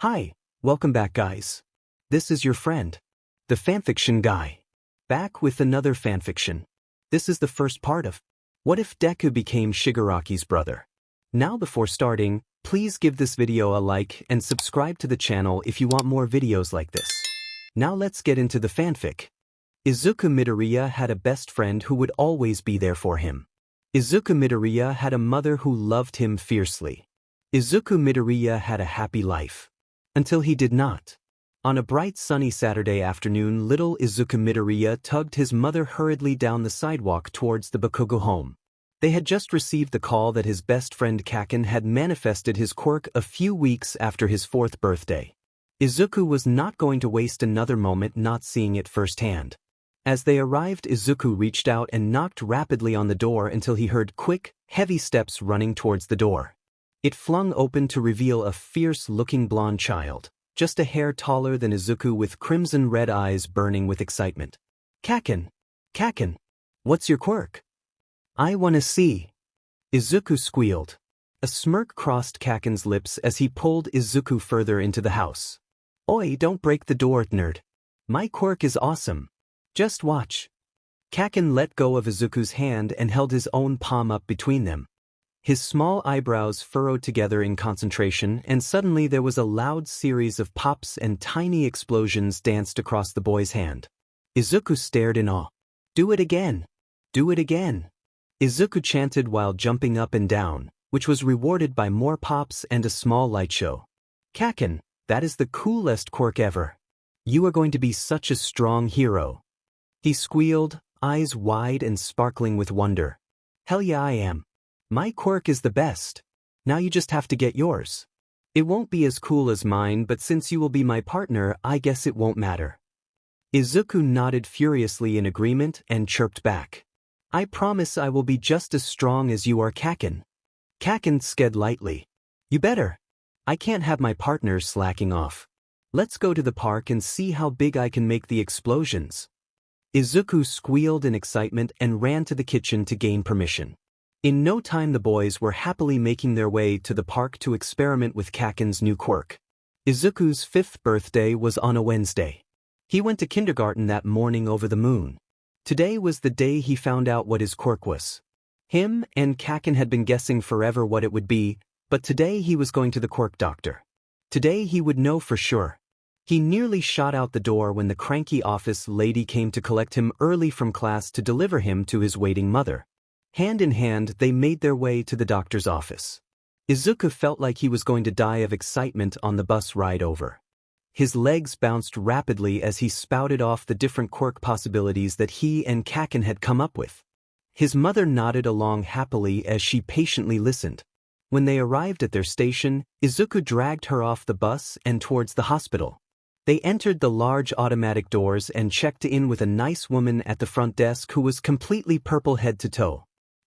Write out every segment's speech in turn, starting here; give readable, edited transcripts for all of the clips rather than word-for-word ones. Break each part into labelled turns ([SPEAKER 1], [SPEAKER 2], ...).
[SPEAKER 1] Hi, welcome back guys. This is your friend, the fanfiction guy. Back with another fanfiction. This is the first part of What If Deku Became Shigaraki's Brother? Now before starting, please give this video a like and subscribe to the channel if you want more videos like this. Now let's get into the fanfic. Izuku Midoriya had a best friend who would always be there for him. Izuku Midoriya had a mother who loved him fiercely. Izuku Midoriya had a happy life. Until he did not. On a bright sunny Saturday afternoon, little Izuku Midoriya tugged his mother hurriedly down the sidewalk towards the Bakugo home. They had just received the call that his best friend Kaken had manifested his quirk a few weeks after his 4th birthday. Izuku was not going to waste another moment not seeing it firsthand. As they arrived, Izuku reached out and knocked rapidly on the door until he heard quick, heavy steps running towards the door. It flung open to reveal a fierce-looking blonde child, just a hair taller than Izuku with crimson-red eyes burning with excitement. Kaken! Kaken! What's your quirk? I wanna see. Izuku squealed. A smirk crossed Kaken's lips as he pulled Izuku further into the house. Oi, don't break the door, nerd. My quirk is awesome. Just watch. Kaken let go of Izuku's hand and held his own palm up between them. His small eyebrows furrowed together in concentration, and suddenly there was a loud series of pops and tiny explosions danced across the boy's hand. Izuku stared in awe. Do it again! Do it again! Izuku chanted while jumping up and down, which was rewarded by more pops and a small light show. Kaken, that is the coolest quirk ever. You are going to be such a strong hero. He squealed, eyes wide and sparkling with wonder. Hell yeah, I am. My quirk is the best. Now you just have to get yours. It won't be as cool as mine, but since you will be my partner, I guess it won't matter. Izuku nodded furiously in agreement and chirped back. I promise I will be just as strong as you are, Kaken. Kaken sked lightly. You better. I can't have my partner slacking off. Let's go to the park and see how big I can make the explosions. Izuku squealed in excitement and ran to the kitchen to gain permission. In no time the boys were happily making their way to the park to experiment with Kaken's new quirk. Izuku's 5th birthday was on a Wednesday. He went to kindergarten that morning over the moon. Today was the day he found out what his quirk was. Him and Kaken had been guessing forever what it would be, but today he was going to the quirk doctor. Today he would know for sure. He nearly shot out the door when the cranky office lady came to collect him early from class to deliver him to his waiting mother. Hand in hand, they made their way to the doctor's office. Izuku felt like he was going to die of excitement on the bus ride over. His legs bounced rapidly as he spouted off the different quirk possibilities that he and Kaken had come up with. His mother nodded along happily as she patiently listened. When they arrived at their station, Izuku dragged her off the bus and towards the hospital. They entered the large automatic doors and checked in with a nice woman at the front desk who was completely purple head to toe.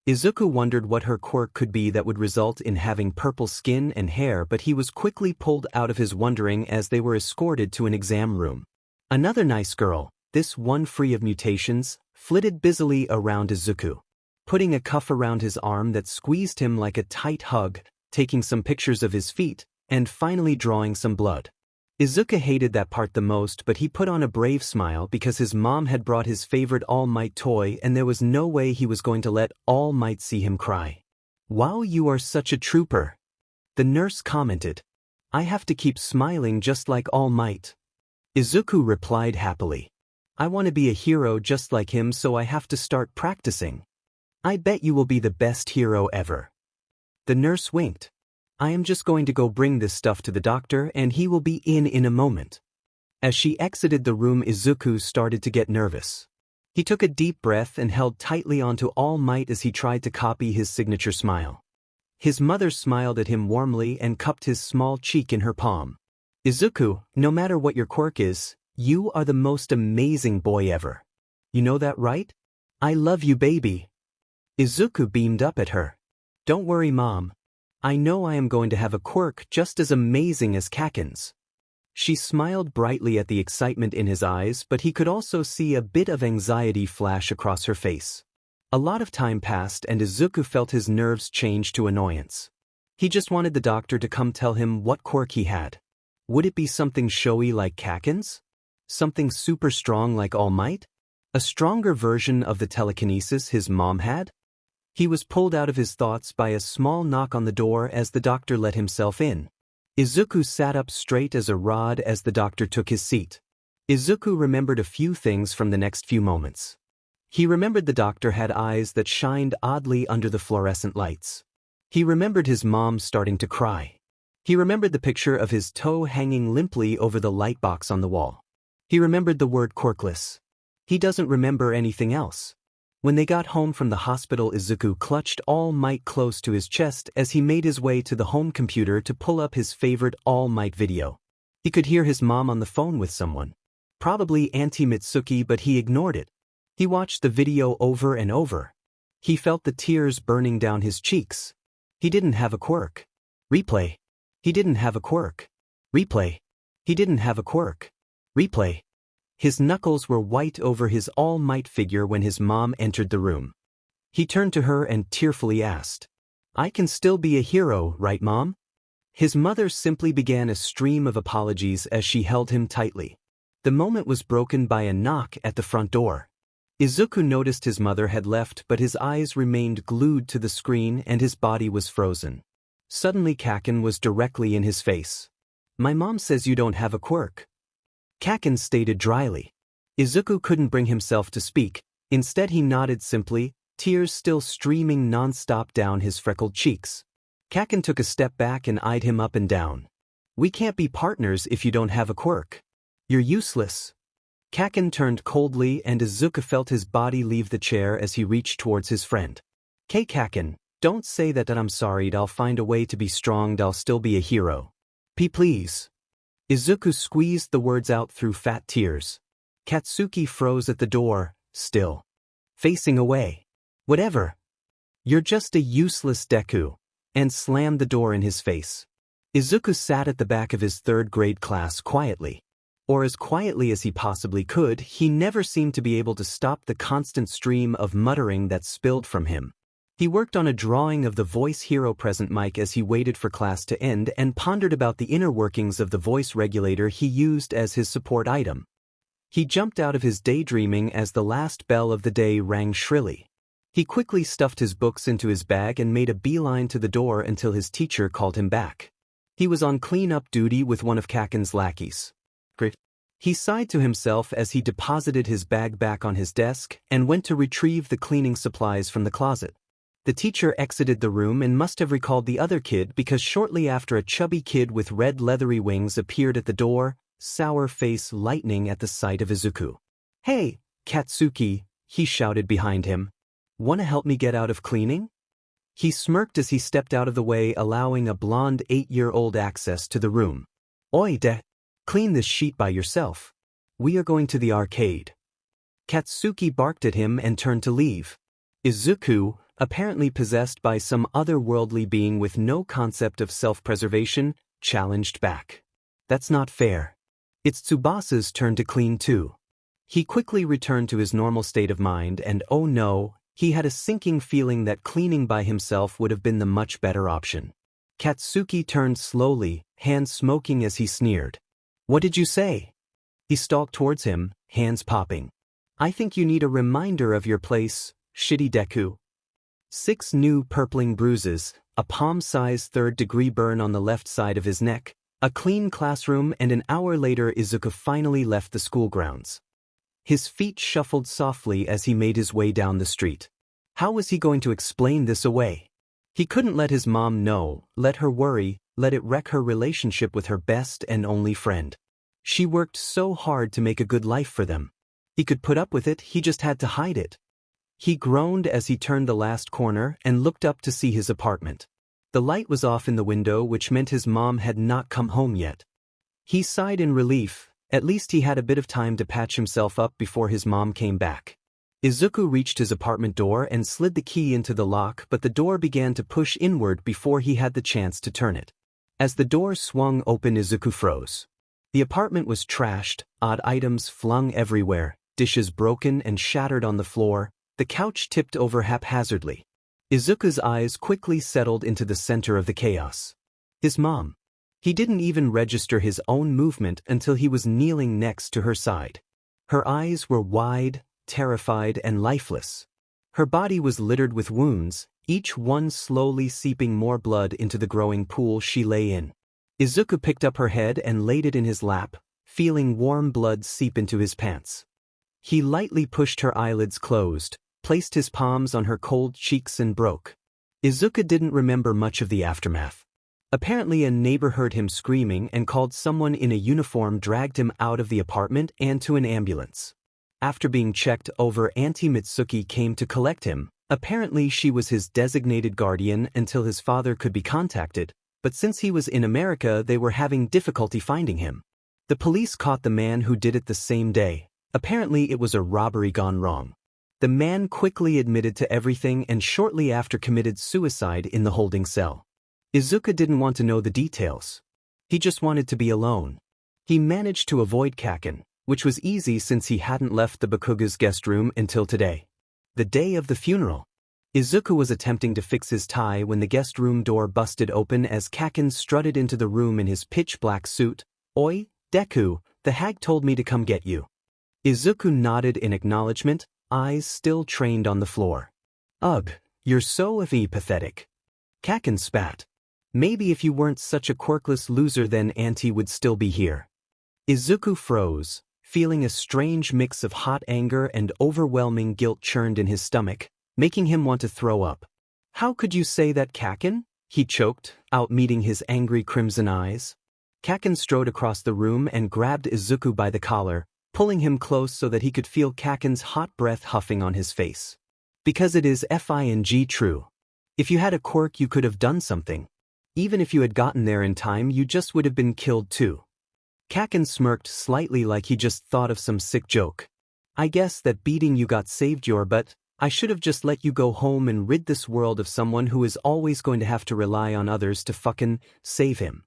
[SPEAKER 1] Izuku wondered what her quirk could be that would result in having purple skin and hair, but he was quickly pulled out of his wondering as they were escorted to an exam room. Another nice girl, this one free of mutations, flitted busily around Izuku, putting a cuff around his arm that squeezed him like a tight hug, taking some pictures of his feet, and finally drawing some blood. Izuku hated that part the most, but he put on a brave smile because his mom had brought his favorite All Might toy and there was no way he was going to let All Might see him cry. Wow, you are such a trooper. The nurse commented. I have to keep smiling just like All Might. Izuku replied happily. I want to be a hero just like him, so I have to start practicing. I bet you will be the best hero ever. The nurse winked. I am just going to go bring this stuff to the doctor and he will be in a moment. As she exited the room, Izuku started to get nervous. He took a deep breath and held tightly onto All Might as he tried to copy his signature smile. His mother smiled at him warmly and cupped his small cheek in her palm. Izuku, no matter what your quirk is, you are the most amazing boy ever. You know that, right? I love you, baby. Izuku beamed up at her. Don't worry, Mom. I know I am going to have a quirk just as amazing as Kaken's. She smiled brightly at the excitement in his eyes, but he could also see a bit of anxiety flash across her face. A lot of time passed and Izuku felt his nerves change to annoyance. He just wanted the doctor to come tell him what quirk he had. Would it be something showy like Kaken's? Something super strong like All Might? A stronger version of the telekinesis his mom had? He was pulled out of his thoughts by a small knock on the door as the doctor let himself in. Izuku sat up straight as a rod as the doctor took his seat. Izuku remembered a few things from the next few moments. He remembered the doctor had eyes that shined oddly under the fluorescent lights. He remembered his mom starting to cry. He remembered the picture of his toe hanging limply over the light box on the wall. He remembered the word corkless. He doesn't remember anything else. When they got home from the hospital, Izuku clutched All Might close to his chest as he made his way to the home computer to pull up his favorite All Might video. He could hear his mom on the phone with someone. Probably Auntie Mitsuki, but he ignored it. He watched the video over and over. He felt the tears burning down his cheeks. He didn't have a quirk. Replay. He didn't have a quirk. Replay. He didn't have a quirk. Replay. His knuckles were white over his All Might figure when his mom entered the room. He turned to her and tearfully asked, "I can still be a hero, right, Mom?" His mother simply began a stream of apologies as she held him tightly. The moment was broken by a knock at the front door. Izuku noticed his mother had left, but his eyes remained glued to the screen and his body was frozen. Suddenly Kaken was directly in his face. "My mom says you don't have a quirk," Kaken stated dryly. Izuku couldn't bring himself to speak. Instead he nodded simply, tears still streaming non-stop down his freckled cheeks. Kaken took a step back and eyed him up and down. "We can't be partners if you don't have a quirk. You're useless." Kaken turned coldly and Izuku felt his body leave the chair as he reached towards his friend. "K Kaken, don't say that I'm sorry. I'll find a way to be strong. I'll still be a hero. Please." Izuku squeezed the words out through fat tears. Katsuki froze at the door, still facing away. "Whatever. You're just a useless Deku," and slammed the door in his face. Izuku sat at the back of his third-grade class quietly. Or as quietly as he possibly could. He never seemed to be able to stop the constant stream of muttering that spilled from him. He worked on a drawing of the voice hero present mic as he waited for class to end and pondered about the inner workings of the voice regulator he used as his support item. He jumped out of his daydreaming as the last bell of the day rang shrilly. He quickly stuffed his books into his bag and made a beeline to the door until his teacher called him back. He was on clean-up duty with one of Kaken's lackeys. He sighed to himself as he deposited his bag back on his desk and went to retrieve the cleaning supplies from the closet. The teacher exited the room and must have recalled the other kid because shortly after a chubby kid with red leathery wings appeared at the door, sour face lightening at the sight of Izuku. "Hey, Katsuki," he shouted behind him. "Wanna help me get out of cleaning?" He smirked as he stepped out of the way, allowing a blonde 8-year-old access to the room. "Oi, clean this sheet by yourself. We are going to the arcade." Katsuki barked at him and turned to leave. Izuku, apparently possessed by some otherworldly being with no concept of self-preservation, challenged back. "That's not fair. It's Tsubasa's turn to clean too." He quickly returned to his normal state of mind and oh no, he had a sinking feeling that cleaning by himself would have been the much better option. Katsuki turned slowly, hands smoking as he sneered. "What did you say?" He stalked towards him, hands popping. "I think you need a reminder of your place, shitty Deku." 6 new purpling bruises, a palm-sized third-degree burn on the left side of his neck, a clean classroom, and an hour later Izuku finally left the school grounds. His feet shuffled softly as he made his way down the street. How was he going to explain this away? He couldn't let his mom know, let her worry, let it wreck her relationship with her best and only friend. She worked so hard to make a good life for them. He could put up with it, he just had to hide it. He groaned as he turned the last corner and looked up to see his apartment. The light was off in the window, which meant his mom had not come home yet. He sighed in relief, at least he had a bit of time to patch himself up before his mom came back. Izuku reached his apartment door and slid the key into the lock, but the door began to push inward before he had the chance to turn it. As the door swung open, Izuku froze. The apartment was trashed, odd items flung everywhere, dishes broken and shattered on the floor, the couch tipped over haphazardly. Izuku's eyes quickly settled into the center of the chaos. His mom. He didn't even register his own movement until he was kneeling next to her side. Her eyes were wide, terrified, and lifeless. Her body was littered with wounds, each one slowly seeping more blood into the growing pool she lay in. Izuku picked up her head and laid it in his lap, feeling warm blood seep into his pants. He lightly pushed her eyelids closed, placed his palms on her cold cheeks and broke. Izuku didn't remember much of the aftermath. Apparently a neighbor heard him screaming and called someone in a uniform, dragged him out of the apartment and to an ambulance. After being checked over, Auntie Mitsuki came to collect him. Apparently she was his designated guardian until his father could be contacted, but since he was in America they were having difficulty finding him. The police caught the man who did it the same day. Apparently it was a robbery gone wrong. The man quickly admitted to everything and shortly after committed suicide in the holding cell. Izuku didn't want to know the details. He just wanted to be alone. He managed to avoid Kaken, which was easy since he hadn't left the Bakuga's guest room until today. The day of the funeral. Izuku was attempting to fix his tie when the guest room door busted open as Kaken strutted into the room in his pitch-black suit. "Oi, Deku, the hag told me to come get you." Izuku nodded in acknowledgement, eyes still trained on the floor. "Ugh, you're so pathetic." Kaken spat. "Maybe if you weren't such a quirkless loser then Auntie would still be here." Izuku froze, feeling a strange mix of hot anger and overwhelming guilt churned in his stomach, making him want to throw up. "How could you say that, Kaken?" he choked, out meeting his angry crimson eyes. Kaken strode across the room and grabbed Izuku by the collar, pulling him close so that he could feel Kaken's hot breath huffing on his face. "Because it is FING true. If you had a quirk you could have done something. Even if you had gotten there in time you just would have been killed too." Kaken smirked slightly like he just thought of some sick joke. "I guess that beating you got saved your butt. I should have just let you go home and rid this world of someone who is always going to have to rely on others to fucking save him."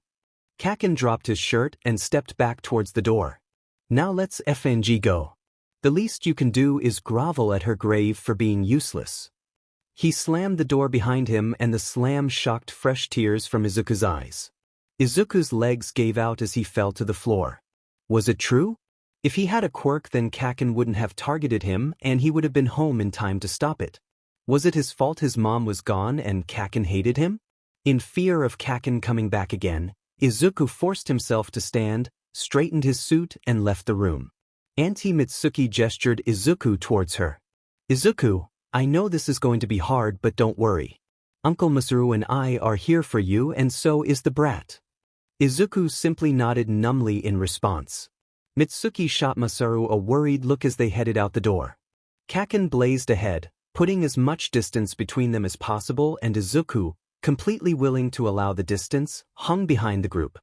[SPEAKER 1] Kaken dropped his shirt and stepped back towards the door. "Now let's FNG go. The least you can do is grovel at her grave for being useless." He slammed the door behind him and the slam shocked fresh tears from Izuku's eyes. Izuku's legs gave out as he fell to the floor. Was it true? If he had a quirk then Kaken wouldn't have targeted him and he would have been home in time to stop it. Was it his fault his mom was gone and Kaken hated him? In fear of Kaken coming back again, Izuku forced himself to stand, straightened his suit and left the room. Auntie Mitsuki gestured Izuku towards her. "Izuku, I know this is going to be hard but don't worry. Uncle Masaru and I are here for you and so is the brat." Izuku simply nodded numbly in response. Mitsuki shot Masaru a worried look as they headed out the door. Kaken blazed ahead, putting as much distance between them as possible and Izuku, completely willing to allow the distance, hung behind the group.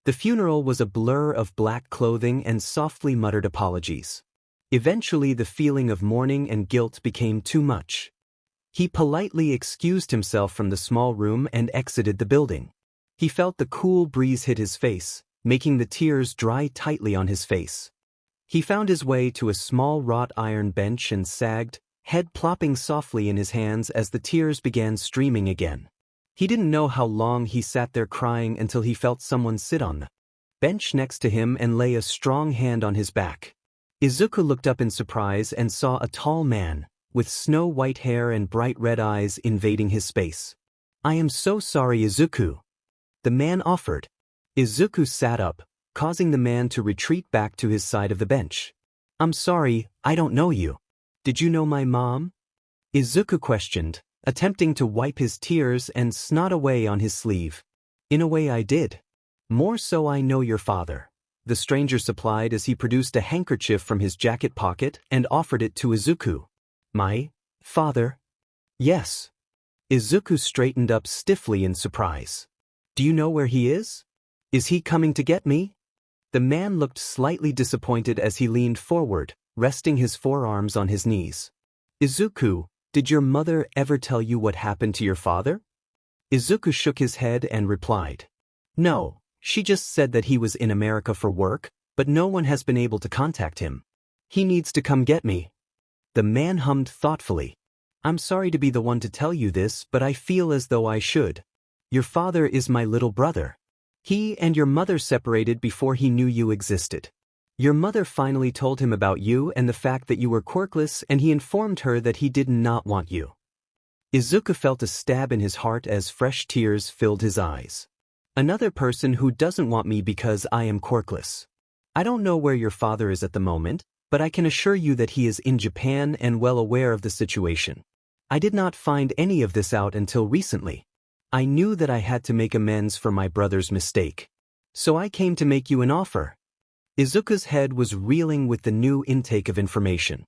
[SPEAKER 1] The funeral was a blur of black clothing and softly muttered apologies. Eventually the feeling of mourning and guilt became too much. He politely excused himself from the small room and exited the building. He felt the cool breeze hit his face, making the tears dry tightly on his face. He found his way to a small wrought iron bench and sagged, head plopping softly in his hands as the tears began streaming again. He didn't know how long he sat there crying until he felt someone sit on the bench next to him and lay a strong hand on his back. Izuku looked up in surprise and saw a tall man, with snow-white hair and bright red eyes invading his space. "I am so sorry, Izuku," the man offered. Izuku sat up, causing the man to retreat back to his side of the bench. "I'm sorry, I don't know you. Did you know my mom?" Izuku questioned, attempting to wipe his tears and snot away on his sleeve. "In a way I did. More so I know your father," the stranger supplied as he produced a handkerchief from his jacket pocket and offered it to Izuku. "My father?" "Yes." Izuku straightened up stiffly in surprise. "Do you know where he is? Is he coming to get me?" The man looked slightly disappointed as he leaned forward, resting his forearms on his knees. "Izuku, did your mother ever tell you what happened to your father?" Izuku shook his head and replied, "No, she just said that he was in America for work, but no one has been able to contact him. He needs to come get me." The man hummed thoughtfully. "I'm sorry to be the one to tell you this, but I feel as though I should. Your father is my little brother." He and your mother separated before he knew you existed. Your mother finally told him about you and the fact that you were quirkless, and he informed her that he did not want you. Izuku felt a stab in his heart as fresh tears filled his eyes. Another person who doesn't want me because I am quirkless. I don't know where your father is at the moment, but I can assure you that he is in Japan and well aware of the situation. I did not find any of this out until recently. I knew that I had to make amends for my brother's mistake. So I came to make you an offer. Izuku's head was reeling with the new intake of information.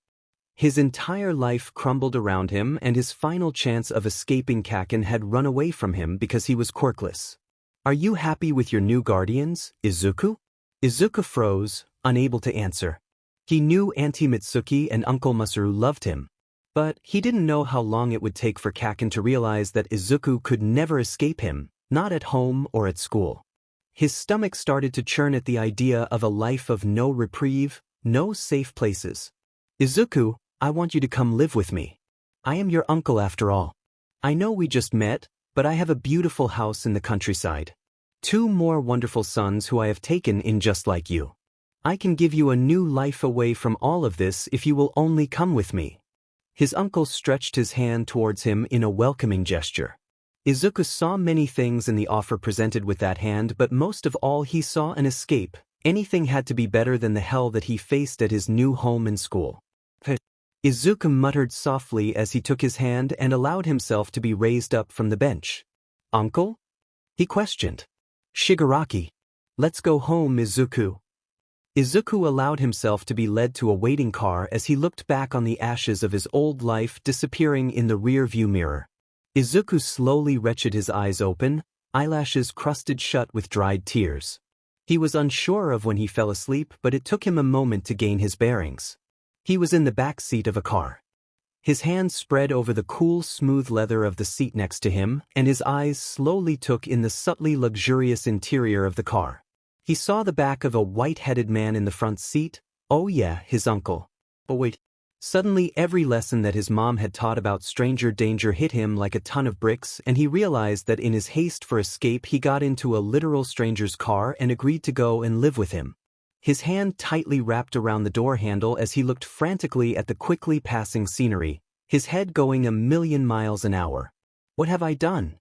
[SPEAKER 1] His entire life crumbled around him, and his final chance of escaping Kaken had run away from him because he was quirkless. Are you happy with your new guardians, Izuku? Izuku froze, unable to answer. He knew Auntie Mitsuki and Uncle Masaru loved him, but he didn't know how long it would take for Kaken to realize that Izuku could never escape him, not at home or at school. His stomach started to churn at the idea of a life of no reprieve, no safe places. Izuku, I want you to come live with me. I am your uncle after all. I know we just met, but I have a beautiful house in the countryside. 2 more wonderful sons who I have taken in just like you. I can give you a new life away from all of this if you will only come with me. His uncle stretched his hand towards him in a welcoming gesture. Izuku saw many things in the offer presented with that hand, but most of all he saw an escape. Anything had to be better than the hell that he faced at his new home and school. Izuku muttered softly as he took his hand and allowed himself to be raised up from the bench. Uncle? He questioned. Shigaraki. Let's go home, Izuku. Izuku allowed himself to be led to a waiting car as he looked back on the ashes of his old life disappearing in the rear-view mirror. Izuku slowly wretched his eyes open, eyelashes crusted shut with dried tears. He was unsure of when he fell asleep, but it took him a moment to gain his bearings. He was in the back seat of a car. His hands spread over the cool, smooth leather of the seat next to him, and his eyes slowly took in the subtly luxurious interior of the car. He saw the back of a white-headed man in the front seat. Oh yeah, his uncle. But wait. Suddenly every lesson that his mom had taught about stranger danger hit him like a ton of bricks, and he realized that in his haste for escape he got into a literal stranger's car and agreed to go and live with him. His hand tightly wrapped around the door handle as he looked frantically at the quickly passing scenery, his head going 1,000,000 miles an hour. What have I done?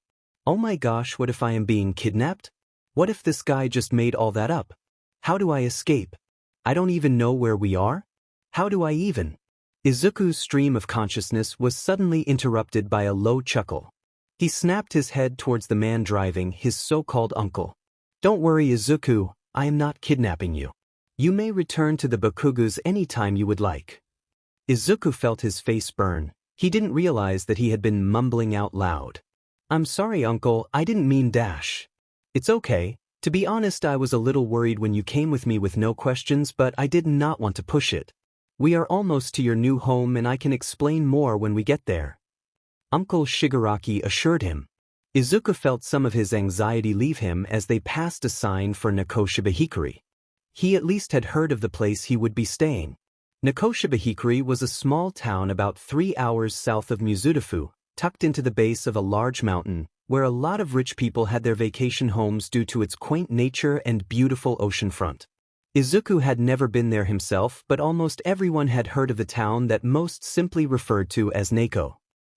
[SPEAKER 1] Oh my gosh, what if I am being kidnapped? What if this guy just made all that up? How do I escape? I don't even know where we are? How do I even? Izuku's stream of consciousness was suddenly interrupted by a low chuckle. He snapped his head towards the man driving, his so-called uncle. Don't worry, Izuku, I am not kidnapping you. You may return to the Bakugas anytime you would like. Izuku felt his face burn. He didn't realize that he had been mumbling out loud. I'm sorry, uncle, I didn't mean dash. It's okay. To be honest, I was a little worried when you came with me with no questions, but I did not want to push it. We are almost to your new home and I can explain more when we get there. Uncle Shigaraki assured him. Izuku felt some of his anxiety leave him as they passed a sign for Nakoshibahikari. He at least had heard of the place he would be staying. Nakoshibahikari was a small town about 3 hours south of Mizudafu, tucked into the base of a large mountain, where a lot of rich people had their vacation homes due to its quaint nature and beautiful oceanfront. Izuku had never been there himself, but almost everyone had heard of the town that most simply referred to as Neko.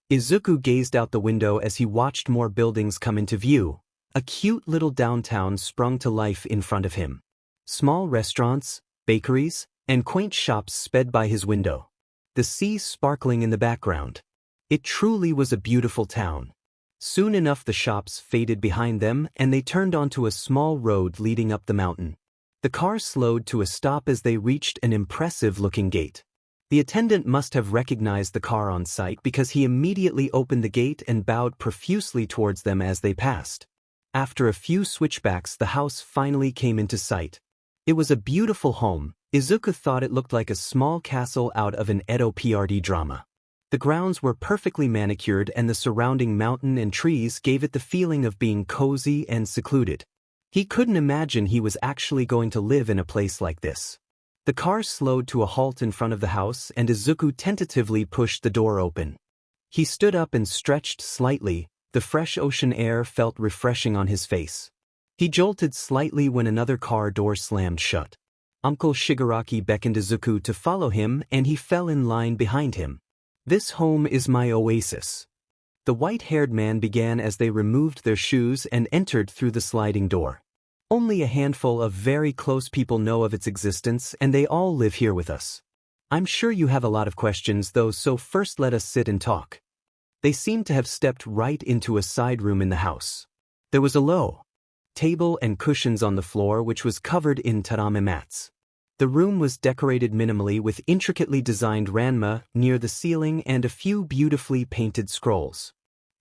[SPEAKER 1] Izuku gazed out the window as he watched more buildings come into view. A cute little downtown sprung to life in front of him. Small restaurants, bakeries, and quaint shops sped by his window. The sea sparkling in the background. It truly was a beautiful town. Soon enough the shops faded behind them and they turned onto a small road leading up the mountain. The car slowed to a stop as they reached an impressive-looking gate. The attendant must have recognized the car on sight because he immediately opened the gate and bowed profusely towards them as they passed. After a few switchbacks, the house finally came into sight. It was a beautiful home. Izuku thought it looked like a small castle out of an Edo PRD drama. The grounds were perfectly manicured and the surrounding mountain and trees gave it the feeling of being cozy and secluded. He couldn't imagine he was actually going to live in a place like this. The car slowed to a halt in front of the house and Izuku tentatively pushed the door open. He stood up and stretched slightly. The fresh ocean air felt refreshing on his face. He jolted slightly when another car door slammed shut. Uncle Shigaraki beckoned Izuku to follow him and he fell in line behind him. "This home is my oasis," the white-haired man began as they removed their shoes and entered through the sliding door. "Only a handful of very close people know of its existence and they all live here with us. I'm sure you have a lot of questions though, so first let us sit and talk." They seemed to have stepped right into a side room in the house. There was a low table and cushions on the floor which was covered in tatami mats. The room was decorated minimally with intricately designed ranma near the ceiling and a few beautifully painted scrolls.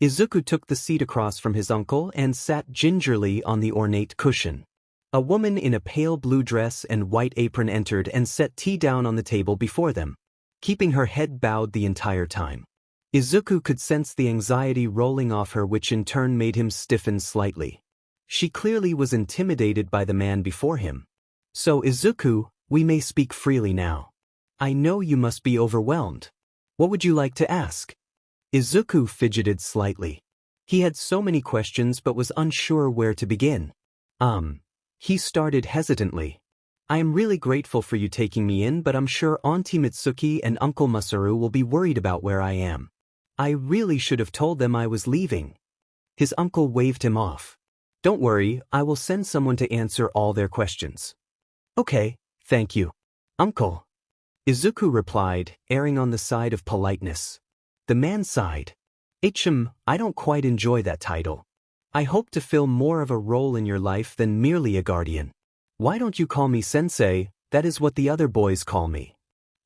[SPEAKER 1] Izuku took the seat across from his uncle and sat gingerly on the ornate cushion. A woman in a pale blue dress and white apron entered and set tea down on the table before them, keeping her head bowed the entire time. Izuku could sense the anxiety rolling off her, which in turn made him stiffen slightly. She clearly was intimidated by the man before him. "So Izuku, we may speak freely now. I know you must be overwhelmed. What would you like to ask?" Izuku fidgeted slightly. He had so many questions but was unsure where to begin. He started hesitantly. "I am really grateful for you taking me in, but I'm sure Auntie Mitsuki and Uncle Masaru will be worried about where I am. I really should have told them I was leaving." His uncle waved him off. "Don't worry, I will send someone to answer all their questions." "Okay, thank you, Uncle," Izuku replied, erring on the side of politeness. The man sighed. I don't quite enjoy that title. I hope to fill more of a role in your life than merely a guardian. Why don't you call me Sensei? That is what the other boys call me."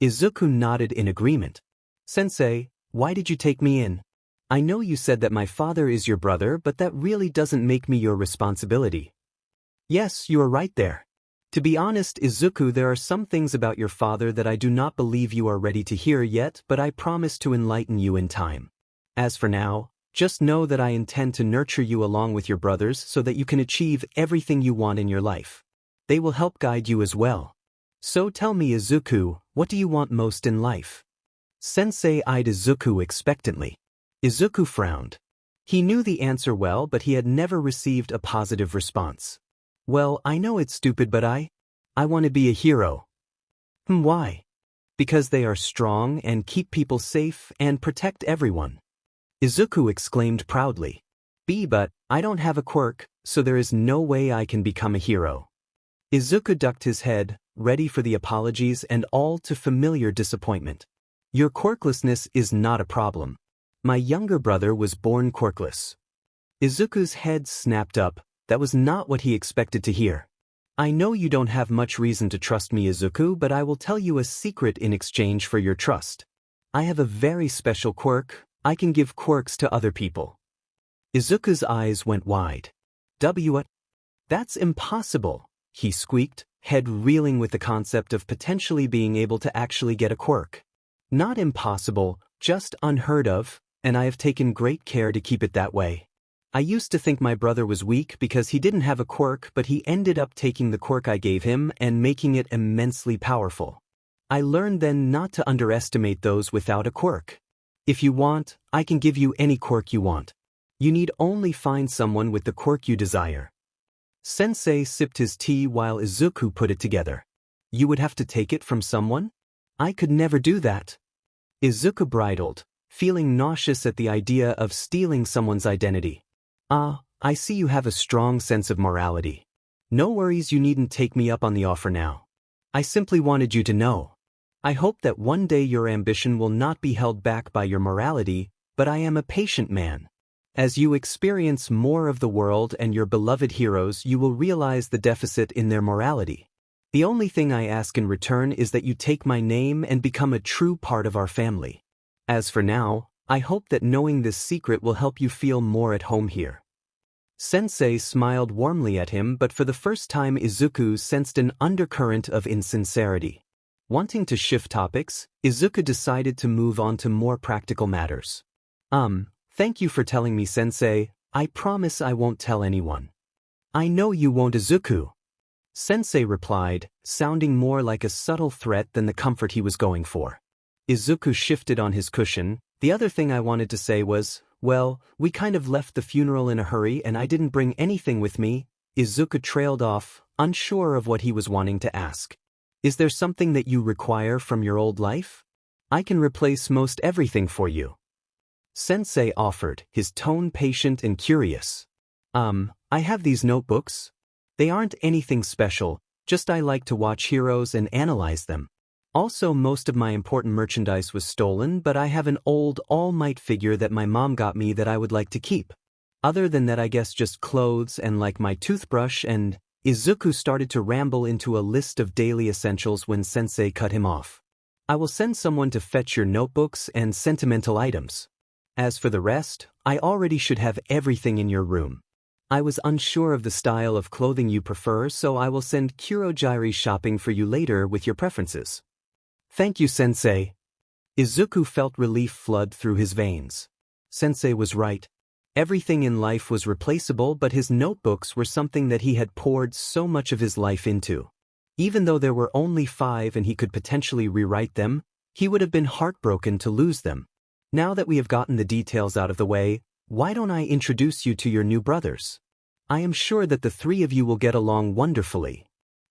[SPEAKER 1] Izuku nodded in agreement. "Sensei, why did you take me in? I know you said that my father is your brother, but that really doesn't make me your responsibility." "Yes, you are right there. To be honest, Izuku, there are some things about your father that I do not believe you are ready to hear yet, but I promise to enlighten you in time. As for now, just know that I intend to nurture you along with your brothers so that you can achieve everything you want in your life. They will help guide you as well. So tell me, Izuku, what do you want most in life?" Sensei eyed Izuku expectantly. Izuku frowned. He knew the answer well, but he had never received a positive response. "Well, I know it's stupid, but I want to be a hero." Why?" "Because they are strong and keep people safe and protect everyone." Izuku exclaimed proudly. But I don't have a quirk, so there is no way I can become a hero." Izuku ducked his head, ready for the apologies and all too familiar disappointment. "Your quirklessness is not a problem. My younger brother was born quirkless." Izuku's head snapped up. That was not what he expected to hear. "I know you don't have much reason to trust me, Izuku, but I will tell you a secret in exchange for your trust. I have a very special quirk. I can give quirks to other people." Izuku's eyes went wide. What? That's impossible," he squeaked, head reeling with the concept of potentially being able to actually get a quirk. "Not impossible, just unheard of, and I have taken great care to keep it that way. I used to think my brother was weak because he didn't have a quirk, but he ended up taking the quirk I gave him and making it immensely powerful. I learned then not to underestimate those without a quirk. If you want, I can give you any quirk you want. You need only find someone with the quirk you desire." Sensei sipped his tea while Izuku put it together. "You would have to take it from someone? I could never do that." Izuku bridled, feeling nauseous at the idea of stealing someone's identity. I see you have a strong sense of morality. No worries, you needn't take me up on the offer now. I simply wanted you to know. I hope that one day your ambition will not be held back by your morality, but I am a patient man. As you experience more of the world and your beloved heroes, you will realize the deficit in their morality. The only thing I ask in return is that you take my name and become a true part of our family. As for now, I hope that knowing this secret will help you feel more at home here." Sensei smiled warmly at him, but for the first time Izuku sensed an undercurrent of insincerity. Wanting to shift topics, Izuku decided to move on to more practical matters. Thank you for telling me, Sensei. I promise I won't tell anyone." "I know you won't, Izuku," Sensei replied, sounding more like a subtle threat than the comfort he was going for. Izuku shifted on his cushion. "The other thing I wanted to say was, well, we kind of left the funeral in a hurry and I didn't bring anything with me. Izuku trailed off, unsure of what he was wanting to ask. Is there something that you require from your old life? I can replace most everything for you. Sensei offered, his tone patient and curious. I have these notebooks. They aren't anything special, just I like to watch heroes and analyze them. Also, most of my important merchandise was stolen, but I have an old All Might figure that my mom got me that I would like to keep. Other than that, I guess just clothes and like my toothbrush and… Izuku started to ramble into a list of daily essentials when Sensei cut him off. I will send someone to fetch your notebooks and sentimental items. As for the rest, I already should have everything in your room. I was unsure of the style of clothing you prefer, so I will send Kurojiri shopping for you later with your preferences. Thank you, Sensei. Izuku felt relief flood through his veins. Sensei was right. Everything in life was replaceable, but his notebooks were something that he had poured so much of his life into. Even though there were only 5 and he could potentially rewrite them, he would have been heartbroken to lose them. Now that we have gotten the details out of the way, why don't I introduce you to your new brothers? I am sure that the 3 of you will get along wonderfully.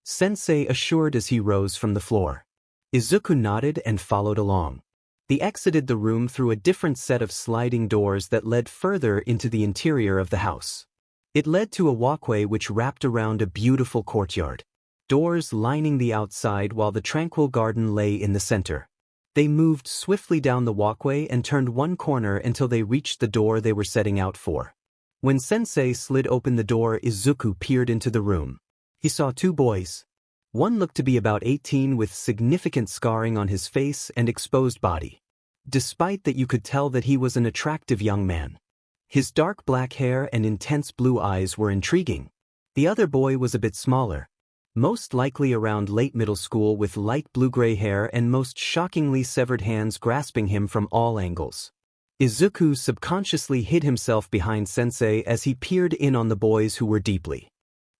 [SPEAKER 1] Sensei assured as he rose from the floor. Izuku nodded and followed along. They exited the room through a different set of sliding doors that led further into the interior of the house. It led to a walkway which wrapped around a beautiful courtyard. Doors lining the outside while the tranquil garden lay in the center. They moved swiftly down the walkway and turned one corner until they reached the door they were setting out for. When Sensei slid open the door, Izuku peered into the room. He saw 2 boys. One looked to be about 18 with significant scarring on his face and exposed body. Despite that, you could tell that he was an attractive young man. His dark black hair and intense blue eyes were intriguing. The other boy was a bit smaller, most likely around late middle school, with light blue-gray hair and most shockingly severed hands grasping him from all angles. Izuku subconsciously hid himself behind Sensei as he peered in on the boys who were deeply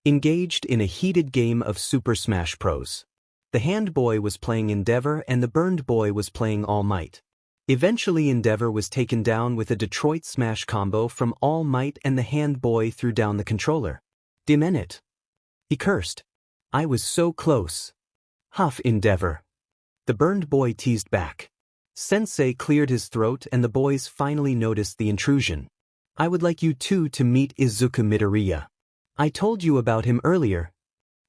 [SPEAKER 1] engaged in a heated game of Super Smash Bros. The hand boy was playing Endeavor and the burned boy was playing All Might. Eventually Endeavor was taken down with a Detroit Smash combo from All Might and the hand boy threw down the controller. Damn it. He cursed. I was so close. Huff, Endeavor. The burned boy teased back. Sensei cleared his throat and the boys finally noticed the intrusion. I would like you 2 to meet Izuku Midoriya. I told you about him earlier.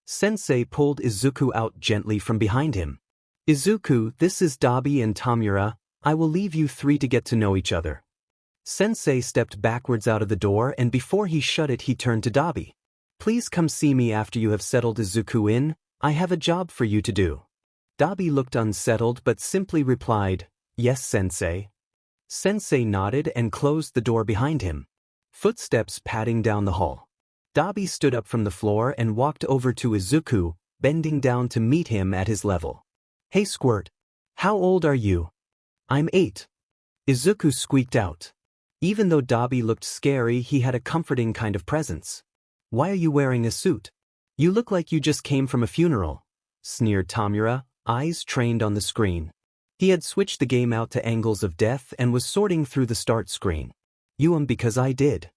[SPEAKER 1] Sensei pulled Izuku out gently from behind him. Izuku, this is Dabi and Tamura. I will leave you 3 to get to know each other. Sensei stepped backwards out of the door and before he shut it he turned to Dabi. Please come see me after you have settled Izuku in. I have a job for you to do. Dabi looked unsettled but simply replied, Yes, Sensei. Sensei nodded and closed the door behind him. Footsteps padding down the hall. Dabi stood up from the floor and walked over to Izuku, bending down to meet him at his level. Hey Squirt. How old are you? I'm 8. Izuku squeaked out. Even though Dabi looked scary, he had a comforting kind of presence. Why are you wearing a suit? You look like you just came from a funeral, sneered Tamura, eyes trained on the screen. He had switched the game out to angles of death and was sorting through the start screen. Because I did.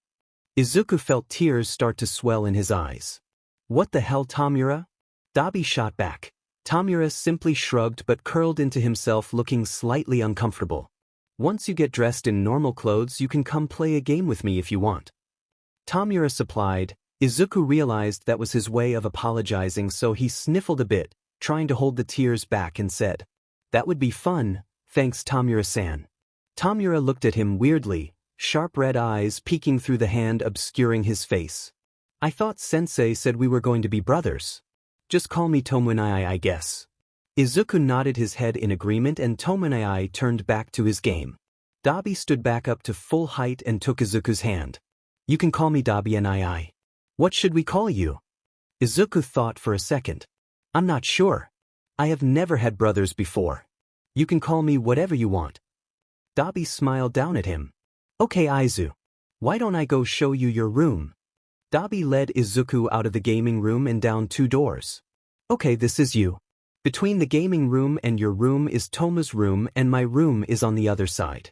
[SPEAKER 1] Izuku felt tears start to swell in his eyes. What the hell, Tamura? Dabi shot back. Tamura simply shrugged but curled into himself, looking slightly uncomfortable. Once you get dressed in normal clothes, you can come play a game with me if you want. Tamura supplied. Izuku realized that was his way of apologizing, so he sniffled a bit, trying to hold the tears back, and said, That would be fun, thanks Tamura-san. Tamura looked at him weirdly, sharp red eyes peeking through the hand obscuring his face. I thought Sensei said we were going to be brothers. Just call me Tomonai, I guess. Izuku nodded his head in agreement and Tomonai turned back to his game. Dabi stood back up to full height and took Izuku's hand. You can call me Dabi Nii. What should we call you? Izuku thought for a second. I'm not sure. I have never had brothers before. You can call me whatever you want. Dabi smiled down at him. Okay, Izu. Why don't I go show you your room? Dabi led Izuku out of the gaming room and down 2 doors. Okay, this is you. Between the gaming room and your room is Toma's room and my room is on the other side.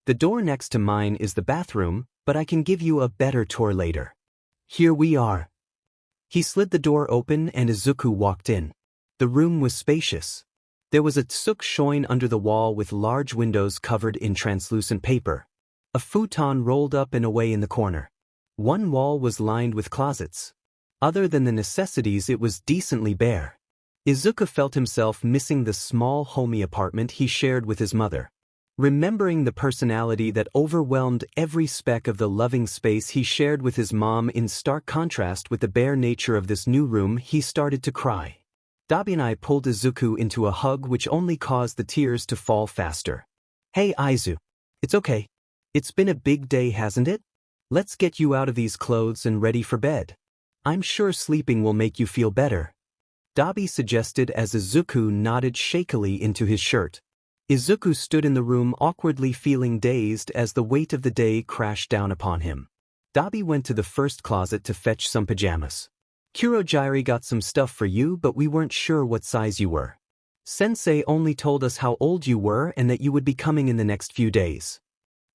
[SPEAKER 1] The door next to mine is the bathroom, but I can give you a better tour later. Here we are. He slid the door open and Izuku walked in. The room was spacious. There was a tsuk shoin under the wall with large windows covered in translucent paper. A futon rolled up and away in the corner. One wall was lined with closets. Other than the necessities, it was decently bare. Izuku felt himself missing the small homey apartment he shared with his mother. Remembering the personality that overwhelmed every speck of the loving space he shared with his mom in stark contrast with the bare nature of this new room, he started to cry. Dabi pulled Izuku into a hug which only caused the tears to fall faster. "Hey Izu. It's okay. It's been a big day, hasn't it? Let's get you out of these clothes and ready for bed. I'm sure sleeping will make you feel better," Dabi suggested as Izuku nodded shakily into his shirt. Izuku stood in the room awkwardly feeling dazed as the weight of the day crashed down upon him. Dabi went to the first closet to fetch some pajamas. "Kurojiiri got some stuff for you, but we weren't sure what size you were. Sensei only told us how old you were and that you would be coming in the next few days."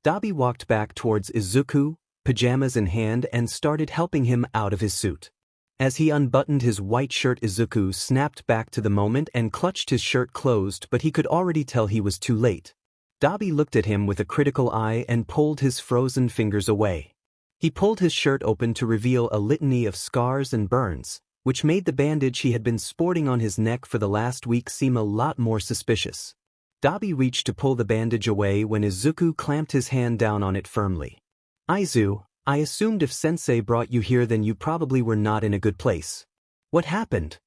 [SPEAKER 1] Dabi walked back towards Izuku, pajamas in hand, and started helping him out of his suit. As he unbuttoned his white shirt, Izuku snapped back to the moment and clutched his shirt closed, but he could already tell he was too late. Dabi looked at him with a critical eye and pulled his frozen fingers away. He pulled his shirt open to reveal a litany of scars and burns, which made the bandage he had been sporting on his neck for the last week seem a lot more suspicious. Dabi reached to pull the bandage away when Izuku clamped his hand down on it firmly. "Izu, I assumed if Sensei brought you here then you probably were not in a good place. What happened?"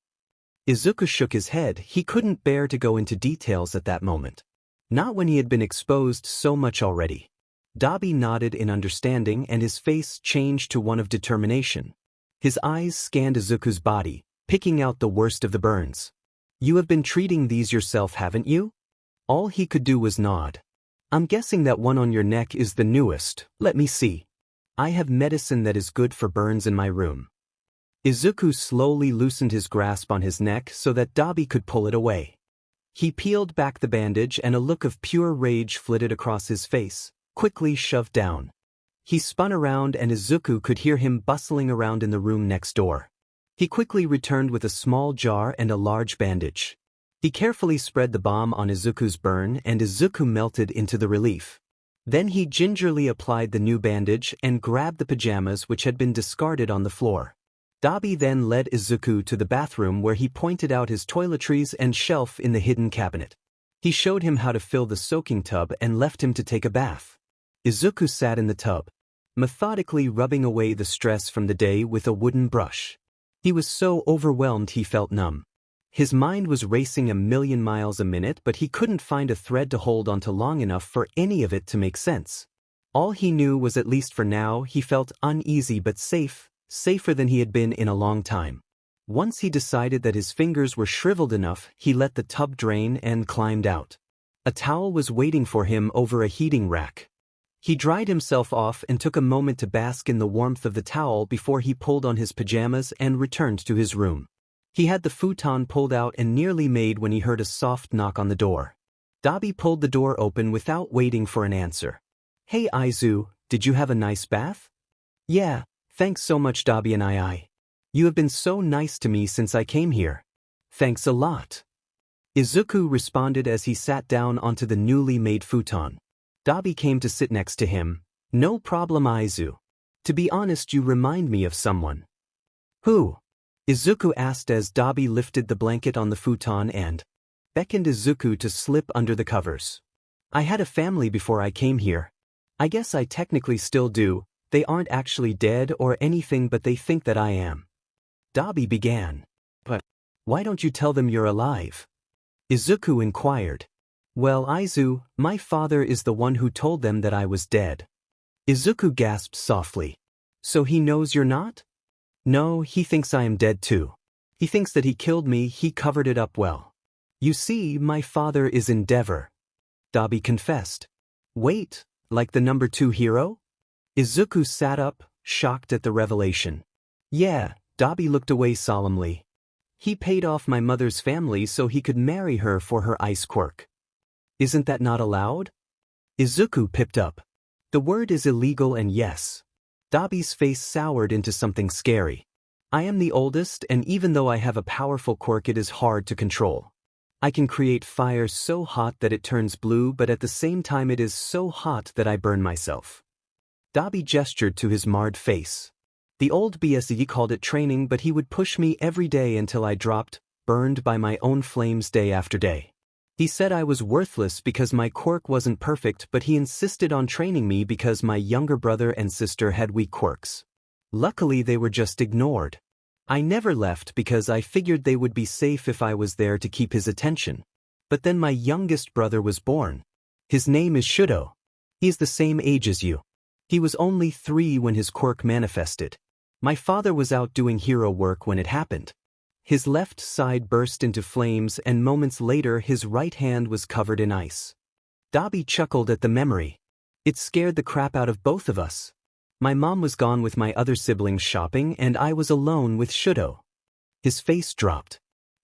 [SPEAKER 1] Izuku shook his head. He couldn't bear to go into details at that moment. Not when he had been exposed so much already. Dabi nodded in understanding and his face changed to one of determination. His eyes scanned Izuku's body, picking out the worst of the burns. "You have been treating these yourself, haven't you?" All he could do was nod. "I'm guessing that one on your neck is the newest. Let me see. I have medicine that is good for burns in my room." Izuku slowly loosened his grasp on his neck so that Dabi could pull it away. He peeled back the bandage and a look of pure rage flitted across his face, quickly shoved down. He spun around and Izuku could hear him bustling around in the room next door. He quickly returned with a small jar and a large bandage. He carefully spread the balm on Izuku's burn and Izuku melted into the relief. Then he gingerly applied the new bandage and grabbed the pajamas which had been discarded on the floor. Dabi then led Izuku to the bathroom where he pointed out his toiletries and shelf in the hidden cabinet. He showed him how to fill the soaking tub and left him to take a bath. Izuku sat in the tub, methodically rubbing away the stress from the day with a wooden brush. He was so overwhelmed he felt numb. His mind was racing 1,000,000 miles a minute, but he couldn't find a thread to hold onto long enough for any of it to make sense. All he knew was, at least for now, he felt uneasy but safe, safer than he had been in a long time. Once he decided that his fingers were shriveled enough, he let the tub drain and climbed out. A towel was waiting for him over a heating rack. He dried himself off and took a moment to bask in the warmth of the towel before he pulled on his pajamas and returned to his room. He had the futon pulled out and nearly made when he heard a soft knock on the door. Dabi pulled the door open without waiting for an answer. "Hey Izu, did you have a nice bath?" "Yeah, thanks so much Dabi and I. You have been so nice to me since I came here." "Thanks a lot," Izuku responded as he sat down onto the newly made futon. Dabi came to sit next to him. "No problem Izu. To be honest, you remind me of someone." "Who?" Izuku asked as Dabi lifted the blanket on the futon and beckoned Izuku to slip under the covers. "I had a family before I came here. I guess I technically still do. They aren't actually dead or anything, but they think that I am." Dabi began. "But why don't you tell them you're alive?" Izuku inquired. "Well Izu, my father is the one who told them that I was dead." Izuku gasped softly. "So he knows you're not?" "No, he thinks I am dead too. He thinks that he killed me, he covered it up well. You see, my father is Endeavor," Dabi confessed. "Wait, like the number 2 hero?" Izuku sat up, shocked at the revelation. "Yeah," Dabi looked away solemnly. "He paid off my mother's family so he could marry her for her ice quirk." "Isn't that not allowed?" Izuku pipped up. "The word is illegal and yes." Dabi's face soured into something scary. I am the oldest, and even though I have a powerful quirk, it is hard to control. I can create fire so hot that it turns blue, but at the same time it is so hot that I burn myself. Dabi gestured to his marred face. The old BSE called it training, but he would push me every day until I dropped, burned by my own flames day after day. He said I was worthless because my quirk wasn't perfect, but he insisted on training me because my younger brother and sister had weak quirks. Luckily, they were just ignored. I never left because I figured they would be safe if I was there to keep his attention. But then my youngest brother was born. His name is Shudo. He's the same age as you. He was only 3 when his quirk manifested. My father was out doing hero work when it happened. His left side burst into flames, and moments later his right hand was covered in ice. Dabi chuckled at the memory. It scared the crap out of both of us. My mom was gone with my other siblings shopping, and I was alone with Shudo. His face dropped.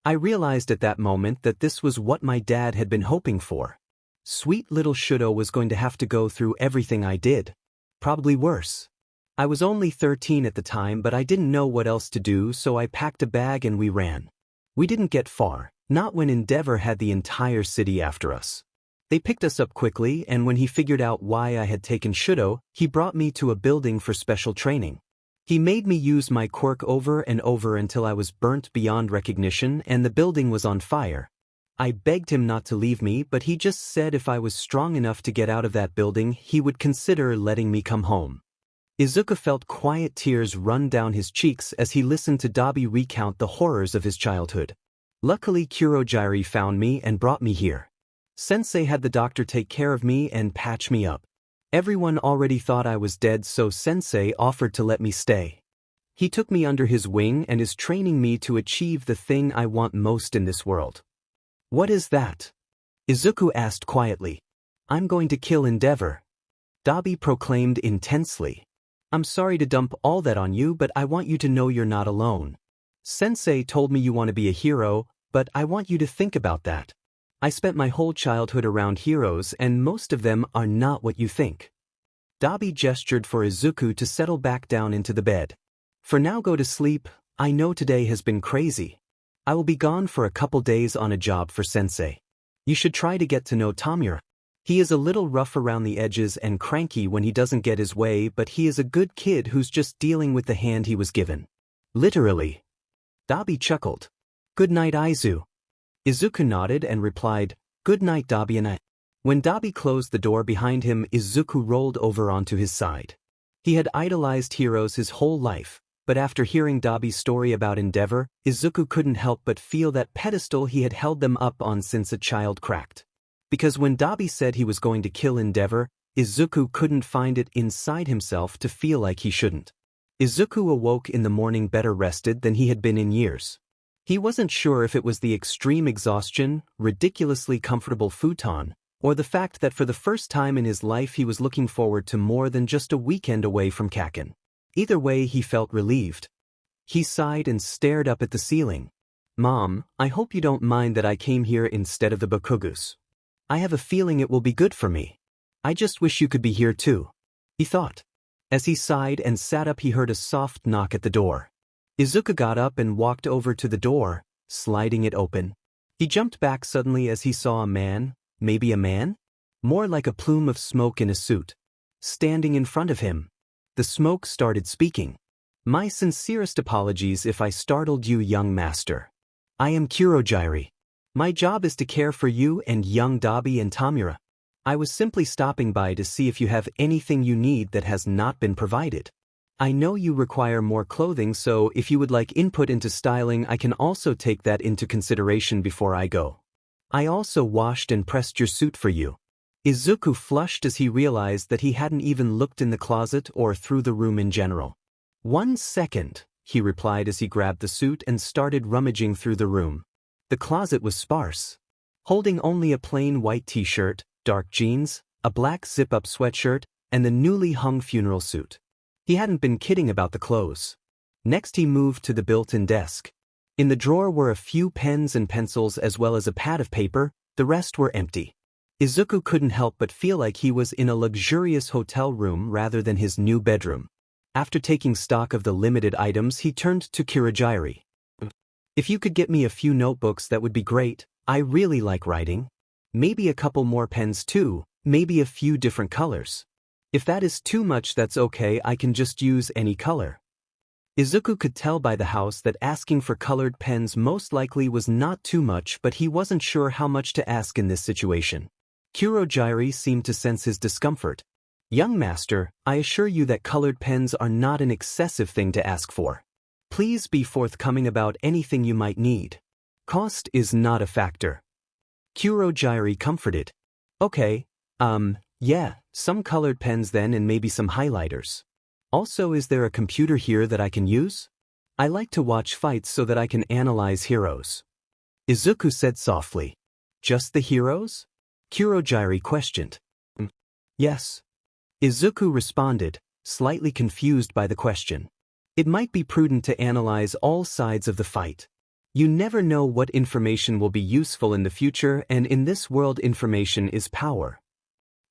[SPEAKER 1] I realized at that moment that this was what my dad had been hoping for. Sweet little Shudo was going to have to go through everything I did. Probably worse. I was only 13 at the time, but I didn't know what else to do, so I packed a bag and we ran. We didn't get far, not when Endeavor had the entire city after us. They picked us up quickly, and when he figured out why I had taken Shudo, he brought me to a building for special training. He made me use my quirk over and over until I was burnt beyond recognition and the building was on fire. I begged him not to leave me, but he just said if I was strong enough to get out of that building, he would consider letting me come home. Izuku felt quiet tears run down his cheeks as he listened to Dabi recount the horrors of his childhood. Luckily, Kurogiri found me and brought me here. Sensei had the doctor take care of me and patch me up. Everyone already thought I was dead, so Sensei offered to let me stay. He took me under his wing and is training me to achieve the thing I want most in this world. What is that? Izuku asked quietly. I'm going to kill Endeavor. Dabi proclaimed intensely. I'm sorry to dump all that on you, but I want you to know you're not alone. Sensei told me you want to be a hero, but I want you to think about that. I spent my whole childhood around heroes, and most of them are not what you think. Dabi gestured for Izuku to settle back down into the bed. For now, go to sleep. I know today has been crazy. I will be gone for a couple days on a job for Sensei. You should try to get to know Tamura. He is a little rough around the edges and cranky when he doesn't get his way, but he is a good kid who's just dealing with the hand he was given. Literally. Dabi chuckled. Good night, Izu. Izuku nodded and replied, Good night, Dabi. And when Dabi closed the door behind him, Izuku rolled over onto his side. He had idolized heroes his whole life, but after hearing Dabi's story about Endeavor, Izuku couldn't help but feel that pedestal he had held them up on since a child cracked. Because when Dabi said he was going to kill Endeavor, Izuku couldn't find it inside himself to feel like he shouldn't. Izuku awoke in the morning better rested than he had been in years. He wasn't sure if it was the extreme exhaustion, ridiculously comfortable futon, or the fact that for the first time in his life he was looking forward to more than just a weekend away from Kaken. Either way, he felt relieved. He sighed and stared up at the ceiling. Mom, I hope you don't mind that I came here instead of the Bakugus. I have a feeling it will be good for me. I just wish you could be here too, he thought. As he sighed and sat up, he heard a soft knock at the door. Izuku got up and walked over to the door, sliding it open. He jumped back suddenly as he saw a man, maybe a man? More like a plume of smoke in a suit, standing in front of him. The smoke started speaking. My sincerest apologies if I startled you, young master. I am Kurogiri. My job is to care for you and young Dabi and Tamura. I was simply stopping by to see if you have anything you need that has not been provided. I know you require more clothing, so if you would like input into styling, I can also take that into consideration before I go. I also washed and pressed your suit for you. Izuku flushed as he realized that he hadn't even looked in the closet or through the room in general. 1 second, he replied as he grabbed the suit and started rummaging through the room. The closet was sparse. Holding only a plain white t-shirt, dark jeans, a black zip-up sweatshirt, and the newly hung funeral suit. He hadn't been kidding about the clothes. Next he moved to the built-in desk. In the drawer were a few pens and pencils as well as a pad of paper, the rest were empty. Izuku couldn't help but feel like he was in a luxurious hotel room rather than his new bedroom. After taking stock of the limited items, he turned to Kirajiri. If you could get me a few notebooks, that would be great. I really like writing. Maybe a couple more pens too, maybe a few different colors. If that is too much, that's okay, I can just use any color. Izuku could tell by the house that asking for colored pens most likely was not too much, but he wasn't sure how much to ask in this situation. Kirajiri seemed to sense his discomfort. Young master, I assure you that colored pens are not an excessive thing to ask for. Please be forthcoming about anything you might need. Cost is not a factor. Kirajiri comforted. Okay, yeah, some colored pens then, and maybe some highlighters. Also, is there a computer here that I can use? I like to watch fights so that I can analyze heroes. Izuku said softly. Just the heroes? Kirajiri questioned. Yes. Izuku responded, slightly confused by the question. It might be prudent to analyze all sides of the fight. You never know what information will be useful in the future, and in this world information is power.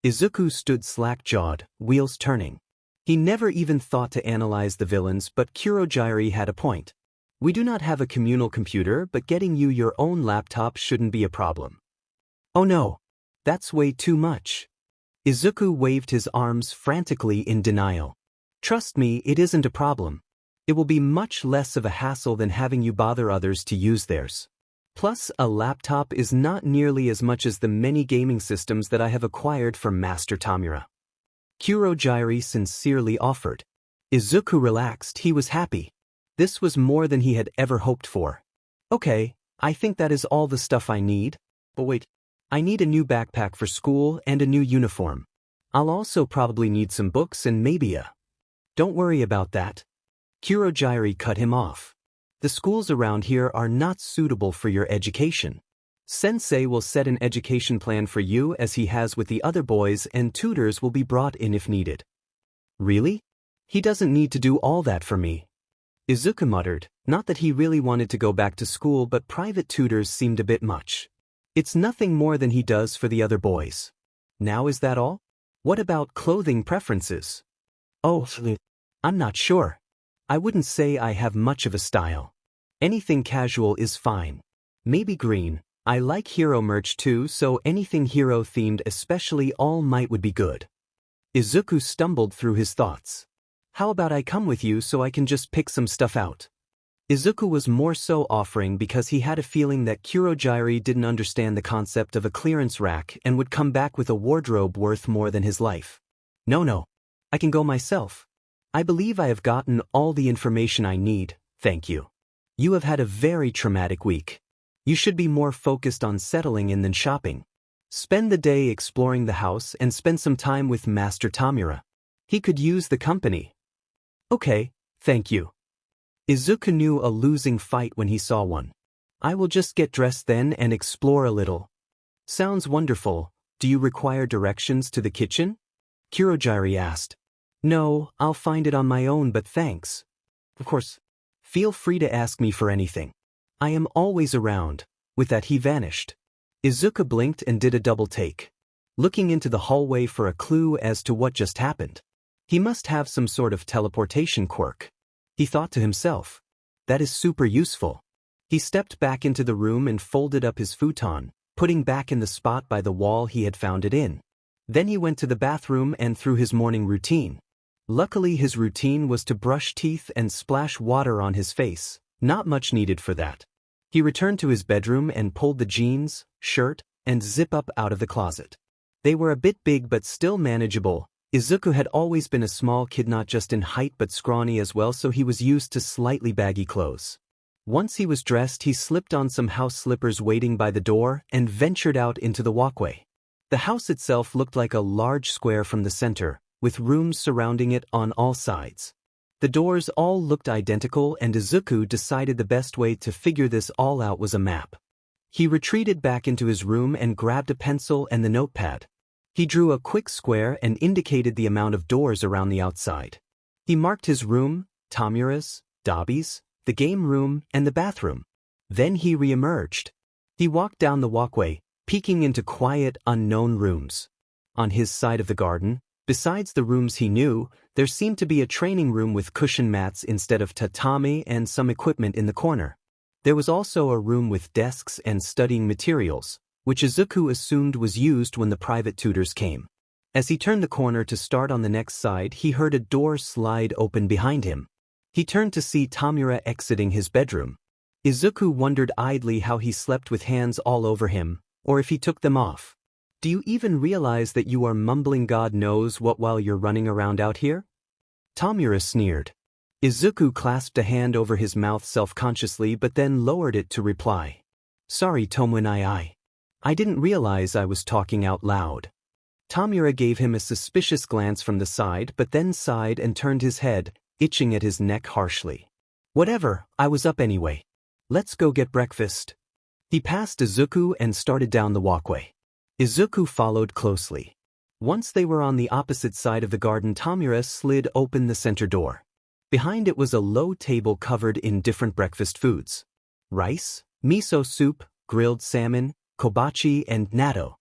[SPEAKER 1] Izuku stood slack-jawed, wheels turning. He never even thought to analyze the villains, but Kirajiri had a point. We do not have a communal computer, but getting you your own laptop shouldn't be a problem. Oh no, that's way too much. Izuku waved his arms frantically in denial. Trust me, it isn't a problem. It will be much less of a hassle than having you bother others to use theirs. Plus, a laptop is not nearly as much as the many gaming systems that I have acquired from Master Tamura. Kirajiri sincerely offered. Izuku relaxed, he was happy. This was more than he had ever hoped for. Okay, I think that is all the stuff I need. But wait, I need a new backpack for school and a new uniform. I'll also probably need some books and maybe a... Don't worry about that. Kirajiri cut him off. The schools around here are not suitable for your education. Sensei will set an education plan for you as he has with the other boys, and tutors will be brought in if needed. Really? He doesn't need to do all that for me. Izuku muttered, not that he really wanted to go back to school, but private tutors seemed a bit much. It's nothing more than he does for the other boys. Now is that all? What about clothing preferences? Oh, I'm not sure. I wouldn't say I have much of a style. Anything casual is fine. Maybe green. I like hero merch too, so anything hero themed, especially All Might, would be good. Izuku stumbled through his thoughts. How about I come with you so I can just pick some stuff out? Izuku was more so offering because he had a feeling that Kirajiri didn't understand the concept of a clearance rack and would come back with a wardrobe worth more than his life. No, I can go myself. I believe I have gotten all the information I need, thank you. You have had a very traumatic week. You should be more focused on settling in than shopping. Spend the day exploring the house and spend some time with Master Tamura. He could use the company. Okay, thank you. Izuku knew a losing fight when he saw one. I will just get dressed then and explore a little. Sounds wonderful. Do you require directions to the kitchen? Kirajiri asked. No, I'll find it on my own, but thanks. Of course. Feel free to ask me for anything. I am always around. With that he vanished. Izuku blinked and did a double take, looking into the hallway for a clue as to what just happened. He must have some sort of teleportation quirk. He thought to himself. That is super useful. He stepped back into the room and folded up his futon, putting back in the spot by the wall he had found it in. Then he went to the bathroom and through his morning routine. Luckily his routine was to brush teeth and splash water on his face, not much needed for that. He returned to his bedroom and pulled the jeans, shirt, and zip-up out of the closet. They were a bit big but still manageable. Izuku had always been a small kid, not just in height but scrawny as well, so he was used to slightly baggy clothes. Once he was dressed, he slipped on some house slippers waiting by the door and ventured out into the walkway. The house itself looked like a large square from the center, with rooms surrounding it on all sides. The doors all looked identical, and Izuku decided the best way to figure this all out was a map. He retreated back into his room and grabbed a pencil and the notepad. He drew a quick square and indicated the amount of doors around the outside. He marked his room, Tamura's, Dabi's, the game room, and the bathroom. Then he re-emerged. He walked down the walkway, peeking into quiet, unknown rooms. On his side of the garden, besides the rooms he knew, There seemed to be a training room with cushion mats instead of tatami and some equipment in the corner. There was also a room with desks and studying materials, which Izuku assumed was used when the private tutors came. As he turned the corner to start on the next side, he heard a door slide open behind him. He turned to see Tamura exiting his bedroom. Izuku wondered idly how he slept with hands all over him, or if he took them off. Do you even realize that you are mumbling God knows what while you're running around out here? Tamura sneered. Izuku clasped a hand over his mouth self-consciously but then lowered it to reply. Sorry Tomonai. I didn't realize I was talking out loud. Tamura gave him a suspicious glance from the side but then sighed and turned his head, itching at his neck harshly. Whatever, I was up anyway. Let's go get breakfast. He passed Izuku and started down the walkway. Izuku followed closely. Once they were on the opposite side of the garden, Tamura slid open the center door. Behind it was a low table covered in different breakfast foods. Rice, miso soup, grilled salmon, kobachi and natto.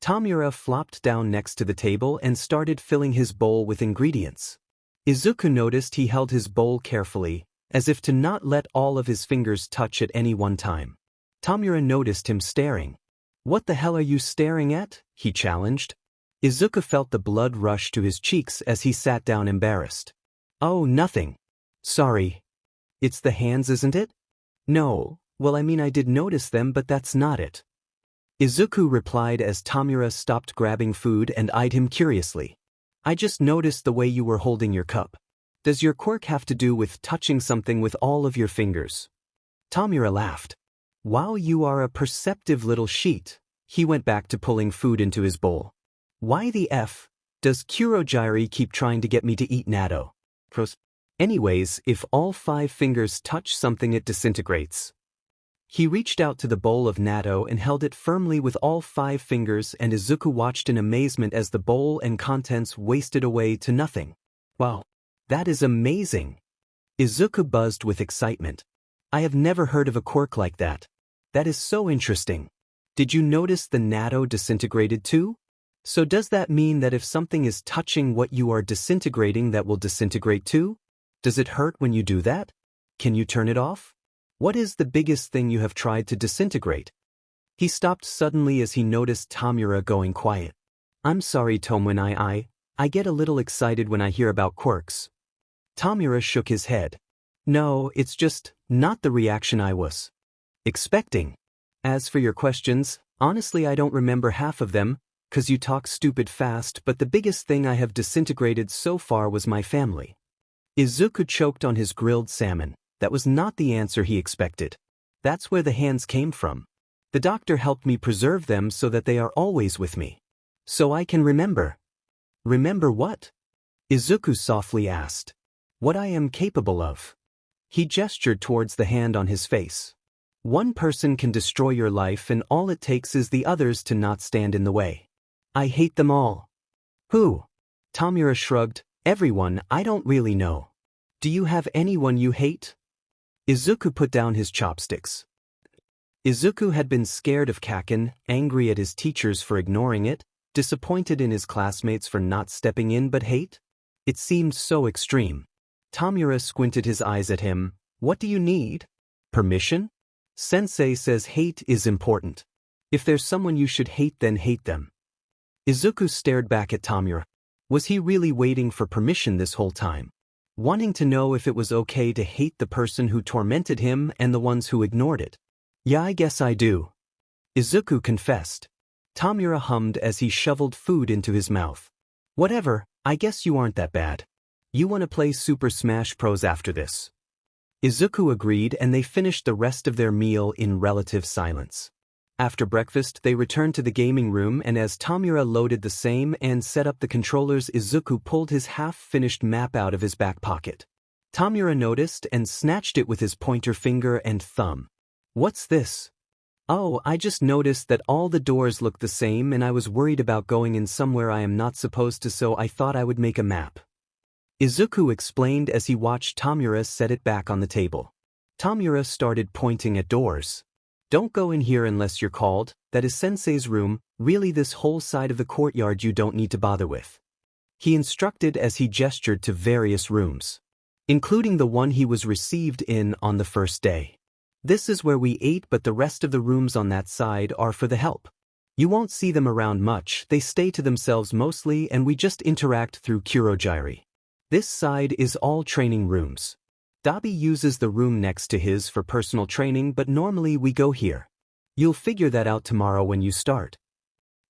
[SPEAKER 1] Tamura flopped down next to the table and started filling his bowl with ingredients. Izuku noticed he held his bowl carefully, as if to not let all of his fingers touch at any one time. Tamura noticed him staring. What the hell are you staring at? He challenged. Izuku felt the blood rush to his cheeks as he sat down embarrassed. Oh, nothing. Sorry. It's the hands, isn't it? No, well I mean I did notice them but that's not it. Izuku replied as Tamura stopped grabbing food and eyed him curiously. I just noticed the way you were holding your cup. Does your quirk have to do with touching something with all of your fingers? Tamura laughed. Wow, you are a perceptive little sheet. He went back to pulling food into his bowl. Why the F does Kurogiri keep trying to get me to eat natto? Anyways, if all 5 fingers touch something it disintegrates. He reached out to the bowl of natto and held it firmly with all 5 fingers and Izuku watched in amazement as the bowl and contents wasted away to nothing. Wow, that is amazing. Izuku buzzed with excitement. I have never heard of a quirk like that. That is so interesting. Did you notice the natto disintegrated too? So does that mean that if something is touching what you are disintegrating that will disintegrate too? Does it hurt when you do that? Can you turn it off? What is the biggest thing you have tried to disintegrate? He stopped suddenly as he noticed Tamura going quiet. I'm sorry Tomonai, I get a little excited when I hear about quirks. Tamura shook his head. No, it's just not the reaction I was expecting. As for your questions, honestly I don't remember half of them, 'cause you talk stupid fast, but the biggest thing I have disintegrated so far was my family. Izuku choked on his grilled salmon. That was not the answer he expected. That's where the hands came from. The doctor helped me preserve them so that they are always with me. So I can remember. Remember what? Izuku softly asked. What I am capable of. He gestured towards the hand on his face. One person can destroy your life and all it takes is the others to not stand in the way. I hate them all. Who? Tamura shrugged. Everyone, I don't really know. Do you have anyone you hate? Izuku put down his chopsticks. Izuku had been scared of Kaken, angry at his teachers for ignoring it, disappointed in his classmates for not stepping in but hate? It seemed so extreme. Tamura squinted his eyes at him. What do you need? Permission? Sensei says hate is important. If there's someone you should hate then hate them. Izuku stared back at Tamura. Was he really waiting for permission this whole time? Wanting to know if it was okay to hate the person who tormented him and the ones who ignored it. Yeah, I guess I do. Izuku confessed. Tamura hummed as he shoveled food into his mouth. Whatever, I guess you aren't that bad. You want to play Super Smash Bros. After this? Izuku agreed and they finished the rest of their meal in relative silence. After breakfast, they returned to the gaming room and as Tamura loaded the same and set up the controllers, Izuku pulled his half-finished map out of his back pocket. Tamura noticed and snatched it with his pointer finger and thumb. What's this? Oh, I just noticed that all the doors look the same and I was worried about going in somewhere I am not supposed to, so I thought I would make a map. Izuku explained as he watched Tamura set it back on the table. Tamura started pointing at doors. Don't go in here unless you're called, that is Sensei's room, really this whole side of the courtyard you don't need to bother with. He instructed as he gestured to various rooms, including the one he was received in on the first day. This is where we ate, but the rest of the rooms on that side are for the help. You won't see them around much, they stay to themselves mostly and we just interact through Kurogiri. This side is all training rooms. Dabi uses the room next to his for personal training, but normally we go here. You'll figure that out tomorrow when you start.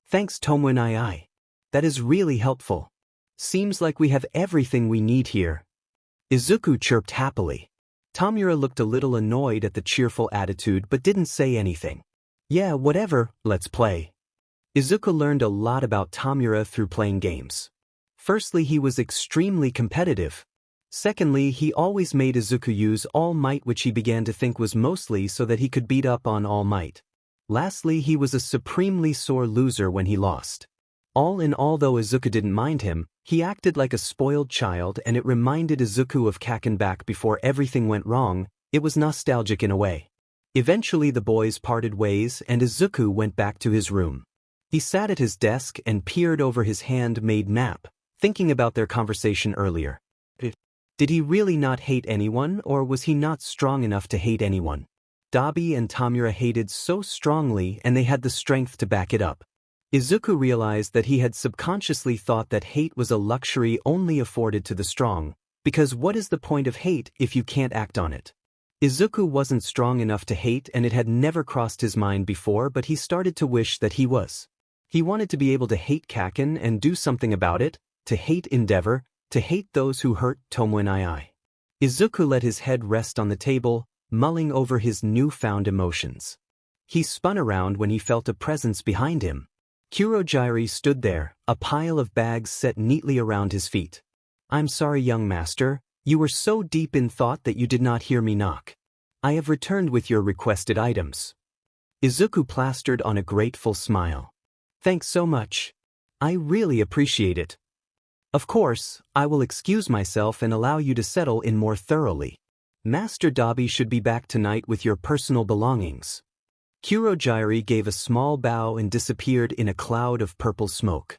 [SPEAKER 1] Thanks Tomoe. That is really helpful. Seems like we have everything we need here. Izuku chirped happily. Tamura looked a little annoyed at the cheerful attitude but didn't say anything. Yeah, whatever, let's play. Izuku learned a lot about Tamura through playing games. Firstly, he was extremely competitive. Secondly, he always made Izuku use All Might, which he began to think was mostly so that he could beat up on All Might. Lastly, he was a supremely sore loser when he lost. All in all, though Izuku didn't mind him, he acted like a spoiled child and it reminded Izuku of Kaken back before everything went wrong. It was nostalgic in a way. Eventually the boys parted ways and Izuku went back to his room. He sat at his desk and peered over his hand-made map, thinking about their conversation earlier. Did he really not hate anyone, or was he not strong enough to hate anyone? Dabi and Tamura hated so strongly and they had the strength to back it up. Izuku realized that he had subconsciously thought that hate was a luxury only afforded to the strong, because what is the point of hate if you can't act on it? Izuku wasn't strong enough to hate and it had never crossed his mind before, but he started to wish that he was. He wanted to be able to hate Kaken and do something about it, to hate Endeavor, to hate those who hurt Tomoe. Izuku let his head rest on the table, mulling over his newfound emotions. He spun around when he felt a presence behind him. Kurogiri stood there, a pile of bags set neatly around his feet. I'm sorry, young master, you were so deep in thought that you did not hear me knock. I have returned with your requested items. Izuku plastered on a grateful smile. Thanks so much. I really appreciate it. Of course, I will excuse myself and allow you to settle in more thoroughly. Master Dabi should be back tonight with your personal belongings. Kurogiri gave a small bow and disappeared in a cloud of purple smoke.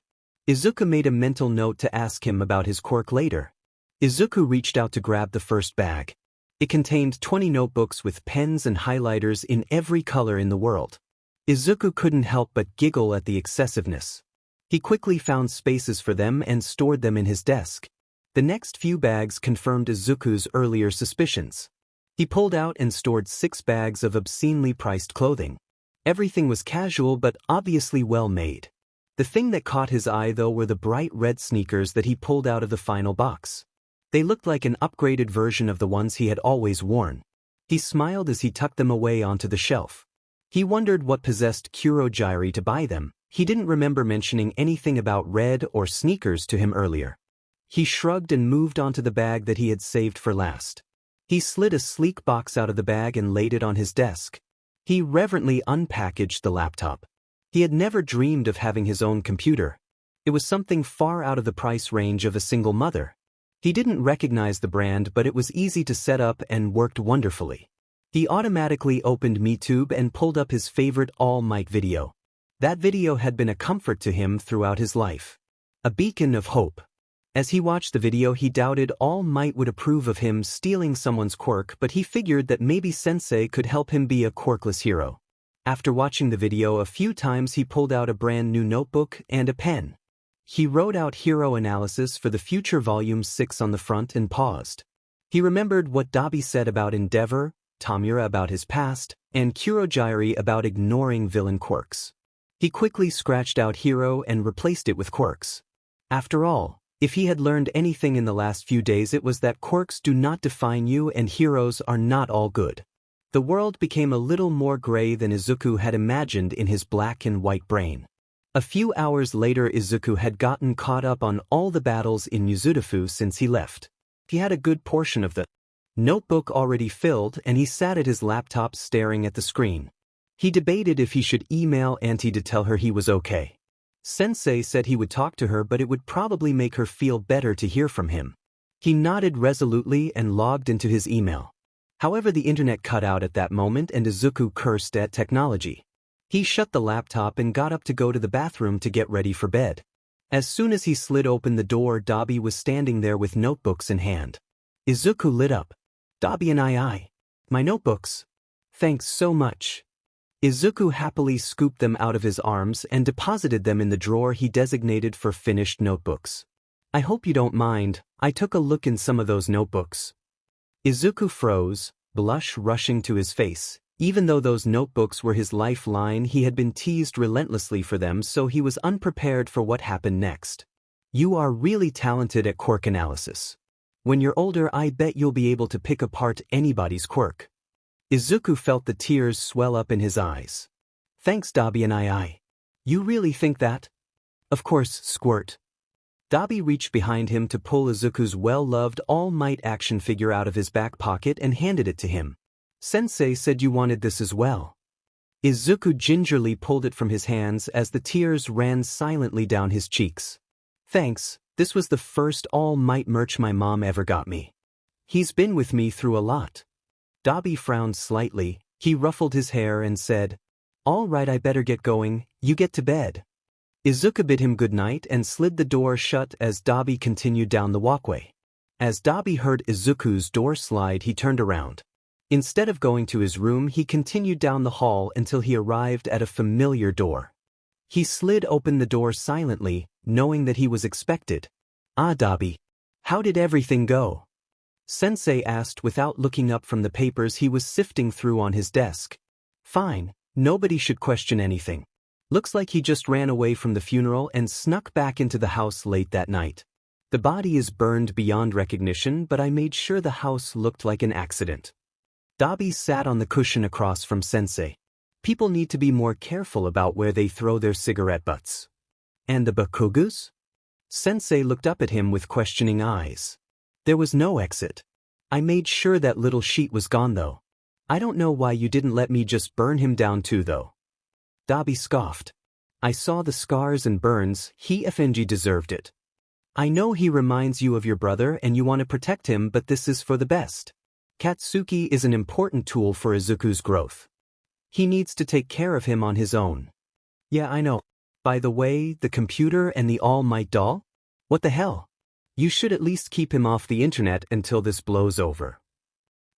[SPEAKER 1] Izuku made a mental note to ask him about his quirk later. Izuku reached out to grab the first bag. It contained 20 notebooks with pens and highlighters in every color in the world. Izuku couldn't help but giggle at the excessiveness. He quickly found spaces for them and stored them in his desk. The next few bags confirmed Izuku's earlier suspicions. He pulled out and stored 6 bags of obscenely priced clothing. Everything was casual but obviously well made. The thing that caught his eye though were the bright red sneakers that he pulled out of the final box. They looked like an upgraded version of the ones he had always worn. He smiled as he tucked them away onto the shelf. He wondered what possessed Kurogiri to buy them. He didn't remember mentioning anything about red or sneakers to him earlier. He shrugged and moved onto the bag that he had saved for last. He slid a sleek box out of the bag and laid it on his desk. He reverently unpackaged the laptop. He had never dreamed of having his own computer. It was something far out of the price range of a single mother. He didn't recognize the brand, but it was easy to set up and worked wonderfully. He automatically opened MeTube and pulled up his favorite All Might video. That video had been a comfort to him throughout his life. A beacon of hope. As he watched the video, he doubted All Might would approve of him stealing someone's quirk, but he figured that maybe Sensei could help him be a quirkless hero. After watching the video a few times, he pulled out a brand new notebook and a pen. He wrote out hero analysis for the future volume 6 on the front and paused. He remembered what Dabi said about Endeavor, Tamura about his past, and Kurogiri about ignoring villain quirks. He quickly scratched out hero and replaced it with quirks. After all, if he had learned anything in the last few days, it was that quirks do not define you and heroes are not all good. The world became a little more gray than Izuku had imagined in his black and white brain. A few hours later, Izuku had gotten caught up on all the battles in Yuzudafu since he left. He had a good portion of the notebook already filled and he sat at his laptop staring at the screen. He debated if he should email Auntie to tell her he was okay. Sensei said he would talk to her, but it would probably make her feel better to hear from him. He nodded resolutely and logged into his email. However, the internet cut out at that moment and Izuku cursed at technology. He shut the laptop and got up to go to the bathroom to get ready for bed. As soon as he slid open the door, Dabi was standing there with notebooks in hand. Izuku lit up. Dabi and I. My notebooks. Thanks so much. Izuku happily scooped them out of his arms and deposited them in the drawer he designated for finished notebooks. I hope you don't mind, I took a look in some of those notebooks. Izuku froze, blush rushing to his face. Even though those notebooks were his lifeline, he had been teased relentlessly for them, so he was unprepared for what happened next. You are really talented at quirk analysis. When you're older, I bet you'll be able to pick apart anybody's quirk. Izuku felt the tears swell up in his eyes. Thanks, Dabi and I. You really think that? Of course, squirt. Dabi reached behind him to pull Izuku's well-loved All Might action figure out of his back pocket and handed it to him. Sensei said you wanted this as well. Izuku gingerly pulled it from his hands as the tears ran silently down his cheeks. Thanks, this was the first All Might merch my mom ever got me. He's been with me through a lot. Dabi frowned slightly, he ruffled his hair and said, All right, I better get going, you get to bed. Izuku bid him good night and slid the door shut as Dabi continued down the walkway. As Dabi heard Izuku's door slide, he turned around. Instead of going to his room, he continued down the hall until he arrived at a familiar door. He slid open the door silently, knowing that he was expected. Ah, Dabi. How did everything go? Sensei asked without looking up from the papers he was sifting through on his desk. Fine, nobody should question anything. Looks like he just ran away from the funeral and snuck back into the house late that night. The body is burned beyond recognition, but I made sure the house looked like an accident. Dabi sat on the cushion across from Sensei. People need to be more careful about where they throw their cigarette butts. And the bakugus? Sensei looked up at him with questioning eyes. There was no exit. I made sure that little sheet was gone though. I don't know why you didn't let me just burn him down too though. Dabi scoffed. I saw the scars and burns, he effing deserved it. I know he reminds you of your brother and you want to protect him, but this is for the best. Katsuki is an important tool for Izuku's growth. He needs to take care of him on his own. Yeah, I know. By the way, the computer and the All Might doll? What the hell? You should at least keep him off the internet until this blows over.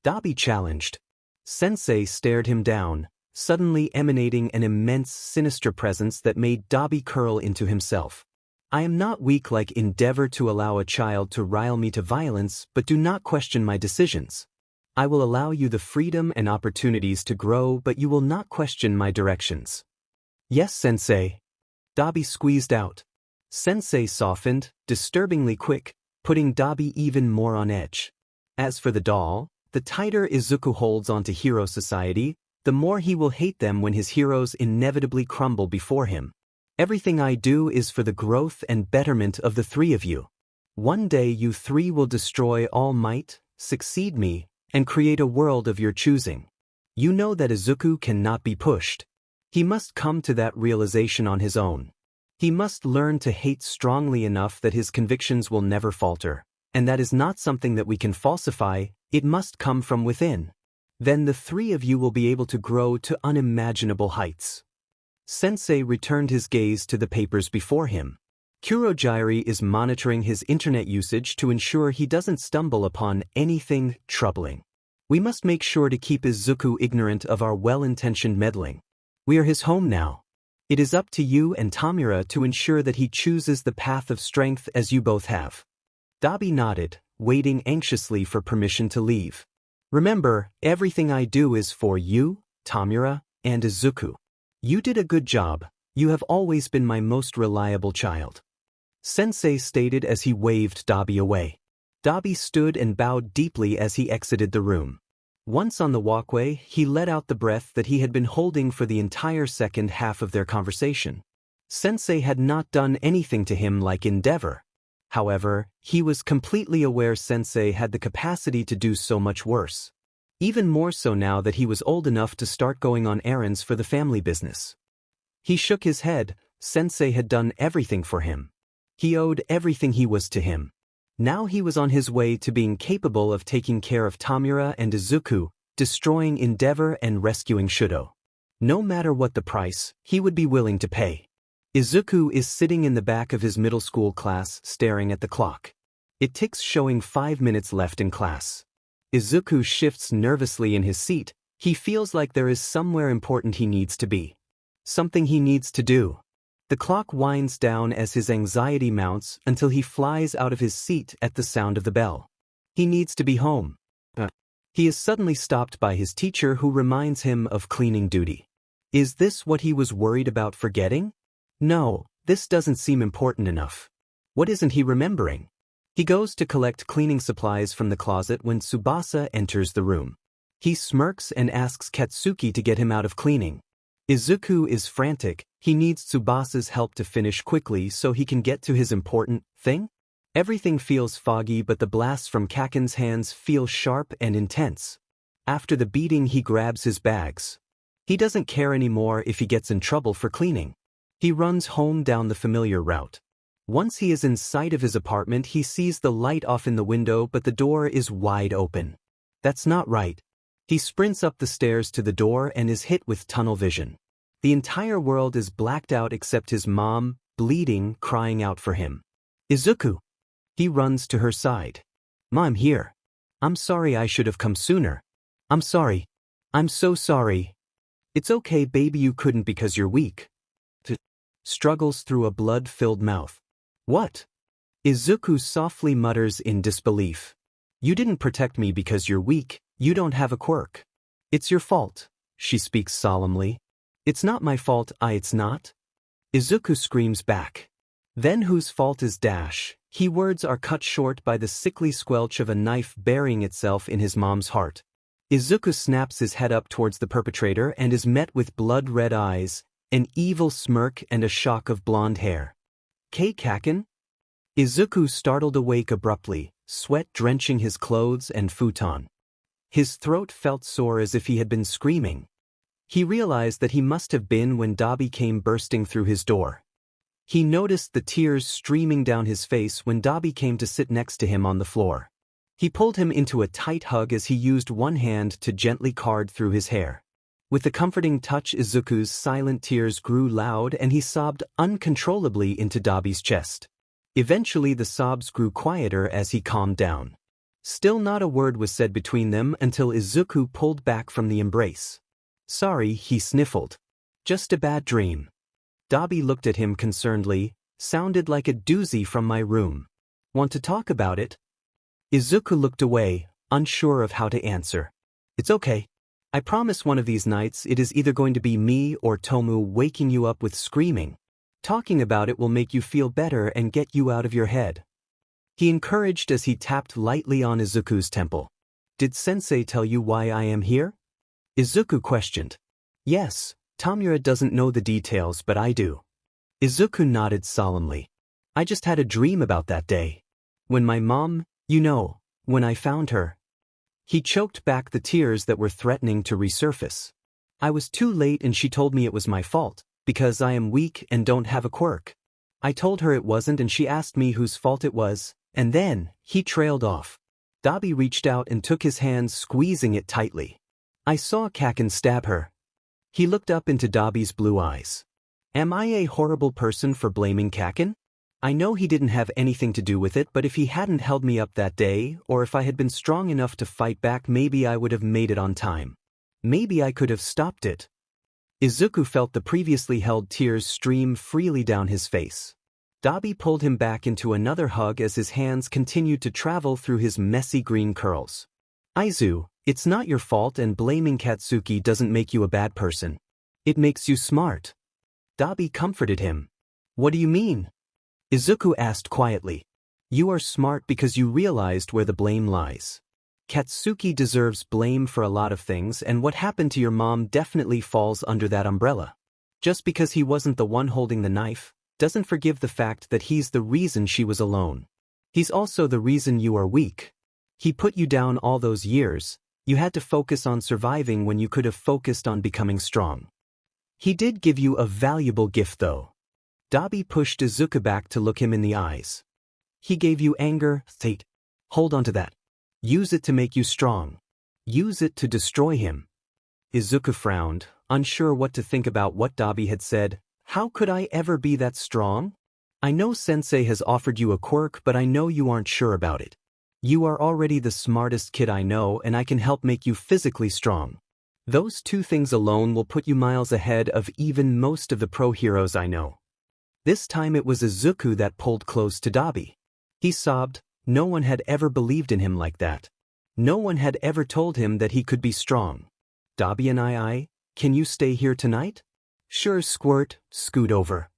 [SPEAKER 1] Dabi challenged. Sensei stared him down, suddenly emanating an immense sinister presence that made Dabi curl into himself. I am not weak like endeavor to allow a child to rile me to violence, but do not question my decisions. I will allow you the freedom and opportunities to grow, but you will not question my directions. Yes, Sensei. Dabi squeezed out. Sensei softened, disturbingly quick, putting Dabi even more on edge. As for the doll, the tighter Izuku holds onto Hero Society, the more he will hate them when his heroes inevitably crumble before him. Everything I do is for the growth and betterment of the three of you. One day you three will destroy All Might, succeed me, and create a world of your choosing. You know that Izuku cannot be pushed. He must come to that realization on his own. He must learn to hate strongly enough that his convictions will never falter, and that is not something that we can falsify, it must come from within. Then the three of you will be able to grow to unimaginable heights. Sensei returned his gaze to the papers before him. Kurogiri is monitoring his internet usage to ensure he doesn't stumble upon anything troubling. We must make sure to keep Izuku ignorant of our well-intentioned meddling. We are his home now. It is up to you and Tamura to ensure that he chooses the path of strength as you both have. Dabi nodded, waiting anxiously for permission to leave. Remember, everything I do is for you, Tamura, and Izuku. You did a good job. You have always been my most reliable child. Sensei stated as he waved Dabi away. Dabi stood and bowed deeply as he exited the room. Once on the walkway, he let out the breath that he had been holding for the entire second half of their conversation. Sensei had not done anything to him like Endeavor. However, he was completely aware Sensei had the capacity to do so much worse. Even more so now that he was old enough to start going on errands for the family business. He shook his head. Sensei had done everything for him. He owed everything he was to him. Now he was on his way to being capable of taking care of Tamura and Izuku, destroying Endeavor and rescuing Shudo. No matter what the price, he would be willing to pay. Izuku is sitting in the back of his middle school class staring at the clock. It ticks, showing 5 minutes left in class. Izuku shifts nervously in his seat. He feels like there is somewhere important he needs to be. Something he needs to do. The clock winds down as his anxiety mounts until he flies out of his seat at the sound of the bell. He needs to be home. He is suddenly stopped by his teacher, who reminds him of cleaning duty. Is this what he was worried about forgetting? No, this doesn't seem important enough. What isn't he remembering? He goes to collect cleaning supplies from the closet when Tsubasa enters the room. He smirks and asks Katsuki to get him out of cleaning. Izuku is frantic. He needs Tsubasa's help to finish quickly so he can get to his important thing. Everything feels foggy, but the blasts from Kaken's hands feel sharp and intense. After the beating, he grabs his bags. He doesn't care anymore if he gets in trouble for cleaning. He runs home down the familiar route. Once he is in sight of his apartment, he sees the light off in the window, but the door is wide open. That's not right. He sprints up the stairs to the door and is hit with tunnel vision. The entire world is blacked out except his mom, bleeding, crying out for him. Izuku. He runs to her side. "Mom, I'm here. I'm sorry, I should have come sooner. I'm sorry. I'm so sorry." "It's okay, baby, you couldn't because you're weak." Struggles through a blood-filled mouth. "What?" Izuku softly mutters in disbelief. "You didn't protect me because you're weak. You don't have a quirk. It's your fault," she speaks solemnly. "It's not my fault, it's not." Izuku screams back. "Then whose fault is dash?" His words are cut short by the sickly squelch of a knife burying itself in his mom's heart. Izuku snaps his head up towards the perpetrator and is met with blood-red eyes, an evil smirk, and a shock of blonde hair. Kaken? Izuku startled awake abruptly, sweat drenching his clothes and futon. His throat felt sore as if he had been screaming. He realized that he must have been when Dabi came bursting through his door. He noticed the tears streaming down his face when Dabi came to sit next to him on the floor. He pulled him into a tight hug as he used one hand to gently card through his hair. With the comforting touch, Izuku's silent tears grew loud and he sobbed uncontrollably into Dabi's chest. Eventually the sobs grew quieter as he calmed down. Still not a word was said between them until Izuku pulled back from the embrace. "Sorry," he sniffled. "Just a bad dream." Dabi looked at him concernedly. "Sounded like a doozy from my room. Want to talk about it?" Izuku looked away, unsure of how to answer. "It's okay. I promise one of these nights it is either going to be me or Tomu waking you up with screaming. Talking about it will make you feel better and get you out of your head." He encouraged as he tapped lightly on Izuku's temple. "Did Sensei tell you why I am here?" Izuku questioned. "Yes, Tamura doesn't know the details, but I do." Izuku nodded solemnly. "I just had a dream about that day. When my mom, when I found her." He choked back the tears that were threatening to resurface. "I was too late and she told me it was my fault, because I am weak and don't have a quirk. I told her it wasn't and she asked me whose fault it was, and then," he trailed off. Dabi reached out and took his hand, squeezing it tightly. "I saw Kaken stab her." He looked up into Dabi's blue eyes. "Am I a horrible person for blaming Kaken? I know he didn't have anything to do with it, but if he hadn't held me up that day, or if I had been strong enough to fight back, maybe I would have made it on time. Maybe I could have stopped it." Izuku felt the previously held tears stream freely down his face. Dabi pulled him back into another hug as his hands continued to travel through his messy green curls. "Izu, it's not your fault, and blaming Katsuki doesn't make you a bad person. It makes you smart." Dabi comforted him. "What do you mean?" Izuku asked quietly. "You are smart because you realized where the blame lies. Katsuki deserves blame for a lot of things, and what happened to your mom definitely falls under that umbrella. Just because he wasn't the one holding the knife, doesn't forgive the fact that he's the reason she was alone. He's also the reason you are weak. He put you down all those years. You had to focus on surviving when you could have focused on becoming strong. He did give you a valuable gift though." Dabi pushed Izuku back to look him in the eyes. "He gave you anger, fate. Hold on to that. Use it to make you strong. Use it to destroy him." Izuku frowned, unsure what to think about what Dabi had said. How could I ever be that strong? I know Sensei has offered you a quirk, but I know you aren't sure about it. You are already the smartest kid I know, and I can help make you physically strong. Those two things alone will put you miles ahead of even most of the pro heroes I know. This time it was Izuku that pulled close to Dabi. He sobbed. No one had ever believed in him like that. No one had ever told him that he could be strong. Dabi and I, can you stay here tonight? Sure, Squirt, scoot over.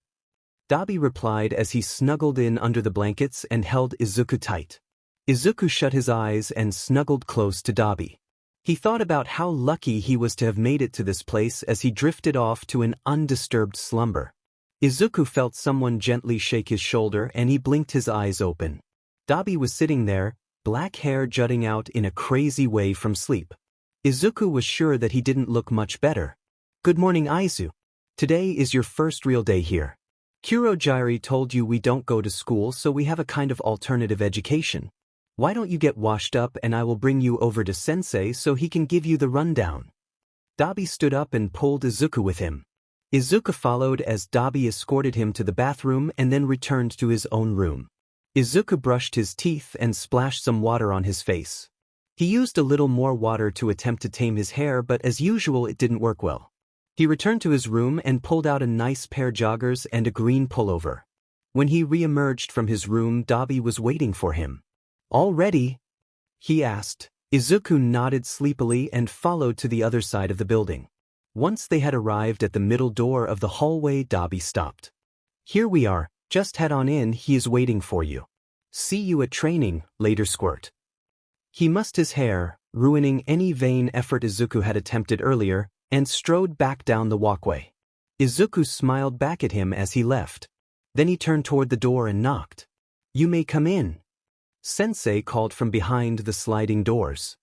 [SPEAKER 1] Dabi replied as he snuggled in under the blankets and held Izuku tight. Izuku shut his eyes and snuggled close to Dabi. He thought about how lucky he was to have made it to this place as he drifted off to an undisturbed slumber. Izuku felt someone gently shake his shoulder and he blinked his eyes open. Dabi was sitting there, black hair jutting out in a crazy way from sleep. Izuku was sure that he didn't look much better. Good morning, Izu. Today is your first real day here. Kurogyari told you we don't go to school, so we have a kind of alternative education. Why don't you get washed up and I will bring you over to Sensei so he can give you the rundown. Dabi stood up and pulled Izuku with him. Izuku followed as Dabi escorted him to the bathroom and then returned to his own room. Izuku brushed his teeth and splashed some water on his face. He used a little more water to attempt to tame his hair, but as usual it didn't work well. He returned to his room and pulled out a nice pair of joggers and a green pullover. When he re-emerged from his room, Dabi was waiting for him. All ready? He asked. Izuku nodded sleepily and followed to the other side of the building. Once they had arrived at the middle door of the hallway, Dabi stopped. Here we are, just head on in, he is waiting for you. See you at training, later, Squirt. He mussed his hair, ruining any vain effort Izuku had attempted earlier, and strode back down the walkway. Izuku smiled back at him as he left. Then he turned toward the door and knocked. You may come in. Sensei called from behind the sliding doors.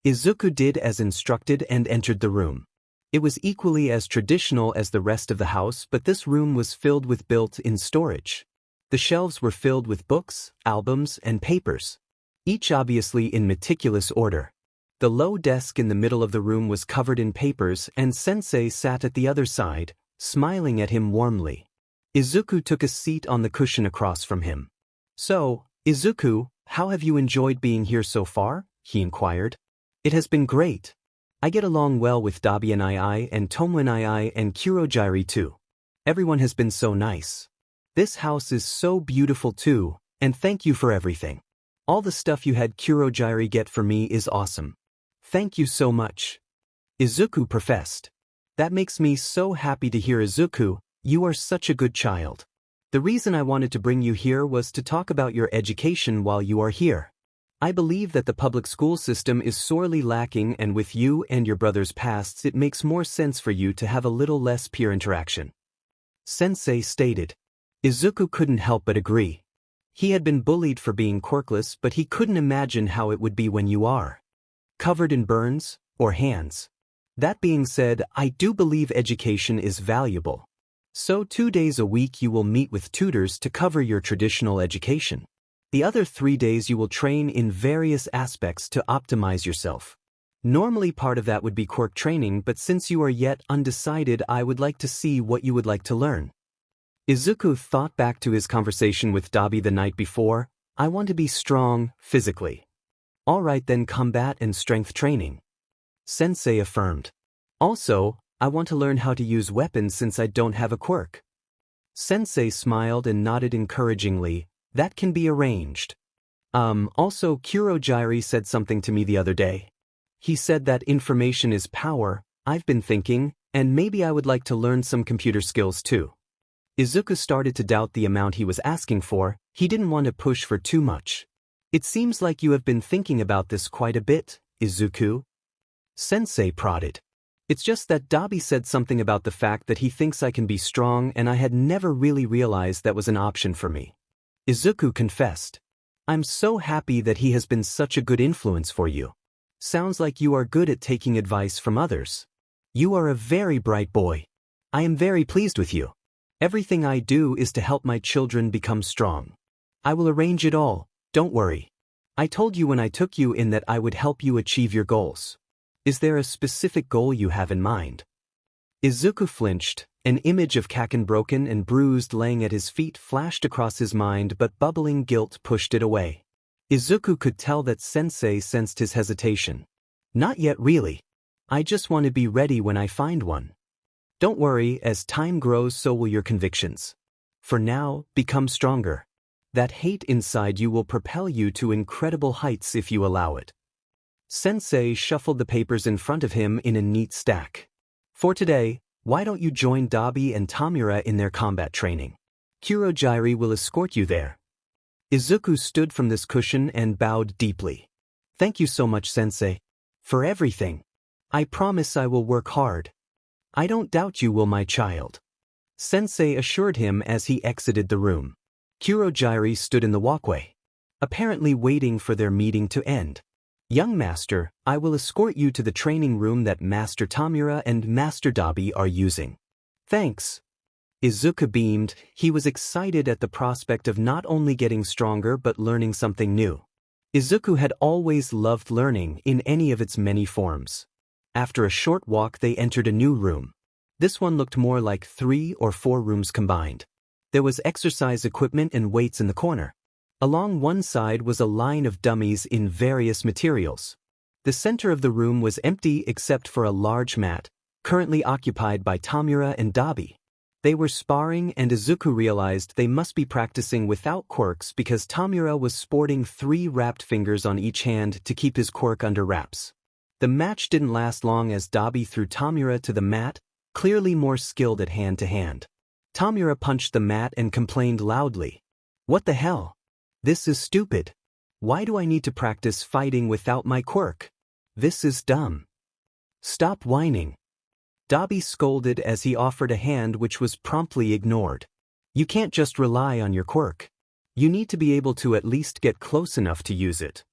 [SPEAKER 1] Izuku did as instructed and entered the room. It was equally as traditional as the rest of the house, but this room was filled with built-in storage. The shelves were filled with books, albums, and papers, each obviously in meticulous order. The low desk in the middle of the room was covered in papers, and Sensei sat at the other side, smiling at him warmly. Izuku took a seat on the cushion across from him. So, Izuku, how have you enjoyed being here so far? He inquired. It has been great. I get along well with Dabi and I and Tomo and I and Kurogyari too. Everyone has been so nice. This house is so beautiful too, and thank you for everything. All the stuff you had Kurogyari get for me is awesome. Thank you so much. Izuku professed. That makes me so happy to hear, Izuku. You are such a good child. The reason I wanted to bring you here was to talk about your education while you are here. I believe that the public school system is sorely lacking, and with you and your brother's pasts it makes more sense for you to have a little less peer interaction. Sensei stated. Izuku couldn't help but agree. He had been bullied for being quirkless, but he couldn't imagine how it would be when you are covered in burns or hands. That being said, I do believe education is valuable. So 2 days a week you will meet with tutors to cover your traditional education. The other 3 days you will train in various aspects to optimize yourself. Normally part of that would be quirk training, but since you are yet undecided, I would like to see what you would like to learn. Izuku thought back to his conversation with Dabi the night before. I want to be strong, physically. All right then, combat and strength training. Sensei affirmed. Also, I want to learn how to use weapons since I don't have a quirk. Sensei smiled and nodded encouragingly. That can be arranged. Also, Kurogyari said something to me the other day. He said that information is power. I've been thinking, and maybe I would like to learn some computer skills too. Izuku started to doubt the amount he was asking for. He didn't want to push for too much. It seems like you have been thinking about this quite a bit, Izuku. Sensei prodded. It's just that Dabi said something about the fact that he thinks I can be strong, and I had never really realized that was an option for me. Izuku confessed. I'm so happy that he has been such a good influence for you. Sounds like you are good at taking advice from others. You are a very bright boy. I am very pleased with you. Everything I do is to help my children become strong. I will arrange it all, don't worry. I told you when I took you in that I would help you achieve your goals. Is there a specific goal you have in mind? Izuku flinched. An image of Kaken broken and bruised laying at his feet flashed across his mind, but bubbling guilt pushed it away. Izuku could tell that Sensei sensed his hesitation. Not yet really. I just want to be ready when I find one. Don't worry, as time grows so will your convictions. For now, become stronger. That hate inside you will propel you to incredible heights if you allow it. Sensei shuffled the papers in front of him in a neat stack. For today, why don't you join Dabi and Tamura in their combat training? Kurojiiri will escort you there. Izuku stood from this cushion and bowed deeply. Thank you so much, Sensei. For everything. I promise I will work hard. I don't doubt you will, my child. Sensei assured him as he exited the room. Kurojiiri stood in the walkway, apparently waiting for their meeting to end. Young master, I will escort you to the training room that Master Tamura and Master Dabi are using. Thanks. Izuku beamed. He was excited at the prospect of not only getting stronger but learning something new. Izuku had always loved learning in any of its many forms. After a short walk they entered a new room. This one looked more like 3 or 4 rooms combined. There was exercise equipment and weights in the corner. Along one side was a line of dummies in various materials. The center of the room was empty except for a large mat, currently occupied by Tamura and Dabi. They were sparring and Izuku realized they must be practicing without quirks because Tamura was sporting 3 wrapped fingers on each hand to keep his quirk under wraps. The match didn't last long as Dabi threw Tamura to the mat, clearly more skilled at hand-to-hand. Tamura punched the mat and complained loudly. What the hell? This is stupid. Why do I need to practice fighting without my quirk? This is dumb. Stop whining. Dabi scolded as he offered a hand which was promptly ignored. You can't just rely on your quirk. You need to be able to at least get close enough to use it.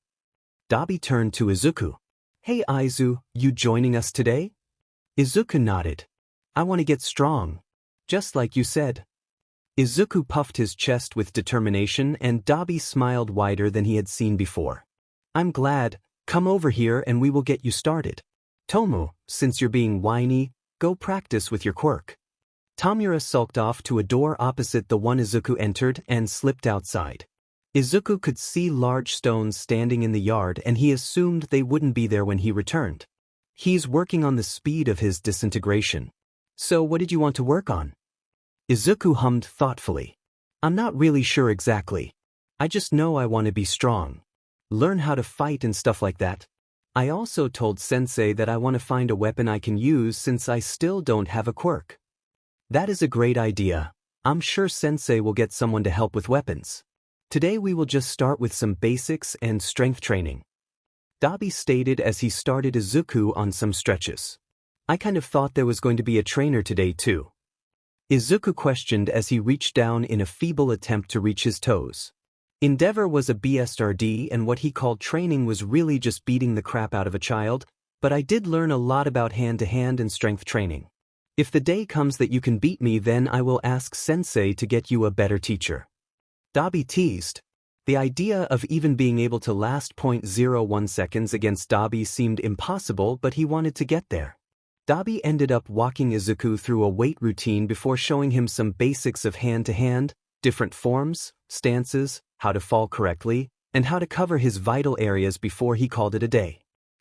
[SPEAKER 1] Dabi turned to Izuku. Hey Izu, you joining us today? Izuku nodded. I want to get strong. Just like you said. Izuku puffed his chest with determination and Dabi smiled wider than he had seen before. I'm glad. Come over here and we will get you started. Tomu, since you're being whiny, go practice with your quirk. Tamura sulked off to a door opposite the one Izuku entered and slipped outside. Izuku could see large stones standing in the yard and he assumed they wouldn't be there when he returned. He's working on the speed of his disintegration. So what did you want to work on? Izuku hummed thoughtfully. I'm not really sure exactly. I just know I want to be strong. Learn how to fight and stuff like that. I also told Sensei that I want to find a weapon I can use since I still don't have a quirk. That is a great idea. I'm sure Sensei will get someone to help with weapons. Today we will just start with some basics and strength training. Dabi stated as he started Izuku on some stretches. I kind of thought there was going to be a trainer today too. Izuku questioned as he reached down in a feeble attempt to reach his toes. Endeavor was a BSRD and what he called training was really just beating the crap out of a child, but I did learn a lot about hand-to-hand and strength training. If the day comes that you can beat me, then I will ask Sensei to get you a better teacher. Dabi teased. The idea of even being able to last 0.01 seconds against Dabi seemed impossible, but he wanted to get there. Dabi ended up walking Izuku through a weight routine before showing him some basics of hand-to-hand, different forms, stances, how to fall correctly, and how to cover his vital areas before he called it a day.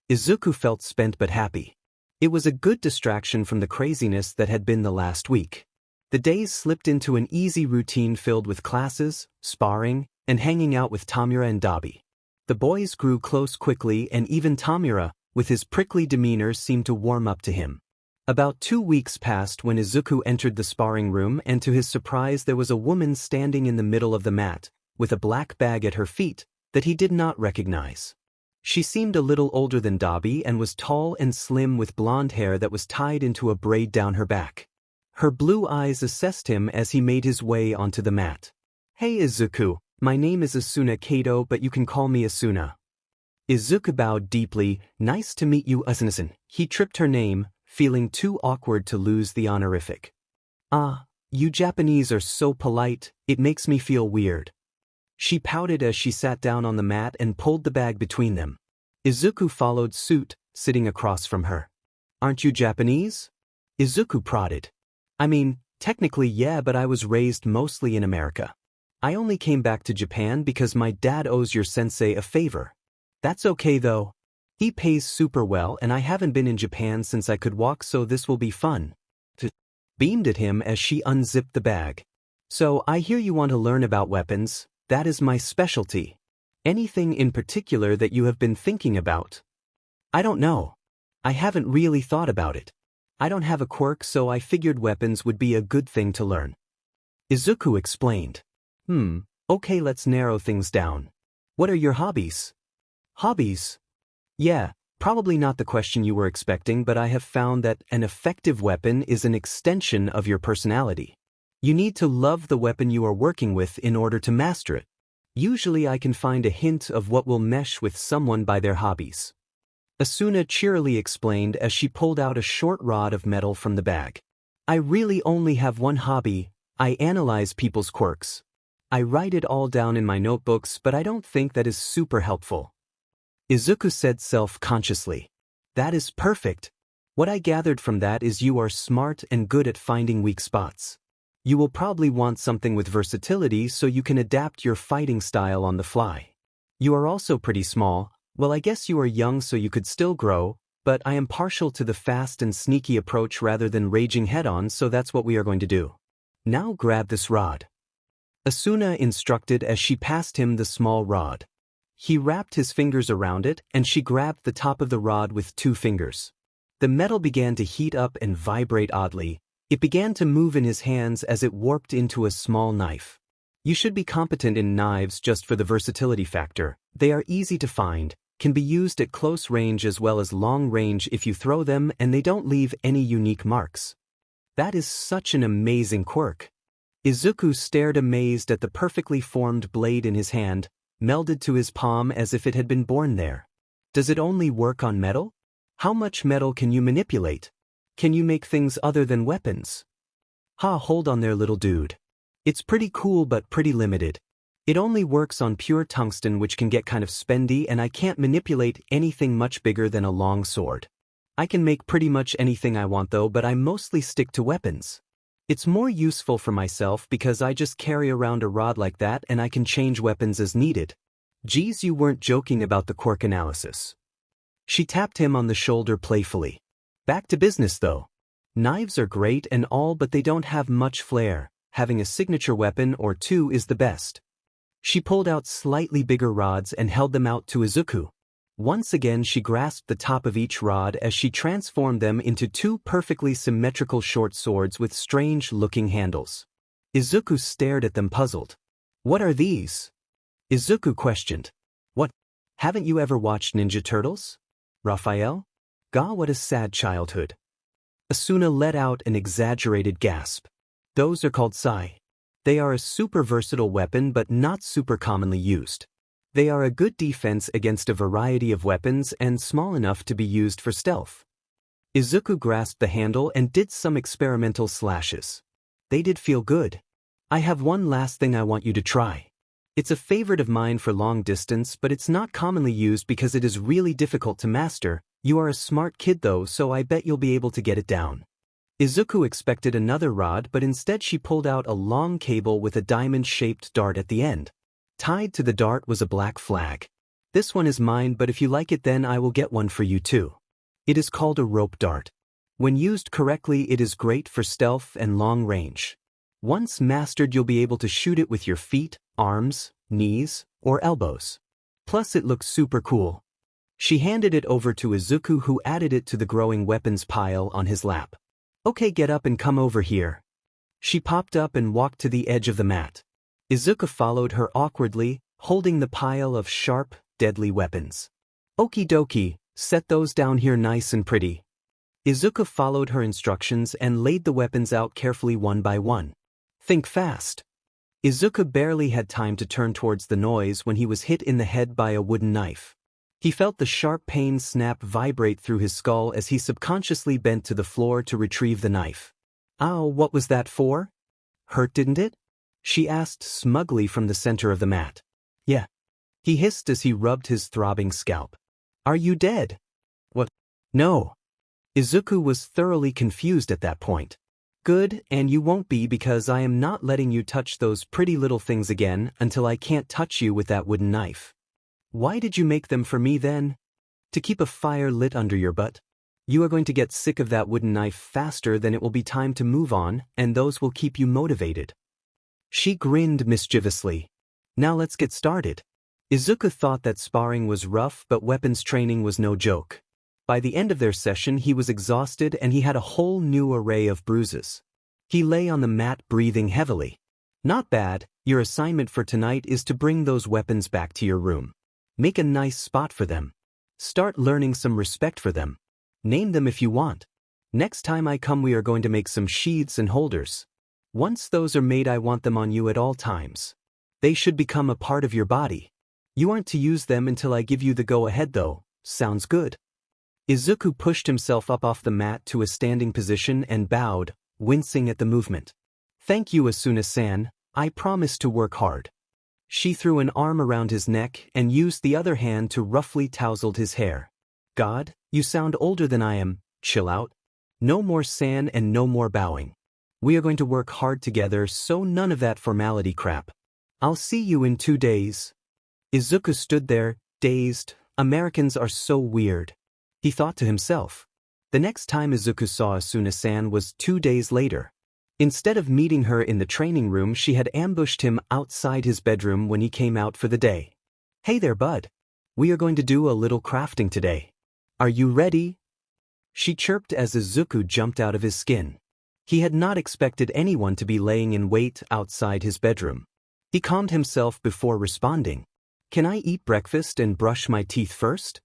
[SPEAKER 1] Izuku felt spent but happy. It was a good distraction from the craziness that had been the last week. The days slipped into an easy routine filled with classes, sparring, and hanging out with Tamura and Dabi. The boys grew close quickly and even Tamura, with his prickly demeanor, seemed to warm up to him. About 2 weeks passed when Izuku entered the sparring room and to his surprise there was a woman standing in the middle of the mat, with a black bag at her feet, that he did not recognize. She seemed a little older than Dabi and was tall and slim with blonde hair that was tied into a braid down her back. Her blue eyes assessed him as he made his way onto the mat. Hey Izuku, my name is Asuna Kato but you can call me Asuna. Izuku bowed deeply. Nice to meet you, Asuna. He tripped her name, feeling too awkward to lose the honorific. Ah, you Japanese are so polite, it makes me feel weird. She pouted as she sat down on the mat and pulled the bag between them. Izuku followed suit, sitting across from her. Aren't you Japanese? Izuku prodded. I mean, technically yeah, but I was raised mostly in America. I only came back to Japan because my dad owes your sensei a favor. That's okay though. He pays super well and I haven't been in Japan since I could walk, so this will be fun. Beamed at him as she unzipped the bag. So I hear you want to learn about weapons. That is my specialty. Anything in particular that you have been thinking about? I don't know. I haven't really thought about it. I don't have a quirk, so I figured weapons would be a good thing to learn. Izuku explained. Okay, let's narrow things down. What are your hobbies? Hobbies? Yeah, probably not the question you were expecting, but I have found that an effective weapon is an extension of your personality. You need to love the weapon you are working with in order to master it. Usually I can find a hint of what will mesh with someone by their hobbies. Asuna cheerily explained as she pulled out a short rod of metal from the bag. I really only have one hobby. I analyze people's quirks. I write it all down in my notebooks, but I don't think that is super helpful. Izuku said self-consciously. That is perfect. What I gathered from that is you are smart and good at finding weak spots. You will probably want something with versatility so you can adapt your fighting style on the fly. You are also pretty small. Well, I guess you are young so you could still grow, but I am partial to the fast and sneaky approach rather than raging head-on, so that's what we are going to do. Now grab this rod. Asuna instructed as she passed him the small rod. He wrapped his fingers around it and she grabbed the top of the rod with 2 fingers. The metal began to heat up and vibrate oddly. It began to move in his hands as it warped into a small knife. You should be competent in knives just for the versatility factor. They are easy to find, can be used at close range as well as long range if you throw them, and they don't leave any unique marks. That is such an amazing quirk. Izuku stared amazed at the perfectly formed blade in his hand, melded to his palm as if it had been born there. Does it only work on metal? How much metal can you manipulate? Can you make things other than weapons? Hold on there, little dude. It's pretty cool but pretty limited. It only works on pure tungsten, which can get kind of spendy, and I can't manipulate anything much bigger than a long sword. I can make pretty much anything I want though, but I mostly stick to weapons. It's more useful for myself because I just carry around a rod like that and I can change weapons as needed. Geez, you weren't joking about the quirk analysis. She tapped him on the shoulder playfully. Back to business though. Knives are great and all, but they don't have much flair. Having a signature weapon or 2 is the best. She pulled out slightly bigger rods and held them out to Izuku. Once again she grasped the top of each rod as she transformed them into 2 perfectly symmetrical short swords with strange-looking handles. Izuku stared at them puzzled. What are these? Izuku questioned. What? Haven't you ever watched Ninja Turtles? Raphael? God, what a sad childhood. Asuna let out an exaggerated gasp. Those are called sai. They are a super versatile weapon but not super commonly used. They are a good defense against a variety of weapons and small enough to be used for stealth. Izuku grasped the handle and did some experimental slashes. They did feel good. I have one last thing I want you to try. It's a favorite of mine for long distance, but it's not commonly used because it is really difficult to master. You are a smart kid though, so I bet you'll be able to get it down. Izuku expected another rod, but instead she pulled out a long cable with a diamond-shaped dart at the end. Tied to the dart was a black flag. This one is mine, but if you like it then I will get one for you too. It is called a rope dart. When used correctly it is great for stealth and long range. Once mastered you'll be able to shoot it with your feet, arms, knees, or elbows. Plus it looks super cool. She handed it over to Izuku, who added it to the growing weapons pile on his lap. Okay, get up and come over here. She popped up and walked to the edge of the mat. Izuku followed her awkwardly, holding the pile of sharp, deadly weapons. Okie dokie, set those down here nice and pretty. Izuku followed her instructions and laid the weapons out carefully one by one. Think fast. Izuku barely had time to turn towards the noise when he was hit in the head by a wooden knife. He felt the sharp pain snap vibrate through his skull as he subconsciously bent to the floor to retrieve the knife. Ow, what was that for? Hurt, didn't it? She asked smugly from the center of the mat. Yeah. He hissed as he rubbed his throbbing scalp. Are you dead? What? No. Izuku was thoroughly confused at that point. Good, and you won't be because I am not letting you touch those pretty little things again until I can't touch you with that wooden knife. Why did you make them for me then? To keep a fire lit under your butt? You are going to get sick of that wooden knife faster than it will be time to move on, and those will keep you motivated. She grinned mischievously. Now let's get started. Izuku thought that sparring was rough, but weapons training was no joke. By the end of their session he was exhausted and he had a whole new array of bruises. He lay on the mat breathing heavily. Not bad, your assignment for tonight is to bring those weapons back to your room. Make a nice spot for them. Start learning some respect for them. Name them if you want. Next time I come we are going to make some sheaths and holders. Once those are made I want them on you at all times. They should become a part of your body. You aren't to use them until I give you the go-ahead though. Sounds good? Izuku pushed himself up off the mat to a standing position and bowed, wincing at the movement. Thank you, Asuna-san, I promise to work hard. She threw an arm around his neck and used the other hand to roughly tousled his hair. God, you sound older than I am, chill out. No more san and no more bowing. We are going to work hard together, so none of that formality crap. I'll see you in 2 days. Izuku stood there, dazed. Americans are so weird. He thought to himself. The next time Izuku saw Asuna-san was 2 days later. Instead of meeting her in the training room, she had ambushed him outside his bedroom when he came out for the day. Hey there, bud. We are going to do a little crafting today. Are you ready? She chirped as Izuku jumped out of his skin. He had not expected anyone to be laying in wait outside his bedroom. He calmed himself before responding. Can I eat breakfast and brush my teeth first?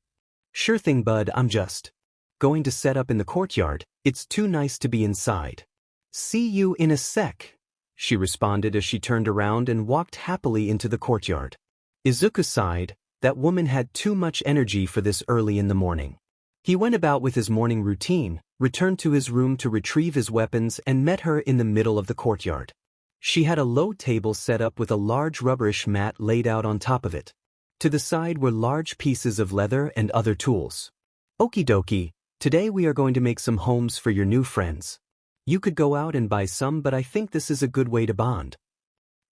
[SPEAKER 1] Sure thing, bud, I'm just going to set up in the courtyard. It's too nice to be inside. See you in a sec, she responded as she turned around and walked happily into the courtyard. Izuku sighed. That woman had too much energy for this early in the morning. He went about with his morning routine, returned to his room to retrieve his weapons and met her in the middle of the courtyard. She had a low table set up with a large rubberish mat laid out on top of it. To the side were large pieces of leather and other tools. Okie dokie, today we are going to make some homes for your new friends. You could go out and buy some, but I think this is a good way to bond.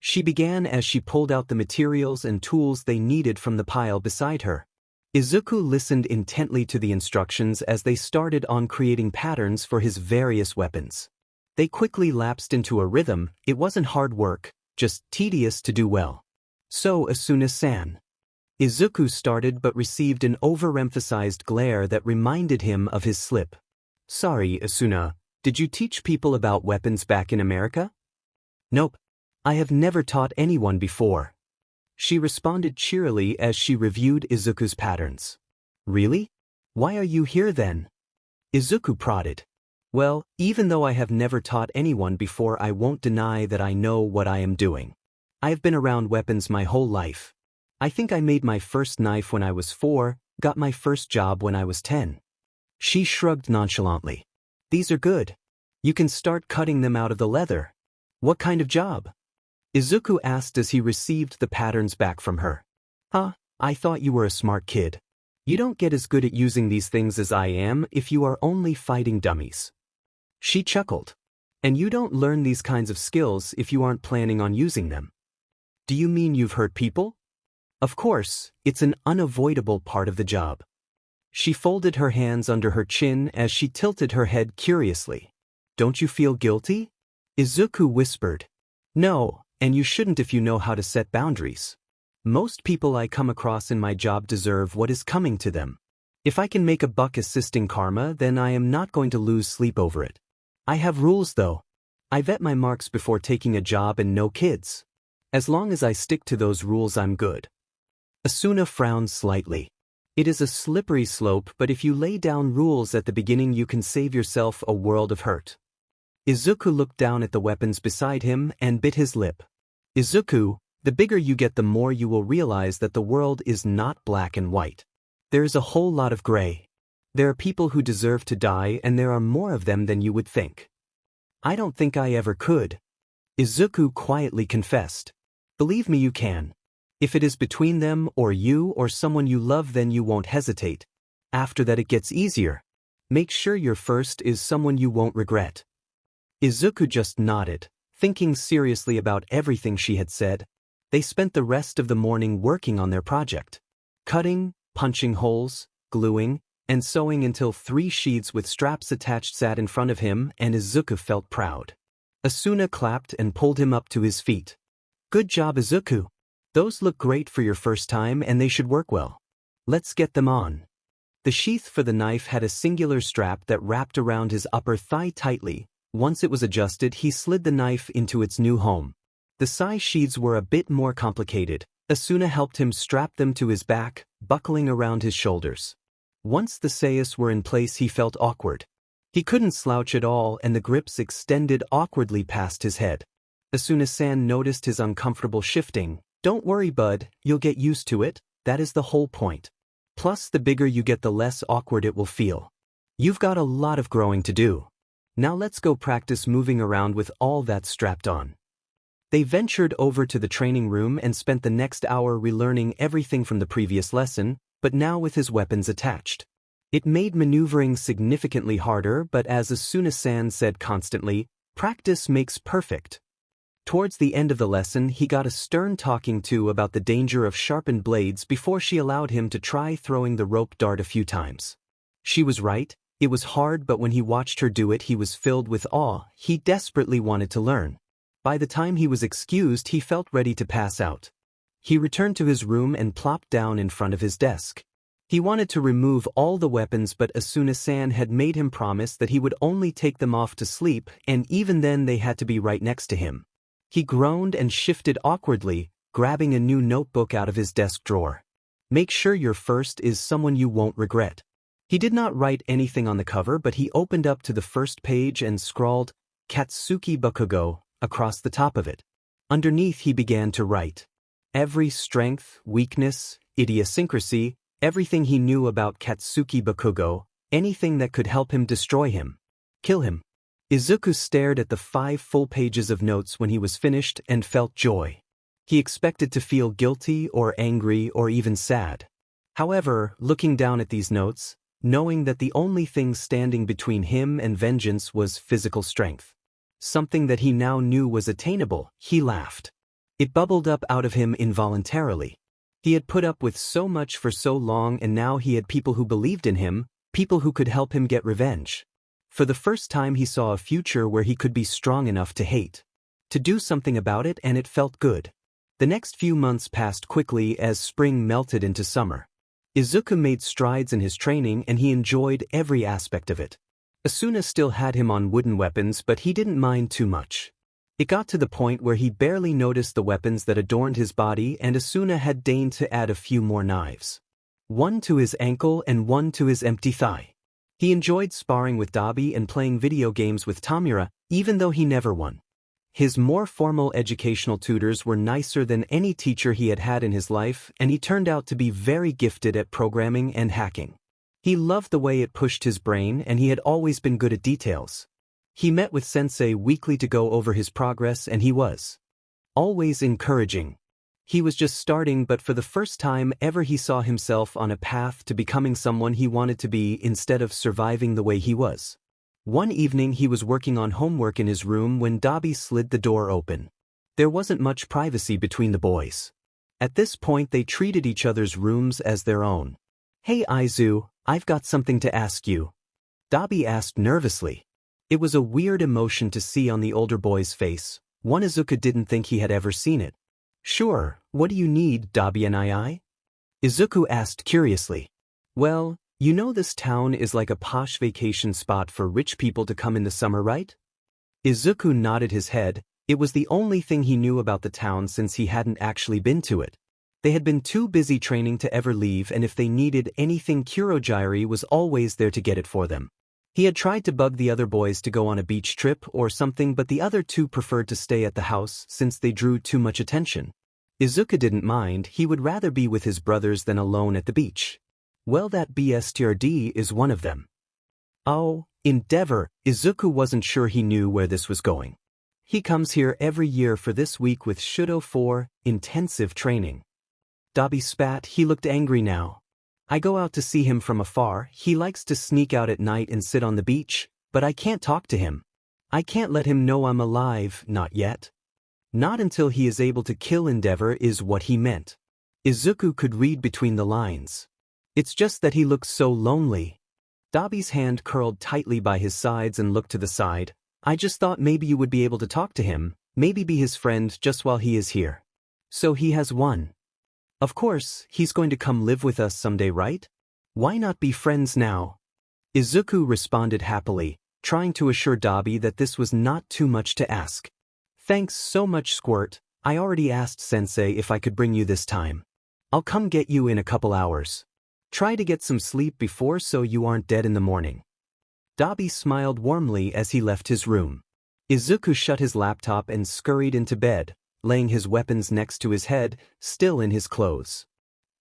[SPEAKER 1] She began as she pulled out the materials and tools they needed from the pile beside her. Izuku listened intently to the instructions as they started on creating patterns for his various weapons. They quickly lapsed into a rhythm. It wasn't hard work, just tedious to do well. So, Asuna-san. Izuku started but received an overemphasized glare that reminded him of his slip. Sorry, Asuna, did you teach people about weapons back in America? Nope. I have never taught anyone before. She responded cheerily as she reviewed Izuku's patterns. Really? Why are you here then? Izuku prodded. Well, even though I have never taught anyone before, I won't deny that I know what I am doing. I have been around weapons my whole life. I think I made my first knife when I was 4, got my first job when I was 10. She shrugged nonchalantly. These are good. You can start cutting them out of the leather. What kind of job? Izuku asked as he received the patterns back from her. Huh, I thought you were a smart kid. You don't get as good at using these things as I am if you are only fighting dummies. She chuckled. And you don't learn these kinds of skills if you aren't planning on using them. Do you mean you've hurt people? Of course, it's an unavoidable part of the job. She folded her hands under her chin as she tilted her head curiously. Don't you feel guilty? Izuku whispered. No, and you shouldn't if you know how to set boundaries. Most people I come across in my job deserve what is coming to them. If I can make a buck assisting karma, then I am not going to lose sleep over it. I have rules though. I vet my marks before taking a job and no kids. As long as I stick to those rules, I'm good. Asuna frowned slightly. It is a slippery slope, but if you lay down rules at the beginning, you can save yourself a world of hurt. Izuku looked down at the weapons beside him and bit his lip. Izuku, the bigger you get, the more you will realize that the world is not black and white. There is a whole lot of gray. There are people who deserve to die, and there are more of them than you would think. I don't think I ever could. Izuku quietly confessed. Believe me, you can. If it is between them or you or someone you love, then you won't hesitate. After that it gets easier. Make sure your first is someone you won't regret. Izuku just nodded, thinking seriously about everything she had said. They spent the rest of the morning working on their project. Cutting, punching holes, gluing, and sewing until 3 sheets with straps attached sat in front of him, and Izuku felt proud. Asuna clapped and pulled him up to his feet. Good job, Izuku. Those look great for your first time and they should work well. Let's get them on. The sheath for the knife had a singular strap that wrapped around his upper thigh tightly. Once it was adjusted, he slid the knife into its new home. The size sheaths were a bit more complicated. Asuna helped him strap them to his back, buckling around his shoulders. Once the sayas were in place, he felt awkward. He couldn't slouch at all, and the grips extended awkwardly past his head. Asuna-san noticed his uncomfortable shifting. Don't worry, bud, you'll get used to it, that is the whole point. Plus, the bigger you get, the less awkward it will feel. You've got a lot of growing to do. Now let's go practice moving around with all that strapped on. They ventured over to the training room and spent the next hour relearning everything from the previous lesson, but now with his weapons attached. It made maneuvering significantly harder, but as Asuna-san said constantly, practice makes perfect. Towards the end of the lesson, he got a stern talking to about the danger of sharpened blades before she allowed him to try throwing the rope dart a few times. She was right, it was hard, but when he watched her do it, he was filled with awe. He desperately wanted to learn. By the time he was excused, he felt ready to pass out. He returned to his room and plopped down in front of his desk. He wanted to remove all the weapons, but Asuna-san had made him promise that he would only take them off to sleep, and even then they had to be right next to him. He groaned and shifted awkwardly, grabbing a new notebook out of his desk drawer. Make sure your first is someone you won't regret. He did not write anything on the cover, but he opened up to the first page and scrawled, Katsuki Bakugo, across the top of it. Underneath he began to write. Every strength, weakness, idiosyncrasy, everything he knew about Katsuki Bakugo, anything that could help him destroy him. Kill him. Izuku stared at the 5 full pages of notes when he was finished and felt joy. He expected to feel guilty or angry or even sad. However, looking down at these notes, knowing that the only thing standing between him and vengeance was physical strength, something that he now knew was attainable, he laughed. It bubbled up out of him involuntarily. He had put up with so much for so long, and now he had people who believed in him, people who could help him get revenge. For the first time he saw a future where he could be strong enough to hate, to do something about it, and it felt good. The next few months passed quickly as spring melted into summer. Izuku made strides in his training and he enjoyed every aspect of it. Asuna still had him on wooden weapons, but he didn't mind too much. It got to the point where he barely noticed the weapons that adorned his body, and Asuna had deigned to add a few more knives. One to his ankle and one to his empty thigh. He enjoyed sparring with Dabi and playing video games with Tamura, even though he never won. His more formal educational tutors were nicer than any teacher he had had in his life, and he turned out to be very gifted at programming and hacking. He loved the way it pushed his brain, and he had always been good at details. He met with Sensei weekly to go over his progress, and he was always encouraging. He was just starting, but for the first time ever he saw himself on a path to becoming someone he wanted to be instead of surviving the way he was. One evening he was working on homework in his room when Dabi slid the door open. There wasn't much privacy between the boys. At this point they treated each other's rooms as their own. "Hey Izu, I've got something to ask you," Dabi asked nervously. It was a weird emotion to see on the older boy's face, one Izuku didn't think he had ever seen it. "Sure, what do you need, Dabi and I?" Izuku asked curiously. "Well, you know this town is like a posh vacation spot for rich people to come in the summer, right?" Izuku nodded his head. It was the only thing he knew about the town since he hadn't actually been to it. They had been too busy training to ever leave, and if they needed anything, Kurogyari was always there to get it for them. He had tried to bug the other boys to go on a beach trip or something, but the other two preferred to stay at the house since they drew too much attention. Izuku didn't mind, he would rather be with his brothers than alone at the beach. Well, that BSTRD is one of them. Oh, Endeavor, Izuku wasn't sure he knew where this was going. He comes here every year for this week with Shudo 4, intensive training. Dabi spat, he looked angry now. "I go out to see him from afar, he likes to sneak out at night and sit on the beach, but I can't talk to him." I can't let him know I'm alive, not yet. Not until he is able to kill Endeavor is what he meant. Izuku could read between the lines. It's just that he looks so lonely. Dabi's hand curled tightly by his sides and looked to the side. I just thought maybe you would be able to talk to him, maybe be his friend just while he is here. So he has won. Of course, he's going to come live with us someday, right? Why not be friends now? Izuku responded happily, trying to assure Dabi that this was not too much to ask. Thanks so much, Squirt. I already asked Sensei if I could bring you this time. I'll come get you in a couple hours. Try to get some sleep before so you aren't dead in the morning. Dabi smiled warmly as he left his room. Izuku shut his laptop and scurried into bed, laying his weapons next to his head, still in his clothes.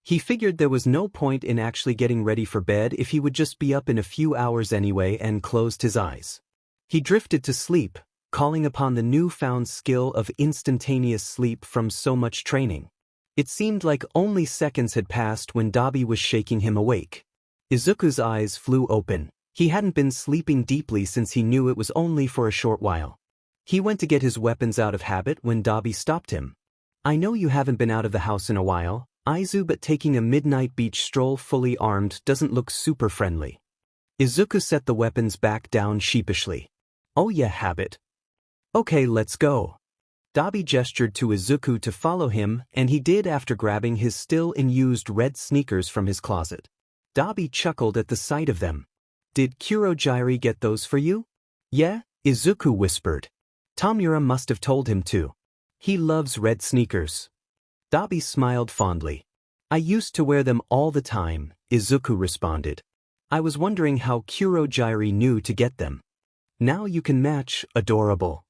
[SPEAKER 1] He figured there was no point in actually getting ready for bed if he would just be up in a few hours anyway, and closed his eyes. He drifted to sleep, calling upon the newfound skill of instantaneous sleep from so much training. It seemed like only seconds had passed when Dabi was shaking him awake. Izuku's eyes flew open. He hadn't been sleeping deeply since he knew it was only for a short while. He went to get his weapons out of habit when Dabi stopped him. I know you haven't been out of the house in a while, Izu, but taking a midnight beach stroll fully armed doesn't look super friendly. Izuku set the weapons back down sheepishly. Oh yeah, habit. Okay, let's go. Dabi gestured to Izuku to follow him, and he did after grabbing his still-unused red sneakers from his closet. Dabi chuckled at the sight of them. Did Kurojirai get those for you? Yeah, Izuku whispered. Tomura must have told him to. He loves red sneakers. Dabi smiled fondly. I used to wear them all the time, Izuku responded. I was wondering how Kurojirai knew to get them. Now you can match, adorable.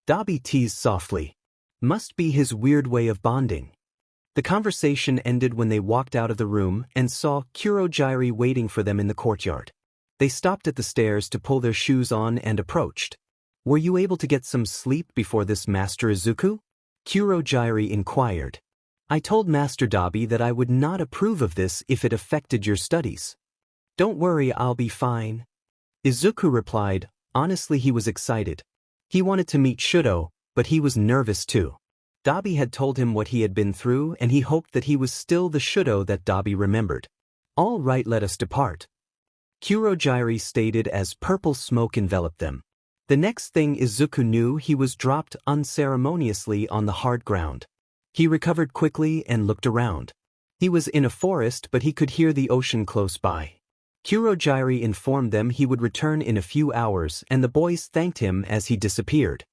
[SPEAKER 1] Dabi teased softly. Must be his weird way of bonding. The conversation ended when they walked out of the room and saw Kurojirai waiting for them in the courtyard. They stopped at the stairs to pull their shoes on and approached. Were you able to get some sleep before this, Master Izuku? Kurojirai inquired. I told Master Dabi that I would not approve of this if it affected your studies. Don't worry, I'll be fine. Izuku replied. Honestly, he was excited. He wanted to meet Shudo, but he was nervous too. Dabi had told him what he had been through, and he hoped that he was still the Shudo that Dabi remembered. All right, let us depart. Kurojirai stated as purple smoke enveloped them. The next thing Izuku knew, he was dropped unceremoniously on the hard ground. He recovered quickly and looked around. He was in a forest, but he could hear the ocean close by. Kurojirai informed them he would return in a few hours, and the boys thanked him as he disappeared.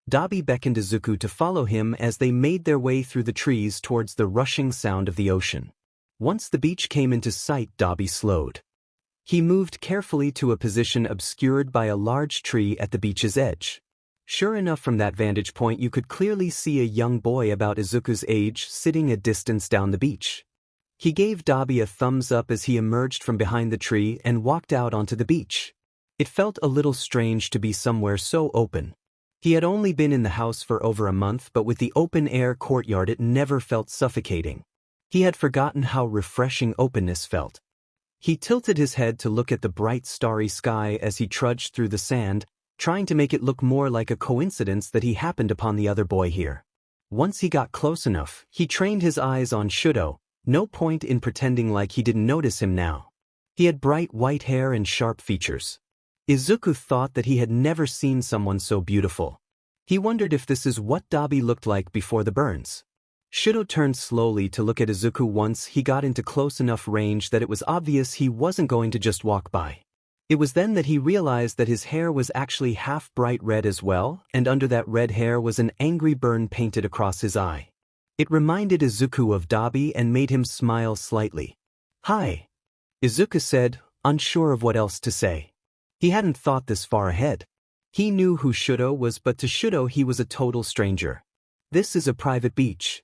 [SPEAKER 1] Dabi beckoned Izuku to follow him as they made their way through the trees towards the rushing sound of the ocean. Once the beach came into sight, Dabi slowed. He moved carefully to a position obscured by a large tree at the beach's edge. Sure enough, from that vantage point you could clearly see a young boy about Izuku's age sitting a distance down the beach. He gave Dabi a thumbs up as he emerged from behind the tree and walked out onto the beach. It felt a little strange to be somewhere so open. He had only been in the house for over a month, but with the open-air courtyard it never felt suffocating. He had forgotten how refreshing openness felt. He tilted his head to look at the bright starry sky as he trudged through the sand, trying to make it look more like a coincidence that he happened upon the other boy here. Once he got close enough, he trained his eyes on Shudo. No point in pretending like he didn't notice him now. He had bright white hair and sharp features. Izuku thought that he had never seen someone so beautiful. He wondered if this is what Dabi looked like before the burns. Shudo turned slowly to look at Izuku once he got into close enough range that it was obvious he wasn't going to just walk by. It was then that he realized that his hair was actually half bright red as well, and under that red hair was an angry burn painted across his eye. It reminded Izuku of Dabi and made him smile slightly. Hi, Izuku said, unsure of what else to say. He hadn't thought this far ahead. He knew who Shudo was, but to Shudo he was a total stranger. This is a private beach.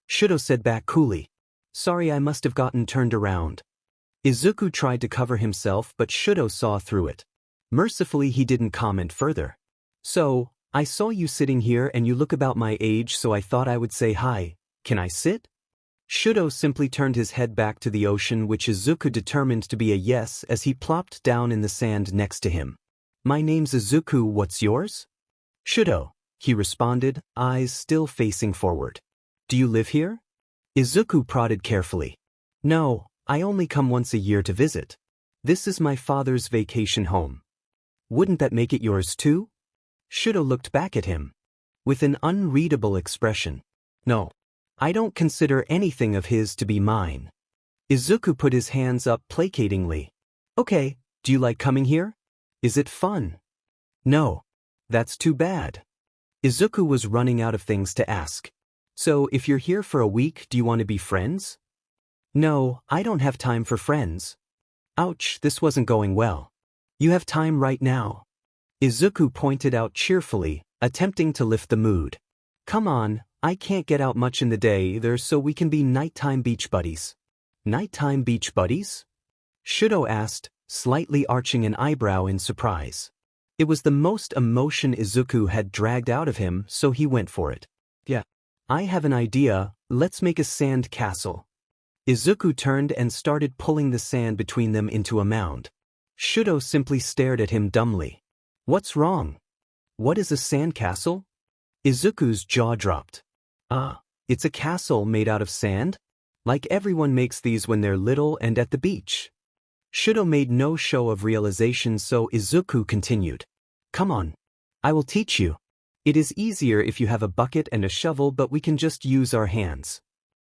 [SPEAKER 1] Shudo said back coolly. Sorry, I must have gotten turned around. Izuku tried to cover himself, but Shudo saw through it. Mercifully, he didn't comment further. So, I saw you sitting here and you look about my age, so I thought I would say hi. Can I sit? Shudo simply turned his head back to the ocean, which Izuku determined to be a yes as he plopped down in the sand next to him. My name's Izuku, what's yours? Shudo, he responded, eyes still facing forward. Do you live here? Izuku prodded carefully. No, I only come once a year to visit. This is my father's vacation home. Wouldn't that make it yours too? Shudo looked back at him with an unreadable expression. No, I don't consider anything of his to be mine. Izuku put his hands up placatingly. Okay, do you like coming here? Is it fun? No. That's too bad. Izuku was running out of things to ask. So if you're here for a week, do you want to be friends? No, I don't have time for friends. Ouch, this wasn't going well. You have time right now. Izuku pointed out cheerfully, attempting to lift the mood. Come on, I can't get out much in the day either, so we can be nighttime beach buddies. Nighttime beach buddies? Shudo asked, slightly arching an eyebrow in surprise. It was the most emotion Izuku had dragged out of him, so he went for it. Yeah. I have an idea, let's make a sand castle. Izuku turned and started pulling the sand between them into a mound. Shudo simply stared at him dumbly. What's wrong? What is a sand castle? Izuku's jaw dropped. It's a castle made out of sand? Like everyone makes these when they're little and at the beach. Shudo made no show of realization, so Izuku continued. Come on. I will teach you. It is easier if you have a bucket and a shovel, but we can just use our hands.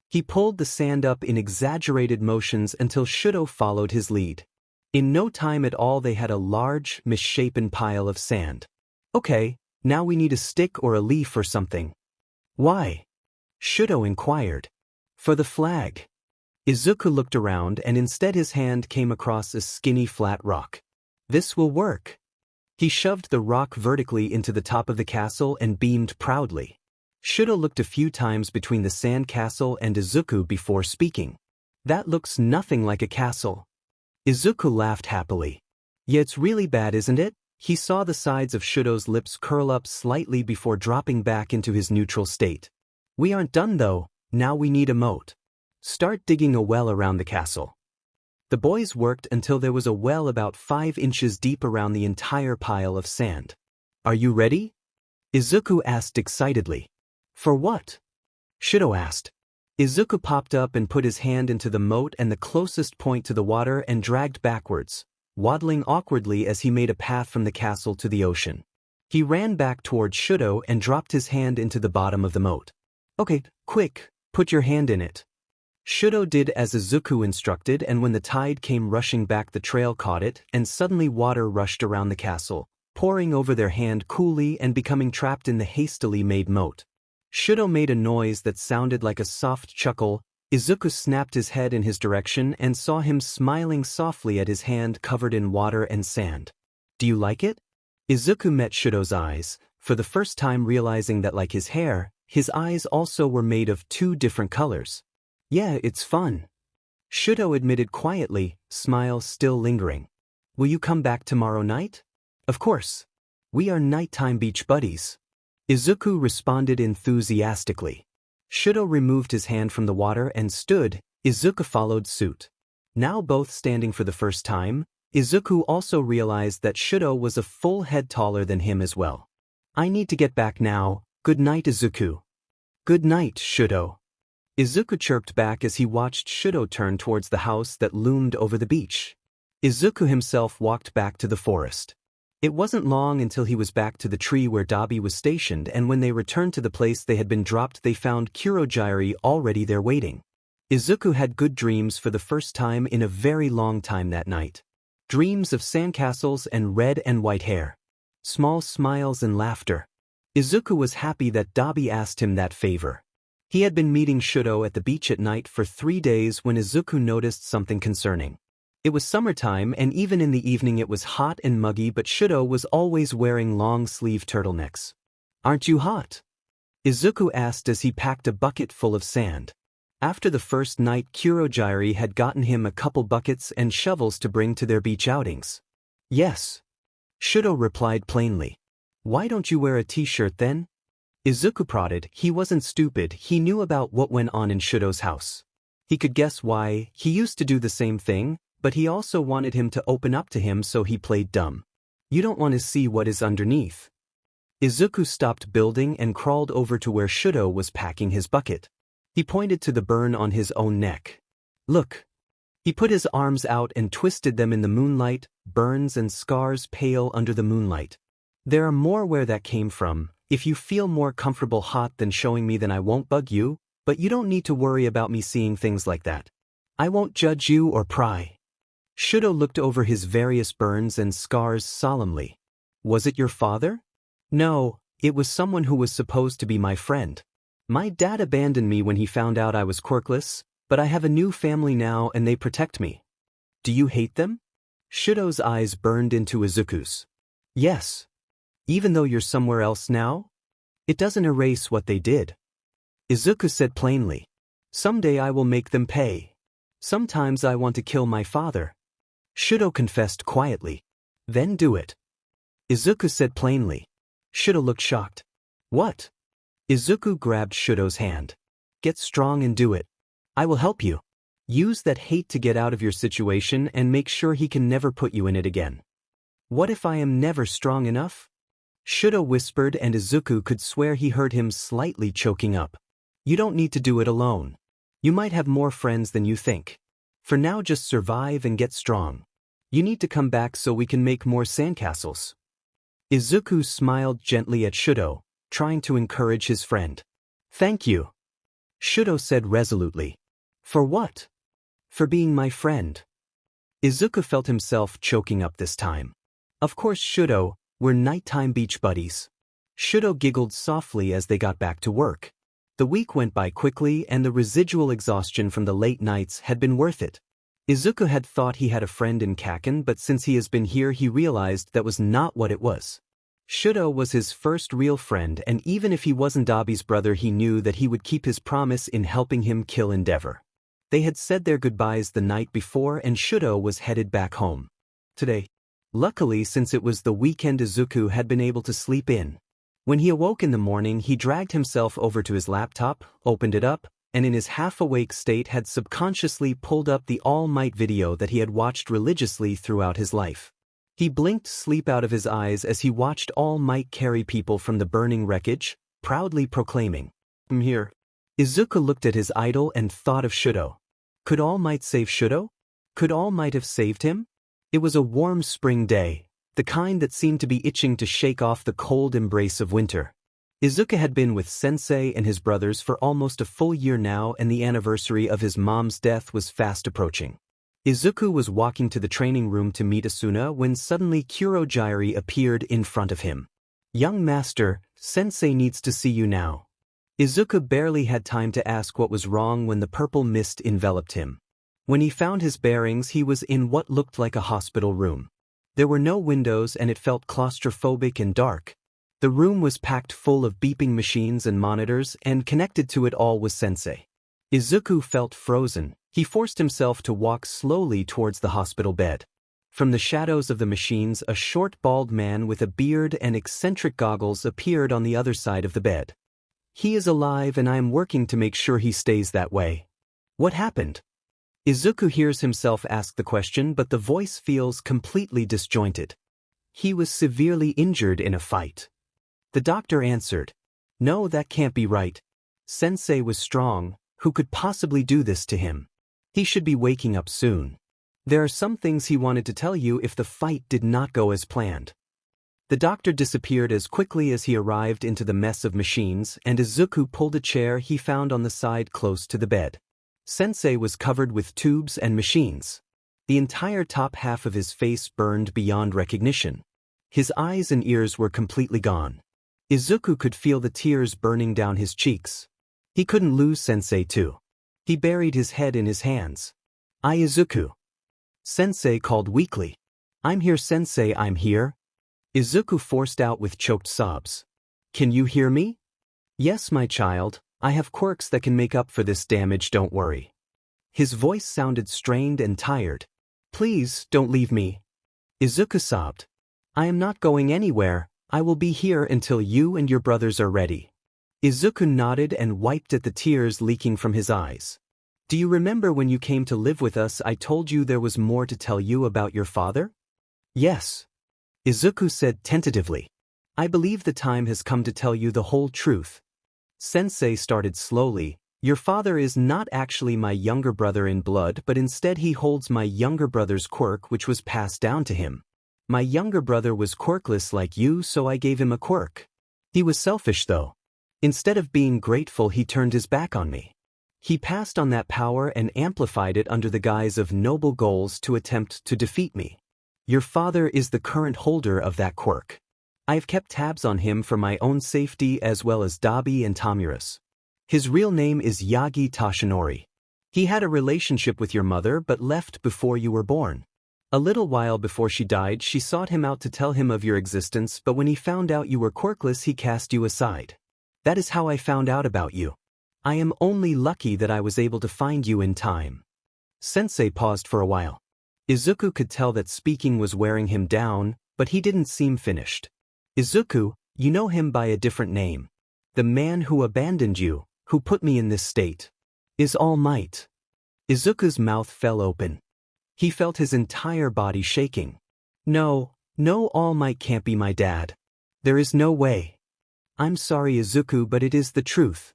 [SPEAKER 1] He pulled the sand up in exaggerated motions until Shudo followed his lead. In no time at all they had a large, misshapen pile of sand. Okay, now we need a stick or a leaf or something. Why? Shudo inquired. For the flag. Izuku looked around and instead his hand came across a skinny flat rock. This will work. He shoved the rock vertically into the top of the castle and beamed proudly. Shudo looked a few times between the sand castle and Izuku before speaking. That looks nothing like a castle. Izuku laughed happily. Yeah, it's really bad, isn't it? He saw the sides of Shudo's lips curl up slightly before dropping back into his neutral state. We aren't done though, now we need a moat. Start digging a well around the castle. The boys worked until there was a well about 5 inches deep around the entire pile of sand. Are you ready? Izuku asked excitedly. For what? Shudo asked. Izuku popped up and put his hand into the moat and the closest point to the water and dragged backwards, waddling awkwardly as he made a path from the castle to the ocean. He ran back toward Shudo and dropped his hand into the bottom of the moat. Okay, quick, put your hand in it. Shudo did as Izuku instructed, and when the tide came rushing back the trail caught it, and suddenly water rushed around the castle, pouring over their hand coolly and becoming trapped in the hastily made moat. Shudo made a noise that sounded like a soft chuckle. Izuku snapped his head in his direction and saw him smiling softly at his hand covered in water and sand. Do you like it? Izuku met Shudo's eyes, for the first time realizing that like his hair, his eyes also were made of 2 different colors. Yeah, it's fun. Shudo admitted quietly, smile still lingering. Will you come back tomorrow night? Of course. We are nighttime beach buddies. Izuku responded enthusiastically. Shudo removed his hand from the water and stood. Izuku followed suit. Now both standing for the first time, Izuku also realized that Shudo was a full head taller than him as well. I need to get back now. Good night, Izuku. Good night, Shudo. Izuku chirped back as he watched Shudo turn towards the house that loomed over the beach. Izuku himself walked back to the forest. It wasn't long until he was back to the tree where Dabi was stationed, and when they returned to the place they had been dropped they found Kurogiri already there waiting. Izuku had good dreams for the first time in a very long time that night. Dreams of sandcastles and red and white hair. Small smiles and laughter. Izuku was happy that Dabi asked him that favor. He had been meeting Shudo at the beach at night for 3 days when Izuku noticed something concerning. It was summertime and even in the evening it was hot and muggy, but Shudo was always wearing long-sleeve turtlenecks. Aren't you hot? Izuku asked as he packed a bucket full of sand. After the first night, Kurogiri had gotten him a couple buckets and shovels to bring to their beach outings. Yes. Shudo replied plainly. Why don't you wear a t-shirt then? Izuku prodded. He wasn't stupid, he knew about what went on in Shudo's house. He could guess why. He used to do the same thing, but he also wanted him to open up to him, so he played dumb. You don't want to see what is underneath. Izuku stopped building and crawled over to where Shudo was packing his bucket. He pointed to the burn on his own neck. Look. He put his arms out and twisted them in the moonlight, burns and scars pale under the moonlight. There are more where that came from. If you feel more comfortable hot than showing me, then I won't bug you, but you don't need to worry about me seeing things like that. I won't judge you or pry. Shudo looked over his various burns and scars solemnly. Was it your father? No, it was someone who was supposed to be my friend. My dad abandoned me when he found out I was quirkless, but I have a new family now and they protect me. Do you hate them? Shudo's eyes burned into Izuku's. Yes. Even though you're somewhere else now? It doesn't erase what they did. Izuku said plainly. Someday I will make them pay. Sometimes I want to kill my father. Shudo confessed quietly. Then do it. Izuku said plainly. Shudo looked shocked. What? Izuku grabbed Shudo's hand. Get strong and do it. I will help you. Use that hate to get out of your situation and make sure he can never put you in it again. What if I am never strong enough? Shudo whispered and Izuku could swear he heard him slightly choking up. You don't need to do it alone. You might have more friends than you think. For now just survive and get strong. You need to come back so we can make more sandcastles. Izuku smiled gently at Shudo, trying to encourage his friend. Thank you. Shudo said resolutely. For what? For being my friend. Izuku felt himself choking up this time. Of course, Shudo, we're nighttime beach buddies. Shudo giggled softly as they got back to work. The week went by quickly and the residual exhaustion from the late nights had been worth it. Izuku had thought he had a friend in Kaken, but since he has been here he realized that was not what it was. Shudo was his first real friend, and even if he wasn't Dabi's brother he knew that he would keep his promise in helping him kill Endeavor. They had said their goodbyes the night before and Shudo was headed back home. Today. Luckily, since it was the weekend, Izuku had been able to sleep in. When he awoke in the morning he dragged himself over to his laptop, opened it up, and in his half-awake state had subconsciously pulled up the All Might video that he had watched religiously throughout his life. He blinked sleep out of his eyes as he watched All Might carry people from the burning wreckage, proudly proclaiming, "I'm here." Izuku looked at his idol and thought of Shudo. Could All Might save Shudo? Could All Might have saved him? It was a warm spring day, the kind that seemed to be itching to shake off the cold embrace of winter. Izuku had been with Sensei and his brothers for almost a full year now, and the anniversary of his mom's death was fast approaching. Izuku was walking to the training room to meet Asuna when suddenly Kurojiiri appeared in front of him. Young master, Sensei needs to see you now. Izuku barely had time to ask what was wrong when the purple mist enveloped him. When he found his bearings he was in what looked like a hospital room. There were no windows and it felt claustrophobic and dark. The room was packed full of beeping machines and monitors, and connected to it all was Sensei. Izuku felt frozen. He forced himself to walk slowly towards the hospital bed. From the shadows of the machines a short bald man with a beard and eccentric goggles appeared on the other side of the bed. He is alive and I am working to make sure he stays that way. What happened? Izuku hears himself ask the question, but the voice feels completely disjointed. He was severely injured in a fight. The doctor answered. No, that can't be right. Sensei was strong. Who could possibly do this to him? He should be waking up soon. There are some things he wanted to tell you if the fight did not go as planned. The doctor disappeared as quickly as he arrived into the mess of machines, and Izuku pulled a chair he found on the side close to the bed. Sensei was covered with tubes and machines. The entire top half of his face burned beyond recognition. His eyes and ears were completely gone. Izuku could feel the tears burning down his cheeks. He couldn't lose Sensei too. He buried his head in his hands. Izuku. Sensei called weakly. I'm here, Sensei, I'm here. Izuku forced out with choked sobs. Can you hear me? Yes, my child, I have quirks that can make up for this damage, don't worry. His voice sounded strained and tired. Please, don't leave me. Izuku sobbed. I am not going anywhere, I will be here until you and your brothers are ready. Izuku nodded and wiped at the tears leaking from his eyes. Do you remember when you came to live with us I told you there was more to tell you about your father? Yes. Izuku said tentatively. I believe the time has come to tell you the whole truth. Sensei started slowly. Your father is not actually my younger brother in blood, but instead he holds my younger brother's quirk, which was passed down to him. My younger brother was quirkless like you, so I gave him a quirk. He was selfish though. Instead of being grateful, he turned his back on me. He passed on that power and amplified it under the guise of noble goals to attempt to defeat me. Your father is the current holder of that quirk. I have kept tabs on him for my own safety as well as Dabi and Tamura's. His real name is Yagi Tashinori. He had a relationship with your mother but left before you were born. A little while before she died, she sought him out to tell him of your existence, but when he found out you were quirkless, he cast you aside. That is how I found out about you. I am only lucky that I was able to find you in time. Sensei paused for a while. Izuku could tell that speaking was wearing him down, but he didn't seem finished. Izuku, you know him by a different name. The man who abandoned you, who put me in this state, is All Might. Izuku's mouth fell open. He felt his entire body shaking. No, All Might can't be my dad. There is no way. I'm sorry, Izuku, but it is the truth.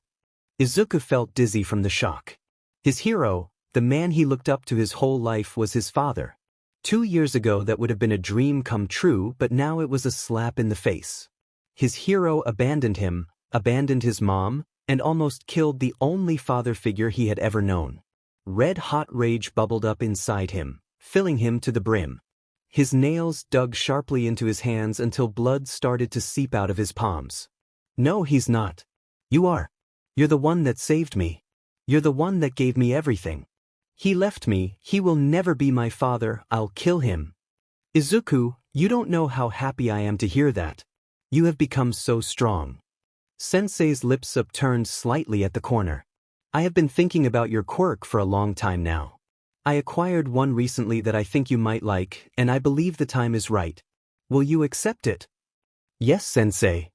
[SPEAKER 1] Izuku felt dizzy from the shock. His hero, the man he looked up to his whole life, was his father. 2 years ago that would have been a dream come true, but now it was a slap in the face. His hero abandoned him, abandoned his mom, and almost killed the only father figure he had ever known. Red-hot rage bubbled up inside him, filling him to the brim. His nails dug sharply into his hands until blood started to seep out of his palms. No, he's not. You are. You're the one that saved me. You're the one that gave me everything. He left me, he will never be my father, I'll kill him. Izuku, you don't know how happy I am to hear that. You have become so strong. Sensei's lips upturned slightly at the corner. I have been thinking about your quirk for a long time now. I acquired one recently that I think you might like, and I believe the time is right. Will you accept it? Yes, Sensei.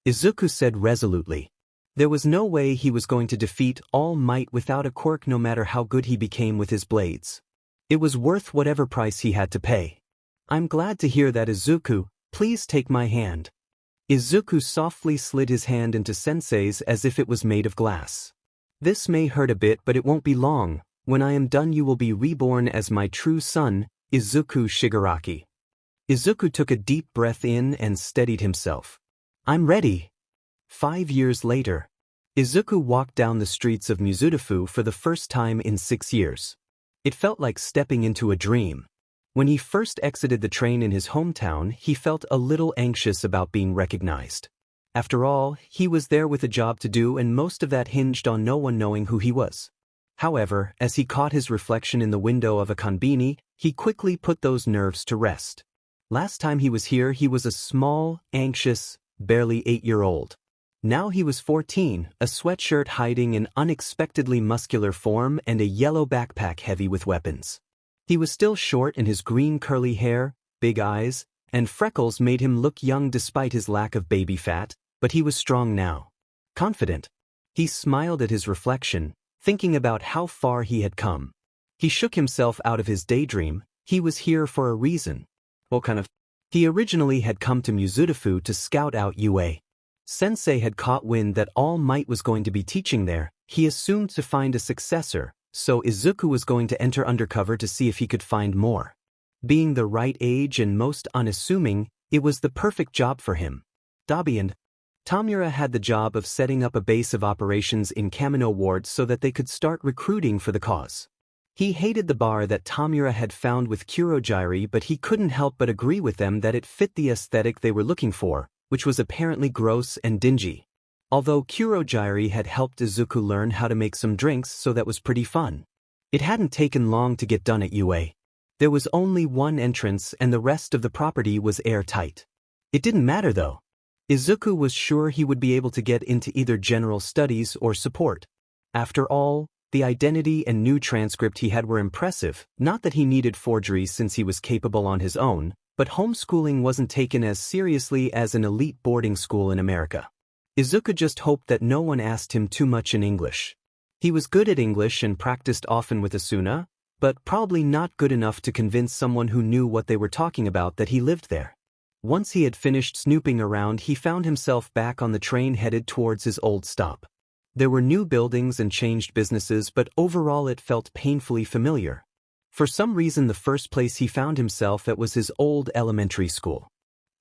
[SPEAKER 1] Izuku said resolutely. There was no way he was going to defeat All Might without a quirk, no matter how good he became with his blades. It was worth whatever price he had to pay. I'm glad to hear that, Izuku. Please take my hand. Izuku softly slid his hand into Sensei's as if it was made of glass. This may hurt a bit, but it won't be long. When I am done, you will be reborn as my true son, Izuku Shigaraki. Izuku took a deep breath in and steadied himself. I'm ready. 5 years later, Izuku walked down the streets of Mizudafu for the first time in 6 years. It felt like stepping into a dream. When he first exited the train in his hometown, he felt a little anxious about being recognized. After all, he was there with a job to do, and most of that hinged on no one knowing who he was. However, as he caught his reflection in the window of a konbini, he quickly put those nerves to rest. Last time he was here, he was a small, anxious, barely 8-year-old. Now he was 14, a sweatshirt hiding an unexpectedly muscular form and a yellow backpack heavy with weapons. He was still short, and his green curly hair, big eyes, and freckles made him look young despite his lack of baby fat, but he was strong now. Confident. He smiled at his reflection, thinking about how far he had come. He shook himself out of his daydream. He was here for a reason. What kind of? He originally had come to Mizudafu to scout out UA. Sensei had caught wind that All Might was going to be teaching there. He assumed to find a successor, so Izuku was going to enter undercover to see if he could find more. Being the right age and most unassuming, it was the perfect job for him. Dabi and Tamura had the job of setting up a base of operations in Kamino Ward so that they could start recruiting for the cause. He hated the bar that Tamura had found with Kurogyri, but he couldn't help but agree with them that it fit the aesthetic they were looking for, which was apparently gross and dingy. Although Kurogyri had helped Izuku learn how to make some drinks, so that was pretty fun. It hadn't taken long to get done at UA. There was only one entrance and the rest of the property was airtight. It didn't matter though. Izuku was sure he would be able to get into either general studies or support. After all, the identity and new transcript he had were impressive, not that he needed forgeries since he was capable on his own, but homeschooling wasn't taken as seriously as an elite boarding school in America. Izuku just hoped that no one asked him too much in English. He was good at English and practiced often with Asuna, but probably not good enough to convince someone who knew what they were talking about that he lived there. Once he had finished snooping around, he found himself back on the train headed towards his old stop. There were new buildings and changed businesses, but overall it felt painfully familiar. For some reason, the first place he found himself at was his old elementary school.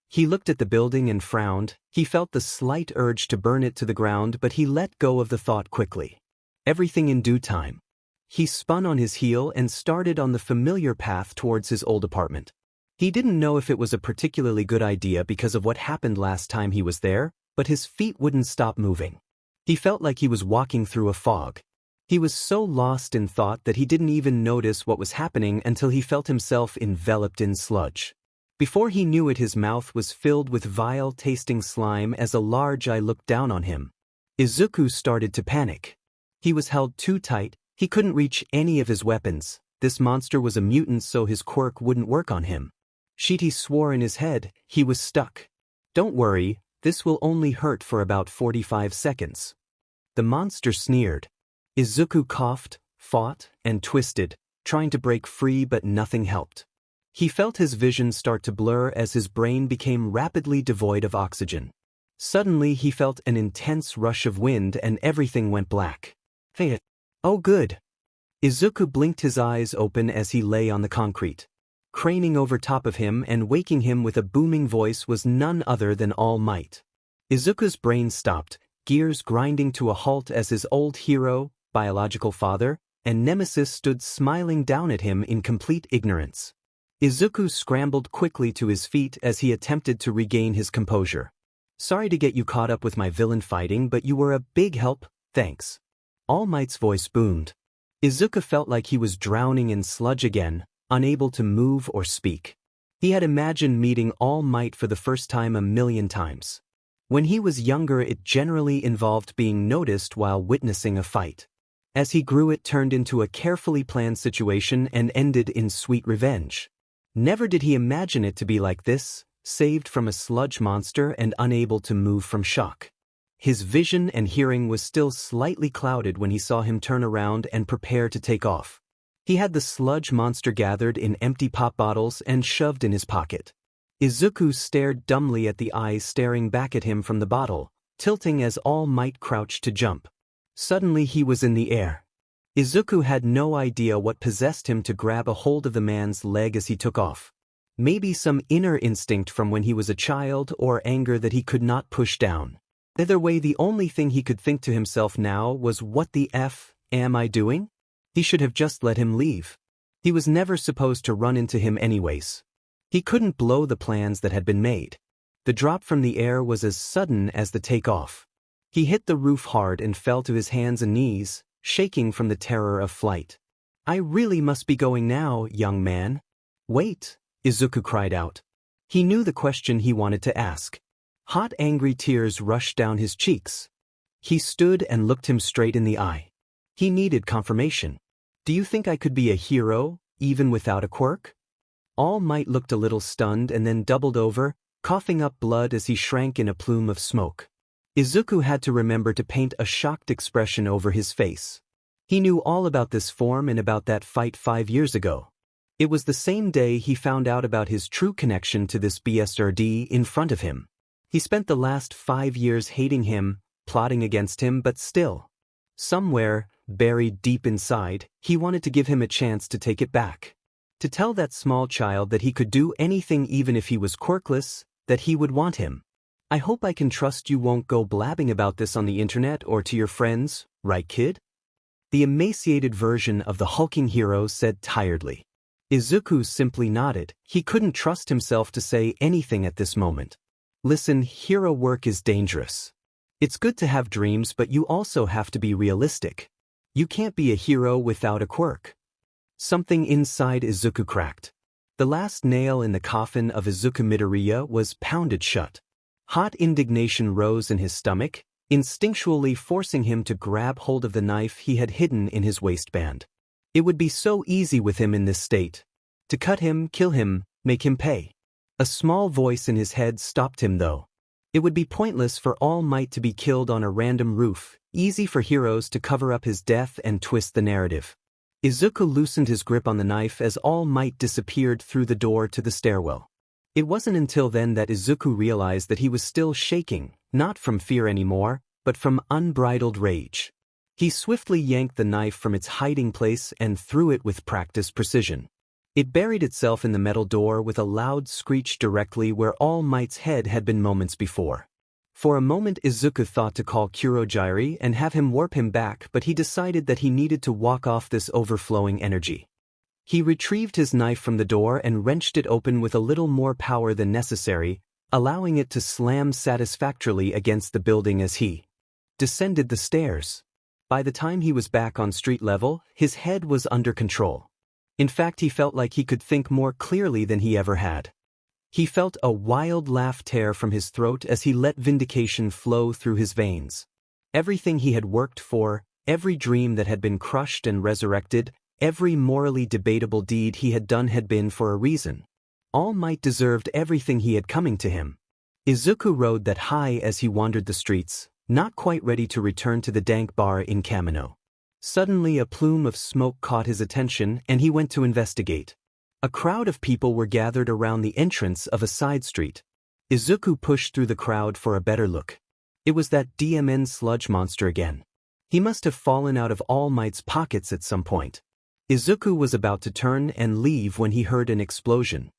[SPEAKER 1] He looked at the building and frowned. He felt the slight urge to burn it to the ground, but he let go of the thought quickly. Everything in due time. He spun on his heel and started on the familiar path towards his old apartment. He didn't know if it was a particularly good idea because of what happened last time he was there, but his feet wouldn't stop moving. He felt like he was walking through a fog. He was so lost in thought that he didn't even notice what was happening until he felt himself enveloped in sludge. Before he knew it, his mouth was filled with vile-tasting slime as a large eye looked down on him. Izuku started to panic. He was held too tight. He couldn't reach any of his weapons. This monster was a mutant, so his quirk wouldn't work on him. Shiti swore in his head. He was stuck. Don't worry, this will only hurt for about 45 seconds. The monster sneered. Izuku coughed, fought, and twisted, trying to break free, but nothing helped. He felt his vision start to blur as his brain became rapidly devoid of oxygen. Suddenly he felt an intense rush of wind and everything went black. Hey! Oh good! Izuku blinked his eyes open as he lay on the concrete. Craning over top of him and waking him with a booming voice was none other than All Might. Izuku's brain stopped, gears grinding to a halt as his old hero, biological father, and nemesis stood smiling down at him in complete ignorance. Izuku scrambled quickly to his feet as he attempted to regain his composure. Sorry to get you caught up with my villain fighting, but you were a big help, thanks. All Might's voice boomed. Izuku felt like he was drowning in sludge again, unable to move or speak. He had imagined meeting All Might for the first time a million times. When he was younger, it generally involved being noticed while witnessing a fight. As he grew, it turned into a carefully planned situation and ended in sweet revenge. Never did he imagine it to be like this, saved from a sludge monster and unable to move from shock. His vision and hearing was still slightly clouded when he saw him turn around and prepare to take off. He had the sludge monster gathered in empty pop bottles and shoved in his pocket. Izuku stared dumbly at the eyes staring back at him from the bottle, tilting as All Might crouched to jump. Suddenly he was in the air. Izuku had no idea what possessed him to grab a hold of the man's leg as he took off. Maybe some inner instinct from when he was a child or anger that he could not push down. Either way, the only thing he could think to himself now was, what the F am I doing? He should have just let him leave. He was never supposed to run into him anyways. He couldn't blow the plans that had been made. The drop from the air was as sudden as the takeoff. He hit the roof hard and fell to his hands and knees, shaking from the terror of flight. I really must be going now, young man. Wait, Izuku cried out. He knew the question he wanted to ask. Hot, angry tears rushed down his cheeks. He stood and looked him straight in the eye. He needed confirmation. Do you think I could be a hero, even without a quirk? All Might looked a little stunned and then doubled over, coughing up blood as he shrank in a plume of smoke. Izuku had to remember to paint a shocked expression over his face. He knew all about this form and about that fight 5 years ago. It was the same day he found out about his true connection to this BSRD in front of him. He spent the last 5 years hating him, plotting against him, but still. Somewhere, buried deep inside, he wanted to give him a chance to take it back. To tell that small child that he could do anything even if he was quirkless, that he would want him. I hope I can trust you won't go blabbing about this on the internet or to your friends, right kid? The emaciated version of the hulking hero said tiredly. Izuku simply nodded. He couldn't trust himself to say anything at this moment. Listen, hero work is dangerous. It's good to have dreams, but you also have to be realistic. You can't be a hero without a quirk. Something inside Izuku cracked. The last nail in the coffin of Izuku Midoriya was pounded shut. Hot indignation rose in his stomach, instinctually forcing him to grab hold of the knife he had hidden in his waistband. It would be so easy with him in this state. To cut him, kill him, make him pay. A small voice in his head stopped him though. It would be pointless for All Might to be killed on a random roof, easy for heroes to cover up his death and twist the narrative. Izuku loosened his grip on the knife as All Might disappeared through the door to the stairwell. It wasn't until then that Izuku realized that he was still shaking, not from fear anymore, but from unbridled rage. He swiftly yanked the knife from its hiding place and threw it with practiced precision. It buried itself in the metal door with a loud screech directly where All Might's head had been moments before. For a moment Izuku thought to call Kurogiri and have him warp him back, but he decided that he needed to walk off this overflowing energy. He retrieved his knife from the door and wrenched it open with a little more power than necessary, allowing it to slam satisfactorily against the building as he descended the stairs. By the time he was back on street level, his head was under control. In fact, he felt like he could think more clearly than he ever had. He felt a wild laugh tear from his throat as he let vindication flow through his veins. Everything he had worked for, every dream that had been crushed and resurrected, every morally debatable deed he had done had been for a reason. All Might deserved everything he had coming to him. Izuku rode that high as he wandered the streets, not quite ready to return to the dank bar in Kamino. Suddenly a plume of smoke caught his attention and he went to investigate. A crowd of people were gathered around the entrance of a side street. Izuku pushed through the crowd for a better look. It was that DMN sludge monster again. He must have fallen out of All Might's pockets at some point. Izuku was about to turn and leave when he heard an explosion.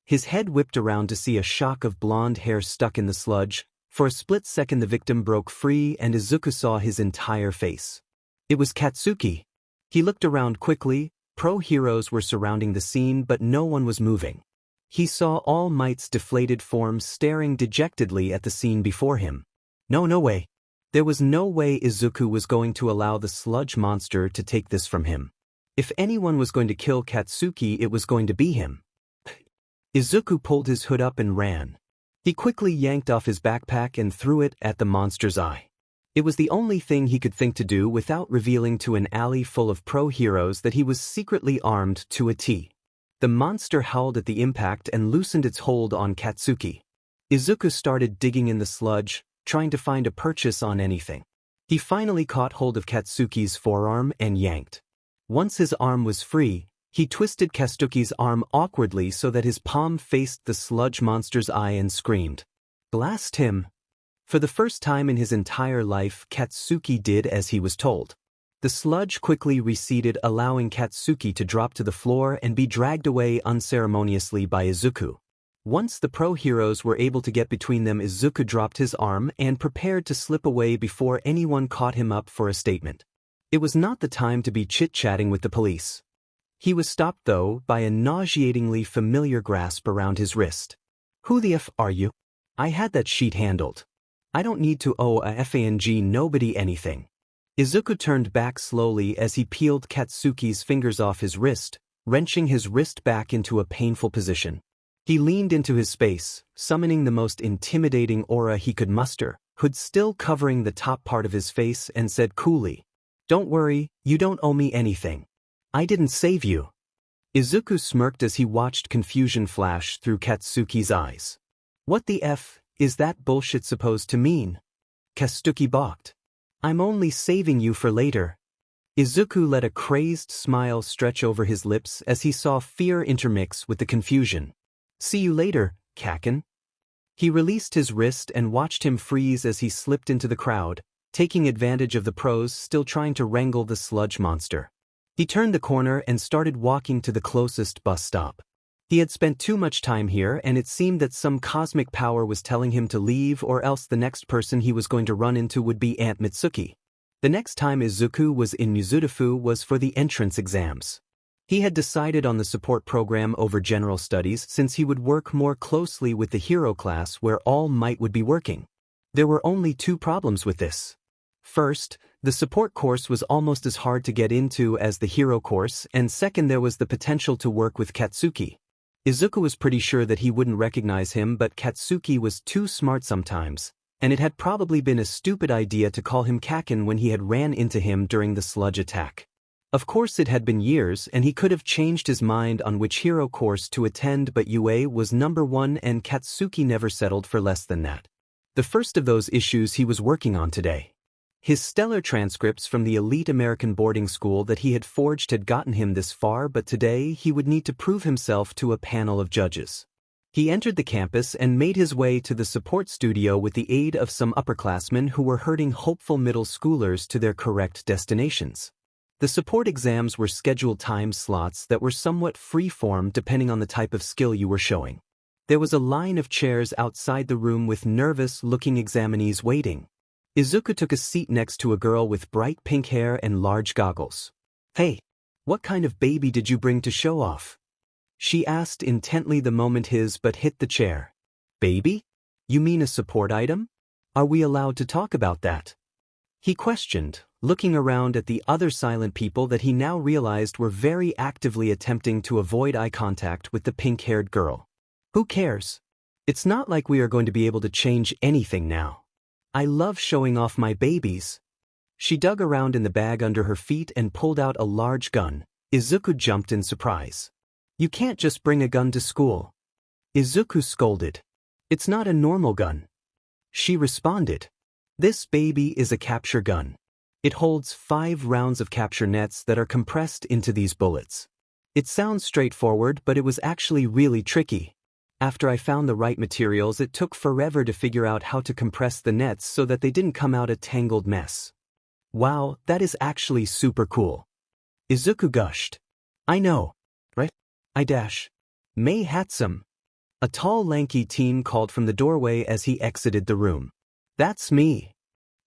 [SPEAKER 1] His head whipped around to see a shock of blonde hair stuck in the sludge. For a split second the victim broke free and Izuku saw his entire face. It was Katsuki. He looked around quickly. Pro-heroes were surrounding the scene but no one was moving. He saw All Might's deflated form staring dejectedly at the scene before him. No way. There was no way Izuku was going to allow the sludge monster to take this from him. If anyone was going to kill Katsuki, it was going to be him. Izuku pulled his hood up and ran. He quickly yanked off his backpack and threw it at the monster's eye. It was the only thing he could think to do without revealing to an alley full of pro-heroes that he was secretly armed to a T. The monster howled at the impact and loosened its hold on Katsuki. Izuku started digging in the sludge, trying to find a purchase on anything. He finally caught hold of Katsuki's forearm and yanked. Once his arm was free, he twisted Katsuki's arm awkwardly so that his palm faced the sludge monster's eye and screamed. "Blast him!" For the first time in his entire life, Katsuki did as he was told. The sludge quickly receded, allowing Katsuki to drop to the floor and be dragged away unceremoniously by Izuku. Once the pro-heroes were able to get between them, Izuku dropped his arm and prepared to slip away before anyone caught him up for a statement. It was not the time to be chit-chatting with the police. He was stopped, though, by a nauseatingly familiar grasp around his wrist. "Who the F are you? I had that sheet handled. I don't need to owe a FANG nobody anything." Izuku turned back slowly as he peeled Katsuki's fingers off his wrist, wrenching his wrist back into a painful position. He leaned into his space, summoning the most intimidating aura he could muster, hood still covering the top part of his face, and said coolly, "Don't worry, you don't owe me anything. I didn't save you." Izuku smirked as he watched confusion flash through Katsuki's eyes. "What the F is that bullshit supposed to mean?" Katsuki balked. "I'm only saving you for later." Izuku let a crazed smile stretch over his lips as he saw fear intermix with the confusion. "See you later, Kaken." He released his wrist and watched him freeze as he slipped into the crowd, taking advantage of the pros still trying to wrangle the sludge monster. He turned the corner and started walking to the closest bus stop. He had spent too much time here and it seemed that some cosmic power was telling him to leave, or else the next person he was going to run into would be Aunt Mitsuki. The next time Izuku was in Mizudafu was for the entrance exams. He had decided on the support program over general studies since he would work more closely with the hero class where All Might would be working. There were only two problems with this. First, the support course was almost as hard to get into as the hero course, and second, there was the potential to work with Katsuki. Izuku was pretty sure that he wouldn't recognize him, but Katsuki was too smart sometimes, and it had probably been a stupid idea to call him Kaken when he had ran into him during the sludge attack. Of course it had been years and he could have changed his mind on which hero course to attend, but UA was number one and Katsuki never settled for less than that. The first of those issues he was working on today. His stellar transcripts from the elite American boarding school that he had forged had gotten him this far, but today he would need to prove himself to a panel of judges. He entered the campus and made his way to the support studio with the aid of some upperclassmen who were herding hopeful middle schoolers to their correct destinations. The support exams were scheduled time slots that were somewhat free-form depending on the type of skill you were showing. There was a line of chairs outside the room with nervous-looking examinees waiting. Izuku took a seat next to a girl with bright pink hair and large goggles. "Hey, what kind of baby did you bring to show off?" she asked intently the moment his butt hit the chair. "Baby? You mean a support item? Are we allowed to talk about that?" he questioned, looking around at the other silent people that he now realized were very actively attempting to avoid eye contact with the pink-haired girl. "Who cares? It's not like we are going to be able to change anything now. I love showing off my babies." She dug around in the bag under her feet and pulled out a large gun. Izuku jumped in surprise. "You can't just bring a gun to school." Izuku scolded. "It's not a normal gun." She responded. "This baby is a capture gun. It holds 5 rounds of capture nets that are compressed into these bullets." It sounds straightforward, but it was actually really tricky. After I found the right materials, it took forever to figure out how to compress the nets so that they didn't come out a tangled mess. "Wow, that is actually super cool." Izuku gushed. "I know, right? May Hatsum." A tall, lanky teen called from the doorway as he exited the room. "That's me,"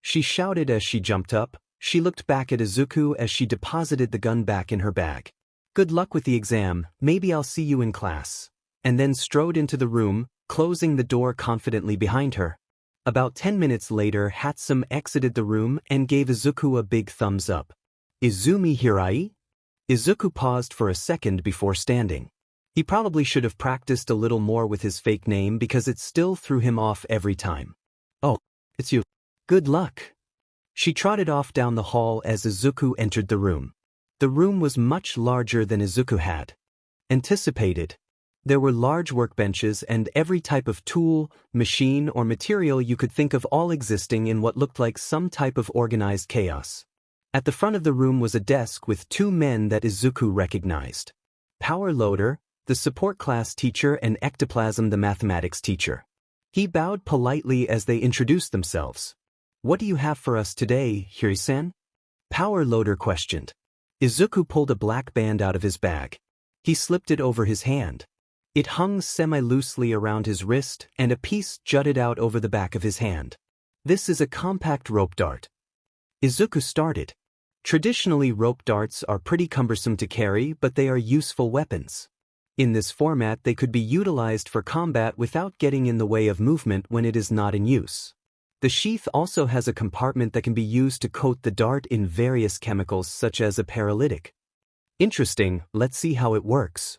[SPEAKER 1] she shouted as she jumped up. She looked back at Izuku as she deposited the gun back in her bag. "Good luck with the exam, maybe I'll see you in class," and then strode into the room, closing the door confidently behind her. About 10 minutes later, Hatsum exited the room and gave Izuku a big thumbs up. "Izumi Hirai?" Izuku paused for a second before standing. He probably should have practiced a little more with his fake name because it still threw him off every time. "Oh, it's you. Good luck." She trotted off down the hall as Izuku entered the room. The room was much larger than Izuku had anticipated. There were large workbenches and every type of tool, machine, or material you could think of all existing in what looked like some type of organized chaos. At the front of the room was a desk with 2 men that Izuku recognized. Power Loader, the support class teacher, and Ectoplasm, the mathematics teacher. He bowed politely as they introduced themselves. "What do you have for us today, Hiri-san?" Power Loader questioned. Izuku pulled a black band out of his bag. He slipped it over his hand. It hung semi-loosely around his wrist, and a piece jutted out over the back of his hand. "This is a compact rope dart." Izuku started. Traditionally, rope darts are pretty cumbersome to carry, but they are useful weapons. In this format, they could be utilized for combat without getting in the way of movement when it is not in use. The sheath also has a compartment that can be used to coat the dart in various chemicals such as a paralytic. "Interesting, let's see how it works."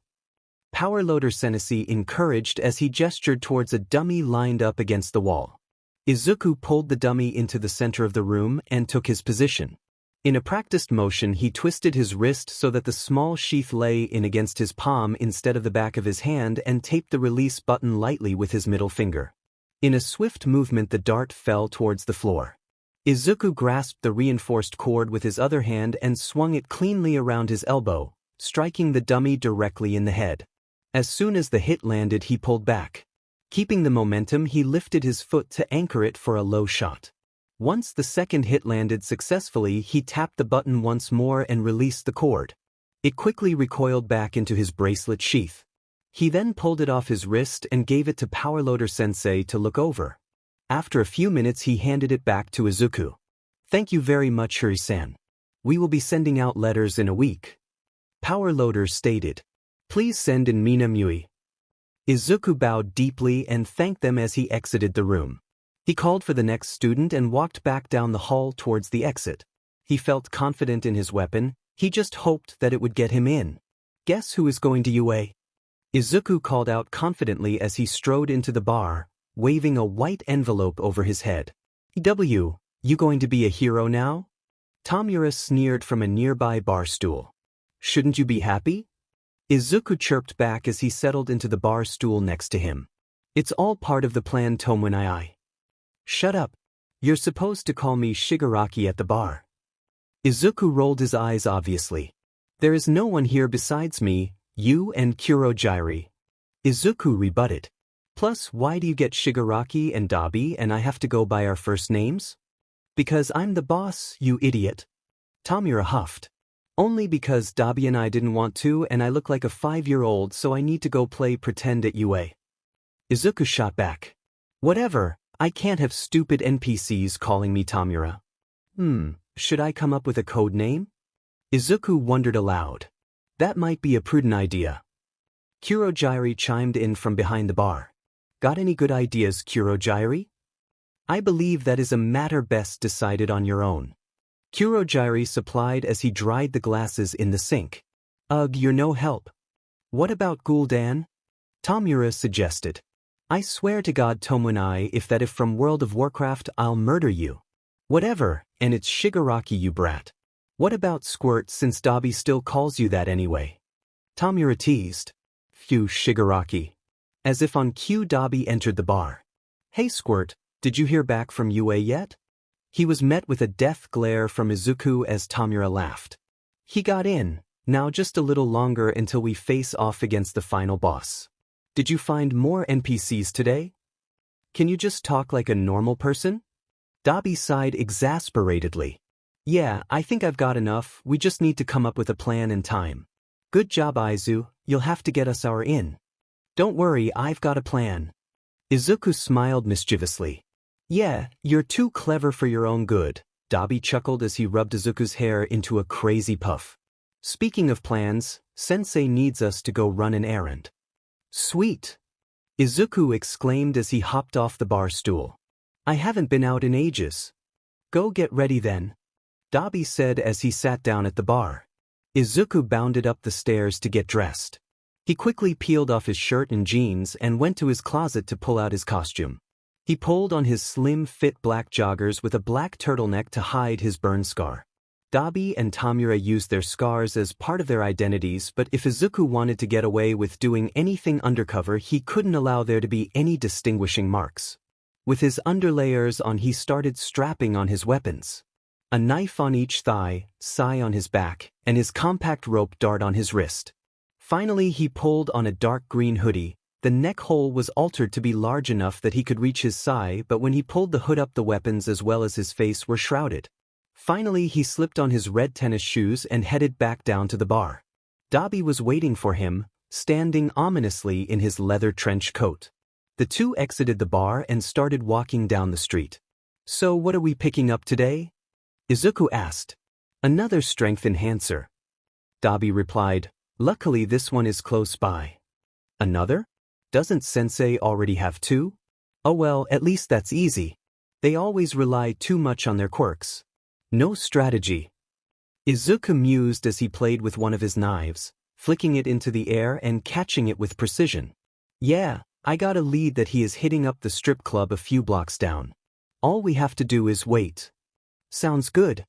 [SPEAKER 1] Power Loader Sensi encouraged as he gestured towards a dummy lined up against the wall. Izuku pulled the dummy into the center of the room and took his position. In a practiced motion, he twisted his wrist so that the small sheath lay in against his palm instead of the back of his hand and taped the release button lightly with his middle finger. In a swift movement, the dart fell towards the floor. Izuku grasped the reinforced cord with his other hand and swung it cleanly around his elbow, striking the dummy directly in the head. As soon as the hit landed, he pulled back. Keeping the momentum, he lifted his foot to anchor it for a low shot. Once the second hit landed successfully, he tapped the button once more and released the cord. It quickly recoiled back into his bracelet sheath. He then pulled it off his wrist and gave it to Power Loader Sensei to look over. After a few minutes, he handed it back to Izuku. "Thank you very much, Hiri-san. We will be sending out letters in a week." Power Loader stated. "Please send in Minamui." Izuku bowed deeply and thanked them as he exited the room. He called for the next student and walked back down the hall towards the exit. He felt confident in his weapon. He just hoped that it would get him in. "Guess who is going to UA?" Izuku called out confidently as he strode into the bar, waving a white envelope over his head. "W, you going to be a hero now?" Tamura sneered from a nearby bar stool. "Shouldn't you be happy?" Izuku chirped back as he settled into the bar stool next to him. "It's all part of the plan, Tomonai." "Shut up. You're supposed to call me Shigaraki at the bar." Izuku rolled his eyes obviously. "There is no one here besides me, you and Kurojiri." Izuku rebutted. Plus, why do you get Shigaraki and Dabi and I have to go by our first names? Because I'm the boss, you idiot. Tamura huffed. Only because Dabi and I didn't want to and I look like a 5-year-old so I need to go play pretend at UA. Izuku shot back. Whatever, I can't have stupid NPCs calling me Tamura. Should I come up with a code name? Izuku wondered aloud. That might be a prudent idea. Kurogyri chimed in from behind the bar. Got any good ideas, Kurogyri? I believe that is a matter best decided on your own. Kurogyri supplied as he dried the glasses in the sink. Ugh, you're no help. What about Gul'dan? Tamura suggested. I swear to God Tomonai if from World of Warcraft I'll murder you. Whatever, and it's Shigaraki you brat. What about Squirt since Dabi still calls you that anyway? Tamura teased. Phew, Shigaraki. As if on cue Dabi entered the bar. Hey Squirt, did you hear back from UA yet? He was met with a death glare from Izuku as Tamura laughed. He got in, now just a little longer until we face off against the final boss. Did you find more NPCs today? Can you just talk like a normal person? Dabi sighed exasperatedly. Yeah, I think I've got enough, we just need to come up with a plan in time. Good job Izu, you'll have to get us our in. Don't worry, I've got a plan. Izuku smiled mischievously. Yeah, you're too clever for your own good, Dabi chuckled as he rubbed Izuku's hair into a crazy puff. Speaking of plans, Sensei needs us to go run an errand. Sweet! Izuku exclaimed as he hopped off the bar stool. I haven't been out in ages. Go get ready then. Dabi said as he sat down at the bar. Izuku bounded up the stairs to get dressed. He quickly peeled off his shirt and jeans and went to his closet to pull out his costume. He pulled on his slim-fit black joggers with a black turtleneck to hide his burn scar. Dabi and Tamura used their scars as part of their identities, but if Izuku wanted to get away with doing anything undercover, he couldn't allow there to be any distinguishing marks. With his underlayers on, he started strapping on his weapons. A knife on each thigh, sai on his back, and his compact rope dart on his wrist. Finally, he pulled on a dark green hoodie. The neck hole was altered to be large enough that he could reach his sai, but when he pulled the hood up, the weapons as well as his face were shrouded. Finally, he slipped on his red tennis shoes and headed back down to the bar. Dabi was waiting for him, standing ominously in his leather trench coat. The two exited the bar and started walking down the street. So what are we picking up today? Izuku asked. Another strength enhancer. Dabi replied, luckily this one is close by. Another? Doesn't Sensei already have two? Oh well, at least that's easy. They always rely too much on their quirks. No strategy. Izuku mused as he played with one of his knives, flicking it into the air and catching it with precision. Yeah, I got a lead that he is hitting up the strip club a few blocks down. All we have to do is wait. Sounds good.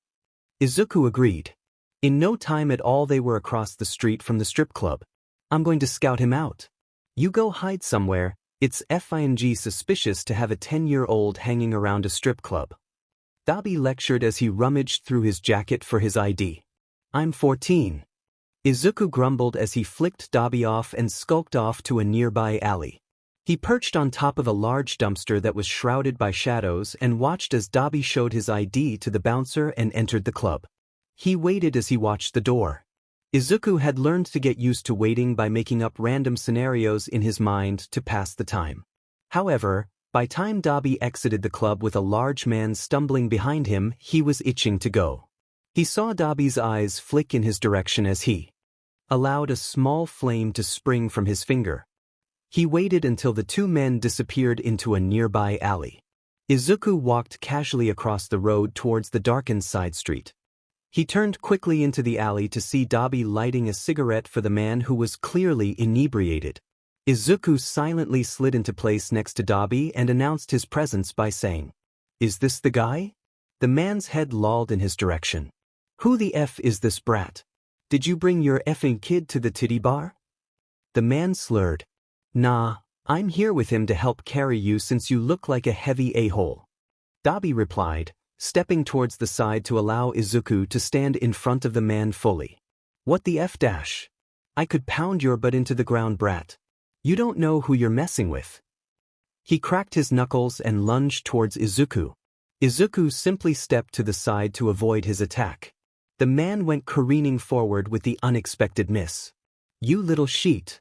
[SPEAKER 1] Izuku agreed. In no time at all they were across the street from the strip club. I'm going to scout him out. You go hide somewhere, it's FING suspicious to have a 10-year-old hanging around a strip club. Dabi lectured as he rummaged through his jacket for his ID. I'm 14. Izuku grumbled as he flicked Dabi off and skulked off to a nearby alley. He perched on top of a large dumpster that was shrouded by shadows and watched as Dabi showed his ID to the bouncer and entered the club. He waited as he watched the door. Izuku had learned to get used to waiting by making up random scenarios in his mind to pass the time. However, by time Dabi exited the club with a large man stumbling behind him, he was itching to go. He saw Dabi's eyes flick in his direction as he allowed a small flame to spring from his finger. He waited until the two men disappeared into a nearby alley. Izuku walked casually across the road towards the darkened side street. He turned quickly into the alley to see Dabi lighting a cigarette for the man who was clearly inebriated. Izuku silently slid into place next to Dabi and announced his presence by saying, "Is this the guy?" The man's head lolled in his direction. "Who the F is this brat? Did you bring your effing kid to the titty bar?" The man slurred. "Nah, I'm here with him to help carry you since you look like a heavy a-hole." Dabi replied, stepping towards the side to allow Izuku to stand in front of the man fully. "What the F dash? I could pound your butt into the ground, brat." You don't know who you're messing with. He cracked his knuckles and lunged towards Izuku. Izuku simply stepped to the side to avoid his attack. The man went careening forward with the unexpected miss. You little sheet.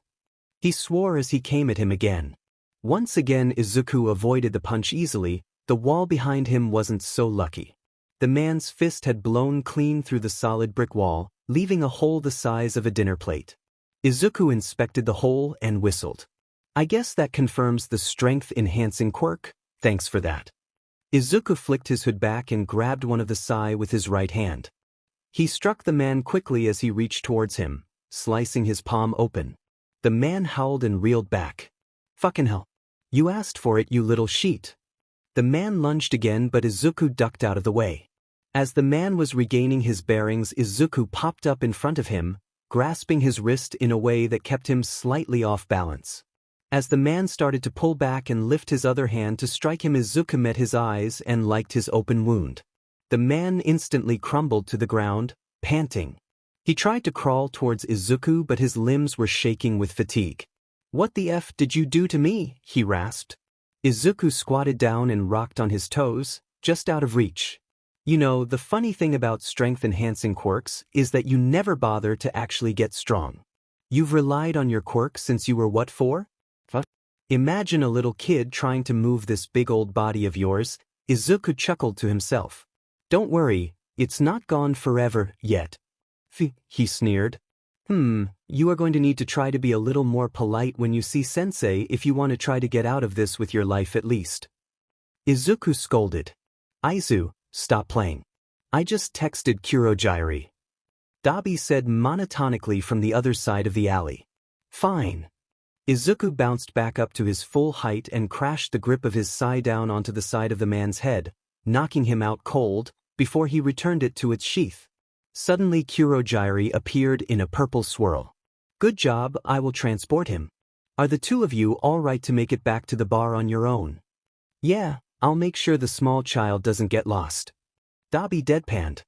[SPEAKER 1] He swore as he came at him again. Once again Izuku avoided the punch easily. The wall behind him wasn't so lucky. The man's fist had blown clean through the solid brick wall, leaving a hole the size of a dinner plate. Izuku inspected the hole and whistled. I guess that confirms the strength-enhancing quirk, thanks for that. Izuku flicked his hood back and grabbed one of the sai with his right hand. He struck the man quickly as he reached towards him, slicing his palm open. The man howled and reeled back. Fucking hell. You asked for it, you little sheet. The man lunged again but Izuku ducked out of the way. As the man was regaining his bearings, Izuku popped up in front of him, grasping his wrist in a way that kept him slightly off balance. As the man started to pull back and lift his other hand to strike him, Izuku met his eyes and liked his open wound. The man instantly crumbled to the ground, panting. He tried to crawl towards Izuku but his limbs were shaking with fatigue. What the F did you do to me? He rasped. Izuku squatted down and rocked on his toes, just out of reach. You know, the funny thing about strength-enhancing quirks is that you never bother to actually get strong. You've relied on your quirk since you were what for? Imagine a little kid trying to move this big old body of yours. Izuku chuckled to himself. Don't worry, it's not gone forever yet. He sneered. You are going to need to try to be a little more polite when you see Sensei if you want to try to get out of this with your life at least. Izuku scolded. Aizu, stop playing. I just texted Kurogyari. Dabi said monotonically from the other side of the alley. Fine. Izuku bounced back up to his full height and crashed the grip of his sai down onto the side of the man's head, knocking him out cold, before he returned it to its sheath. Suddenly Kurogyari appeared in a purple swirl. Good job, I will transport him. Are the two of you all right to make it back to the bar on your own? Yeah, I'll make sure the small child doesn't get lost. Dabi deadpanned.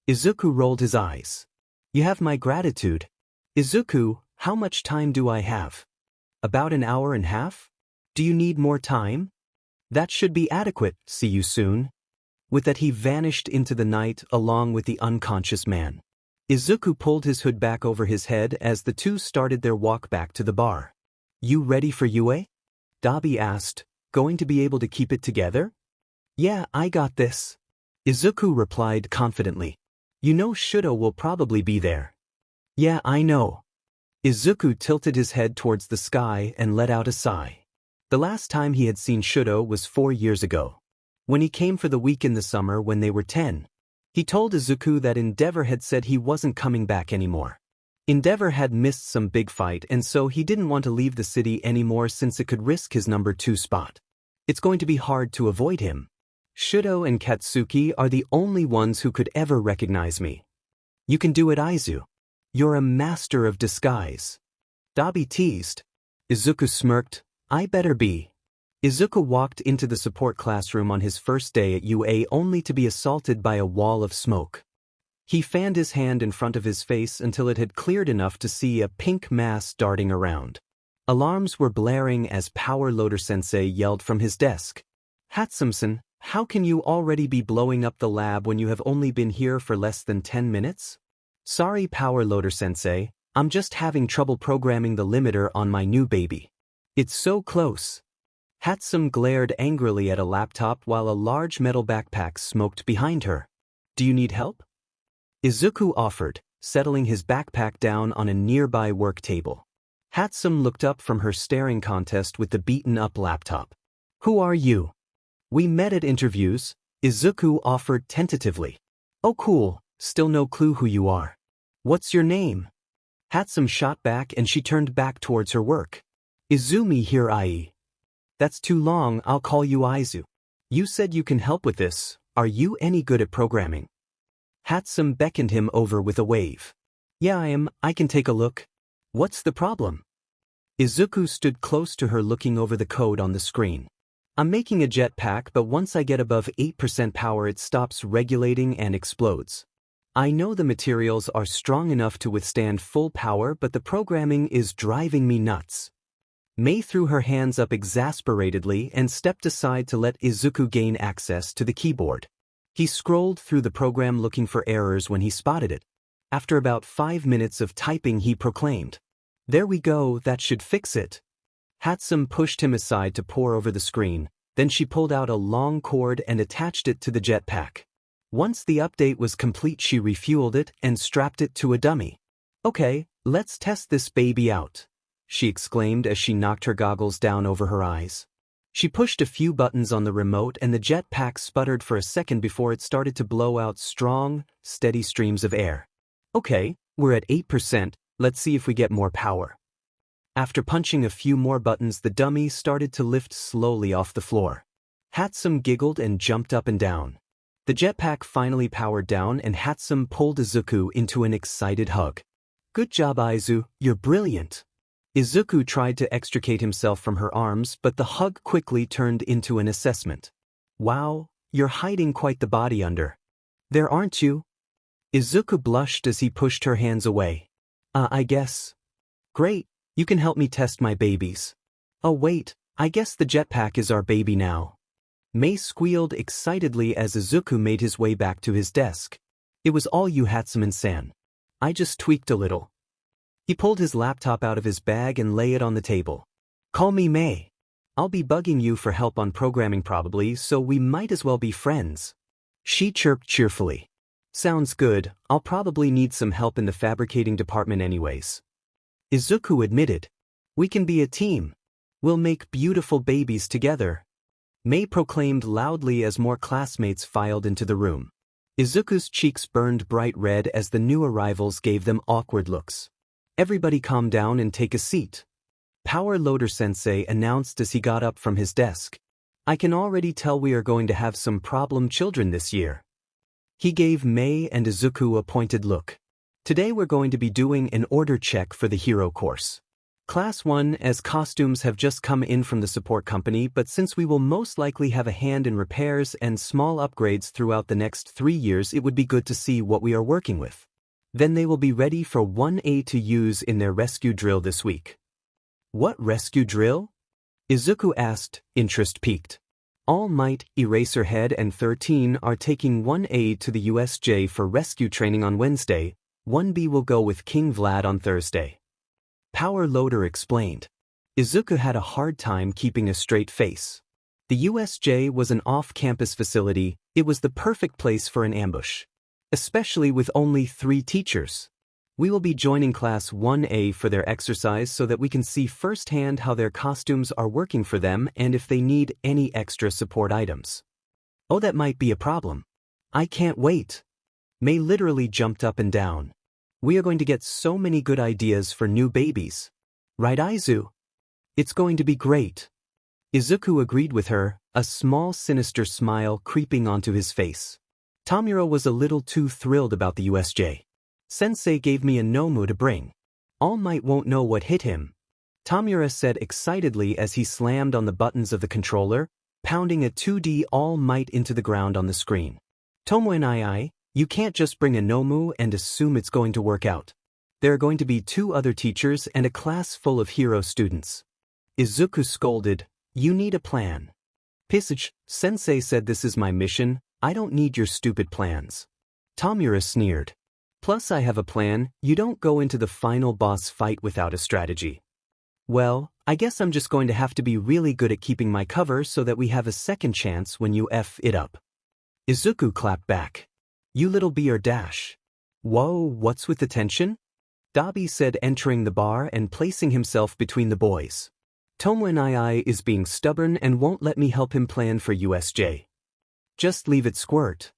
[SPEAKER 1] Izuku rolled his eyes. You have my gratitude. Izuku, how much time do I have? About an hour and a half? Do you need more time? That should be adequate, see you soon. With that he vanished into the night along with the unconscious man. Izuku pulled his hood back over his head as the two started their walk back to the bar. You ready for Yue? Dabi asked, going to be able to keep it together? Yeah, I got this. Izuku replied confidently. You know Shudo will probably be there. Yeah, I know. Izuku tilted his head towards the sky and let out a sigh. The last time he had seen Shudo was 4 years ago. When he came for the week in the summer when they were 10. He told Izuku that Endeavor had said he wasn't coming back anymore. Endeavor had missed some big fight and so he didn't want to leave the city anymore since it could risk his number 2 spot. It's going to be hard to avoid him. Shudo and Katsuki are the only ones who could ever recognize me. You can do it, Aizu. You're a master of disguise. Dabi teased. Izuku smirked. I better be. Izuku walked into the support classroom on his first day at UA only to be assaulted by a wall of smoke. He fanned his hand in front of his face until it had cleared enough to see a pink mass darting around. Alarms were blaring as Power Loader Sensei yelled from his desk. Hatsumson, how can you already be blowing up the lab when you have only been here for less than 10 minutes? Sorry, Power Loader Sensei, I'm just having trouble programming the limiter on my new baby. It's so close. Hatsum glared angrily at a laptop while a large metal backpack smoked behind her. Do you need help? Izuku offered, settling his backpack down on a nearby work table. Hatsum looked up from her staring contest with the beaten-up laptop. Who are you? We met at interviews, Izuku offered tentatively. Oh cool, still no clue who you are. What's your name? Hatsum shot back and she turned back towards her work. Izumi Hirai. That's too long, I'll call you Aizu. You said you can help with this, are you any good at programming? Hatsum beckoned him over with a wave. Yeah, I can take a look. What's the problem? Izuku stood close to her looking over the code on the screen. I'm making a jetpack but once I get above 8% power it stops regulating and explodes. I know the materials are strong enough to withstand full power but the programming is driving me nuts. Mei threw her hands up exasperatedly and stepped aside to let Izuku gain access to the keyboard. He scrolled through the program looking for errors when he spotted it. After about 5 minutes of typing, he proclaimed, "There we go, that should fix it." Hatsum pushed him aside to pore over the screen, then she pulled out a long cord and attached it to the jetpack. Once the update was complete, she refueled it and strapped it to a dummy. "Okay, let's test this baby out," she exclaimed as she knocked her goggles down over her eyes. She pushed a few buttons on the remote and the jetpack sputtered for a second before it started to blow out strong, steady streams of air. "Okay, we're at 8%, let's see if we get more power." After punching a few more buttons, the dummy started to lift slowly off the floor. Hatsum giggled and jumped up and down. The jetpack finally powered down and Hatsum pulled Izuku into an excited hug. "Good job, Izu, you're brilliant." Izuku tried to extricate himself from her arms, but the hug quickly turned into an assessment. "Wow, you're hiding quite the body under there, aren't you?" Izuku blushed as he pushed her hands away. I guess." "Great, you can help me test my babies." "Oh wait, I guess the jetpack is our baby now." Mei squealed excitedly as Izuku made his way back to his desk. "It was all you, Hatsumi-san. I just tweaked a little." He pulled his laptop out of his bag and lay it on the table. "Call me Mei. I'll be bugging you for help on programming probably, so we might as well be friends." She chirped cheerfully. "Sounds good, I'll probably need some help in the fabricating department anyways." Izuku admitted. "We can be a team. We'll make beautiful babies together." Mei proclaimed loudly as more classmates filed into the room. Izuku's cheeks burned bright red as the new arrivals gave them awkward looks. "Everybody calm down and take a seat," Power Loader Sensei announced as he got up from his desk. "I can already tell we are going to have some problem children this year." He gave Mei and Izuku a pointed look. "Today we're going to be doing an order check for the hero course. Class 1, as costumes have just come in from the support company, but since we will most likely have a hand in repairs and small upgrades throughout the next 3 years, it would be good to see what we are working with. Then they will be ready for 1A to use in their rescue drill this week." "What rescue drill?" Izuku asked, interest piqued. All Might, Eraserhead and 13 are taking 1A to the USJ for rescue training on Wednesday. 1B will go with King Vlad on Thursday. Power Loader explained. Izuku had a hard time keeping a straight face. The USJ was an off-campus facility. It was the perfect place for an ambush. Especially with only 3 teachers. "We will be joining Class 1A for their exercise so that we can see firsthand how their costumes are working for them and if they need any extra support items." "Oh, that might be a problem. I can't wait." Mei literally jumped up and down. "We are going to get so many good ideas for new babies. Right, Izu?" "It's going to be great." Izuku agreed with her, a small sinister smile creeping onto his face. Tamura was a little too thrilled about the USJ. "Sensei gave me a Nomu to bring. All Might won't know what hit him," Tamura said excitedly as he slammed on the buttons of the controller, pounding a 2D All Might into the ground on the screen. "Tomo and I, you can't just bring a Nomu and assume it's going to work out. There are going to be 2 other teachers and a class full of hero students." Izuku scolded, "You need a plan." "Pisage, Sensei said this is my mission, I don't need your stupid plans." Tamura sneered. "Plus I have a plan, you don't go into the final boss fight without a strategy." "Well, I guess I'm just going to have to be really good at keeping my cover so that we have a second chance when you F it up." Izuku clapped back. "You little B or dash." "Whoa, what's with the tension?" Dabi said, entering the bar and placing himself between the boys. "Tomo and I is being stubborn and won't let me help him plan for USJ. Just leave it squirt."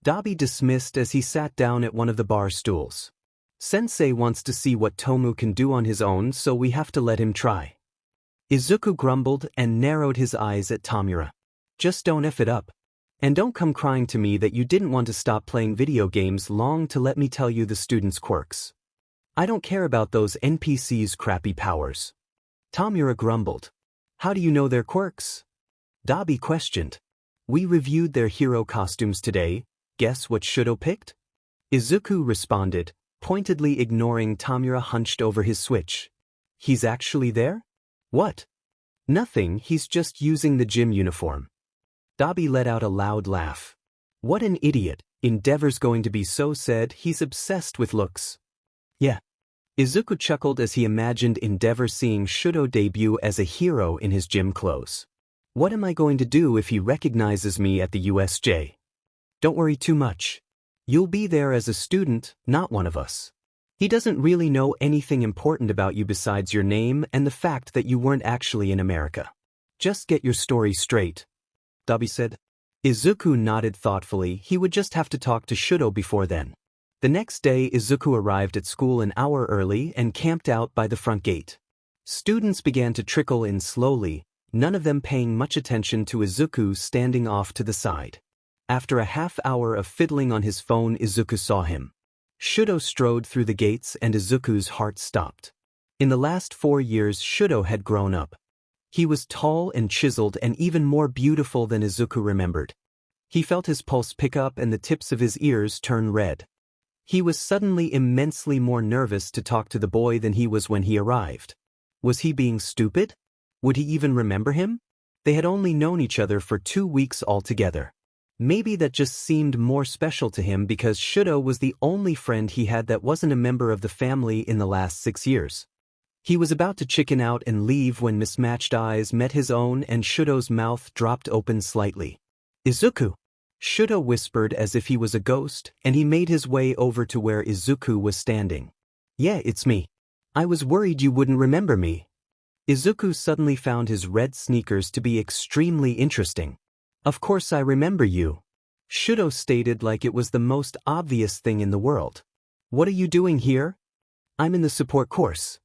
[SPEAKER 1] Dabi dismissed as he sat down at one of the bar stools. "Sensei wants to see what Tomu can do on his own, so we have to let him try." Izuku grumbled and narrowed his eyes at Tamura. "Just don't F it up. And don't come crying to me that you didn't want to stop playing video games long to let me tell you the students' quirks. I don't care about those NPCs' crappy powers." Tamura grumbled. "How do you know their quirks?" Dabi questioned. "We reviewed their hero costumes today. Guess what Shudo picked?" Izuku responded, pointedly ignoring Tamura hunched over his switch. "He's actually there? What? Nothing, he's just using the gym uniform. Dabi let out a loud laugh. What an idiot, Endeavor's going to be so sad, he's obsessed with looks. Yeah. Izuku chuckled as he imagined Endeavor seeing Shudo debut as a hero in his gym clothes. What am I going to do if he recognizes me at the USJ? Don't worry too much. You'll be there as a student, not one of us. He doesn't really know anything important about you besides your name and the fact that you weren't actually in America. Just get your story straight. Dabi said. Izuku nodded thoughtfully. He would just have to talk to Shudo before then. The next day, Izuku arrived at school an hour early and camped out by the front gate. Students began to trickle in slowly, none of them paying much attention to Izuku standing off to the side. After a half hour of fiddling on his phone, Izuku saw him. Shudo strode through the gates and Izuku's heart stopped. In the last 4 years, Shudo had grown up. He was tall and chiseled and even more beautiful than Izuku remembered. He felt his pulse pick up and the tips of his ears turn red. He was suddenly immensely more nervous to talk to the boy than he was when he arrived. Was he being stupid? Would he even remember him? They had only known each other for 2 weeks altogether. Maybe that just seemed more special to him because Shudo was the only friend he had that wasn't a member of the family in the last 6 years. He was about to chicken out and leave when mismatched eyes met his own and Shudo's mouth dropped open slightly. Izuku! Shudo whispered as if he was a ghost, and he made his way over to where Izuku was standing. Yeah, it's me. I was worried you wouldn't remember me. Izuku suddenly found his red sneakers to be extremely interesting. Of course I remember you. Shudo stated like it was the most obvious thing in the world. What are you doing here? I'm in the support course.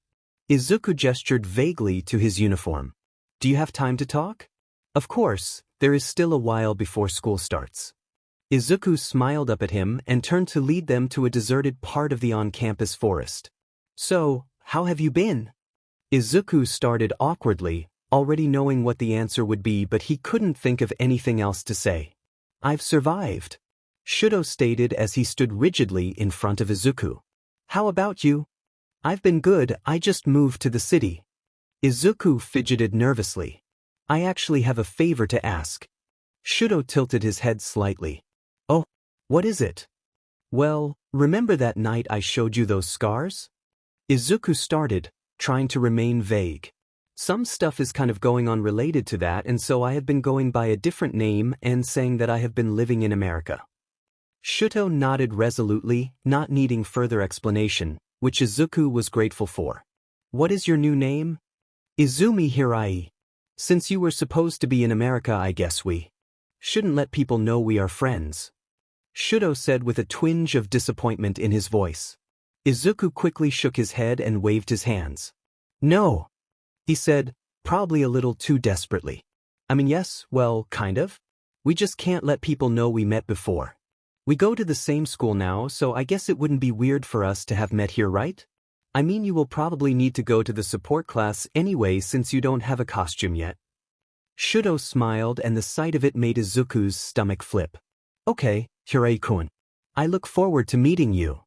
[SPEAKER 1] Izuku gestured vaguely to his uniform. Do you have time to talk? Of course. There is still a while before school starts. Izuku smiled up at him and turned to lead them to a deserted part of the on-campus forest. So, how have you been? Izuku started awkwardly, already knowing what the answer would be, but he couldn't think of anything else to say. I've survived, Shudo stated as he stood rigidly in front of Izuku. How about you? I've been good, I just moved to the city. Izuku fidgeted nervously. I actually have a favor to ask. Shudo tilted his head slightly. Oh, what is it? Well, remember that night I showed you those scars? Izuku started, trying to remain vague. Some stuff is kind of going on related to that, and so I have been going by a different name and saying that I have been living in America. Shudo nodded resolutely, not needing further explanation, which Izuku was grateful for. What is your new name? Izumi Hirai. Since you were supposed to be in America, I guess we shouldn't let people know we are friends, Shudo said with a twinge of disappointment in his voice. Izuku quickly shook his head and waved his hands. No, he said, probably a little too desperately. I mean, yes, well, kind of. We just can't let people know we met before. We go to the same school now, so I guess it wouldn't be weird for us to have met here, right? I mean, you will probably need to go to the support class anyway since you don't have a costume yet. Shudo smiled and the sight of it made Izuku's stomach flip. Okay, Hirai-kun. I look forward to meeting you.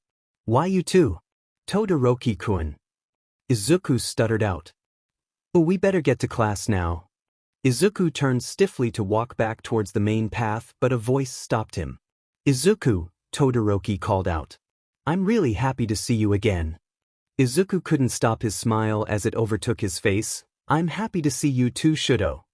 [SPEAKER 1] Why you too? Todoroki-kun. Izuku stuttered out. Oh, we better get to class now. Izuku turned stiffly to walk back towards the main path, but a voice stopped him. Izuku, Todoroki called out. I'm really happy to see you again. Izuku couldn't stop his smile as it overtook his face. I'm happy to see you too, Shudo.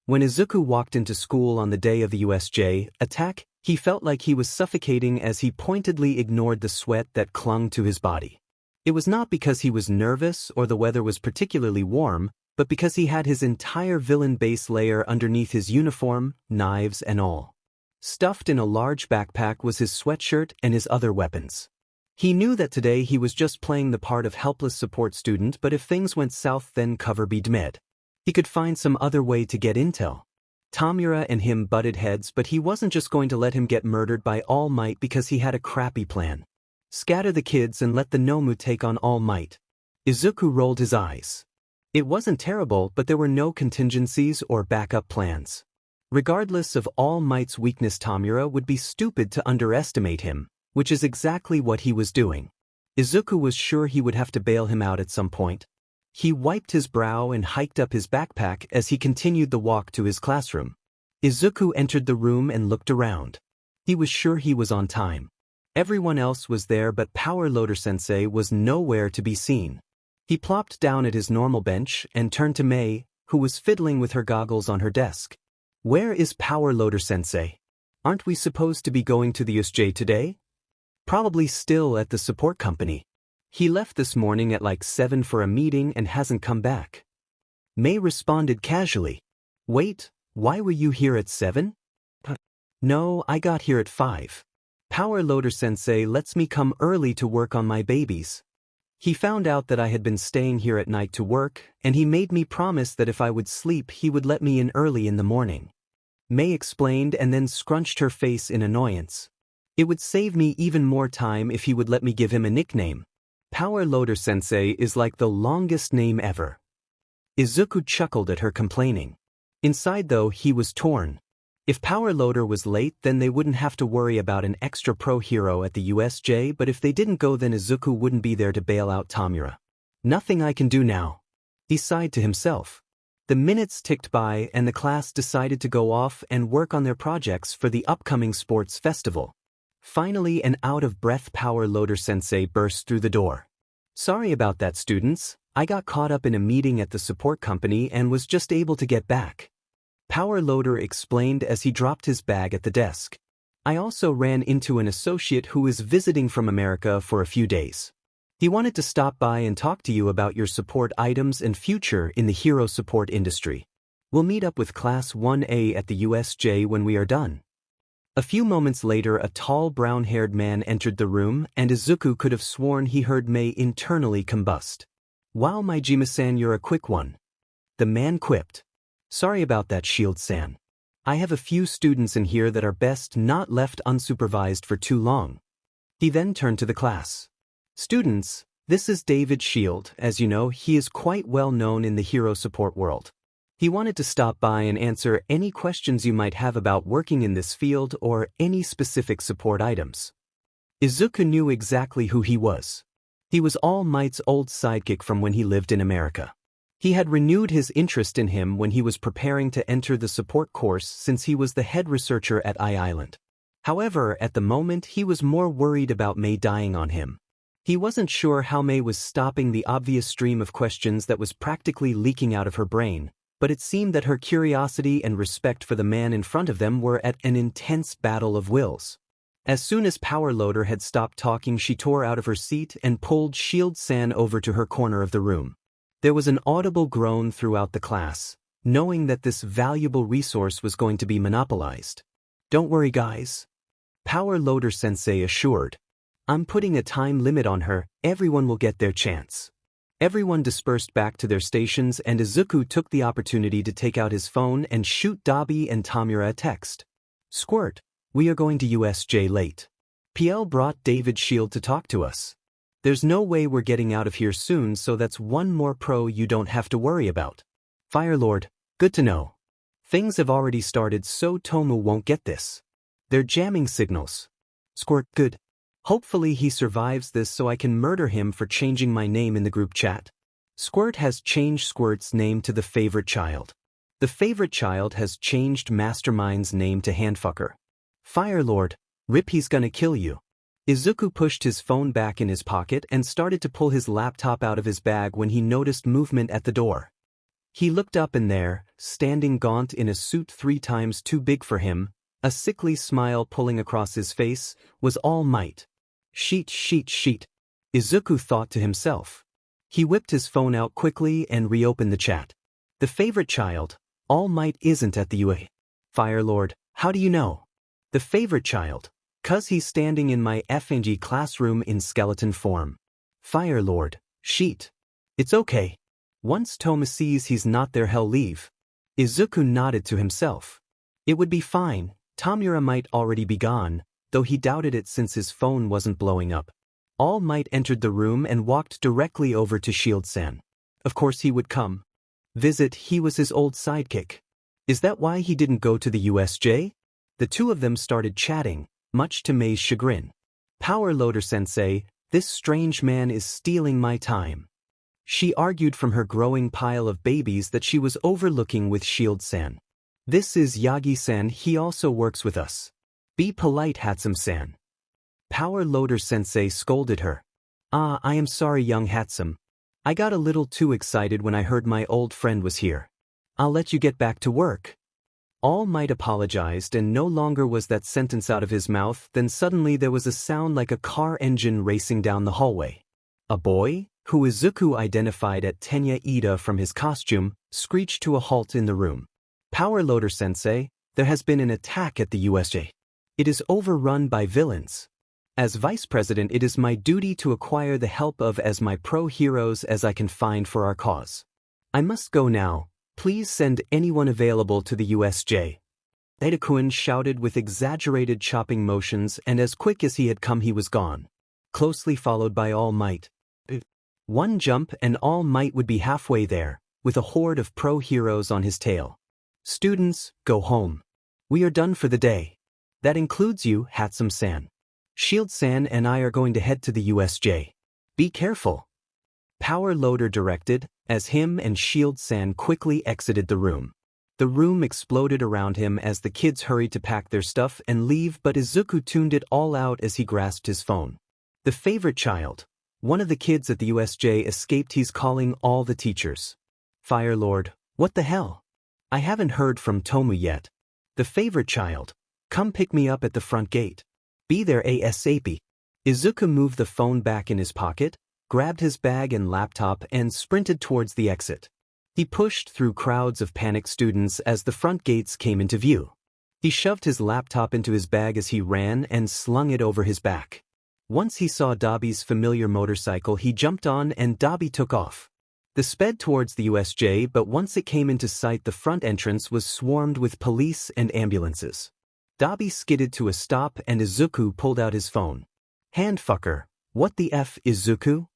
[SPEAKER 1] When Izuku walked into school on the day of the USJ attack, he felt like he was suffocating as he pointedly ignored the sweat that clung to his body. It was not because he was nervous or the weather was particularly warm, but because he had his entire villain base layer underneath his uniform, knives and all. Stuffed in a large backpack was his sweatshirt and his other weapons. He knew that today he was just playing the part of helpless support student, but if things went south then cover be dead. He could find some other way to get intel. Tamura and him butted heads, but he wasn't just going to let him get murdered by All Might because he had a crappy plan. Scatter the kids and let the Nomu take on All Might. Izuku rolled his eyes. It wasn't terrible, but there were no contingencies or backup plans. Regardless of All Might's weakness, Tamura would be stupid to underestimate him, which is exactly what he was doing. Izuku was sure he would have to bail him out at some point. He wiped his brow and hiked up his backpack as he continued the walk to his classroom. Izuku entered the room and looked around. He was sure he was on time. Everyone else was there, but Power Loader Sensei was nowhere to be seen. He plopped down at his normal bench and turned to Mei, who was fiddling with her goggles on her desk. "Where is Power Loader Sensei? Aren't we supposed to be going to the USJ today?" "Probably still at the support company. He left this morning at like 7 for a meeting and hasn't come back." Mei responded casually. "Wait, why were you here at 7? "No, I got here at 5. Power Loader Sensei lets me come early to work on my babies. He found out that I had been staying here at night to work, and he made me promise that if I would sleep he would let me in early in the morning." Mei explained and then scrunched her face in annoyance. "It would save me even more time if he would let me give him a nickname. Power Loader Sensei is like the longest name ever." Izuku chuckled at her complaining. Inside though, he was torn. If Power Loader was late, then they wouldn't have to worry about an extra pro hero at the USJ, but if they didn't go, then Izuku wouldn't be there to bail out Tamura. "Nothing I can do now," he sighed to himself. The minutes ticked by and the class decided to go off and work on their projects for the upcoming sports festival. Finally, an out-of-breath Power Loader Sensei burst through the door. "Sorry about that, students. I got caught up in a meeting at the support company and was just able to get back." Power Loader explained as he dropped his bag at the desk. "I also ran into an associate who is visiting from America for a few days. He wanted to stop by and talk to you about your support items and future in the hero support industry. We'll meet up with Class 1A at the USJ when we are done." A few moments later, a tall brown-haired man entered the room, and Izuku could have sworn he heard Mei internally combust. "Wow, Majima-san, you're a quick one," the man quipped. "Sorry about that, Shield-san. I have a few students in here that are best not left unsupervised for too long." He then turned to the class. "Students, this is David Shield. As you know, he is quite well known in the hero support world. He wanted to stop by and answer any questions you might have about working in this field or any specific support items." Izuku knew exactly who he was. He was All Might's old sidekick from when he lived in America. He had renewed his interest in him when he was preparing to enter the support course since he was the head researcher at I-Island. However, at the moment he was more worried about Mei dying on him. He wasn't sure how Mei was stopping the obvious stream of questions that was practically leaking out of her brain, but it seemed that her curiosity and respect for the man in front of them were at an intense battle of wills. As soon as Power Loader had stopped talking, she tore out of her seat and pulled Shield-san over to her corner of the room. There was an audible groan throughout the class, knowing that this valuable resource was going to be monopolized. "Don't worry, guys," Power Loader Sensei assured. "I'm putting a time limit on her. Everyone will get their chance." Everyone dispersed back to their stations, and Izuku took the opportunity to take out his phone and shoot Dabi and Tamura a text. "Squirt, we are going to USJ late. PL brought David Shield to talk to us. There's no way we're getting out of here soon, so that's one more pro you don't have to worry about. Firelord, good to know. Things have already started, so Tomu won't get this. They're jamming signals. Squirt, good. Hopefully he survives this so I can murder him for changing my name in the group chat." Squirt has changed Squirt's name to the favorite child. The favorite child has changed Mastermind's name to Handfucker. Firelord, rip, he's gonna kill you. Izuku pushed his phone back in his pocket and started to pull his laptop out of his bag when he noticed movement at the door. He looked up, and there, standing gaunt in a suit 3 times too big for him, a sickly smile pulling across his face, was All Might. Sheet, Izuku thought to himself. He whipped his phone out quickly and reopened the chat. The favorite child, All Might, isn't at the UA. Firelord, how do you know? The favorite child, 'cause he's standing in my FNG classroom in skeleton form. Firelord, sheet. It's okay. Once Toma sees he's not there, he'll leave. Izuku nodded to himself. It would be fine. Tamura might already be gone, though he doubted it since his phone wasn't blowing up. All Might entered the room and walked directly over to Shield-san. Of course he would come. Visit, he was his old sidekick. Is that why he didn't go to the USJ? The two of them started chatting, much to Mei's chagrin. Power Loader Sensei, this strange man is stealing my time. She argued from her growing pile of babies that she was overlooking with Shield-san. This is Yagi-san, he also works with us. Be polite, Hatsum-san. Power Loader Sensei scolded her. I am sorry, young Hatsum. I got a little too excited when I heard my old friend was here. I'll let you get back to work. All Might apologized, and no longer was that sentence out of his mouth. Then suddenly there was a sound like a car engine racing down the hallway. A boy, who Izuku identified at Tenya Ida from his costume, screeched to a halt in the room. Power Loader Sensei, there has been an attack at the USJ. It is overrun by villains. As Vice President, it is my duty to acquire the help of as many pro-heroes as I can find for our cause. I must go now. Please send anyone available to the USJ. Deku shouted with exaggerated chopping motions, and as quick as he had come he was gone. Closely followed by All Might. One jump and All Might would be halfway there, with a horde of pro-heroes on his tail. Students, go home. We are done for the day. That includes you, Hatsum-san. Shield-san and I are going to head to the USJ. Be careful. Power Loader directed, as him and Shield-san quickly exited the room. The room exploded around him as the kids hurried to pack their stuff and leave, but Izuku tuned it all out as he grasped his phone. The favorite child. One of the kids at the USJ escaped. He's calling all the teachers. Fire Lord, what the hell? I haven't heard from Tomu yet. The favorite child. Come pick me up at the front gate. Be there ASAP. Izuku moved the phone back in his pocket, grabbed his bag and laptop and sprinted towards the exit. He pushed through crowds of panicked students as the front gates came into view. He shoved his laptop into his bag as he ran and slung it over his back. Once he saw Dabi's familiar motorcycle, he jumped on and Dabi took off. They sped towards the USJ, but once it came into sight, the front entrance was swarmed with police and ambulances. Dabi skidded to a stop and Izuku pulled out his phone. Handfucker, what the F, Izuku?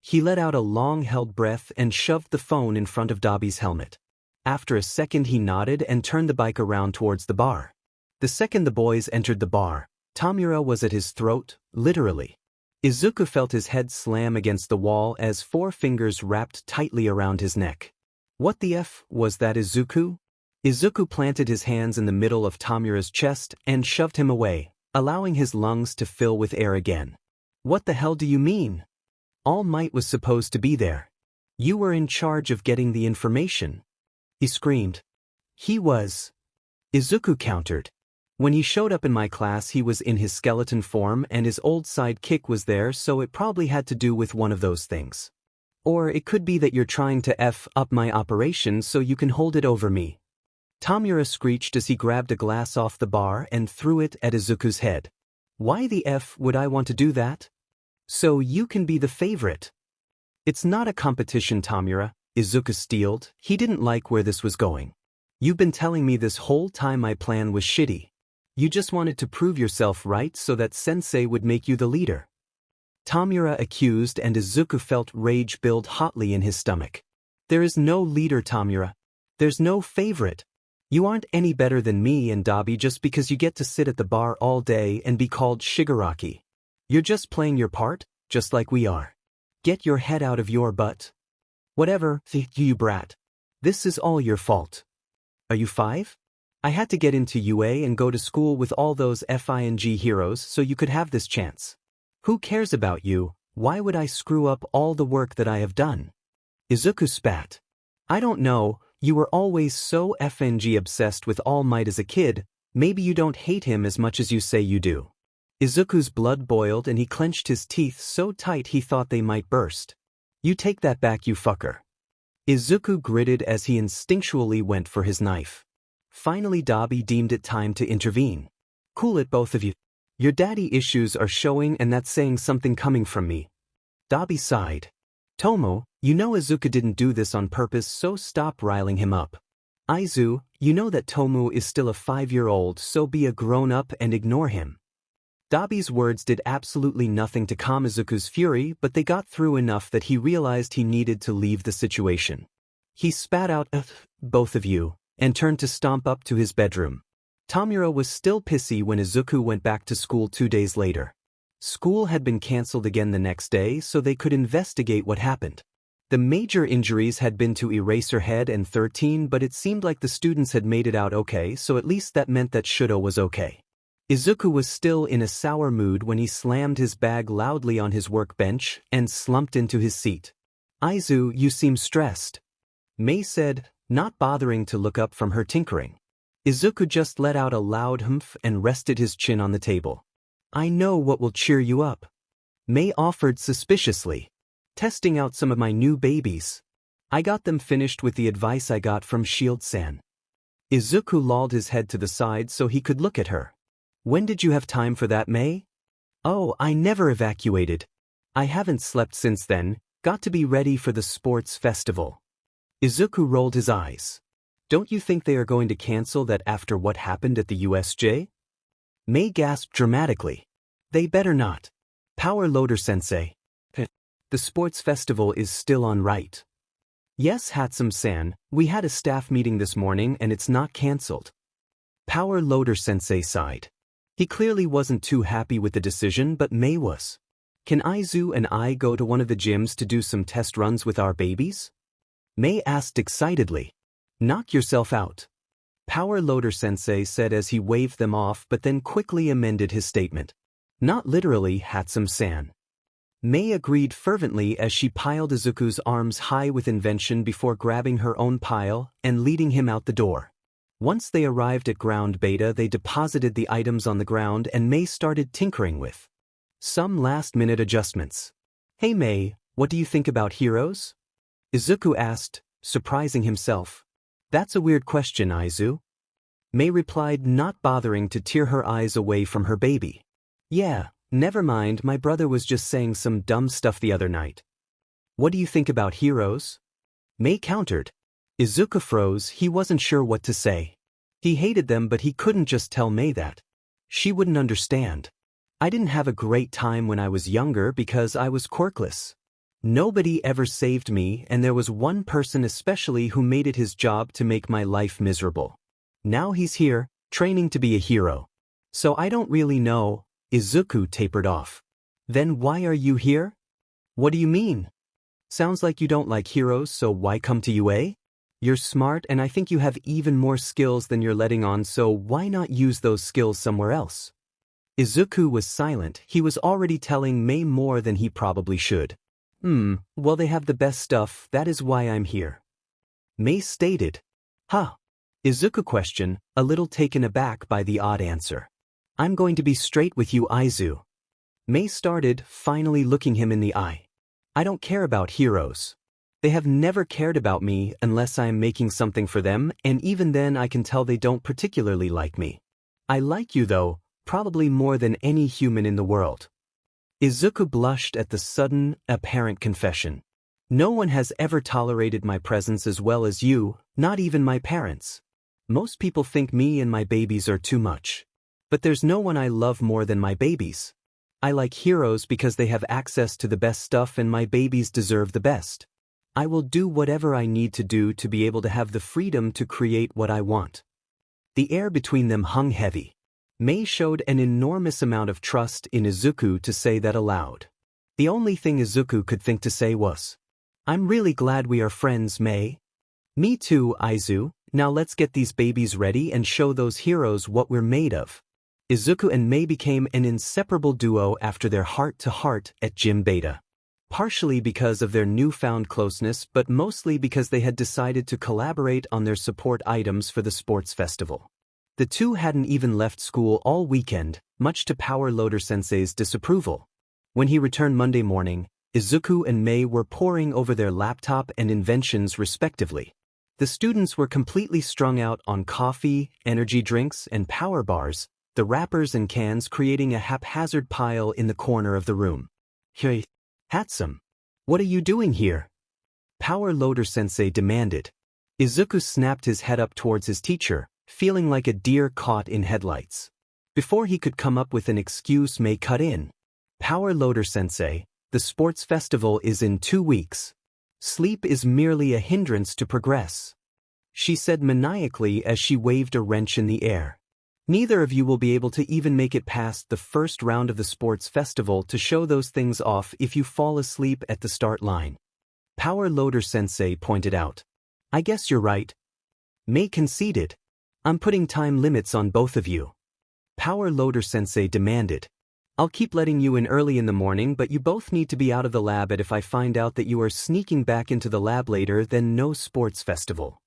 [SPEAKER 1] He let out a long-held breath and shoved the phone in front of Dabi's helmet. After a second he nodded and turned the bike around towards the bar. The second the boys entered the bar, Tamura was at his throat, literally. Izuku felt his head slam against the wall as 4 fingers wrapped tightly around his neck. What the F was that, Izuku? Izuku planted his hands in the middle of Tamura's chest and shoved him away, allowing his lungs to fill with air again. What the hell do you mean? All Might was supposed to be there. You were in charge of getting the information. He screamed. He was. Izuku countered. When he showed up in my class he was in his skeleton form and his old sidekick was there, so it probably had to do with one of those things. Or it could be that you're trying to F up my operation so you can hold it over me. Tamura screeched as he grabbed a glass off the bar and threw it at Izuku's head. Why the F would I want to do that? So you can be the favorite. It's not a competition, Tamura, Izuku steeled. He didn't like where this was going. You've been telling me this whole time my plan was shitty. You just wanted to prove yourself right so that Sensei would make you the leader. Tamura accused, and Izuku felt rage build hotly in his stomach. There is no leader, Tamura. There's no favorite. You aren't any better than me and Dabi just because you get to sit at the bar all day and be called Shigaraki. You're just playing your part, just like we are. Get your head out of your butt. Whatever, you brat. This is all your fault. Are you 5? I had to get into UA and go to school with all those FING heroes so you could have this chance. Who cares about you? Why would I screw up all the work that I have done? Izuku spat. I don't know, you were always so FNG obsessed with All Might as a kid, maybe you don't hate him as much as you say you do. Izuku's blood boiled and he clenched his teeth so tight he thought they might burst. You take that back, you fucker. Izuku gritted as he instinctually went for his knife. Finally Dabi deemed it time to intervene. Cool it, both of you. Your daddy issues are showing and that's saying something coming from me. Dabi sighed. Tomo, you know Izuku didn't do this on purpose, so stop riling him up. Aizu, you know that Tomu is still a 5-year-old, so be a grown-up and ignore him. Dabi's words did absolutely nothing to calm Izuku's fury, but they got through enough that he realized he needed to leave the situation. He spat out, both of you, and turned to stomp up to his bedroom. Tamura was still pissy when Izuku went back to school 2 days later. School had been cancelled again the next day so they could investigate what happened. The major injuries had been to Eraserhead and 13, but it seemed like the students had made it out okay, so at least that meant that Shudo was okay. Izuku was still in a sour mood when he slammed his bag loudly on his workbench and slumped into his seat. "Aizu, you seem stressed," Mei said, not bothering to look up from her tinkering. Izuku just let out a loud humph and rested his chin on the table. "I know what will cheer you up," Mei offered suspiciously. "Testing out some of my new babies. I got them finished with the advice I got from Shield-san." Izuku lolled his head to the side so he could look at her. "When did you have time for that, Mei?" "Oh, I never evacuated. I haven't slept since then, got to be ready for the sports festival." Izuku rolled his eyes. "Don't you think they are going to cancel that after what happened at the USJ?" Mei gasped dramatically. "They better not. Power Loader Sensei. The sports festival is still on, right?" "Yes, Hatsum-san, we had a staff meeting this morning and it's not cancelled." Power Loader Sensei sighed. He clearly wasn't too happy with the decision, but Mei was. "Can Aizu and I go to one of the gyms to do some test runs with our babies?" Mei asked excitedly. "Knock yourself out," Power Loader Sensei said as he waved them off, but then quickly amended his statement. "Not literally, Hatsum-san." Mei agreed fervently as she piled Izuku's arms high with invention before grabbing her own pile and leading him out the door. Once they arrived at ground beta, they deposited the items on the ground and Mei started tinkering with some last-minute adjustments. "Hey Mei, what do you think about heroes?" Izuku asked, surprising himself. "That's a weird question, Aizu." Mei replied, not bothering to tear her eyes away from her baby. "Yeah, never mind, my brother was just saying some dumb stuff the other night." "What do you think about heroes?" Mei countered. Izuku froze, he wasn't sure what to say. He hated them, but he couldn't just tell Mei that. She wouldn't understand. "I didn't have a great time when I was younger because I was quirkless. Nobody ever saved me, and there was one person especially who made it his job to make my life miserable. Now he's here, training to be a hero. So I don't really know." Izuku tapered off. "Then why are you here?" "What do you mean? Sounds like you don't like heroes, so why come to UA? You're smart and I think you have even more skills than you're letting on, so why not use those skills somewhere else?" Izuku was silent. He was already telling Mei more than he probably should. Well, they have the best stuff, that is why I'm here," Mei stated. "Huh?" Izuku questioned, a little taken aback by the odd answer. "I'm going to be straight with you, Aizu," Mei started, finally looking him in the eye. "I don't care about heroes. They have never cared about me unless I am making something for them, and even then I can tell they don't particularly like me. I like you though, probably more than any human in the world." Izuku blushed at the sudden, apparent confession. "No one has ever tolerated my presence as well as you, not even my parents. Most people think me and my babies are too much. But there's no one I love more than my babies. I like heroes because they have access to the best stuff and my babies deserve the best. I will do whatever I need to do to be able to have the freedom to create what I want." The air between them hung heavy. Mei showed an enormous amount of trust in Izuku to say that aloud. The only thing Izuku could think to say was, "I'm really glad we are friends, Mei." "Me too, Aizu. Now let's get these babies ready and show those heroes what we're made of." Izuku and Mei became an inseparable duo after their heart-to-heart at Gym Beta. Partially because of their newfound closeness, but mostly because they had decided to collaborate on their support items for the sports festival. The two hadn't even left school all weekend, much to Power Loader Sensei's disapproval. When he returned Monday morning, Izuku and Mei were poring over their laptop and inventions respectively. The students were completely strung out on coffee, energy drinks, and power bars, the wrappers and cans creating a haphazard pile in the corner of the room. "Hey, Hatsum, what are you doing here?" Power Loader Sensei demanded. Izuku snapped his head up towards his teacher, feeling like a deer caught in headlights. Before he could come up with an excuse, Mei cut in. "Power Loader Sensei, the sports festival is in 2 weeks. Sleep is merely a hindrance to progress," she said maniacally as she waved a wrench in the air. "Neither of you will be able to even make it past the first round of the sports festival to show those things off if you fall asleep at the start line." Power Loader Sensei pointed out. I guess you're right. Mei conceded. I'm putting time limits on both of you. Power Loader Sensei demanded. I'll keep letting you in early in the morning, but you both need to be out of the lab, and if I find out that you are sneaking back into the lab later, then no sports festival.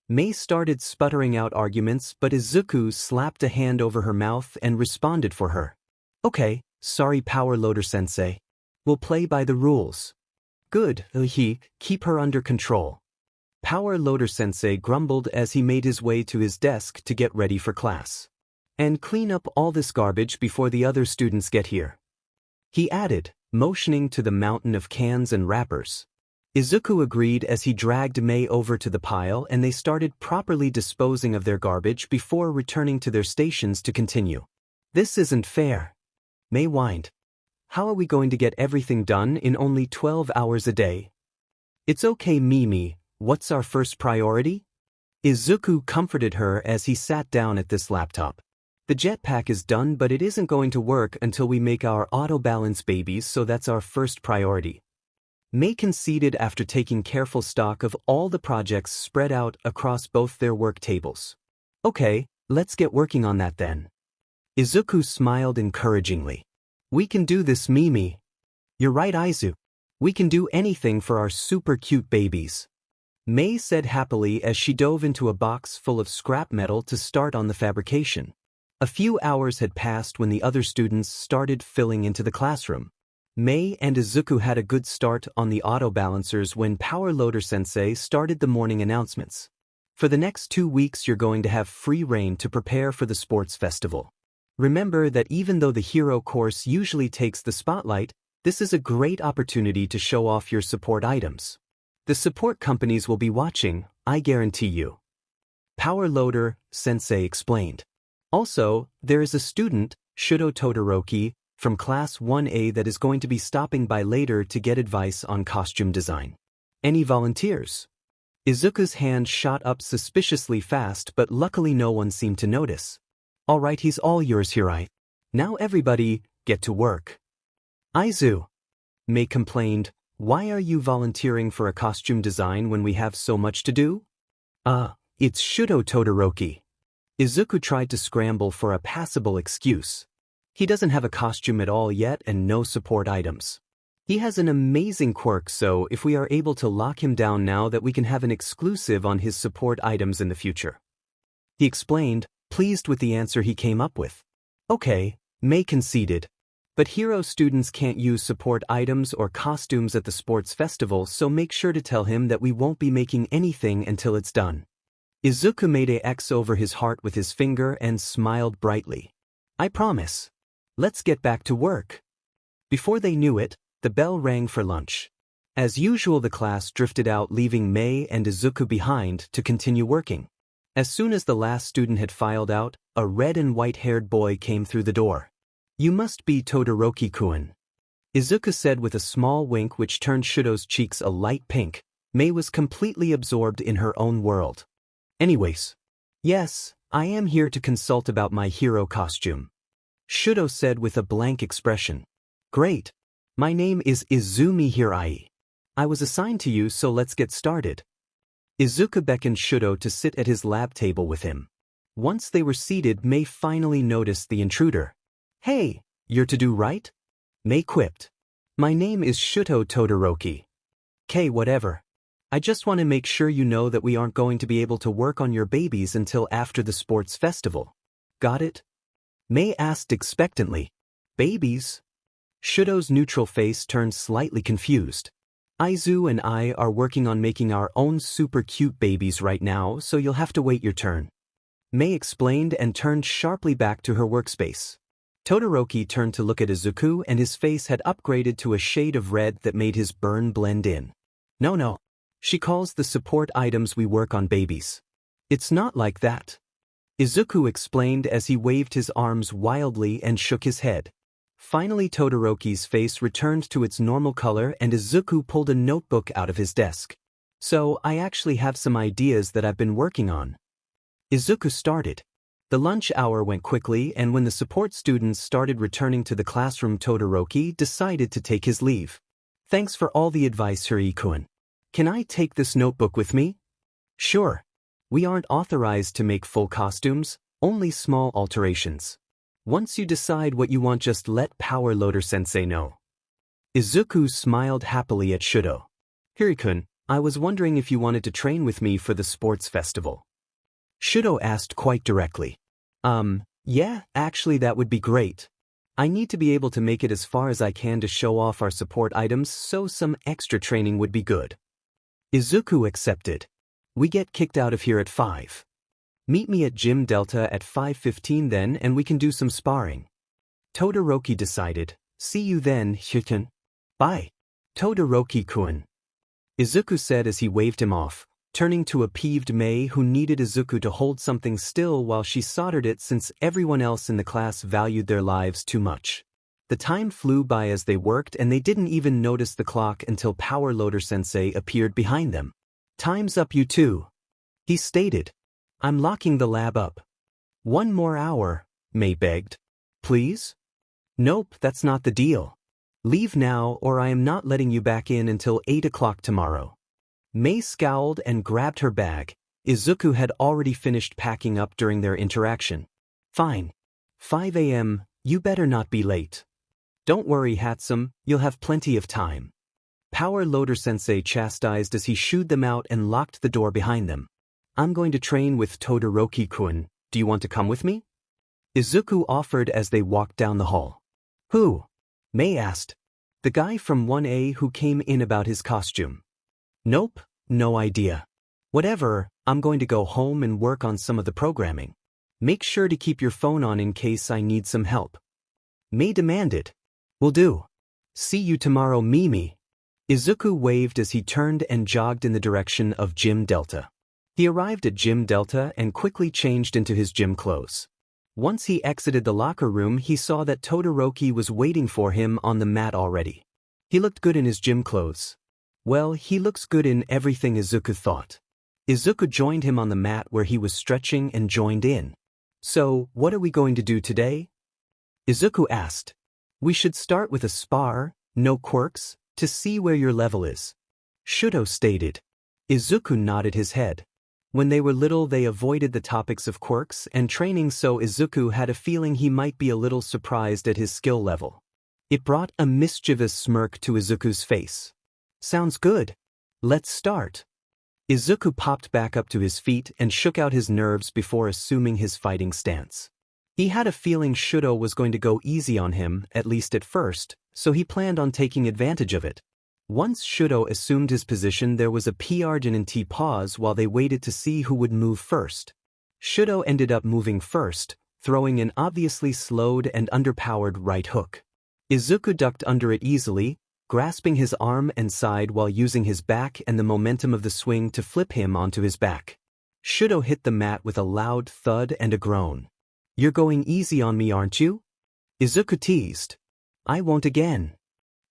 [SPEAKER 1] Mei started sputtering out arguments, but Izuku slapped a hand over her mouth and responded for her. Okay, sorry Power Loader Sensei. We'll play by the rules. Good, keep her under control. Power Loader Sensei grumbled as he made his way to his desk to get ready for class. And clean up all this garbage before the other students get here. He added, motioning to the mountain of cans and wrappers. Izuku agreed as he dragged Mei over to the pile, and they started properly disposing of their garbage before returning to their stations to continue. This isn't fair. Mei whined. How are we going to get everything done in only 12 hours a day? It's okay, Mimi. What's our first priority? Izuku comforted her as he sat down at this laptop. The jetpack is done, but it isn't going to work until we make our auto-balance babies, so that's our first priority. Mei conceded after taking careful stock of all the projects spread out across both their work tables. Okay, let's get working on that then. Izuku smiled encouragingly. We can do this, Mimi. You're right, Izu. We can do anything for our super cute babies. Mei said happily as she dove into a box full of scrap metal to start on the fabrication. A few hours had passed when the other students started filling into the classroom. Mei and Izuku had a good start on the auto-balancers when Power Loader Sensei started the morning announcements. For the next 2 weeks you're going to have free reign to prepare for the sports festival. Remember that even though the hero course usually takes the spotlight, this is a great opportunity to show off your support items. The support companies will be watching, I guarantee you. Power Loader Sensei explained. Also, there is a student, Shudo Todoroki, from Class 1A that is going to be stopping by later to get advice on costume design. Any volunteers? Izuku's hand shot up suspiciously fast, but luckily no one seemed to notice. All right, he's all yours, Hirai. Now everybody, get to work. Izu. Mei complained, why are you volunteering for a costume design when we have so much to do? It's Shudo Todoroki. Izuku tried to scramble for a passable excuse. He doesn't have a costume at all yet and no support items. He has an amazing quirk, so if we are able to lock him down now, that we can have an exclusive on his support items in the future. He explained, pleased with the answer he came up with. Okay, Mei conceded. But hero students can't use support items or costumes at the sports festival, so make sure to tell him that we won't be making anything until it's done. Izuku made a X over his heart with his finger and smiled brightly. I promise. Let's get back to work. Before they knew it, the bell rang for lunch. As usual, the class drifted out, leaving Mei and Izuku behind to continue working. As soon as the last student had filed out, a red and white-haired boy came through the door. You must be Todoroki-kun. Izuku said with a small wink which turned Shudo's cheeks a light pink. Mei was completely absorbed in her own world. Anyways. Yes, I am here to consult about my hero costume. Shudo said with a blank expression. Great. My name is Izumi Hirai. I was assigned to you, so let's get started. Izuku beckoned Shudo to sit at his lab table with him. Once they were seated, Mei finally noticed the intruder. Hey, you're to do right? Mei quipped. My name is Shudo Todoroki. K, whatever. I just want to make sure you know that we aren't going to be able to work on your babies until after the sports festival. Got it? Mei asked expectantly. Babies? Shudo's neutral face turned slightly confused. Izu and I are working on making our own super cute babies right now, so you'll have to wait your turn. Mei explained and turned sharply back to her workspace. Todoroki turned to look at Izuku, and his face had upgraded to a shade of red that made his burn blend in. No. She calls the support items we work on babies. It's not like that. Izuku explained as he waved his arms wildly and shook his head. Finally, Todoroki's face returned to its normal color, and Izuku pulled a notebook out of his desk. So, I actually have some ideas that I've been working on. Izuku started. The lunch hour went quickly, and when the support students started returning to the classroom, Todoroki decided to take his leave. Thanks for all the advice, Hirai-kun. Can I take this notebook with me? Sure. We aren't authorized to make full costumes, only small alterations. Once you decide what you want, just let Power Loader Sensei know. Izuku smiled happily at Shudo. Hirikun, I was wondering if you wanted to train with me for the sports festival. Shudo asked quite directly. Yeah, actually that would be great. I need to be able to make it as far as I can to show off our support items, so some extra training would be good. Izuku accepted. We get kicked out of here at 5. Meet me at Gym Delta at 5:15 then and we can do some sparring. Todoroki decided. See you then, Hirikun. Bye. Todoroki-kun. Izuku said as he waved him off, turning to a peeved Mei who needed Izuku to hold something still while she soldered it since everyone else in the class valued their lives too much. The time flew by as they worked and they didn't even notice the clock until Power Loader Sensei appeared behind them. Time's up, you two. He stated. I'm locking the lab up. 1 more hour, Mei begged. Please? Nope, that's not the deal. Leave now or I am not letting you back in until 8 o'clock tomorrow. Mei scowled and grabbed her bag. Izuku had already finished packing up during their interaction. Fine. 5 a.m., you better not be late. Don't worry, Hatsum, you'll have plenty of time. Power Loader Sensei chastised as he shooed them out and locked the door behind them. I'm going to train with Todoroki-kun. Do you want to come with me? Izuku offered as they walked down the hall. Who? Mei asked. The guy from 1A who came in about his costume. Nope, no idea. Whatever, I'm going to go home and work on some of the programming. Make sure to keep your phone on in case I need some help. Mei demanded. Will do. See you tomorrow, Mimi. Izuku waved as he turned and jogged in the direction of Gym Delta. He arrived at Gym Delta and quickly changed into his gym clothes. Once he exited the locker room, he saw that Todoroki was waiting for him on the mat already. He looked good in his gym clothes. Well, he looks good in everything, Izuku thought. Izuku joined him on the mat where he was stretching and joined in. So, what are we going to do today? Izuku asked. We should start with a spar, no quirks, to see where your level is. Shudo stated. Izuku nodded his head. When they were little, they avoided the topics of quirks and training, so Izuku had a feeling he might be a little surprised at his skill level. It brought a mischievous smirk to Izuku's face. Sounds good. Let's start. Izuku popped back up to his feet and shook out his nerves before assuming his fighting stance. He had a feeling Shudo was going to go easy on him, at least at first, so he planned on taking advantage of it. Once Shudo assumed his position, there was a PRGNT pause while they waited to see who would move first. Shudo ended up moving first, throwing an obviously slowed and underpowered right hook. Izuku ducked under it easily, grasping his arm and side while using his back and the momentum of the swing to flip him onto his back. Shudo hit the mat with a loud thud and a groan. You're going easy on me, aren't you? Izuku teased. I won't again.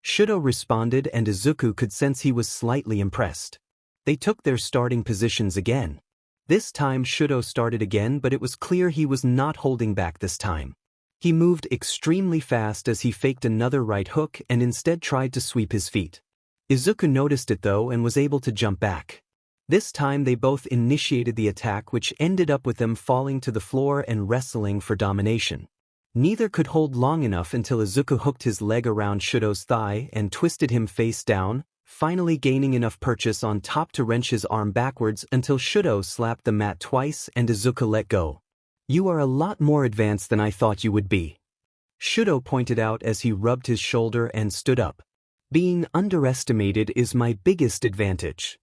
[SPEAKER 1] Shudo responded and Izuku could sense he was slightly impressed. They took their starting positions again. This time Shudo started again, but it was clear he was not holding back this time. He moved extremely fast as he faked another right hook and instead tried to sweep his feet. Izuku noticed it though and was able to jump back. This time they both initiated the attack, which ended up with them falling to the floor and wrestling for domination. Neither could hold long enough until Izuku hooked his leg around Shudo's thigh and twisted him face down, finally gaining enough purchase on top to wrench his arm backwards until Shudo slapped the mat twice and Izuku let go. You are a lot more advanced than I thought you would be. Shudo pointed out as he rubbed his shoulder and stood up. Being underestimated is my biggest advantage.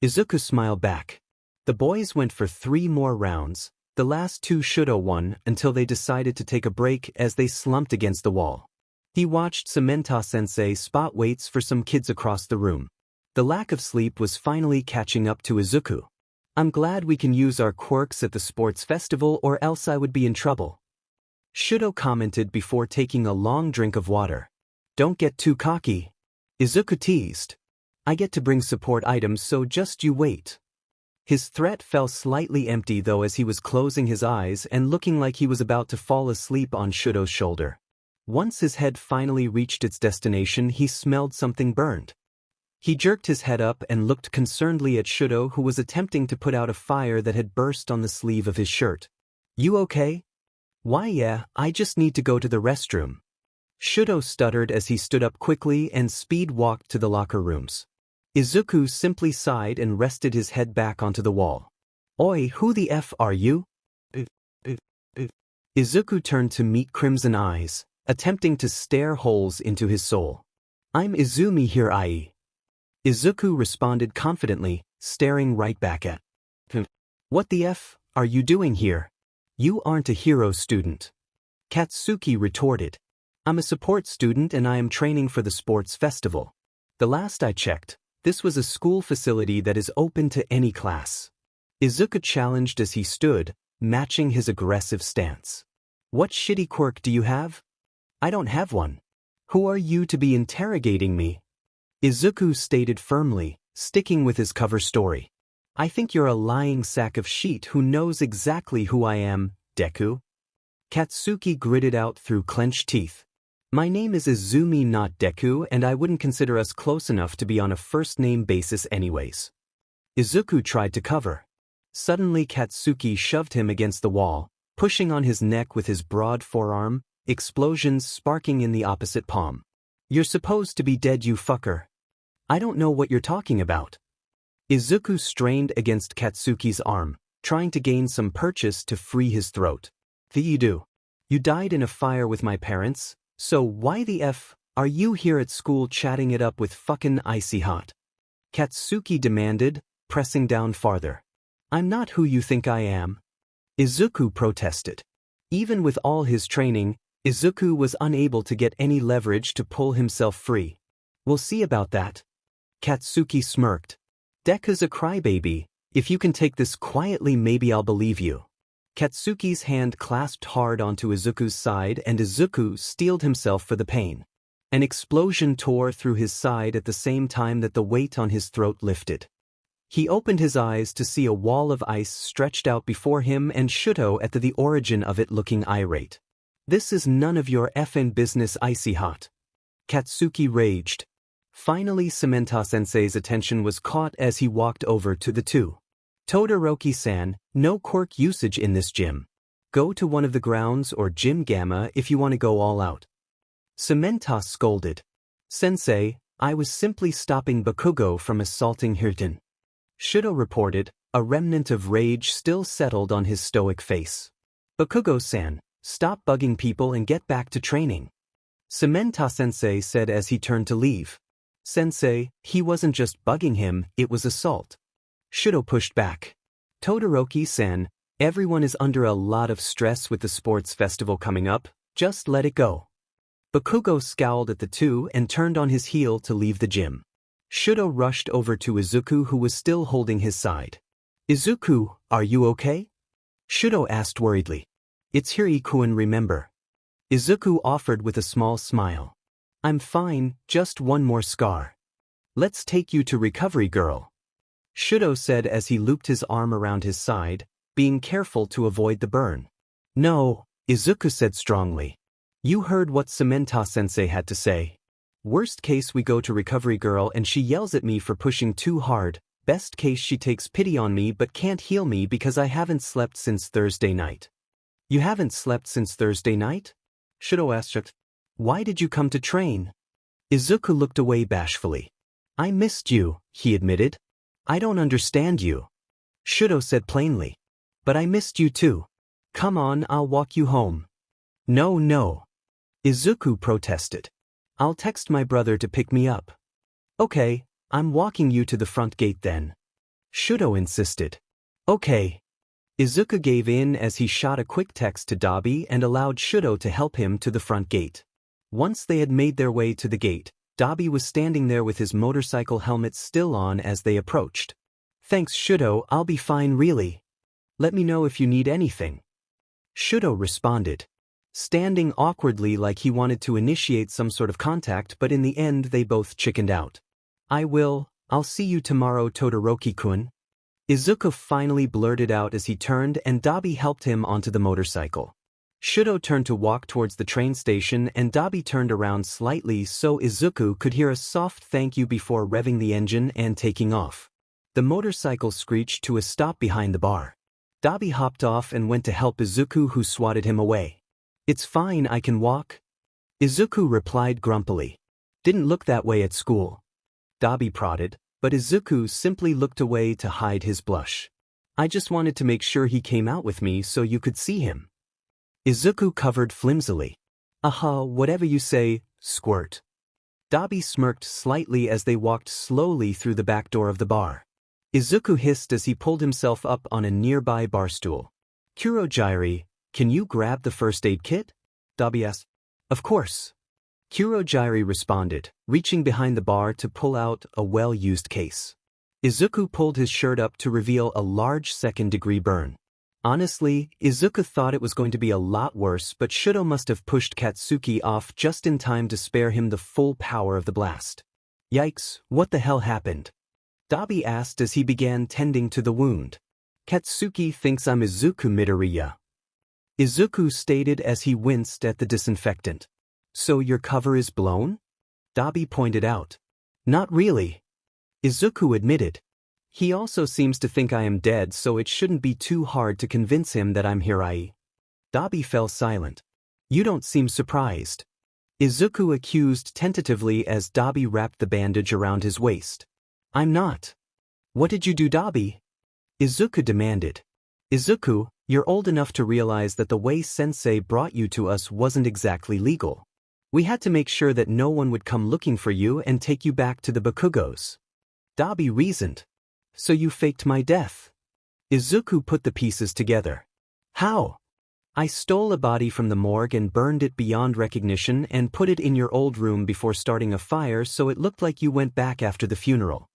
[SPEAKER 1] Izuku smiled back. The boys went for 3 more rounds. The last 2 Shudo won until they decided to take a break as they slumped against the wall. He watched Samenta-sensei spot weights for some kids across the room. The lack of sleep was finally catching up to Izuku. I'm glad we can use our quirks at the sports festival or else I would be in trouble. Shudo commented before taking a long drink of water. Don't get too cocky. Izuku teased. I get to bring support items, so just you wait. His threat fell slightly empty though as he was closing his eyes and looking like he was about to fall asleep on Shudo's shoulder. Once his head finally reached its destination, he smelled something burned. He jerked his head up and looked concernedly at Shudo, who was attempting to put out a fire that had burst on the sleeve of his shirt. You okay? Why yeah, I just need to go to the restroom. Shudo stuttered as he stood up quickly and speed-walked to the locker rooms. Izuku simply sighed and rested his head back onto the wall. Oi, who the F are you? Izuku turned to meet crimson eyes, attempting to stare holes into his soul. I'm Izumi here, ie. Izuku responded confidently, staring right back at him. What the F are you doing here? You aren't a hero student. Katsuki retorted. I'm a support student and I am training for the sports festival. The last I checked, this was a school facility that is open to any class. Izuku challenged as he stood, matching his aggressive stance. What shitty quirk do you have? I don't have one. Who are you to be interrogating me? Izuku stated firmly, sticking with his cover story. I think you're a lying sack of shit who knows exactly who I am, Deku. Katsuki gritted out through clenched teeth. My name is Izumi, not Deku, and I wouldn't consider us close enough to be on a first-name basis anyways. Izuku tried to cover. Suddenly Katsuki shoved him against the wall, pushing on his neck with his broad forearm, explosions sparking in the opposite palm. You're supposed to be dead, you fucker. I don't know what you're talking about. Izuku strained against Katsuki's arm, trying to gain some purchase to free his throat. You do. You died in a fire with my parents, so why the F are you here at school chatting it up with fucking icy hot? Katsuki demanded, pressing down farther. I'm not who you think I am. Izuku protested. Even with all his training, Izuku was unable to get any leverage to pull himself free. We'll see about that. Katsuki smirked. Deku's a crybaby. If you can take this quietly, maybe I'll believe you. Katsuki's hand clasped hard onto Izuku's side and Izuku steeled himself for the pain. An explosion tore through his side at the same time that the weight on his throat lifted. He opened his eyes to see a wall of ice stretched out before him and Shudo at the origin of it looking irate. This is none of your effing business, icy hot. Katsuki raged. Finally, Samenta-sensei's attention was caught as he walked over to the two. Todoroki-san, no quirk usage in this gym. Go to one of the grounds or Gym Gamma if you want to go all out. Samenta scolded. Sensei, I was simply stopping Bakugo from assaulting Hirten. Shudo reported, a remnant of rage still settled on his stoic face. Bakugo-san, stop bugging people and get back to training. Samenta-sensei said as he turned to leave. Sensei, he wasn't just bugging him, it was assault. Shudo pushed back. Todoroki-san, everyone is under a lot of stress with the sports festival coming up, just let it go. Bakugo scowled at the two and turned on his heel to leave the gym. Shudo rushed over to Izuku, who was still holding his side. Izuku, are you okay? Shudo asked worriedly. It's Hirikuen, remember. Izuku offered with a small smile. I'm fine, just one more scar. Let's take you to Recovery Girl. Shudo said as he looped his arm around his side, being careful to avoid the burn. No, Izuku said strongly. You heard what Samenta-sensei had to say. Worst case, we go to Recovery Girl and she yells at me for pushing too hard. Best case, she takes pity on me but can't heal me because I haven't slept since Thursday night. You haven't slept since Thursday night? Shudo asked. Why did you come to train? Izuku looked away bashfully. I missed you, he admitted. I don't understand you. Shudo said plainly. But I missed you too. Come on, I'll walk you home. No. Izuku protested. I'll text my brother to pick me up. Okay, I'm walking you to the front gate then. Shudo insisted. Okay. Izuku gave in as he shot a quick text to Dabi and allowed Shudo to help him to the front gate. Once they had made their way to the gate, Dabi was standing there with his motorcycle helmet still on as they approached. Thanks, Shudo, I'll be fine really. Let me know if you need anything. Shudo responded, standing awkwardly like he wanted to initiate some sort of contact, but in the end they both chickened out. I'll see you tomorrow, Todoroki-kun. Izuku finally blurted out as he turned and Dabi helped him onto the motorcycle. Shudo turned to walk towards the train station and Dabi turned around slightly so Izuku could hear a soft thank you before revving the engine and taking off. The motorcycle screeched to a stop behind the bar. Dabi hopped off and went to help Izuku, who swatted him away. "It's fine, I can walk," Izuku replied grumpily. "Didn't look that way at school," Dabi prodded, but Izuku simply looked away to hide his blush. "I just wanted to make sure he came out with me so you could see him," Izuku covered flimsily. "Aha, whatever you say, squirt." Dabi smirked slightly as they walked slowly through the back door of the bar. Izuku hissed as he pulled himself up on a nearby bar stool. "Kurogyari, can you grab the first aid kit?" Dabi asked. "Of course." Kurogyari responded, reaching behind the bar to pull out a well-used case. Izuku pulled his shirt up to reveal a large second-degree burn. Honestly, Izuku thought it was going to be a lot worse, but Shudo must have pushed Katsuki off just in time to spare him the full power of the blast. "Yikes, what the hell happened?" Dabi asked as he began tending to the wound. "Katsuki thinks I'm Izuku Midoriya," Izuku stated as he winced at the disinfectant. "So your cover is blown?" Dabi pointed out. "Not really," Izuku admitted. "He also seems to think I am dead, so it shouldn't be too hard to convince him that I'm Hirai." Dabi fell silent. "You don't seem surprised," Izuku accused tentatively as Dabi wrapped the bandage around his waist. "I'm not." "What did you do, Dabi?" Izuku demanded. "Izuku, you're old enough to realize that the way Sensei brought you to us wasn't exactly legal. We had to make sure that no one would come looking for you and take you back to the Bakugos." Dabi reasoned. "So you faked my death?" Izuku put the pieces together. "How?" "I stole a body from the morgue and burned it beyond recognition and put it in your old room before starting a fire so it looked like you went back after the funeral,"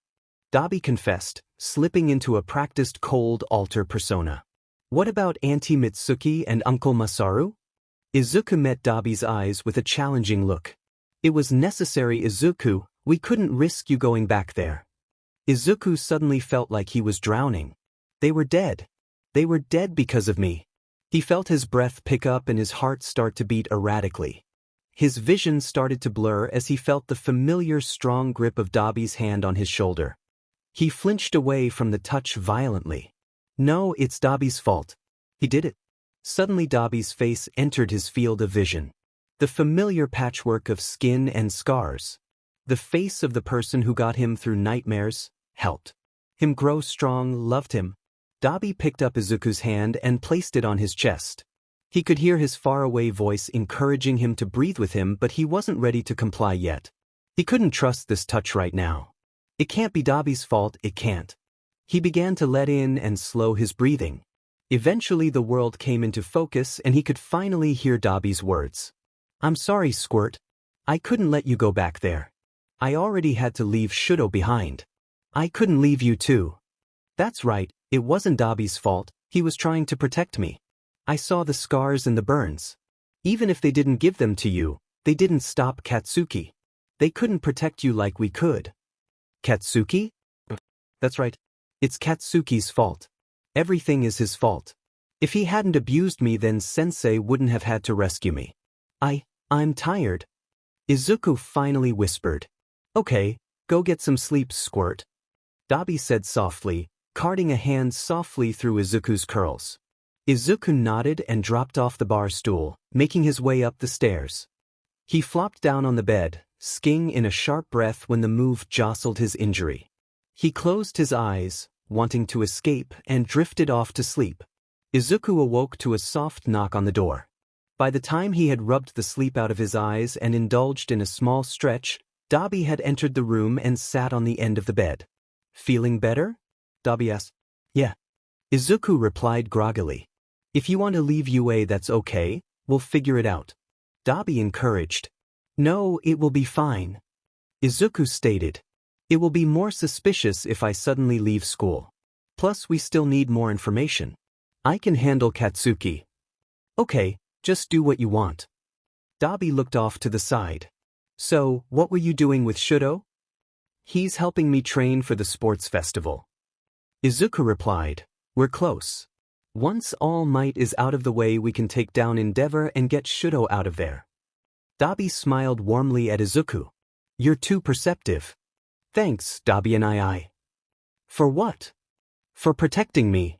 [SPEAKER 1] Dabi confessed, slipping into a practiced cold altar persona. "What about Auntie Mitsuki and Uncle Masaru?" Izuku met Dabi's eyes with a challenging look. "It was necessary, Izuku, we couldn't risk you going back there." Izuku suddenly felt like he was drowning. "They were dead. They were dead because of me." He felt his breath pick up and his heart start to beat erratically. His vision started to blur as he felt the familiar strong grip of Dabi's hand on his shoulder. He flinched away from the touch violently. "No, it's Dabi's fault. He did it." Suddenly Dabi's face entered his field of vision. The familiar patchwork of skin and scars. The face of the person who got him through nightmares, helped him grow strong, loved him. Dabi picked up Izuku's hand and placed it on his chest. He could hear his faraway voice encouraging him to breathe with him, but he wasn't ready to comply yet. He couldn't trust this touch right now. It can't be Dabi's fault, it can't. He began to let in and slow his breathing. Eventually the world came into focus and he could finally hear Dabi's words. "I'm sorry, Squirt. I couldn't let you go back there. I already had to leave Shudo behind. I couldn't leave you too." "That's right, it wasn't Dabi's fault, he was trying to protect me. I saw the scars and the burns. Even if they didn't give them to you, they didn't stop Katsuki. They couldn't protect you like we could." "Katsuki?" "That's right. It's Katsuki's fault. Everything is his fault. If he hadn't abused me, then Sensei wouldn't have had to rescue me." I'm tired," Izuku finally whispered. "Okay, go get some sleep, Squirt," Dabi said softly, carting a hand softly through Izuku's curls. Izuku nodded and dropped off the bar stool, making his way up the stairs. He flopped down on the bed, sking in a sharp breath when the move jostled his injury. He closed his eyes, wanting to escape, and drifted off to sleep. Izuku awoke to a soft knock on the door. By the time he had rubbed the sleep out of his eyes and indulged in a small stretch, Dabi had entered the room and sat on the end of the bed. "Feeling better?" Dabi asked. "Yeah," Izuku replied groggily. "If you want to leave UA, that's okay, we'll figure it out," Dabi encouraged. "No, it will be fine," Izuku stated. "It will be more suspicious if I suddenly leave school. Plus, we still need more information. I can handle Katsuki." "Okay, just do what you want." Dabi looked off to the side. "So, what were you doing with Shudo?" "He's helping me train for the sports festival," Izuku replied. "We're close." Once All Might is out of the way, we can take down Endeavor and get Shudo out of there. Dabi smiled warmly at Izuku. You're too perceptive. Thanks, Dabi and I. For what? For protecting me.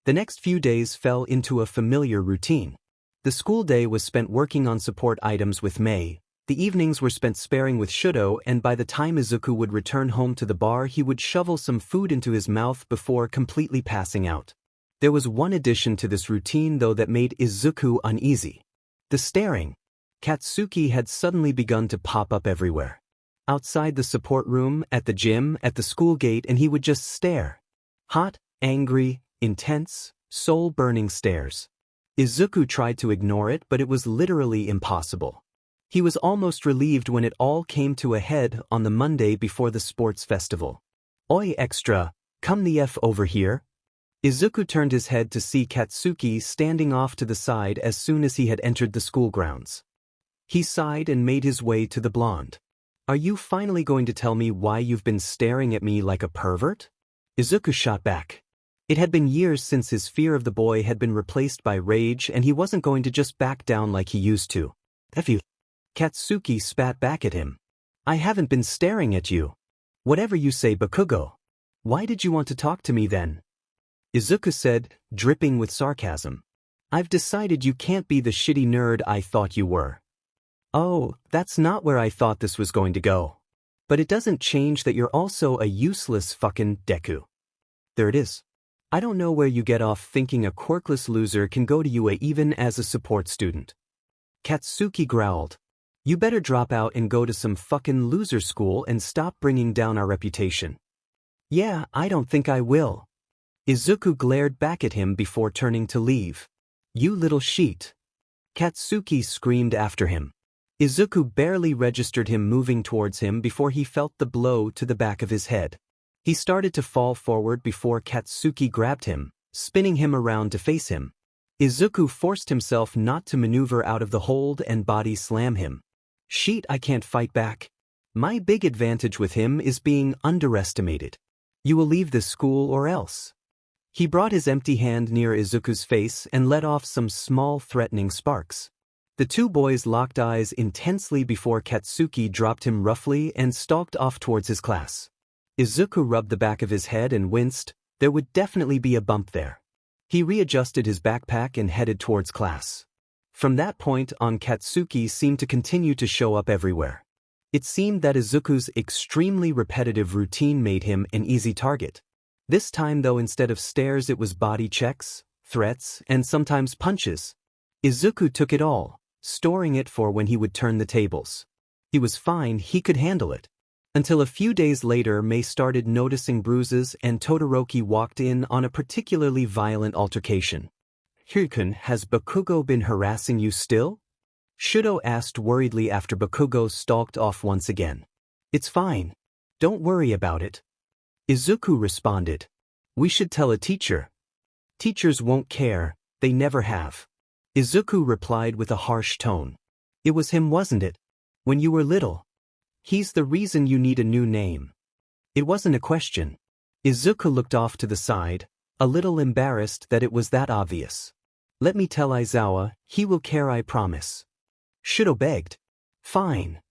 [SPEAKER 1] The next few days fell into a familiar routine. The school day was spent working on support items with Mei, the evenings were spent sparring with Shudo, and by the time Izuku would return home to the bar he would shovel some food into his mouth before completely passing out. There was one addition to this routine though that made Izuku uneasy. The staring. Katsuki had suddenly begun to pop up everywhere. Outside the support room, at the gym, at the school gate, and he would just stare. Hot, angry, intense, soul-burning stares. Izuku tried to ignore it, but it was literally impossible. He was almost relieved when it all came to a head on the Monday before the sports festival. Oi extra, come the F over here. Izuku turned his head to see Katsuki standing off to the side as soon as he had entered the school grounds. He sighed and made his way to the blonde. Are you finally going to tell me why you've been staring at me like a pervert? Izuku shot back. It had been years since his fear of the boy had been replaced by rage, and he wasn't going to just back down like he used to. F you. Katsuki spat back at him. I haven't been staring at you. Whatever you say, Bakugo. Why did you want to talk to me then? Izuku said, dripping with sarcasm. I've decided you can't be the shitty nerd I thought you were. Oh, that's not where I thought this was going to go. But it doesn't change that you're also a useless fucking Deku. There it is. I don't know where you get off thinking a quirkless loser can go to UA even as a support student. Katsuki growled. You better drop out and go to some fucking loser school and stop bringing down our reputation. Yeah, I don't think I will. Izuku glared back at him before turning to leave. You little sheet. Katsuki screamed after him. Izuku barely registered him moving towards him before he felt the blow to the back of his head. He started to fall forward before Katsuki grabbed him, spinning him around to face him. Izuku forced himself not to maneuver out of the hold and body slam him. Sheet, I can't fight back. My big advantage with him is being underestimated. You will leave this school or else. He brought his empty hand near Izuku's face and let off some small threatening sparks. The two boys locked eyes intensely before Katsuki dropped him roughly and stalked off towards his class. Izuku rubbed the back of his head and winced. There would definitely be a bump there. He readjusted his backpack and headed towards class. From that point on, Katsuki seemed to continue to show up everywhere. It seemed that Izuku's extremely repetitive routine made him an easy target. This time though, instead of stares it was body checks, threats, and sometimes punches. Izuku took it all, storing it for when he would turn the tables. He was fine, he could handle it. Until a few days later Mei started noticing bruises and Todoroki walked in on a particularly violent altercation. Hirukun, has Bakugo been harassing you still? Shudo asked worriedly after Bakugo stalked off once again. It's fine. Don't worry about it. Izuku responded. We should tell a teacher. Teachers won't care, they never have. Izuku replied with a harsh tone. It was him, wasn't it? When you were little. He's the reason you need a new name. It wasn't a question. Izuku looked off to the side, a little embarrassed that it was that obvious. Let me tell Aizawa, he will care, I promise. Shudo begged. Fine.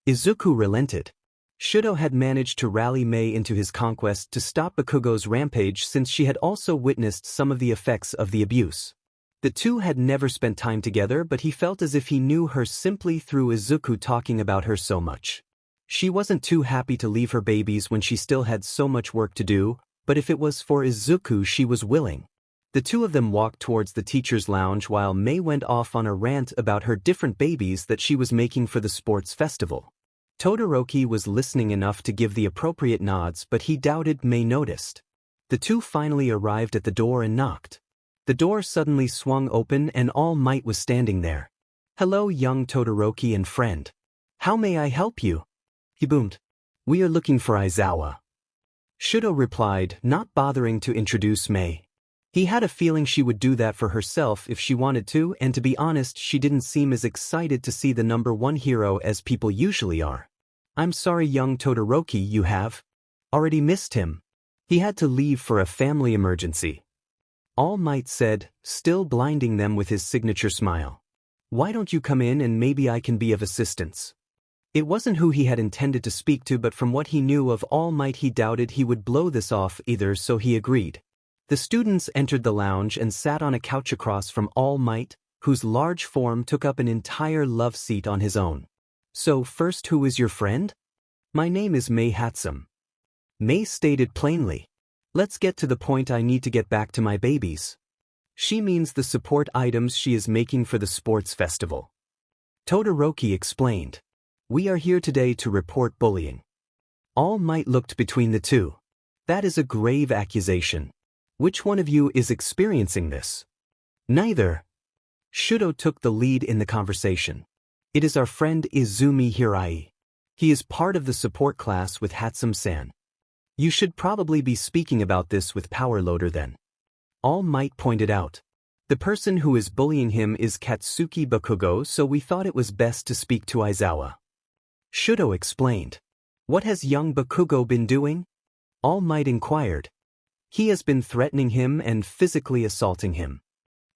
[SPEAKER 1] Izuku relented. Shudo had managed to rally Mei into his conquest to stop Bakugo's rampage since she had also witnessed some of the effects of the abuse. The two had never spent time together, but he felt as if he knew her simply through Izuku talking about her so much. She wasn't too happy to leave her babies when she still had so much work to do, but if it was for Izuku she was willing. The two of them walked towards the teacher's lounge while Mei went off on a rant about her different babies that she was making for the sports festival. Todoroki was listening enough to give the appropriate nods, but he doubted Mei noticed. The two finally arrived at the door and knocked. The door suddenly swung open and All Might was standing there. Hello, young Todoroki and friend. How may I help you? He boomed. We are looking for Aizawa. Shudo replied, not bothering to introduce Mei. He had a feeling she would do that for herself if she wanted to, and to be honest, she didn't seem as excited to see the number one hero as people usually are. I'm sorry, young Todoroki, you have already missed him. He had to leave for a family emergency. All Might said, still blinding them with his signature smile. Why don't you come in and maybe I can be of assistance? It wasn't who he had intended to speak to, but from what he knew of All Might he doubted he would blow this off either, so he agreed. The students entered the lounge and sat on a couch across from All Might, whose large form took up an entire love seat on his own. So first, who is your friend? My name is Mei Hatsum. Mei stated plainly. Let's get to the point, I need to get back to my babies. She means the support items she is making for the sports festival. Todoroki explained. We are here today to report bullying. All Might looked between the two. That is a grave accusation. Which one of you is experiencing this? Neither. Shudo took the lead in the conversation. It is our friend Izumi Hirai. He is part of the support class with Hatsum-san. You should probably be speaking about this with Power Loader then. All Might pointed out. The person who is bullying him is Katsuki Bakugo, so we thought it was best to speak to Aizawa. Shudo explained. What has young Bakugo been doing? All Might inquired. He has been threatening him and physically assaulting him.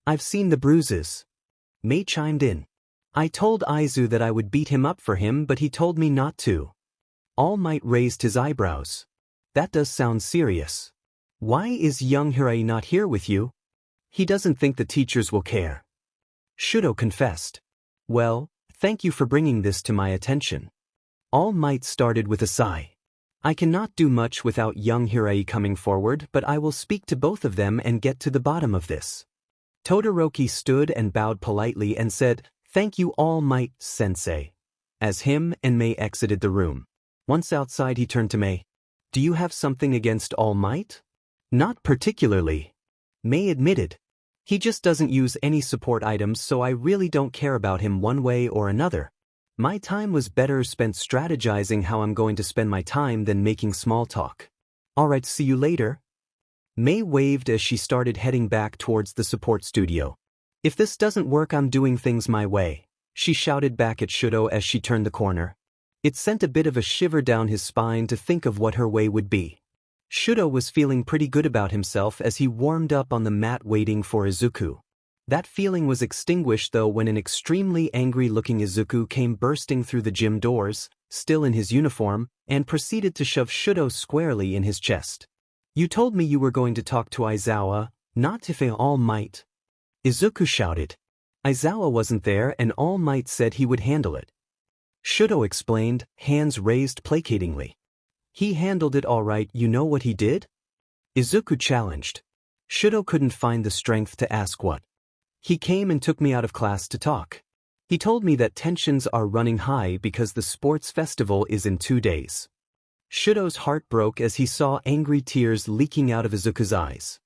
[SPEAKER 1] I've seen the bruises. Mei chimed in. I told Aizu that I would beat him up for him, but he told me not to. All Might raised his eyebrows. That does sound serious. Why is young Hirai not here with you? He doesn't think the teachers will care. Shudo confessed. Well, thank you for bringing this to my attention. All Might started with a sigh. I cannot do much without young Hirai coming forward, but I will speak to both of them and get to the bottom of this. Todoroki stood and bowed politely and said, Thank you, All Might, sensei. As him and Mei exited the room. Once outside he turned to Mei. Do you have something against All Might? Not particularly. Mei admitted. He just doesn't use any support items, so I really don't care about him one way or another. My time was better spent strategizing how I'm going to spend my time than making small talk. Alright, see you later. Mei waved as she started heading back towards the support studio. If this doesn't work, I'm doing things my way, she shouted back at Shudo as she turned the corner. It sent a bit of a shiver down his spine to think of what her way would be. Shudo was feeling pretty good about himself as he warmed up on the mat waiting for Izuku. That feeling was extinguished though when an extremely angry-looking Izuku came bursting through the gym doors, still in his uniform, and proceeded to shove Shudo squarely in his chest. You told me you were going to talk to Aizawa, not if All Might. Izuku shouted. Aizawa wasn't there and All Might said he would handle it. Shudo explained, hands raised placatingly. He handled it all right, you know what he did? Izuku challenged. Shudo couldn't find the strength to ask what. He came and took me out of class to talk. He told me that tensions are running high because the sports festival is in 2 days. Shudo's heart broke as he saw angry tears leaking out of Izuku's eyes.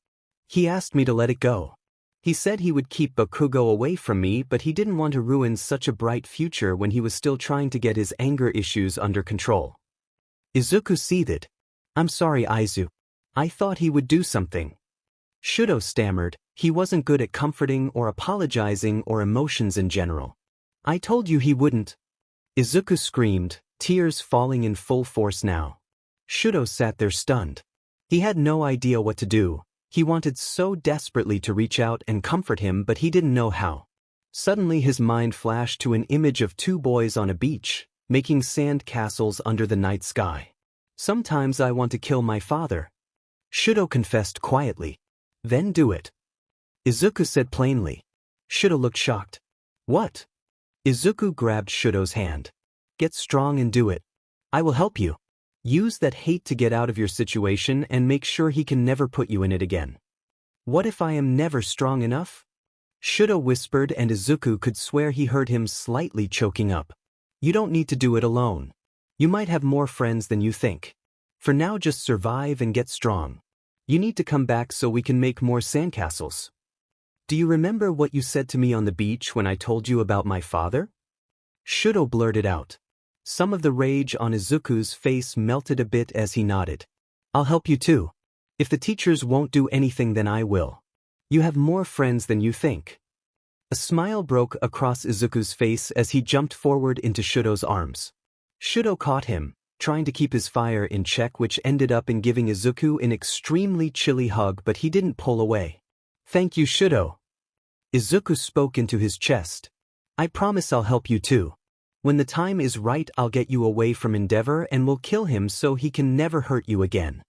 [SPEAKER 1] He asked me to let it go. He said he would keep Bakugo away from me, but he didn't want to ruin such a bright future when he was still trying to get his anger issues under control. Izuku seethed. I'm sorry, Aizu. I thought he would do something. Shudo stammered. He wasn't good at comforting or apologizing or emotions in general. I told you he wouldn't. Izuku screamed, tears falling in full force now. Shudo sat there stunned. He had no idea what to do. He wanted so desperately to reach out and comfort him, but he didn't know how. Suddenly his mind flashed to an image of 2 boys on a beach, making sand castles under the night sky. Sometimes I want to kill my father. Shudo confessed quietly. Then do it. Izuku said plainly. Shudo looked shocked. What? Izuku grabbed Shudo's hand. Get strong and do it. I will help you. Use that hate to get out of your situation and make sure he can never put you in it again. What if I am never strong enough? Shudo whispered and Izuku could swear he heard him slightly choking up. You don't need to do it alone. You might have more friends than you think. For now just survive and get strong. You need to come back so we can make more sandcastles. Do you remember what you said to me on the beach when I told you about my father? Shudo blurted out. Some of the rage on Izuku's face melted a bit as he nodded. I'll help you too. If the teachers won't do anything, then I will. You have more friends than you think. A smile broke across Izuku's face as he jumped forward into Shudo's arms. Shudo caught him, trying to keep his fire in check, which ended up in giving Izuku an extremely chilly hug, but he didn't pull away. Thank you, Shudo. Izuku spoke into his chest. I promise I'll help you too. When the time is right, I'll get you away from Endeavor and will kill him so he can never hurt you again.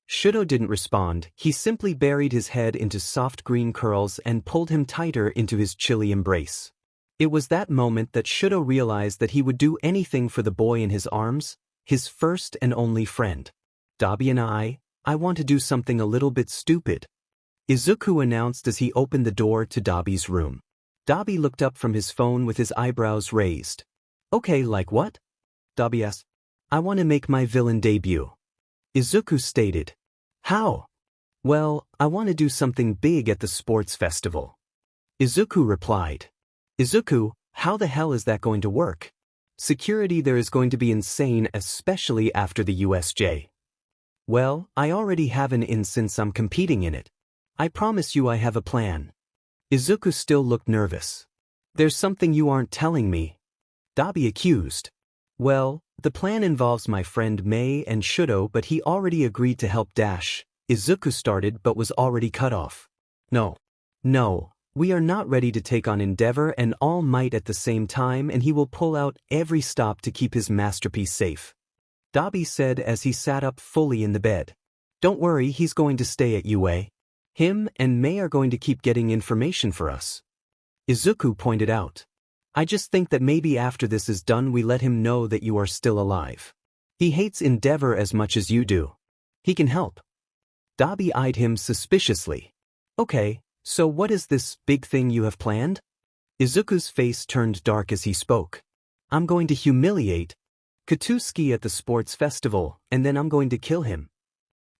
[SPEAKER 1] Shudo didn't respond, he simply buried his head into soft green curls and pulled him tighter into his chilly embrace. It was that moment that Shudo realized that he would do anything for the boy in his arms, his first and only friend. Dabi and I want to do something a little bit stupid, Izuku announced as he opened the door to Dabi's room. Dabi looked up from his phone with his eyebrows raised. Okay, like what? Dabi asked. I want to make my villain debut. Izuku stated. How? Well, I want to do something big at the sports festival. Izuku replied. Izuku, how the hell is that going to work? Security there is going to be insane, especially after the USJ. Well, I already have an in since I'm competing in it. I promise you I have a plan. Izuku still looked nervous. There's something you aren't telling me. Dabi accused. Well, the plan involves my friend Mei and Shudo, but he already agreed to help Dash. Izuku started but was already cut off. No, we are not ready to take on Endeavor and All Might at the same time, and he will pull out every stop to keep his masterpiece safe. Dabi said as he sat up fully in the bed. Don't worry, he's going to stay at UA. Him and Mei are going to keep getting information for us. Izuku pointed out. I just think that maybe after this is done we let him know that you are still alive. He hates Endeavor as much as you do. He can help. Dabi eyed him suspiciously. Okay, so what is this big thing you have planned? Izuku's face turned dark as he spoke. I'm going to humiliate Katsuki at the sports festival, and then I'm going to kill him.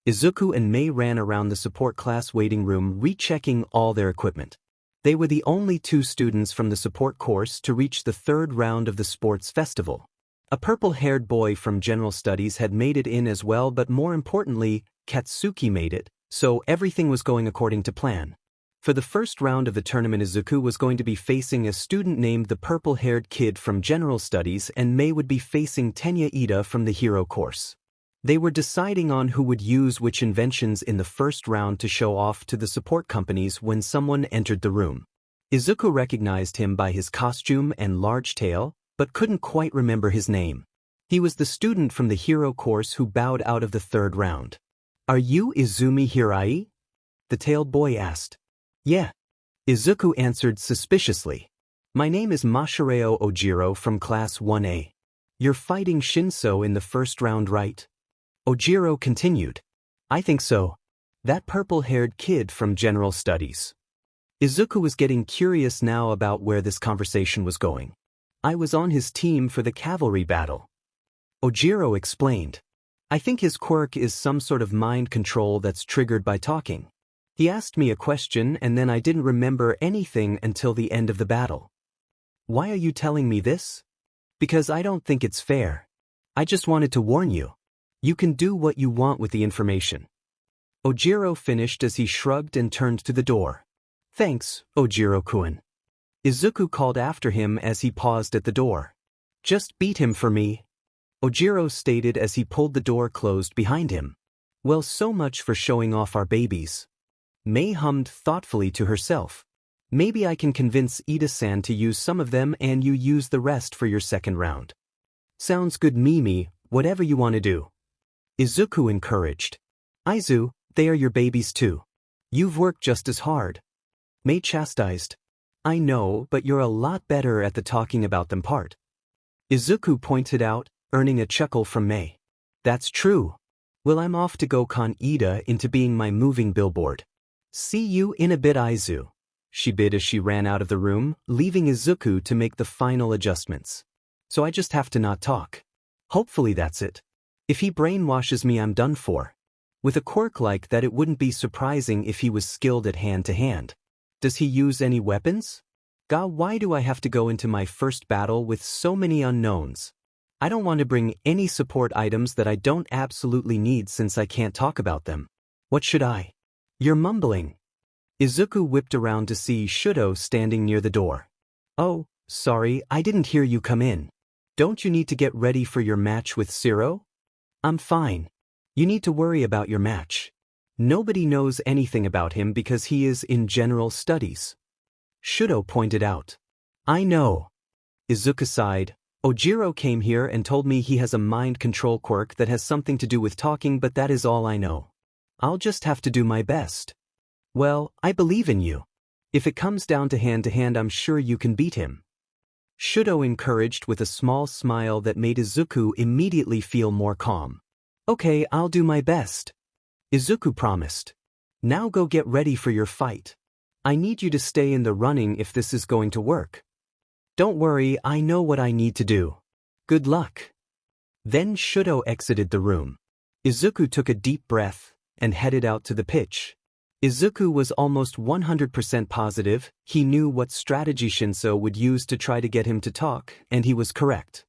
[SPEAKER 1] Izuku and Mei ran around the support class waiting room rechecking all their equipment. They were the only two students from the support course to reach the third round of the sports festival. A purple-haired boy from general studies had made it in as well, but more importantly, Katsuki made it, so everything was going according to plan. For the first round of the tournament, Izuku was going to be facing a student named the purple-haired kid from general studies, and Mei would be facing Tenya Ida from the hero course. They were deciding on who would use which inventions in the first round to show off to the support companies when someone entered the room. Izuku recognized him by his costume and large tail, but couldn't quite remember his name. He was the student from the hero course who bowed out of the third round. Are you Izumi Hirai? The tailed boy asked. Yeah. Izuku answered suspiciously. My name is Masahiro Ojiro from class 1A. You're fighting Shinso in the first round, right? Ojiro continued. I think so. That purple-haired kid from general studies. Izuku was getting curious now about where this conversation was going. I was on his team for the cavalry battle. Ojiro explained. I think his quirk is some sort of mind control that's triggered by talking. He asked me a question and then I didn't remember anything until the end of the battle. Why are you telling me this? Because I don't think it's fair. I just wanted to warn you. You can do what you want with the information. Ojiro finished as he shrugged and turned to the door. Thanks, Ojiro-kun. Izuku called after him as he paused at the door. Just beat him for me, Ojiro stated as he pulled the door closed behind him. Well, so much for showing off our babies. Mei hummed thoughtfully to herself. Maybe I can convince Ida-san to use some of them and you use the rest for your second round. Sounds good, Mimi, whatever you want to do. Izuku encouraged. Izu, they are your babies too. You've worked just as hard. Mei chastised. I know, but you're a lot better at the talking about them part. Izuku pointed out, earning a chuckle from Mei. That's true. Well, I'm off to go con Ida into being my moving billboard. See you in a bit, Izu, she bid as she ran out of the room, leaving Izuku to make the final adjustments. So I just have to not talk. Hopefully that's it. If he brainwashes me, I'm done for. With a quirk like that, it wouldn't be surprising if he was skilled at hand-to-hand. Does he use any weapons? Why do I have to go into my first battle with so many unknowns? I don't want to bring any support items that I don't absolutely need since I can't talk about them. What should I? You're mumbling. Izuku whipped around to see Shudo standing near the door. Oh, sorry, I didn't hear you come in. Don't you need to get ready for your match with Zero? I'm fine. You need to worry about your match. Nobody knows anything about him because he is in general studies. Shudo pointed out. I know. Izuku sighed. Ojiro came here and told me he has a mind control quirk that has something to do with talking, but that is all I know. I'll just have to do my best. Well, I believe in you. If it comes down to hand, I'm sure you can beat him. Shudo encouraged with a small smile that made Izuku immediately feel more calm. Okay, I'll do my best. Izuku promised. Now go get ready for your fight. I need you to stay in the running if this is going to work. Don't worry, I know what I need to do. Good luck. Then Shudo exited the room. Izuku took a deep breath and headed out to the pitch. Izuku was almost 100% positive he knew what strategy Shinso would use to try to get him to talk, and he was correct.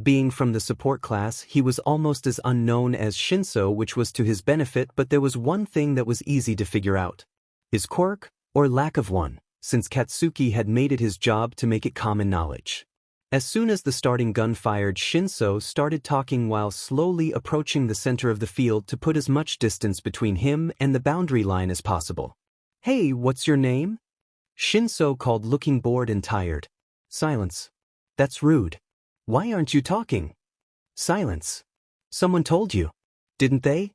[SPEAKER 1] Being from the support class, he was almost as unknown as Shinso, which was to his benefit, but there was one thing that was easy to figure out. His quirk, or lack of one, since Katsuki had made it his job to make it common knowledge. As soon as the starting gun fired, Shinso started talking while slowly approaching the center of the field to put as much distance between him and the boundary line as possible. Hey, what's your name? Shinso called, looking bored and tired. Silence. That's rude. Why aren't you talking? Silence. Someone told you. Didn't they?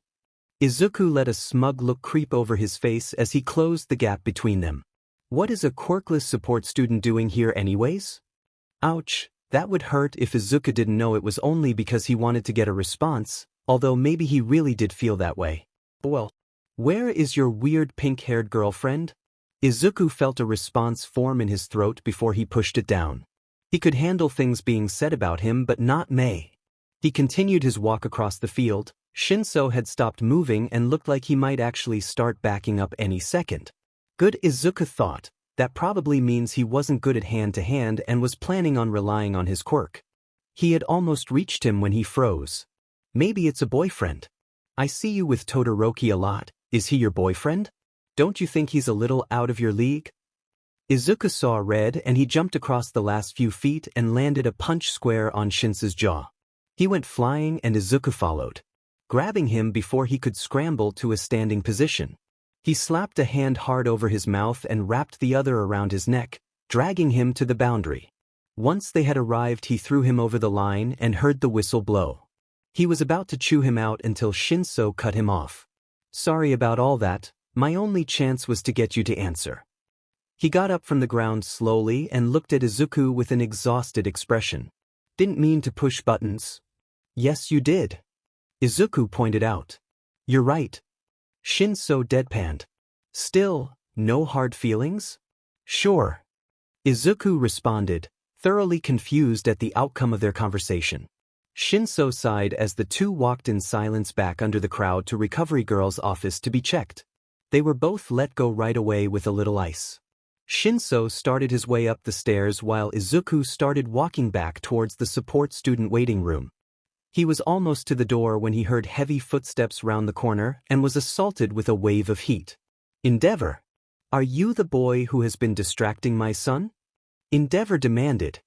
[SPEAKER 1] Izuku let a smug look creep over his face as he closed the gap between them. What is a quirkless support student doing here anyways? Ouch, that would hurt if Izuku didn't know it was only because he wanted to get a response, although maybe he really did feel that way. Well, where is your weird pink-haired girlfriend? Izuku felt a response form in his throat before he pushed it down. He could handle things being said about him, but not Mei. He continued his walk across the field. Shinso had stopped moving and looked like he might actually start backing up any second. Good, Izuku thought. That probably means he wasn't good at hand-to-hand and was planning on relying on his quirk. He had almost reached him when he froze. Maybe it's a boyfriend. I see you with Todoroki a lot. Is he your boyfriend? Don't you think he's a little out of your league? Izuku saw red and he jumped across the last few feet and landed a punch square on Shinso's jaw. He went flying and Izuku followed, grabbing him before he could scramble to a standing position. He slapped a hand hard over his mouth and wrapped the other around his neck, dragging him to the boundary. Once they had arrived, he threw him over the line and heard the whistle blow. He was about to chew him out until Shinso cut him off. Sorry about all that, my only chance was to get you to answer. He got up from the ground slowly and looked at Izuku with an exhausted expression. Didn't mean to push buttons. Yes, you did. Izuku pointed out. You're right. Shinso deadpanned. Still, no hard feelings? Sure. Izuku responded, thoroughly confused at the outcome of their conversation. Shinso sighed as the two walked in silence back under the crowd to Recovery Girl's office to be checked. They were both let go right away with a little ice. Shinso started his way up the stairs while Izuku started walking back towards the support student waiting room. He was almost to the door when he heard heavy footsteps round the corner and was assaulted with a wave of heat. Endeavor, are you the boy who has been distracting my son? Endeavor demanded.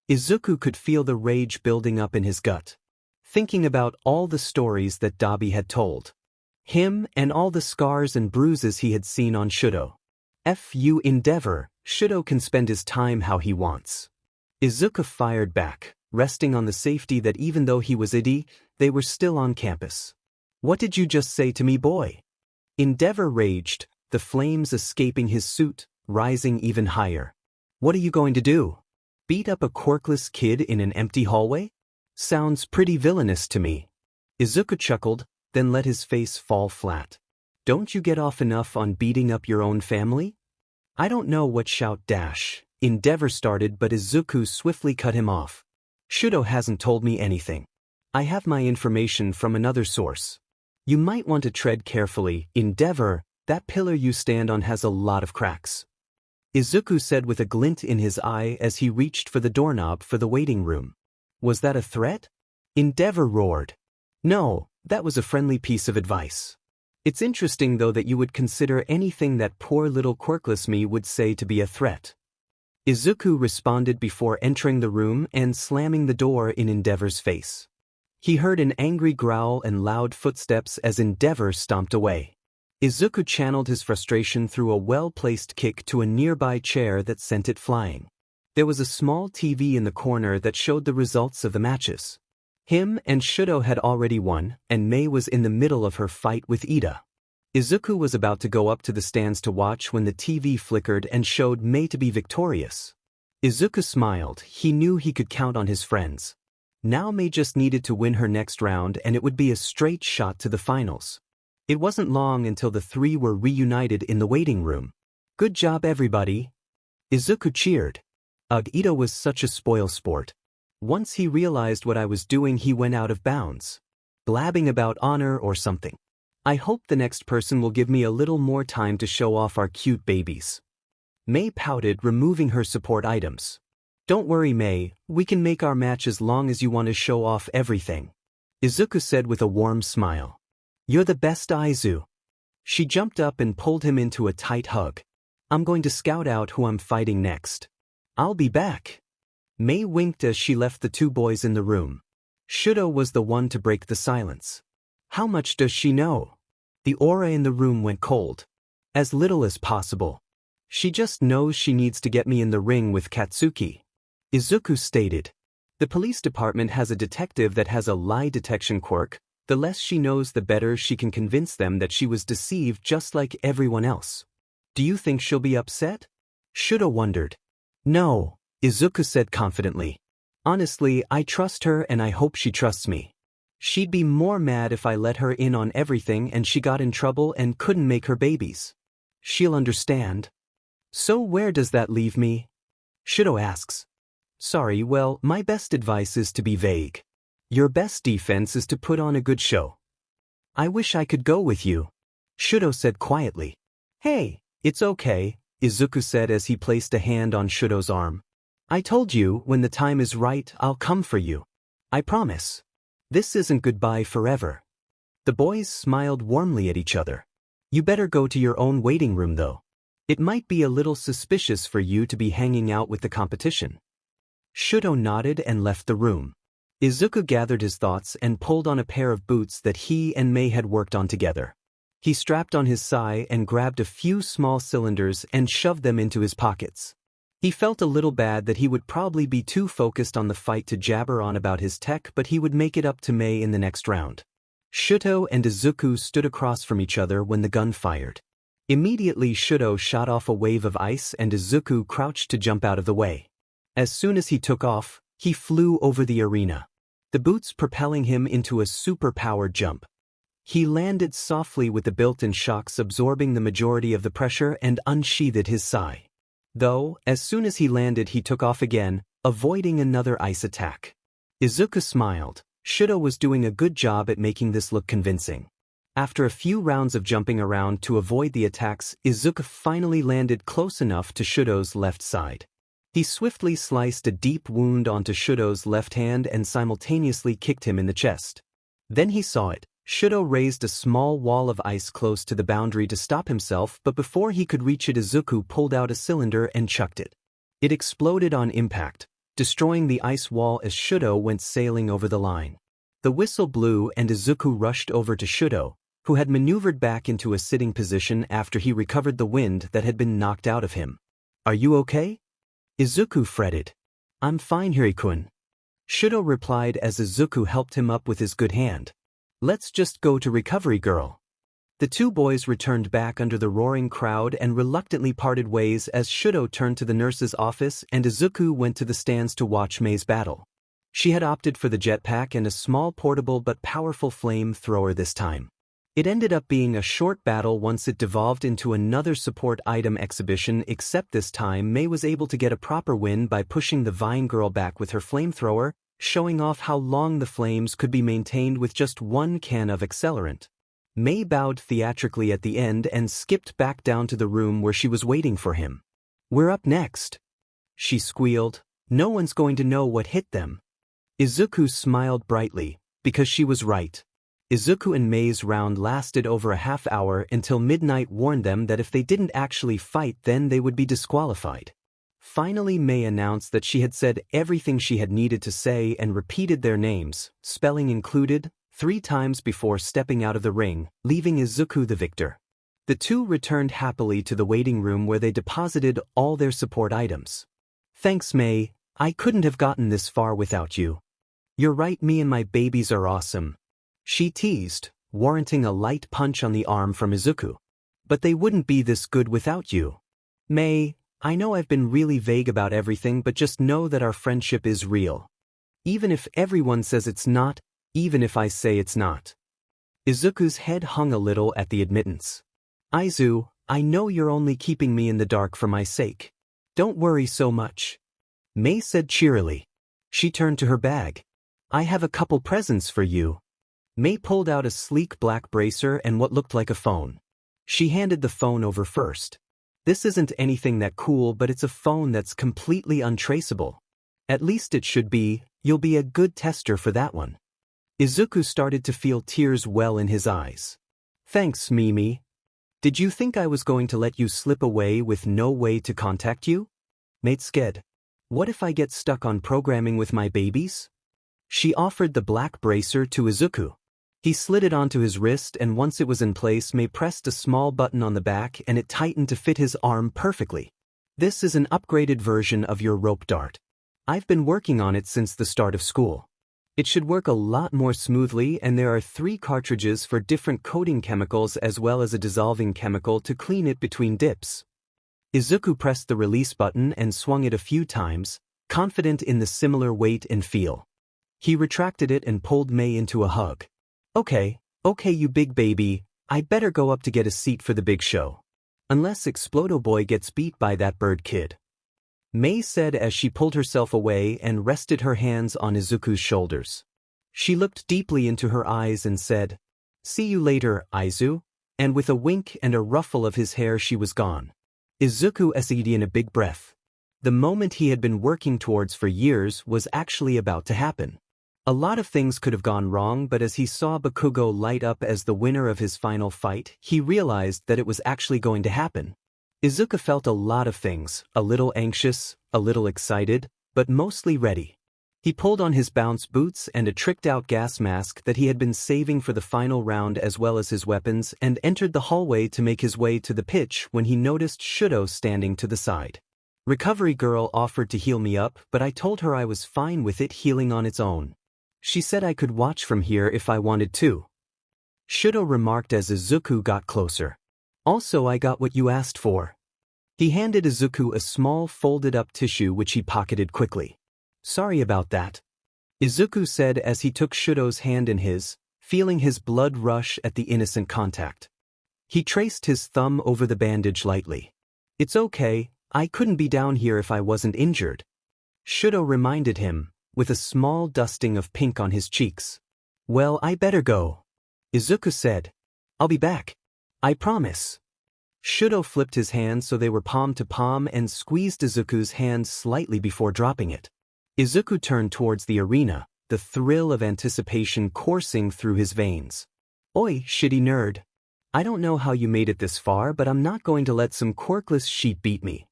[SPEAKER 1] Izuku could feel the rage building up in his gut, thinking about all the stories that Dabi had told him and all the scars and bruises he had seen on Shudo. F you Endeavor, Shudo can spend his time how he wants. Izuku fired back, resting on the safety that even though he was ID, they were still on campus. What did you just say to me, boy? Endeavor raged, the flames escaping his suit, rising even higher. What are you going to do? Beat up a quirkless kid in an empty hallway? Sounds pretty villainous to me. Izuku chuckled, then let his face fall flat. Don't you get off enough on beating up your own family? I don't know what shout dash. Endeavor started, but Izuku swiftly cut him off. Shudo hasn't told me anything. I have my information from another source. You might want to tread carefully, Endeavor. That pillar you stand on has a lot of cracks. Izuku said with a glint in his eye as he reached for the doorknob for the waiting room. Was that a threat? Endeavor roared. No, that was a friendly piece of advice. It's interesting though that you would consider anything that poor little quirkless me would say to be a threat. Izuku responded before entering the room and slamming the door in Endeavor's face. He heard an angry growl and loud footsteps as Endeavor stomped away. Izuku channeled his frustration through a well-placed kick to a nearby chair that sent it flying. There was a small TV in the corner that showed the results of the matches. Him and Shudo had already won, and Mei was in the middle of her fight with Ida. Izuku was about to go up to the stands to watch when the TV flickered and showed Mei to be victorious. Izuku smiled. He knew he could count on his friends. Now Mei just needed to win her next round and it would be a straight shot to the finals. It wasn't long until the three were reunited in the waiting room. "Good job, everybody." Izuku cheered. Ugh, Ida was such a spoilsport. Once he realized what I was doing, he went out of bounds. Blabbing about honor or something. "I hope the next person will give me a little more time to show off our cute babies." Mei pouted, removing her support items. "Don't worry, Mei, we can make our match as long as you want to show off everything," Izuku said with a warm smile. "You're the best, Izu." She jumped up and pulled him into a tight hug. "I'm going to scout out who I'm fighting next. I'll be back." Mei winked as she left the two boys in the room. Shudo was the one to break the silence. "How much does she know?" The aura in the room went cold. "As little as possible. She just knows she needs to get me in the ring with Katsuki," Izuku stated. "The police department has a detective that has a lie detection quirk. The less she knows, the better she can convince them that she was deceived just like everyone else." "Do you think she'll be upset?" Shudo wondered. "No," Izuku said confidently. "Honestly, I trust her and I hope she trusts me. She'd be more mad if I let her in on everything and she got in trouble and couldn't make her babies. She'll understand." "So where does that leave me?" Shudo asks. "Sorry, well, my best advice is to be vague. Your best defense is to put on a good show." "I wish I could go with you," Shudo said quietly. "Hey, it's okay," Izuku said as he placed a hand on Shudo's arm. "I told you, when the time is right, I'll come for you. I promise. This isn't goodbye forever." The boys smiled warmly at each other. "You better go to your own waiting room though. It might be a little suspicious for you to be hanging out with the competition." Shudo nodded and left the room. Izuku gathered his thoughts and pulled on a pair of boots that he and Mei had worked on together. He strapped on his sai and grabbed a few small cylinders and shoved them into his pockets. He felt a little bad that he would probably be too focused on the fight to jabber on about his tech, but he would make it up to Mei in the next round. Shudo and Izuku stood across from each other when the gun fired. Immediately Shudo shot off a wave of ice and Izuku crouched to jump out of the way. As soon as he took off, he flew over the arena, the boots propelling him into a super-powered jump. He landed softly with the built-in shocks absorbing the majority of the pressure and unsheathed his sai. Though, as soon as he landed he took off again, avoiding another ice attack. Izuku smiled. Shudo was doing a good job at making this look convincing. After a few rounds of jumping around to avoid the attacks, Izuku finally landed close enough to Shudo's left side. He swiftly sliced a deep wound onto Shudo's left hand and simultaneously kicked him in the chest. Then he saw it. Shudo raised a small wall of ice close to the boundary to stop himself, but before he could reach it, Izuku pulled out a cylinder and chucked it. It exploded on impact, destroying the ice wall as Shudo went sailing over the line. The whistle blew and Izuku rushed over to Shudo, who had maneuvered back into a sitting position after he recovered the wind that had been knocked out of him. "Are you okay?" Izuku fretted. "I'm fine, Hirikun," Shudo replied as Izuku helped him up with his good hand. "Let's just go to Recovery Girl." The two boys returned back under the roaring crowd and reluctantly parted ways as Shudo turned to the nurse's office and Izuku went to the stands to watch Mei's battle. She had opted for the jetpack and a small portable but powerful flame-thrower this time. It ended up being a short battle once it devolved into another support item exhibition, except this time Mei was able to get a proper win by pushing the Vine Girl back with her flamethrower, showing off how long the flames could be maintained with just one can of accelerant. Mei bowed theatrically at the end and skipped back down to the room where she was waiting for him. "We're up next," she squealed. "No one's going to know what hit them." Izuku smiled brightly, because she was right. Izuku and Mei's round lasted over a half hour until Midnight warned them that if they didn't actually fight then they would be disqualified. Finally Mei announced that she had said everything she had needed to say and repeated their names, spelling included, 3 times before stepping out of the ring, leaving Izuku the victor. The two returned happily to the waiting room where they deposited all their support items. Thanks, May, I couldn't have gotten this far without you. You're right, me and my babies are awesome. She teased, warranting a light punch on the arm from Izuku. But they wouldn't be this good without you. May, I know I've been really vague about everything, but just know that our friendship is real. Even if everyone says it's not, even if I say it's not. Izuku's head hung a little at the admittance. Izu, I know you're only keeping me in the dark for my sake. Don't worry so much. May said cheerily. She turned to her bag. I have a couple presents for you. May pulled out a sleek black bracer and what looked like a phone. She handed the phone over first. This isn't anything that cool, but it's a phone that's completely untraceable. At least it should be. You'll be a good tester for that one. Izuku started to feel tears well in his eyes. Thanks, Mimi. Did you think I was going to let you slip away with no way to contact you? Mate scared. What if I get stuck on programming with my babies? She offered the black bracer to Izuku. He slid it onto his wrist, and once it was in place, May pressed a small button on the back and it tightened to fit his arm perfectly. This is an upgraded version of your rope dart. I've been working on it since the start of school. It should work a lot more smoothly, and there are 3 cartridges for different coating chemicals as well as a dissolving chemical to clean it between dips. Izuku pressed the release button and swung it a few times, confident in the similar weight and feel. He retracted it and pulled May into a hug. Okay, you big baby, I better go up to get a seat for the big show. Unless Explodo Boy gets beat by that bird kid. May said as she pulled herself away and rested her hands on Izuku's shoulders. She looked deeply into her eyes and said, See you later, Izu, and with a wink and a ruffle of his hair she was gone. Izuku essayed in a big breath. The moment he had been working towards for years was actually about to happen. A lot of things could have gone wrong, but as he saw Bakugo light up as the winner of his final fight, he realized that it was actually going to happen. Izuku felt a lot of things, a little anxious, a little excited, but mostly ready. He pulled on his bounce boots and a tricked-out gas mask that he had been saving for the final round as well as his weapons and entered the hallway to make his way to the pitch when he noticed Shudo standing to the side. Recovery girl offered to heal me up, but I told her I was fine with it healing on its own. She said I could watch from here if I wanted to. Shudo remarked as Izuku got closer. Also, I got what you asked for. He handed Izuku a small folded-up tissue which he pocketed quickly. Sorry about that. Izuku said as he took Shudo's hand in his, feeling his blood rush at the innocent contact. He traced his thumb over the bandage lightly. It's okay, I couldn't be down here if I wasn't injured. Shudo reminded him, with a small dusting of pink on his cheeks. Well, I better go. Izuku said. I'll be back. I promise. Shudo flipped his hands so they were palm to palm and squeezed Izuku's hand slightly before dropping it. Izuku turned towards the arena, the thrill of anticipation coursing through his veins. Oi, shitty nerd. I don't know how you made it this far, but I'm not going to let some quirkless sheep beat me.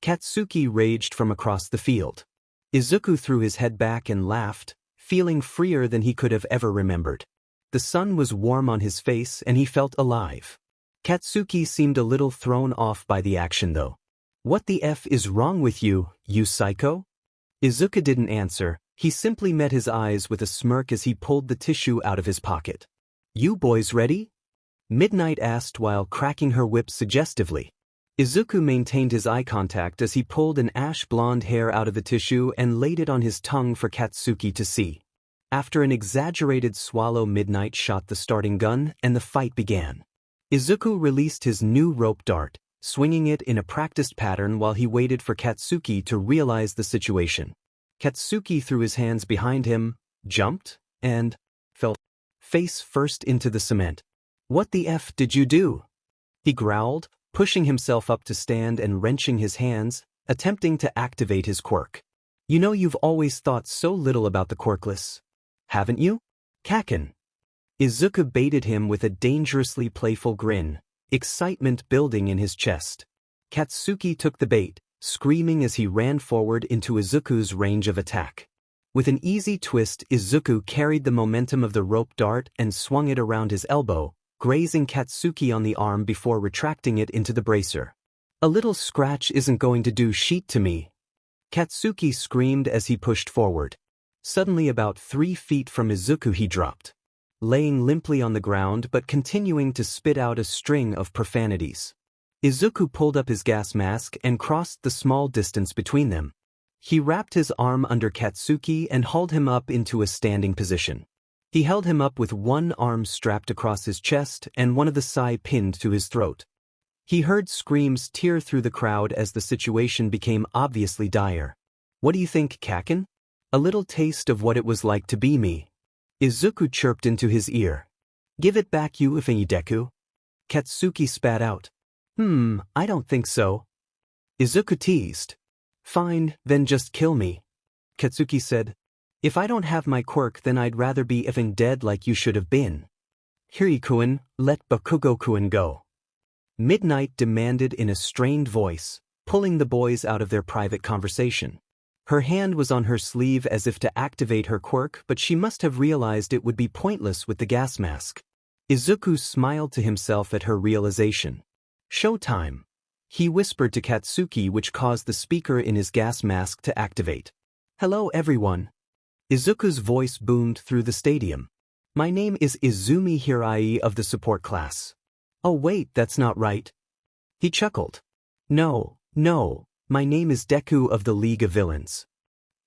[SPEAKER 1] Katsuki raged from across the field. Izuku threw his head back and laughed, feeling freer than he could have ever remembered. The sun was warm on his face and he felt alive. Katsuki seemed a little thrown off by the action though. What the F is wrong with you, you psycho? Izuku didn't answer, he simply met his eyes with a smirk as he pulled the tissue out of his pocket. You boys ready? Midnight asked while cracking her whip suggestively. Izuku maintained his eye contact as he pulled an ash-blonde hair out of the tissue and laid it on his tongue for Katsuki to see. After an exaggerated swallow, Midnight shot the starting gun and the fight began. Izuku released his new rope dart, swinging it in a practiced pattern while he waited for Katsuki to realize the situation. Katsuki threw his hands behind him, jumped, and fell face first into the cement. What the F did you do? He growled, pushing himself up to stand and wrenching his hands, attempting to activate his quirk. You know you've always thought so little about the quirkless. Haven't you? Kaken. Izuku baited him with a dangerously playful grin, excitement building in his chest. Katsuki took the bait, screaming as he ran forward into Izuku's range of attack. With an easy twist, Izuku carried the momentum of the rope dart and swung it around his elbow, grazing Katsuki on the arm before retracting it into the bracer. A little scratch isn't going to do shit to me. Katsuki screamed as he pushed forward. Suddenly about 3 feet from Izuku he dropped, laying limply on the ground but continuing to spit out a string of profanities. Izuku pulled up his gas mask and crossed the small distance between them. He wrapped his arm under Katsuki and hauled him up into a standing position. He held him up with one arm strapped across his chest and one of the sai pinned to his throat. He heard screams tear through the crowd as the situation became obviously dire. "What do you think, Kaken? A little taste of what it was like to be me," Izuku chirped into his ear. "Give it back, you ifing Deku." Katsuki spat out. I don't think so." Izuku teased. "Fine, then just kill me," Katsuki said. "If I don't have my quirk, then I'd rather be effing dead like you should have been." "Hiryu-kun, let Bakugo-kun go," Midnight demanded in a strained voice, pulling the boys out of their private conversation. Her hand was on her sleeve as if to activate her quirk, but she must have realized it would be pointless with the gas mask. Izuku smiled to himself at her realization. "Showtime," he whispered to Katsuki, which caused the speaker in his gas mask to activate. "Hello everyone." Izuku's voice boomed through the stadium. "My name is Izumi Hirai of the support class." "Oh wait, that's not right." He chuckled. No, my name is Deku of the League of Villains."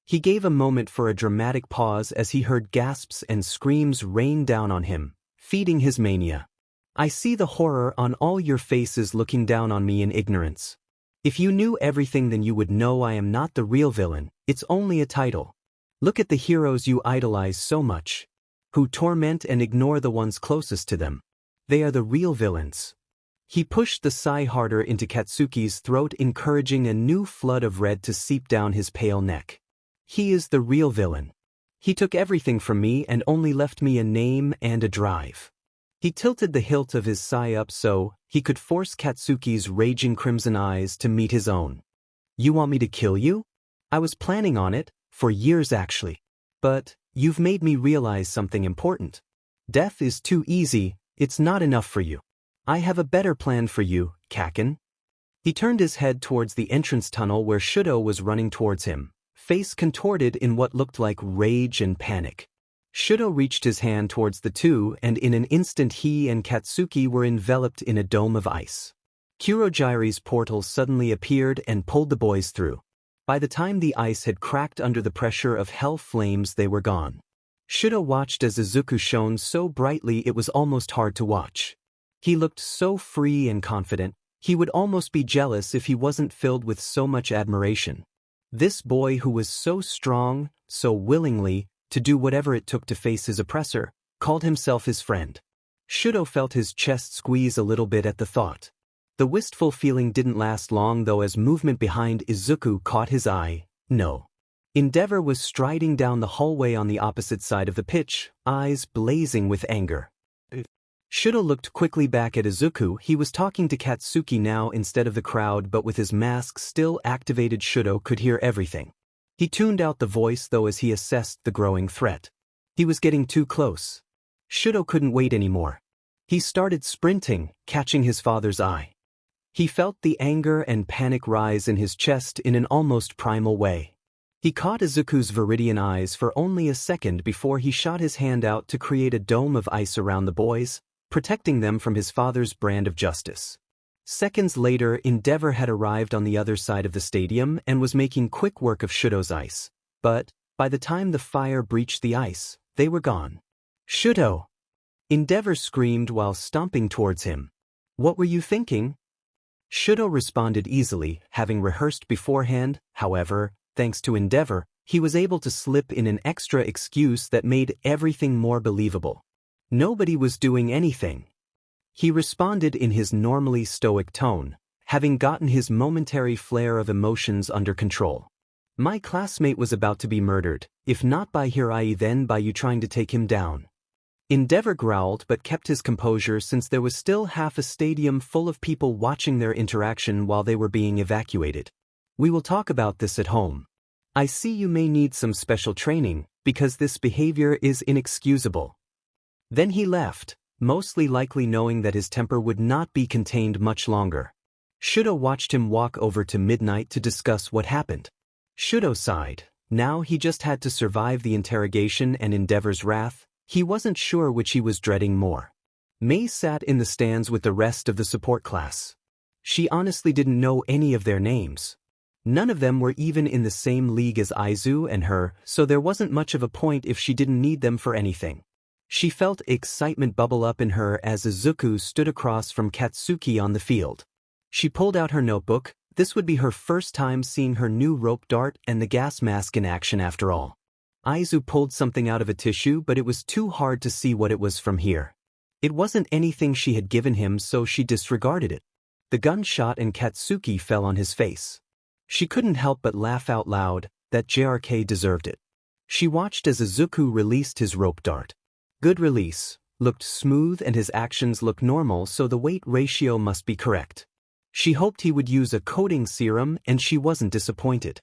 [SPEAKER 1] He gave a moment for a dramatic pause as he heard gasps and screams rain down on him, feeding his mania. "I see the horror on all your faces looking down on me in ignorance. If you knew everything, then you would know I am not the real villain, it's only a title. Look at the heroes you idolize so much, who torment and ignore the ones closest to them. They are the real villains." He pushed the sai harder into Katsuki's throat, encouraging a new flood of red to seep down his pale neck. "He is the real villain. He took everything from me and only left me a name and a drive." He tilted the hilt of his sai up so he could force Katsuki's raging crimson eyes to meet his own. "You want me to kill you? I was planning on it, for years actually. But you've made me realize something important. Death is too easy, it's not enough for you. I have a better plan for you, Kaken." He turned his head towards the entrance tunnel where Shudo was running towards him, face contorted in what looked like rage and panic. Shudo reached his hand towards the two, and in an instant he and Katsuki were enveloped in a dome of ice. Kurogiri's portal suddenly appeared and pulled the boys through. By the time the ice had cracked under the pressure of hell flames, they were gone. Shudo watched as Izuku shone so brightly it was almost hard to watch. He looked so free and confident, he would almost be jealous if he wasn't filled with so much admiration. This boy who was so strong, so willingly, to do whatever it took to face his oppressor, called himself his friend. Shudo felt his chest squeeze a little bit at the thought. The wistful feeling didn't last long though, as movement behind Izuku caught his eye. No. Endeavor was striding down the hallway on the opposite side of the pitch, eyes blazing with anger. Shudo looked quickly back at Izuku. He was talking to Katsuki now instead of the crowd, but with his mask still activated, Shudo could hear everything. He tuned out the voice though as he assessed the growing threat. He was getting too close. Shudo couldn't wait anymore. He started sprinting, catching his father's eye. He felt the anger and panic rise in his chest in an almost primal way. He caught Izuku's viridian eyes for only a second before he shot his hand out to create a dome of ice around the boys, protecting them from his father's brand of justice. Seconds later, Endeavor had arrived on the other side of the stadium and was making quick work of Shudo's ice. But, by the time the fire breached the ice, they were gone. "Shudo!" Endeavor screamed while stomping towards him. "What were you thinking?" Shudo responded easily, having rehearsed beforehand. However, thanks to Endeavor, he was able to slip in an extra excuse that made everything more believable. Nobody was doing anything. He responded in his normally stoic tone, having gotten his momentary flare of emotions under control. "My classmate was about to be murdered, if not by Hirai then by you trying to take him down." Endeavor growled but kept his composure since there was still half a stadium full of people watching their interaction while they were being evacuated. "We will talk about this at home. I see you may need some special training, because this behavior is inexcusable." Then he left, mostly likely knowing that his temper would not be contained much longer. Shudo watched him walk over to Midnight to discuss what happened. Shudo sighed. Now he just had to survive the interrogation and Endeavor's wrath. He wasn't sure which he was dreading more. Mei sat in the stands with the rest of the support class. She honestly didn't know any of their names. None of them were even in the same league as Izu and her, so there wasn't much of a point if she didn't need them for anything. She felt excitement bubble up in her as Izuku stood across from Katsuki on the field. She pulled out her notebook. This would be her first time seeing her new rope dart and the gas mask in action after all. Izu pulled something out of a tissue, but it was too hard to see what it was from here. It wasn't anything she had given him, so she disregarded it. The gun shot and Katsuki fell on his face. She couldn't help but laugh out loud. That JRK deserved it. She watched as Izuku released his rope dart. Good release, looked smooth and his actions looked normal, so the weight ratio must be correct. She hoped he would use a coating serum, and she wasn't disappointed.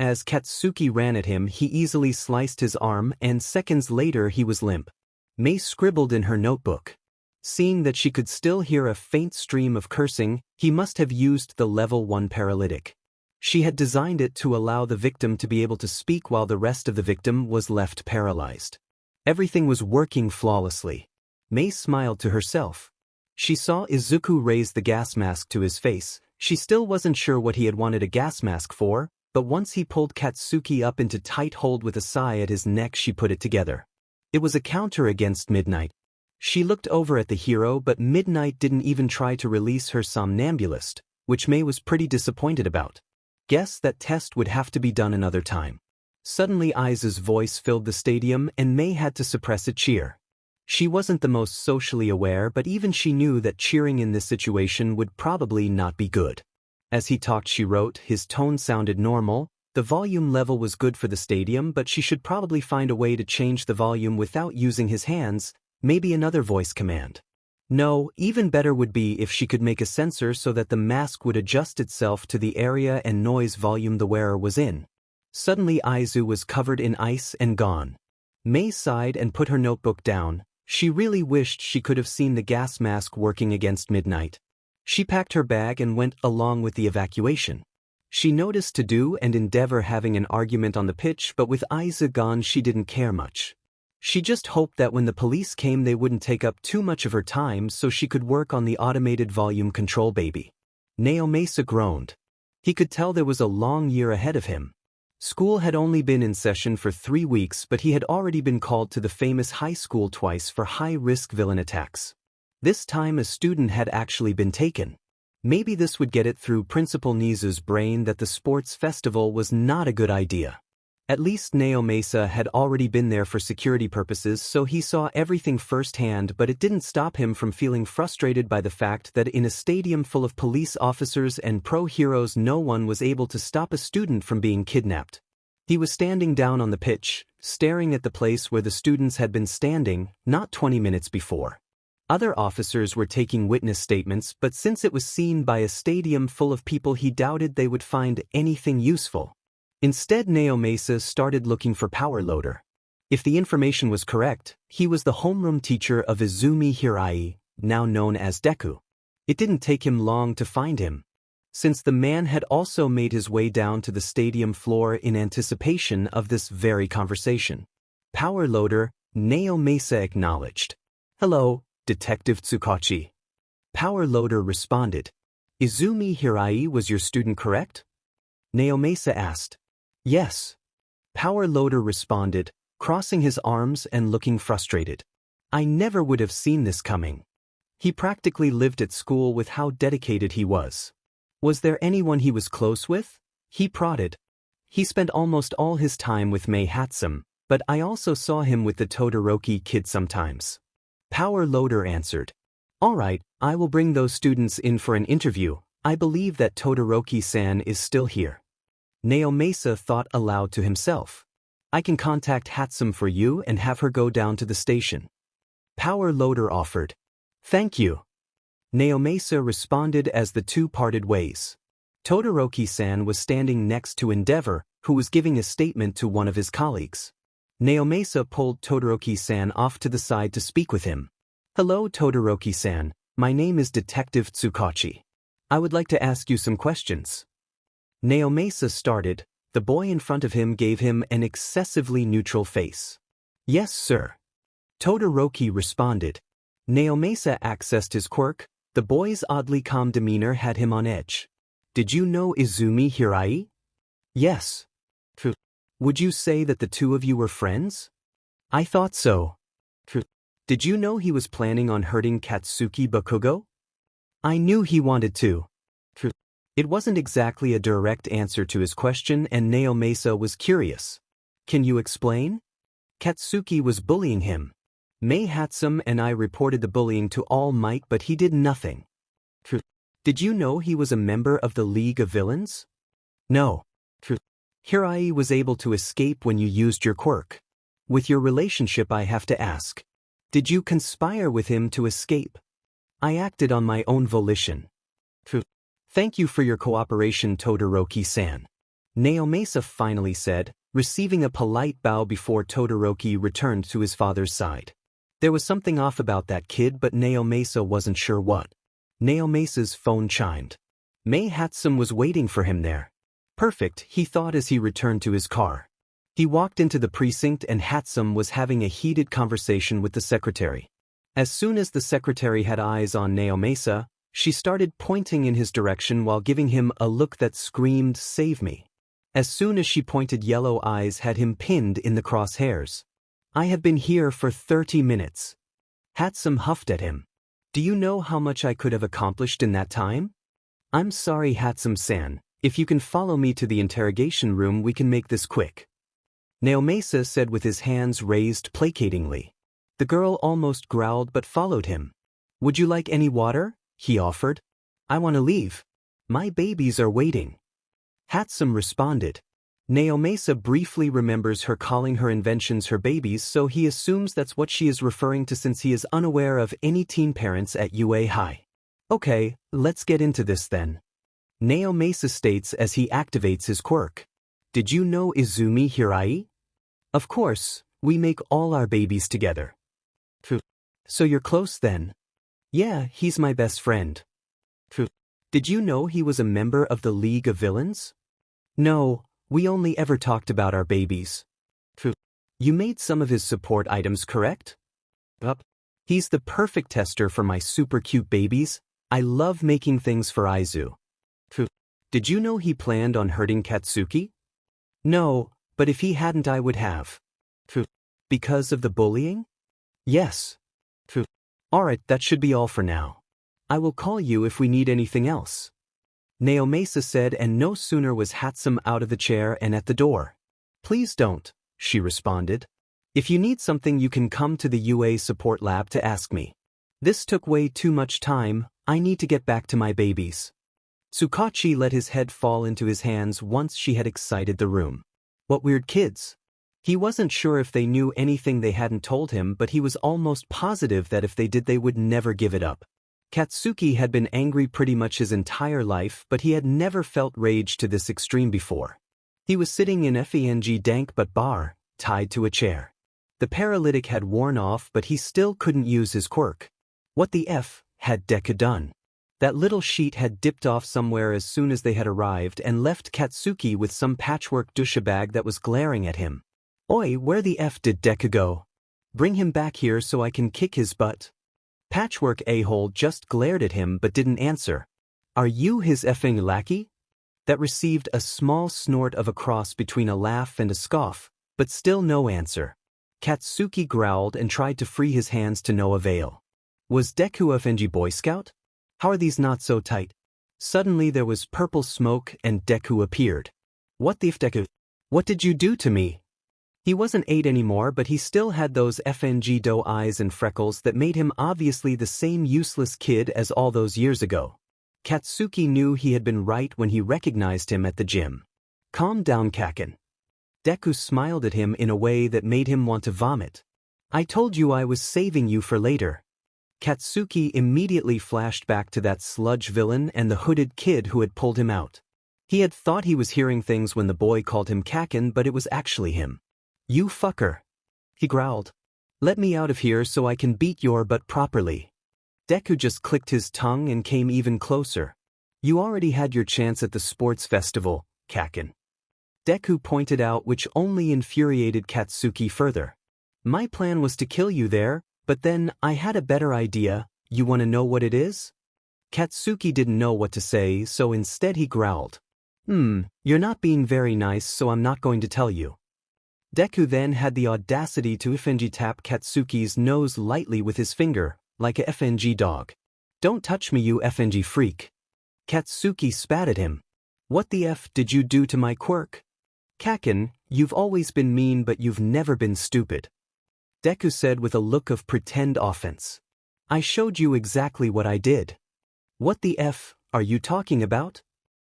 [SPEAKER 1] As Katsuki ran at him, he easily sliced his arm, and seconds later he was limp. Mei scribbled in her notebook. Seeing that she could still hear a faint stream of cursing, he must have used the level 1 paralytic. She had designed it to allow the victim to be able to speak while the rest of the victim was left paralyzed. Everything was working flawlessly. Mei smiled to herself. She saw Izuku raise the gas mask to his face. She still wasn't sure what he had wanted a gas mask for, but once he pulled Katsuki up into tight hold with a sigh at his neck, she put it together. It was a counter against Midnight. She looked over at the hero, but Midnight didn't even try to release her somnambulist, which Mei was pretty disappointed about. Guess that test would have to be done another time. Suddenly Izu's voice filled the stadium and Mei had to suppress a cheer. She wasn't the most socially aware, but even she knew that cheering in this situation would probably not be good. As he talked, she wrote, his tone sounded normal. The volume level was good for the stadium, but she should probably find a way to change the volume without using his hands, maybe another voice command. No, even better would be if she could make a sensor so that the mask would adjust itself to the area and noise volume the wearer was in. Suddenly Izu was covered in ice and gone. Mei sighed and put her notebook down. She really wished she could have seen the gas mask working against Midnight. She packed her bag and went along with the evacuation. She noticed Todo and Endeavor having an argument on the pitch, but with Izu gone she didn't care much. She just hoped that when the police came they wouldn't take up too much of her time so she could work on the automated volume control baby. Naomasa groaned. He could tell there was a long year ahead of him. School had only been in session for 3 weeks, but he had already been called to the famous high school twice for high-risk villain attacks. This time a student had actually been taken. Maybe this would get it through Principal Nizu's brain that the sports festival was not a good idea. At least Naomasa had already been there for security purposes, so he saw everything firsthand, but it didn't stop him from feeling frustrated by the fact that in a stadium full of police officers and pro-heroes no one was able to stop a student from being kidnapped. He was standing down on the pitch, staring at the place where the students had been standing, not 20 minutes before. Other officers were taking witness statements, but since it was seen by a stadium full of people he doubted they would find anything useful. Instead Naomasa started looking for Power Loader. If the information was correct, he was the homeroom teacher of Izumi Hirai, now known as Deku. It didn't take him long to find him. Since the man had also made his way down to the stadium floor in anticipation of this very conversation. Power Loader, Naomasa acknowledged. Hello, Detective Tsukachi. Power Loader responded. Izumi Hirai was your student, correct? Naomasa asked. Yes. Power Loader responded, crossing his arms and looking frustrated. I never would have seen this coming. He practically lived at school with how dedicated he was. Was there anyone he was close with? He prodded. He spent almost all his time with Mei Hatsum, but I also saw him with the Todoroki kid sometimes. Power Loader answered. All right, I will bring those students in for an interview. I believe that Todoroki-san is still here. Naomasa thought aloud to himself. I can contact Hatsum for you and have her go down to the station. Power Loader offered. Thank you. Naomasa responded as the two parted ways. Todoroki-san was standing next to Endeavor, who was giving a statement to one of his colleagues. Naomasa pulled Todoroki-san off to the side to speak with him. Hello Todoroki-san, my name is Detective Tsukachi. I would like to ask you some questions. Naomasa started. The boy in front of him gave him an excessively neutral face. Yes, sir. Todoroki responded. Naomasa accessed his quirk. The boy's oddly calm demeanor had him on edge. Did you know Izumi Hirai? Yes. Would you say that the two of you were friends? I thought so. Did you know he was planning on hurting Katsuki Bakugo? I knew he wanted to. It wasn't exactly a direct answer to his question, and Naomasa was curious. Can you explain? Katsuki was bullying him. Mei Hatsum and I reported the bullying to All Might, but he did nothing. Did you know he was a member of the League of Villains? No. Hirai was able to escape when you used your quirk. With your relationship, I have to ask. Did you conspire with him to escape? I acted on my own volition. Thank you for your cooperation, Todoroki-san. Naomasa finally said, receiving a polite bow before Todoroki returned to his father's side. There was something off about that kid, but Naomasa wasn't sure what. Naomasa's phone chimed. Mei Hatsum was waiting for him there. Perfect, he thought as he returned to his car. He walked into the precinct and Hatsum was having a heated conversation with the secretary. As soon as the secretary had eyes on Naomasa, she started pointing in his direction while giving him a look that screamed, "Save me." As soon as she pointed, yellow eyes had him pinned in the crosshairs. I have been here for 30 minutes. Hatsum huffed at him. Do you know how much I could have accomplished in that time? I'm sorry, Hatsum-san. If you can follow me to the interrogation room, we can make this quick. Naomasa said with his hands raised placatingly. The girl almost growled but followed him. Would you like any water? He offered. I want to leave. My babies are waiting. Hatsum responded. Naomasa briefly remembers her calling her inventions her babies, so he assumes that's what she is referring to since he is unaware of any teen parents at UA High. Okay, let's get into this then. Naomasa states as he activates his quirk. Did you know Izumi Hirai? Of course, we make all our babies together. So you're close then? Yeah, he's my best friend. Did you know he was a member of the League of Villains? No, we only ever talked about our babies. You made some of his support items, correct? He's the perfect tester for my super cute babies. I love making things for Izu. Did you know he planned on hurting Katsuki? No, but if he hadn't I would have. Because of the bullying? Yes. Alright, that should be all for now. I will call you if we need anything else. Naomasa said, and no sooner was Hatsum out of the chair and at the door. Please don't, she responded. If you need something you can come to the UA support lab to ask me. This took way too much time, I need to get back to my babies. Tsukachi let his head fall into his hands once she had excited the room. What weird kids. He wasn't sure if they knew anything they hadn't told him, but he was almost positive that if they did they would never give it up. Katsuki had been angry pretty much his entire life, but he had never felt rage to this extreme before. He was sitting in FENG dank but bar, tied to a chair. The paralytic had worn off, but he still couldn't use his quirk. What the F had Deku done? That little sheet had dipped off somewhere as soon as they had arrived and left Katsuki with some patchwork dusha bag that was glaring at him. Oi, where the F did Deku go? Bring him back here so I can kick his butt. Patchwork a-hole just glared at him but didn't answer. Are you his effing lackey? That received a small snort of a cross between a laugh and a scoff, but still no answer. Katsuki growled and tried to free his hands to no avail. Was Deku a FNG Boy Scout? How are these not so tight? Suddenly there was purple smoke and Deku appeared. What the f, Deku? What did you do to me? He wasn't 8 anymore, but he still had those FNG doe eyes and freckles that made him obviously the same useless kid as all those years ago. Katsuki knew he had been right when he recognized him at the gym. Calm down, Kaken. Deku smiled at him in a way that made him want to vomit. I told you I was saving you for later. Katsuki immediately flashed back to that sludge villain and the hooded kid who had pulled him out. He had thought he was hearing things when the boy called him Kaken, but it was actually him. You fucker. He growled. Let me out of here so I can beat your butt properly. Deku just clicked his tongue and came even closer. You already had your chance at the sports festival, Kaken. Deku pointed out, which only infuriated Katsuki further. My plan was to kill you there, but then I had a better idea. You want to know what it is? Katsuki didn't know what to say, so instead he growled. You're not being very nice, so I'm not going to tell you. Deku then had the audacity to FNG tap Katsuki's nose lightly with his finger, like a FNG dog. Don't touch me, you FNG freak. Katsuki spat at him. What the F did you do to my quirk? Kaken, you've always been mean, but you've never been stupid. Deku said with a look of pretend offense. I showed you exactly what I did. What the F are you talking about?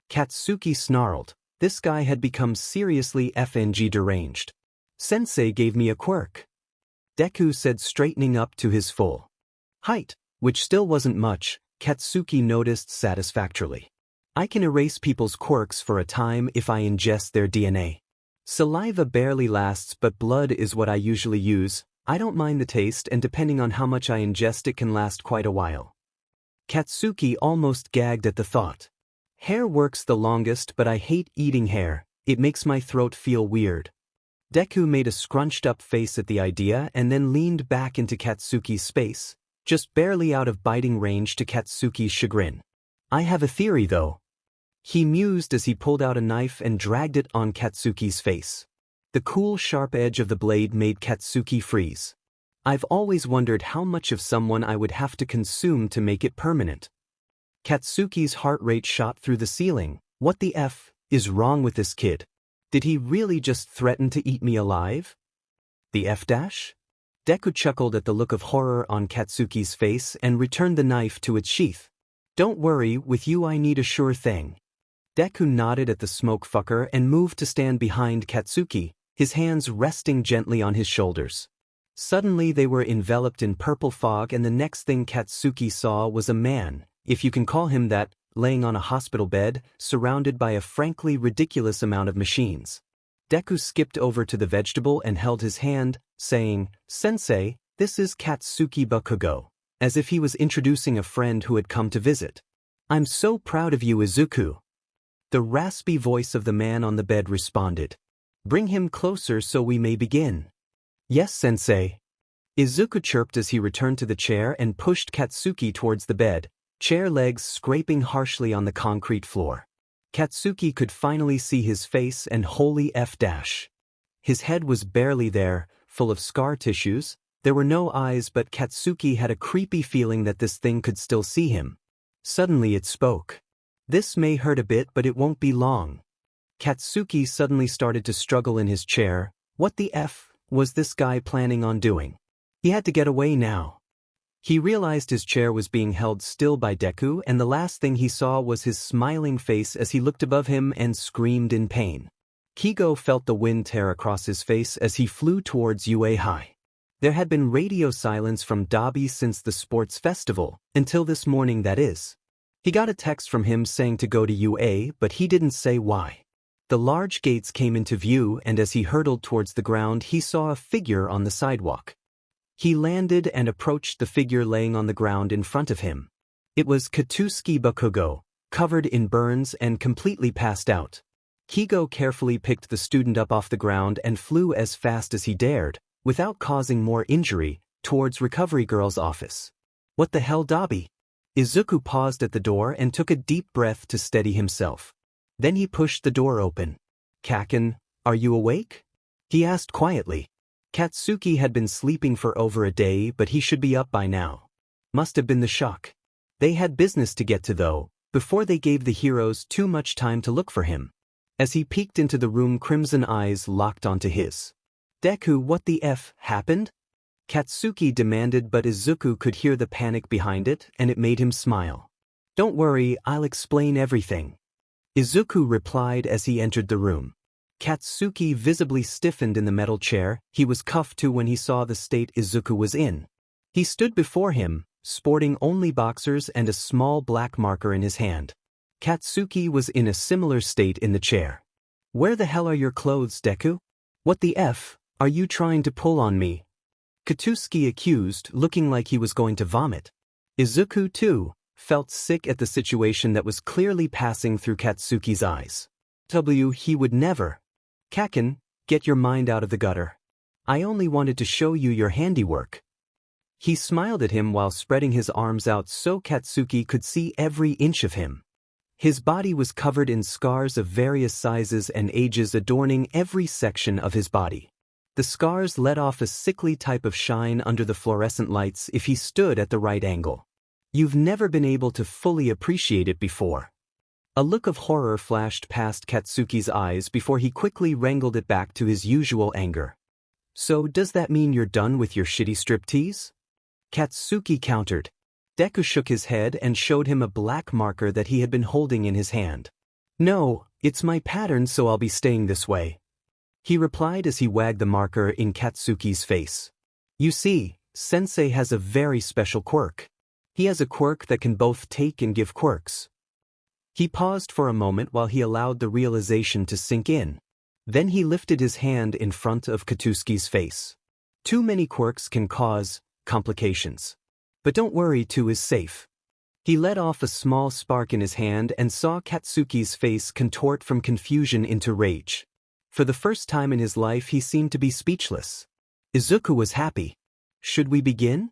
[SPEAKER 1] Katsuki snarled. This guy had become seriously FNG deranged. Sensei gave me a quirk. Deku said, straightening up to his full height, which still wasn't much. Katsuki noticed satisfactorily. I can erase people's quirks for a time if I ingest their DNA. Saliva barely lasts, but blood is what I usually use. I don't mind the taste, and depending on how much I ingest it can last quite a while. Katsuki almost gagged at the thought. Hair works the longest, but I hate eating hair. It makes my throat feel weird. Deku made a scrunched up face at the idea and then leaned back into Katsuki's space, just barely out of biting range to Katsuki's chagrin. I have a theory though. He mused as he pulled out a knife and dragged it on Katsuki's face. The cool sharp edge of the blade made Katsuki freeze. I've always wondered how much of someone I would have to consume to make it permanent. Katsuki's heart rate shot through the ceiling. What the F is wrong with this kid? Did he really just threaten to eat me alive? The F dash? Deku chuckled at the look of horror on Katsuki's face and returned the knife to its sheath. Don't worry, with you I need a sure thing. Deku nodded at the smoke fucker and moved to stand behind Katsuki, his hands resting gently on his shoulders. Suddenly they were enveloped in purple fog, and the next thing Katsuki saw was a man, if you can call him that, laying on a hospital bed, surrounded by a frankly ridiculous amount of machines. Deku skipped over to the vegetable and held his hand, saying, Sensei, this is Katsuki Bakugo, as if he was introducing a friend who had come to visit. I'm so proud of you, Izuku. The raspy voice of the man on the bed responded. Bring him closer so we may begin. Yes, Sensei. Izuku chirped as he returned to the chair and pushed Katsuki towards the bed, chair legs scraping harshly on the concrete floor. Katsuki could finally see his face, and holy F dash. His head was barely there, full of scar tissues. There were no eyes, but Katsuki had a creepy feeling that this thing could still see him. Suddenly it spoke. This may hurt a bit, but it won't be long. Katsuki suddenly started to struggle in his chair. What the F was this guy planning on doing? He had to get away now. He realized his chair was being held still by Deku, and the last thing he saw was his smiling face as he looked above him and screamed in pain. Kigo felt the wind tear across his face as he flew towards UA High. There had been radio silence from Dabi since the sports festival, until this morning, that is. He got a text from him saying to go to UA, but he didn't say why. The large gates came into view, and as he hurtled towards the ground he saw a figure on the sidewalk. He landed and approached the figure laying on the ground in front of him. It was Katsuki Bakugo, covered in burns and completely passed out. Kigo carefully picked the student up off the ground and flew as fast as he dared, without causing more injury, towards Recovery Girl's office. What the hell, Dabi? Izuku paused at the door and took a deep breath to steady himself. Then he pushed the door open. Kaken, are you awake? He asked quietly. Katsuki had been sleeping for over a day, but he should be up by now. Must have been the shock. They had business to get to though, before they gave the heroes too much time to look for him. As he peeked into the room, crimson eyes locked onto his. Deku, what the F happened? Katsuki demanded, but Izuku could hear the panic behind it, and it made him smile. Don't worry, I'll explain everything. Izuku replied as he entered the room. Katsuki visibly stiffened in the metal chair he was cuffed to when he saw the state Izuku was in. He stood before him, sporting only boxers and a small black marker in his hand. Katsuki was in a similar state in the chair. Where the hell are your clothes, Deku? What the F are you trying to pull on me? Katsuki accused, looking like he was going to vomit. Izuku, too, felt sick at the situation that was clearly passing through Katsuki's eyes. He would never. Kaken, get your mind out of the gutter. I only wanted to show you your handiwork. He smiled at him while spreading his arms out so Katsuki could see every inch of him. His body was covered in scars of various sizes and ages adorning every section of his body. The scars let off a sickly type of shine under the fluorescent lights if he stood at the right angle. You've never been able to fully appreciate it before. A look of horror flashed past Katsuki's eyes before he quickly wrangled it back to his usual anger. So does that mean you're done with your shitty striptease? Katsuki countered. Deku shook his head and showed him a black marker that he had been holding in his hand. No, it's my pattern, so I'll be staying this way, he replied as he wagged the marker in Katsuki's face. You see, Sensei has a very special quirk. He has a quirk that can both take and give quirks. He paused for a moment while he allowed the realization to sink in. Then he lifted his hand in front of Katsuki's face. Too many quirks can cause complications. But don't worry, two is safe. He let off a small spark in his hand and saw Katsuki's face contort from confusion into rage. For the first time in his life he seemed to be speechless. Izuku was happy. Should we begin?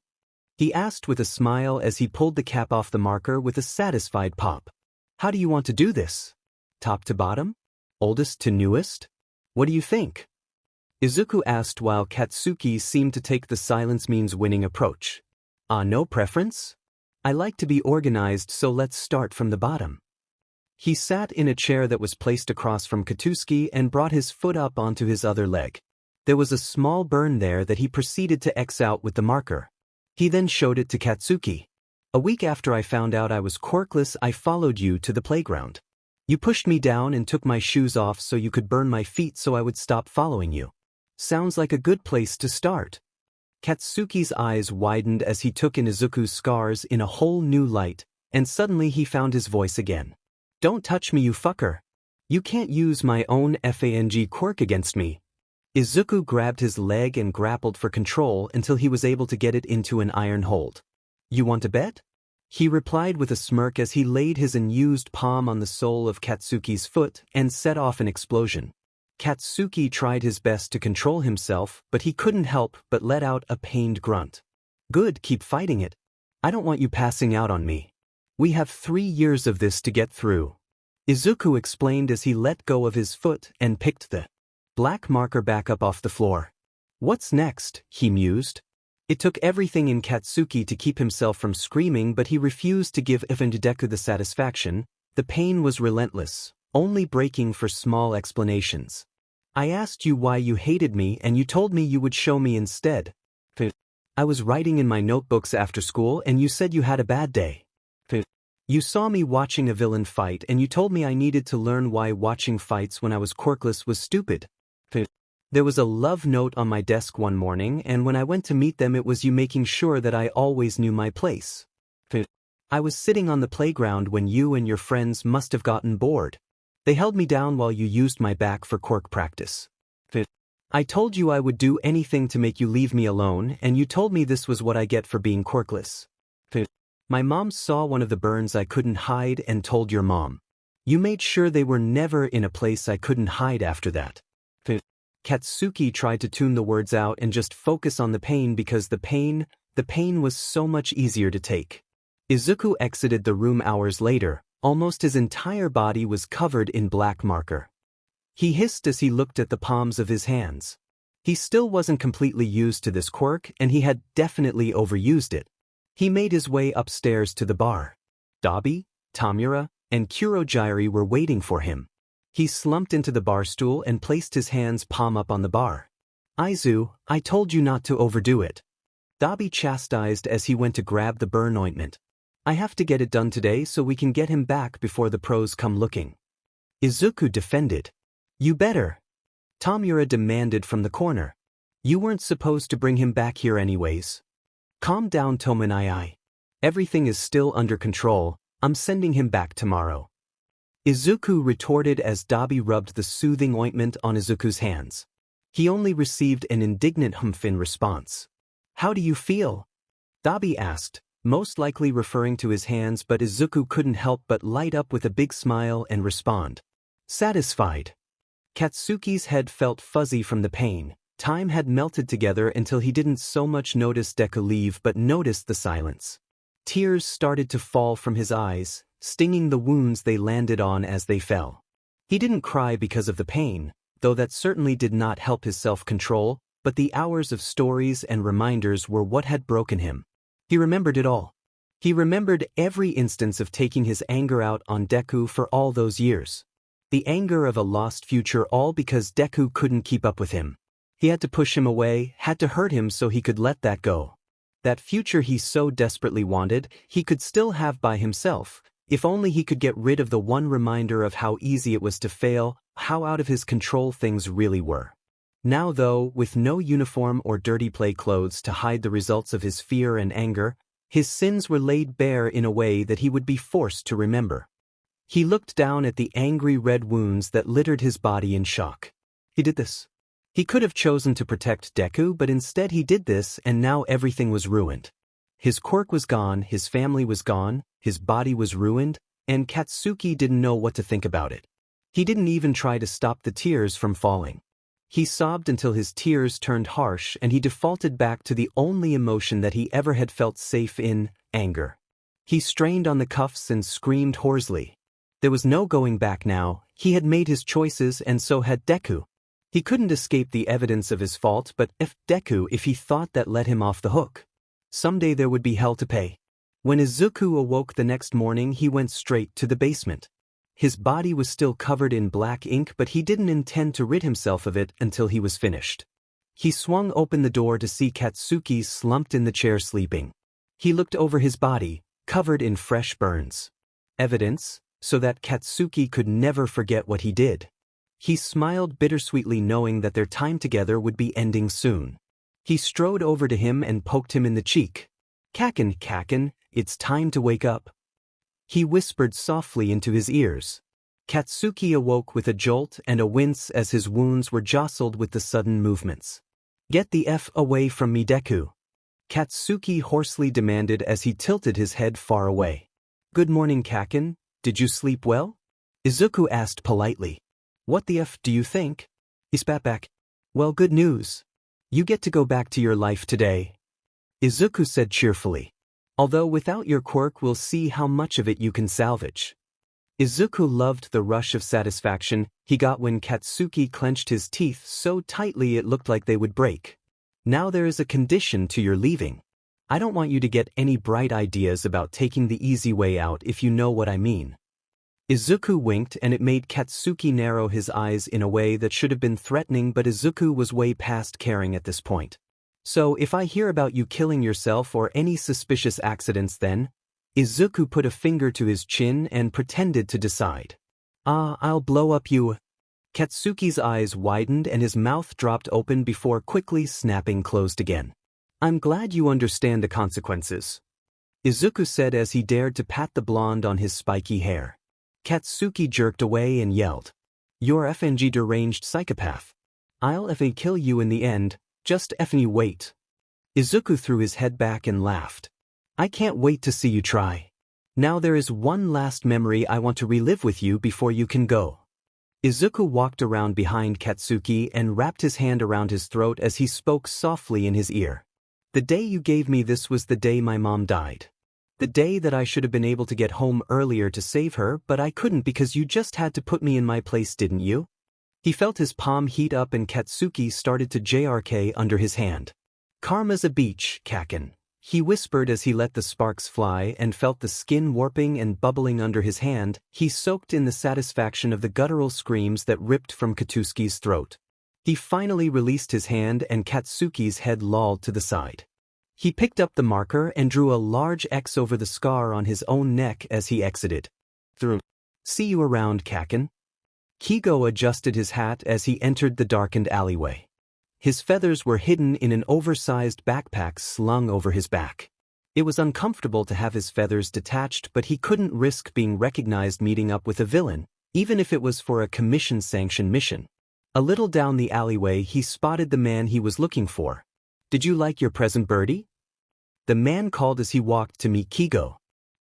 [SPEAKER 1] He asked with a smile as he pulled the cap off the marker with a satisfied pop. How do you want to do this? Top to bottom? Oldest to newest? What do you think? Izuku asked while Katsuki seemed to take the silence means winning approach. No preference? I like to be organized, so let's start from the bottom. He sat in a chair that was placed across from Katsuki and brought his foot up onto his other leg. There was a small burn there that he proceeded to X out with the marker. He then showed it to Katsuki. A week after I found out I was quirkless, I followed you to the playground. You pushed me down and took my shoes off so you could burn my feet so I would stop following you. Sounds like a good place to start. Katsuki's eyes widened as he took in Izuku's scars in a whole new light, and suddenly he found his voice again. Don't touch me, you fucker. You can't use my own FANG quirk against me. Izuku grabbed his leg and grappled for control until he was able to get it into an iron hold. You want to bet? He replied with a smirk as he laid his unused palm on the sole of Katsuki's foot and set off an explosion. Katsuki tried his best to control himself, but he couldn't help but let out a pained grunt. Good, keep fighting it. I don't want you passing out on me. We have 3 years of this to get through, Izuku explained as he let go of his foot and picked the black marker back up off the floor. What's next? He mused. It took everything in Katsuki to keep himself from screaming, but he refused to give even to Deku the satisfaction. The pain was relentless, only breaking for small explanations. I asked you why you hated me and you told me you would show me instead. I was writing in my notebooks after school and you said you had a bad day. You saw me watching a villain fight and you told me I needed to learn why watching fights when I was quirkless was stupid. There was a love note on my desk one morning, and when I went to meet them it was you making sure that I always knew my place. I was sitting on the playground when you and your friends must have gotten bored. They held me down while you used my back for quirk practice. I told you I would do anything to make you leave me alone, and you told me this was what I get for being quirkless. My mom saw one of the burns I couldn't hide and told your mom. You made sure they were never in a place I couldn't hide after that. Katsuki tried to tune the words out and just focus on the pain because the pain was so much easier to take. Izuku exited the room hours later. Almost his entire body was covered in black marker. He hissed as he looked at the palms of his hands. He still wasn't completely used to this quirk, and he had definitely overused it. He made his way upstairs to the bar. Dabi, Tamura, and Kurogiri were waiting for him. He slumped into the bar stool and placed his hands palm up on the bar. Izu, I told you not to overdo it. Dabi chastised as he went to grab the burn ointment. I have to get it done today so we can get him back before the pros come looking. Izuku defended. You better. Tamura demanded from the corner. You weren't supposed to bring him back here anyways. Calm down, Tomonai. Everything is still under control. I'm sending him back tomorrow. Izuku retorted as Dabi rubbed the soothing ointment on Izuku's hands. He only received an indignant humph in response. How do you feel? Dabi asked, most likely referring to his hands, but Izuku couldn't help but light up with a big smile and respond. Satisfied. Katsuki's head felt fuzzy from the pain. Time had melted together until he didn't so much notice Deku leave but noticed the silence. Tears started to fall from his eyes, stinging the wounds they landed on as they fell. He didn't cry because of the pain, though that certainly did not help his self-control, but the hours of stories and reminders were what had broken him. He remembered it all. He remembered every instance of taking his anger out on Deku for all those years. The anger of a lost future, all because Deku couldn't keep up with him. He had to push him away, had to hurt him so he could let that go. That future he so desperately wanted, he could still have by himself, if only he could get rid of the one reminder of how easy it was to fail, how out of his control things really were. Now though, with no uniform or dirty play clothes to hide the results of his fear and anger, his sins were laid bare in a way that he would be forced to remember. He looked down at the angry red wounds that littered his body in shock. He did this. He could have chosen to protect Deku, but instead he did this, and now everything was ruined. His quirk was gone, his family was gone, his body was ruined, and Katsuki didn't know what to think about it. He didn't even try to stop the tears from falling. He sobbed until his tears turned harsh and he defaulted back to the only emotion that he ever had felt safe in, anger. He strained on the cuffs and screamed hoarsely. There was no going back now, he had made his choices and so had Deku. He couldn't escape the evidence of his fault, but if he thought that let him off the hook. Someday there would be hell to pay. When Izuku awoke the next morning, he went straight to the basement. His body was still covered in black ink, but he didn't intend to rid himself of it until he was finished. He swung open the door to see Katsuki slumped in the chair sleeping. He looked over his body, covered in fresh burns. Evidence, so that Katsuki could never forget what he did. He smiled bittersweetly knowing that their time together would be ending soon. He strode over to him and poked him in the cheek. Kaken, it's time to wake up. He whispered softly into his ears. Katsuki awoke with a jolt and a wince as his wounds were jostled with the sudden movements. Get the F away from me, Deku. Katsuki hoarsely demanded as he tilted his head far away. Good morning, Kaken. Did you sleep well? Izuku asked politely. What the F do you think? He spat back. Well, good news. You get to go back to your life today. Izuku said cheerfully. Although without your quirk we'll see how much of it you can salvage. Izuku loved the rush of satisfaction he got when Katsuki clenched his teeth so tightly it looked like they would break. Now there is a condition to your leaving. I don't want you to get any bright ideas about taking the easy way out, if you know what I mean. Izuku winked and it made Katsuki narrow his eyes in a way that should have been threatening, but Izuku was way past caring at this point. So if I hear about you killing yourself or any suspicious accidents then? Izuku put a finger to his chin and pretended to decide. I'll blow up you. Katsuki's eyes widened and his mouth dropped open before quickly snapping closed again. I'm glad you understand the consequences, Izuku said as he dared to pat the blonde on his spiky hair. Katsuki jerked away and yelled. You're FNG deranged psychopath. I'll effing kill you in the end. Just effing you wait. Izuku threw his head back and laughed. I can't wait to see you try. Now there is one last memory I want to relive with you before you can go. Izuku walked around behind Katsuki and wrapped his hand around his throat as he spoke softly in his ear. The day you gave me this was the day my mom died. The day that I should have been able to get home earlier to save her, but I couldn't because you just had to put me in my place, didn't you? He felt his palm heat up and Katsuki started to JRK under his hand. Karma's a beach, Kaken, he whispered as he let the sparks fly and felt the skin warping and bubbling under his hand. He soaked in the satisfaction of the guttural screams that ripped from Katsuki's throat. He finally released his hand and Katsuki's head lolled to the side. He picked up the marker and drew a large X over the scar on his own neck as he exited. Through. See you around, Kaken. Kigo adjusted his hat as he entered the darkened alleyway. His feathers were hidden in an oversized backpack slung over his back. It was uncomfortable to have his feathers detached, but he couldn't risk being recognized meeting up with a villain, even if it was for a commission-sanctioned mission. A little down the alleyway he spotted the man he was looking for. Did you like your present, birdie? The man called as he walked to meet Kigo.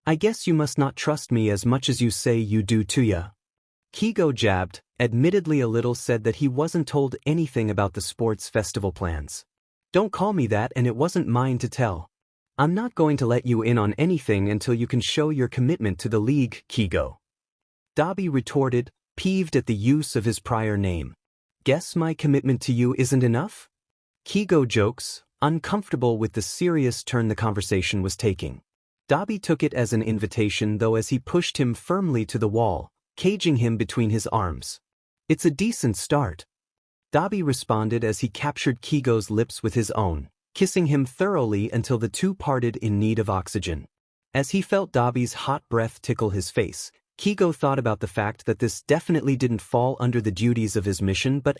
[SPEAKER 1] I guess you must not trust me as much as you say you do, ya. Kigo jabbed, admittedly a little, said that he wasn't told anything about the sports festival plans. Don't call me that, and it wasn't mine to tell. I'm not going to let you in on anything until you can show your commitment to the league, Kigo. Dabi retorted, peeved at the use of his prior name. Guess my commitment to you isn't enough? Kigo jokes, uncomfortable with the serious turn the conversation was taking. Dabi took it as an invitation, though, as he pushed him firmly to the wall, caging him between his arms. It's a decent start. Dabi responded as he captured Kigo's lips with his own, kissing him thoroughly until the two parted in need of oxygen. As he felt Dabi's hot breath tickle his face, Kigo thought about the fact that this definitely didn't fall under the duties of his mission but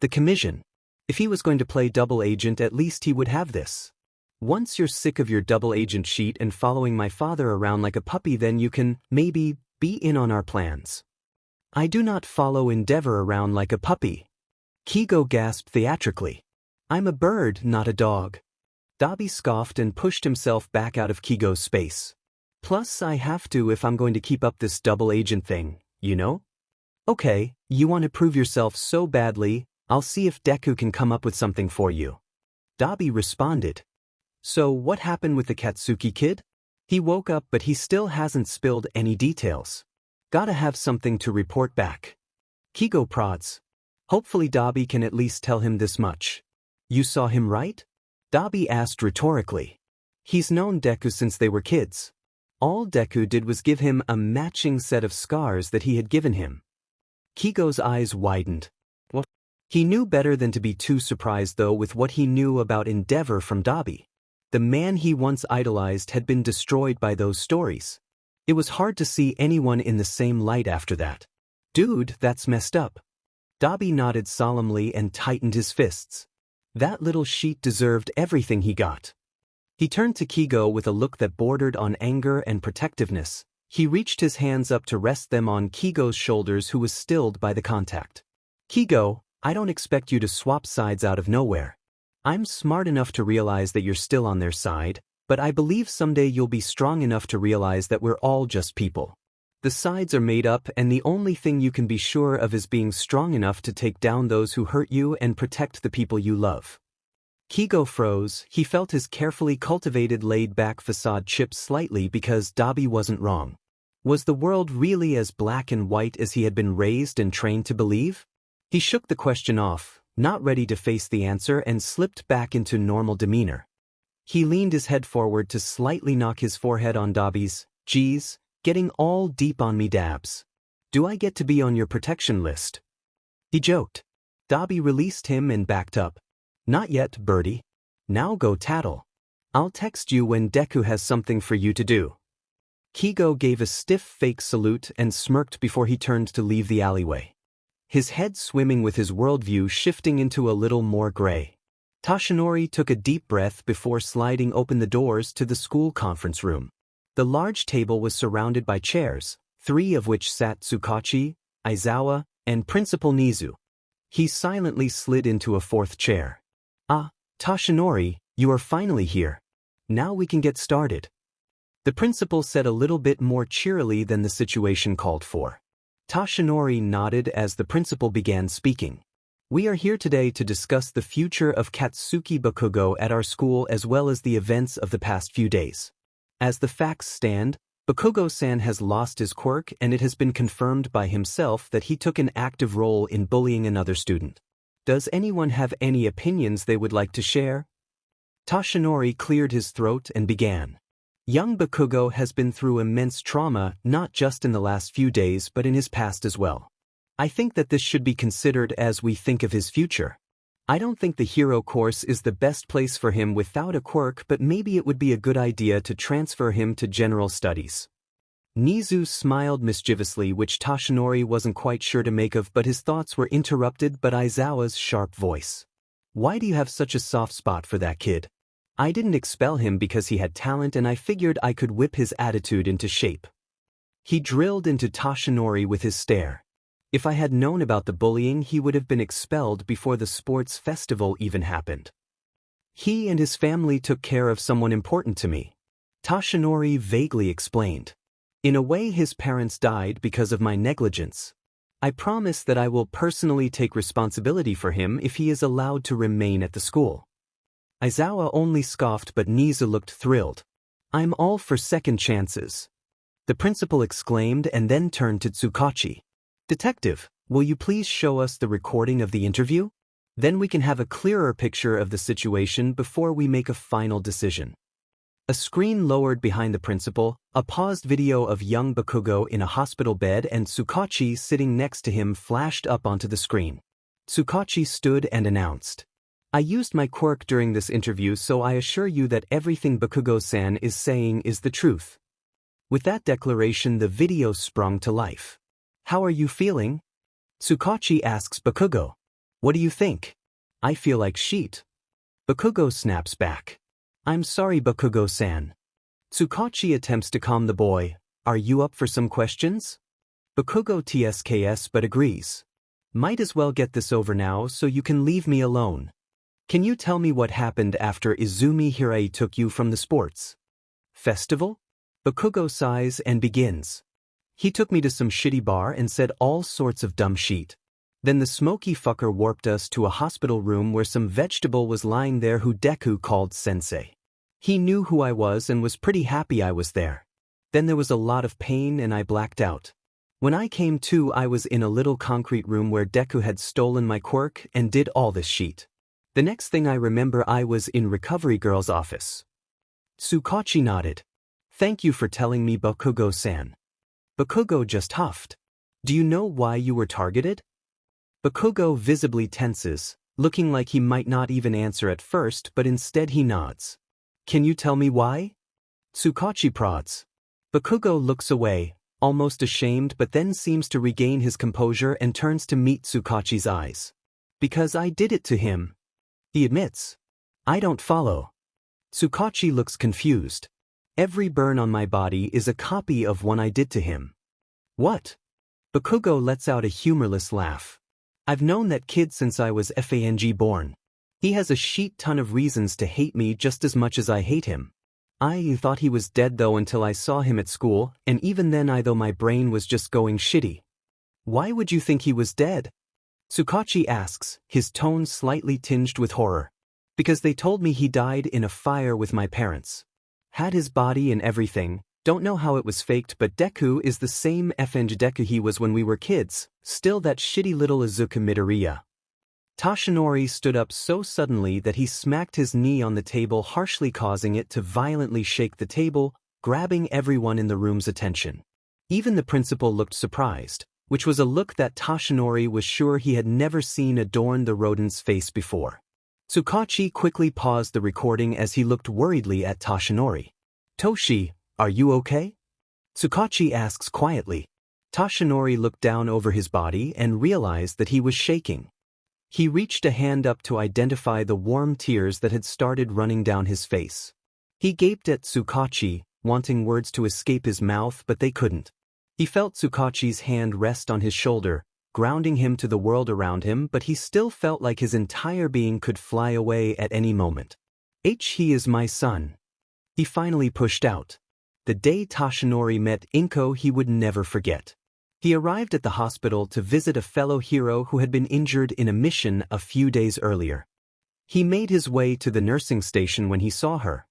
[SPEAKER 1] the commission. If he was going to play double agent, at least he would have this. Once you're sick of your double agent sheet and following my father around like a puppy, then you can, maybe, be in on our plans. I do not follow Endeavor around like a puppy. Kigo gasped theatrically. I'm a bird, not a dog. Dabi scoffed and pushed himself back out of Kigo's space. Plus, I have to if I'm going to keep up this double agent thing, you know? Okay, you want to prove yourself so badly, I'll see if Deku can come up with something for you. Dabi responded. So what happened with the Katsuki kid? He woke up but he still hasn't spilled any details. Gotta have something to report back. Kigo prods. Hopefully Dabi can at least tell him this much. You saw him, right? Dabi asked rhetorically. He's known Deku since they were kids. All Deku did was give him a matching set of scars that he had given him. Kigo's eyes widened. What? He knew better than to be too surprised, though, with what he knew about Endeavor from Dabi. The man he once idolized had been destroyed by those stories. It was hard to see anyone in the same light after that. Dude, that's messed up. Dabi nodded solemnly and tightened his fists. That little sheet deserved everything he got. He turned to Kigo with a look that bordered on anger and protectiveness. He reached his hands up to rest them on Kigo's shoulders, who was stilled by the contact. Kigo, I don't expect you to swap sides out of nowhere. I'm smart enough to realize that you're still on their side, but I believe someday you'll be strong enough to realize that we're all just people. The sides are made up, and the only thing you can be sure of is being strong enough to take down those who hurt you and protect the people you love. Kigo froze. He felt his carefully cultivated laid-back facade chip slightly because Dabi wasn't wrong. Was the world really as black and white as he had been raised and trained to believe? He shook the question off, not ready to face the answer, and slipped back into normal demeanor. He leaned his head forward to slightly knock his forehead on Dabi's. Geez, getting all deep on me, Dabs. Do I get to be on your protection list? He joked. Dabi released him and backed up. Not yet, birdie. Now go tattle. I'll text you when Deku has something for you to do. Kigo gave a stiff fake salute and smirked before he turned to leave the alleyway. His head swimming with his worldview shifting into a little more gray. Toshinori took a deep breath before sliding open the doors to the school conference room. The large table was surrounded by chairs, 3 of which sat Tsukachi, Aizawa, and Principal Nizu. He silently slid into a 4th chair. Ah, Toshinori, you are finally here. Now we can get started. The principal said a little bit more cheerily than the situation called for. Toshinori nodded as the principal began speaking. We are here today to discuss the future of Katsuki Bakugo at our school, as well as the events of the past few days. As the facts stand, Bakugo-san has lost his quirk, and it has been confirmed by himself that he took an active role in bullying another student. Does anyone have any opinions they would like to share? Toshinori cleared his throat and began. Young Bakugo has been through immense trauma, not just in the last few days but in his past as well. I think that this should be considered as we think of his future. I don't think the hero course is the best place for him without a quirk, but maybe it would be a good idea to transfer him to general studies. Nizu smiled mischievously, which Toshinori wasn't quite sure to make of, but his thoughts were interrupted by Aizawa's sharp voice. Why do you have such a soft spot for that kid? I didn't expel him because he had talent, and I figured I could whip his attitude into shape. He drilled into Toshinori with his stare. If I had known about the bullying, he would have been expelled before the sports festival even happened. He and his family took care of someone important to me. Tashinori vaguely explained. In a way, his parents died because of my negligence. I promise that I will personally take responsibility for him if he is allowed to remain at the school. Aizawa only scoffed, but Nizu looked thrilled. I'm all for second chances, the principal exclaimed, and then turned to Tsukachi. Detective, will you please show us the recording of the interview? Then we can have a clearer picture of the situation before we make a final decision. A screen lowered behind the principal, a paused video of young Bakugo in a hospital bed and Tsukachi sitting next to him flashed up onto the screen. Tsukachi stood and announced, I used my quirk during this interview, so I assure you that everything Bakugo-san is saying is the truth. With that declaration, the video sprung to life. How are you feeling? Tsukachi asks Bakugo. What do you think? I feel like shit. Bakugo snaps back. I'm sorry, Bakugo-san. Tsukachi attempts to calm the boy. Are you up for some questions? Bakugo tsks but agrees. Might as well get this over now so you can leave me alone. Can you tell me what happened after Izumi Hirai took you from the sports festival? Bakugo sighs and begins. He took me to some shitty bar and said all sorts of dumb shit. Then the smoky fucker warped us to a hospital room where some vegetable was lying there who Deku called sensei. He knew who I was and was pretty happy I was there. Then there was a lot of pain and I blacked out. When I came to, I was in a little concrete room where Deku had stolen my quirk and did all this shit. The next thing I remember, I was in Recovery Girl's office. Tsukachi nodded. Thank you for telling me, Bakugo-san. Bakugo just huffed. Do you know why you were targeted? Bakugo visibly tenses, looking like he might not even answer at first, but instead he nods. Can you tell me why? Tsukachi prods. Bakugo looks away, almost ashamed, but then seems to regain his composure and turns to meet Tsukachi's eyes. Because I did it to him. He admits. I don't follow. Tsukachi looks confused. Every burn on my body is a copy of one I did to him. What? Bakugo lets out a humorless laugh. I've known that kid since I was FANG born. He has a shit ton of reasons to hate me just as much as I hate him. I thought he was dead though until I saw him at school, and even then though my brain was just going shitty. Why would you think he was dead? Tsukachi asks, his tone slightly tinged with horror. Because they told me he died in a fire with my parents. Had his body and everything, don't know how it was faked, but Deku is the same FNG Deku he was when we were kids, still that shitty little Izuku Midoriya. Tashinori stood up so suddenly that he smacked his knee on the table, harshly causing it to violently shake the table, grabbing everyone in the room's attention. Even the principal looked surprised, which was a look that Tashinori was sure he had never seen adorn the rodent's face before. Tsukachi quickly paused the recording as he looked worriedly at Tashinori. Toshi, are you okay? Tsukachi asks quietly. Tashinori looked down over his body and realized that he was shaking. He reached a hand up to identify the warm tears that had started running down his face. He gaped at Tsukachi, wanting words to escape his mouth, but they couldn't. He felt Tsukachi's hand rest on his shoulder, grounding him to the world around him, but he still felt like his entire being could fly away at any moment. He is my son. He finally pushed out. The day Tashinori met Inko he would never forget. He arrived at the hospital to visit a fellow hero who had been injured in a mission a few days earlier. He made his way to the nursing station when he saw her.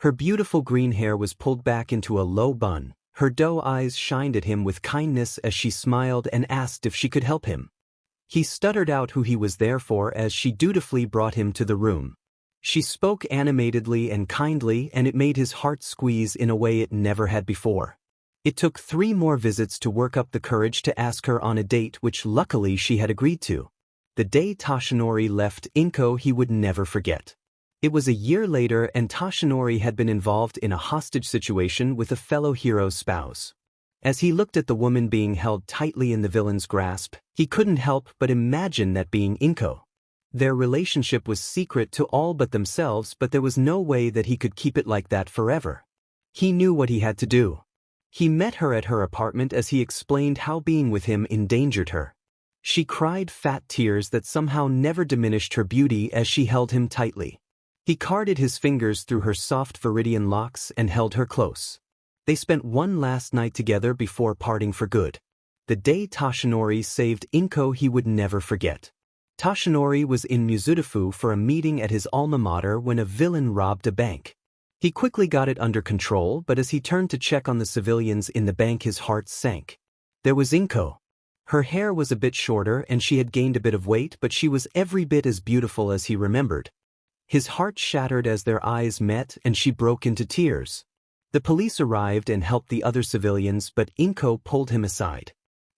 [SPEAKER 1] Her beautiful green hair was pulled back into a low bun. Her doe eyes shined at him with kindness as she smiled and asked if she could help him. He stuttered out who he was there for as she dutifully brought him to the room. She spoke animatedly and kindly, and it made his heart squeeze in a way it never had before. It took 3 more visits to work up the courage to ask her on a date, which luckily she had agreed to. The day Tashinori left Inko he would never forget. It was a year later and Tashinori had been involved in a hostage situation with a fellow hero's spouse. As he looked at the woman being held tightly in the villain's grasp, he couldn't help but imagine that being Inko. Their relationship was secret to all but themselves, but there was no way that he could keep it like that forever. He knew what he had to do. He met her at her apartment as he explained how being with him endangered her. She cried fat tears that somehow never diminished her beauty as she held him tightly. He carded his fingers through her soft viridian locks and held her close. They spent one last night together before parting for good. The day Toshinori saved Inko he would never forget. Toshinori was in Mizudafu for a meeting at his alma mater when a villain robbed a bank. He quickly got it under control, but as he turned to check on the civilians in the bank his heart sank. There was Inko. Her hair was a bit shorter and she had gained a bit of weight, but she was every bit as beautiful as he remembered. His heart shattered as their eyes met and she broke into tears. The police arrived and helped the other civilians, but Inko pulled him aside.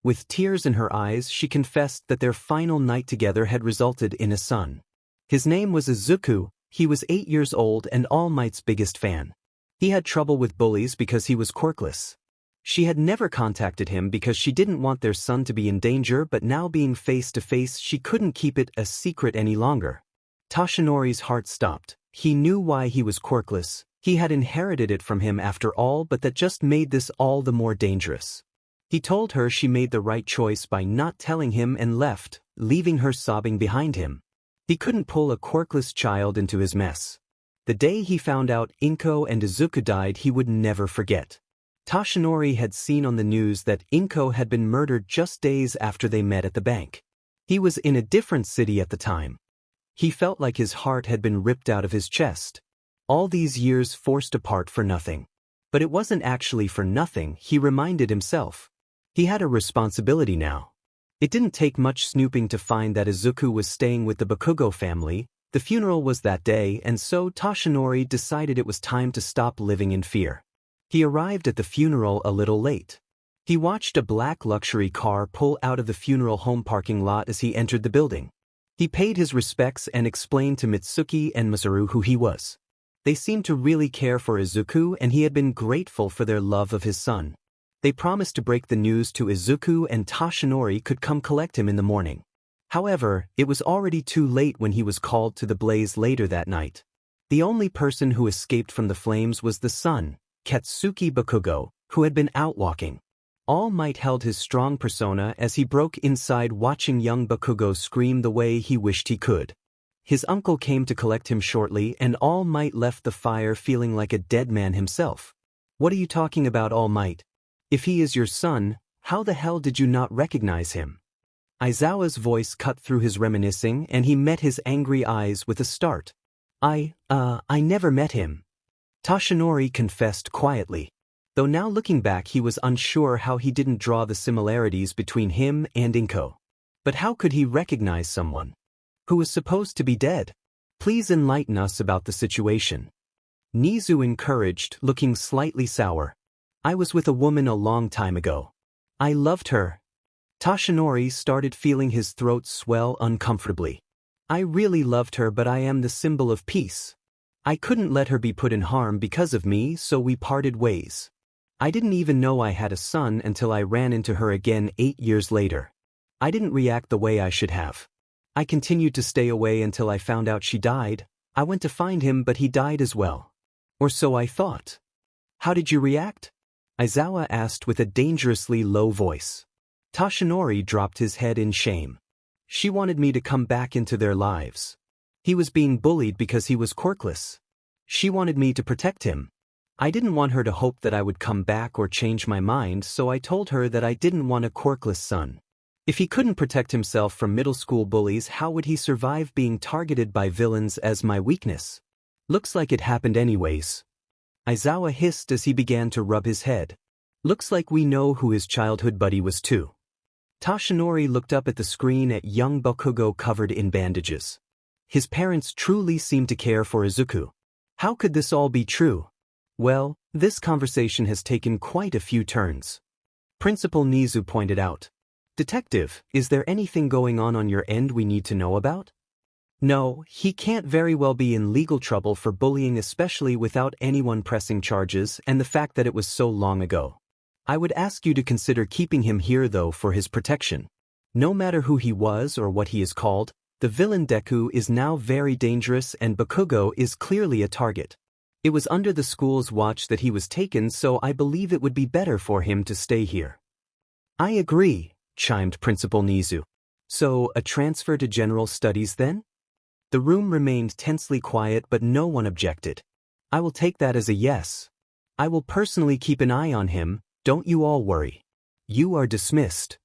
[SPEAKER 1] With tears in her eyes, she confessed that their final night together had resulted in a son. His name was Izuku. He was 8 years old and All Might's biggest fan. He had trouble with bullies because he was quirkless. She had never contacted him because she didn't want their son to be in danger, but now being face to face she couldn't keep it a secret any longer. Toshinori's heart stopped. He knew why he was quirkless. He had inherited it from him after all, but that just made this all the more dangerous. He told her she made the right choice by not telling him and left, leaving her sobbing behind him. He couldn't pull a quirkless child into his mess. The day he found out Inko and Izuku died he would never forget. Toshinori had seen on the news that Inko had been murdered just days after they met at the bank. He was in a different city at the time. He felt like his heart had been ripped out of his chest. All these years forced apart for nothing. But it wasn't actually for nothing, he reminded himself. He had a responsibility now. It didn't take much snooping to find that Izuku was staying with the Bakugo family. The funeral was that day, and so Toshinori decided it was time to stop living in fear. He arrived at the funeral a little late. He watched a black luxury car pull out of the funeral home parking lot as he entered the building. He paid his respects and explained to Mitsuki and Masaru who he was. They seemed to really care for Izuku and he had been grateful for their love of his son. They promised to break the news to Izuku and Toshinori could come collect him in the morning. However, it was already too late when he was called to the blaze later that night. The only person who escaped from the flames was the son, Katsuki Bakugo, who had been out walking. All Might held his strong persona as he broke inside watching young Bakugo scream the way he wished he could. His uncle came to collect him shortly and All Might left the fire feeling like a dead man himself. What are you talking about, All Might? If he is your son, how the hell did you not recognize him? Aizawa's voice cut through his reminiscing and he met his angry eyes with a start. I never met him. Toshinori confessed quietly. Though now looking back he was unsure how he didn't draw the similarities between him and Inko. But how could he recognize someone who was supposed to be dead? Please enlighten us about the situation. Nizu encouraged, looking slightly sour. I was with a woman a long time ago. I loved her. Toshinori started feeling his throat swell uncomfortably. I really loved her, but I am the symbol of peace. I couldn't let her be put in harm because of me, so we parted ways. I didn't even know I had a son until I ran into her again 8 years later. I didn't react the way I should have. I continued to stay away until I found out she died. I went to find him, but he died as well. Or so I thought. How did you react? Aizawa asked with a dangerously low voice. Toshinori dropped his head in shame. She wanted me to come back into their lives. He was being bullied because he was quirkless. She wanted me to protect him. I didn't want her to hope that I would come back or change my mind, so I told her that I didn't want a quirkless son. If he couldn't protect himself from middle school bullies, how would he survive being targeted by villains as my weakness? Looks like it happened anyways. Aizawa hissed as he began to rub his head. Looks like we know who his childhood buddy was too. Toshinori looked up at the screen at young Bakugo covered in bandages. His parents truly seemed to care for Izuku. How could this all be true? Well, this conversation has taken quite a few turns. Principal Nizu pointed out. Detective, is there anything going on your end we need to know about? No, he can't very well be in legal trouble for bullying, especially without anyone pressing charges and the fact that it was so long ago. I would ask you to consider keeping him here though for his protection. No matter who he was or what he is called, the villain Deku is now very dangerous and Bakugo is clearly a target. It was under the school's watch that he was taken, so I believe it would be better for him to stay here. I agree, chimed Principal Nizu. So, a transfer to general studies then? The room remained tensely quiet but no one objected. I will take that as a yes. I will personally keep an eye on him, don't you all worry. You are dismissed.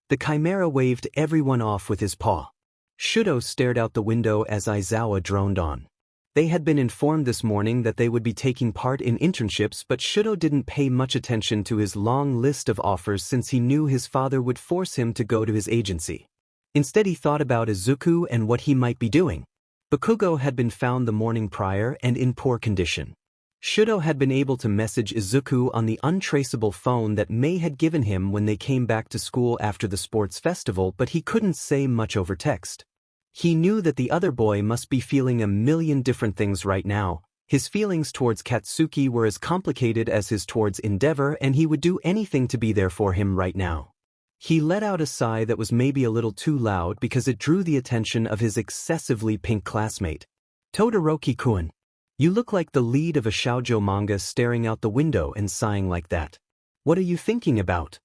[SPEAKER 1] The Chimera waved everyone off with his paw. Shudo stared out the window as Aizawa droned on. They had been informed this morning that they would be taking part in internships, but Shudo didn't pay much attention to his long list of offers since he knew his father would force him to go to his agency. Instead he thought about Izuku and what he might be doing. Bakugo had been found the morning prior and in poor condition. Shudo had been able to message Izuku on the untraceable phone that Mei had given him when they came back to school after the sports festival, but he couldn't say much over text. He knew that the other boy must be feeling a million different things right now. His feelings towards Katsuki were as complicated as his towards Endeavor, and he would do anything to be there for him right now. He let out a sigh that was maybe a little too loud because it drew the attention of his excessively pink classmate. Todoroki-kun. You look like the lead of a shoujo manga staring out the window and sighing like that. What are you thinking about?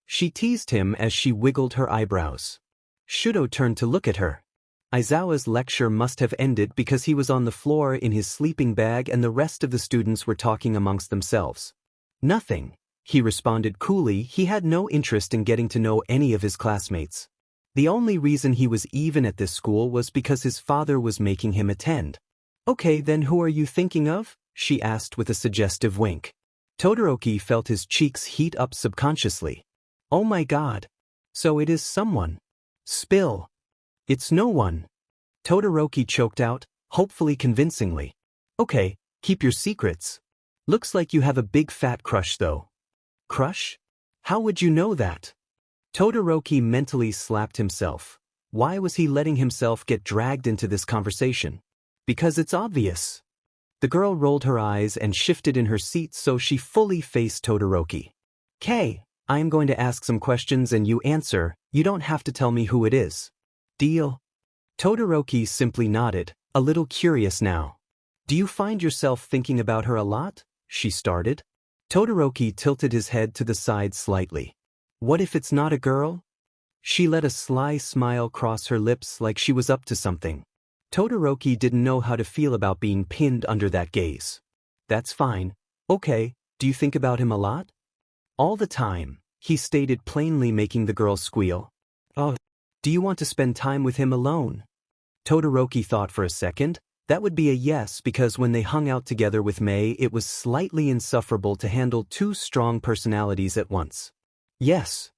[SPEAKER 1] She teased him as she wiggled her eyebrows. Shudo turned to look at her. Aizawa's lecture must have ended because he was on the floor in his sleeping bag and the rest of the students were talking amongst themselves. Nothing, he responded coolly. He had no interest in getting to know any of his classmates. The only reason he was even at this school was because his father was making him attend. Okay, then who are you thinking of? She asked with a suggestive wink. Todoroki felt his cheeks heat up subconsciously. Oh my god. So it is someone. Spill. It's no one. Todoroki choked out, hopefully convincingly. Okay, keep your secrets. Looks like you have a big fat crush though. Crush? How would you know that? Todoroki mentally slapped himself. Why was he letting himself get dragged into this conversation? Because it's obvious. The girl rolled her eyes and shifted in her seat so she fully faced Todoroki. Kay, I am going to ask some questions and you answer. You don't have to tell me who it is. Deal? Todoroki simply nodded, a little curious now. Do you find yourself thinking about her a lot? She started. Todoroki tilted his head to the side slightly. What if it's not a girl? She let a sly smile cross her lips like she was up to something. Todoroki didn't know how to feel about being pinned under that gaze. That's fine. Okay, do you think about him a lot? All the time, he stated plainly, making the girl squeal. Oh, do you want to spend time with him alone? Todoroki thought for a second. That would be a yes because when they hung out together with Mei it was slightly insufferable to handle two strong personalities at once. Yes.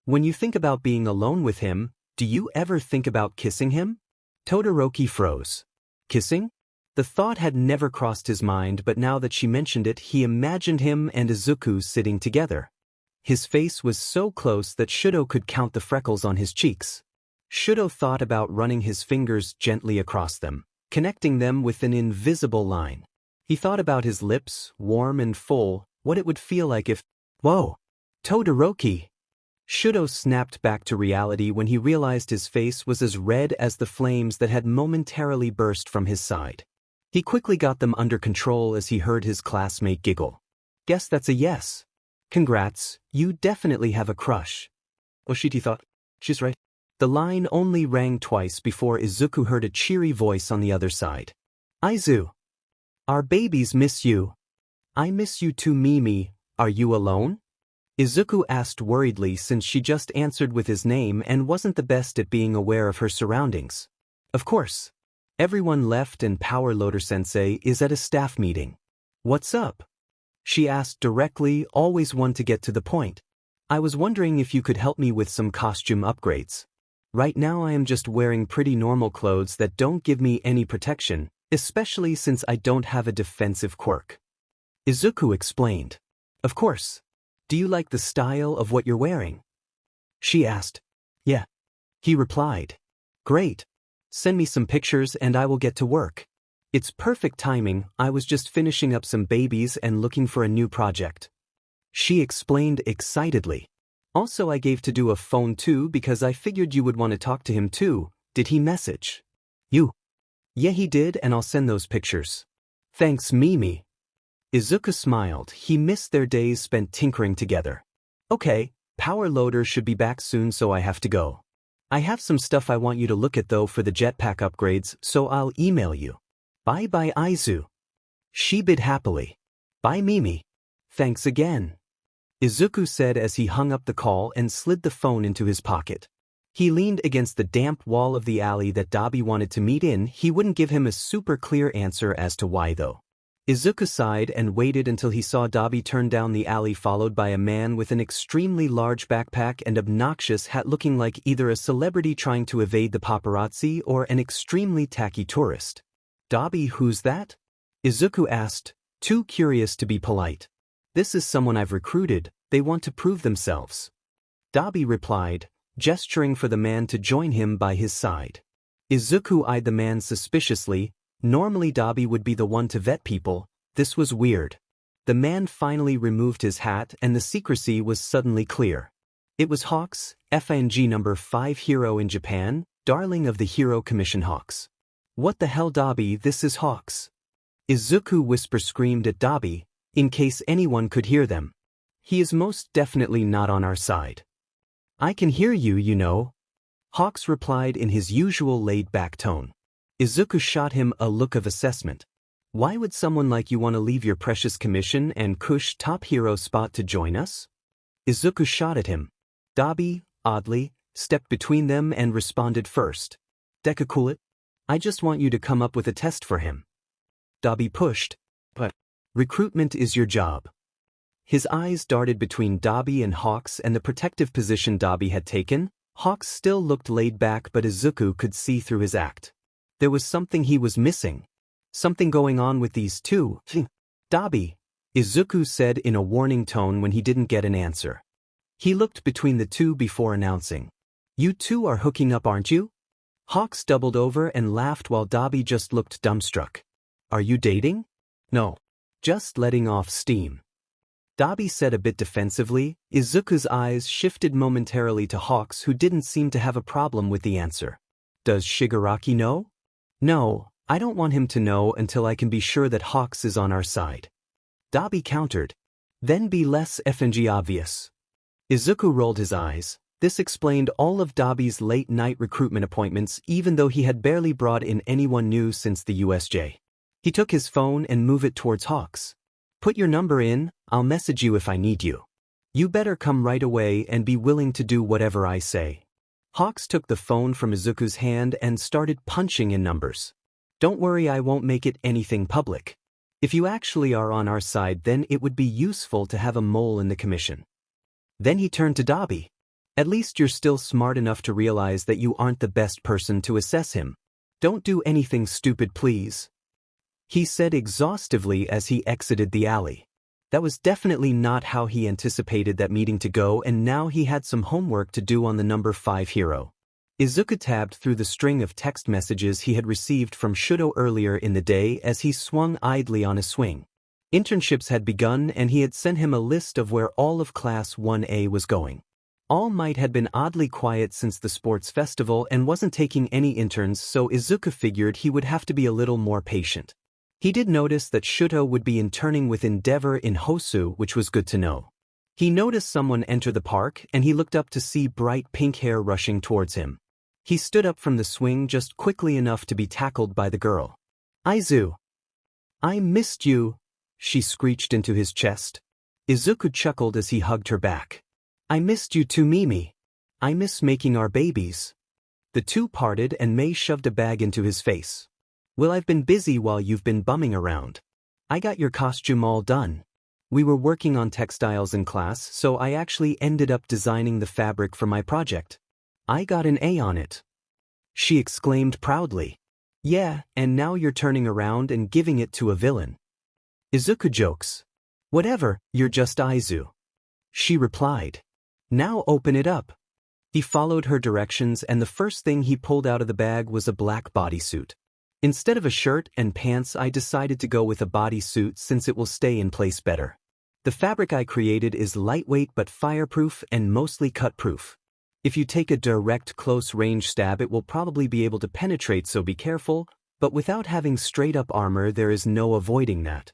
[SPEAKER 1] When you think about being alone with him, do you ever think about kissing him? Todoroki froze. Kissing? The thought had never crossed his mind, but now that she mentioned it, he imagined him and Izuku sitting together. His face was so close that Shudo could count the freckles on his cheeks. Shudo thought about running his fingers gently across them, connecting them with an invisible line. He thought about his lips, warm and full, what it would feel like if… Whoa! Todoroki! Shudo snapped back to reality when he realized his face was as red as the flames that had momentarily burst from his side. He quickly got them under control as he heard his classmate giggle. Guess that's a yes. Congrats, you definitely have a crush. Oshiti thought. She's right. The line only rang twice before Izuku heard a cheery voice on the other side. Aizu. Our babies miss you. I miss you too, Mimi. Are you alone? Izuku asked worriedly since she just answered with his name and wasn't the best at being aware of her surroundings. Of course. Everyone left and Power Loader Sensei is at a staff meeting. What's up? She asked directly, always one to get to the point. I was wondering if you could help me with some costume upgrades. Right now I am just wearing pretty normal clothes that don't give me any protection, especially since I don't have a defensive quirk. Izuku explained. Of course. Do you like the style of what you're wearing? She asked. Yeah. He replied. Great. Send me some pictures and I will get to work. It's perfect timing, I was just finishing up some babies and looking for a new project. She explained excitedly. Also I gave to do a phone too because I figured you would want to talk to him too. Did he message you? Yeah, he did, and I'll send those pictures. Thanks, Mimi. Izuku smiled. He missed their days spent tinkering together. Okay, Power Loader should be back soon so I have to go. I have some stuff I want you to look at though for the jetpack upgrades, so I'll email you. Bye bye Izu. She bid happily. Bye Mimi. Thanks again. Izuku said as he hung up the call and slid the phone into his pocket. He leaned against the damp wall of the alley that Dabi wanted to meet in. He wouldn't give him a super clear answer as to why though. Izuku sighed and waited until he saw Dabi turn down the alley, followed by a man with an extremely large backpack and obnoxious hat looking like either a celebrity trying to evade the paparazzi or an extremely tacky tourist. Dabi, who's that? Izuku asked, too curious to be polite. This is someone I've recruited, they want to prove themselves. Dabi replied, gesturing for the man to join him by his side. Izuku eyed the man suspiciously. Normally Dabi would be the one to vet people, this was weird. The man finally removed his hat and the secrecy was suddenly clear. It was Hawks, FNG number 5 hero in Japan, darling of the Hero Commission Hawks. What the hell Dabi, this is Hawks. Izuku screamed at Dabi, in case anyone could hear them. He is most definitely not on our side. I can hear you, you know. Hawks replied in his usual laid-back tone. Izuku shot him a look of assessment. Why would someone like you want to leave your precious commission and cush top hero spot to join us? Izuku shot at him. Dabi, oddly, stepped between them and responded first. Deku, cool it? I just want you to come up with a test for him. Dabi pushed. But recruitment is your job. His eyes darted between Dabi and Hawks and the protective position Dabi had taken. Hawks still looked laid back, but Izuku could see through his act. There was something he was missing. Something going on with these two. Dabi, Izuku said in a warning tone when he didn't get an answer. He looked between the two before announcing. You two are hooking up, aren't you? Hawks doubled over and laughed while Dabi just looked dumbstruck. Are you dating? No. Just letting off steam. Dabi said a bit defensively. Izuku's eyes shifted momentarily to Hawks, who didn't seem to have a problem with the answer. Does Shigaraki know? No, I don't want him to know until I can be sure that Hawks is on our side. Dabi countered. Then be less FNG obvious. Izuku rolled his eyes. This explained all of Dabi's late-night recruitment appointments, even though he had barely brought in anyone new since the USJ. He took his phone and moved it towards Hawks. Put your number in, I'll message you if I need you. You better come right away and be willing to do whatever I say. Hawks took the phone from Izuku's hand and started punching in numbers. Don't worry, I won't make it anything public. If you actually are on our side, then it would be useful to have a mole in the commission. Then he turned to Dabi. At least you're still smart enough to realize that you aren't the best person to assess him. Don't do anything stupid, please. He said exhaustively as he exited the alley. That was definitely not how he anticipated that meeting to go, and now he had some homework to do on the number 5 hero. Izuku tabbed through the string of text messages he had received from Shudo earlier in the day as he swung idly on a swing. Internships had begun and he had sent him a list of where all of Class 1A was going. All Might had been oddly quiet since the sports festival and wasn't taking any interns, so Izuku figured he would have to be a little more patient. He did notice that Shudo would be interning with Endeavor in Hosu, which was good to know. He noticed someone enter the park and he looked up to see bright pink hair rushing towards him. He stood up from the swing just quickly enough to be tackled by the girl. Izu. I missed you, she screeched into his chest. Izuku chuckled as he hugged her back. I missed you too, Mimi. I miss making our babies. The two parted and Mei shoved a bag into his face. Well, I've been busy while you've been bumming around. I got your costume all done. We were working on textiles in class, so I actually ended up designing the fabric for my project. I got an A on it. She exclaimed proudly. Yeah, and now you're turning around and giving it to a villain. Izuku jokes. Whatever, you're just Izu. She replied. Now open it up. He followed her directions and the first thing he pulled out of the bag was a black bodysuit. Instead of a shirt and pants, I decided to go with a bodysuit since it will stay in place better. The fabric I created is lightweight but fireproof and mostly cut-proof. If you take a direct close-range stab, it will probably be able to penetrate, so be careful, but without having straight-up armor, there is no avoiding that.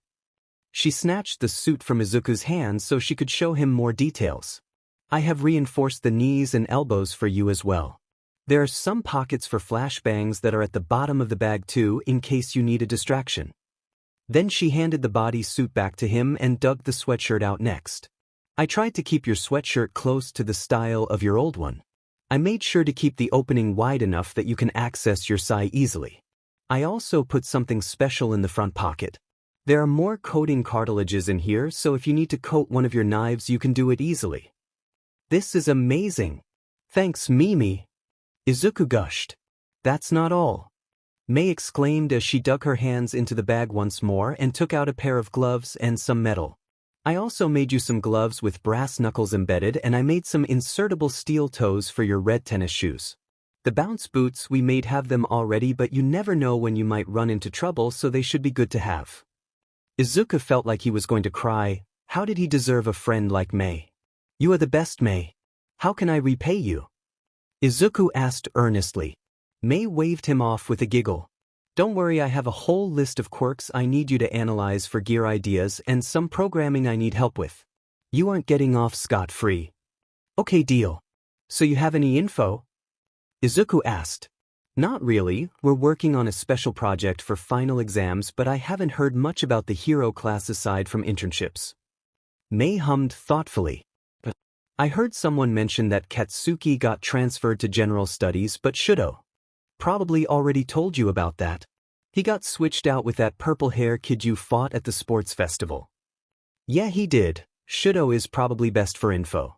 [SPEAKER 1] She snatched the suit from Izuku's hands so she could show him more details. I have reinforced the knees and elbows for you as well. There are some pockets for flashbangs that are at the bottom of the bag too in case you need a distraction. Then she handed the bodysuit back to him and dug the sweatshirt out next. I tried to keep your sweatshirt close to the style of your old one. I made sure to keep the opening wide enough that you can access your sai easily. I also put something special in the front pocket. There are more coating cartilages in here, so if you need to coat one of your knives you can do it easily. This is amazing. Thanks, Mimi. Izuku gushed. That's not all. Mei exclaimed as she dug her hands into the bag once more and took out a pair of gloves and some metal. I also made you some gloves with brass knuckles embedded, and I made some insertable steel toes for your red tennis shoes. The bounce boots we made have them already, but you never know when you might run into trouble, so they should be good to have. Izuku felt like he was going to cry. How did he deserve a friend like Mei? You are the best, Mei. How can I repay you? Izuku asked earnestly. Mei waved him off with a giggle. Don't worry, I have a whole list of quirks I need you to analyze for gear ideas and some programming I need help with. You aren't getting off scot-free. Okay, deal. So you have any info? Izuku asked. Not really, we're working on a special project for final exams, but I haven't heard much about the hero class aside from internships. Mei hummed thoughtfully. I heard someone mention that Katsuki got transferred to general studies, but Shudo probably already told you about that. He got switched out with that purple-hair kid you fought at the sports festival. Yeah, he did. Shudo is probably best for info.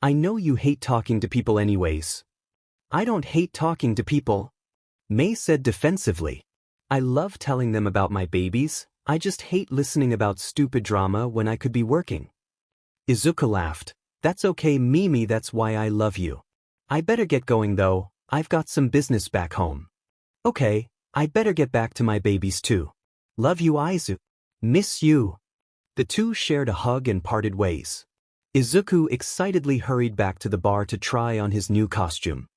[SPEAKER 1] I know you hate talking to people anyways. I don't hate talking to people, Mei said defensively. I love telling them about my babies, I just hate listening about stupid drama when I could be working. Izuku laughed. That's okay, Mimi, that's why I love you. I better get going though, I've got some business back home. Okay, I better get back to my babies too. Love you, Izuku. Miss you. The two shared a hug and parted ways. Izuku excitedly hurried back to the bar to try on his new costume.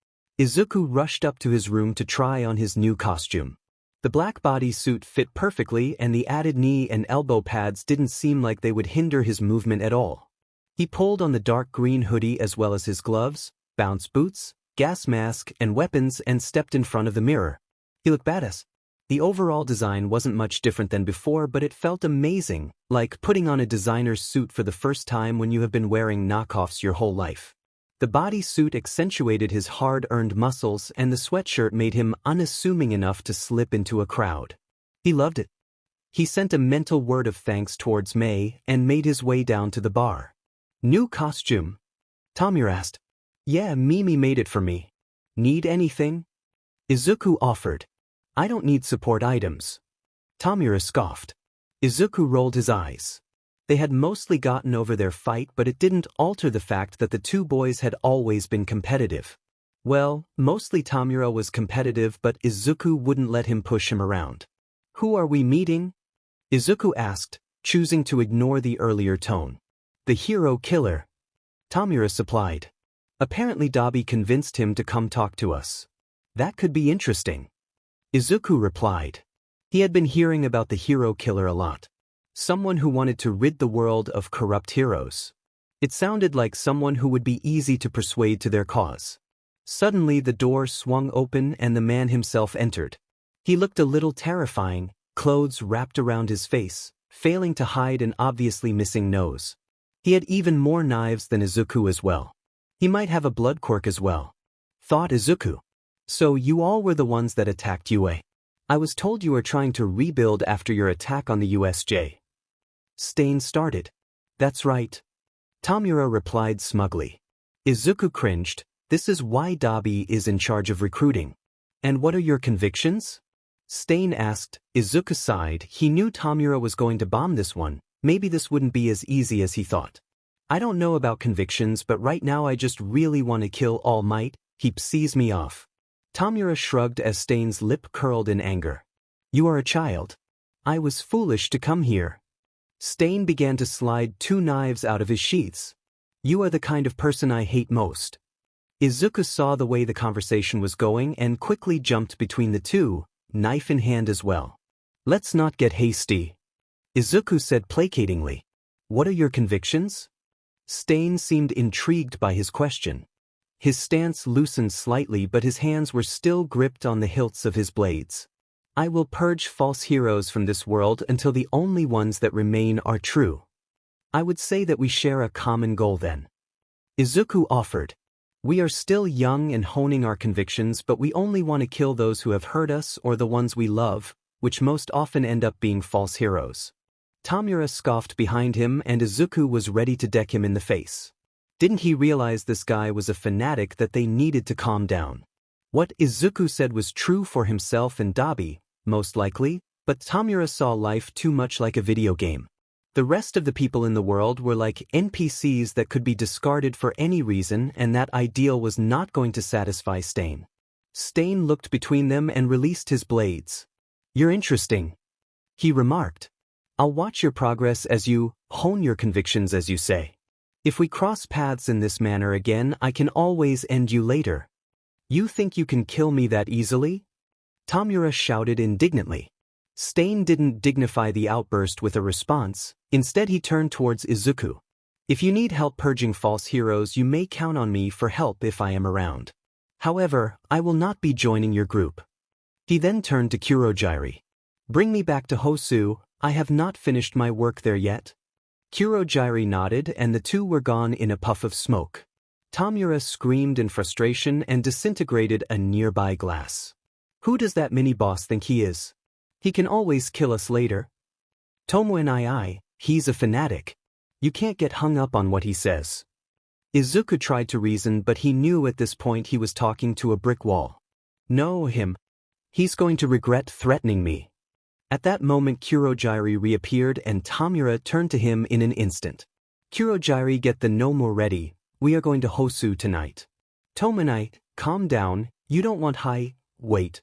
[SPEAKER 1] Izuku rushed up to his room to try on his new costume. The black bodysuit fit perfectly, and the added knee and elbow pads didn't seem like they would hinder his movement at all. He pulled on the dark green hoodie as well as his gloves, bounce boots, gas mask, and weapons and stepped in front of the mirror. He looked badass. The overall design wasn't much different than before, but it felt amazing, like putting on a designer's suit for the first time when you have been wearing knockoffs your whole life. The bodysuit accentuated his hard-earned muscles, and the sweatshirt made him unassuming enough to slip into a crowd. He loved it. He sent a mental word of thanks towards Mei and made his way down to the bar. New costume? Tamura asked. Yeah, Mimi made it for me. Need anything? Izuku offered. I don't need support items. Tamura scoffed. Izuku rolled his eyes. They had mostly gotten over their fight, but it didn't alter the fact that the two boys had always been competitive. Well, mostly Tamura was competitive, but Izuku wouldn't let him push him around. Who are we meeting? Izuku asked, choosing to ignore the earlier tone. The hero killer. Tamura supplied. Apparently Dabi convinced him to come talk to us. That could be interesting. Izuku replied. He had been hearing about the hero killer a lot. Someone who wanted to rid the world of corrupt heroes. It sounded like someone who would be easy to persuade to their cause. Suddenly the door swung open and the man himself entered. He looked a little terrifying, clothes wrapped around his face, failing to hide an obviously missing nose. He had even more knives than Izuku as well. He might have a blood quirk as well, thought Izuku. So you all were the ones that attacked UA. I was told you were trying to rebuild after your attack on the USJ. Stain started. That's right. Tamura replied smugly. Izuku cringed. This is why Dabi is in charge of recruiting. And what are your convictions? Stain asked. Izuku sighed. He knew Tamura was going to bomb this one. Maybe this wouldn't be as easy as he thought. I don't know about convictions, but right now I just really want to kill All Might. He sees me off. Tamura shrugged as Stain's lip curled in anger. You are a child. I was foolish to come here. Stain began to slide two knives out of his sheaths. You are the kind of person I hate most. Izuku saw the way the conversation was going and quickly jumped between the two, knife in hand as well. Let's not get hasty. Izuku said placatingly. What are your convictions? Stain seemed intrigued by his question. His stance loosened slightly, but his hands were still gripped on the hilts of his blades. I will purge false heroes from this world until the only ones that remain are true. I would say that we share a common goal then. Izuku offered. We are still young and honing our convictions, but we only want to kill those who have hurt us or the ones we love, which most often end up being false heroes. Tamura scoffed behind him, and Izuku was ready to deck him in the face. Didn't he realize this guy was a fanatic that they needed to calm down? What Izuku said was true for himself and Dabi, most likely, but Tamura saw life too much like a video game. The rest of the people in the world were like NPCs that could be discarded for any reason, and that ideal was not going to satisfy Stain. Stain looked between them and released his blades. You're interesting, he remarked. I'll watch your progress as you hone your convictions, as you say. If we cross paths in this manner again, I can always end you later. You think you can kill me that easily? Tamura shouted indignantly. Stain didn't dignify the outburst with a response. Instead, he turned towards Izuku. If you need help purging false heroes, you may count on me for help if I am around. However, I will not be joining your group. He then turned to Kurogiri. Bring me back to Hosu, I have not finished my work there yet. Kurogiri nodded, and the two were gone in a puff of smoke. Tamura screamed in frustration and disintegrated a nearby glass. Who does that mini-boss think he is? He can always kill us later. Tomo and he's a fanatic. You can't get hung up on what he says. Izuku tried to reason, but he knew at this point he was talking to a brick wall. No, him. He's going to regret threatening me. At that moment, Kurogiri reappeared and Tamura turned to him in an instant. Kurogiri, get the Nomu ready. We are going to Hosu tonight. Tomonite, calm down, you don't want wait.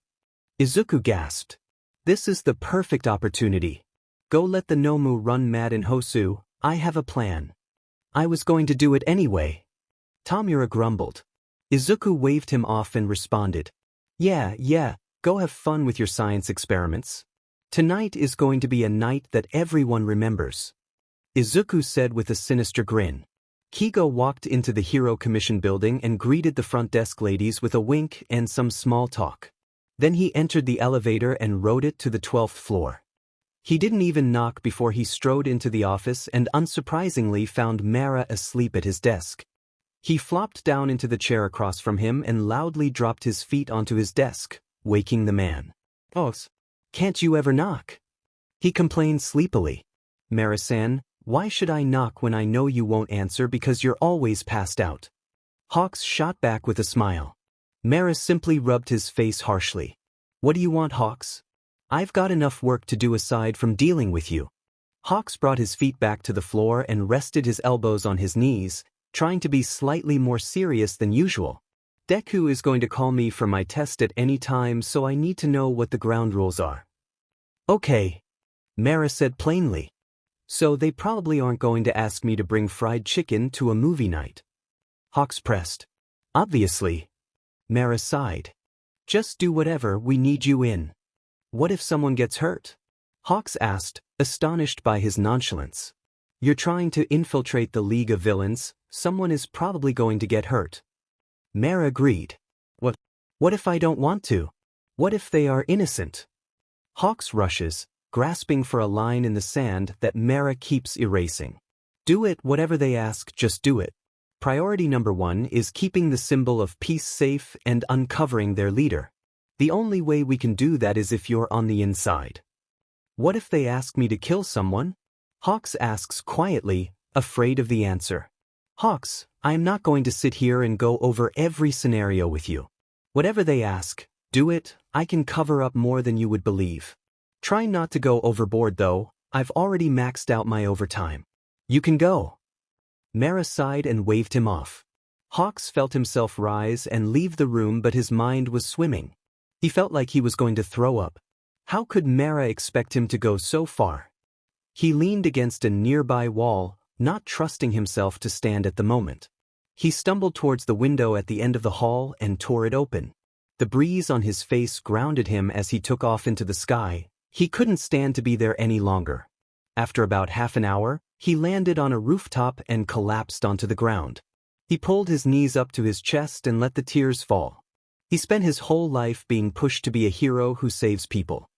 [SPEAKER 1] Izuku gasped. This is the perfect opportunity. Go let the Nomu run mad in Hosu, I have a plan. I was going to do it anyway. Tamura grumbled. Izuku waved him off and responded. Yeah, go have fun with your science experiments. Tonight is going to be a night that everyone remembers. Izuku said with a sinister grin. Kigo walked into the Hero Commission building and greeted the front desk ladies with a wink and some small talk. Then he entered the elevator and rode it to the 12th floor. He didn't even knock before he strode into the office and unsurprisingly found Mara asleep at his desk. He flopped down into the chair across from him and loudly dropped his feet onto his desk, waking the man. Oh, can't you ever knock? He complained sleepily. Mara-san, why should I knock when I know you won't answer because you're always passed out? Hawks shot back with a smile. Mara simply rubbed his face harshly. What do you want, Hawks? I've got enough work to do aside from dealing with you. Hawks brought his feet back to the floor and rested his elbows on his knees, trying to be slightly more serious than usual. Deku is going to call me for my test at any time, so I need to know what the ground rules are. Okay, Mara said plainly. So they probably aren't going to ask me to bring fried chicken to a movie night. Hawks pressed. Obviously. Mara sighed. Just do whatever we need you in. What if someone gets hurt? Hawks asked, astonished by his nonchalance. You're trying to infiltrate the League of Villains, someone is probably going to get hurt. Mara agreed. What if I don't want to? What if they are innocent? Hawks rushes, grasping for a line in the sand that Mara keeps erasing. Do it, whatever they ask, just do it. Priority number 1 is keeping the symbol of peace safe and uncovering their leader. The only way we can do that is if you're on the inside. What if they ask me to kill someone? Hawks asks quietly, afraid of the answer. Hawks, I am not going to sit here and go over every scenario with you. Whatever they ask, do it, I can cover up more than you would believe. Try not to go overboard though, I've already maxed out my overtime. You can go. Mara sighed and waved him off. Hawks felt himself rise and leave the room, but his mind was swimming. He felt like he was going to throw up. How could Mara expect him to go so far? He leaned against a nearby wall, not trusting himself to stand at the moment. He stumbled towards the window at the end of the hall and tore it open. The breeze on his face grounded him as he took off into the sky. He couldn't stand to be there any longer. After about half an hour, he landed on a rooftop and collapsed onto the ground. He pulled his knees up to his chest and let the tears fall. He spent his whole life being pushed to be a hero who saves people,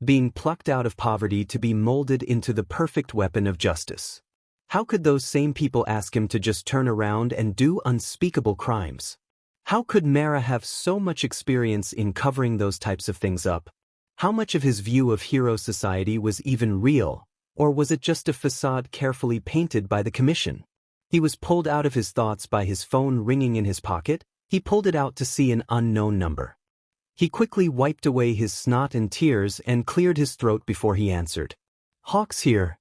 [SPEAKER 1] being plucked out of poverty to be molded into the perfect weapon of justice. How could those same people ask him to just turn around and do unspeakable crimes? How could Mara have so much experience in covering those types of things up? How much of his view of hero society was even real, or was it just a facade carefully painted by the commission? He was pulled out of his thoughts by his phone ringing in his pocket. He pulled it out to see an unknown number. He quickly wiped away his snot and tears and cleared his throat before he answered. Hawks here.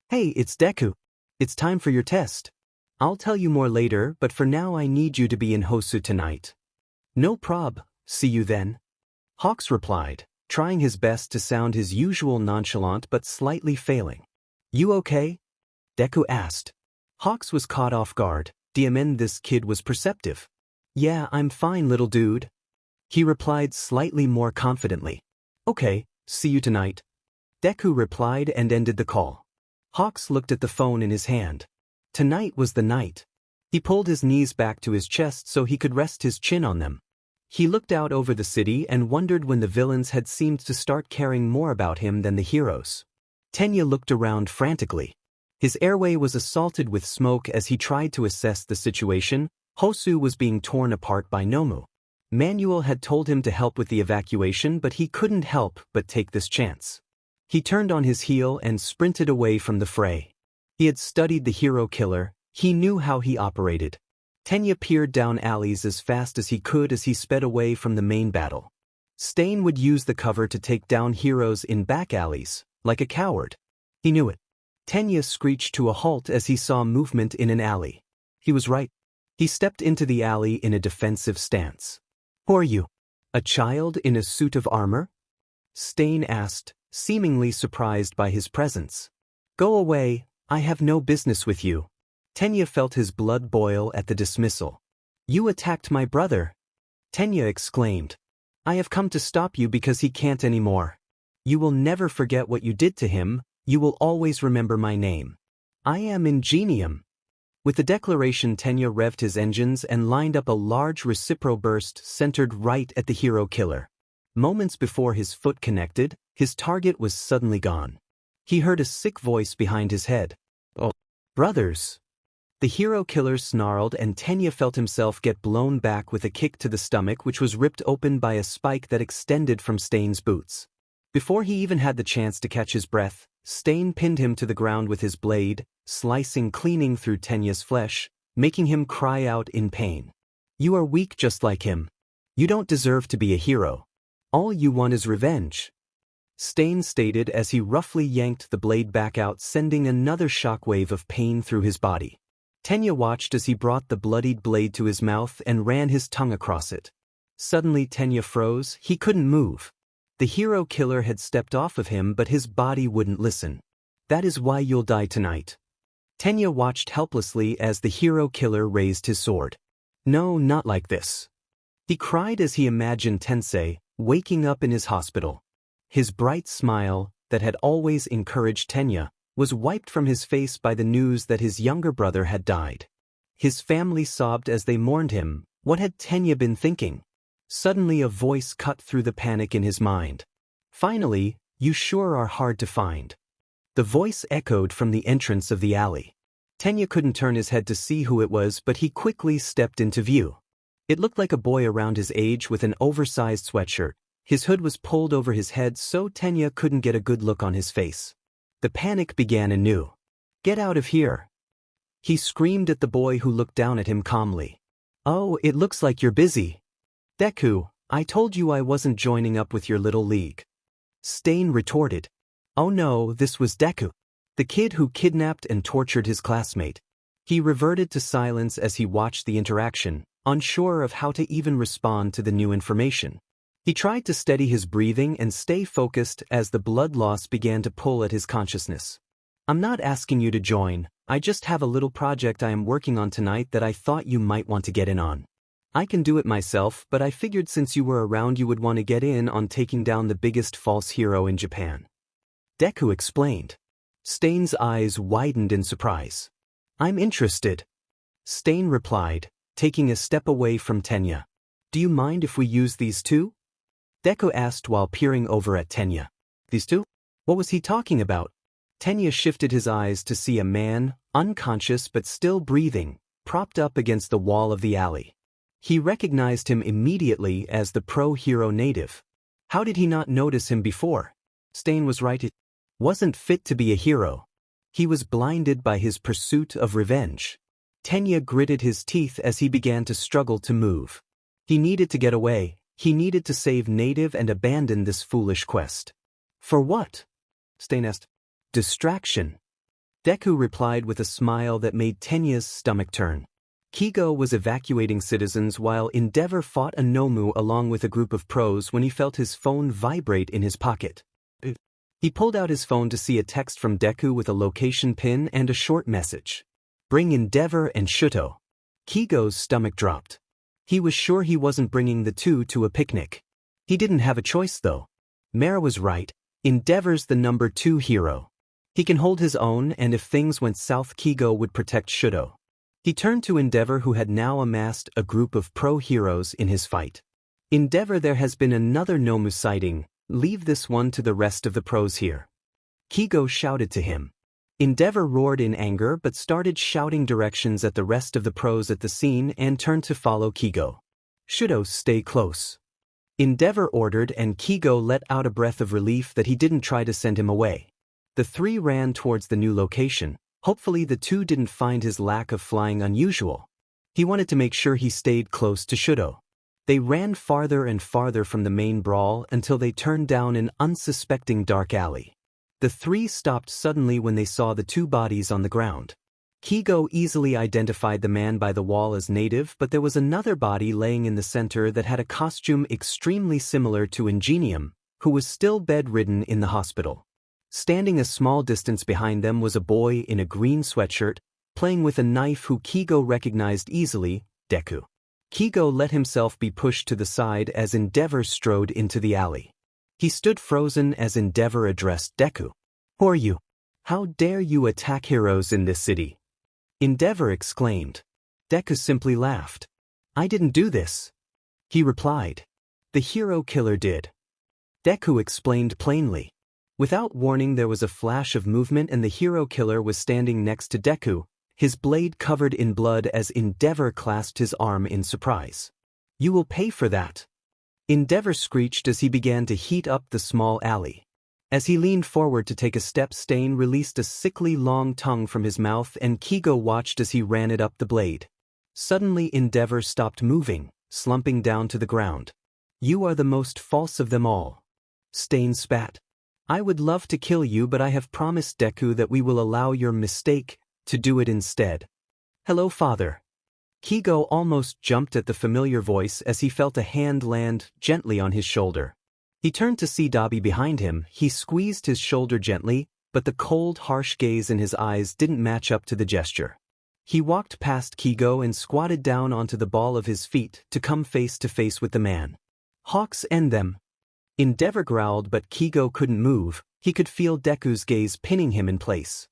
[SPEAKER 1] Hey, it's Deku. It's time for your test. I'll tell you more later, but for now I need you to be in Hosu tonight. No prob, see you then. Hawks replied, trying his best to sound his usual nonchalant but slightly failing. You okay? Deku asked. Hawks was caught off guard. Diamond, this kid was perceptive. Yeah, I'm fine, little dude. He replied slightly more confidently. Okay, see you tonight. Deku replied and ended the call. Hawks looked at the phone in his hand. Tonight was the night. He pulled his knees back to his chest so he could rest his chin on them. He looked out over the city and wondered when the villains had seemed to start caring more about him than the heroes. Tenya looked around frantically. His airway was assaulted with smoke as he tried to assess the situation. Hosu was being torn apart by Nomu. Manuel had told him to help with the evacuation, but he couldn't help but take this chance. He turned on his heel and sprinted away from the fray. He had studied the hero killer. He knew how he operated. Tenya peered down alleys as fast as he could as he sped away from the main battle. Stain would use the cover to take down heroes in back alleys, like a coward. He knew it. Tenya screeched to a halt as he saw movement in an alley. He was right. He stepped into the alley in a defensive stance. Who are you? A child in a suit of armor? Stain asked, seemingly surprised by his presence. Go away, I have no business with you. Tenya felt his blood boil at the dismissal. You attacked my brother. Tenya exclaimed. I have come to stop you because he can't anymore. You will never forget what you did to him. You will always remember my name. I am Ingenium. With the declaration, Tenya revved his engines and lined up a large recipro burst centered right at the hero killer. Moments before his foot connected, his target was suddenly gone. He heard a sick voice behind his head. Oh, brothers. The hero killer snarled and Tenya felt himself get blown back with a kick to the stomach, which was ripped open by a spike that extended from Stain's boots. Before he even had the chance to catch his breath, Stain pinned him to the ground with his blade, slicing cleaning through Tenya's flesh, making him cry out in pain. You are weak just like him. You don't deserve to be a hero. All you want is revenge. Stain stated as he roughly yanked the blade back out, sending another shockwave of pain through his body. Tenya watched as he brought the bloodied blade to his mouth and ran his tongue across it. Suddenly Tenya froze. He couldn't move. The hero killer had stepped off of him, but his body wouldn't listen. That is why you'll die tonight. Tenya watched helplessly as the hero killer raised his sword. No, not like this. He cried as he imagined Tensei waking up in his hospital. His bright smile, that had always encouraged Tenya, was wiped from his face by the news that his younger brother had died. His family sobbed as they mourned him. What had Tenya been thinking? Suddenly a voice cut through the panic in his mind. Finally, you sure are hard to find. The voice echoed from the entrance of the alley. Tenya couldn't turn his head to see who it was, but he quickly stepped into view. It looked like a boy around his age with an oversized sweatshirt. His hood was pulled over his head so Tenya couldn't get a good look on his face. The panic began anew. Get out of here. He screamed at the boy who looked down at him calmly. Oh, it looks like you're busy. Deku, I told you I wasn't joining up with your little league. Stain retorted. Oh no, this was Deku, the kid who kidnapped and tortured his classmate. He reverted to silence as he watched the interaction, unsure of how to even respond to the new information. He tried to steady his breathing and stay focused as the blood loss began to pull at his consciousness. I'm not asking you to join, I just have a little project I am working on tonight that I thought you might want to get in on. I can do it myself, but I figured since you were around you would want to get in on taking down the biggest false hero in Japan. Deku explained. Stain's eyes widened in surprise. I'm interested. Stain replied, taking a step away from Tenya. Do you mind if we use these two? Deku asked while peering over at Tenya. These two? What was he talking about? Tenya shifted his eyes to see a man, unconscious but still breathing, propped up against the wall of the alley. He recognized him immediately as the pro-hero native. How did he not notice him before? Stain was right, it wasn't fit to be a hero. He was blinded by his pursuit of revenge. Tenya gritted his teeth as he began to struggle to move. He needed to get away, he needed to save Native and abandon this foolish quest. For what? Stain asked. Distraction. Deku replied with a smile that made Tenya's stomach turn. Kigo was evacuating citizens while Endeavor fought a Nomu along with a group of pros when he felt his phone vibrate in his pocket. He pulled out his phone to see a text from Deku with a location pin and a short message. Bring Endeavor and Shuto. Kigo's stomach dropped. He was sure he wasn't bringing the two to a picnic. He didn't have a choice though. Mara was right, Endeavor's the number 2 hero. He can hold his own, and if things went south, Kigo would protect Shuto. He turned to Endeavor, who had now amassed a group of pro-heroes in his fight. Endeavor, there has been another Nomu sighting. Leave this one to the rest of the pros here. Kigo shouted to him. Endeavor roared in anger but started shouting directions at the rest of the pros at the scene and turned to follow Kigo. Shuto, stay close. Endeavor ordered, and Kigo let out a breath of relief that he didn't try to send him away. The three ran towards the new location. Hopefully the two didn't find his lack of flying unusual. He wanted to make sure he stayed close to Shuto. They ran farther and farther from the main brawl until they turned down an unsuspecting dark alley. The three stopped suddenly when they saw the two bodies on the ground. Kigo easily identified the man by the wall as Native, but there was another body laying in the center that had a costume extremely similar to Ingenium, who was still bedridden in the hospital. Standing a small distance behind them was a boy in a green sweatshirt, playing with a knife who Kigo recognized easily, Deku. Kigo let himself be pushed to the side as Endeavor strode into the alley. He stood frozen as Endeavor addressed Deku. Who are you? How dare you attack heroes in this city? Endeavor exclaimed. Deku simply laughed. I didn't do this. He replied. The hero killer did. Deku explained plainly. Without warning, there was a flash of movement and the hero killer was standing next to Deku, his blade covered in blood as Endeavor clasped his arm in surprise. You will pay for that. Endeavor screeched as he began to heat up the small alley. As he leaned forward to take a step, Stain released a sickly long tongue from his mouth and Kigo watched as he ran it up the blade. Suddenly Endeavor stopped moving, slumping down to the ground. You are the most false of them all. Stain spat. I would love to kill you, but I have promised Deku that we will allow your mistake to do it instead. Hello, father. Kigo almost jumped at the familiar voice as he felt a hand land gently on his shoulder. He turned to see Dabi behind him. He squeezed his shoulder gently, but the cold, harsh gaze in his eyes didn't match up to the gesture. He walked past Kigo and squatted down onto the ball of his feet to come face to face with the man. Hawks end them. Endeavor growled, but Kigo couldn't move. He could feel Deku's gaze pinning him in place.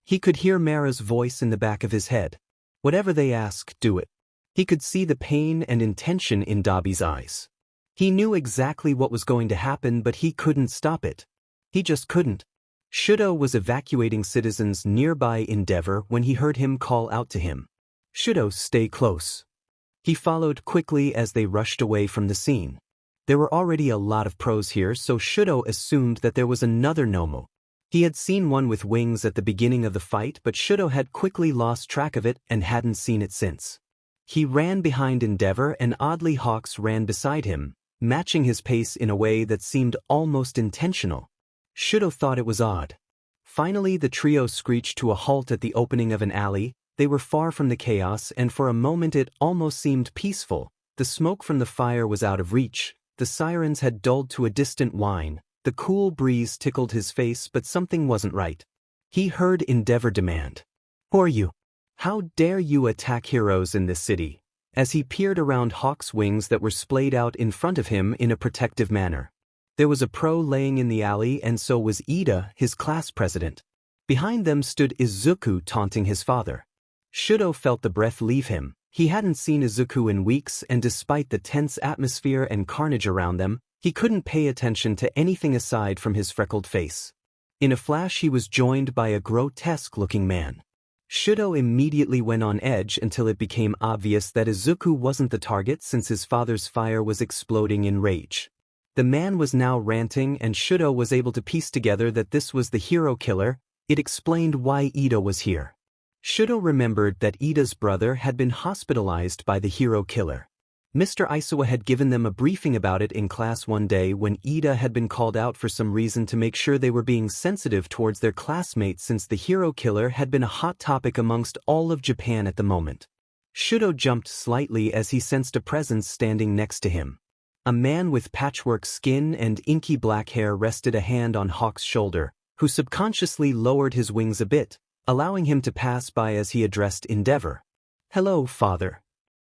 [SPEAKER 1] He could hear Mara's voice in the back of his head. Whatever they ask, do it. He could see the pain and intention in Dabi's eyes. He knew exactly what was going to happen, but he couldn't stop it. He just couldn't. Shuto was evacuating citizens nearby Endeavor when he heard him call out to him. Shuto, stay close. He followed quickly as they rushed away from the scene. There were already a lot of pros here, so Shuto assumed that there was another Nomu. He had seen one with wings at the beginning of the fight, but Shuto had quickly lost track of it and hadn't seen it since. He ran behind Endeavor and oddly Hawks ran beside him, matching his pace in a way that seemed almost intentional. Shuto thought it was odd. Finally, the trio screeched to a halt at the opening of an alley. They were far from the chaos, and for a moment it almost seemed peaceful. The smoke from the fire was out of reach. The sirens had dulled to a distant whine. The cool breeze tickled his face, but something wasn't right. He heard Endeavor demand. Who are you? How dare you attack heroes in this city? As he peered around Hawk's wings that were splayed out in front of him in a protective manner. There was a pro laying in the alley, and so was Ida, his class president. Behind them stood Izuku taunting his father. Shuto felt the breath leave him. He hadn't seen Izuku in weeks, and despite the tense atmosphere and carnage around them, he couldn't pay attention to anything aside from his freckled face. In a flash he was joined by a grotesque-looking man. Shudo immediately went on edge until it became obvious that Izuku wasn't the target since his father's fire was exploding in rage. The man was now ranting, and Shudo was able to piece together that this was the hero killer. It explained why Ida was here. Shudo remembered that Ida's brother had been hospitalized by the hero killer. Mr. Izuku had given them a briefing about it in class one day when Ida had been called out for some reason to make sure they were being sensitive towards their classmates since the hero killer had been a hot topic amongst all of Japan at the moment. Shudo jumped slightly as he sensed a presence standing next to him. A man with patchwork skin and inky black hair rested a hand on Hawk's shoulder, who subconsciously lowered his wings a bit, allowing him to pass by as he addressed Endeavor. "Hello, father."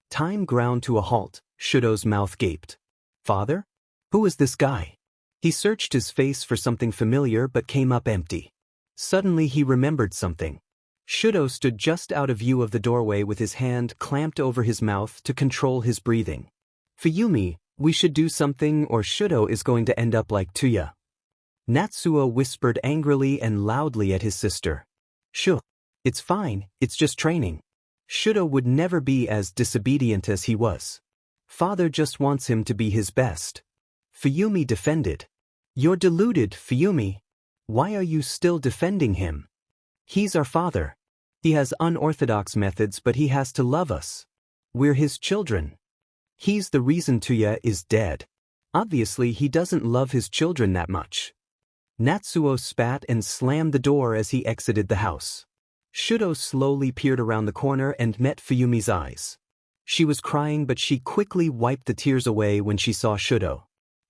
[SPEAKER 1] Time ground to a halt. Shudo's mouth gaped. "Father? Who is this guy?" He searched his face for something familiar but came up empty. Suddenly he remembered something. Shudo stood just out of view of the doorway with his hand clamped over his mouth to control his breathing. "Fuyumi, we should do something or Shudo is going to end up like Tuya." Natsuo whispered angrily and loudly at his sister. "Shh. It's fine, it's just training." Shudo would never be as disobedient as he was. Father just wants him to be his best. Fuyumi defended. "You're deluded, Fuyumi. Why are you still defending him? He's our father. He has unorthodox methods, but he has to love us. We're his children. He's the reason Tuya is dead. Obviously he doesn't love his children that much." Natsuo spat and slammed the door as he exited the house. Shudo slowly peered around the corner and met Fuyumi's eyes. She was crying, but she quickly wiped the tears away when she saw Shudo.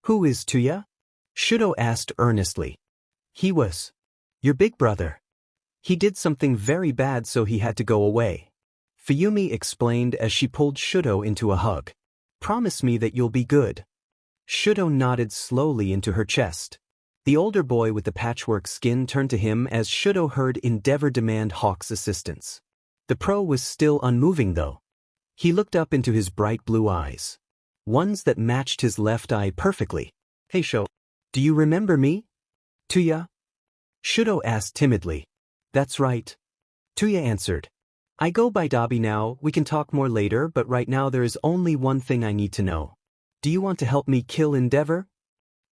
[SPEAKER 1] "Who is Tuya?" Shudo asked earnestly. "He was your big brother. He did something very bad, so he had to go away." Fuyumi explained as she pulled Shudo into a hug. "Promise me that you'll be good." Shudo nodded slowly into her chest. The older boy with the patchwork skin turned to him as Shudo heard Endeavor demand Hawk's assistance. The pro was still unmoving though. He looked up into his bright blue eyes. Ones that matched his left eye perfectly. "Hey Sho, do you remember me?" "Tuya?" Shudo asked timidly. "That's right." Tuya answered. "I go by Dabi now, we can talk more later, but right now there is only one thing I need to know. Do you want to help me kill Endeavor?"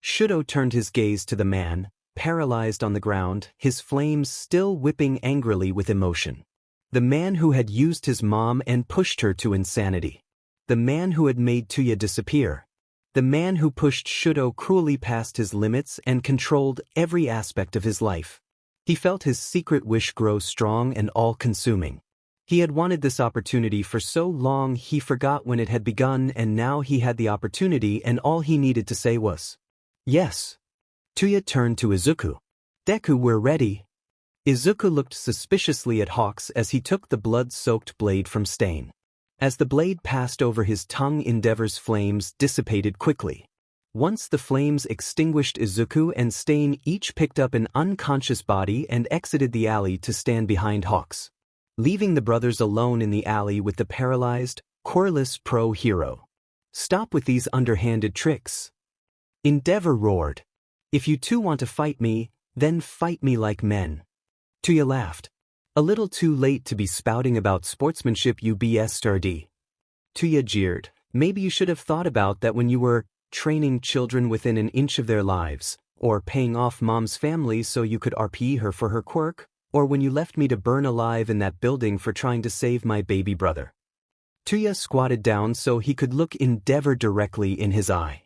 [SPEAKER 1] Shudo turned his gaze to the man, paralyzed on the ground, his flames still whipping angrily with emotion. The man who had used his mom and pushed her to insanity. The man who had made Tuya disappear. The man who pushed Shudo cruelly past his limits and controlled every aspect of his life. He felt his secret wish grow strong and all-consuming. He had wanted this opportunity for so long he forgot when it had begun, and now he had the opportunity and all he needed to say was, "Yes." Tuya turned to Izuku. "Deku, we're ready." Izuku looked suspiciously at Hawks as he took the blood-soaked blade from Stain. As the blade passed over his tongue, Endeavor's flames dissipated quickly. Once the flames extinguished, Izuku and Stain each picked up an unconscious body and exited the alley to stand behind Hawks, leaving the brothers alone in the alley with the paralyzed, querulous pro-hero. "Stop with these underhanded tricks." Endeavor roared. "If you two want to fight me, then fight me like men." Tuya laughed. "A little too late to be spouting about sportsmanship, you BS-sturdy." Tuya jeered. "Maybe you should have thought about that when you were training children within an inch of their lives, or paying off mom's family so you could RP her for her quirk, or when you left me to burn alive in that building for trying to save my baby brother." Tuya squatted down so he could look Endeavor directly in his eye.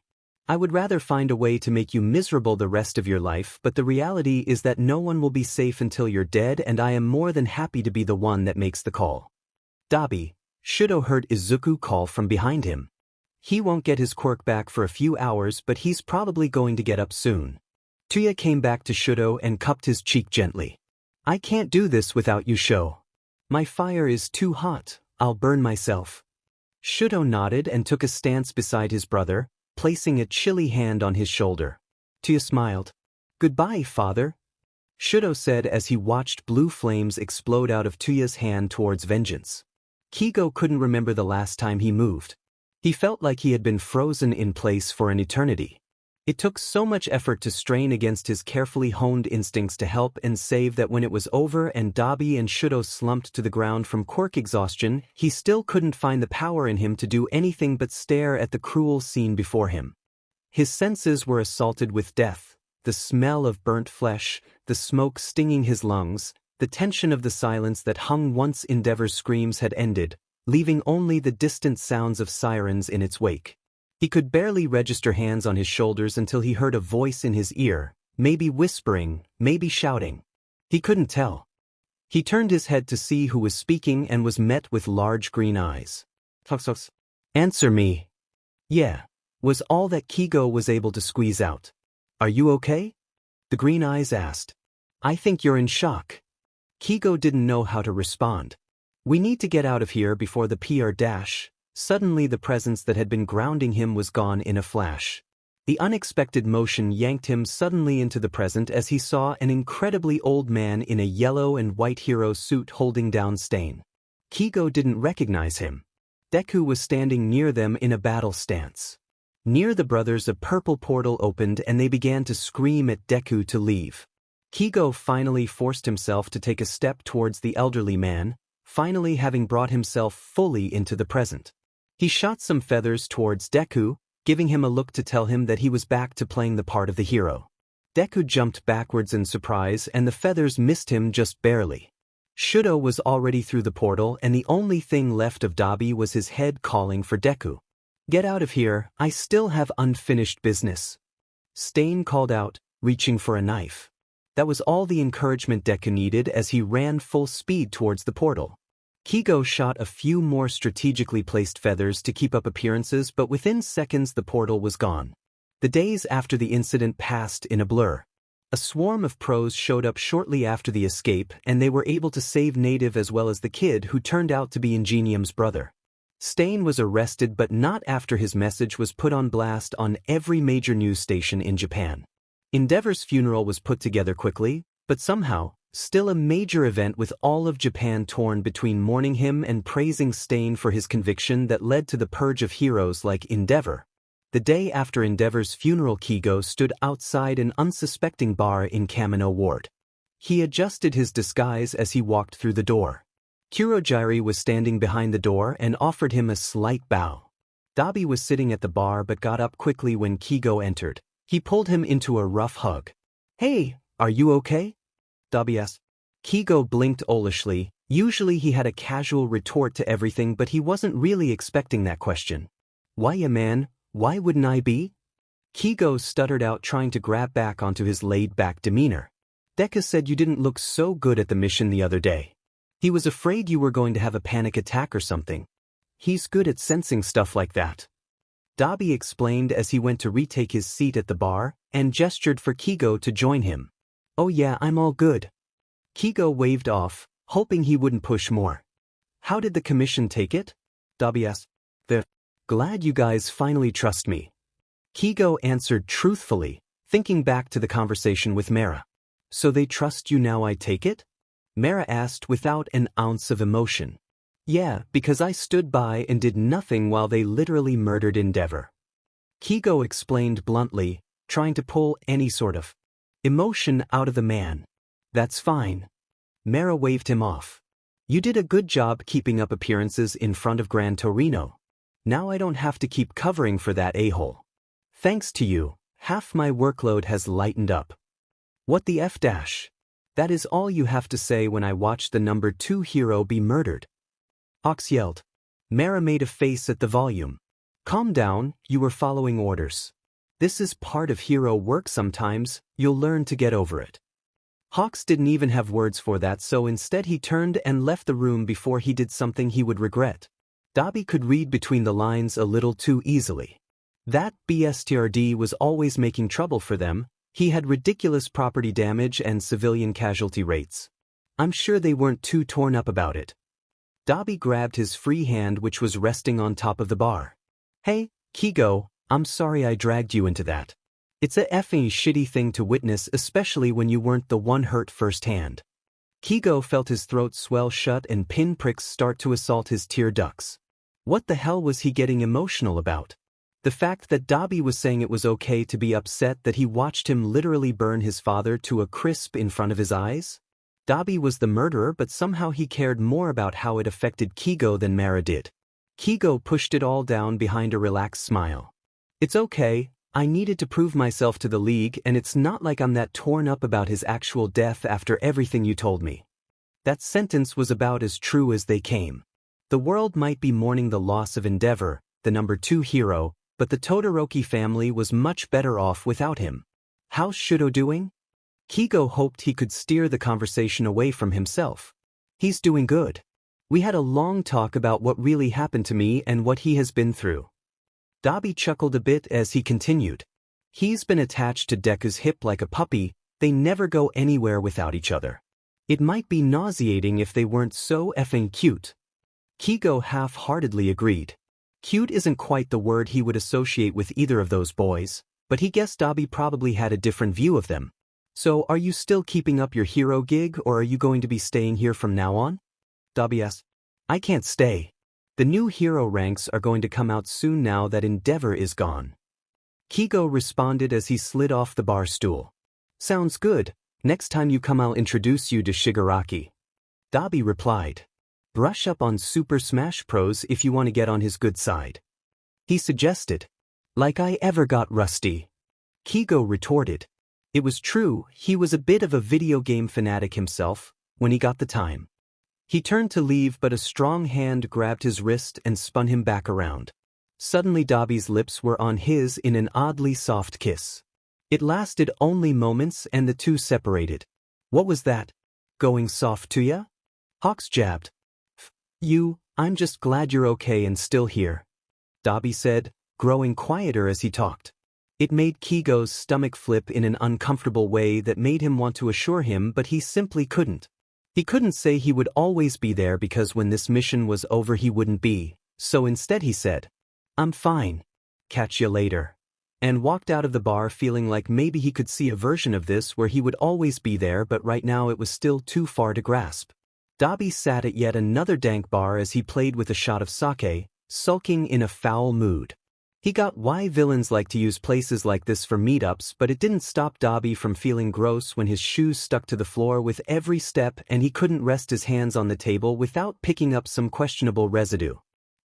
[SPEAKER 1] "I would rather find a way to make you miserable the rest of your life, but the reality is that no one will be safe until you're dead, and I am more than happy to be the one that makes the call." "Dabi," Shudo heard Izuku call from behind him. "He won't get his quirk back for a few hours, but he's probably going to get up soon." Tuya came back to Shudo and cupped his cheek gently. "I can't do this without you, Sho. My fire is too hot, I'll burn myself." Shudo nodded and took a stance beside his brother, placing a chilly hand on his shoulder. Tuya smiled. "Goodbye, father," Shudo said as he watched blue flames explode out of Tuya's hand towards vengeance. Kigo couldn't remember the last time he moved. He felt like he had been frozen in place for an eternity. It took so much effort to strain against his carefully honed instincts to help and save that when it was over and Dabi and Shudo slumped to the ground from quirk exhaustion, he still couldn't find the power in him to do anything but stare at the cruel scene before him. His senses were assaulted with death, the smell of burnt flesh, the smoke stinging his lungs, the tension of the silence that hung once Endeavor's screams had ended, leaving only the distant sounds of sirens in its wake. He could barely register hands on his shoulders until he heard a voice in his ear, maybe whispering, maybe shouting. He couldn't tell. He turned his head to see who was speaking and was met with large green eyes. Answer me. Yeah, was all that Kigo was able to squeeze out. Are you okay? The green eyes asked. I think you're in shock. Kigo didn't know how to respond. We need to get out of here before the PR dash. Suddenly the presence that had been grounding him was gone in a flash. The unexpected motion yanked him suddenly into the present as he saw an incredibly old man in a yellow and white hero suit holding down Stain. Kigo didn't recognize him. Deku was standing near them in a battle stance. Near the brothers a purple portal opened and they began to scream at Deku to leave. Kigo finally forced himself to take a step towards the elderly man, finally having brought himself fully into the present. He shot some feathers towards Deku, giving him a look to tell him that he was back to playing the part of the hero. Deku jumped backwards in surprise and the feathers missed him just barely. Shudo was already through the portal and the only thing left of Dabi was his head calling for Deku. Get out of here, I still have unfinished business. Stain called out, reaching for a knife. That was all the encouragement Deku needed as he ran full speed towards the portal. Kigo shot a few more strategically placed feathers to keep up appearances, but within seconds the portal was gone. The days after the incident passed in a blur. A swarm of pros showed up shortly after the escape and they were able to save Native as well as the kid who turned out to be Ingenium's brother. Stain was arrested but not after his message was put on blast on every major news station in Japan. Endeavor's funeral was put together quickly, but somehow, still a major event with all of Japan torn between mourning him and praising Stain for his conviction that led to the purge of heroes like Endeavor. The day after Endeavor's funeral, Kigo stood outside an unsuspecting bar in Kamino Ward. He adjusted his disguise as he walked through the door. Kurogiri was standing behind the door and offered him a slight bow. Dabi was sitting at the bar but got up quickly when Kigo entered. He pulled him into a rough hug. Hey, are you okay? Dabi asked. Kigo blinked owlishly. Usually he had a casual retort to everything, but he wasn't really expecting that question. Why, yeah, man, why wouldn't I be? Kigo stuttered out, trying to grab back onto his laid-back demeanor. Deku said you didn't look so good at the mission the other day. He was afraid you were going to have a panic attack or something. He's good at sensing stuff like that. Dabi explained as he went to retake his seat at the bar and gestured for Kigo to join him. Oh yeah, I'm all good. Kigo waved off, hoping he wouldn't push more. How did the commission take it? Dabi asked. They're glad you guys finally trust me. Kigo answered truthfully, thinking back to the conversation with Mera. So they trust you now, I take it? Mera asked without an ounce of emotion. Yeah, because I stood by and did nothing while they literally murdered Endeavor. Kigo explained bluntly, trying to pull any sort of emotion out of the man. That's fine. Mera waved him off. You did a good job keeping up appearances in front of Gran Torino. Now I don't have to keep covering for that a-hole. Thanks to you, half my workload has lightened up. What the F dash? That is all you have to say when I watch the number 2 hero be murdered. Ox yelled. Mera made a face at the volume. Calm down, you were following orders. This is part of hero work sometimes, you'll learn to get over it. Hawks didn't even have words for that, so instead he turned and left the room before he did something he would regret. Dabi could read between the lines a little too easily. That BSTRD was always making trouble for them. He had ridiculous property damage and civilian casualty rates. I'm sure they weren't too torn up about it. Dabi grabbed his free hand which was resting on top of the bar. Hey, Kigo, I'm sorry I dragged you into that. It's a effing shitty thing to witness, especially when you weren't the one hurt firsthand. Kigo felt his throat swell shut and pinpricks start to assault his tear ducts. What the hell was he getting emotional about? The fact that Dabi was saying it was okay to be upset that he watched him literally burn his father to a crisp in front of his eyes? Dabi was the murderer, but somehow he cared more about how it affected Kigo than Mara did. Kigo pushed it all down behind a relaxed smile. It's okay, I needed to prove myself to the League, and it's not like I'm that torn up about his actual death after everything you told me. That sentence was about as true as they came. The world might be mourning the loss of Endeavor, the number 2 hero, but the Todoroki family was much better off without him. How's Shudo doing? Kigo hoped he could steer the conversation away from himself. He's doing good. We had a long talk about what really happened to me and what he has been through. Dabi chuckled a bit as he continued. He's been attached to Deku's hip like a puppy, they never go anywhere without each other. It might be nauseating if they weren't so effing cute. Kigo half-heartedly agreed. Cute isn't quite the word he would associate with either of those boys, but he guessed Dabi probably had a different view of them. So are you still keeping up your hero gig, or are you going to be staying here from now on? Dabi asked. I can't stay. The new hero ranks are going to come out soon now that Endeavor is gone. Kigo responded as he slid off the bar stool. Sounds good, next time you come I'll introduce you to Shigaraki. Dabi replied. Brush up on Super Smash Bros. If you want to get on his good side. He suggested. Like I ever got rusty. Kigo retorted. It was true, he was a bit of a video game fanatic himself, when he got the time. He turned to leave, but a strong hand grabbed his wrist and spun him back around. Suddenly Dabi's lips were on his in an oddly soft kiss. It lasted only moments and the two separated. What was that? Going soft to ya? Hawks jabbed. I'm just glad you're okay and still here. Dabi said, growing quieter as he talked. It made Kigo's stomach flip in an uncomfortable way that made him want to assure him, but he simply couldn't. He couldn't say he would always be there because when this mission was over he wouldn't be, so instead he said, I'm fine. Catch ya later. And walked out of the bar feeling like maybe he could see a version of this where he would always be there, but right now it was still too far to grasp. Dabi sat at yet another dank bar as he played with a shot of sake, sulking in a foul mood. He got why villains like to use places like this for meetups, but it didn't stop Dabi from feeling gross when his shoes stuck to the floor with every step and he couldn't rest his hands on the table without picking up some questionable residue.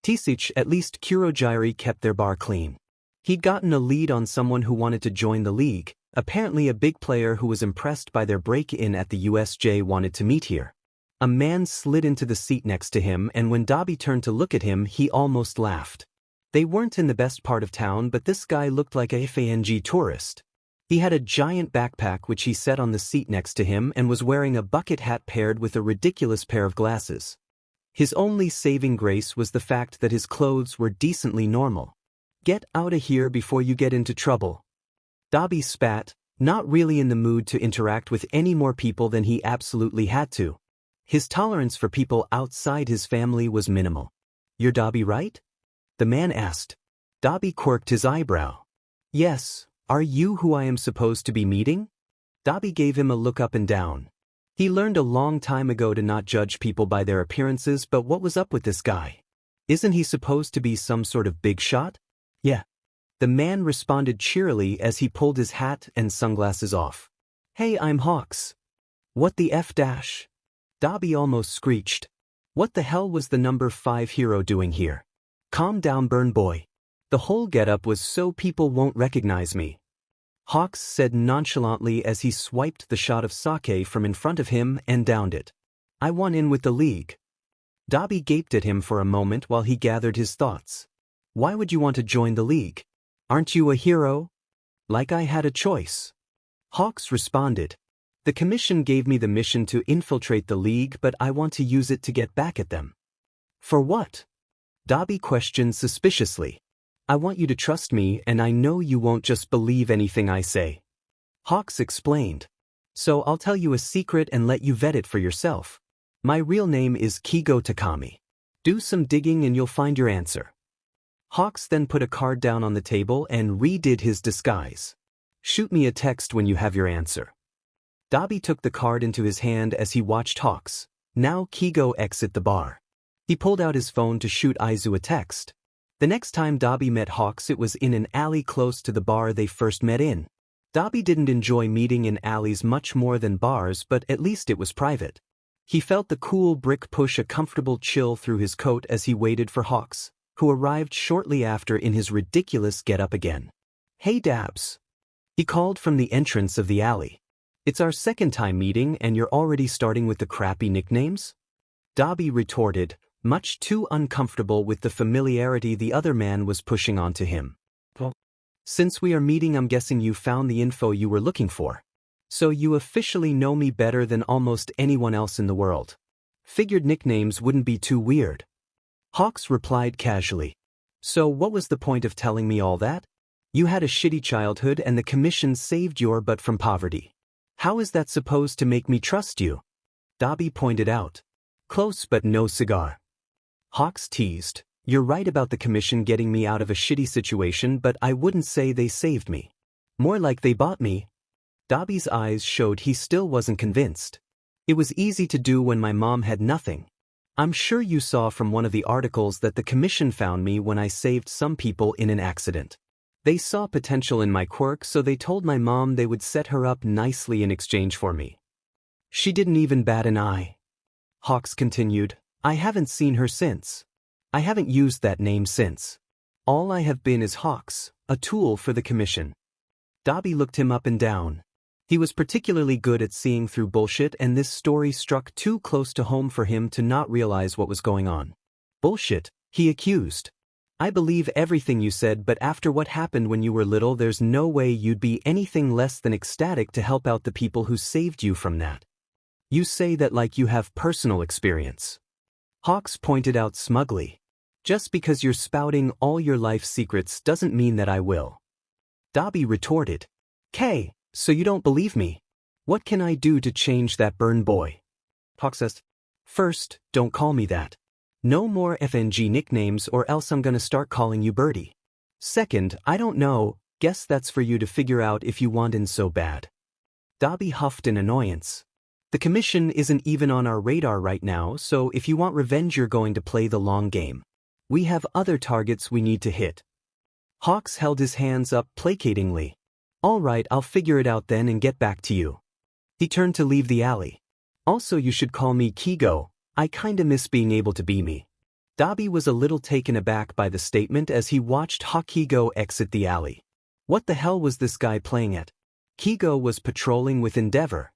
[SPEAKER 1] Tisich, at least Kurogiri, kept their bar clean. He'd gotten a lead on someone who wanted to join the league, apparently a big player who was impressed by their break-in at the USJ wanted to meet here. A man slid into the seat next to him, and when Dabi turned to look at him he almost laughed. They weren't in the best part of town, but this guy looked like a FANG tourist. He had a giant backpack which he set on the seat next to him and was wearing a bucket hat paired with a ridiculous pair of glasses. His only saving grace was the fact that his clothes were decently normal. Get outta here before you get into trouble. Dabi spat, not really in the mood to interact with any more people than he absolutely had to. His tolerance for people outside his family was minimal. You're Dabi, right? The man asked. Dabi quirked his eyebrow. Yes, are you who I am supposed to be meeting? Dabi gave him a look up and down. He learned a long time ago to not judge people by their appearances, but what was up with this guy? Isn't he supposed to be some sort of big shot? Yeah. The man responded cheerily as he pulled his hat and sunglasses off. Hey, I'm Hawks. What the F dash? Dabi almost screeched. What the hell was the number 5 hero doing here? Calm down, burn boy. The whole getup was so people won't recognize me. Hawks said nonchalantly as he swiped the shot of sake from in front of him and downed it. I want in with the league. Dabi gaped at him for a moment while he gathered his thoughts. Why would you want to join the league? Aren't you a hero? Like I had a choice. Hawks responded. The commission gave me the mission to infiltrate the league, but I want to use it to get back at them. For what? Dabi questioned suspiciously. I want you to trust me, and I know you won't just believe anything I say. Hawks explained. So I'll tell you a secret and let you vet it for yourself. My real name is Kigo Takami. Do some digging and you'll find your answer. Hawks then put a card down on the table and redid his disguise. Shoot me a text when you have your answer. Dabi took the card into his hand as he watched Hawks, now Kigo, exit the bar. He pulled out his phone to shoot Izuku a text. The next time Dabi met Hawks, it was in an alley close to the bar they first met in. Dabi didn't enjoy meeting in alleys much more than bars, but at least it was private. He felt the cool brick push a comfortable chill through his coat as he waited for Hawks, who arrived shortly after in his ridiculous get-up again. "Hey Dabs," he called from the entrance of the alley. "It's our second time meeting and you're already starting with the crappy nicknames?" Dabi retorted, much too uncomfortable with the familiarity the other man was pushing onto him. "Since we are meeting, I'm guessing you found the info you were looking for. So you officially know me better than almost anyone else in the world. Figured nicknames wouldn't be too weird." Hawks replied casually. "So what was the point of telling me all that? You had a shitty childhood and the commission saved your butt from poverty. How is that supposed to make me trust you?" Dabi pointed out. "Close but no cigar." Hawks teased, "You're right about the commission getting me out of a shitty situation, but I wouldn't say they saved me. More like they bought me." Dabi's eyes showed he still wasn't convinced. "It was easy to do when my mom had nothing. I'm sure you saw from one of the articles that the commission found me when I saved some people in an accident. They saw potential in my quirk, so they told my mom they would set her up nicely in exchange for me. She didn't even bat an eye." Hawks continued, "I haven't seen her since. I haven't used that name since. All I have been is Hawks, a tool for the commission." Dabi looked him up and down. He was particularly good at seeing through bullshit, and this story struck too close to home for him to not realize what was going on. "Bullshit," he accused. "I believe everything you said, but after what happened when you were little, there's no way you'd be anything less than ecstatic to help out the people who saved you from that. You say that like you have personal experience." Hawks pointed out smugly. "Just because you're spouting all your life secrets doesn't mean that I will." Dabi retorted. "K, so you don't believe me? What can I do to change that burn boy?" Hawks says, "First, don't call me that. No more FNG nicknames or else I'm gonna start calling you Birdie. Second, I don't know, guess that's for you to figure out if you want in so bad." Dabi huffed in annoyance. "The commission isn't even on our radar right now, so if you want revenge you're going to play the long game. We have other targets we need to hit." Hawks held his hands up placatingly. "All right, I'll figure it out then and get back to you." He turned to leave the alley. "Also, you should call me Kigo. I kinda miss being able to be me." Dabi was a little taken aback by the statement as he watched Kigo exit the alley. What the hell was this guy playing at? Kigo was patrolling with Endeavor.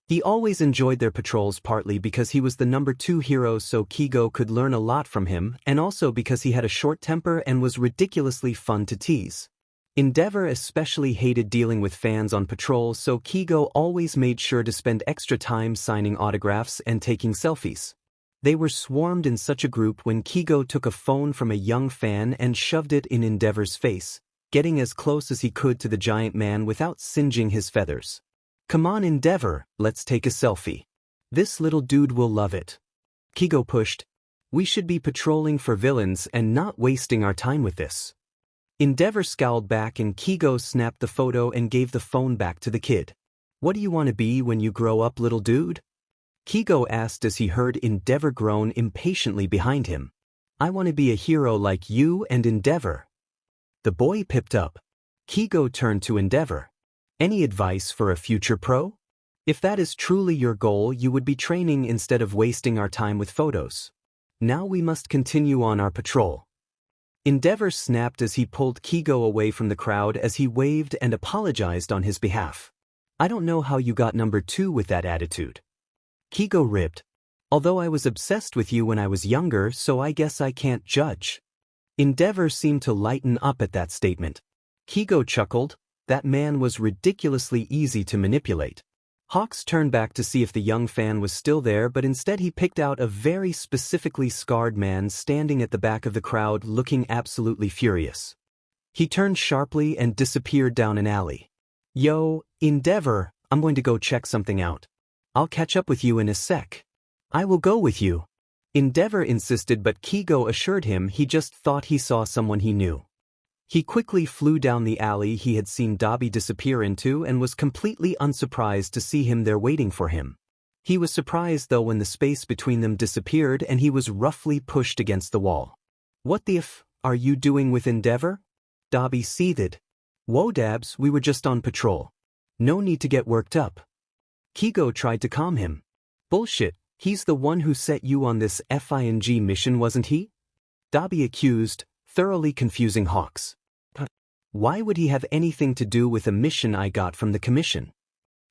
[SPEAKER 1] He always enjoyed their patrols, partly because he was the number 2 hero so Kigo could learn a lot from him, and also because he had a short temper and was ridiculously fun to tease. Endeavor especially hated dealing with fans on patrol, so Kigo always made sure to spend extra time signing autographs and taking selfies. They were swarmed in such a group when Kigo took a phone from a young fan and shoved it in Endeavor's face, getting as close as he could to the giant man without singeing his feathers. "Come on Endeavor, let's take a selfie. This little dude will love it." Kigo pushed. "We should be patrolling for villains and not wasting our time with this." Endeavor scowled back and Kigo snapped the photo and gave the phone back to the kid. "What do you want to be when you grow up, little dude?" Kigo asked as he heard Endeavor groan impatiently behind him. "I want to be a hero like you and Endeavor." The boy pipped up. Kigo turned to Endeavor. "Any advice for a future pro? If that is truly your goal, you would be training instead of wasting our time with photos. Now we must continue on our patrol." Endeavor snapped as he pulled Kigo away from the crowd as he waved and apologized on his behalf. "I don't know how you got number 2 with that attitude." Kigo ribbed. "Although I was obsessed with you when I was younger, so I guess I can't judge." Endeavor seemed to lighten up at that statement. Kigo chuckled. That man was ridiculously easy to manipulate. Hawks turned back to see if the young fan was still there, but instead he picked out a very specifically scarred man standing at the back of the crowd looking absolutely furious. He turned sharply and disappeared down an alley. "Yo, Endeavor, I'm going to go check something out. I'll catch up with you in a sec." "I will go with you." Endeavor insisted, but Kigo assured him he just thought he saw someone he knew. He quickly flew down the alley he had seen Dobby disappear into and was completely unsurprised to see him there waiting for him. He was surprised though when the space between them disappeared and he was roughly pushed against the wall. "What the f are you doing with Endeavor?" Dobby seethed. "Whoa Dabs, we were just on patrol. No need to get worked up." Kigo tried to calm him. "Bullshit, he's the one who set you on this FING mission, wasn't he?" Dobby accused, thoroughly confusing Hawks. "Why would he have anything to do with a mission I got from the commission?"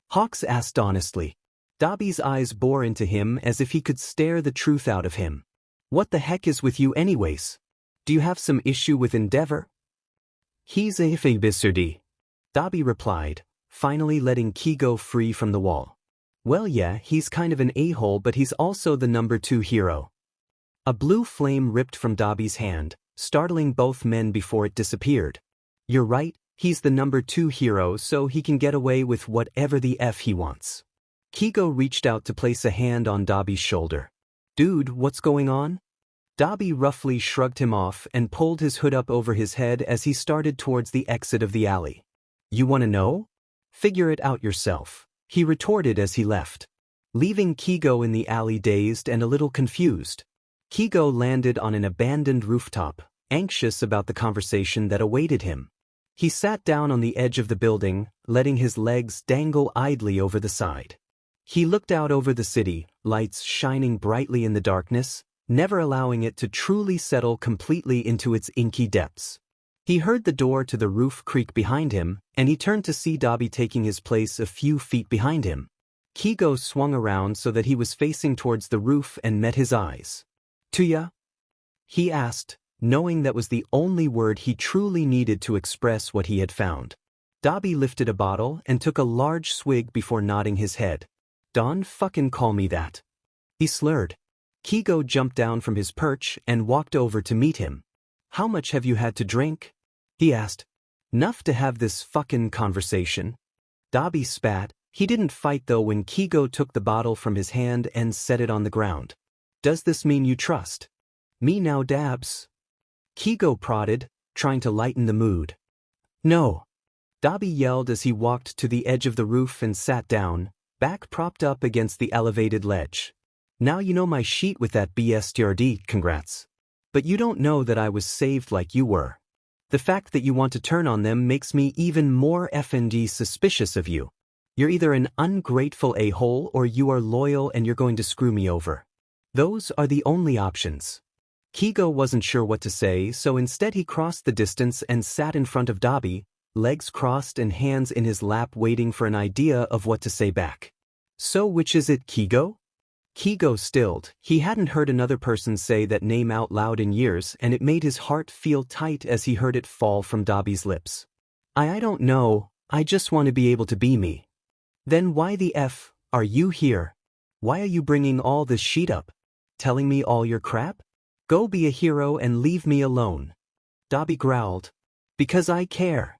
[SPEAKER 1] Hawks asked honestly. Dobby's eyes bore into him as if he could stare the truth out of him. "What the heck is with you anyways? Do you have some issue with Endeavor?" "He's a bisardi," Dobby replied, finally letting Kigo free from the wall. "Well yeah, he's kind of an a-hole but he's also the number 2 hero." A blue flame ripped from Dobby's hand, startling both men before it disappeared. "You're right, he's the number 2 hero so he can get away with whatever the F he wants." Kigo reached out to place a hand on Dobby's shoulder. "Dude, what's going on?" Dobby roughly shrugged him off and pulled his hood up over his head as he started towards the exit of the alley. "You wanna know? Figure it out yourself," he retorted as he left, leaving Kigo in the alley dazed and a little confused. Kigo landed on an abandoned rooftop, anxious about the conversation that awaited him. He sat down on the edge of the building, letting his legs dangle idly over the side. He looked out over the city, lights shining brightly in the darkness, never allowing it to truly settle completely into its inky depths. He heard the door to the roof creak behind him, and he turned to see Dobby taking his place a few feet behind him. Kigo swung around so that he was facing towards the roof and met his eyes. "Tuya?" he asked, knowing that was the only word he truly needed to express what he had found. Dobby lifted a bottle and took a large swig before nodding his head. "Don't fucking call me that," he slurred. Kigo jumped down from his perch and walked over to meet him. "How much have you had to drink?" he asked. "'Nough to have this fucking conversation." Dobby spat. He didn't fight though when Kigo took the bottle from his hand and set it on the ground. "Does this mean you trust me now, Dabs?" Kigo prodded, trying to lighten the mood. "No," Dobby yelled as he walked to the edge of the roof and sat down, back propped up against the elevated ledge. "Now you know my sheet with that BSTRD, congrats. But you don't know that I was saved like you were. The fact that you want to turn on them makes me even more FND suspicious of you. You're either an ungrateful a-hole or you are loyal and you're going to screw me over. Those are the only options." Kigo wasn't sure what to say, so instead he crossed the distance and sat in front of Dobby, legs crossed and hands in his lap waiting for an idea of what to say back. "So which is it, Kigo?" Kigo stilled. He hadn't heard another person say that name out loud in years, and it made his heart feel tight as he heard it fall from Dobby's lips. I don't know, I just want to be able to be me." "Then why the F are you here? Why are you bringing all this shit up? Telling me all your crap? Go be a hero and leave me alone." Dobby growled. "Because I care."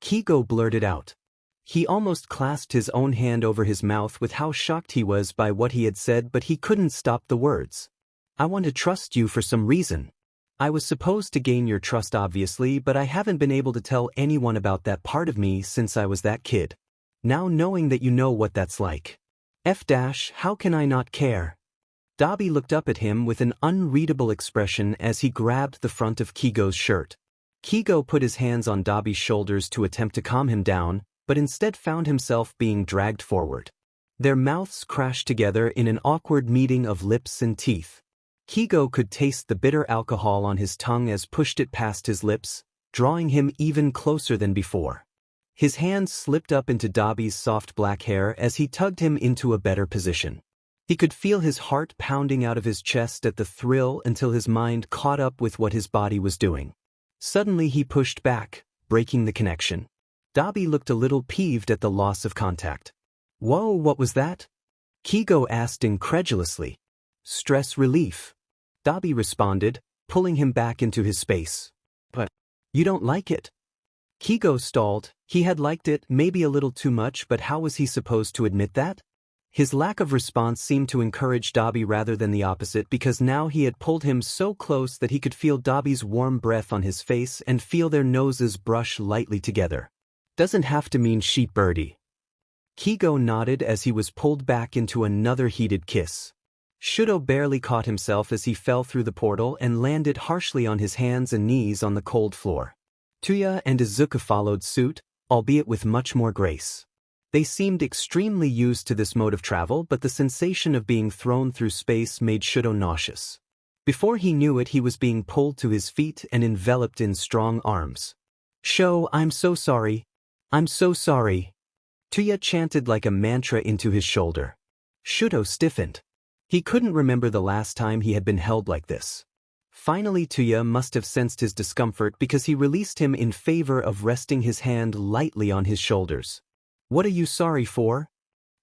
[SPEAKER 1] Kigo blurted out. He almost clasped his own hand over his mouth with how shocked he was by what he had said, but he couldn't stop the words. "I want to trust you for some reason. I was supposed to gain your trust obviously, but I haven't been able to tell anyone about that part of me since I was that kid. Now knowing that you know what that's like. How can I not care?" Dobby looked up at him with an unreadable expression as he grabbed the front of Kigo's shirt. Kigo put his hands on Dobby's shoulders to attempt to calm him down, but instead found himself being dragged forward. Their mouths crashed together in an awkward meeting of lips and teeth. Kigo could taste the bitter alcohol on his tongue as pushed it past his lips, drawing him even closer than before. His hands slipped up into Dobby's soft black hair as he tugged him into a better position. He could feel his heart pounding out of his chest at the thrill until his mind caught up with what his body was doing. Suddenly he pushed back, breaking the connection. Dobby looked a little peeved at the loss of contact. "Whoa, what was that?" Kigo asked incredulously. "Stress relief," Dobby responded, pulling him back into his space. "But you don't like it?" Kigo stalled. He had liked it, maybe a little too much, but how was he supposed to admit that? His lack of response seemed to encourage Dobby rather than the opposite, because now he had pulled him so close that he could feel Dobby's warm breath on his face and feel their noses brush lightly together. Doesn't have to mean sheep birdie. Kigo nodded as he was pulled back into another heated kiss. Shudo barely caught himself as he fell through the portal and landed harshly on his hands and knees on the cold floor. Tuya and Izuku followed suit, albeit with much more grace. They seemed extremely used to this mode of travel, but the sensation of being thrown through space made Shudo nauseous. Before he knew it, he was being pulled to his feet and enveloped in strong arms. "Sho, I'm so sorry. I'm so sorry." Tuya chanted like a mantra into his shoulder. Shudo stiffened. He couldn't remember the last time he had been held like this. Finally, Tuya must have sensed his discomfort because he released him in favor of resting his hand lightly on his shoulders. "What are you sorry for?"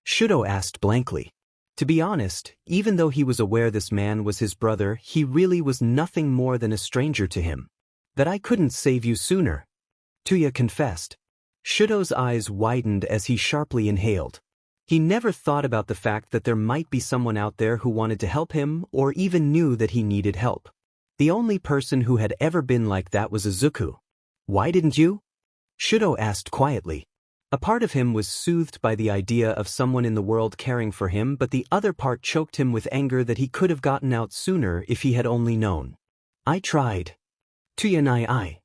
[SPEAKER 1] Shudo asked blankly. To be honest, even though he was aware this man was his brother, he really was nothing more than a stranger to him. "That I couldn't save you sooner," Tuya confessed. Shudo's eyes widened as he sharply inhaled. He never thought about the fact that there might be someone out there who wanted to help him or even knew that he needed help. The only person who had ever been like that was Izuku. "Why didn't you?" Shudo asked quietly. A part of him was soothed by the idea of someone in the world caring for him, but the other part choked him with anger that he could have gotten out sooner if he had only known. "I tried. Tuyanai."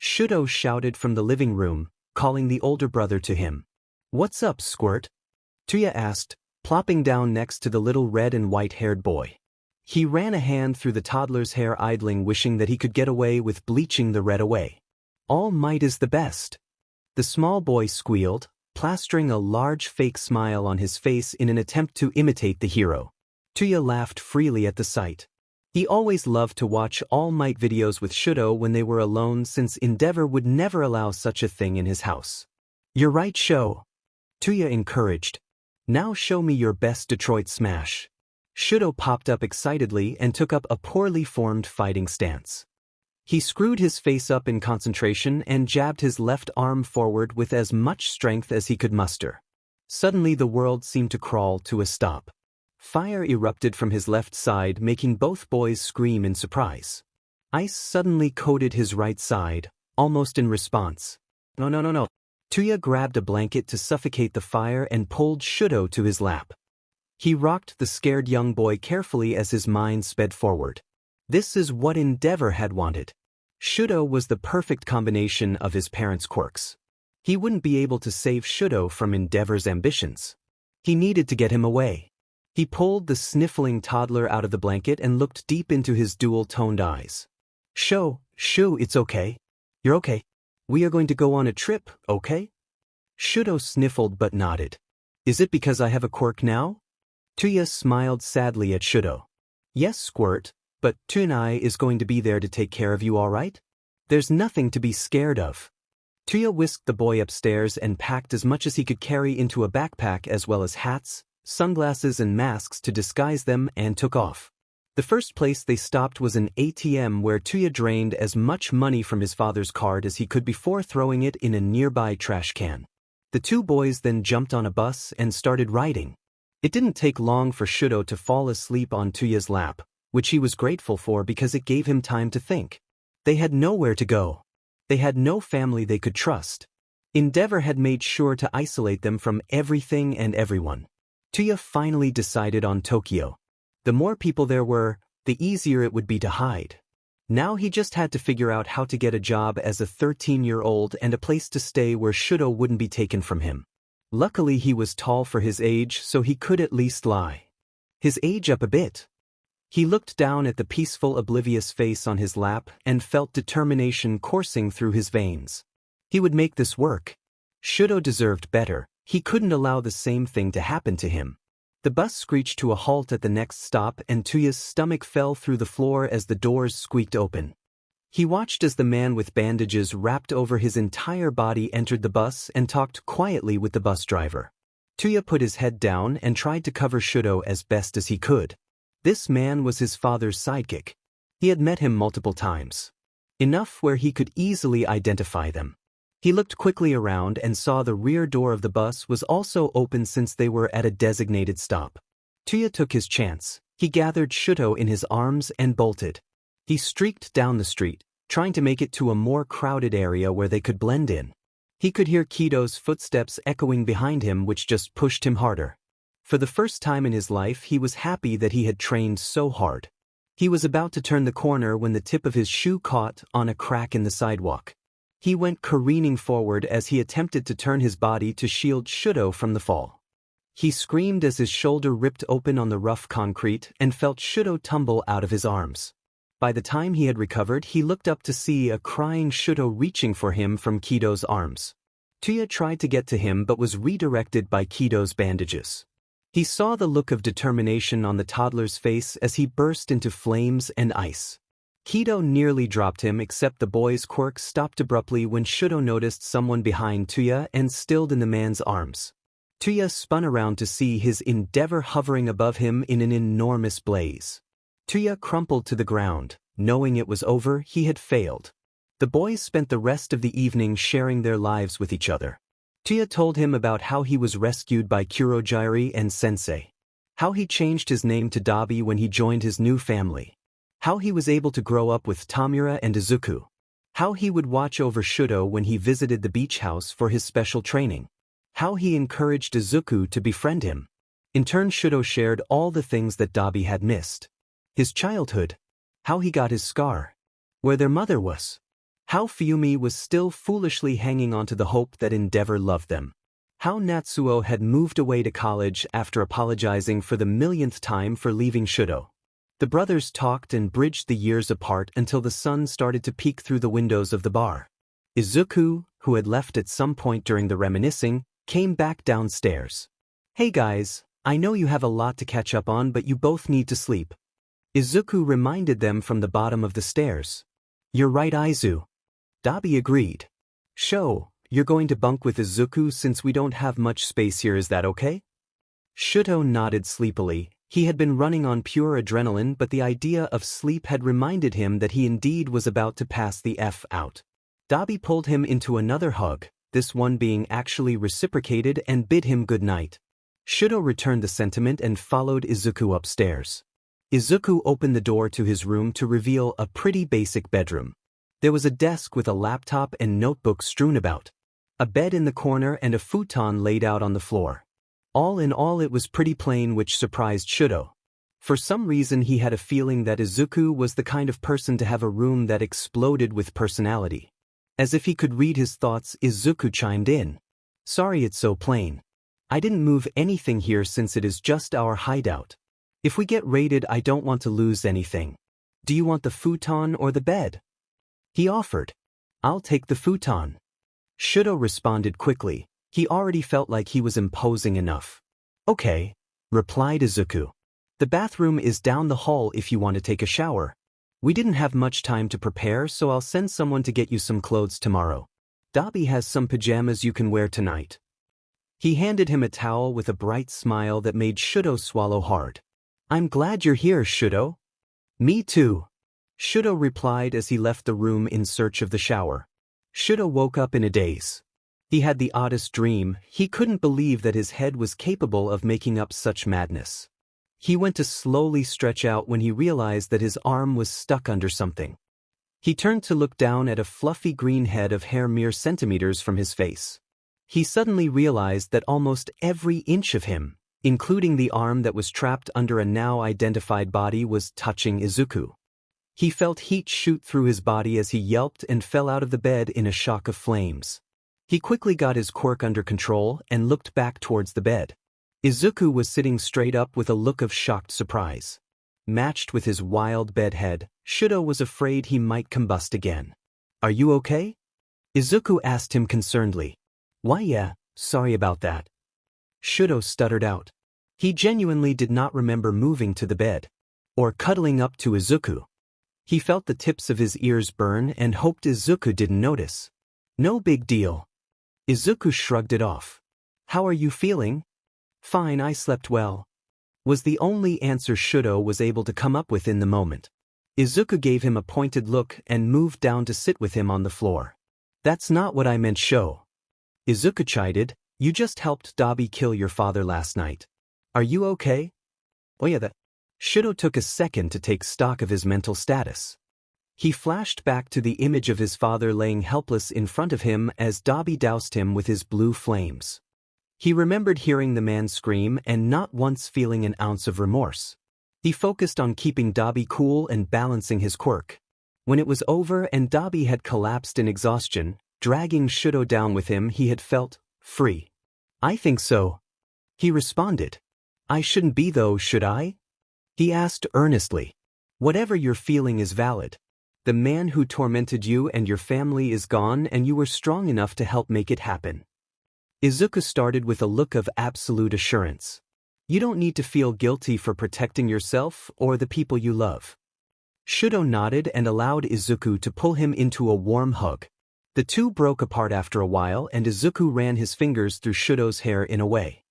[SPEAKER 1] Shudo shouted from the living room, calling the older brother to him. "What's up, Squirt?" Tuya asked, plopping down next to the little red and white-haired boy. He ran a hand through the toddler's hair, idling, wishing that he could get away with bleaching the red away. "All might is the best," the small boy squealed, plastering a large fake smile on his face in an attempt to imitate the hero. Tuya laughed freely at the sight. He always loved to watch All Might videos with Shudo when they were alone, since Endeavor would never allow such a thing in his house. "You're right, Sho," Tuya encouraged. "Now show me your best Detroit smash." Shudo popped up excitedly and took up a poorly formed fighting stance. He screwed his face up in concentration and jabbed his left arm forward with as much strength as he could muster. Suddenly the world seemed to crawl to a stop. Fire erupted from his left side, making both boys scream in surprise. Ice suddenly coated his right side, almost in response. No. Tuya grabbed a blanket to suffocate the fire and pulled Shudo to his lap. He rocked the scared young boy carefully as his mind sped forward. This is what Endeavor had wanted. Shudo was the perfect combination of his parents' quirks. He wouldn't be able to save Shudo from Endeavor's ambitions. He needed to get him away. He pulled the sniffling toddler out of the blanket and looked deep into his dual-toned eyes. Shu, it's okay. You're okay. We are going to go on a trip, okay?" Shudo sniffled but nodded. "Is it because I have a quirk now?" Tuya smiled sadly at Shudo. "Yes, Squirt. But Tunai is going to be there to take care of you, all right? There's nothing to be scared of." Tuya whisked the boy upstairs and packed as much as he could carry into a backpack, as well as hats, sunglasses and masks to disguise them, and took off. The first place they stopped was an ATM where Tuya drained as much money from his father's card as he could before throwing it in a nearby trash can. The two boys then jumped on a bus and started riding. It didn't take long for Shudo to fall asleep on Tuya's lap, which he was grateful for because it gave him time to think. They had nowhere to go. They had no family they could trust. Endeavor had made sure to isolate them from everything and everyone. Tuya finally decided on Tokyo. The more people there were, the easier it would be to hide. Now he just had to figure out how to get a job as a 13-year-old and a place to stay where Shudo wouldn't be taken from him. Luckily he was tall for his age, so he could at least lie his age up a bit. He looked down at the peaceful, oblivious face on his lap and felt determination coursing through his veins. He would make this work. Shudo deserved better. He couldn't allow the same thing to happen to him. The bus screeched to a halt at the next stop, and Tuya's stomach fell through the floor as the doors squeaked open. He watched as the man with bandages wrapped over his entire body entered the bus and talked quietly with the bus driver. Tuya put his head down and tried to cover Shudo as best as he could. This man was his father's sidekick. He had met him multiple times. Enough where he could easily identify them. He looked quickly around and saw the rear door of the bus was also open since they were at a designated stop. Tuya took his chance. He gathered Shuto in his arms and bolted. He streaked down the street, trying to make it to a more crowded area where they could blend in. He could hear Kido's footsteps echoing behind him, which just pushed him harder. For the first time in his life, he was happy that he had trained so hard. He was about to turn the corner when the tip of his shoe caught on a crack in the sidewalk. He went careening forward as he attempted to turn his body to shield Shuto from the fall. He screamed as his shoulder ripped open on the rough concrete and felt Shuto tumble out of his arms. By the time he had recovered, he looked up to see a crying Shuto reaching for him from Kido's arms. Tuya tried to get to him but was redirected by Kido's bandages. He saw the look of determination on the toddler's face as he burst into flames and ice. Kido nearly dropped him, except the boy's quirk stopped abruptly when Shuto noticed someone behind Tuya and stilled in the man's arms. Tuya spun around to see his endeavor hovering above him in an enormous blaze. Tuya crumpled to the ground. Knowing it was over, he had failed. The boys spent the rest of the evening sharing their lives with each other. Tuya told him about how he was rescued by Kurojiiri and Sensei. How he changed his name to Dabi when he joined his new family. How he was able to grow up with Tamura and Izuku. How he would watch over Shuto when he visited the beach house for his special training. How he encouraged Izuku to befriend him. In turn, Shuto shared all the things that Dabi had missed. His childhood. How he got his scar. Where their mother was. How Fuyumi was still foolishly hanging on to the hope that Endeavor loved them. How Natsuo had moved away to college after apologizing for the millionth time for leaving Shuto. The brothers talked and bridged the years apart until the sun started to peek through the windows of the bar. Izuku, who had left at some point during the reminiscing, came back downstairs. "Hey guys, I know you have a lot to catch up on, but you both need to sleep." Izuku reminded them from the bottom of the stairs. "You're right, Izu." Dabi agreed. "Sho, you're going to bunk with Izuku since we don't have much space here, is that okay?" Shuto nodded sleepily. He had been running on pure adrenaline, but the idea of sleep had reminded him that he indeed was about to pass the F out. Dabi pulled him into another hug, this one being actually reciprocated, and bid him good night. Shuto returned the sentiment and followed Izuku upstairs. Izuku opened the door to his room to reveal a pretty basic bedroom. There was a desk with a laptop and notebooks strewn about, a bed in the corner and a futon laid out on the floor. All in all, it was pretty plain, which surprised Shuto. For some reason he had a feeling that Izuku was the kind of person to have a room that exploded with personality. As if he could read his thoughts, Izuku chimed in. "Sorry it's so plain. I didn't move anything here since it is just our hideout. If we get raided, I don't want to lose anything. Do you want the futon or the bed?" He offered. "I'll take the futon." Shuto responded quickly. He already felt like he was imposing enough. "Okay," replied Izuku. "The bathroom is down the hall if you want to take a shower. We didn't have much time to prepare, so I'll send someone to get you some clothes tomorrow. Dabi has some pajamas you can wear tonight." He handed him a towel with a bright smile that made Shuto swallow hard. "I'm glad you're here, Shuto." "Me too," Shuto replied as he left the room in search of the shower. Shuto woke up in a daze. He had the oddest dream. He couldn't believe that his head was capable of making up such madness. He went to slowly stretch out when he realized that his arm was stuck under something. He turned to look down at a fluffy green head of hair mere centimeters from his face. He suddenly realized that almost every inch of him, including the arm that was trapped under a now identified body, was touching Izuku. He felt heat shoot through his body as he yelped and fell out of the bed in a shock of flames. He quickly got his quirk under control and looked back towards the bed. Izuku was sitting straight up with a look of shocked surprise. Matched with his wild bedhead, Shuto was afraid he might combust again. "Are you okay?" Izuku asked him concernedly. "Why yeah, sorry about that." Shuto stuttered out. He genuinely did not remember moving to the bed. Or cuddling up to Izuku. He felt the tips of his ears burn and hoped Izuku didn't notice. "No big deal." Izuku shrugged it off. "How are you feeling?" "Fine, I slept well," was the only answer Shuto was able to come up with in the moment. Izuku gave him a pointed look and moved down to sit with him on the floor. That's not what I meant, Sho. Izuku chided. You just helped Dabi kill your father last night. Are you okay? Oh yeah, that. Shido took a second to take stock of his mental status. He flashed back to the image of his father laying helpless in front of him as Dabi doused him with his blue flames. He remembered hearing the man scream and not once feeling an ounce of remorse. He focused on keeping Dabi cool and balancing his quirk. When it was over and Dabi had collapsed in exhaustion, dragging Shido down with him, he had felt free. I think so. He responded. I shouldn't be though, should I? He asked earnestly. Whatever you're feeling is valid. The man who tormented you and your family is gone and you were strong enough to help make it happen. Izuku started with a look of absolute assurance. You don't need to feel guilty for protecting yourself or the people you love. Shido nodded and allowed Izuku to pull him into a warm hug. The two broke apart after a while and Izuku ran his fingers through Shido's hair in a way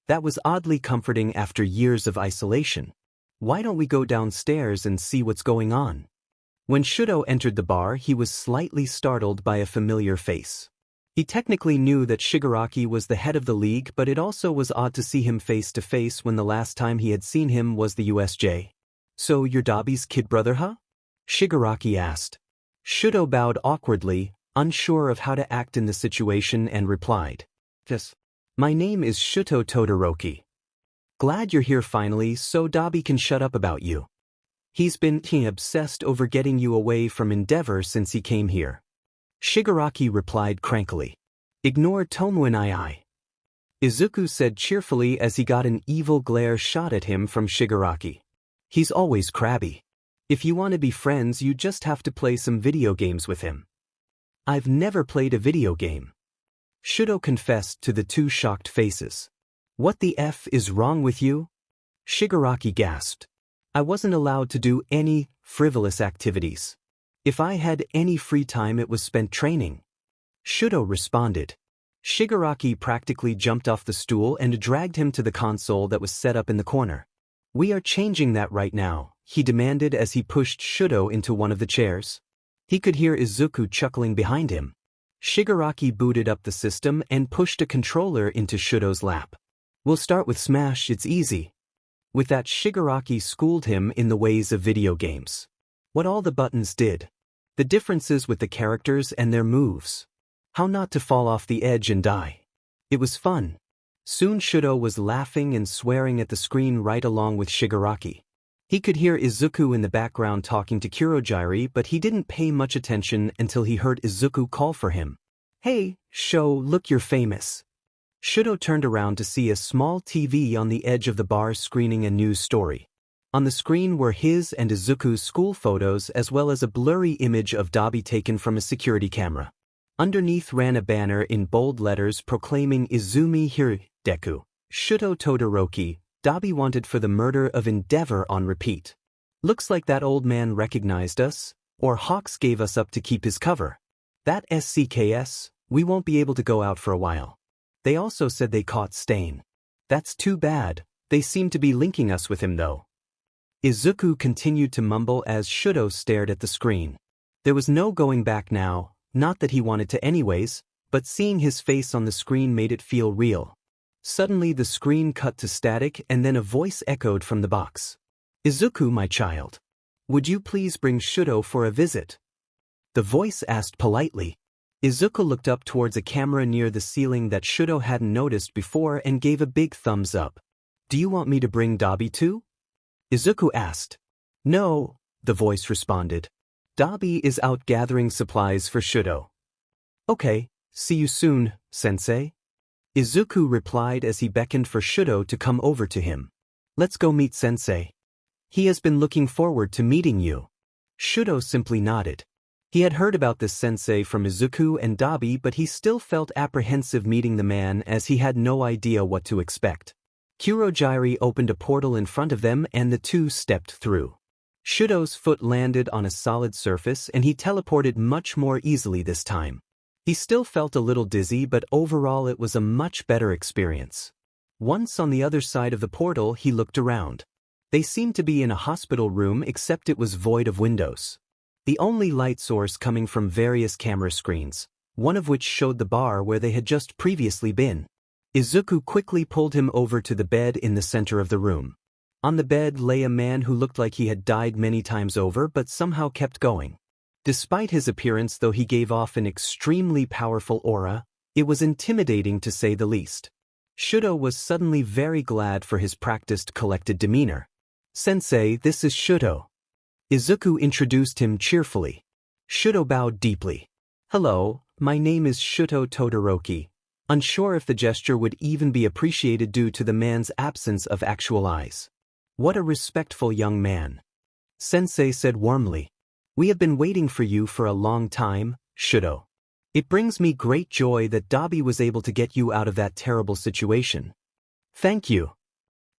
[SPEAKER 1] that was oddly comforting after years of isolation. Why don't we go downstairs and see what's going on? When Shido entered the bar, he was slightly startled by a familiar face. He technically knew that Shigaraki was the head of the league, but it also was odd to see him face to face when the last time he had seen him was the USJ. So you're Dabi's kid brother, huh? Shigaraki asked. Shido bowed awkwardly, unsure of how to act in the situation, and replied. Yes. My name is Shuto Todoroki. Glad you're here finally so Dabi can shut up about you. He's been obsessed over getting you away from Endeavor since he came here. Shigaraki replied crankily. Ignore Tomu and I. Izuku said cheerfully as he got an evil glare shot at him from Shigaraki. He's always crabby. If you want to be friends, you just have to play some video games with him. I've never played a video game. Shido confessed to the two shocked faces. What the F is wrong with you? Shigaraki gasped. I wasn't allowed to do any frivolous activities. If I had any free time, it was spent training. Shido responded. Shigaraki practically jumped off the stool and dragged him to the console that was set up in the corner. We are changing that right now, he demanded as he pushed Shido into one of the chairs. He could hear Izuku chuckling behind him. Shigaraki booted up the system and pushed a controller into Shido's lap. We'll start with Smash, it's easy. With that, Shigaraki schooled him in the ways of video games. What all the buttons did. The differences with the characters and their moves. How not to fall off the edge and die. It was fun. Soon Shido was laughing and swearing at the screen right along with Shigaraki. He could hear Izuku in the background talking to Kurogiri, but he didn't pay much attention until he heard Izuku call for him. Hey, Sho, look, you're famous. Shido turned around to see a small TV on the edge of the bar screening a news story. On the screen were his and Izuku's school photos as well as a blurry image of Dabi taken from a security camera. Underneath ran a banner in bold letters proclaiming Izumi Hiru, Deku, Shuto Todoroki, Dabi wanted for the murder of Endeavor on repeat. Looks like that old man recognized us, or Hawks gave us up to keep his cover. That SCKS, we won't be able to go out for a while. They also said they caught Stain. That's too bad, they seem to be linking us with him though. Izuku continued to mumble as Shido stared at the screen. There was no going back now, not that he wanted to anyways, but seeing his face on the screen made it feel real. Suddenly the screen cut to static and then a voice echoed from the box. Izuku, my child. Would you please bring Shido for a visit? The voice asked politely. Izuku looked up towards a camera near the ceiling that Shido hadn't noticed before and gave a big thumbs up. Do you want me to bring Dabi too? Izuku asked. No, the voice responded. Dabi is out gathering supplies for Shido. Okay, see you soon, sensei. Izuku replied as he beckoned for Shido to come over to him. Let's go meet sensei. He has been looking forward to meeting you. Shido simply nodded. He had heard about this sensei from Izuku and Dabi, but he still felt apprehensive meeting the man as he had no idea what to expect. Kurogiri opened a portal in front of them and the two stepped through. Shido's foot landed on a solid surface and he teleported much more easily this time. He still felt a little dizzy, but overall it was a much better experience. Once on the other side of the portal, he looked around. They seemed to be in a hospital room except it was void of windows. The only light source coming from various camera screens. one of which showed the bar where they had just previously been. Izuku quickly pulled him over to the bed in the center of the room. On the bed lay a man who looked like he had died many times over but somehow kept going. Despite his appearance, though he gave off an extremely powerful aura, it was intimidating to say the least. Shudo was suddenly very glad for his practiced, collected demeanor. "Sensei, this is Shudo." Izuku introduced him cheerfully. Shudo bowed deeply. "Hello, my name is Shuto Todoroki," unsure if the gesture would even be appreciated due to the man's absence of actual eyes. "What a respectful young man." Sensei said warmly. "We have been waiting for you for a long time, Shudo. It brings me great joy that Dabi was able to get you out of that terrible situation." "Thank you,"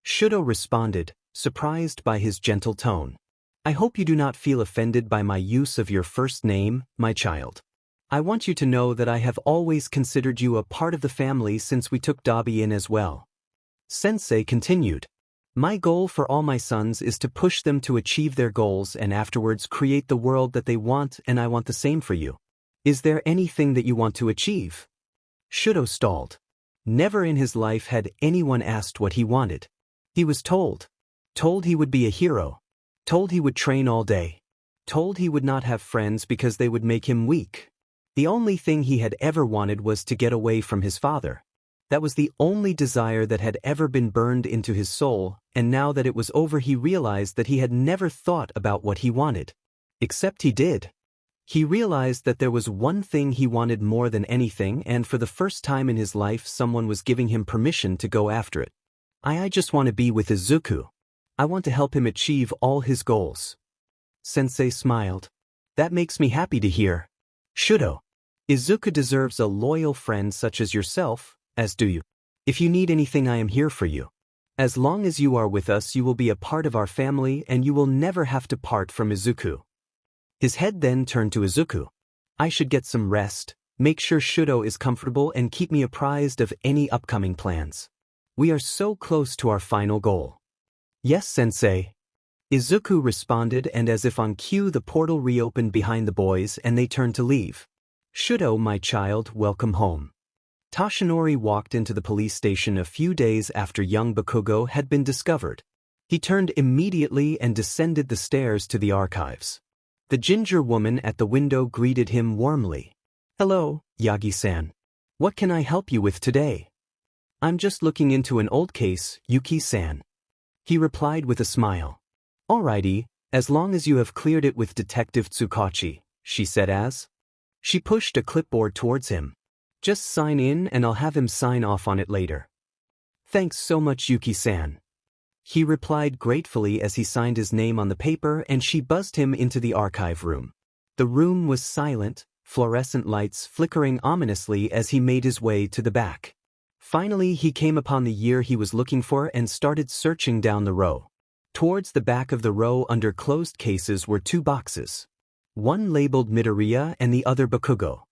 [SPEAKER 1] Shudo responded, surprised by his gentle tone. "I hope you do not feel offended by my use of your first name, my child. I want you to know that I have always considered you a part of the family since we took Dabi in as well." Sensei continued. "My goal for all my sons is to push them to achieve their goals and afterwards create the world that they want, and I want the same for you. Is there anything that you want to achieve?" Shudo stalled. Never in his life had anyone asked what he wanted. He was told. Told he would be a hero. Told he would train all day. Told he would not have friends because they would make him weak. The only thing he had ever wanted was to get away from his father. That was the only desire that had ever been burned into his soul, and now that it was over he realized that he had never thought about what he wanted. Except he did. He realized that there was one thing he wanted more than anything, and for the first time in his life someone was giving him permission to go after it. I just want to be with Izuku. I want to help him achieve all his goals." Sensei smiled. "That makes me happy to hear. Shudo, Izuku deserves a loyal friend such as yourself, as do you. If you need anything, I am here for you. As long as you are with us, you will be a part of our family and you will never have to part from Izuku." His head then turned to Izuku. "I should get some rest, make sure Shudo is comfortable, and keep me apprised of any upcoming plans. We are so close to our final goal." "Yes, Sensei." Izuku responded, and as if on cue the portal reopened behind the boys and they turned to leave. "Shudo, my child, welcome home." Toshinori walked into the police station a few days after young Bakugo had been discovered. He turned immediately and descended the stairs to the archives. The ginger woman at the window greeted him warmly. "Hello, Yagi-san. What can I help you with today?" "I'm just looking into an old case, Yuki-san." He replied with a smile. "Alrighty, as long as you have cleared it with Detective Tsukachi," she said as she pushed a clipboard towards him. "Just sign in and I'll have him sign off on it later." "Thanks so much, Yuki-san." He replied gratefully as he signed his name on the paper, and she buzzed him into the archive room. The room was silent, fluorescent lights flickering ominously as he made his way to the back. Finally, he came upon the year he was looking for and started searching down the row. Towards the back of the row under closed cases were two boxes. One labeled Midoriya and the other Bakugo.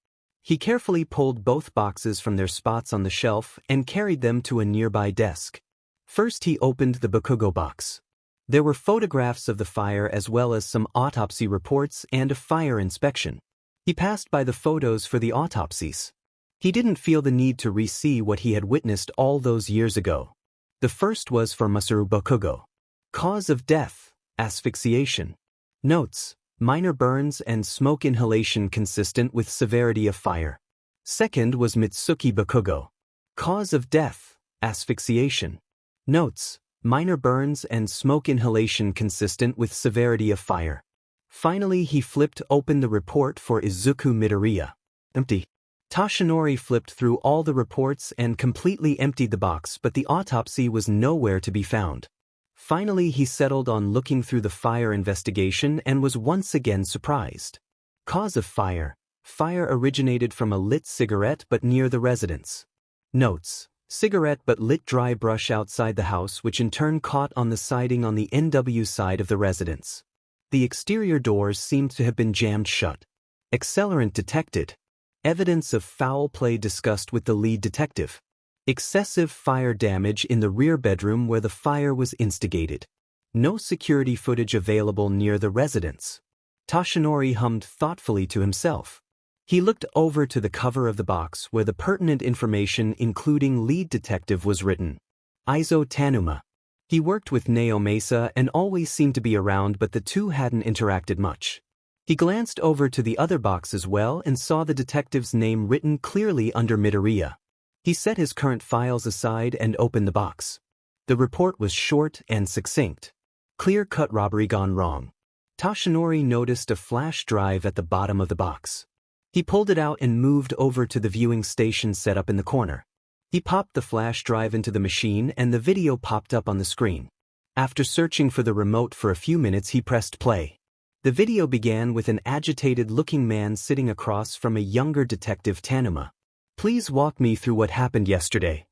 [SPEAKER 1] He carefully pulled both boxes from their spots on the shelf and carried them to a nearby desk. First he opened the Bakugo box. There were photographs of the fire as well as some autopsy reports and a fire inspection. He passed by the photos for the autopsies. He didn't feel the need to re-see what he had witnessed all those years ago. The first was for Masaru Bakugo. Cause of death, asphyxiation. Notes, minor burns and smoke inhalation consistent with severity of fire. Second was Mitsuki Bakugo. Cause of death, asphyxiation. Notes, minor burns and smoke inhalation consistent with severity of fire. Finally, he flipped open the report for Izuku Midoriya. Empty. Toshinori flipped through all the reports and completely emptied the box, but the autopsy was nowhere to be found. Finally, he settled on looking through the fire investigation and was once again surprised. Cause of fire. Fire originated from a lit cigarette but near the residence. Notes, cigarette but lit dry brush outside the house, which in turn caught on the siding on the NW side of the residence. The exterior doors seemed to have been jammed shut. Accelerant detected. Evidence of foul play discussed with the lead detective. Excessive fire damage in the rear bedroom where the fire was instigated. No security footage available near the residence. Toshinori hummed thoughtfully to himself. He looked over to the cover of the box where the pertinent information including lead detective was written. Izo Tanuma. He worked with Naomasa and always seemed to be around, but the two hadn't interacted much. He glanced over to the other box as well and saw the detective's name written clearly under Midoriya. He set his current files aside and opened the box. The report was short and succinct. Clear-cut robbery gone wrong. Toshinori noticed a flash drive at the bottom of the box. He pulled it out and moved over to the viewing station set up in the corner. He popped the flash drive into the machine and the video popped up on the screen. After searching for the remote for a few minutes, he pressed play. The video began with an agitated-looking man sitting across from a younger Detective Tanuma. "Please walk me through what happened yesterday,"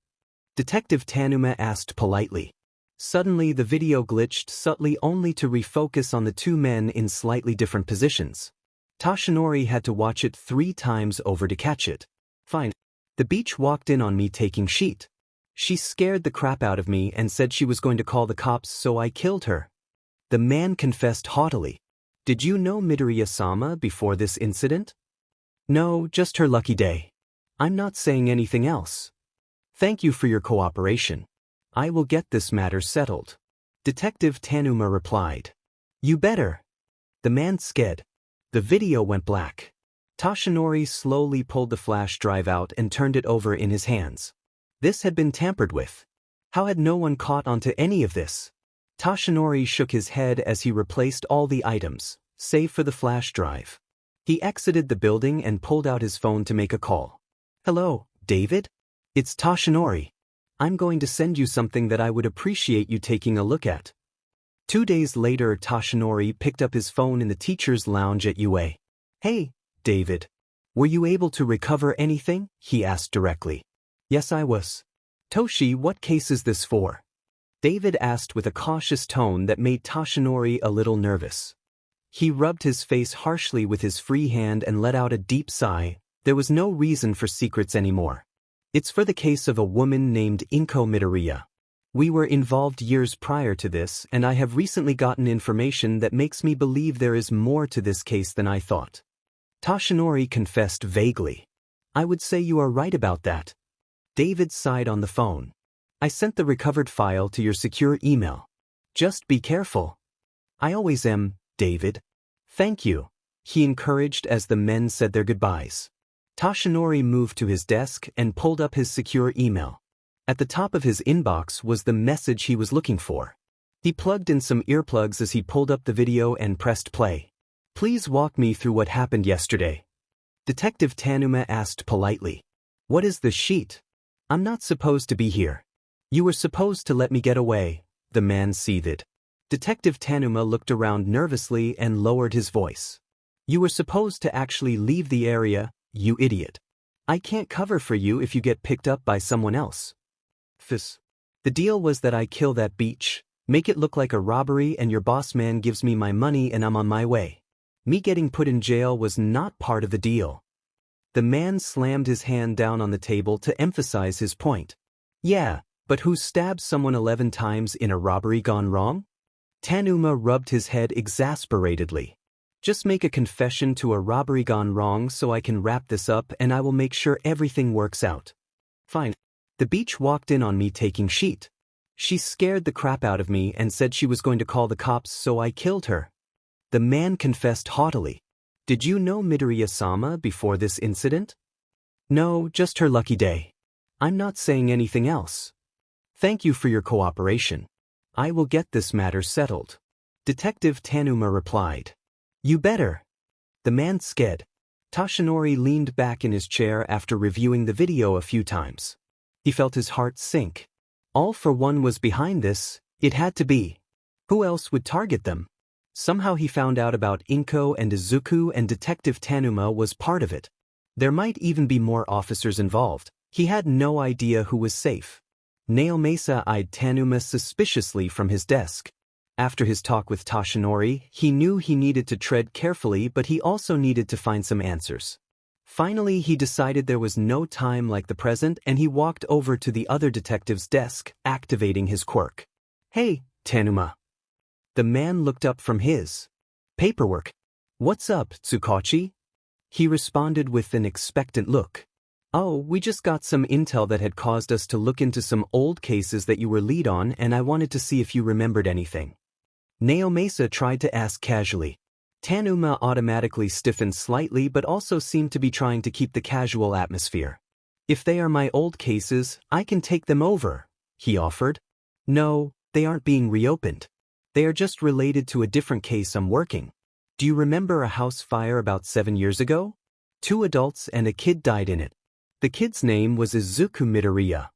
[SPEAKER 1] Detective Tanuma asked politely. Suddenly the video glitched subtly, only to refocus on the two men in slightly different positions. Toshinori had to watch it 3 times over to catch it. "Fine. The beach walked in on me taking sheet. She scared the crap out of me and said she was going to call the cops, so I killed her," the man confessed haughtily. "Did you know Midoriya-sama before this incident?" "No, just her lucky day. I'm not saying anything else. Thank you for your cooperation. I will get this matter settled," Detective Tanuma replied. "You better." The man sked. The video went black. Toshinori slowly pulled the flash drive out and turned it over in his hands. This had been tampered with. How had no one caught onto any of this? Toshinori shook his head as he replaced all the items, save for the flash drive. He exited the building and pulled out his phone to make a call. "Hello, David? It's Toshinori. I'm going to send you something that I would appreciate you taking a look at." 2 days later, Toshinori picked up his phone in the teacher's lounge at UA. "Hey, David. Were you able to recover anything?" he asked directly. "Yes, I was." "Toshi, what case is this for?" David asked with a cautious tone that made Toshinori a little nervous. He rubbed his face harshly with his free hand and let out a deep sigh. There was no reason for secrets anymore. "It's for the case of a woman named Inko Midoriya. We were involved years prior to this, and I have recently gotten information that makes me believe there is more to this case than I thought." Toshinori confessed vaguely. "I would say you are right about that." David sighed on the phone. "I sent the recovered file to your secure email. Just be careful." "I always am, David." "Thank you," he encouraged as the men said their goodbyes. Toshinori moved to his desk and pulled up his secure email. At the top of his inbox was the message he was looking for. He plugged in some earplugs as he pulled up the video and pressed play. "Please walk me through what happened yesterday," Detective Tanuma asked politely. "What is the sheet? I'm not supposed to be here. You were supposed to let me get away," the man seethed. Detective Tanuma looked around nervously and lowered his voice. "You were supposed to actually leave the area, you idiot. I can't cover for you if you get picked up by someone else. The deal was that I kill that beach, make it look like a robbery, and your boss man gives me my money and I'm on my way. Me getting put in jail was not part of the deal." The man slammed his hand down on the table to emphasize his point. "Yeah, but who stabbed someone 11 times in a robbery gone wrong?" Tanuma rubbed his head exasperatedly. "Just make a confession to a robbery gone wrong so I can wrap this up and I will make sure everything works out." "Fine. The beach walked in on me taking sheet. She scared the crap out of me and said she was going to call the cops, so I killed her," the man confessed haughtily. "Did you know Midoriya-sama before this incident?" "No, just her lucky day. I'm not saying anything else. Thank you for your cooperation. I will get this matter settled," Detective Tanuma replied. "You better." The man sked. Toshinori leaned back in his chair after reviewing the video a few times. He felt his heart sink. All for One was behind this. It had to be. Who else would target them? Somehow he found out about Inko and Izuku, and Detective Tanuma was part of it. There might even be more officers involved. He had no idea who was safe. Naomasa eyed Tanuma suspiciously from his desk. After his talk with Toshinori, he knew he needed to tread carefully, but he also needed to find some answers. Finally, he decided there was no time like the present, and he walked over to the other detective's desk, activating his quirk. "Hey, Tanuma." The man looked up from his paperwork. "What's up, Tsukachi?" He responded with an expectant look. Oh, we just got some intel that had caused us to look into some old cases that you were lead on, and I wanted to see if you remembered anything. Naomasa tried to ask casually. Tanuma automatically stiffened slightly but also seemed to be trying to keep the casual atmosphere. If they are my old cases, I can take them over, he offered. No, they aren't being reopened. They are just related to a different case I'm working. Do you remember a house fire about 7 years ago? 2 adults and a kid died in it. The kid's name was Izuku Midoriya.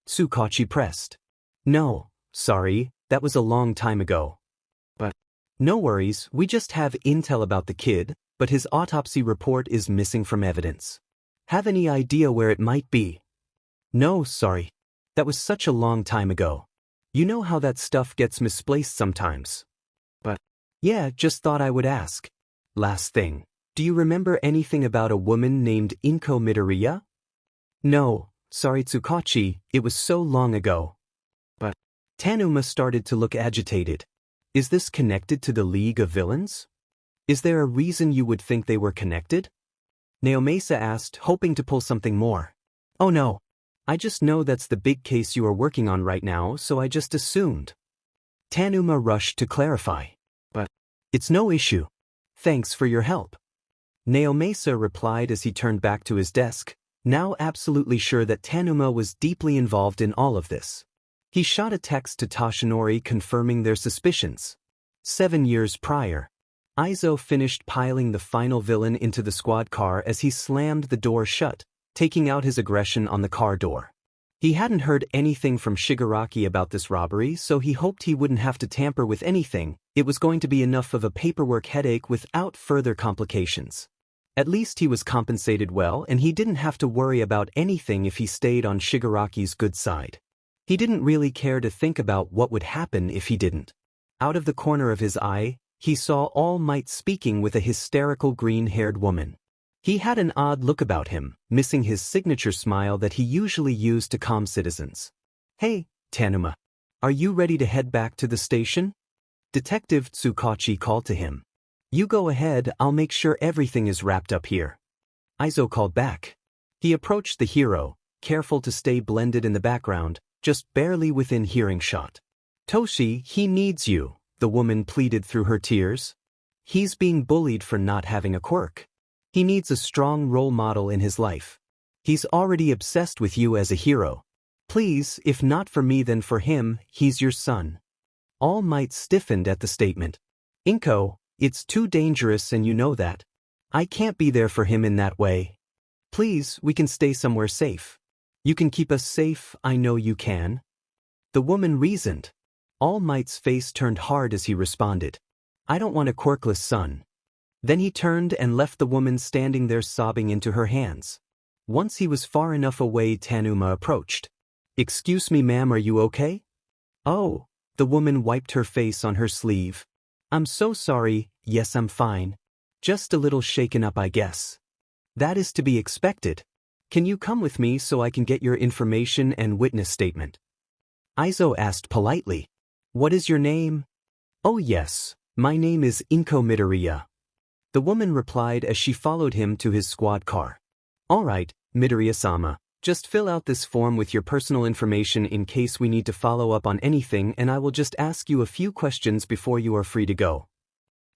[SPEAKER 1] Tsukachi pressed. No, sorry, that was a long time ago. But no worries, we just have intel about the kid, but his autopsy report is missing from evidence. Have any idea where it might be? No, sorry. That was such a long time ago. You know how that stuff gets misplaced sometimes. But yeah, just thought I would ask. Last thing. Do you remember anything about a woman named Inko Midoriya? No, sorry Tsukachi, it was so long ago. But Tanuma started to look agitated. Is this connected to the League of Villains? Is there a reason you would think they were connected? Naomasa asked, hoping to pull something more. Oh no. I just know that's the big case you are working on right now, so I just assumed. Tanuma rushed to clarify. But it's no issue. Thanks for your help. Naomasa replied as he turned back to his desk, now absolutely sure that Tanuma was deeply involved in all of this. He shot a text to Toshinori confirming their suspicions. 7 years prior, Izo finished piling the final villain into the squad car as he slammed the door shut, taking out his aggression on the car door. He hadn't heard anything from Shigaraki about this robbery, so he hoped he wouldn't have to tamper with anything. It was going to be enough of a paperwork headache without further complications. At least he was compensated well, and he didn't have to worry about anything if he stayed on Shigaraki's good side. He didn't really care to think about what would happen if he didn't. Out of the corner of his eye, he saw All Might speaking with a hysterical green-haired woman. He had an odd look about him, missing his signature smile that he usually used to calm citizens. Hey, Tanuma. Are you ready to head back to the station? Detective Tsukachi called to him. You go ahead, I'll make sure everything is wrapped up here. Izo called back. He approached the hero, careful to stay blended in the background, just barely within hearing shot. Toshi, he needs you, the woman pleaded through her tears. He's being bullied for not having a quirk. He needs a strong role model in his life. He's already obsessed with you as a hero. Please, if not for me then for him, he's your son. All Might stiffened at the statement. Inko, it's too dangerous and you know that. I can't be there for him in that way. Please, we can stay somewhere safe. You can keep us safe, I know you can. The woman reasoned. All Might's face turned hard as he responded. I don't want a quirkless son. Then he turned and left the woman standing there sobbing into her hands. Once he was far enough away, Tanuma approached. Excuse me ma'am, are you okay? Oh, the woman wiped her face on her sleeve. I'm so sorry, yes I'm fine. Just a little shaken up I guess. That is to be expected. Can you come with me so I can get your information and witness statement? Izo asked politely. What is your name? Oh yes, my name is Inko Midoriya. The woman replied as she followed him to his squad car. All right, Midoriya-sama, just fill out this form with your personal information in case we need to follow up on anything, and I will just ask you a few questions before you are free to go.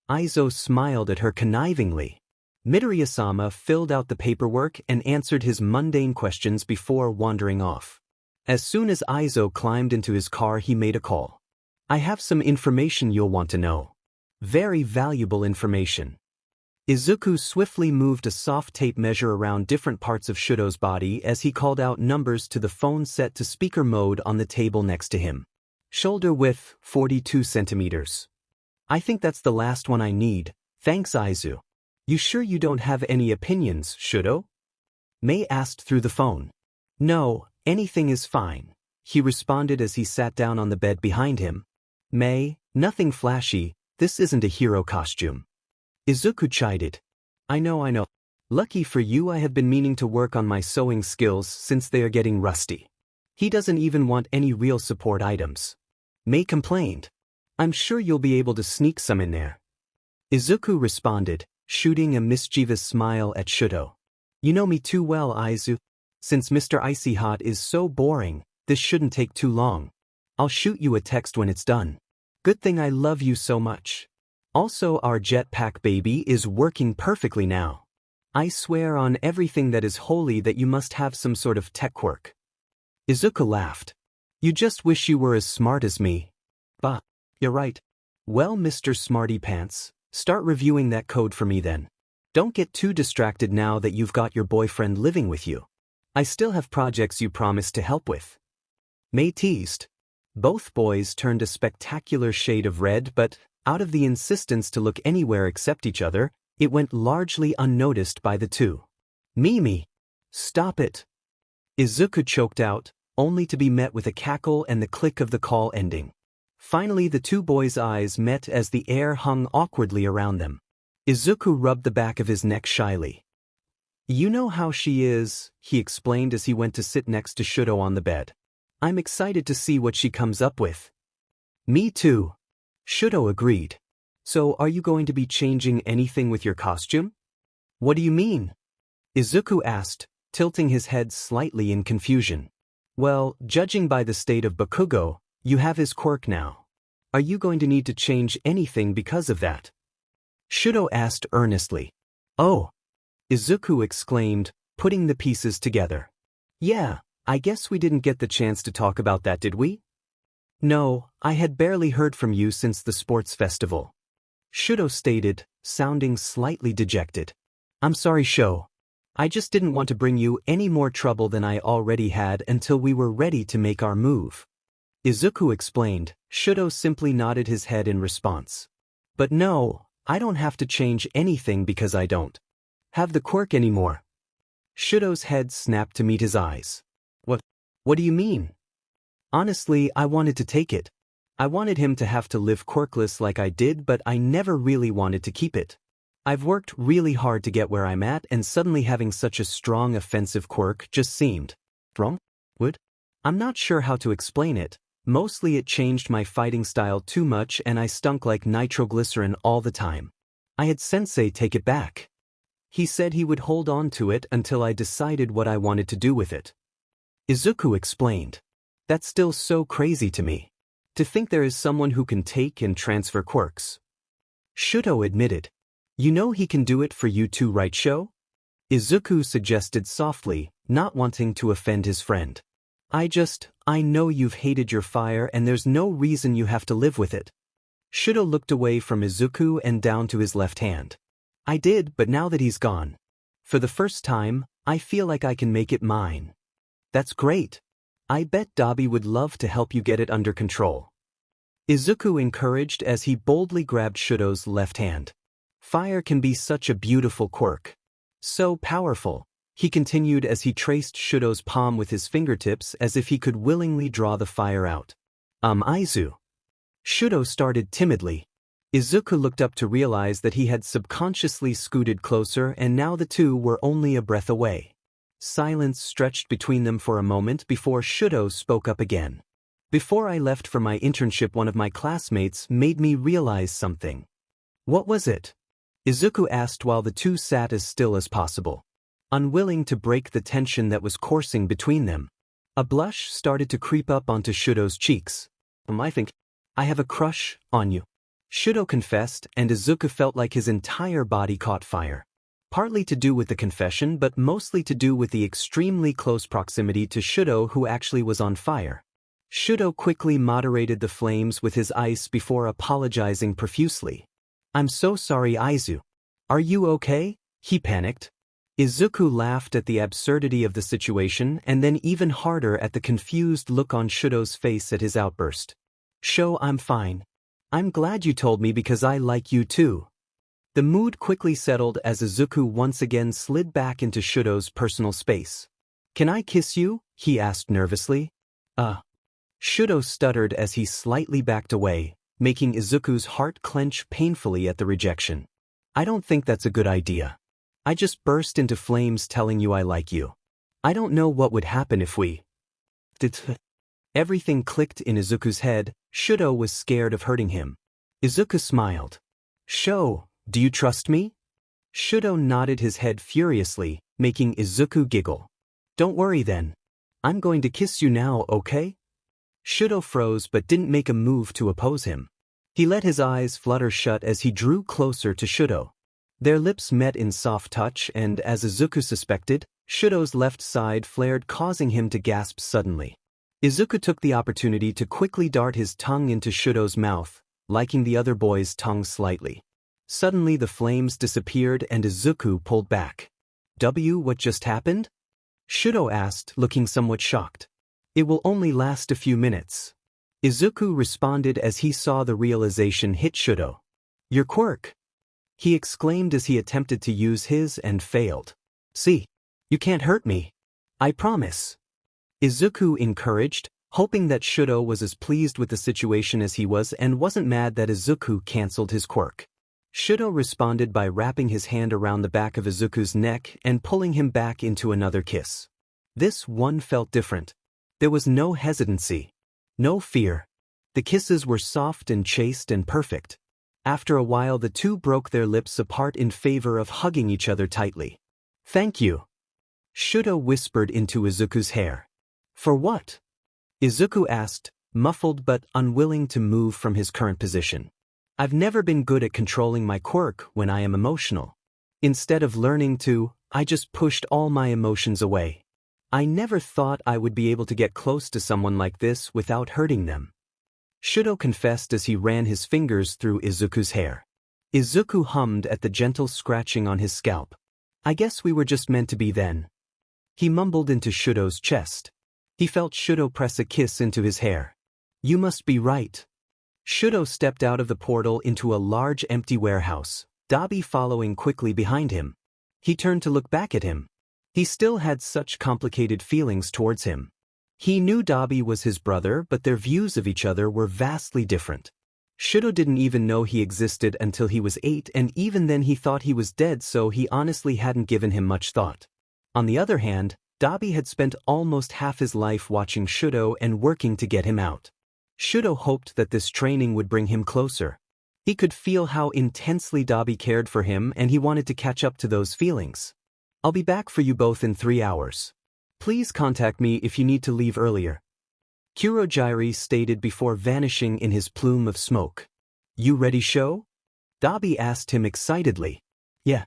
[SPEAKER 1] Izo smiled at her connivingly. Midoriya-sama filled out the paperwork and answered his mundane questions before wandering off. As soon as Izo climbed into his car, he made a call. I have some information you'll want to know. Very valuable information. Izuku swiftly moved a soft tape measure around different parts of Shudo's body as he called out numbers to the phone set to speaker mode on the table next to him. Shoulder width, 42 centimeters. I think that's the last one I need, thanks Izu. You sure you don't have any opinions, Shudo? Mei asked through the phone. No, anything is fine, he responded as he sat down on the bed behind him. Mei, nothing flashy, this isn't a hero costume. Izuku chided. I know. Lucky for you I have been meaning to work on my sewing skills since they are getting rusty. He doesn't even want any real support items. Mei complained. I'm sure you'll be able to sneak some in there. Izuku responded. shooting a mischievous smile at Shudo. You know me too well, Izu. Since Mr. Icy Hot is so boring, this shouldn't take too long. I'll shoot you a text when it's done. Good thing I love you so much. Also, our jetpack baby is working perfectly now. I swear on everything that is holy that you must have some sort of tech quirk. Izuku laughed. You just wish you were as smart as me. Bah, you're right. Well, Mr. Smarty Pants, start reviewing that code for me then. Don't get too distracted now that you've got your boyfriend living with you. I still have projects you promised to help with. May teased. Both boys turned a spectacular shade of red, but, out of the insistence to look anywhere except each other, it went largely unnoticed by the two. Mimi! Stop it! Izuku choked out, only to be met with a cackle and the click of the call ending. Finally the two boys' eyes met as the air hung awkwardly around them. Izuku rubbed the back of his neck shyly. You know how she is, he explained as he went to sit next to Shudo on the bed. I'm excited to see what she comes up with. Me too. Shudo agreed. So are you going to be changing anything with your costume? What do you mean? Izuku asked, tilting his head slightly in confusion. Well, judging by the state of Bakugo, you have his quirk now. Are you going to need to change anything because of that? Shudo asked earnestly. Oh! Izuku exclaimed, putting the pieces together. Yeah, I guess we didn't get the chance to talk about that, did we? No, I had barely heard from you since the sports festival. Shudo stated, sounding slightly dejected. I'm sorry, Sho. I just didn't want to bring you any more trouble than I already had until we were ready to make our move. Izuku explained. Shudo simply nodded his head in response. But no, I don't have to change anything because I don't have the quirk anymore. Shudo's head snapped to meet his eyes. What do you mean? Honestly, I wanted to take it. I wanted him to have to live quirkless like I did, but I never really wanted to keep it. I've worked really hard to get where I'm at, and suddenly having such a strong offensive quirk just seemed wrong. I'm not sure how to explain it. Mostly it changed my fighting style too much and I stunk like nitroglycerin all the time. I had Sensei take it back. He said he would hold on to it until I decided what I wanted to do with it. Izuku explained. That's still so crazy to me. To think there is someone who can take and transfer quirks. Shudo admitted. You know he can do it for you too, right, Sho? Izuku suggested softly, not wanting to offend his friend. I know you've hated your fire and there's no reason you have to live with it. Shudo looked away from Izuku and down to his left hand. I did, but now that he's gone, for the first time, I feel like I can make it mine. That's great. I bet Dabi would love to help you get it under control. Izuku encouraged as he boldly grabbed Shudo's left hand. Fire can be such a beautiful quirk. So powerful, he continued as he traced Shudo's palm with his fingertips as if he could willingly draw the fire out. Izu. Shudo started timidly. Izuku looked up to realize that he had subconsciously scooted closer and now the two were only a breath away. Silence stretched between them for a moment before Shudo spoke up again. Before I left for my internship, one of my classmates made me realize something. What was it? Izuku asked while the two sat as still as possible, unwilling to break the tension that was coursing between them. A blush started to creep up onto Shudo's cheeks. I think I have a crush on you, Shudo confessed, and Izuku felt like his entire body caught fire. Partly to do with the confession, but mostly to do with the extremely close proximity to Shudo, who actually was on fire. Shudo quickly moderated the flames with his ice before apologizing profusely. I'm so sorry, Izu. Are you okay? He panicked. Izuku laughed at the absurdity of the situation and then even harder at the confused look on Shudo's face at his outburst. Sho, I'm fine. I'm glad you told me because I like you too. The mood quickly settled as Izuku once again slid back into Shudo's personal space. Can I kiss you? He asked nervously. Shudo stuttered as he slightly backed away, making Izuku's heart clench painfully at the rejection. I don't think that's a good idea. I just burst into flames telling you I like you. I don't know what would happen if we did. Everything clicked in Izuku's head. Shudo was scared of hurting him. Izuku smiled. Sho, do you trust me? Shudo nodded his head furiously, making Izuku giggle. Don't worry then. I'm going to kiss you now, okay? Shudo froze but didn't make a move to oppose him. He let his eyes flutter shut as he drew closer to Shudo. Their lips met in soft touch and, as Izuku suspected, Shudo's left side flared, causing him to gasp suddenly. Izuku took the opportunity to quickly dart his tongue into Shudo's mouth, liking the other boy's tongue slightly. Suddenly the flames disappeared and Izuku pulled back. What just happened? Shudo asked, looking somewhat shocked. It will only last a few minutes. Izuku responded as he saw the realization hit Shudo. Your quirk! He exclaimed as he attempted to use his and failed. See? You can't hurt me. I promise. Izuku encouraged, hoping that Shudo was as pleased with the situation as he was and wasn't mad that Izuku cancelled his quirk. Shudo responded by wrapping his hand around the back of Izuku's neck and pulling him back into another kiss. This one felt different. There was no hesitancy. No fear. The kisses were soft and chaste and perfect. After a while the two broke their lips apart in favor of hugging each other tightly. Thank you. Shudo whispered into Izuku's hair. For what? Izuku asked, muffled but unwilling to move from his current position. I've never been good at controlling my quirk when I am emotional. Instead of learning to, I just pushed all my emotions away. I never thought I would be able to get close to someone like this without hurting them. Shudo confessed as he ran his fingers through Izuku's hair. Izuku hummed at the gentle scratching on his scalp. I guess we were just meant to be then. He mumbled into Shudo's chest. He felt Shudo press a kiss into his hair. You must be right. Shudo stepped out of the portal into a large empty warehouse, Dabi following quickly behind him. He turned to look back at him. He still had such complicated feelings towards him. He knew Dabi was his brother, but their views of each other were vastly different. Shudo didn't even know he existed until he was 8, and even then he thought he was dead, so he honestly hadn't given him much thought. On the other hand, Dabi had spent almost half his life watching Shudo and working to get him out. Shudo hoped that this training would bring him closer. He could feel how intensely Dabi cared for him and he wanted to catch up to those feelings. I'll be back for you both in 3 hours. Please contact me if you need to leave earlier. Kurogyri stated before vanishing in his plume of smoke. You ready, Sho? Dabi asked him excitedly. Yeah.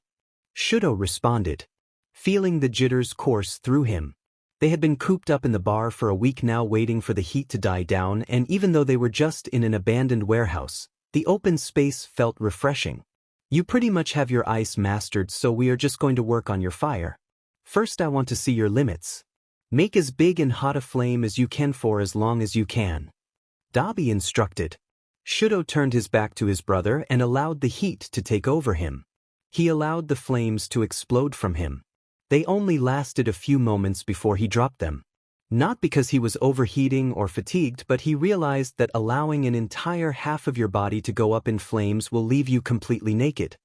[SPEAKER 1] Shudo responded, feeling the jitters course through him. They had been cooped up in the bar for a week now, waiting for the heat to die down, and even though they were just in an abandoned warehouse, the open space felt refreshing. You pretty much have your ice mastered, so we are just going to work on your fire. First I want to see your limits. Make as big and hot a flame as you can for as long as you can. Dabi instructed. Shudo turned his back to his brother and allowed the heat to take over him. He allowed the flames to explode from him. They only lasted a few moments before he dropped them. Not because he was overheating or fatigued, but he realized that allowing an entire half of your body to go up in flames will leave you completely naked.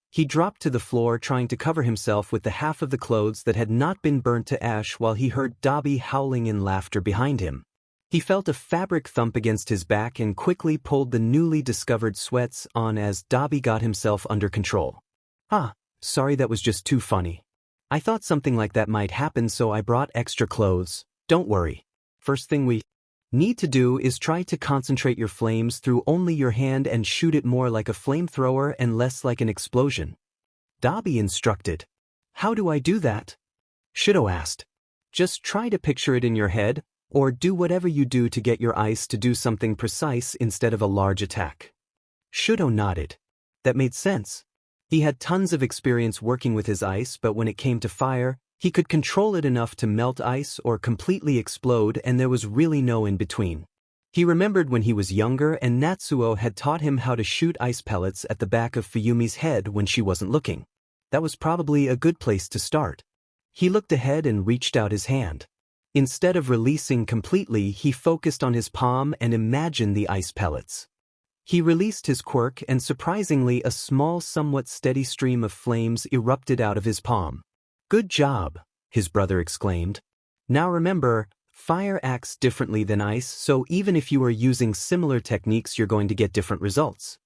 [SPEAKER 1] He dropped to the floor, trying to cover himself with the half of the clothes that had not been burnt to ash, while he heard Dabi howling in laughter behind him. He felt a fabric thump against his back and quickly pulled the newly discovered sweats on as Dabi got himself under control. Sorry, that was just too funny. I thought something like that might happen, so I brought extra clothes. Don't worry. First thing we need to do is try to concentrate your flames through only your hand and shoot it more like a flamethrower and less like an explosion. Dabi instructed. How do I do that? Shudo asked. Just try to picture it in your head, or do whatever you do to get your ice to do something precise instead of a large attack. Shudo nodded. That made sense. He had tons of experience working with his ice, but when it came to fire, he could control it enough to melt ice or completely explode, and there was really no in between. He remembered when he was younger and Natsuo had taught him how to shoot ice pellets at the back of Fuyumi's head when she wasn't looking. That was probably a good place to start. He looked ahead and reached out his hand. Instead of releasing completely, he focused on his palm and imagined the ice pellets. He released his quirk and surprisingly a small, somewhat steady stream of flames erupted out of his palm. Good job, his brother exclaimed. Now remember, fire acts differently than ice, so even if you are using similar techniques you're going to get different results.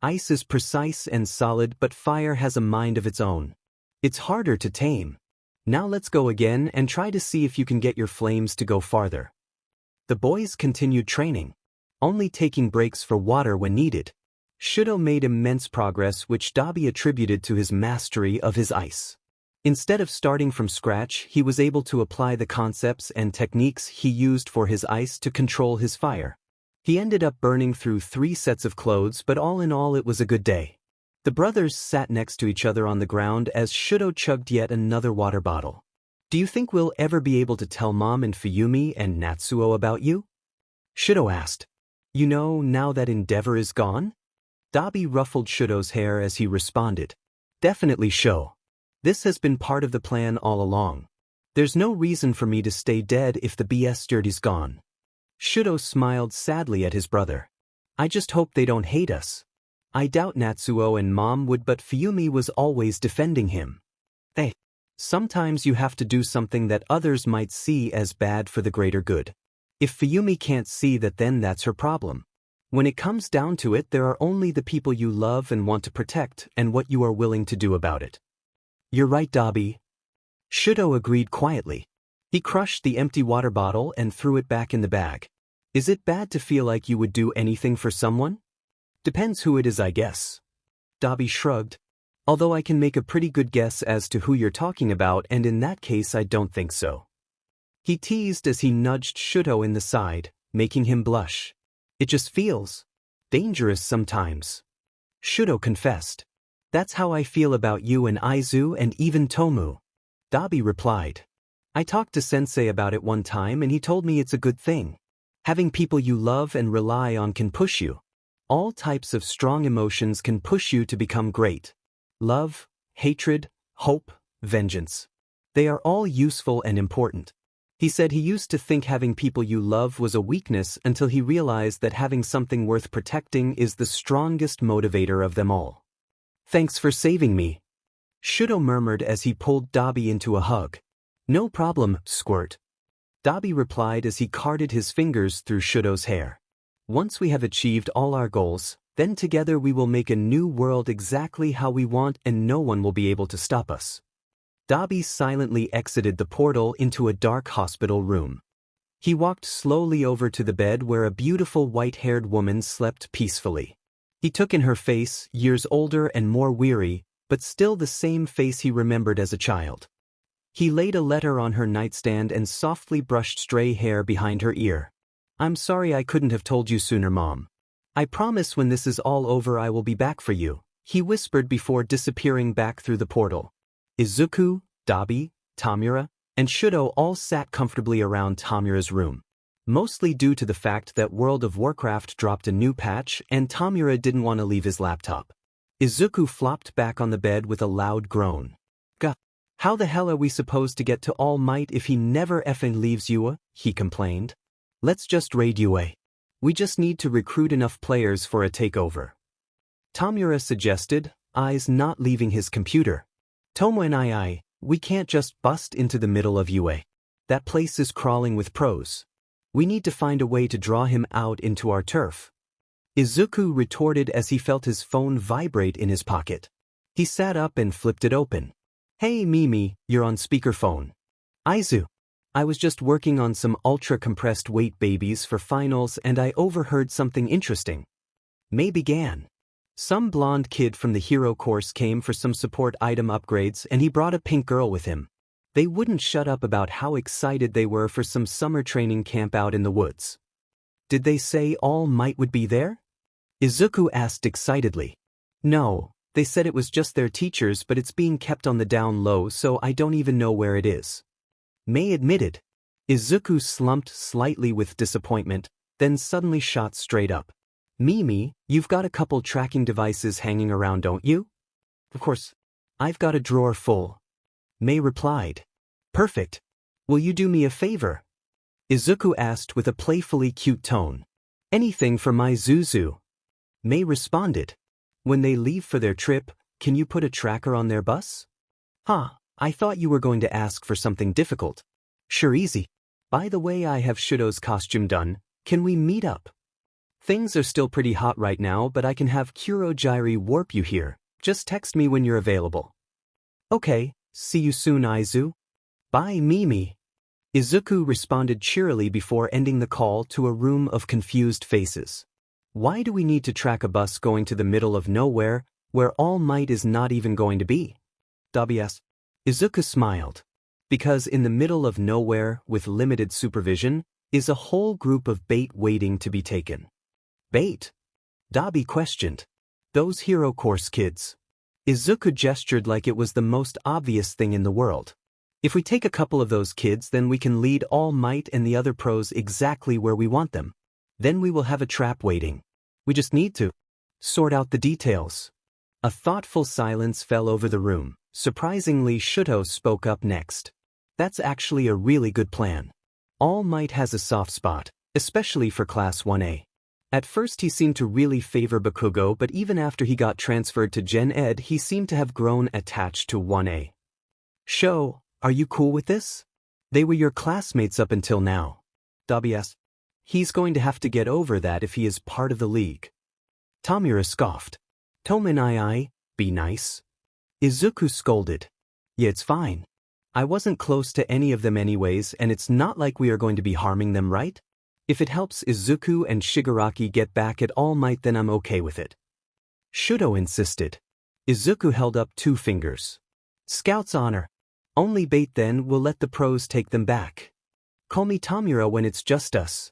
[SPEAKER 1] Ice is precise and solid, but fire has a mind of its own. It's harder to tame. Now let's go again and try to see if you can get your flames to go farther. The boys continued training, only taking breaks for water when needed. Shudo made immense progress, which Dabi attributed to his mastery of his ice. Instead of starting from scratch, he was able to apply the concepts and techniques he used for his ice to control his fire. He ended up burning through 3 sets of clothes, but all in all it was a good day. The brothers sat next to each other on the ground as Shudo chugged yet another water bottle. Do you think we'll ever be able to tell Mom and Fuyumi and Natsuo about you? Shudo asked. You know, now that Endeavor is gone? Dabi ruffled Shudo's hair as he responded. Definitely Sho. This has been part of the plan all along. There's no reason for me to stay dead if the BS dirty's gone. Shudo smiled sadly at his brother. I just hope they don't hate us. I doubt Natsuo and Mom would, but Fuyumi was always defending him. Hey, sometimes you have to do something that others might see as bad for the greater good. If Fuyumi can't see that, then that's her problem. When it comes down to it, there are only the people you love and want to protect and what you are willing to do about it. You're right, Dabi. Shudo agreed quietly. He crushed the empty water bottle and threw it back in the bag. Is it bad to feel like you would do anything for someone? Depends who it is, I guess. Dabi shrugged. Although I can make a pretty good guess as to who you're talking about, and in that case I don't think so. He teased as he nudged Shudo in the side, making him blush. It just feels dangerous sometimes. Shudo confessed. That's how I feel about you and Izu and even Tomu. Dabi replied. I talked to Sensei about it one time and he told me it's a good thing. Having people you love and rely on can push you. All types of strong emotions can push you to become great. Love, hatred, hope, vengeance. They are all useful and important. He said he used to think having people you love was a weakness until he realized that having something worth protecting is the strongest motivator of them all. Thanks for saving me. Shudo murmured as he pulled Dabi into a hug. No problem, Squirt. Dabi replied as he carded his fingers through Shudo's hair. Once we have achieved all our goals, then together we will make a new world exactly how we want and no one will be able to stop us. Dabi silently exited the portal into a dark hospital room. He walked slowly over to the bed where a beautiful white-haired woman slept peacefully. He took in her face, years older and more weary, but still the same face he remembered as a child. He laid a letter on her nightstand and softly brushed stray hair behind her ear. I'm sorry I couldn't have told you sooner, Mom. I promise when this is all over I will be back for you, he whispered before disappearing back through the portal. Izuku, Dabi, Tamura, and Shudo all sat comfortably around Tamura's room. Mostly due to the fact that World of Warcraft dropped a new patch and Tamura didn't want to leave his laptop. Izuku flopped back on the bed with a loud groan. Gah! How the hell are we supposed to get to All Might if he never effing leaves UA? He complained. Let's just raid UA. We just need to recruit enough players for a takeover. Tamura suggested, eyes not leaving his computer. Tomo and we can't just bust into the middle of UA. That place is crawling with pros. We need to find a way to draw him out into our turf. Izuku retorted as he felt his phone vibrate in his pocket. He sat up and flipped it open. Hey Mimi, you're on speakerphone. Izu. I was just working on some ultra-compressed weight babies for finals and I overheard something interesting. May began. Some blonde kid from the hero course came for some support item upgrades and he brought a pink girl with him. They wouldn't shut up about how excited they were for some summer training camp out in the woods. Did they say All Might would be there? Izuku asked excitedly. No, they said it was just their teachers, but it's being kept on the down low, so I don't even know where it is. May admitted. Izuku slumped slightly with disappointment, then suddenly shot straight up. Mimi, you've got a couple tracking devices hanging around, don't you? Of course. I've got a drawer full. May replied. Perfect. Will you do me a favor? Izuku asked with a playfully cute tone. Anything for my Zuzu. May responded. When they leave for their trip, can you put a tracker on their bus? Huh, I thought you were going to ask for something difficult. Sure, easy. By the way, I have Shudo's costume done. Can we meet up? Things are still pretty hot right now, but I can have Kurogiri warp you here. Just text me when you're available. Okay, see you soon, Izu. Bye, Mimi. Izuku responded cheerily before ending the call to a room of confused faces. Why do we need to track a bus going to the middle of nowhere, where All Might is not even going to be? WS. Izuku smiled. Because in the middle of nowhere, with limited supervision, is a whole group of bait waiting to be taken. Bait? Dabi questioned. Those Hero Course kids. Izuku gestured like it was the most obvious thing in the world. If we take a couple of those kids, then we can lead All Might and the other pros exactly where we want them. Then we will have a trap waiting. We just need to sort out the details. A thoughtful silence fell over the room. Surprisingly, Shuto spoke up next. That's actually a really good plan. All Might has a soft spot, especially for Class 1A. At first he seemed to really favor Bakugo, but even after he got transferred to Gen Ed, he seemed to have grown attached to 1A. Sho, are you cool with this? They were your classmates up until now. WS. He's going to have to get over that if he is part of the league. Tamura scoffed. Tomenai, be nice. Izuku scolded. Yeah, it's fine. I wasn't close to any of them anyways, and it's not like we are going to be harming them, right? If it helps Izuku and Shigaraki get back at All Might, then I'm okay with it. Shuto insisted. Izuku held up 2 fingers. Scout's honor. Only bait, then we'll let the pros take them back. Call me Tamura when it's just us.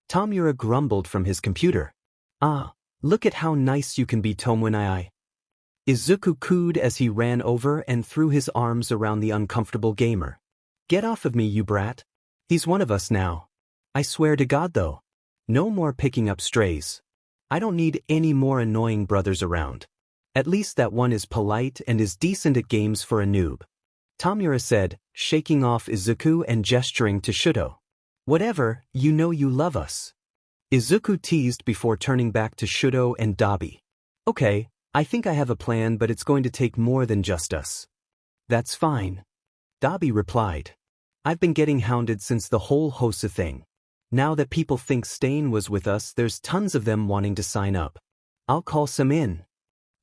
[SPEAKER 1] Tamura grumbled from his computer. Ah, look at how nice you can be, Tomenai. Izuku cooed as he ran over and threw his arms around the uncomfortable gamer. Get off of me, you brat. He's one of us now. I swear to God though. No more picking up strays. I don't need any more annoying brothers around. At least that one is polite and is decent at games for a noob. Tamura said, shaking off Izuku and gesturing to Shuto. Whatever, you know you love us. Izuku teased before turning back to Shuto and Dabi. Okay, I think I have a plan, but it's going to take more than just us. That's fine. Dabi replied. I've been getting hounded since the whole Hosa thing. Now that people think Stain was with us, there's tons of them wanting to sign up. I'll call some in.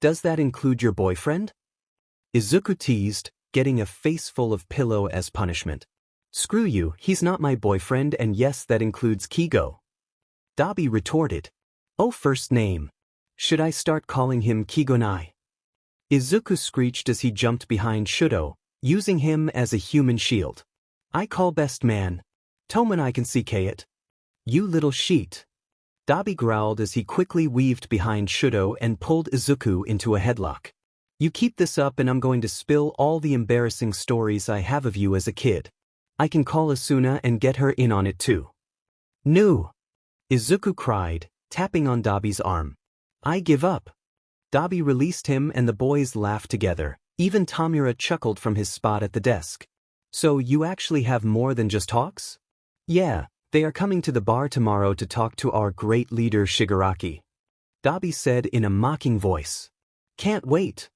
[SPEAKER 1] Does that include your boyfriend? Izuku teased, getting a face full of pillow as punishment. Screw you, he's not my boyfriend, and yes, that includes Kigo. Dabi retorted. Oh, first name. Should I start calling him Kigonai? Izuku screeched as he jumped behind Shuto, using him as a human shield. I call best man. Tomenai can CK it. You little sheet. Dabi growled as he quickly weaved behind Shuto and pulled Izuku into a headlock. You keep this up and I'm going to spill all the embarrassing stories I have of you as a kid. I can call Asuna and get her in on it too. No! Izuku cried, tapping on Dabi's arm. I give up. Dabi released him and the boys laughed together. Even Tamura chuckled from his spot at the desk. So you actually have more than just talks? Yeah, they are coming to the bar tomorrow to talk to our great leader Shigaraki. Dabi said in a mocking voice. Can't wait.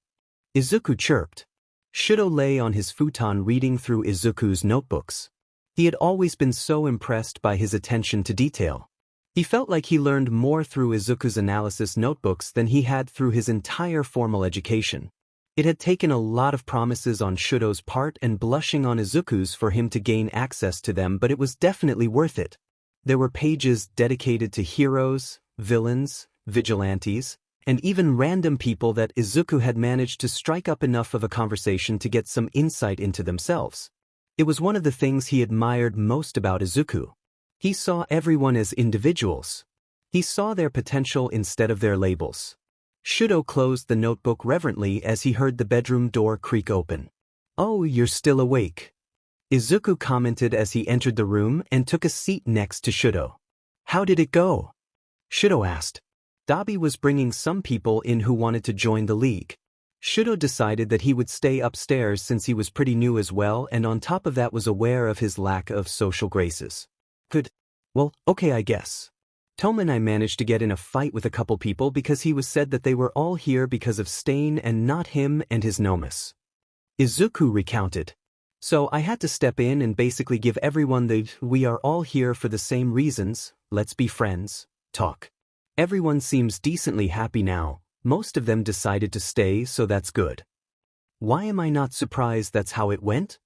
[SPEAKER 1] Izuku chirped. Shuto lay on his futon reading through Izuku's notebooks. He had always been so impressed by his attention to detail. He felt like he learned more through Izuku's analysis notebooks than he had through his entire formal education. It had taken a lot of promises on Shuto's part and blushing on Izuku's for him to gain access to them, but it was definitely worth it. There were pages dedicated to heroes, villains, vigilantes, and even random people that Izuku had managed to strike up enough of a conversation to get some insight into themselves. It was one of the things he admired most about Izuku. He saw everyone as individuals. He saw their potential instead of their labels. Shuto closed the notebook reverently as he heard the bedroom door creak open. Oh, you're still awake. Izuku commented as he entered the room and took a seat next to Shuto. How did it go? Shuto asked. Dabi was bringing some people in who wanted to join the league. Shuto decided that he would stay upstairs since he was pretty new as well, and on top of that was aware of his lack of social graces. Good. Well, okay, I guess. Tomenai managed to get in a fight with a couple people because he was said that they were all here because of Stain and not him and his nomus. Izuku recounted. So I had to step in and basically give everyone the "we are all here for the same reasons, let's be friends" talk. Everyone seems decently happy now, most of them decided to stay, so that's good. Why am I not surprised that's how it went?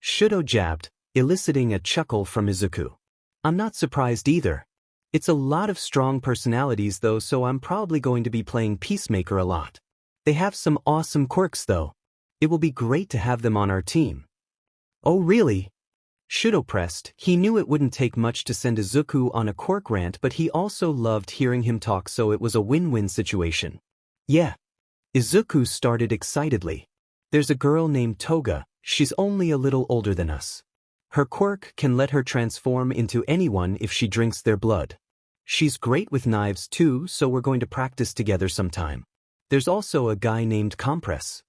[SPEAKER 1] Shuto jabbed, eliciting a chuckle from Izuku. I'm not surprised either. It's a lot of strong personalities though, so I'm probably going to be playing Peacemaker a lot. They have some awesome quirks though. It will be great to have them on our team. Oh really? Shuto pressed. He knew it wouldn't take much to send Izuku on a quirk rant, but he also loved hearing him talk, so it was a win-win situation. Yeah. Izuku started excitedly. There's a girl named Toga, she's only a little older than us. Her quirk can let her transform into anyone if she drinks their blood. She's great with knives too, so we're going to practice together sometime. There's also a guy named Compress.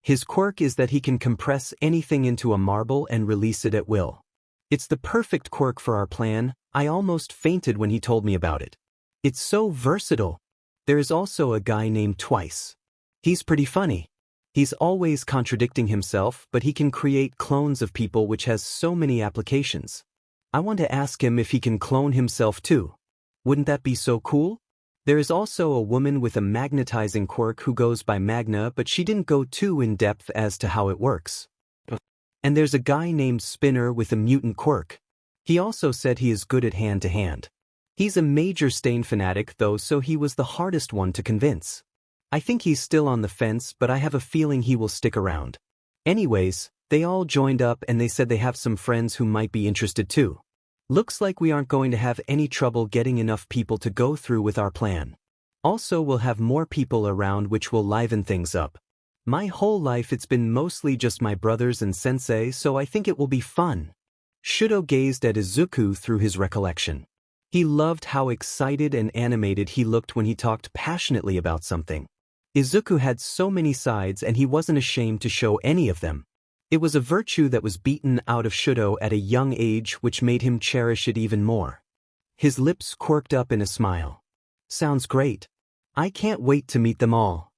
[SPEAKER 1] His quirk is that he can compress anything into a marble and release it at will. It's the perfect quirk for our plan. I almost fainted when he told me about it. It's so versatile. There is also a guy named Twice. He's pretty funny. He's always contradicting himself, but he can create clones of people, which has so many applications. I want to ask him if he can clone himself too. Wouldn't that be so cool? There is also a woman with a magnetizing quirk who goes by Magna, but she didn't go too in depth as to how it works. And there's a guy named Spinner with a mutant quirk. He also said he is good at hand-to-hand. He's a major Stain fanatic though, so he was the hardest one to convince. I think he's still on the fence, but I have a feeling he will stick around. Anyways, they all joined up and they said they have some friends who might be interested too. Looks like we aren't going to have any trouble getting enough people to go through with our plan. Also, we'll have more people around, which will liven things up. My whole life it's been mostly just my brothers and sensei, so I think it will be fun. Shuto gazed at Izuku through his recollection. He loved how excited and animated he looked when he talked passionately about something. Izuku had so many sides and he wasn't ashamed to show any of them. It was a virtue that was beaten out of Shuto at a young age, which made him cherish it even more. His lips quirked up in a smile. Sounds great. I can't wait to meet them all.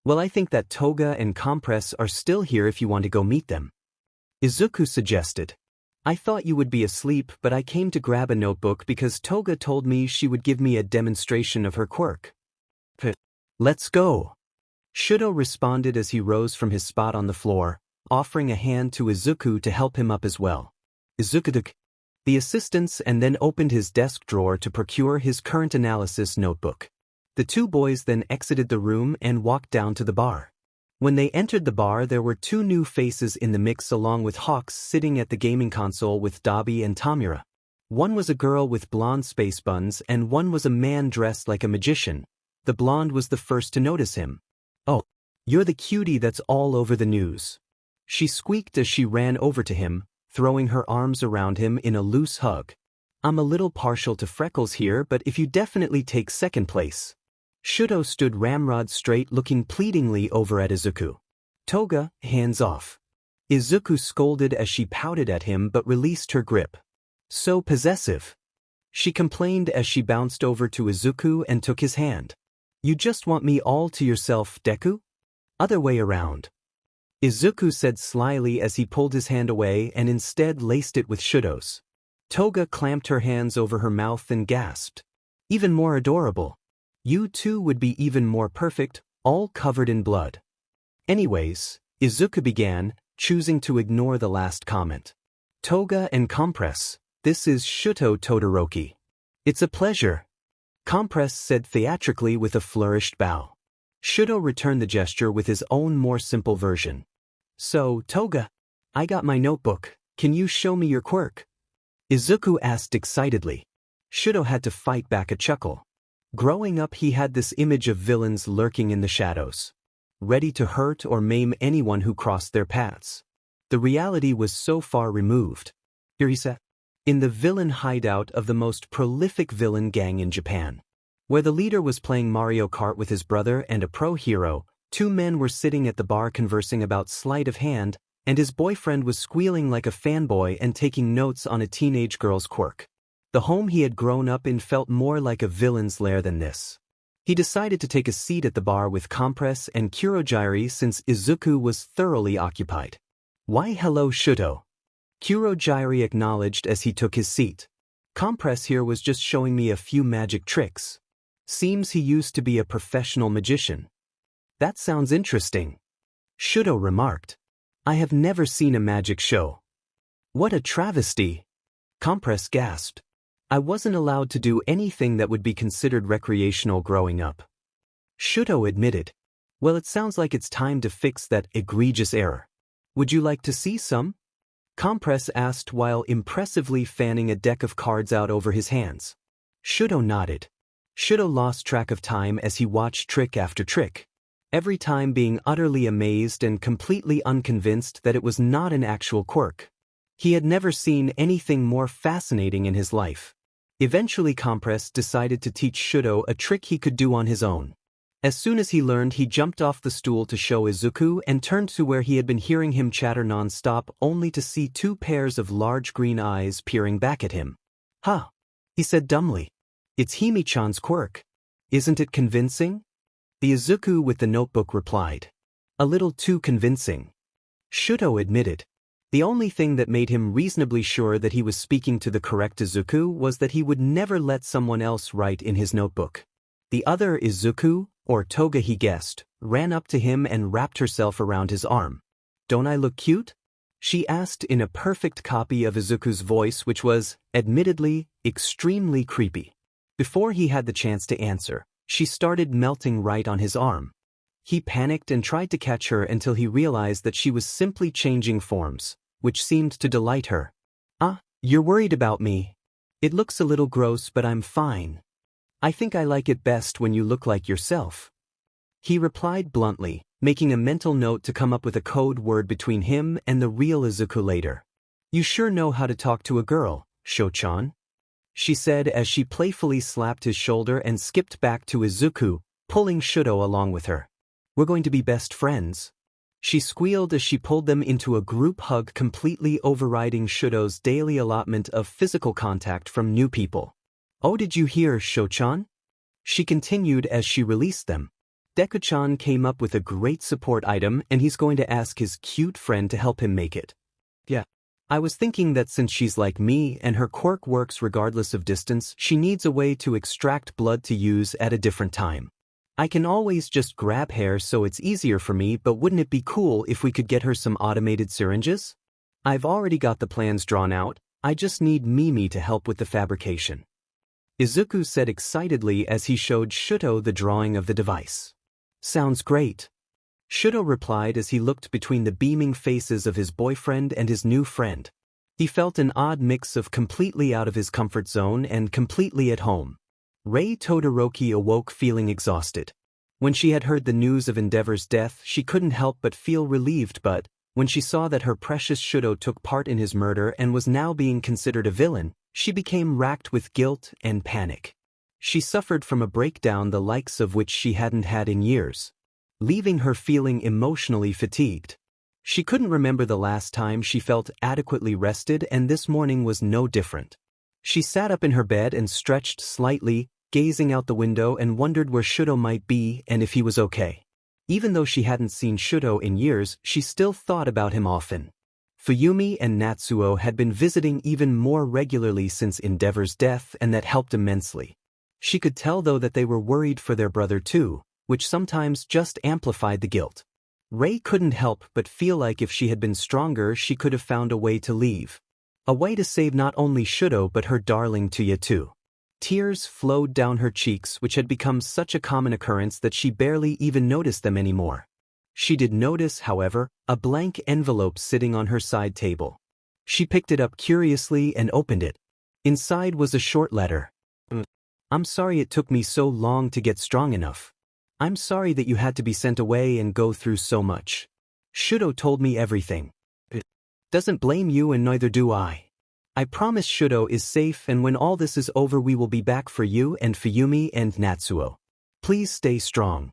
[SPEAKER 1] Well, I think that Toga and Compress are still here if you want to go meet them. Izuku suggested. I thought you would be asleep, but I came to grab a notebook because Toga told me she would give me a demonstration of her quirk. Let's go. Shuto responded as he rose from his spot on the floor, offering a hand to Izuku to help him up as well. Izuku took the assistance and then opened his desk drawer to procure his current analysis notebook. The two boys then exited the room and walked down to the bar. When they entered the bar, there were two new faces in the mix, along with Hawks sitting at the gaming console with Dabi and Tamura. One was a girl with blonde space buns and one was a man dressed like a magician. The blonde was the first to notice him. Oh, you're the cutie that's all over the news. She squeaked as she ran over to him, throwing her arms around him in a loose hug. I'm a little partial to freckles here, but if you definitely take second place. Shuto stood ramrod straight, looking pleadingly over at Izuku. Toga, hands off. Izuku scolded as she pouted at him but released her grip. So possessive. She complained as she bounced over to Izuku and took his hand. You just want me all to yourself, Deku? Other way around. Izuku said slyly as he pulled his hand away and instead laced it with Shuto's. Toga clamped her hands over her mouth and gasped. Even more adorable. You two would be even more perfect, all covered in blood. Anyways, Izuku began, choosing to ignore the last comment. Toga and Compress, this is Shuto Todoroki. It's a pleasure. Compress said theatrically with a flourished bow. Shuto returned the gesture with his own more simple version. So, Toga, I got my notebook. Can you show me your quirk? Izuku asked excitedly. Shuto had to fight back a chuckle. Growing up, he had this image of villains lurking in the shadows, ready to hurt or maim anyone who crossed their paths. The reality was so far removed. Here he sat, in the villain hideout of the most prolific villain gang in Japan. Where the leader was playing Mario Kart with his brother and a pro hero, two men were sitting at the bar conversing about sleight of hand, and his boyfriend was squealing like a fanboy and taking notes on a teenage girl's quirk. The home he had grown up in felt more like a villain's lair than this. He decided to take a seat at the bar with Compress and Kurogiri since Izuku was thoroughly occupied. Why hello Shuto. Kurogiri acknowledged as he took his seat. Compress here was just showing me a few magic tricks. Seems he used to be a professional magician. That sounds interesting. Shudo remarked. I have never seen a magic show. What a travesty! Compress gasped. I wasn't allowed to do anything that would be considered recreational growing up. Shudo admitted. Well, it sounds like it's time to fix that egregious error. Would you like to see some? Compress asked while impressively fanning a deck of cards out over his hands. Shudo nodded. Shudo lost track of time as he watched trick after trick, every time being utterly amazed and completely unconvinced that it was not an actual quirk. He had never seen anything more fascinating in his life. Eventually Compress decided to teach Shudo a trick he could do on his own. As soon as he learned, he jumped off the stool to show Izuku and turned to where he had been hearing him chatter non-stop, only to see two pairs of large green eyes peering back at him. Huh, he said dumbly. It's Hime-chan's quirk. Isn't it convincing? The Izuku with the notebook replied. A little too convincing. Shudo admitted. The only thing that made him reasonably sure that he was speaking to the correct Izuku was that he would never let someone else write in his notebook. The other Izuku, or Toga he guessed, ran up to him and wrapped herself around his arm. Don't I look cute? She asked in a perfect copy of Izuku's voice, which was, admittedly, extremely creepy. Before he had the chance to answer, she started melting right on his arm. He panicked and tried to catch her until he realized that she was simply changing forms, which seemed to delight her. You're worried about me. It looks a little gross, but I'm fine. I think I like it best when you look like yourself. He replied bluntly, making a mental note to come up with a code word between him and the real Izuku later. You sure know how to talk to a girl, Sho-chan, she said as she playfully slapped his shoulder and skipped back to Izuku, pulling Shudo along with her. We're going to be best friends. She squealed as she pulled them into a group hug, completely overriding Shudo's daily allotment of physical contact from new people. Oh, did you hear, Sho-chan? She continued as she released them. Deku-chan came up with a great support item and he's going to ask his cute friend to help him make it. Yeah. I was thinking that since she's like me and her quirk works regardless of distance, she needs a way to extract blood to use at a different time. I can always just grab hair so it's easier for me, but wouldn't it be cool if we could get her some automated syringes? I've already got the plans drawn out, I just need Mimi to help with the fabrication. Izuku said excitedly as he showed Shudo the drawing of the device. Sounds great. Shudo replied as he looked between the beaming faces of his boyfriend and his new friend. He felt an odd mix of completely out of his comfort zone and completely at home. Rei Todoroki awoke feeling exhausted. When she had heard the news of Endeavor's death, she couldn't help but feel relieved, but when she saw that her precious Shudo took part in his murder and was now being considered a villain, she became racked with guilt and panic. She suffered from a breakdown the likes of which she hadn't had in years, leaving her feeling emotionally fatigued. She couldn't remember the last time she felt adequately rested, and this morning was no different. She sat up in her bed and stretched slightly, gazing out the window, and wondered where Shudo might be and if he was okay. Even though she hadn't seen Shudo in years, she still thought about him often. Fuyumi and Natsuo had been visiting even more regularly since Endeavor's death, and that helped immensely. She could tell though that they were worried for their brother too, which sometimes just amplified the guilt. Rei couldn't help but feel like if she had been stronger she could have found a way to leave. A way to save not only Shudo but her darling Tuya too. Tears flowed down her cheeks, which had become such a common occurrence that she barely even noticed them anymore. She did notice, however, a blank envelope sitting on her side table. She picked it up curiously and opened it. Inside was a short letter. I'm sorry it took me so long to get strong enough. I'm sorry that you had to be sent away and go through so much. Shudo told me everything. It doesn't blame you, and neither do I. I promise Shudo is safe, and when all this is over we will be back for you and Fuyumi and Natsuo. Please stay strong.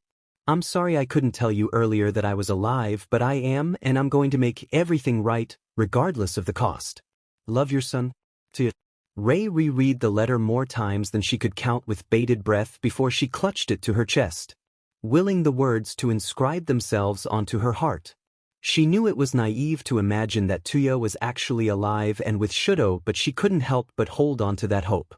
[SPEAKER 1] I'm sorry I couldn't tell you earlier that I was alive, but I am, and I'm going to make everything right, regardless of the cost. Love your son, Tuya. Rei reread the letter more times than she could count with bated breath before she clutched it to her chest, willing the words to inscribe themselves onto her heart. She knew it was naive to imagine that Tuya was actually alive and with Shudo, but she couldn't help but hold on to that hope,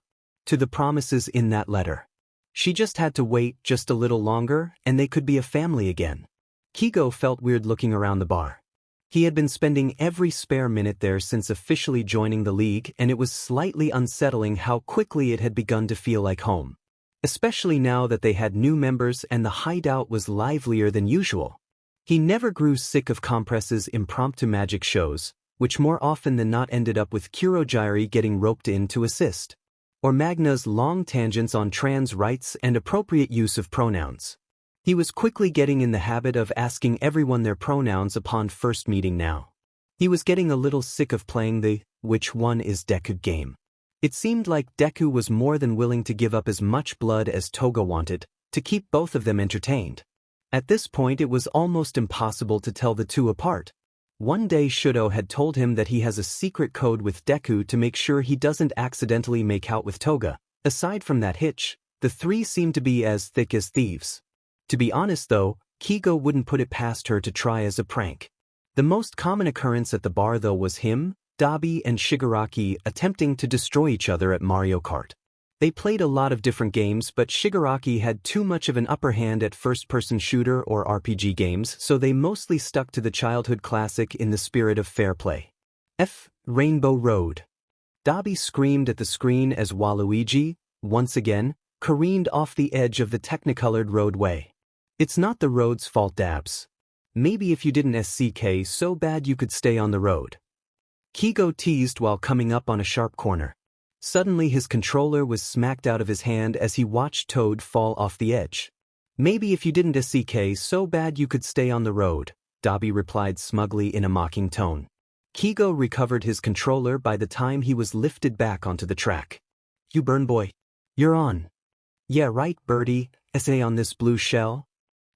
[SPEAKER 1] to the promises in that letter. She just had to wait just a little longer and they could be a family again. Kigo felt weird looking around the bar. He had been spending every spare minute there since officially joining the league, and it was slightly unsettling how quickly it had begun to feel like home. Especially now that they had new members and the hideout was livelier than usual. He never grew sick of Compress's impromptu magic shows, which more often than not ended up with Kurogiri getting roped in to assist. Or Magna's long tangents on trans rights and appropriate use of pronouns. He was quickly getting in the habit of asking everyone their pronouns upon first meeting now. He was getting a little sick of playing the "which one is Deku" game. It seemed like Deku was more than willing to give up as much blood as Toga wanted, to keep both of them entertained. At this point it was almost impossible to tell the two apart. One day Shudo had told him that he has a secret code with Deku to make sure he doesn't accidentally make out with Toga. Aside from that hitch, the three seemed to be as thick as thieves. To be honest though, Kigo wouldn't put it past her to try as a prank. The most common occurrence at the bar though was him, Dabi and Shigaraki attempting to destroy each other at Mario Kart. They played a lot of different games, but Shigaraki had too much of an upper hand at first-person shooter or RPG games, so they mostly stuck to the childhood classic in the spirit of fair play. Rainbow Road. Dabi screamed at the screen as Waluigi, once again, careened off the edge of the technicolored roadway. It's not the road's fault, Dabs. Maybe if you didn't SCK so bad you could stay on the road. Kigo teased while coming up on a sharp corner. Suddenly his controller was smacked out of his hand as he watched Toad fall off the edge. Maybe if you didn't SCK so bad you could stay on the road, Dabi replied smugly in a mocking tone. Kigo recovered his controller by the time he was lifted back onto the track. You burn boy. You're on. Yeah right, birdie, SA on this blue shell?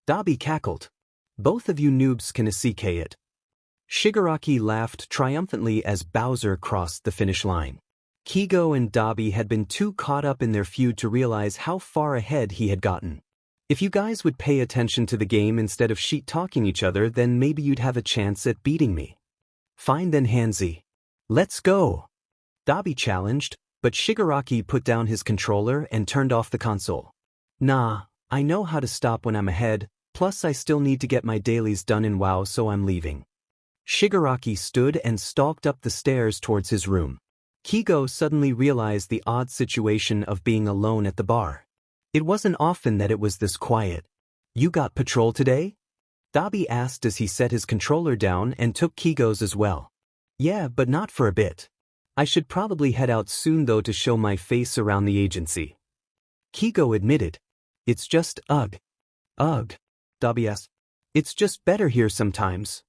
[SPEAKER 1] Dabi cackled. Both of you noobs can SCK it. Shigaraki laughed triumphantly as Bowser crossed the finish line. Kigo and Dabi had been too caught up in their feud to realize how far ahead he had gotten. If you guys would pay attention to the game instead of sheet-talking each other, then maybe you'd have a chance at beating me. Fine then, Hansi. Let's go. Dabi challenged, but Shigaraki put down his controller and turned off the console. Nah, I know how to stop when I'm ahead, plus I still need to get my dailies done in WoW, so I'm leaving. Shigaraki stood and stalked up the stairs towards his room. Kigo suddenly realized the odd situation of being alone at the bar. It wasn't often that it was this quiet. You got patrol today? Dabi asked as he set his controller down and took Kigo's as well. Yeah, but not for a bit. I should probably head out soon though to show my face around the agency. Kigo admitted. It's just ugh. Ugh. Dabi asked. It's just better here sometimes.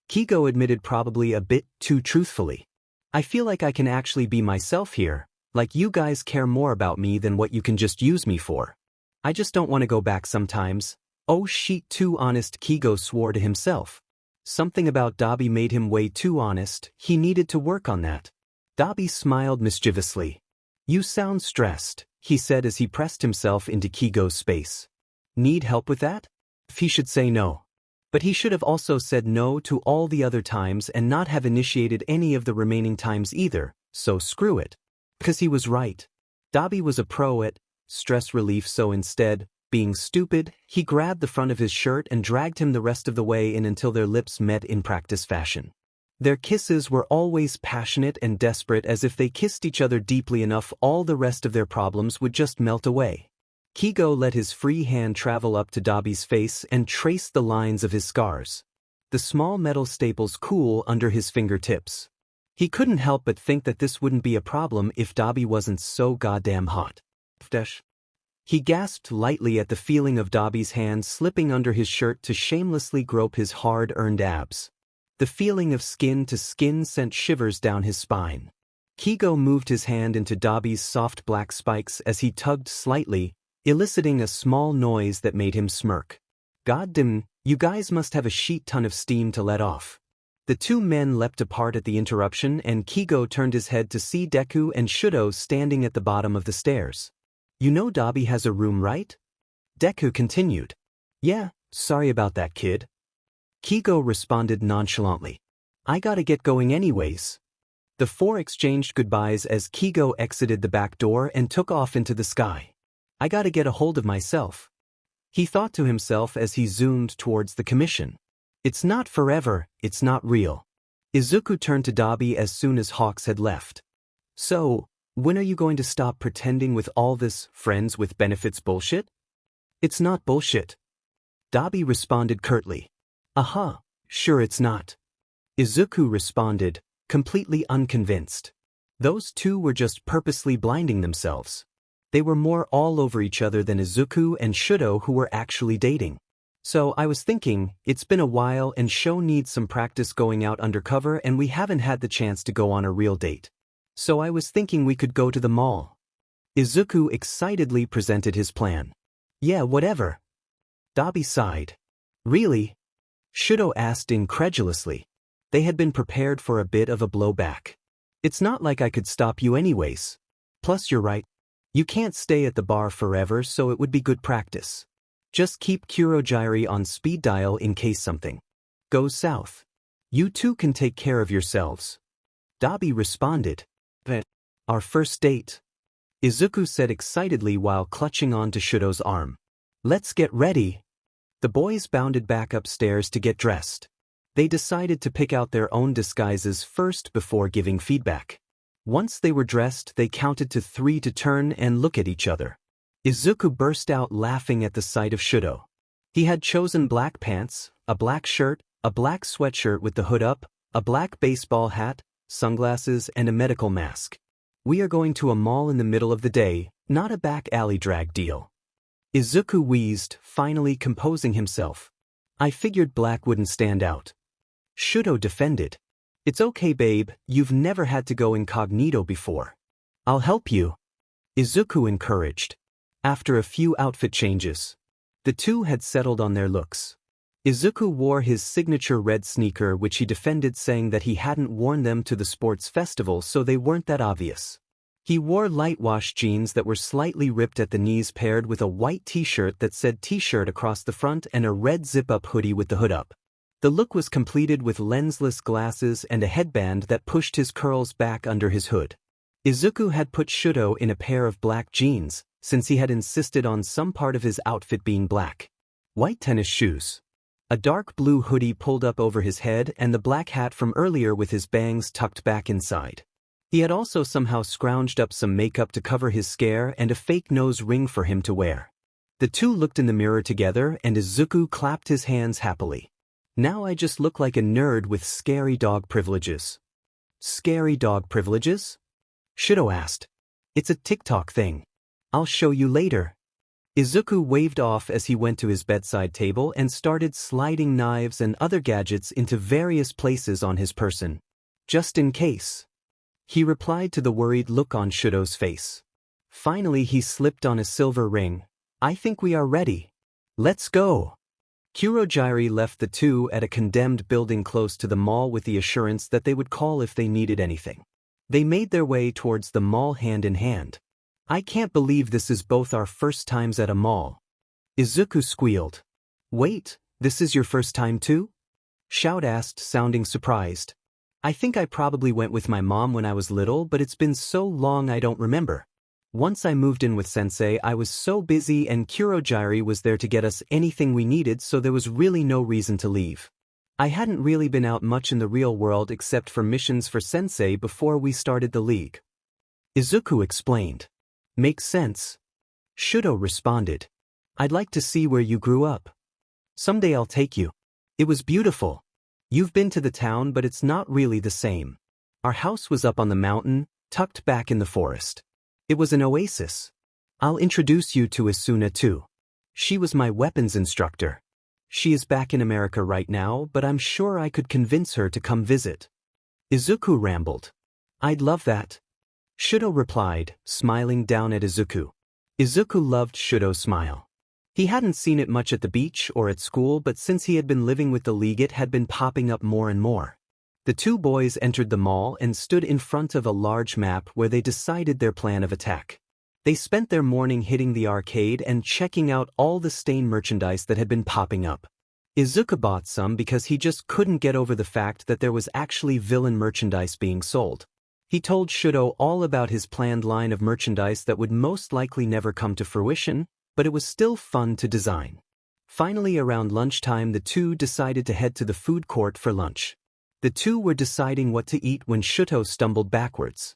[SPEAKER 1] Kigo admitted probably a bit too truthfully. I feel like I can actually be myself here, like you guys care more about me than what you can just use me for. I just don't want to go back sometimes. Oh shit, too honest, Kigo swore to himself. Something about Dabi made him way too honest, he needed to work on that. Dabi smiled mischievously. You sound stressed, he said as he pressed himself into Kigo's space. Need help with that? He should say no. But he should have also said no to all the other times and not have initiated any of the remaining times either, so screw it. Because he was right. Dabi was a pro at stress relief, so instead, being stupid, he grabbed the front of his shirt and dragged him the rest of the way in until their lips met in practice fashion. Their kisses were always passionate and desperate, as if they kissed each other deeply enough all the rest of their problems would just melt away. Kigo let his free hand travel up to Dabi's face and traced the lines of his scars. The small metal staples cool under his fingertips. He couldn't help but think that this wouldn't be a problem if Dabi wasn't so goddamn hot. He gasped lightly at the feeling of Dabi's hand slipping under his shirt to shamelessly grope his hard-earned abs. The feeling of skin to skin sent shivers down his spine. Kigo moved his hand into Dabi's soft black spikes as he tugged slightly, eliciting a small noise that made him smirk. Goddamn, you guys must have a shit ton of steam to let off. The two men leapt apart at the interruption, and Kigo turned his head to see Deku and Shudo standing at the bottom of the stairs. You know Dabi has a room, right? Deku continued. Yeah, sorry about that, kid. Kigo responded nonchalantly. I gotta get going anyways. The four exchanged goodbyes as Kigo exited the back door and took off into the sky. I gotta get a hold of myself. He thought to himself as he zoomed towards the commission. It's not forever, it's not real. Izuku turned to Dabi as soon as Hawks had left. So, when are you going to stop pretending with all this friends with benefits bullshit? It's not bullshit. Dabi responded curtly. Sure it's not. Izuku responded, completely unconvinced. Those two were just purposely blinding themselves. They were more all over each other than Izuku and Shudo, who were actually dating. So I was thinking, it's been a while and Sho needs some practice going out undercover and we haven't had the chance to go on a real date. So I was thinking we could go to the mall. Izuku excitedly presented his plan. Yeah, whatever. Dabi sighed. Really? Shudo asked incredulously. They had been prepared for a bit of a blowback. It's not like I could stop you anyways. Plus you're right. You can't stay at the bar forever, so it would be good practice. Just keep Kurogyari on speed dial in case something goes south. You two can take care of yourselves. Dabi responded. But our first date? Izuku said excitedly while clutching on to Shudo's arm. Let's get ready. The boys bounded back upstairs to get dressed. They decided to pick out their own disguises first before giving feedback. Once they were dressed, they counted to 3 to turn and look at each other. Izuku burst out laughing at the sight of Shudo. He had chosen black pants, a black shirt, a black sweatshirt with the hood up, a black baseball hat, sunglasses, and a medical mask. We are going to a mall in the middle of the day, not a back alley drag deal. Izuku wheezed, finally composing himself. I figured black wouldn't stand out. Shudo defended. It's okay, babe, you've never had to go incognito before. I'll help you. Izuku encouraged. After a few outfit changes, the two had settled on their looks. Izuku wore his signature red sneaker, which he defended, saying that he hadn't worn them to the sports festival so they weren't that obvious. He wore light wash jeans that were slightly ripped at the knees paired with a white t-shirt that said t-shirt across the front and a red zip-up hoodie with the hood up. The look was completed with lensless glasses and a headband that pushed his curls back under his hood. Izuku had put Shudo in a pair of black jeans, since he had insisted on some part of his outfit being black. White tennis shoes. A dark blue hoodie pulled up over his head and the black hat from earlier with his bangs tucked back inside. He had also somehow scrounged up some makeup to cover his scare and a fake nose ring for him to wear. The two looked in the mirror together and Izuku clapped his hands happily. Now I just look like a nerd with scary dog privileges. Scary dog privileges? Shudo asked. It's a TikTok thing. I'll show you later. Izuku waved off as he went to his bedside table and started sliding knives and other gadgets into various places on his person. Just in case. He replied to the worried look on Shudo's face. Finally he slipped on a silver ring. I think we are ready. Let's go. Kurogyari left the two at a condemned building close to the mall with the assurance that they would call if they needed anything. They made their way towards the mall hand in hand. I can't believe this is both our first times at a mall. Izuku squealed. Wait, this is your first time too? Shout asked, sounding surprised. I think I probably went with my mom when I was little, but it's been so long I don't remember. Once I moved in with Sensei, I was so busy and Kurogyari was there to get us anything we needed, so there was really no reason to leave. I hadn't really been out much in the real world except for missions for Sensei before we started the league. Izuku explained. Makes sense. Shudo responded. I'd like to see where you grew up. Someday I'll take you. It was beautiful. You've been to the town, but it's not really the same. Our house was up on the mountain, tucked back in the forest. It was an oasis. I'll introduce you to Asuna too. She was my weapons instructor. She is back in America right now, but I'm sure I could convince her to come visit. Izuku rambled. I'd love that. Shudo replied, smiling down at Izuku. Izuku loved Shudo's smile. He hadn't seen it much at the beach or at school, but since he had been living with the league it had been popping up more and more. The two boys entered the mall and stood in front of a large map where they decided their plan of attack. They spent their morning hitting the arcade and checking out all the Stain merchandise that had been popping up. Izuku bought some because he just couldn't get over the fact that there was actually villain merchandise being sold. He told Shudo all about his planned line of merchandise that would most likely never come to fruition, but it was still fun to design. Finally, around lunchtime, the two decided to head to the food court for lunch. The two were deciding what to eat when Shudo stumbled backwards.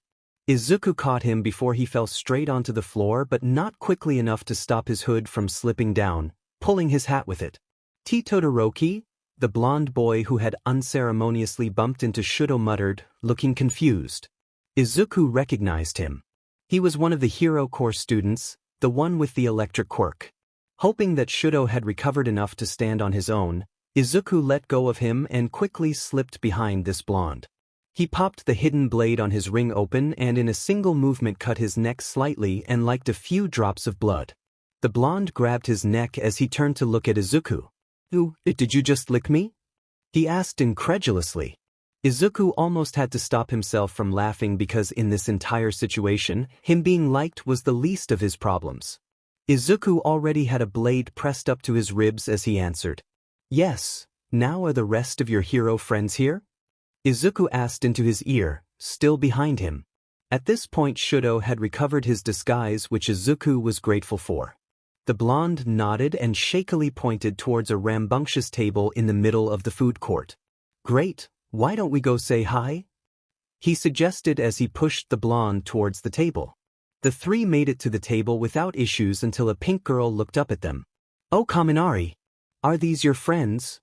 [SPEAKER 1] Izuku caught him before he fell straight onto the floor, but not quickly enough to stop his hood from slipping down, pulling his hat with it. Todoroki, the blonde boy who had unceremoniously bumped into Shudo, muttered, looking confused. Izuku recognized him. He was one of the Hero Corps students, the one with the electric quirk. Hoping that Shudo had recovered enough to stand on his own, Izuku let go of him and quickly slipped behind this blonde. He popped the hidden blade on his ring open and in a single movement cut his neck slightly and liked a few drops of blood. The blonde grabbed his neck as he turned to look at Izuku. "Ooh, did you just lick me?" he asked incredulously. Izuku almost had to stop himself from laughing because in this entire situation, him being liked was the least of his problems. Izuku already had a blade pressed up to his ribs as he answered. "Yes, now are the rest of your hero friends here?" Izuku asked into his ear, still behind him. At this point Shudo had recovered his disguise, which Izuku was grateful for. The blonde nodded and shakily pointed towards a rambunctious table in the middle of the food court. "Great, why don't we go say hi?" he suggested as he pushed the blonde towards the table. The three made it to the table without issues until a pink girl looked up at them. "Oh, Kaminari, are these your friends?"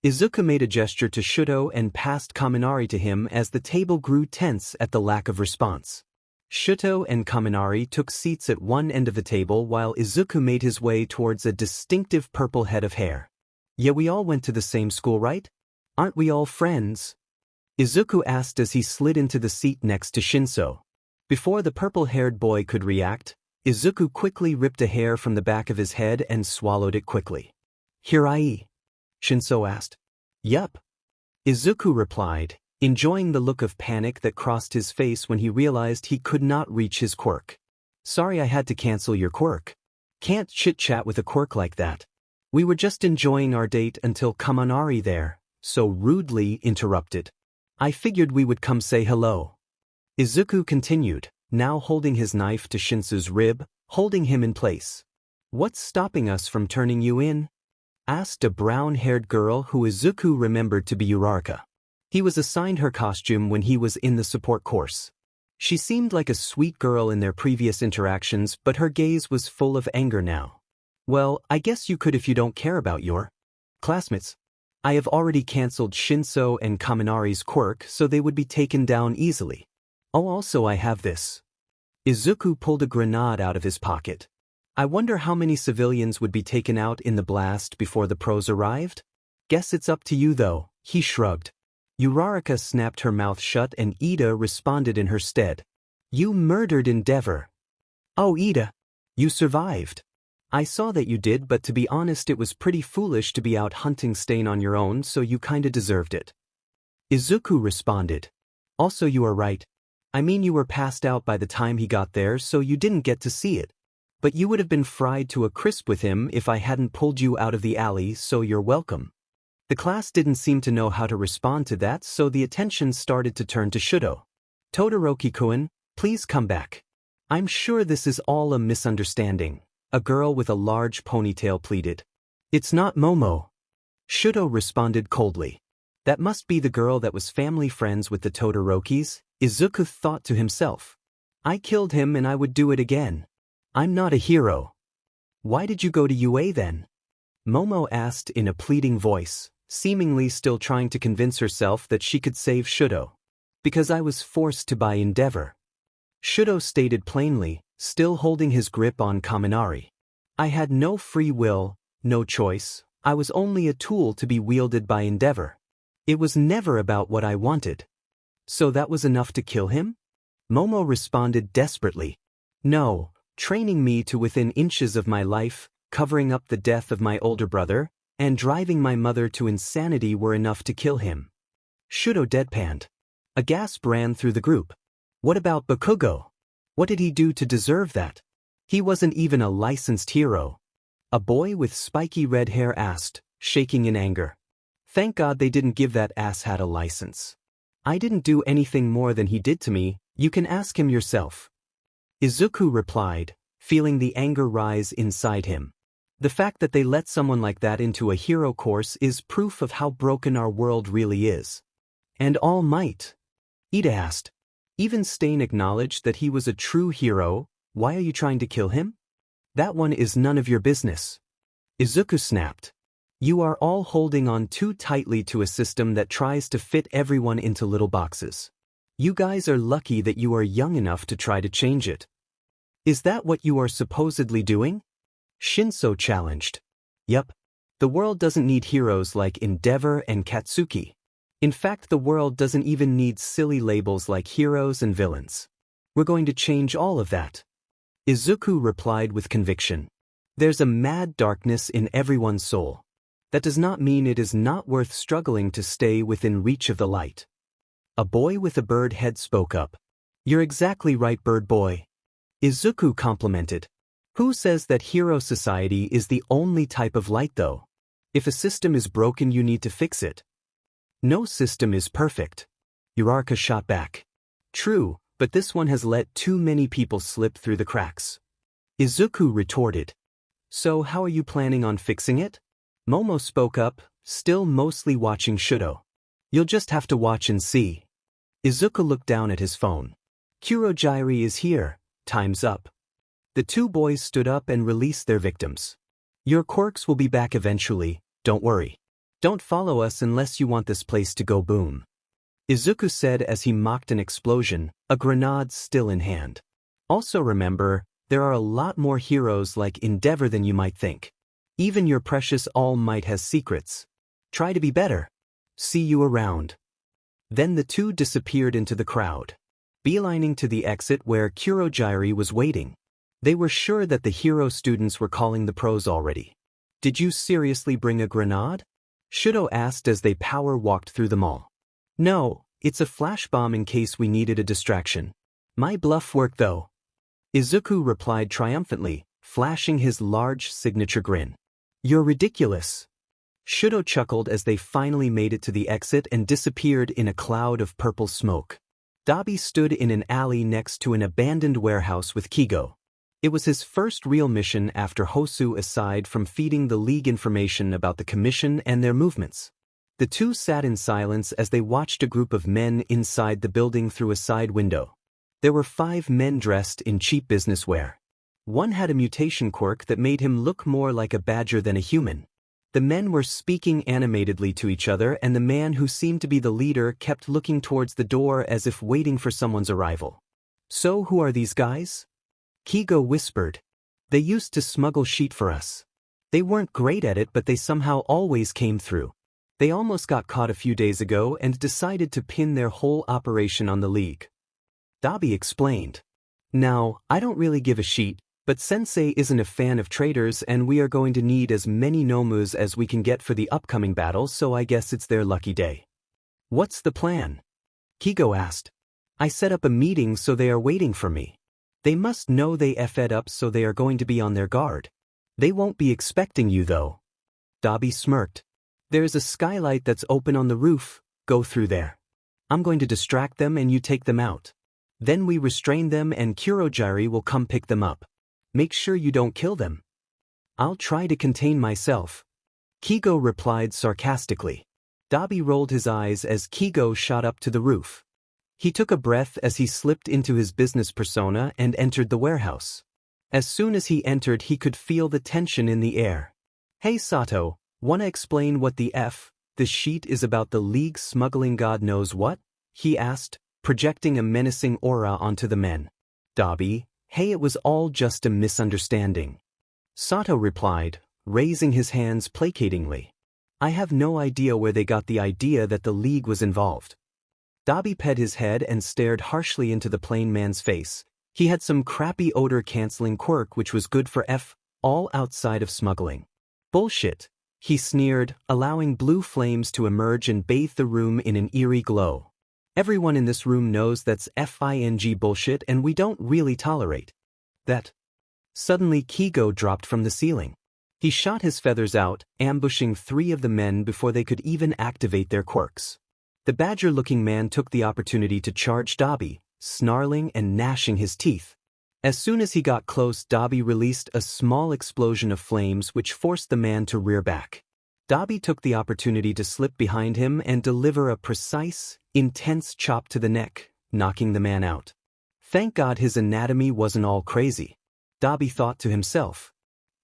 [SPEAKER 1] Izuku made a gesture to Shudo and passed Kaminari to him as the table grew tense at the lack of response. Shudo and Kaminari took seats at one end of the table while Izuku made his way towards a distinctive purple head of hair. "Yeah, we all went to the same school, right? Aren't we all friends?" Izuku asked as he slid into the seat next to Shinso. Before the purple-haired boy could react, Izuku quickly ripped a hair from the back of his head and swallowed it quickly. "Hirai?" Shinso asked. "Yup," Izuku replied, enjoying the look of panic that crossed his face when he realized he could not reach his quirk. "Sorry, I had to cancel your quirk. Can't chit-chat with a quirk like that. We were just enjoying our date until Kaminari there, so rudely interrupted. I figured we would come say hello." Izuku continued, now holding his knife to Shinso's rib, holding him in place. "What's stopping us from turning you in?" asked a brown-haired girl who Izuku remembered to be Uraraka. He was assigned her costume when he was in the support course. She seemed like a sweet girl in their previous interactions, but her gaze was full of anger now. "Well, I guess you could if you don't care about your classmates. I have already cancelled Shinso and Kaminari's quirk, so they would be taken down easily. Oh, also I have this." Izuku pulled a grenade out of his pocket. "I wonder how many civilians would be taken out in the blast before the pros arrived? Guess it's up to you though," he shrugged. Uraraka snapped her mouth shut and Ida responded in her stead. "You murdered Endeavor." "Oh, Ida, you survived. I saw that you did, but to be honest it was pretty foolish to be out hunting Stain on your own, so you kinda deserved it." Izuku responded. "Also you are right. I mean you were passed out by the time he got there, so you didn't get to see it. But you would have been fried to a crisp with him if I hadn't pulled you out of the alley, so you're welcome." The class didn't seem to know how to respond to that, so the attention started to turn to Shudo. "Todoroki-kun, please come back. I'm sure this is all a misunderstanding," a girl with a large ponytail pleaded. "It's not Momo." Shudo responded coldly. That must be the girl that was family friends with the Todorokis, Izuku thought to himself. "I killed him and I would do it again. I'm not a hero." "Why did you go to UA then?" Momo asked in a pleading voice, seemingly still trying to convince herself that she could save Shudo. "Because I was forced to by Endeavor." Shudo stated plainly, still holding his grip on Kaminari. "I had no free will, no choice. I was only a tool to be wielded by Endeavor. It was never about what I wanted." "So that was enough to kill him?" Momo responded desperately. "No, training me to within inches of my life, covering up the death of my older brother, and driving my mother to insanity were enough to kill him." Shudo deadpanned. A gasp ran through the group. "What about Bakugo? What did he do to deserve that? He wasn't even a licensed hero." A boy with spiky red hair asked, shaking in anger. "Thank God they didn't give that asshat a license. I didn't do anything more than he did to me, You can ask him yourself. Izuku replied, feeling the anger rise inside him. The fact that they let someone like that into a hero course is proof of how broken our world really is. And All Might? Ida asked. Even Stain acknowledged that he was a true hero. Why are you trying to kill him? That one is none of your business. Izuku snapped. You are all holding on too tightly to a system that tries to fit everyone into little boxes. You guys are lucky that you are young enough to try to change it. Is that what you are supposedly doing? Shinso challenged. Yup. The world doesn't need heroes like Endeavor and Katsuki. In fact, the world doesn't even need silly labels like heroes and villains. We're going to change all of that. Izuku replied with conviction. There's a mad darkness in everyone's soul. That does not mean it is not worth struggling to stay within reach of the light. A boy with a bird head spoke up. You're exactly right, bird boy. Izuku complimented. Who says that hero society is the only type of light though? If a system is broken, you need to fix it. No system is perfect. Uraraka shot back. True, but this one has let too many people slip through the cracks. Izuku retorted. So how are you planning on fixing it? Momo spoke up, still mostly watching Shudo. You'll just have to watch and see. Izuku looked down at his phone. Kurogyri is here, time's up. The two boys stood up and released their victims. Your quirks will be back eventually, don't worry. Don't follow us unless you want this place to go boom. Izuku said as he mocked an explosion, a grenade still in hand. Also remember, there are a lot more heroes like Endeavor than you might think. Even your precious All Might has secrets. Try to be better. See you around. Then the two disappeared into the crowd, beelining to the exit where Kurogyri was waiting. They were sure that the hero students were calling the pros already. Did you seriously bring a grenade? Shudo asked as they power walked through the mall. No, it's a flash bomb in case we needed a distraction. My bluff worked though. Izuku replied triumphantly, flashing his large signature grin. You're ridiculous. Shudo chuckled as they finally made it to the exit and disappeared in a cloud of purple smoke. Dabi stood in an alley next to an abandoned warehouse with Kigo. It was his first real mission after Hosu aside from feeding the League information about the Commission and their movements. The two sat in silence as they watched a group of men inside the building through a side window. There were 5 men dressed in cheap business wear. One had a mutation quirk that made him look more like a badger than a human. The men were speaking animatedly to each other, and the man who seemed to be the leader kept looking towards the door as if waiting for someone's arrival. So who are these guys? Kigo whispered. They used to smuggle sheet for us. They weren't great at it, but they somehow always came through. They almost got caught a few days ago and decided to pin their whole operation on the League. Dabi explained. Now, I don't really give a sheet, but Sensei isn't a fan of traitors and we are going to need as many Nomus as we can get for the upcoming battle, so I guess it's their lucky day. What's the plan? Kigo asked. I set up a meeting so they are waiting for me. They must know they effed up, so they are going to be on their guard. They won't be expecting you though. Dabi smirked. There's a skylight that's open on the roof, go through there. I'm going to distract them and you take them out. Then we restrain them and Kurogyri will come pick them up. Make sure you don't kill them. I'll try to contain myself. Kigo replied sarcastically. Dabi rolled his eyes as Kigo shot up to the roof. He took a breath as he slipped into his business persona and entered the warehouse. As soon as he entered, he could feel the tension in the air. Hey Sato, wanna explain what the sheet is about the League smuggling God knows what? He asked, projecting a menacing aura onto the men. Dabi, hey, it was all just a misunderstanding. Sato replied, raising his hands placatingly. I have no idea where they got the idea that the League was involved. Dabi pet his head and stared harshly into the plain man's face. He had some crappy odor-canceling quirk which was good for all outside of smuggling. Bullshit, he sneered, allowing blue flames to emerge and bathe the room in an eerie glow. Everyone in this room knows that's FING bullshit and we don't really tolerate that. Suddenly Kigo dropped from the ceiling. He shot his feathers out, ambushing 3 of the men before they could even activate their quirks. The badger-looking man took the opportunity to charge Dabi, snarling and gnashing his teeth. As soon as he got close, Dabi released a small explosion of flames which forced the man to rear back. Dabi took the opportunity to slip behind him and deliver a precise, intense chop to the neck, knocking the man out. Thank God his anatomy wasn't all crazy, Dabi thought to himself.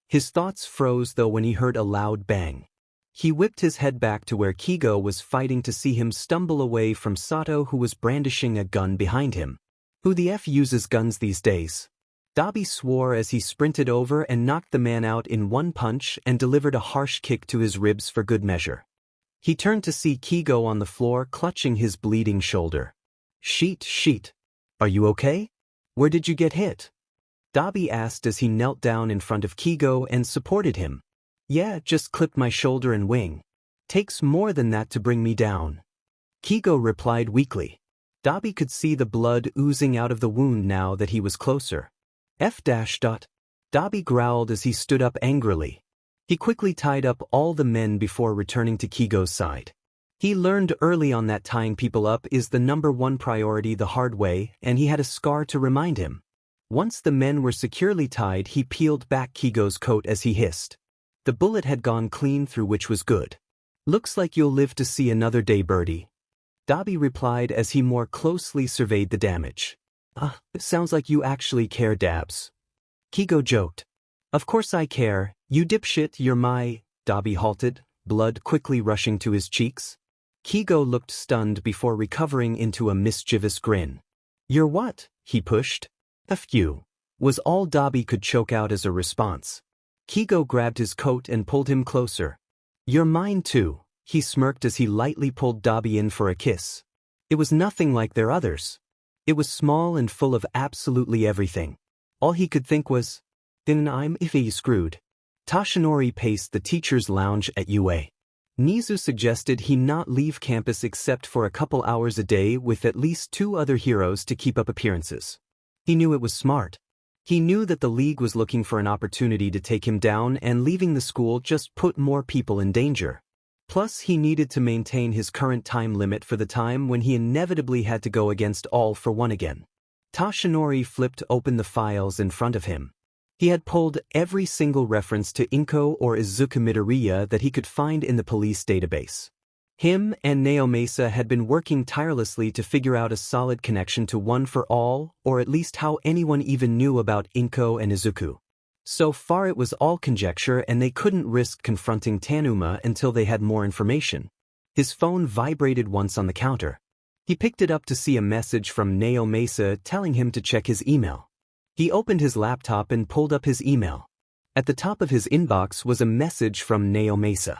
[SPEAKER 1] His thoughts froze though when he heard a loud bang. He whipped his head back to where Kigo was fighting to see him stumble away from Sato, who was brandishing a gun behind him. Who the F uses guns these days? Dabi swore as he sprinted over and knocked the man out in one punch and delivered a harsh kick to his ribs for good measure. He turned to see Kigo on the floor clutching his bleeding shoulder. Sheet. Are you okay? Where did you get hit? Dabi asked as he knelt down in front of Kigo and supported him. Yeah, just clipped my shoulder and wing. Takes more than that to bring me down. Kigo replied weakly. Dabi could see the blood oozing out of the wound now that he was closer. Dabi growled as he stood up angrily. He quickly tied up all the men before returning to Kigo's side. He learned early on that tying people up is the #1 priority the hard way, and he had a scar to remind him. Once the men were securely tied, he peeled back Kigo's coat as he hissed. The bullet had gone clean through, which was good. Looks like you'll live to see another day, birdie. Dabi replied as he more closely surveyed the damage. It sounds like you actually care, Dabs. Kigo joked. Of course I care, you dipshit, you're my... Dabi halted, blood quickly rushing to his cheeks. Kigo looked stunned before recovering into a mischievous grin. You're what? He pushed. F you, was all Dabi could choke out as a response. Kigo grabbed his coat and pulled him closer. You're mine too, he smirked as he lightly pulled Dabi in for a kiss. It was nothing like their others. It was small and full of absolutely everything. All he could think was, then I'm iffy screwed. Tashinori paced the teacher's lounge at UA. Nizu suggested he not leave campus except for a couple hours a day with at least 2 other heroes to keep up appearances. He knew it was smart. He knew that the league was looking for an opportunity to take him down, and leaving the school just put more people in danger. Plus, he needed to maintain his current time limit for the time when he inevitably had to go against All for One again. Tashinori flipped open the files in front of him. He had pulled every single reference to Inko or Izuku Midoriya that he could find in the police database. Him and Naomasa had been working tirelessly to figure out a solid connection to One for All, or at least how anyone even knew about Inko and Izuku. So far it was all conjecture, and they couldn't risk confronting Tanuma until they had more information. His phone vibrated once on the counter. He picked it up to see a message from Naomasa telling him to check his email. He opened his laptop and pulled up his email. At the top of his inbox was a message from Naomasa.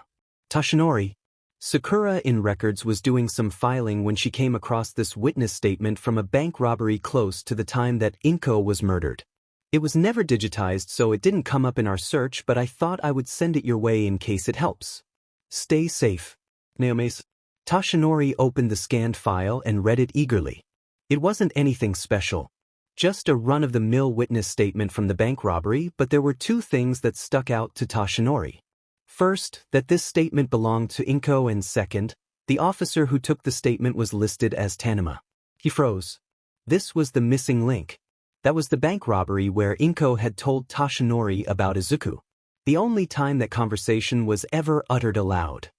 [SPEAKER 1] Tashinori. Sakura in records was doing some filing when she came across this witness statement from a bank robbery close to the time that Inko was murdered. It was never digitized, so it didn't come up in our search, but I thought I would send it your way in case it helps. Stay safe. Naomasa. Tashinori opened the scanned file and read it eagerly. It wasn't anything special. Just a run-of-the-mill witness statement from the bank robbery, but there were 2 things that stuck out to Tashinori. First, that this statement belonged to Inko, and second, the officer who took the statement was listed as Tanuma. He froze. This was the missing link. That was the bank robbery where Inko had told Tashinori about Izuku. The only time that conversation was ever uttered aloud.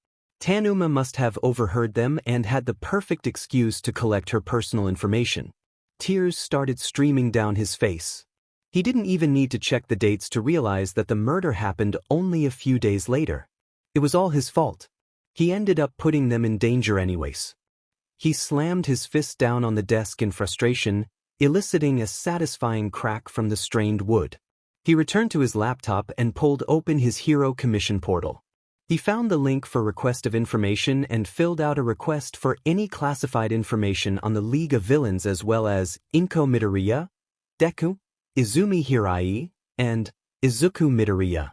[SPEAKER 1] Tanuma must have overheard them and had the perfect excuse to collect her personal information. Tears started streaming down his face. He didn't even need to check the dates to realize that the murder happened only a few days later. It was all his fault. He ended up putting them in danger anyways. He slammed his fist down on the desk in frustration, eliciting a satisfying crack from the strained wood. He returned to his laptop and pulled open his Hero Commission portal. He found the link for request of information and filled out a request for any classified information on the League of Villains, as well as Inko Midoriya, Deku, Izumi Hirai, and Izuku Midoriya.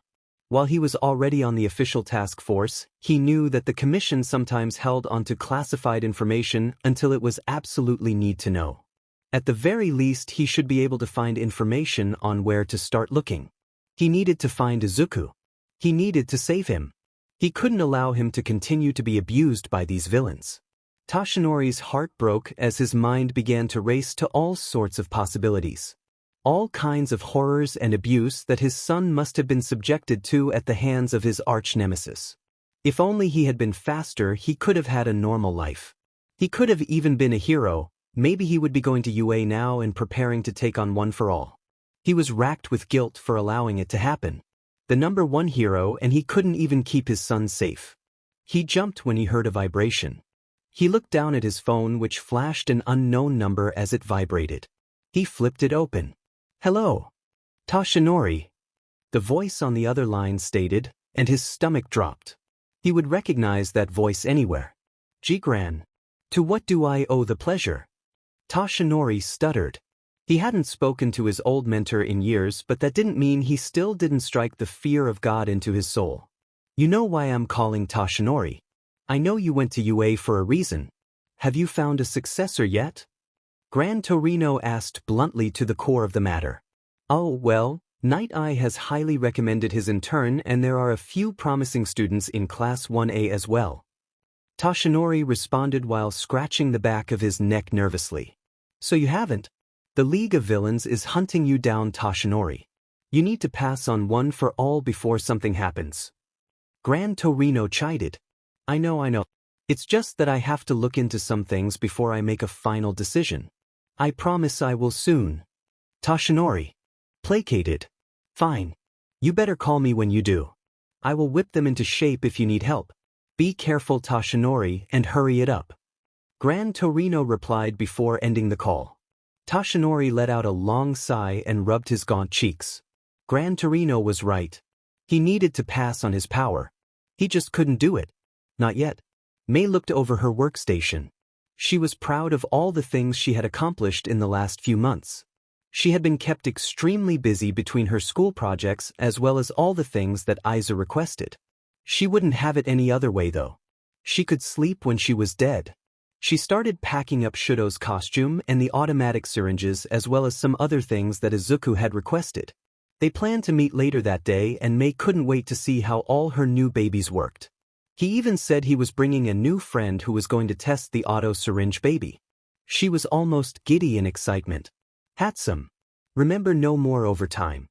[SPEAKER 1] While he was already on the official task force, he knew that the commission sometimes held onto classified information until it was absolutely need to know. At the very least, he should be able to find information on where to start looking. He needed to find Izuku. He needed to save him. He couldn't allow him to continue to be abused by these villains. Toshinori's heart broke as his mind began to race to all sorts of possibilities. All kinds of horrors and abuse that his son must have been subjected to at the hands of his arch-nemesis. If only he had been faster, he could have had a normal life. He could have even been a hero. Maybe he would be going to UA now and preparing to take on One for All. He was racked with guilt for allowing it to happen. The #1 hero, and he couldn't even keep his son safe. He jumped when he heard a vibration. He looked down at his phone, which flashed an unknown number as it vibrated. He flipped it open. "Hello. Toshinori," the voice on the other line stated, and his stomach dropped. He would recognize that voice anywhere. "Jigran. To what do I owe the pleasure?" Toshinori stuttered. He hadn't spoken to his old mentor in years, but that didn't mean he still didn't strike the fear of God into his soul. "You know why I'm calling, Toshinori. I know you went to UA for a reason. Have you found a successor yet?" Gran Torino asked bluntly, to the core of the matter. "Oh, well, Night Eye has highly recommended his intern, and there are a few promising students in Class 1A as well." Toshinori responded while scratching the back of his neck nervously. "So you haven't? The League of Villains is hunting you down, Toshinori. You need to pass on One for All before something happens." Gran Torino chided. I know. It's just that I have to look into some things before I make a final decision. I promise I will soon." Toshinori placated. "Fine. You better call me when you do. I will whip them into shape if you need help. Be careful, Toshinori, and hurry it up." Gran Torino replied before ending the call. Toshinori let out a long sigh and rubbed his gaunt cheeks. Gran Torino was right. He needed to pass on his power. He just couldn't do it. Not yet. May looked over her workstation. She was proud of all the things she had accomplished in the last few months. She had been kept extremely busy between her school projects as well as all the things that Izuku requested. She wouldn't have it any other way though. She could sleep when she was dead. She started packing up Shudo's costume and the automatic syringes as well as some other things that Izuku had requested. They planned to meet later that day, and May couldn't wait to see how all her new babies worked. He even said he was bringing a new friend who was going to test the auto syringe baby. She was almost giddy in excitement. "Hatsum. Remember, no more overtime."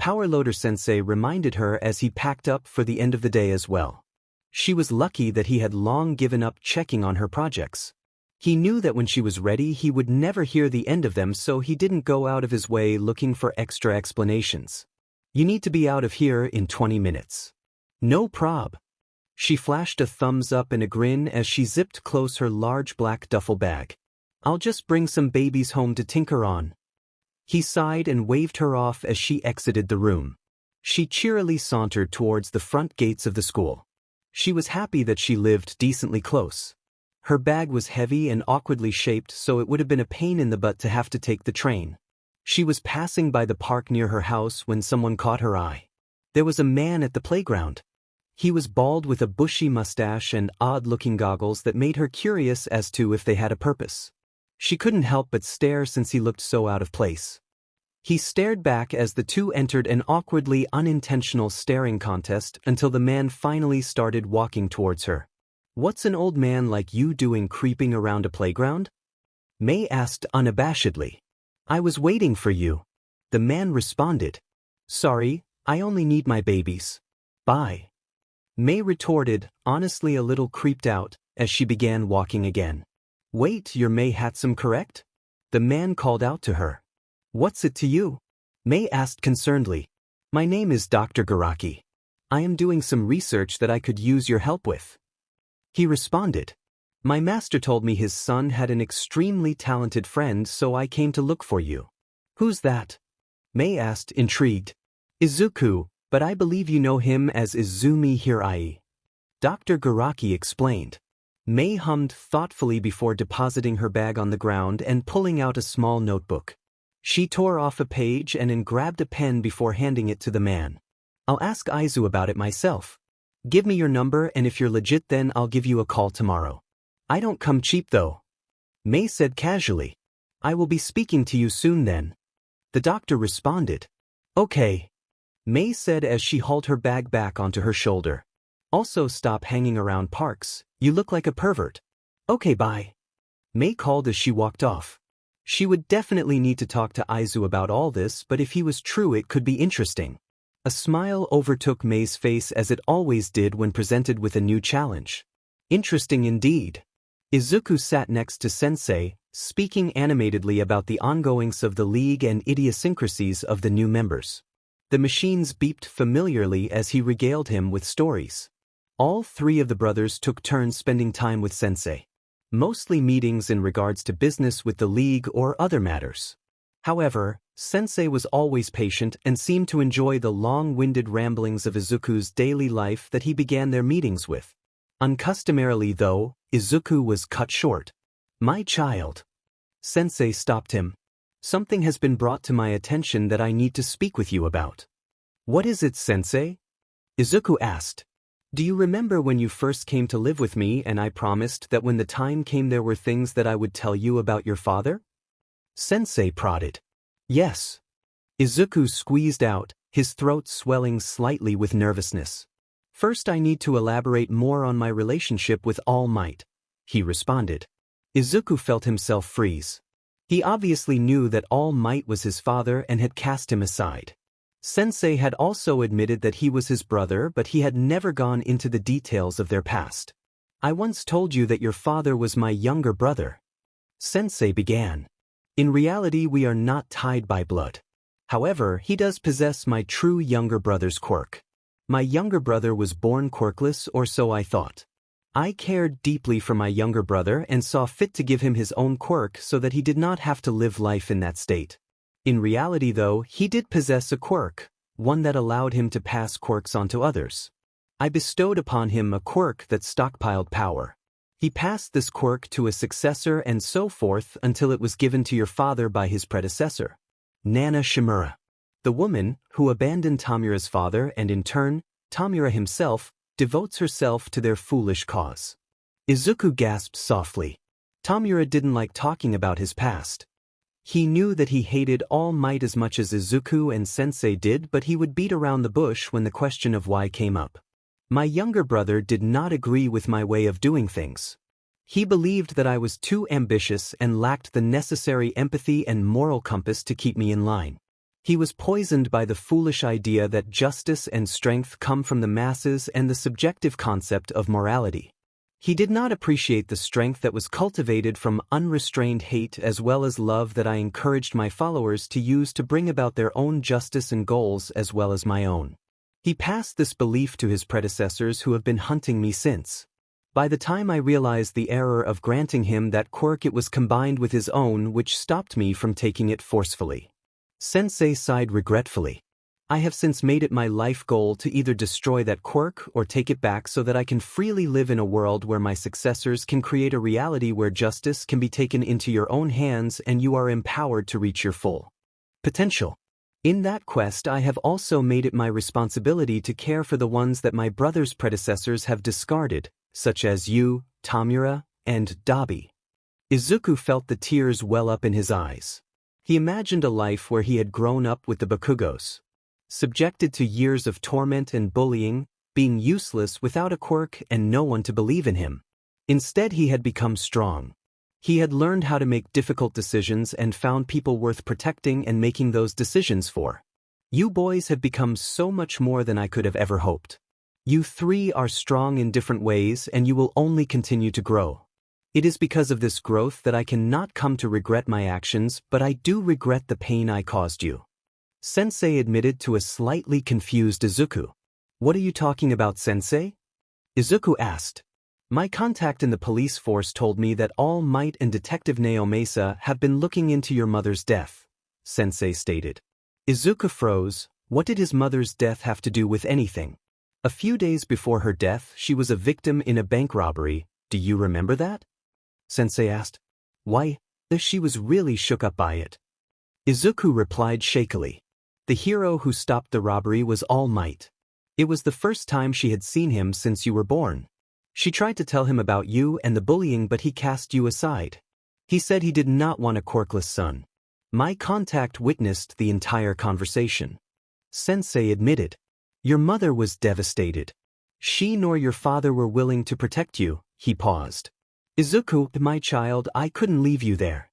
[SPEAKER 1] Powerloader Sensei reminded her as he packed up for the end of the day as well. She was lucky that he had long given up checking on her projects. He knew that when she was ready he would never hear the end of them, so he didn't go out of his way looking for extra explanations. "You need to be out of here in 20 minutes. "No prob." She flashed a thumbs up and a grin as she zipped close her large black duffel bag. "I'll just bring some babies home to tinker on." He sighed and waved her off as she exited the room. She cheerily sauntered towards the front gates of the school. She was happy that she lived decently close. Her bag was heavy and awkwardly shaped, so it would have been a pain in the butt to have to take the train. She was passing by the park near her house when someone caught her eye. There was a man at the playground. He was bald with a bushy mustache and odd-looking goggles that made her curious as to if they had a purpose. She couldn't help but stare since he looked so out of place. He stared back as the two entered an awkwardly unintentional staring contest until the man finally started walking towards her. "What's an old man like you doing creeping around a playground?" May asked unabashedly. "I was waiting for you," the man responded. "Sorry, I only need my babies. Bye." May retorted, honestly a little creeped out, as she began walking again. "Wait, you're May Hatsum, correct?" the man called out to her. "What's it to you?" May asked concernedly. "My name is Dr. Shigaraki. I am doing some research that I could use your help with." He responded. "My master told me his son had an extremely talented friend, so I came to look for you." "Who's that?" May asked, intrigued. "Izuku, but I believe you know him as Izumi Hirai," Dr. Shigaraki explained. May hummed thoughtfully before depositing her bag on the ground and pulling out a small notebook. She tore off a page and then grabbed a pen before handing it to the man. "I'll ask Izuku about it myself. Give me your number, and if you're legit then I'll give you a call tomorrow. I don't come cheap though," May said casually. "I will be speaking to you soon then," the doctor responded. "Okay," May said as she hauled her bag back onto her shoulder. "Also stop hanging around parks, you look like a pervert." Okay, bye. Mei called as she walked off. She would definitely need to talk to Izu about all this, but if he was true it could be interesting. A smile overtook Mei's face as it always did when presented with a new challenge. Interesting indeed. Izuku sat next to Sensei, speaking animatedly about the ongoings of the League and idiosyncrasies of the new members. The machines beeped familiarly as he regaled him with stories. All three of the brothers took turns spending time with Sensei. Mostly meetings in regards to business with the League or other matters. However, Sensei was always patient and seemed to enjoy the long-winded ramblings of Izuku's daily life that he began their meetings with. Uncustomarily though, Izuku was cut short. My child. Sensei stopped him. Something has been brought to my attention that I need to speak with you about. What is it, Sensei? Izuku asked. Do you remember when you first came to live with me and I promised that when the time came there were things that I would tell you about your father? Sensei prodded. Yes. Izuku squeezed out, his throat swelling slightly with nervousness. First I need to elaborate more on my relationship with All Might, he responded. Izuku felt himself freeze. He obviously knew that All Might was his father and had cast him aside. Sensei had also admitted that he was his brother, but he had never gone into the details of their past. I once told you that your father was my younger brother. Sensei began. In reality we are not tied by blood. However, he does possess my true younger brother's quirk. My younger brother was born quirkless, or so I thought. I cared deeply for my younger brother and saw fit to give him his own quirk so that he did not have to live life in that state. In reality though, he did possess a quirk, one that allowed him to pass quirks on to others. I bestowed upon him a quirk that stockpiled power. He passed this quirk to a successor and so forth until it was given to your father by his predecessor, Nana Shimura. The woman, who abandoned Tamura's father and in turn, Tamura himself, devotes herself to their foolish cause. Izuku gasped softly. Tamura didn't like talking about his past. He knew that he hated All Might as much as Izuku and Sensei did, but he would beat around the bush when the question of why came up. My younger brother did not agree with my way of doing things. He believed that I was too ambitious and lacked the necessary empathy and moral compass to keep me in line. He was poisoned by the foolish idea that justice and strength come from the masses and the subjective concept of morality. He did not appreciate the strength that was cultivated from unrestrained hate as well as love that I encouraged my followers to use to bring about their own justice and goals as well as my own. He passed this belief to his predecessors who have been hunting me since. By the time I realized the error of granting him that quirk, it was combined with his own, which stopped me from taking it forcefully. Sensei sighed regretfully. I have since made it my life goal to either destroy that quirk or take it back so that I can freely live in a world where my successors can create a reality where justice can be taken into your own hands and you are empowered to reach your full potential. In that quest I have also made it my responsibility to care for the ones that my brother's predecessors have discarded, such as you, Tamura, and Dabi. Izuku felt the tears well up in his eyes. He imagined a life where he had grown up with the Bakugos. Subjected to years of torment and bullying, being useless without a quirk and no one to believe in him. Instead he had become strong. He had learned how to make difficult decisions and found people worth protecting and making those decisions for. You boys have become so much more than I could have ever hoped. You three are strong in different ways and you will only continue to grow. It is because of this growth that I cannot come to regret my actions, but I do regret the pain I caused you. Sensei admitted to a slightly confused Izuku. What are you talking about, Sensei? Izuku asked. My contact in the police force told me that All Might and Detective Naomasa have been looking into your mother's death, Sensei stated. Izuku froze. What did his mother's death have to do with anything? A few days before her death, she was a victim in a bank robbery. Do you remember that? Sensei asked. Why, she was really shook up by it. Izuku replied shakily. The hero who stopped the robbery was All Might. It was the first time she had seen him since you were born. She tried to tell him about you and the bullying, but he cast you aside. He said he did not want a quirkless son. My contact witnessed the entire conversation. Sensei admitted. Your mother was devastated. She nor your father were willing to protect you. He paused. Izuku, my child, I couldn't leave you there.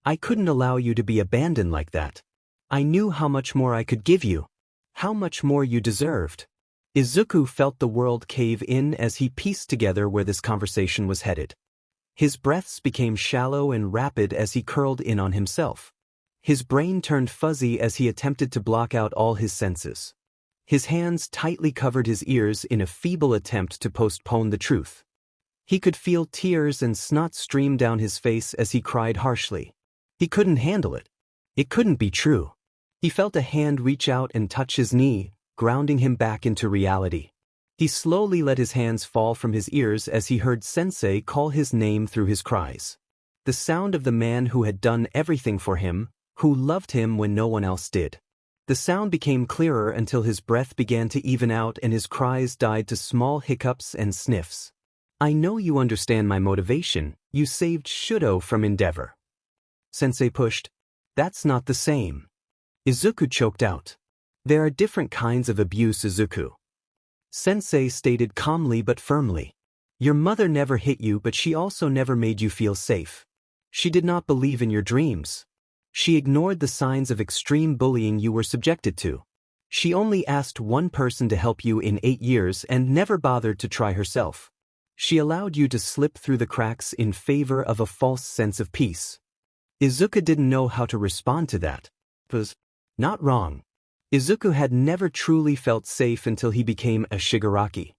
[SPEAKER 1] I couldn't allow you to be abandoned like that. I knew how much more I could give you. How much more you deserved. Izuku felt the world cave in as he pieced together where this conversation was headed. His breaths became shallow and rapid as he curled in on himself. His brain turned fuzzy as he attempted to block out all his senses. His hands tightly covered his ears in a feeble attempt to postpone the truth. He could feel tears and snot stream down his face as he cried harshly. He couldn't handle it. It couldn't be true. He felt a hand reach out and touch his knee, grounding him back into reality. He slowly let his hands fall from his ears as he heard Sensei call his name through his cries. The sound of the man who had done everything for him, who loved him when no one else did. The sound became clearer until his breath began to even out and his cries died to small hiccups and sniffs. I know you understand my motivation. You saved Shudo from Endeavor. Sensei pushed. That's not the same. Izuku choked out. There are different kinds of abuse, Izuku. Sensei stated calmly but firmly. Your mother never hit you, but she also never made you feel safe. She did not believe in your dreams. She ignored the signs of extreme bullying you were subjected to. She only asked one person to help you in 8 years and never bothered to try herself. She allowed you to slip through the cracks in favor of a false sense of peace. Izuku didn't know how to respond to that. It was not wrong. Izuku had never truly felt safe until he became a Shigaraki.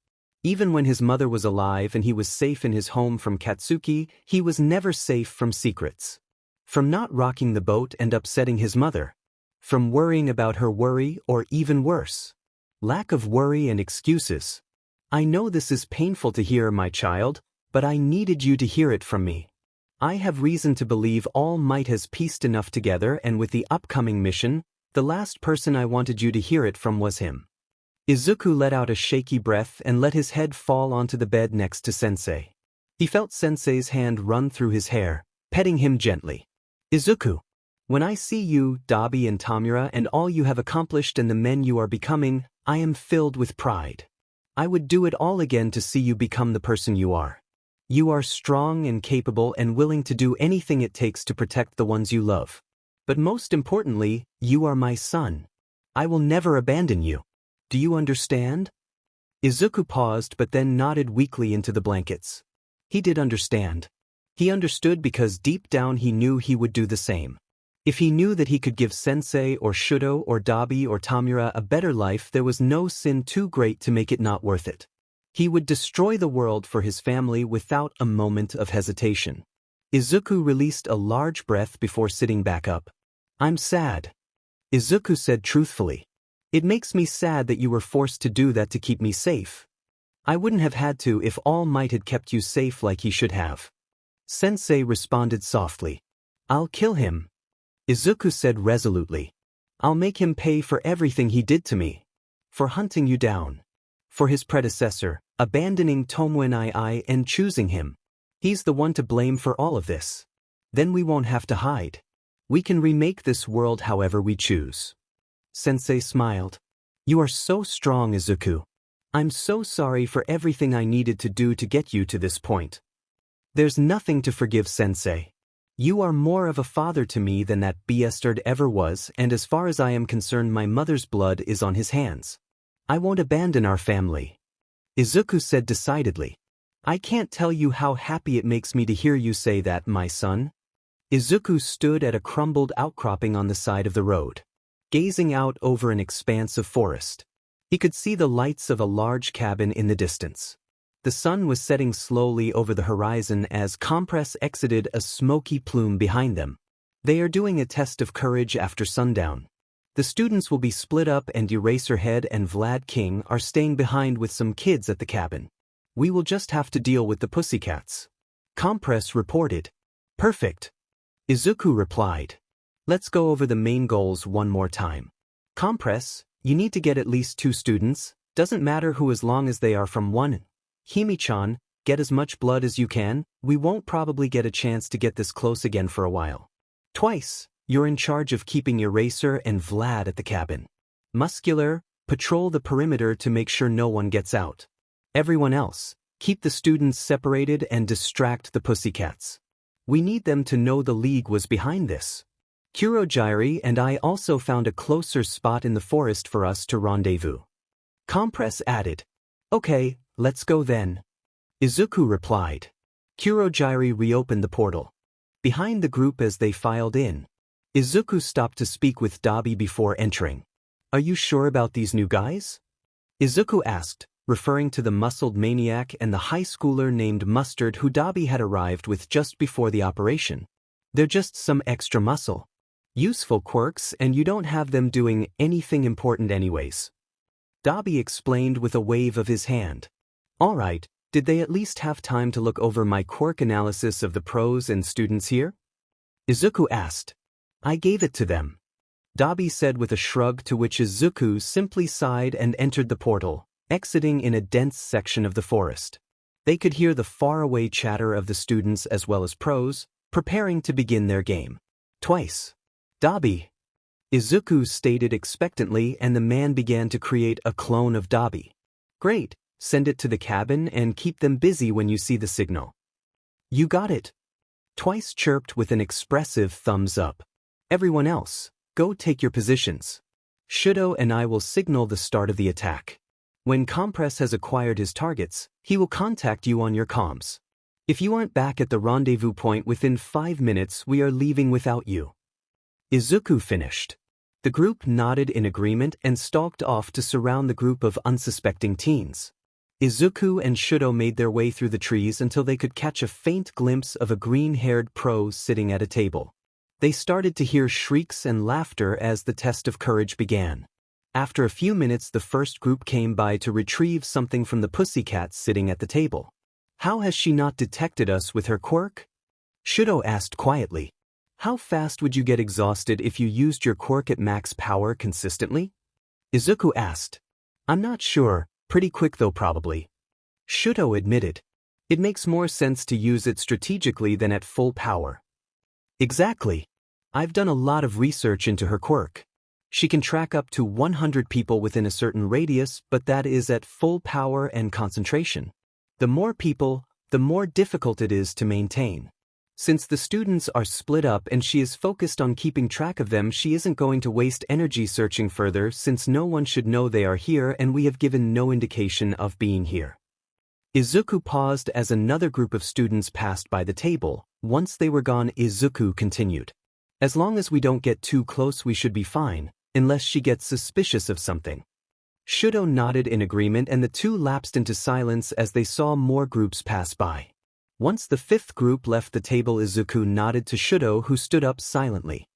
[SPEAKER 1] Even when his mother was alive and he was safe in his home from Katsuki, he was never safe from secrets. From not rocking the boat and upsetting his mother. From worrying about her worry, or even worse. Lack of worry and excuses. I know this is painful to hear, my child, but I needed you to hear it from me. I have reason to believe All Might has pieced enough together, and with the upcoming mission, the last person I wanted you to hear it from was him. Izuku let out a shaky breath and let his head fall onto the bed next to Sensei. He felt Sensei's hand run through his hair, petting him gently. Izuku, when I see you, Dabi and Tamura, and all you have accomplished and the men you are becoming, I am filled with pride. I would do it all again to see you become the person you are. You are strong and capable and willing to do anything it takes to protect the ones you love. But most importantly, you are my son. I will never abandon you. Do you understand? Izuku paused but then nodded weakly into the blankets. He did understand. He understood because deep down he knew he would do the same. If he knew that he could give Sensei or Shudo or Dabi or Tamura a better life, there was no sin too great to make it not worth it. He would destroy the world for his family without a moment of hesitation. Izuku released a large breath before sitting back up. I'm sad. Izuku said truthfully. It makes me sad that you were forced to do that to keep me safe. I wouldn't have had to if All Might had kept you safe like he should have. Sensei responded softly. I'll kill him. Izuku said resolutely. I'll make him pay for everything he did to me. For hunting you down. For his predecessor, abandoning Tomoe and choosing him. He's the one to blame for all of this. Then we won't have to hide. We can remake this world however we choose. Sensei smiled. You are so strong, Izuku. I'm so sorry for everything I needed to do to get you to this point. There's nothing to forgive, Sensei. You are more of a father to me than that bastard ever was, and as far as I am concerned, my mother's blood is on his hands. I won't abandon our family. Izuku said decidedly. I can't tell you how happy it makes me to hear you say that, my son. Izuku stood at a crumbled outcropping on the side of the road, gazing out over an expanse of forest. He could see the lights of a large cabin in the distance. The sun was setting slowly over the horizon as Compress exited a smoky plume behind them. They are doing a test of courage after sundown. The students will be split up and Eraserhead and Vlad King are staying behind with some kids at the cabin. We will just have to deal with the pussycats. Compress reported. Perfect. Izuku replied. Let's go over the main goals one more time. Compress, you need to get at least 2 students, doesn't matter who as long as they are from 1. Himi-chan, get as much blood as you can, we won't probably get a chance to get this close again for a while. Twice, you're in charge of keeping Eraser and Vlad at the cabin. Muscular, patrol the perimeter to make sure no one gets out. Everyone else, Keep the students separated and distract the pussycats. We need them to know the league was behind this. Kurogyri and I also found a closer spot in the forest for us to rendezvous. Compress added. Okay, let's go then. Izuku replied. Kurogyri reopened the portal. Behind the group as they filed in, Izuku stopped to speak with Dabi before entering. Are you sure about these new guys? Izuku asked, referring to the muscled maniac and the high schooler named Mustard who Dabi had arrived with just before the operation. They're just some extra muscle. Useful quirks, and you don't have them doing anything important anyways. Dabi explained with a wave of his hand. All right, did they at least have time to look over my quirk analysis of the pros and students here? Izuku asked. I gave it to them. Dabi said with a shrug, to which Izuku simply sighed and entered the portal, exiting in a dense section of the forest. They could hear the faraway chatter of the students as well as pros, preparing to begin their game. Twice. Dabi. Izuku stated expectantly, and the man began to create a clone of Dabi. Great, send it to the cabin and keep them busy when you see the signal. You got it. Twice chirped with an expressive thumbs up. Everyone else, go take your positions. Shudo and I will signal the start of the attack. When Compress has acquired his targets, he will contact you on your comms. If you aren't back at the rendezvous point within 5 minutes, we are leaving without you. Izuku finished. The group nodded in agreement and stalked off to surround the group of unsuspecting teens. Izuku and Shudo made their way through the trees until they could catch a faint glimpse of a green-haired pro sitting at a table. They started to hear shrieks and laughter as the test of courage began. After a few minutes, the first group came by to retrieve something from the pussycat sitting at the table. How has she not detected us with her quirk? Shudo asked quietly. How fast would you get exhausted if you used your quirk at max power consistently? Izuku asked. I'm not sure, pretty quick though probably. Shudo admitted. It makes more sense to use it strategically than at full power. Exactly. I've done a lot of research into her quirk. She can track up to 100 people within a certain radius, but that is at full power and concentration. The more people, the more difficult it is to maintain. Since the students are split up and she is focused on keeping track of them, she isn't going to waste energy searching further since no one should know they are here and we have given no indication of being here. Izuku paused as another group of students passed by the table. Once they were gone, Izuku continued. As long as we don't get too close, we should be fine, unless she gets suspicious of something. Shudo nodded in agreement and the two lapsed into silence as they saw more groups pass by. Once the fifth group left the table, Izuku nodded to Shudo, who stood up silently.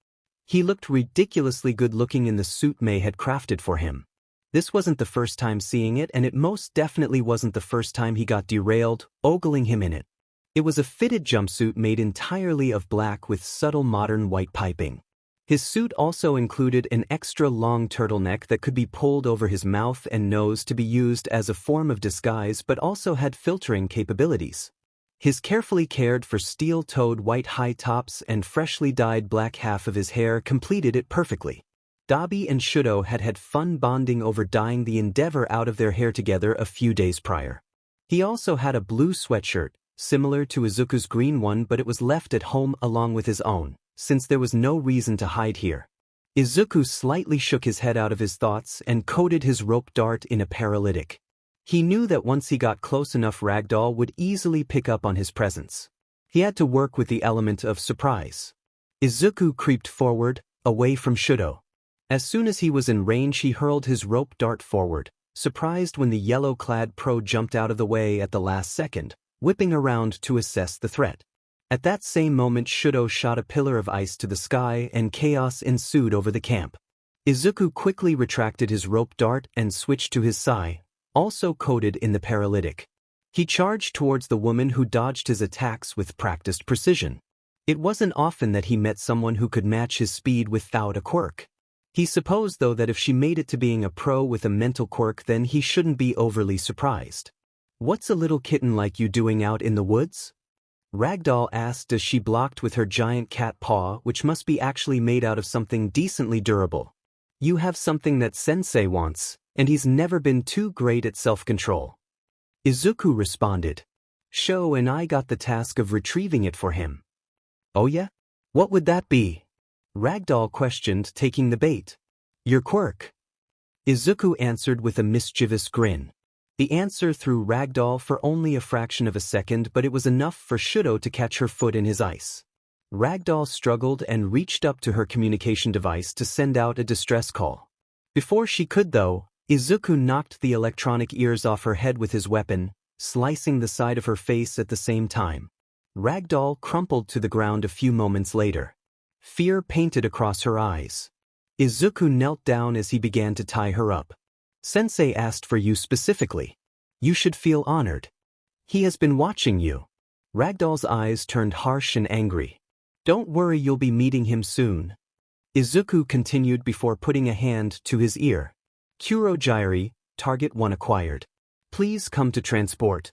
[SPEAKER 1] He looked ridiculously good-looking in the suit Mei had crafted for him. This wasn't the first time seeing it, and it most definitely wasn't the first time he got derailed, ogling him in it. It was a fitted jumpsuit made entirely of black with subtle modern white piping. His suit also included an extra long turtleneck that could be pulled over his mouth and nose to be used as a form of disguise, but also had filtering capabilities. His carefully cared for steel-toed white high tops and freshly dyed black half of his hair completed it perfectly. Dabi and Shudo had had fun bonding over dyeing the endeavor out of their hair together a few days prior. He also had a blue sweatshirt, similar to Izuku's green one, but it was left at home along with his own, since there was no reason to hide here. Izuku slightly shook his head out of his thoughts and coded his rope dart in a paralytic. He knew that once he got close enough, Ragdoll would easily pick up on his presence. He had to work with the element of surprise. Izuku creeped forward, away from Shudo. As soon as he was in range, he hurled his rope dart forward, surprised when the yellow-clad pro jumped out of the way at the last second, whipping around to assess the threat. At that same moment, Shudo shot a pillar of ice to the sky and chaos ensued over the camp. Izuku quickly retracted his rope dart and switched to his sai, also coded in the paralytic. He charged towards the woman who dodged his attacks with practiced precision. It wasn't often that he met someone who could match his speed without a quirk. He supposed, though, that if she made it to being a pro with a mental quirk, then he shouldn't be overly surprised. "What's a little kitten like you doing out in the woods?" Ragdoll asked as she blocked with her giant cat paw, which must be actually made out of something decently durable. "You have something that Sensei wants, and he's never been too great at self-control." Izuku responded. Sho and I got the task of retrieving it for him. Oh yeah? What would that be? Ragdoll questioned, taking the bait. Your quirk. Izuku answered with a mischievous grin. The answer threw Ragdoll for only a fraction of a second, but it was enough for Shudo to catch her foot in his ice. Ragdoll struggled and reached up to her communication device to send out a distress call. Before she could though, Izuku knocked the electronic ears off her head with his weapon, slicing the side of her face at the same time. Ragdoll crumpled to the ground a few moments later. Fear painted across her eyes. Izuku knelt down as he began to tie her up. Sensei asked for you specifically. You should feel honored. He has been watching you. Ragdoll's eyes turned harsh and angry. Don't worry, you'll be meeting him soon. Izuku continued before putting a hand to his ear. Kurogyri, Target 1 acquired. Please come to transport.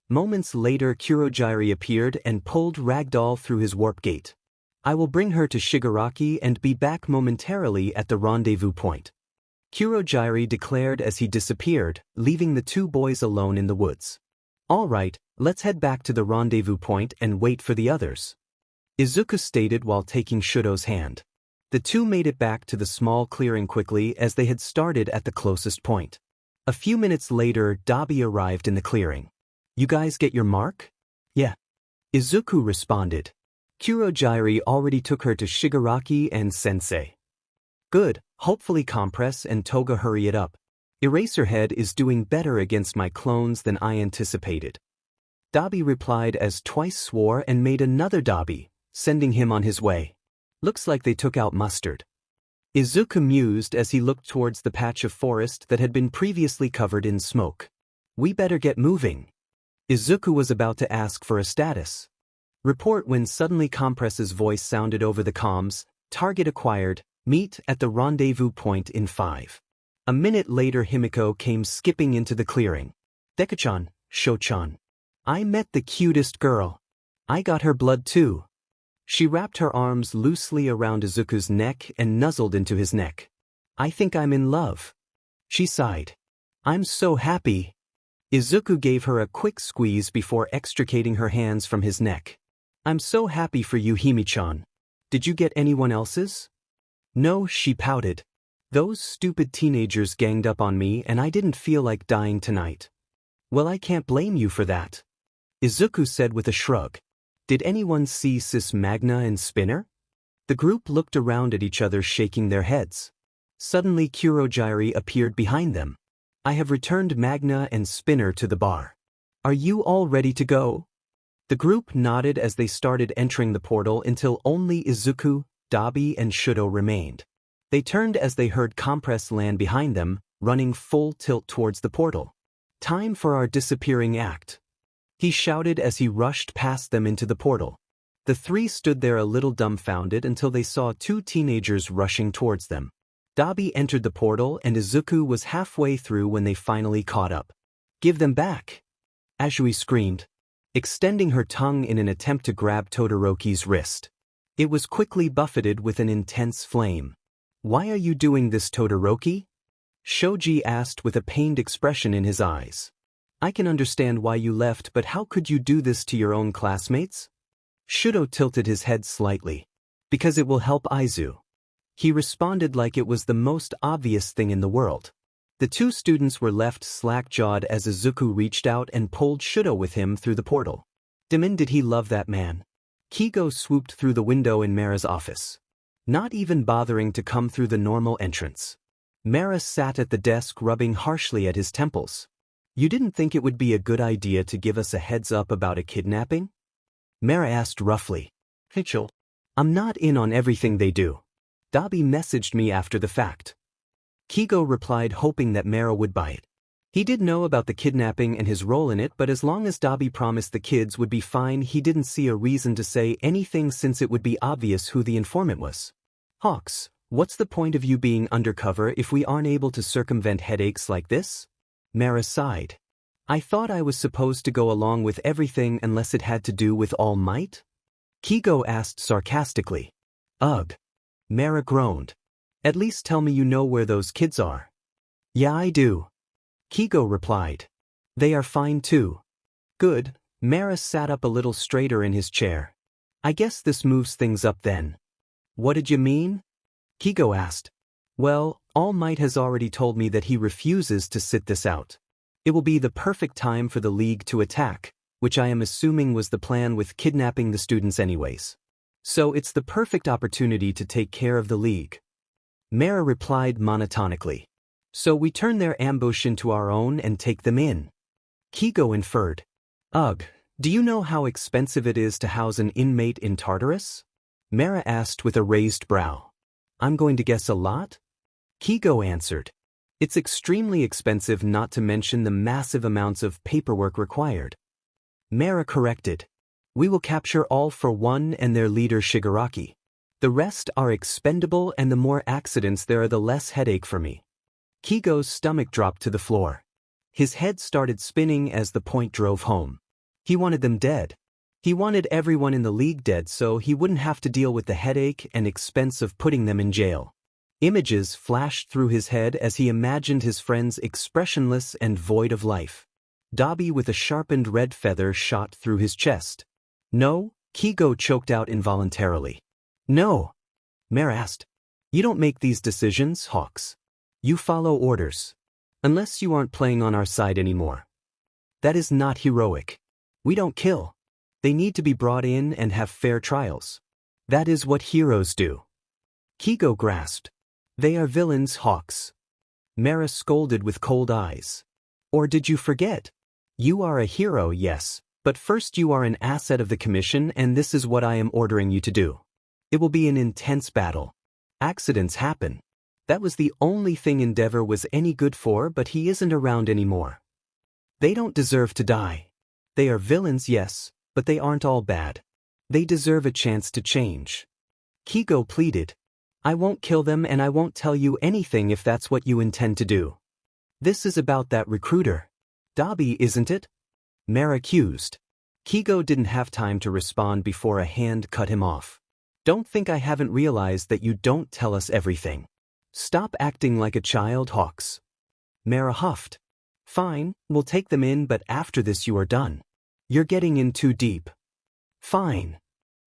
[SPEAKER 1] Moments later, Kurogyri appeared and pulled Ragdoll through his warp gate. I will bring her to Shigaraki and be back momentarily at the rendezvous point. Kurogyri declared as he disappeared, leaving the two boys alone in the woods. All right, let's head back to the rendezvous point and wait for the others. Izuku stated while taking Shudo's hand. The two made it back to the small clearing quickly as they had started at the closest point. A few minutes later, Dabi arrived in the clearing. You guys get your mark? Yeah. Izuku responded. Kurogyri already took her to Shigaraki and Sensei. Good, hopefully Compress and Toga hurry it up. Eraserhead is doing better against my clones than I anticipated. Dabi replied as Twice swore and made another Dabi, sending him on his way. Looks like they took out Mustard. Izuku mused as he looked towards the patch of forest that had been previously covered in smoke. We better get moving. Izuku was about to ask for a status report when suddenly Compress's voice sounded over the comms. Target acquired, meet at the rendezvous point in 5. A minute later, Himiko came skipping into the clearing. Deku-chan, Sho-chan. I met the cutest girl. I got her blood too. She wrapped her arms loosely around Izuku's neck and nuzzled into his neck. I think I'm in love. She sighed. I'm so happy. Izuku gave her a quick squeeze before extricating her hands from his neck. I'm so happy for you, Himi-chan. Did you get anyone else's? No, she pouted. Those stupid teenagers ganged up on me and I didn't feel like dying tonight. Well, I can't blame you for that. Izuku said with a shrug. Did anyone see Sis Magna and Spinner? The group looked around at each other, shaking their heads. Suddenly Kurogyri appeared behind them. I have returned Magna and Spinner to the bar. Are you all ready to go? The group nodded as they started entering the portal until only Izuku, Dabi and Shudo remained. They turned as they heard Compress land behind them, running full tilt towards the portal. Time for our disappearing act. He shouted as he rushed past them into the portal. The three stood there a little dumbfounded until they saw two teenagers rushing towards them. Dabi entered the portal and Izuku was halfway through when they finally caught up. Give them back! Azui screamed, extending her tongue in an attempt to grab Todoroki's wrist. It was quickly buffeted with an intense flame. Why are you doing this, Todoroki? Shoji asked with a pained expression in his eyes. I can understand why you left, but how could you do this to your own classmates? Shudo tilted his head slightly. Because it will help Aizu. He responded like it was the most obvious thing in the world. The two students were left slack-jawed as Izuku reached out and pulled Shudo with him through the portal. Daemon, did he love that man? Kigo swooped through the window in Mara's office, not even bothering to come through the normal entrance. Mara sat at the desk rubbing harshly at his temples. You didn't think it would be a good idea to give us a heads up about a kidnapping? Mara asked roughly. Mitchell, I'm not in on everything they do. Dabi messaged me after the fact. Kigo replied, hoping that Mara would buy it. He did know about the kidnapping and his role in it, but as long as Dabi promised the kids would be fine, he didn't see a reason to say anything since it would be obvious who the informant was. Hawks, what's the point of you being undercover if we aren't able to circumvent headaches like this? Mara sighed. I thought I was supposed to go along with everything unless it had to do with All Might? Kigo asked sarcastically. Ugh. Mara groaned. At least tell me you know where those kids are. Yeah, I do. Kigo replied. They are fine too. Good. Mara sat up a little straighter in his chair. I guess this moves things up then. What did you mean? Kigo asked. Well, All Might has already told me that he refuses to sit this out. It will be the perfect time for the League to attack, which I am assuming was the plan with kidnapping the students anyways. So it's the perfect opportunity to take care of the League. Mara replied monotonically. So we turn their ambush into our own and take them in. Kigo inferred. Ugh, do you know how expensive it is to house an inmate in Tartarus? Mara asked with a raised brow. I'm going to guess a lot? Kigo answered. It's extremely expensive, not to mention the massive amounts of paperwork required. Mara corrected. We will capture all for one and their leader Shigaraki. The rest are expendable, and the more accidents there are, the less headache for me. Kigo's stomach dropped to the floor. His head started spinning as the point drove home. He wanted them dead. He wanted everyone in the League dead so he wouldn't have to deal with the headache and expense of putting them in jail. Images flashed through his head as he imagined his friends expressionless and void of life. Dabi with a sharpened red feather shot through his chest. No, Kigo choked out involuntarily. No. Mare asked. You don't make these decisions, Hawks. You follow orders. Unless you aren't playing on our side anymore. That is not heroic. We don't kill. They need to be brought in and have fair trials. That is what heroes do. Kigo grasped. They are villains, Hawks. Mara scolded with cold eyes. Or did you forget? You are a hero, yes, but first you are an asset of the Commission, and this is what I am ordering you to do. It will be an intense battle. Accidents happen. That was the only thing Endeavor was any good for, but he isn't around anymore. They don't deserve to die. They are villains, yes, but they aren't all bad. They deserve a chance to change. Kigo pleaded. I won't kill them, and I won't tell you anything if that's what you intend to do. This is about that recruiter. Dabi, isn't it? Mara accused. Kigo didn't have time to respond before a hand cut him off. Don't think I haven't realized that you don't tell us everything. Stop acting like a child, Hawks. Mara huffed. Fine, we'll take them in, but after this you are done. You're getting in too deep. Fine.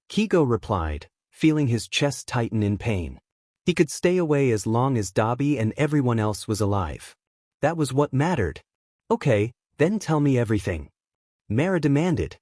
[SPEAKER 1] Kigo replied, feeling his chest tighten in pain. He could stay away as long as Dabi and everyone else was alive. That was what mattered. Okay, then tell me everything. Mara demanded.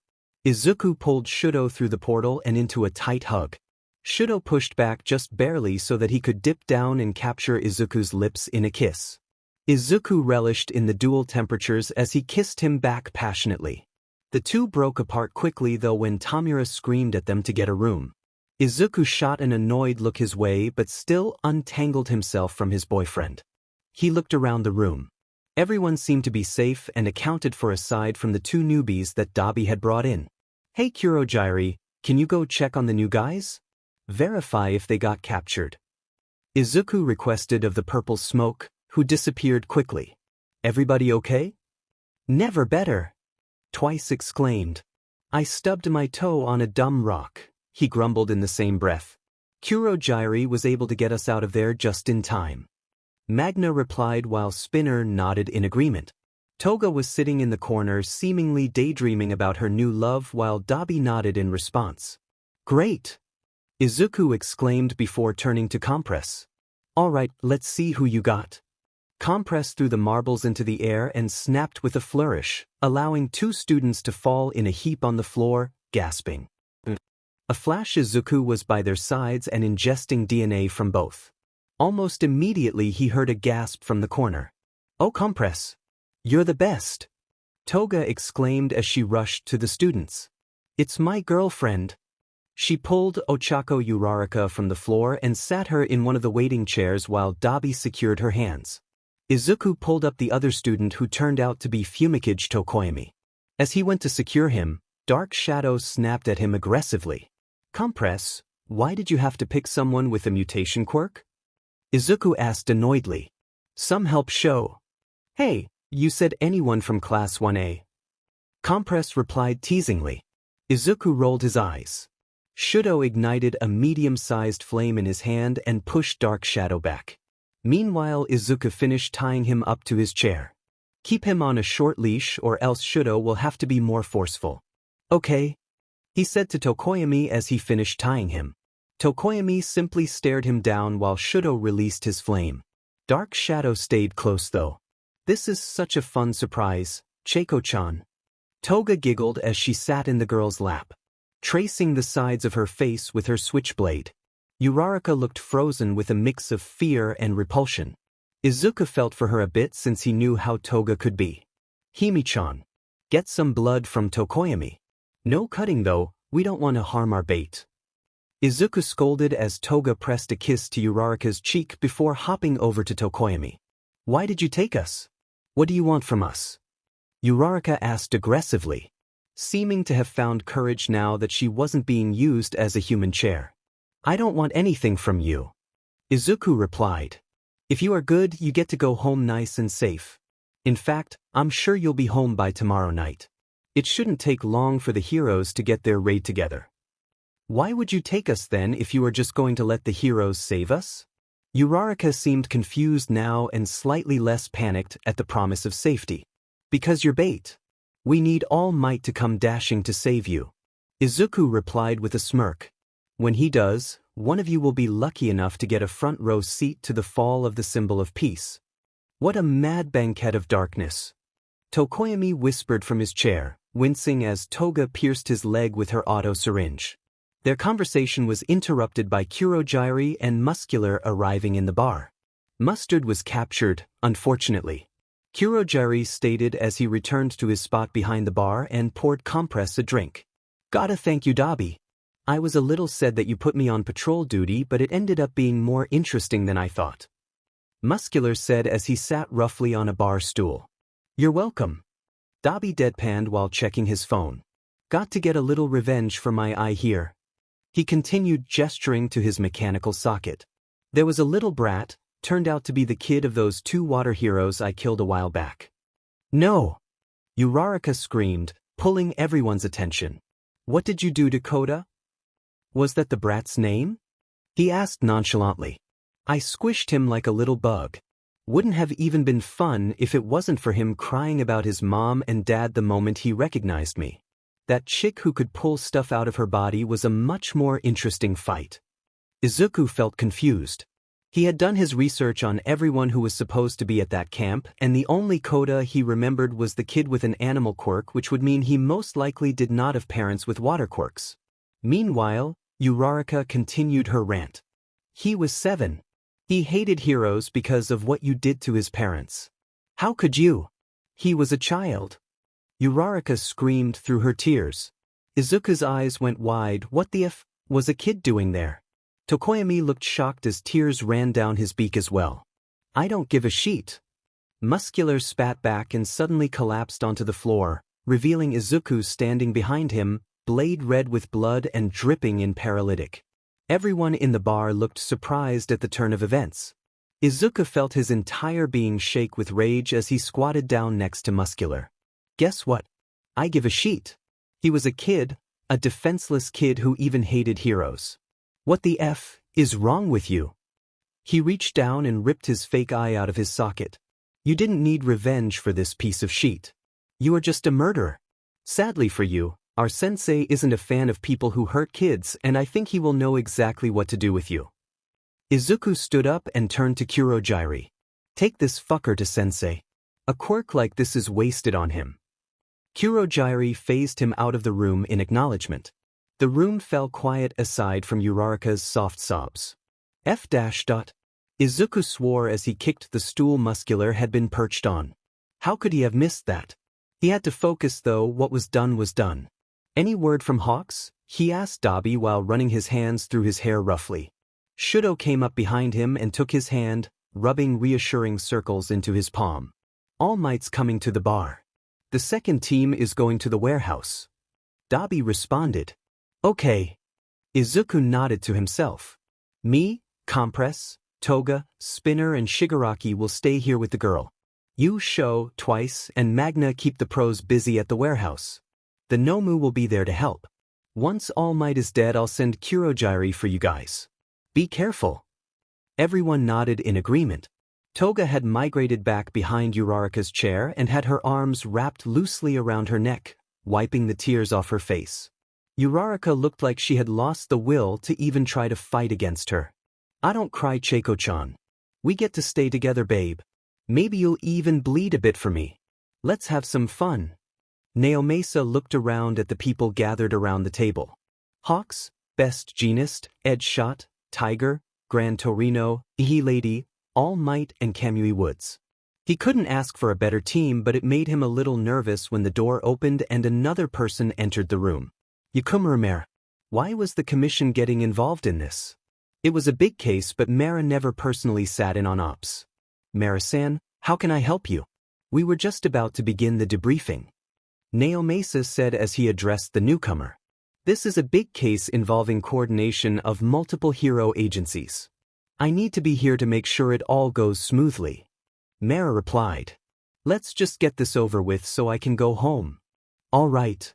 [SPEAKER 1] Izuku pulled Shudo through the portal and into a tight hug. Shudo pushed back just barely so that he could dip down and capture Izuku's lips in a kiss. Izuku relished in the dual temperatures as he kissed him back passionately. The two broke apart quickly though when Tamura screamed at them to get a room. Izuku shot an annoyed look his way but still untangled himself from his boyfriend. He looked around the room. Everyone seemed to be safe and accounted for aside from the two newbies that Dabi had brought in. Hey Kurogyri, can you go check on the new guys? Verify if they got captured. Izuku requested of the purple smoke, who disappeared quickly. Everybody okay? Never better. Twice exclaimed. I stubbed my toe on a dumb rock, he grumbled in the same breath. Kurogyri was able to get us out of there just in time. Magna replied while Spinner nodded in agreement. Toga was sitting in the corner seemingly daydreaming about her new love while Dabi nodded in response. Great! Izuku exclaimed before turning to Compress. All right, let's see who you got. Compress threw the marbles into the air and snapped with a flourish, allowing two students to fall in a heap on the floor, gasping. A flash Izuku was by their sides and ingesting DNA from both. Almost immediately he heard a gasp from the corner. Oh Compress! You're the best! Toga exclaimed as she rushed to the students. It's my girlfriend! She pulled Ochako Uraraka from the floor and sat her in one of the waiting chairs while Dabi secured her hands. Izuku pulled up the other student who turned out to be Fumikage Tokoyami. As he went to secure him, Dark Shadow snapped at him aggressively. Compress, why did you have to pick someone with a mutation quirk? Izuku asked annoyedly. Some help show. Hey, you said anyone from Class 1A. Compress replied teasingly. Izuku rolled his eyes. Shudo ignited a medium-sized flame in his hand and pushed Dark Shadow back. Meanwhile, Izuku finished tying him up to his chair. Keep him on a short leash or else Shudo will have to be more forceful. Okay, he said to Tokoyami as he finished tying him. Tokoyami simply stared him down while Shudo released his flame. Dark Shadow stayed close though. This is such a fun surprise, Cheiko-chan. Toga giggled as she sat in the girl's lap, tracing the sides of her face with her switchblade. Uraraka looked frozen with a mix of fear and repulsion. Izuku felt for her a bit since he knew how Toga could be. Himi-chan. Get some blood from Tokoyami. No cutting though, we don't want to harm our bait. Izuku scolded as Toga pressed a kiss to Uraraka's cheek before hopping over to Tokoyami. Why did you take us? What do you want from us? Uraraka asked aggressively, seeming to have found courage now that she wasn't being used as a human chair. I don't want anything from you. Izuku replied. If you are good, you get to go home nice and safe. In fact, I'm sure you'll be home by tomorrow night. It shouldn't take long for the heroes to get their raid together. Why would you take us then if you are just going to let the heroes save us? Uraraka seemed confused now and slightly less panicked at the promise of safety. Because you're bait. We need All Might to come dashing to save you. Izuku replied with a smirk. When he does, one of you will be lucky enough to get a front row seat to the fall of the symbol of peace. What a mad banquet of darkness. Tokoyami whispered from his chair, wincing as Toga pierced his leg with her auto syringe. Their conversation was interrupted by Kurojairi and Muscular arriving in the bar. Mustard was captured, unfortunately. Kurojairi stated as he returned to his spot behind the bar and poured Compress a drink. Gotta thank you, Dabi. I was a little sad that you put me on patrol duty, but it ended up being more interesting than I thought. Muscular said as he sat roughly on a bar stool. You're welcome. Dabi deadpanned while checking his phone. Got to get a little revenge for my eye here. He continued gesturing to his mechanical socket. There was a little brat, turned out to be the kid of those 2 water heroes I killed a while back. No! Uraraka screamed, pulling everyone's attention. What did you do to Koda? Was that the brat's name? He asked nonchalantly. I squished him like a little bug. Wouldn't have even been fun if it wasn't for him crying about his mom and dad the moment he recognized me. That chick who could pull stuff out of her body was a much more interesting fight. Izuku felt confused. He had done his research on everyone who was supposed to be at that camp, and the only Koda he remembered was the kid with an animal quirk, which would mean he most likely did not have parents with water quirks. Meanwhile, Uraraka continued her rant. He was 7. He hated heroes because of what you did to his parents. How could you? He was a child. Uraraka screamed through her tears. Izuku's eyes went wide. What the f was a kid doing there? Tokoyami looked shocked as tears ran down his beak as well. I don't give a shit. Muscular spat back and suddenly collapsed onto the floor, revealing Izuku standing behind him, blade red with blood and dripping in paralytic. Everyone in the bar looked surprised at the turn of events. Izuku felt his entire being shake with rage as he squatted down next to Muscular. Guess what? I give a shit. He was a kid, a defenseless kid who even hated heroes. What the f is wrong with you? He reached down and ripped his fake eye out of his socket. You didn't need revenge for this piece of shit. You are just a murderer. Sadly for you, our sensei isn't a fan of people who hurt kids, and I think he will know exactly what to do with you. Izuku stood up and turned to Kurojairi. Take this fucker to sensei. A quirk like this is wasted on him. Kurojairi phased him out of the room in acknowledgement. The room fell quiet aside from Uraraka's soft sobs. Izuku swore as he kicked the stool Muscular had been perched on. How could he have missed that? He had to focus though. What was done was done. Any word from Hawks? He asked Dabi while running his hands through his hair roughly. Shudo came up behind him and took his hand, rubbing reassuring circles into his palm. All Might's coming to the bar. The second team is going to the warehouse. Dabi responded. Okay. Izuku nodded to himself. Me, Compress, Toga, Spinner and Shigaraki will stay here with the girl. You, Sho, Twice, and Magna keep the pros busy at the warehouse. The Nomu will be there to help. Once All Might is dead, I'll send Kurojairi for you guys. Be careful. Everyone nodded in agreement. Toga had migrated back behind Uraraka's chair and had her arms wrapped loosely around her neck, wiping the tears off her face. Uraraka looked like she had lost the will to even try to fight against her. "I don't cry, Cheiko-chan. We get to stay together, babe. Maybe you'll even bleed a bit for me. Let's have some fun." Naomasa looked around at the people gathered around the table. Hawks, Best Jeanist, Edge Shot, Tiger, Gran Torino, Ihi Lady, All Might and Kamui Woods. He couldn't ask for a better team, but it made him a little nervous when the door opened and another person entered the room. Yakumura. Why was the commission getting involved in this? It was a big case, but Mara never personally sat in on ops. "Mara-san, how can I help you? We were just about to begin the debriefing," Naomasa said as he addressed the newcomer. "This is a big case involving coordination of multiple hero agencies. I need to be here to make sure it all goes smoothly." Mara replied. "Let's just get this over with so I can go home." "All right,"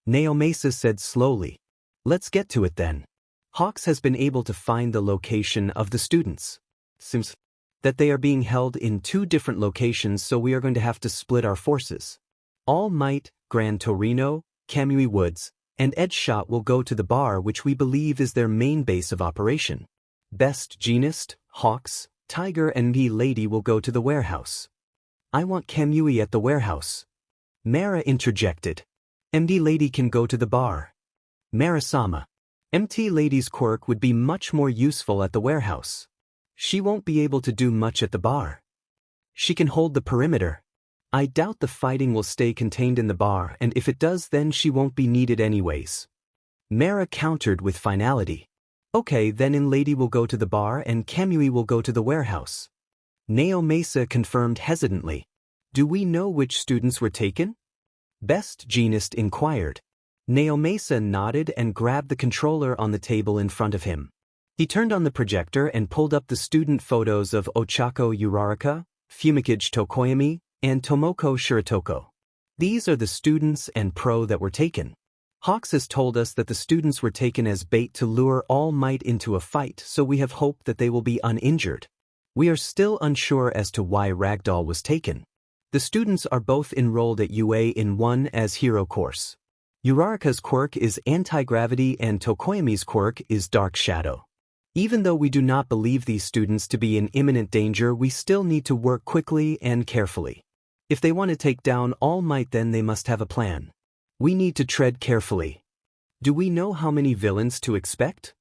[SPEAKER 1] Naomasa said slowly. "Let's get to it then." Hawks has been able to find the location of the students. Seems that they are being held in 2 different locations, so we are going to have to split our forces. All Might, Gran Torino, Kamui Woods, and Edge Shot will go to the bar, which we believe is their main base of operation. Best Jeanist, Hawks, Tiger and Me Lady will go to the warehouse. "I want Kamui at the warehouse," Mara interjected. "MD Lady can go to the bar." "Mara-sama, MT Lady's quirk would be much more useful at the warehouse. She won't be able to do much at the bar. She can hold the perimeter. I doubt the fighting will stay contained in the bar, and if it does, then she won't be needed anyways," Mara countered with finality. "Okay, then In Lady will go to the bar and Kamui will go to the warehouse," Naomasa confirmed hesitantly. "Do we know which students were taken?" Best Jeanist inquired. Naomasa nodded and grabbed the controller on the table in front of him. He turned on the projector and pulled up the student photos of Ochako Uraraka, Fumikage Tokoyami, and Tomoko Shiratoko. These are the students and pro that were taken. Hawks has told us that the students were taken as bait to lure All Might into a fight, so we have hope that they will be uninjured. We are still unsure as to why Ragdoll was taken. The students are both enrolled at UA in 1 as hero course. Uraraka's quirk is anti-gravity and Tokoyami's quirk is dark shadow. Even though we do not believe these students to be in imminent danger, we still need to work quickly and carefully. If they want to take down All Might, then they must have a plan. We need to tread carefully. Do we know how many villains to expect?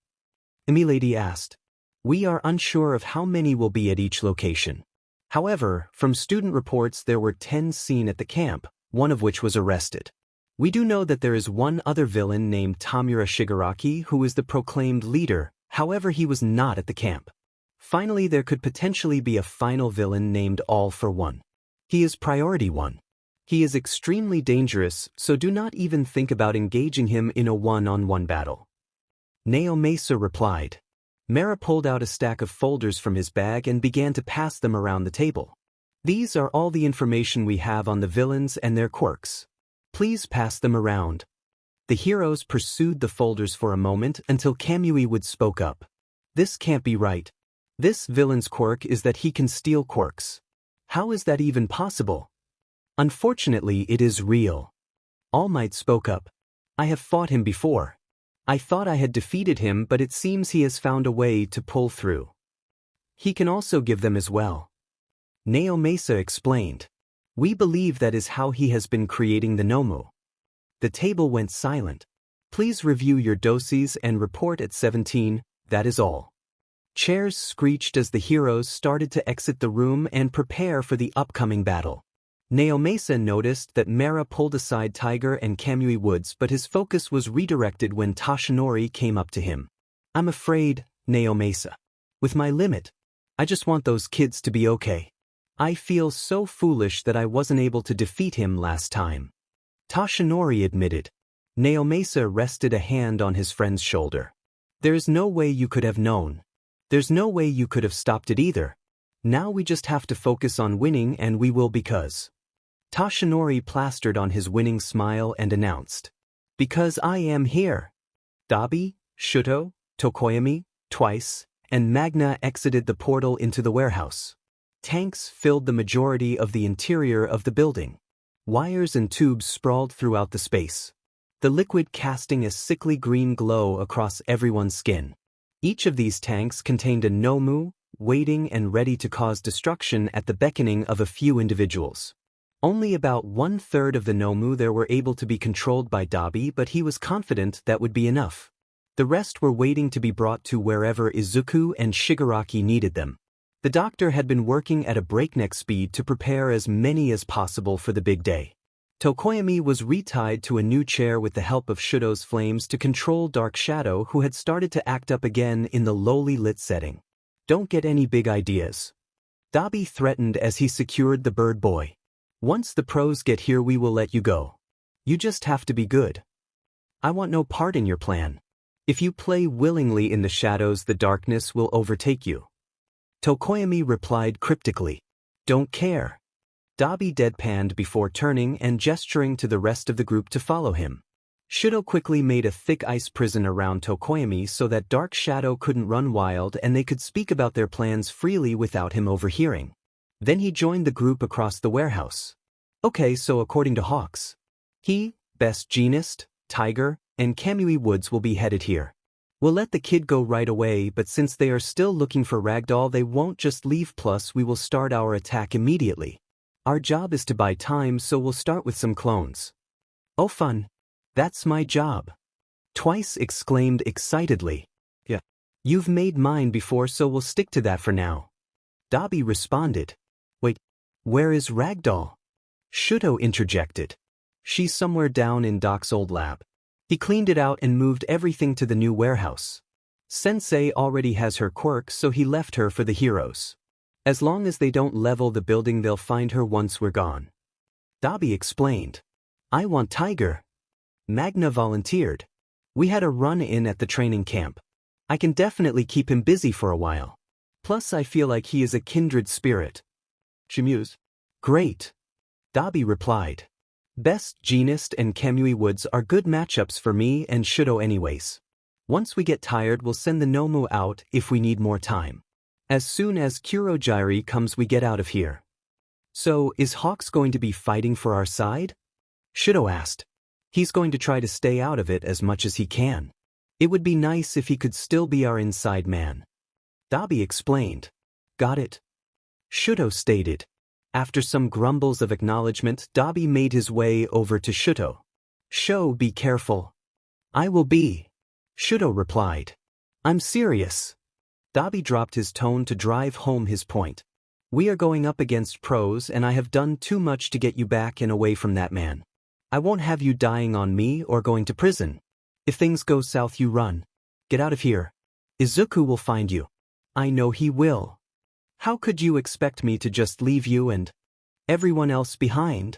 [SPEAKER 1] Emilady asked. We are unsure of how many will be at each location. However, from student reports there were 10 seen at the camp, one of which was arrested. We do know that there is one other villain named Tamura Shigaraki who is the proclaimed leader, however he was not at the camp. Finally, there could potentially be a final villain named All for One. He is Priority 1. He is extremely dangerous, so do not even think about engaging him in a one-on-one battle. Naomasa replied. Mara pulled out a stack of folders from his bag and began to pass them around the table. These are all the information we have on the villains and their quirks. Please pass them around. The heroes pursued the folders for a moment until Kamui Wood spoke up. This can't be right. This villain's quirk is that he can steal quirks. How is that even possible? Unfortunately, it is real. All Might spoke up. I have fought him before. I thought I had defeated him, but it seems he has found a way to pull through. He can also give them as well. Naomasa explained. We believe that is how he has been creating the Nomu. The table went silent. Please review your doses and report at 17, that is all. Chairs screeched as the heroes started to exit the room and prepare for the upcoming battle. Naomasa noticed that Mara pulled aside Tiger and Kamui Woods, but his focus was redirected when Tashinori came up to him. I'm afraid, Naomasa. With my limit, I just want those kids to be okay. I feel so foolish that I wasn't able to defeat him last time. Tashinori admitted. Naomasa rested a hand on his friend's shoulder. There's no way you could have known. There's no way you could have stopped it either. Now we just have to focus on winning, and we will because. Tashinori plastered on his winning smile and announced. Because I am here. Dabi, Shuto, Tokoyami, Twice, and Magna exited the portal into the warehouse. Tanks filled the majority of the interior of the building. Wires and tubes sprawled throughout the space. The liquid casting a sickly green glow across everyone's skin. Each of these tanks contained a Nomu, waiting and ready to cause destruction at the beckoning of a few individuals. Only about 1/3 of the Nomu there were able to be controlled by Dabi, but he was confident that would be enough. The rest were waiting to be brought to wherever Izuku and Shigaraki needed them. The doctor had been working at a breakneck speed to prepare as many as possible for the big day. Tokoyami was retied to a new chair with the help of Shudo's flames to control Dark Shadow, who had started to act up again in the lowly lit setting. "Don't get any big ideas," Dabi threatened as he secured the bird boy. "Once the pros get here we will let you go. You just have to be good. I want no part in your plan. If you play willingly in the shadows, the darkness will overtake you." Tokoyami replied cryptically, "Don't care." Dabi deadpanned before turning and gesturing to the rest of the group to follow him. Shudo quickly made a thick ice prison around Tokoyami so that Dark Shadow couldn't run wild and they could speak about their plans freely without him overhearing. Then he joined the group across the warehouse. "Okay, so according to Hawks, he, Best Jeanist, Tiger, and Kamui Woods will be headed here. We'll let the kid go right away, but since they are still looking for Ragdoll they won't just leave, plus we will start our attack immediately. Our job is to buy time, so we'll start with some clones." "Oh fun. That's my job," Twice exclaimed excitedly. "Yeah. You've made mine before, so we'll stick to that for now." Dabi responded. "Wait, where is Ragdoll?" Shudo interjected. "She's somewhere down in Doc's old lab. He cleaned it out and moved everything to the new warehouse. Sensei already has her quirk, so he left her for the heroes. As long as they don't level the building they'll find her once we're gone." Dabi explained. "I want Tiger." Magna volunteered. "We had a run-in at the training camp. I can definitely keep him busy for a while. Plus I feel like he is a kindred spirit." She mused. "Great," Dabi replied. "Best Jeanist and Kamui Woods are good matchups for me and Shudo anyways. Once we get tired we'll send the Nomu out if we need more time. As soon as Kurojiri comes we get out of here." "So, is Hawks going to be fighting for our side?" Shudo asked. "He's going to try to stay out of it as much as he can. It would be nice if he could still be our inside man." Dabi explained. "Got it," Shudo stated. After some grumbles of acknowledgement, Dabi made his way over to Shudo. "Sho, be careful." "I will be," Shudo replied. "I'm serious." Dabi dropped his tone to drive home his point. "We are going up against pros and I have done too much to get you back and away from that man. I won't have you dying on me or going to prison. If things go south you run. Get out of here. Izuku will find you." "I know he will. How could you expect me to just leave you and everyone else behind?"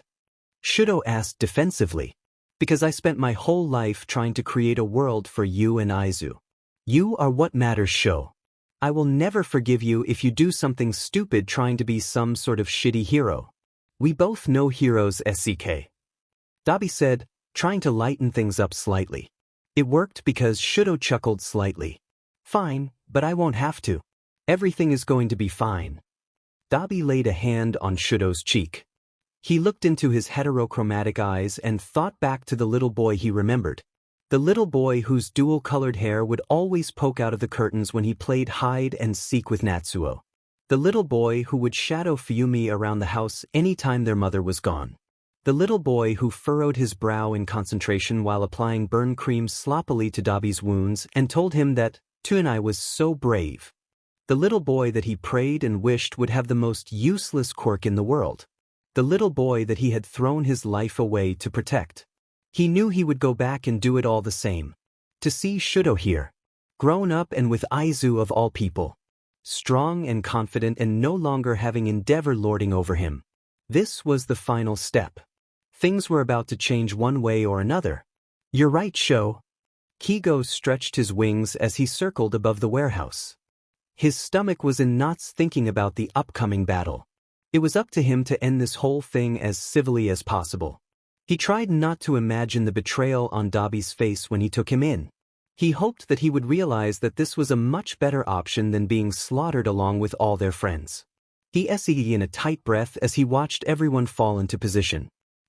[SPEAKER 1] Shudo asked defensively. "Because I spent my whole life trying to create a world for you and Aizu. You are what matters, Sho. I will never forgive you if you do something stupid trying to be some sort of shitty hero. We both know heroes, SCK." Dabi said, trying to lighten things up slightly. It worked because Shudo chuckled slightly. "Fine, but I won't have to. Everything is going to be fine." Dabi laid a hand on Shudo's cheek. He looked into his heterochromatic eyes and thought back to the little boy he remembered. The little boy whose dual-colored hair would always poke out of the curtains when he played hide-and-seek with Natsuo. The little boy who would shadow Fuyumi around the house any time their mother was gone. The little boy who furrowed his brow in concentration while applying burn cream sloppily to Dabi's wounds and told him that Tuinai was so brave. The little boy that he prayed and wished would have the most useless quirk in the world. The little boy that he had thrown his life away to protect. He knew he would go back and do it all the same. To see Shudo here. Grown up and with Aizu of all people. Strong and confident and no longer having Endeavor lording over him. This was the final step. Things were about to change one way or another. "You're right, Sho." Kigo stretched his wings as he circled above the warehouse. His stomach was in knots thinking about the upcoming battle. It was up to him to end this whole thing as civilly as possible. He tried not to imagine the betrayal on Dabi's face when he took him in. He hoped that he would realize that this was a much better option than being slaughtered along with all their friends. He said in a tight breath as he watched everyone fall into position.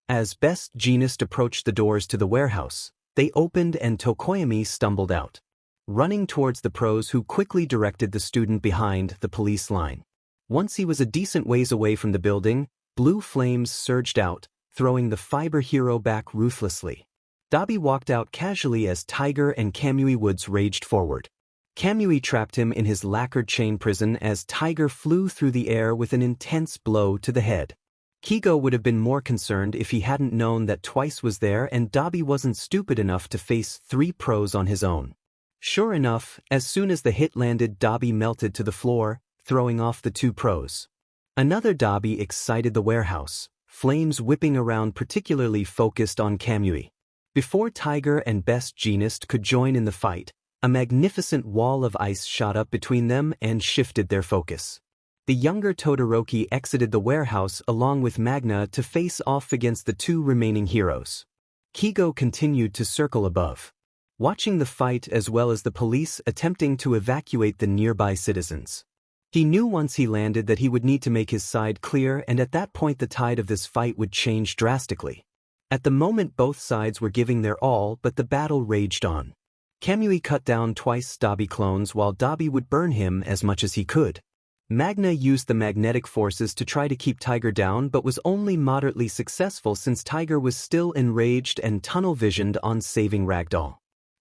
[SPEAKER 1] As Best Jeanist approached the doors to the warehouse, they opened and Tokoyami stumbled out, running towards the pros who quickly directed the student behind the police line. Once he was a decent ways away from the building, blue flames surged out, throwing the fiber hero back ruthlessly. Dabi walked out casually as Tiger and Kamui Woods raged forward. Kamui trapped him in his lacquered chain prison as Tiger flew through the air with an intense blow to the head. Kigo would have been more concerned if he hadn't known that Twice was there and Dabi wasn't stupid enough to face 3 pros on his own. Sure enough, as soon as the hit landed, Dabi melted to the floor, throwing off the 2 pros. Another Dabi excited the warehouse, flames whipping around, particularly focused on Kamui. Before Tiger and Best Jeanist could join in the fight, a magnificent wall of ice shot up between them and shifted their focus. The younger Todoroki exited the warehouse along with Magna to face off against the 2 remaining heroes. Kigo continued to circle above, watching the fight as well as the police attempting to evacuate the nearby citizens. He knew once he landed that he would need to make his side clear, and at that point the tide of this fight would change drastically. At the moment both sides were giving their all, but the battle raged on. Kamui cut down Twice Dabi clones while Dabi would burn him as much as he could. Magna used the magnetic forces to try to keep Tiger down but was only moderately successful since Tiger was still enraged and tunnel-visioned on saving Ragdoll.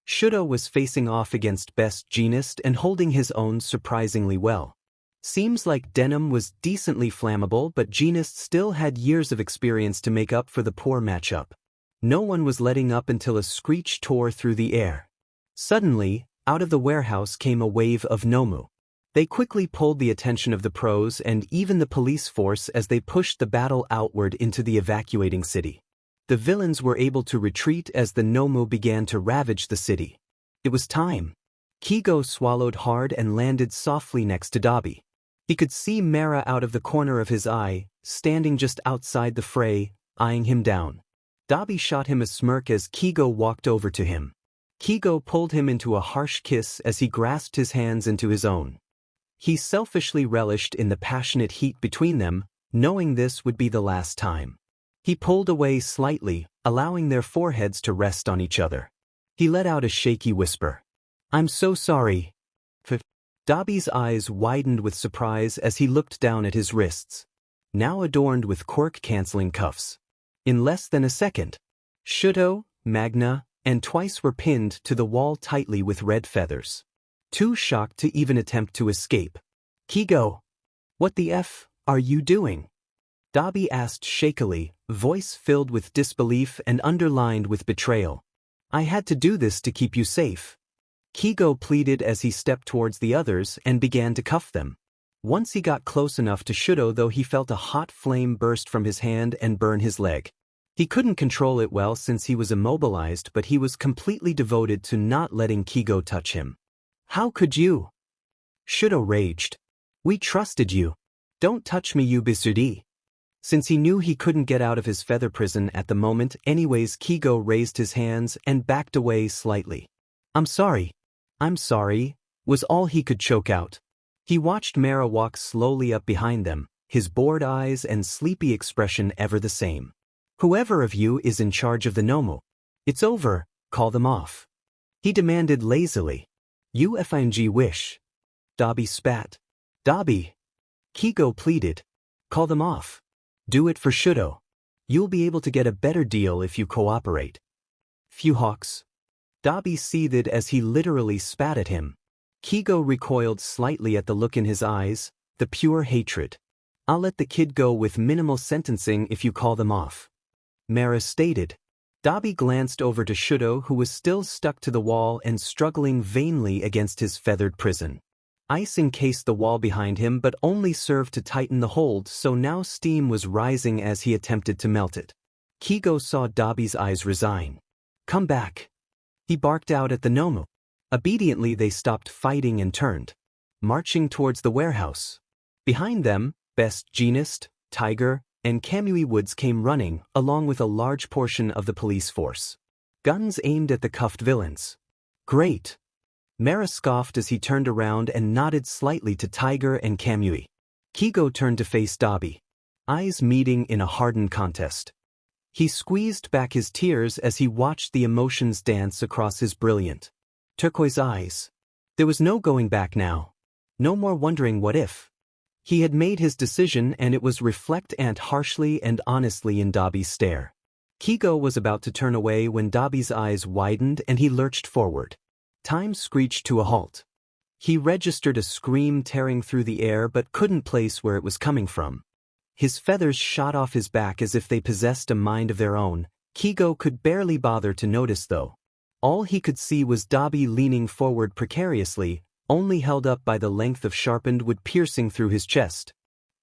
[SPEAKER 1] Shudo was facing off against Best Jeanist and holding his own surprisingly well. Seems like Denim was decently flammable, but Jeanist still had years of experience to make up for the poor matchup. No one was letting up until a screech tore through the air. Suddenly, out of the warehouse came a wave of Nomu. They quickly pulled the attention of the pros and even the police force as they pushed the battle outward into the evacuating city. The villains were able to retreat as the Nomu began to ravage the city. It was time. Kigo swallowed hard and landed softly next to Dabi. He could see Mara out of the corner of his eye, standing just outside the fray, eyeing him down. Dabi shot him a smirk as Kigo walked over to him. Kigo pulled him into a harsh kiss as he grasped his hands into his own. He selfishly relished in the passionate heat between them, knowing this would be the last time. He pulled away slightly, allowing their foreheads to rest on each other. He let out a shaky whisper. "I'm so sorry." Dabi's eyes widened with surprise as he looked down at his wrists, now adorned with quirk-canceling cuffs. In less than a second, Shudo, Magna, and Twice were pinned to the wall tightly with red feathers. Too shocked to even attempt to escape. "Kigo, what the F are you doing?" Dabi asked shakily, voice filled with disbelief and underlined with betrayal. "I had to do this to keep you safe," Kigo pleaded as he stepped towards the others and began to cuff them. Once he got close enough to Shudo, though, he felt a hot flame burst from his hand and burn his leg. He couldn't control it well since he was immobilized, but he was completely devoted to not letting Kigo touch him. "How could you?" Shudo raged. "We trusted you. Don't touch me, you Bisudi." Since he knew he couldn't get out of his feather prison at the moment anyways, Kigo raised his hands and backed away slightly. I'm sorry, was all he could choke out. He watched Mara walk slowly up behind them, his bored eyes and sleepy expression ever the same. "Whoever of you is in charge of the Nomu, it's over, call them off," he demanded lazily. "You FING wish." Dabi spat. "Dabi," Kigo pleaded, "call them off. Do it for Shudo. You'll be able to get a better deal if you cooperate." "Phew hawks." Dabi seethed as he literally spat at him. Kigo recoiled slightly at the look in his eyes, the pure hatred. "I'll let the kid go with minimal sentencing if you call them off," Mara stated. Dabi glanced over to Shudo, who was still stuck to the wall and struggling vainly against his feathered prison. Ice encased the wall behind him but only served to tighten the hold, so now steam was rising as he attempted to melt it. Kigo saw Dabi's eyes resign. "Come back," he barked out at the Nomu. Obediently they stopped fighting and turned, marching towards the warehouse. Behind them, Best Jeanist, Tiger, and Kamui Woods came running, along with a large portion of the police force. Guns aimed at the cuffed villains. "Great." Mara scoffed as he turned around and nodded slightly to Tiger and Kamui. Kigo turned to face Dabi, eyes meeting in a hardened contest. He squeezed back his tears as he watched the emotions dance across his brilliant, turquoise eyes. There was no going back now. No more wondering what if. He had made his decision, and it was reflected harshly and honestly in Dabi's stare. Kigo was about to turn away when Dabi's eyes widened and he lurched forward. Time screeched to a halt. He registered a scream tearing through the air but couldn't place where it was coming from. His feathers shot off his back as if they possessed a mind of their own. Kigo could barely bother to notice though. All he could see was Dabi leaning forward precariously, only held up by the length of sharpened wood piercing through his chest.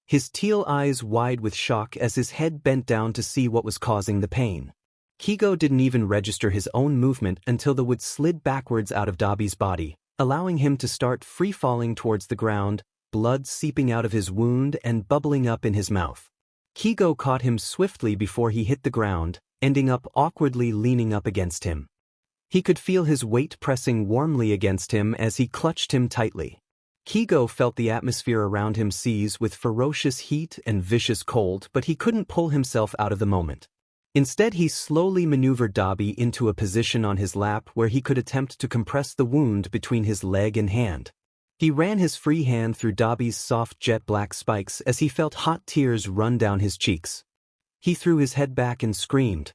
[SPEAKER 1] His teal eyes wide with shock as his head bent down to see what was causing the pain. Kigo didn't even register his own movement until the wood slid backwards out of Dabi's body, allowing him to start free-falling towards the ground, blood seeping out of his wound and bubbling up in his mouth. Kigo caught him swiftly before he hit the ground, ending up awkwardly leaning up against him. He could feel his weight pressing warmly against him as he clutched him tightly. Kigo felt the atmosphere around him seize with ferocious heat and vicious cold, but he couldn't pull himself out of the moment. Instead, he slowly maneuvered Dabi into a position on his lap where he could attempt to compress the wound between his leg and hand. He ran his free hand through Dabi's soft jet-black spikes as he felt hot tears run down his cheeks. He threw his head back and screamed,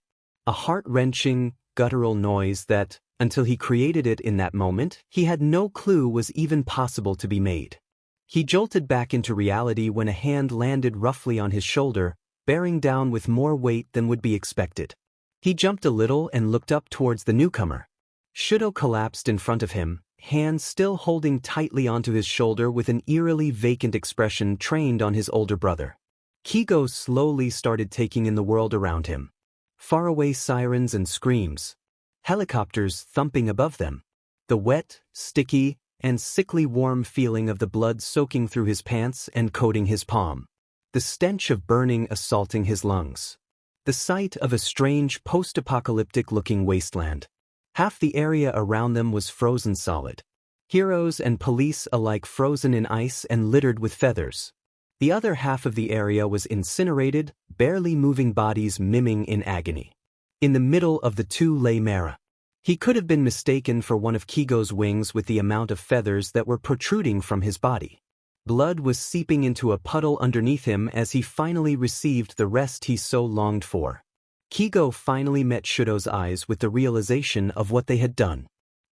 [SPEAKER 1] a heart-wrenching, guttural noise that, until he created it in that moment, he had no clue was even possible to be made. He jolted back into reality when a hand landed roughly on his shoulder, bearing down with more weight than would be expected. He jumped a little and looked up towards the newcomer. Shudo collapsed in front of him, hands still holding tightly onto his shoulder with an eerily vacant expression trained on his older brother. Kigo slowly started taking in the world around him. Faraway sirens and screams. Helicopters thumping above them. The wet, sticky, and sickly warm feeling of the blood soaking through his pants and coating his palm. The stench of burning assaulting his lungs. The sight of a strange post-apocalyptic-looking wasteland. Half the area around them was frozen solid. Heroes and police alike frozen in ice and littered with feathers. The other half of the area was incinerated, barely moving bodies miming in agony. In the middle of the two lay Mara. He could have been mistaken for one of Kigo's wings with the amount of feathers that were protruding from his body. Blood was seeping into a puddle underneath him as he finally received the rest he so longed for. Kigo finally met Shudo's eyes with the realization of what they had done.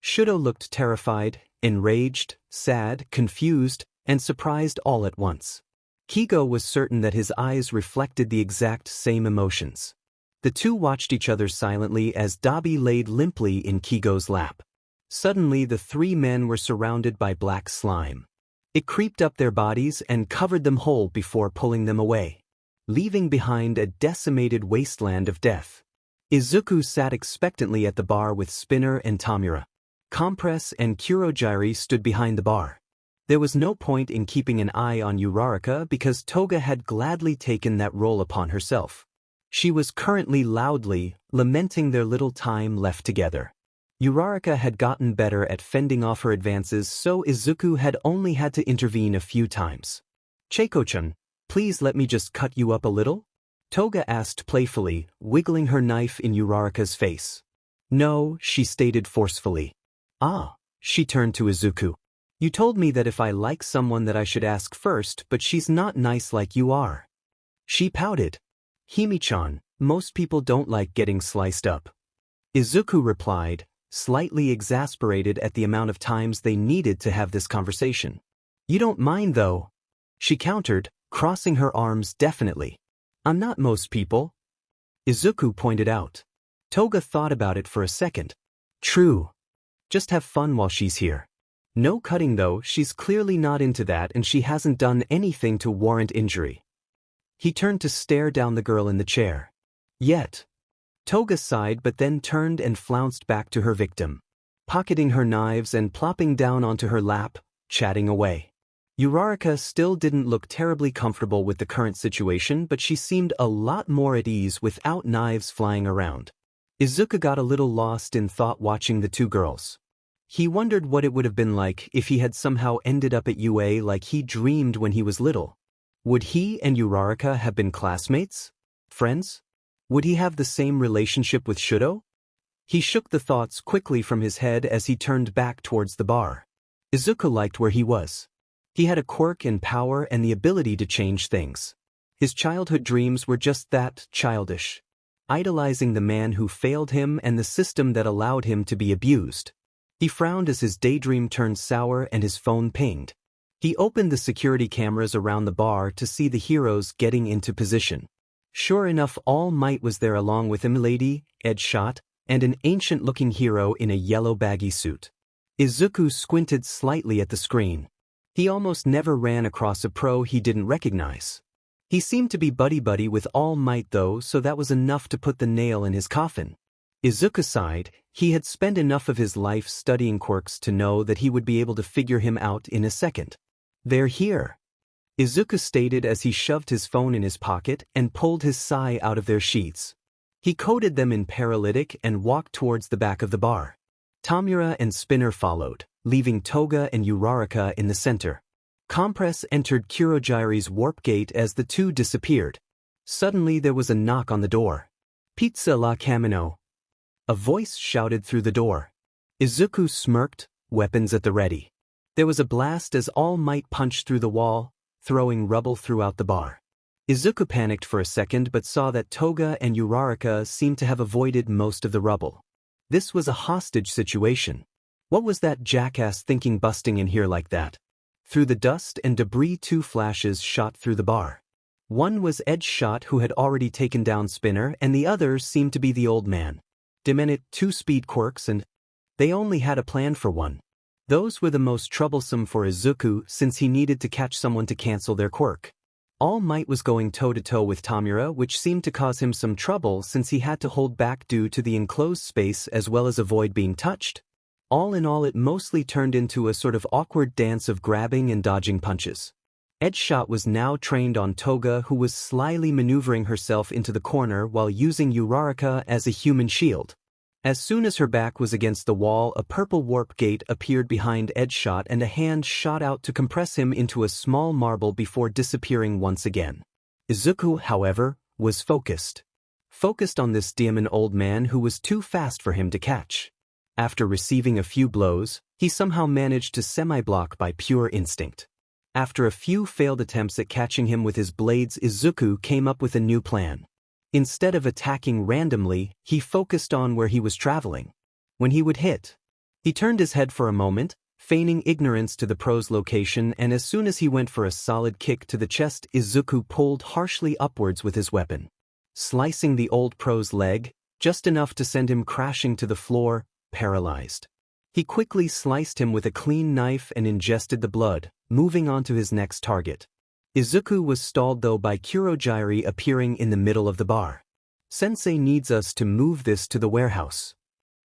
[SPEAKER 1] Shudo looked terrified, enraged, sad, confused, and surprised all at once. Kigo was certain that his eyes reflected the exact same emotions. The two watched each other silently as Dabi laid limply in Kigo's lap. Suddenly the three men were surrounded by black slime. It creeped up their bodies and covered them whole before pulling them away, leaving behind a decimated wasteland of death. Izuku sat expectantly at the bar with Spinner and Tamura. Compress and Kurogiri stood behind the bar. There was no point in keeping an eye on Uraraka because Toga had gladly taken that role upon herself. She was currently loudly lamenting their little time left together. Uraraka had gotten better at fending off her advances, so Izuku had only had to intervene a few times. "Cheiko-chan, please let me just cut you up a little?" Toga asked playfully, wiggling her knife in Uraraka's face. "No," she stated forcefully. "Ah." She turned to Izuku. "You told me that if I like someone that I should ask first, but she's not nice like you are." She pouted. "Himi-chan, most people don't like getting sliced up." Izuku replied, slightly exasperated at the amount of times they needed to have this conversation. "You don't mind though?" She countered, crossing her arms definitely. "I'm not most people," Izuku pointed out. Toga thought about it for a second. "True. Just have fun while she's here. No cutting though, she's clearly not into that and she hasn't done anything to warrant injury." He turned to stare down the girl in the chair. "Yet." Toga sighed but then turned and flounced back to her victim, pocketing her knives and plopping down onto her lap, chatting away. Uraraka still didn't look terribly comfortable with the current situation, but she seemed a lot more at ease without knives flying around. Izuku got a little lost in thought watching the two girls. He wondered what it would have been like if he had somehow ended up at UA like he dreamed when he was little. Would he and Uraraka have been classmates? Friends? Would he have the same relationship with Shudo? He shook the thoughts quickly from his head as he turned back towards the bar. Izuku liked where he was. He had a quirk and power and the ability to change things. His childhood dreams were just that, childish. Idolizing the man who failed him and the system that allowed him to be abused. He frowned as his daydream turned sour and his phone pinged. He opened the security cameras around the bar to see the heroes getting into position. Sure enough, All Might was there along with him, Lady, Ed Shot, and an ancient-looking hero in a yellow baggy suit. Izuku squinted slightly at the screen. He almost never ran across a pro he didn't recognize. He seemed to be buddy-buddy with All Might though, so that was enough to put the nail in his coffin. Izuku sighed. He had spent enough of his life studying quirks to know that he would be able to figure him out in a second. They're here, Izuku stated as he shoved his phone in his pocket and pulled his sai out of their sheaths. He coded them in paralytic and walked towards the back of the bar. Tamura and Spinner followed, leaving Toga and Uraraka in the center. Compress entered Kurogiri's warp gate as the two disappeared. Suddenly there was a knock on the door. Pizza la Camino. A voice shouted through the door. Izuku smirked, weapons at the ready. There was a blast as All Might punched through the wall, throwing rubble throughout the bar. Izuku panicked for a second but saw that Toga and Uraraka seemed to have avoided most of the rubble. This was a hostage situation. What was that jackass thinking busting in here like that? Through the dust and debris, two flashes shot through the bar. One was Edge Shot, who had already taken down Spinner, and the other seemed to be the old man. Demented, two speed quirks, and they only had a plan for one. Those were the most troublesome for Izuku since he needed to catch someone to cancel their quirk. All Might was going toe-to-toe with Tamura, which seemed to cause him some trouble since he had to hold back due to the enclosed space as well as avoid being touched. All in all, it mostly turned into a sort of awkward dance of grabbing and dodging punches. Edge Shot was now trained on Toga, who was slyly maneuvering herself into the corner while using Uraraka as a human shield. As soon as her back was against the wall, a purple warp gate appeared behind Edge Shot and a hand shot out to compress him into a small marble before disappearing once again. Izuku, however, was focused. Focused on this demon old man who was too fast for him to catch. After receiving a few blows, he somehow managed to semi-block by pure instinct. After a few failed attempts at catching him with his blades, Izuku came up with a new plan. Instead of attacking randomly, he focused on where he was traveling. When he would hit, he turned his head for a moment, feigning ignorance to the pro's location, and as soon as he went for a solid kick to the chest, Izuku pulled harshly upwards with his weapon, slicing the old pro's leg, just enough to send him crashing to the floor, paralyzed. He quickly sliced him with a clean knife and ingested the blood, moving on to his next target. Izuku was stalled though by Kurogiri appearing in the middle of the bar. "Sensei needs us to move this to the warehouse,"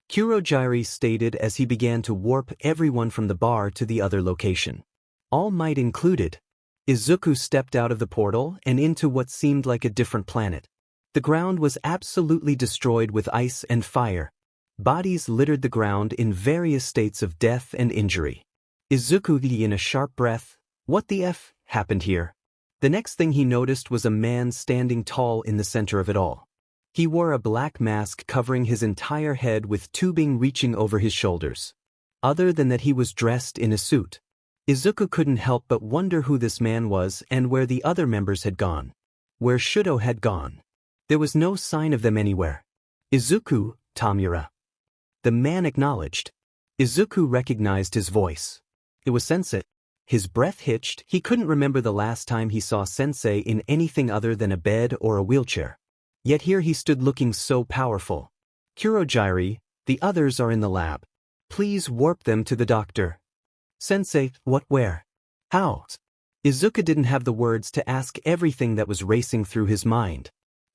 [SPEAKER 1] Kurogiri stated as he began to warp everyone from the bar to the other location. All Might included. Izuku stepped out of the portal and into what seemed like a different planet. The ground was absolutely destroyed with ice and fire. Bodies littered the ground in various states of death and injury. Izuku, in a sharp breath, "What the F happened here?" The next thing he noticed was a man standing tall in the center of it all. He wore a black mask covering his entire head with tubing reaching over his shoulders. Other than that, he was dressed in a suit. Izuku couldn't help but wonder who this man was and where the other members had gone. Where Shudo had gone. There was no sign of them anywhere. "Izuku, Tamura." The man acknowledged. Izuku recognized his voice. It was Sensei. His breath hitched. He couldn't remember the last time he saw Sensei in anything other than a bed or a wheelchair. Yet here he stood looking so powerful. "Kurogiri, the others are in the lab. Please warp them to the doctor." "Sensei, what, where? How?" Izuku didn't have the words to ask everything that was racing through his mind.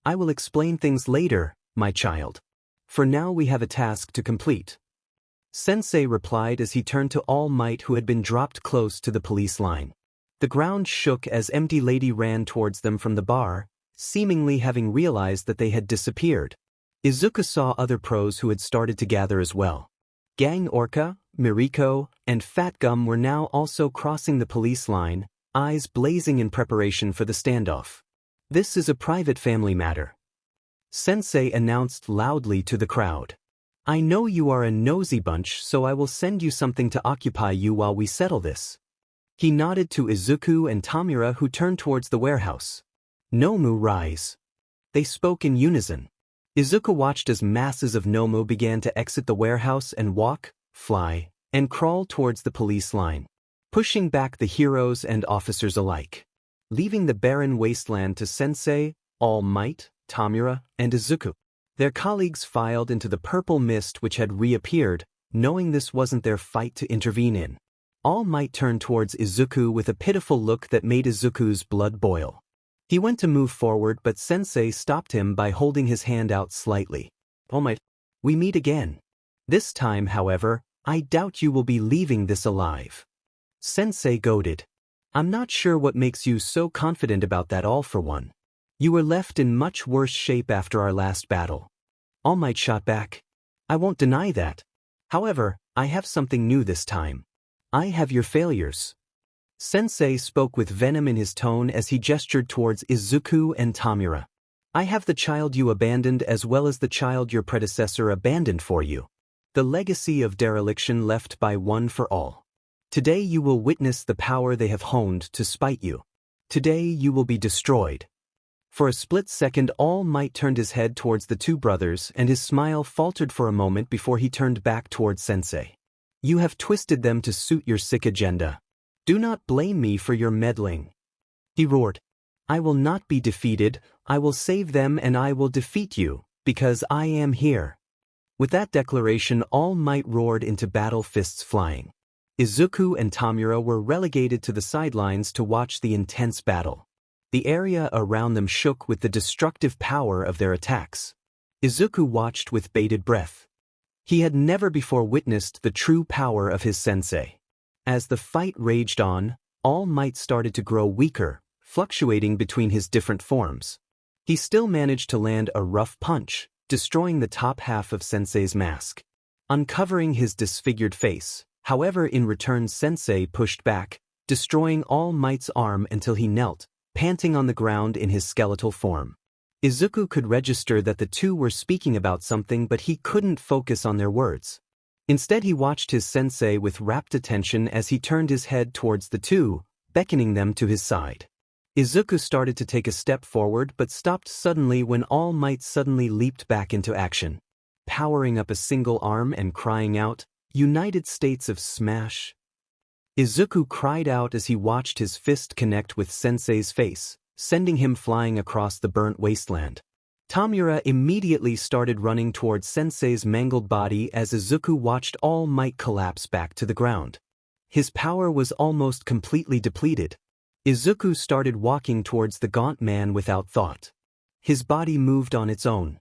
[SPEAKER 1] "I will explain things later, my child. For now we have a task to complete." Sensei replied as he turned to All Might, who had been dropped close to the police line. The ground shook as Empty Lady ran towards them from the bar, seemingly having realized that they had disappeared. Izuku saw other pros who had started to gather as well. Gang Orca, Miriko, and Fat Gum were now also crossing the police line, eyes blazing in preparation for the standoff. "This is a private family matter," Sensei announced loudly to the crowd. "I know you are a nosy bunch, so I will send you something to occupy you while we settle this." He nodded to Izuku and Tamura, who turned towards the warehouse. "Nomu, rise." They spoke in unison. Izuku watched as masses of Nomu began to exit the warehouse and walk, fly, and crawl towards the police line, pushing back the heroes and officers alike. Leaving the barren wasteland to Sensei, All Might, Tamura, and Izuku. Their colleagues filed into the purple mist which had reappeared, knowing this wasn't their fight to intervene in. All Might turned towards Izuku with a pitiful look that made Izuku's blood boil. He went to move forward, but Sensei stopped him by holding his hand out slightly. "All Might, we meet again. This time, however, I doubt you will be leaving this alive." Sensei goaded. "I'm not sure what makes you so confident about that. All for one. You were left in much worse shape after our last battle." All Might shot back. "I won't deny that. However, I have something new this time. I have your failures." Sensei spoke with venom in his tone as he gestured towards Izuku and Tamura. "I have the child you abandoned as well as the child your predecessor abandoned for you. The legacy of dereliction left by one for all. Today you will witness the power they have honed to spite you. Today you will be destroyed." For a split second, All Might turned his head towards the two brothers, and his smile faltered for a moment before he turned back towards Sensei. "You have twisted them to suit your sick agenda. Do not blame me for your meddling." He roared. "I will not be defeated. I will save them and I will defeat you, because I am here." With that declaration, All Might roared into battle, fists flying. Izuku and Tamura were relegated to the sidelines to watch the intense battle. The area around them shook with the destructive power of their attacks. Izuku watched with bated breath. He had never before witnessed the true power of his sensei. As the fight raged on, All Might started to grow weaker, fluctuating between his different forms. He still managed to land a rough punch, destroying the top half of Sensei's mask, uncovering his disfigured face. However, in return, Sensei pushed back, destroying All Might's arm until he knelt, panting on the ground in his skeletal form. Izuku could register that the two were speaking about something, but he couldn't focus on their words. Instead, he watched his sensei with rapt attention as he turned his head towards the two, beckoning them to his side. Izuku started to take a step forward but stopped suddenly when All Might suddenly leaped back into action, powering up a single arm and crying out, "United States of Smash!" Izuku cried out as he watched his fist connect with Sensei's face, sending him flying across the burnt wasteland. Tamura immediately started running towards Sensei's mangled body as Izuku watched All Might collapse back to the ground. His power was almost completely depleted. Izuku started walking towards the gaunt man without thought. His body moved on its own.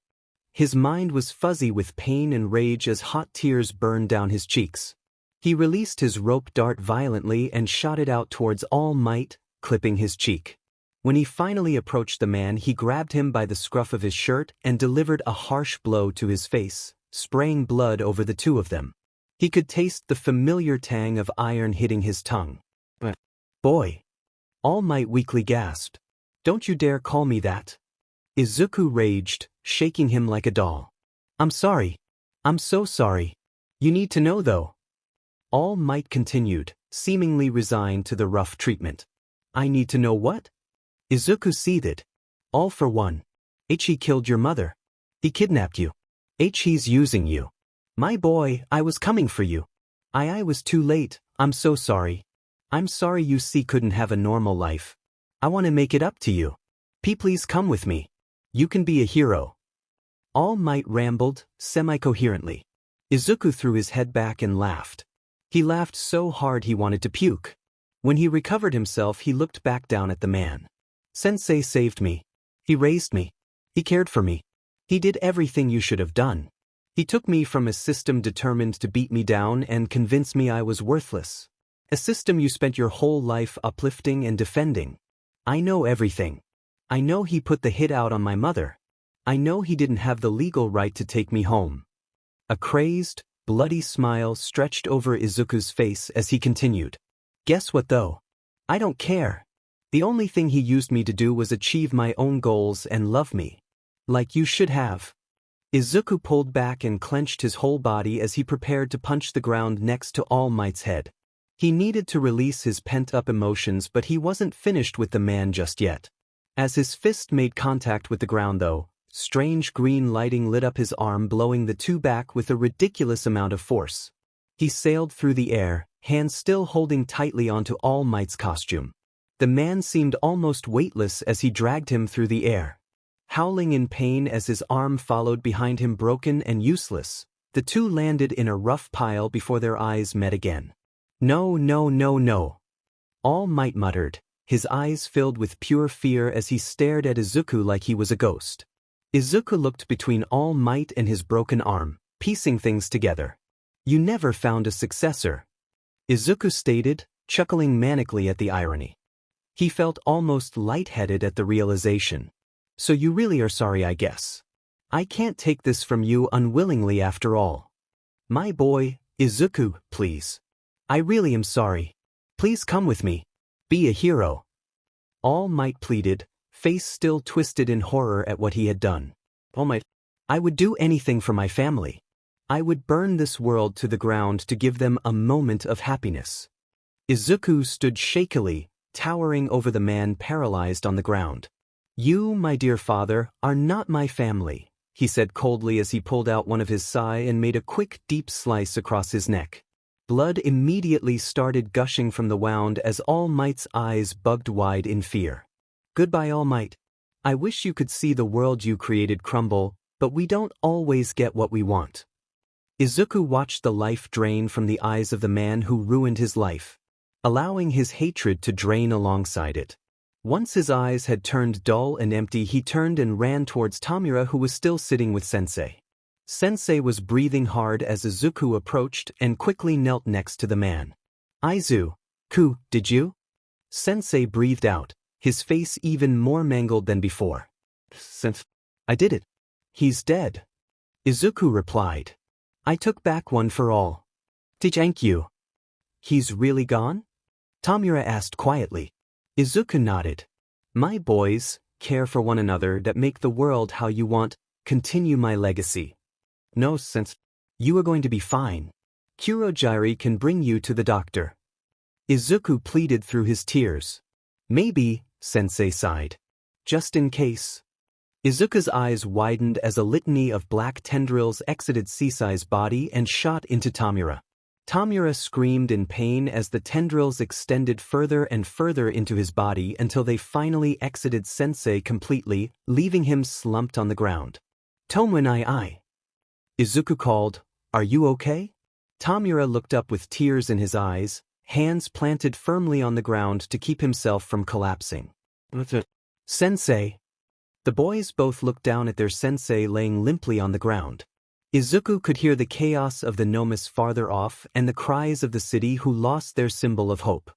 [SPEAKER 1] His mind was fuzzy with pain and rage as hot tears burned down his cheeks. He released his rope dart violently and shot it out towards All Might, clipping his cheek. When he finally approached the man, he grabbed him by the scruff of his shirt and delivered a harsh blow to his face, spraying blood over the two of them. He could taste the familiar tang of iron hitting his tongue. "But, boy," All Might weakly gasped. "Don't you dare call me that." Izuku raged, shaking him like a doll. "I'm sorry. I'm so sorry. You need to know though." All Might continued, seemingly resigned to the rough treatment. "I need to know what?" Izuku seethed. "All for one. He killed your mother. He kidnapped you. He's using you. My boy, I was coming for you. I was too late. I'm so sorry. I'm sorry you couldn't have a normal life. I want to make it up to you. Please come with me. You can be a hero." All Might rambled, semi-coherently. Izuku threw his head back and laughed. He laughed so hard he wanted to puke. When he recovered himself, he looked back down at the man. "Sensei saved me. He raised me. He cared for me. He did everything you should have done. He took me from a system determined to beat me down and convince me I was worthless. A system you spent your whole life uplifting and defending. I know everything. I know he put the hit out on my mother. I know he didn't have the legal right to take me home." A crazed, bloody smile stretched over Izuku's face as he continued. "Guess what though? I don't care. The only thing he used me to do was achieve my own goals and love me. Like you should have. Izuku pulled back and clenched his whole body as he prepared to punch the ground next to All Might's head. He needed to release his pent-up emotions, but he wasn't finished with the man just yet. As his fist made contact with the ground though, strange green lighting lit up his arm, blowing the two back with a ridiculous amount of force. He sailed through the air, hands still holding tightly onto All Might's costume. The man seemed almost weightless as he dragged him through the air. Howling in pain as his arm followed behind him, broken and useless, the two landed in a rough pile before their eyes met again. No, no, no, no. All Might muttered, his eyes filled with pure fear as he stared at Izuku like he was a ghost. Izuku looked between All Might and his broken arm, piecing things together. You never found a successor, Izuku stated, chuckling manically at the irony. He felt almost lightheaded at the realization. So you really are sorry, I guess. I can't take this from you unwillingly after all. My boy, Izuku, please. I really am sorry. Please come with me. Be a hero. All Might pleaded, face still twisted in horror at what he had done. All Might, I would do anything for my family. I would burn this world to the ground to give them a moment of happiness. Izuku stood shakily, towering over the man paralyzed on the ground. You, my dear father, are not my family, he said coldly as he pulled out one of his sai and made a quick, deep slice across his neck. Blood immediately started gushing from the wound as All Might's eyes bugged wide in fear. Goodbye, All Might. I wish you could see the world you created crumble, but we don't always get what we want. Izuku watched the life drain from the eyes of the man who ruined his life, allowing his hatred to drain alongside it. Once his eyes had turned dull and empty, he turned and ran towards Tamura, who was still sitting with Sensei. Sensei was breathing hard as Izuku approached and quickly knelt next to the man. Izuku, did you? Sensei breathed out, his face even more mangled than before. I did it. He's dead. Izuku replied. I took back one for all. Thank you. He's really gone? Tamura asked quietly. Izuku nodded. My boys, care for one another that make the world how you want, continue my legacy. No sense. You are going to be fine. Kurojiri can bring you to the doctor. Izuku pleaded through his tears. Maybe, Sensei sighed. Just in case. Izuku's eyes widened as a litany of black tendrils exited Sisai's body and shot into Tamura. Tamura screamed in pain as the tendrils extended further and further into his body until they finally exited Sensei completely, leaving him slumped on the ground. Tomonai. Izuku called, Are you okay? Tamura looked up with tears in his eyes, hands planted firmly on the ground to keep himself from collapsing. Sensei. The boys both looked down at their sensei laying limply on the ground. Izuku could hear the chaos of the nomus farther off and the cries of the city who lost their symbol of hope.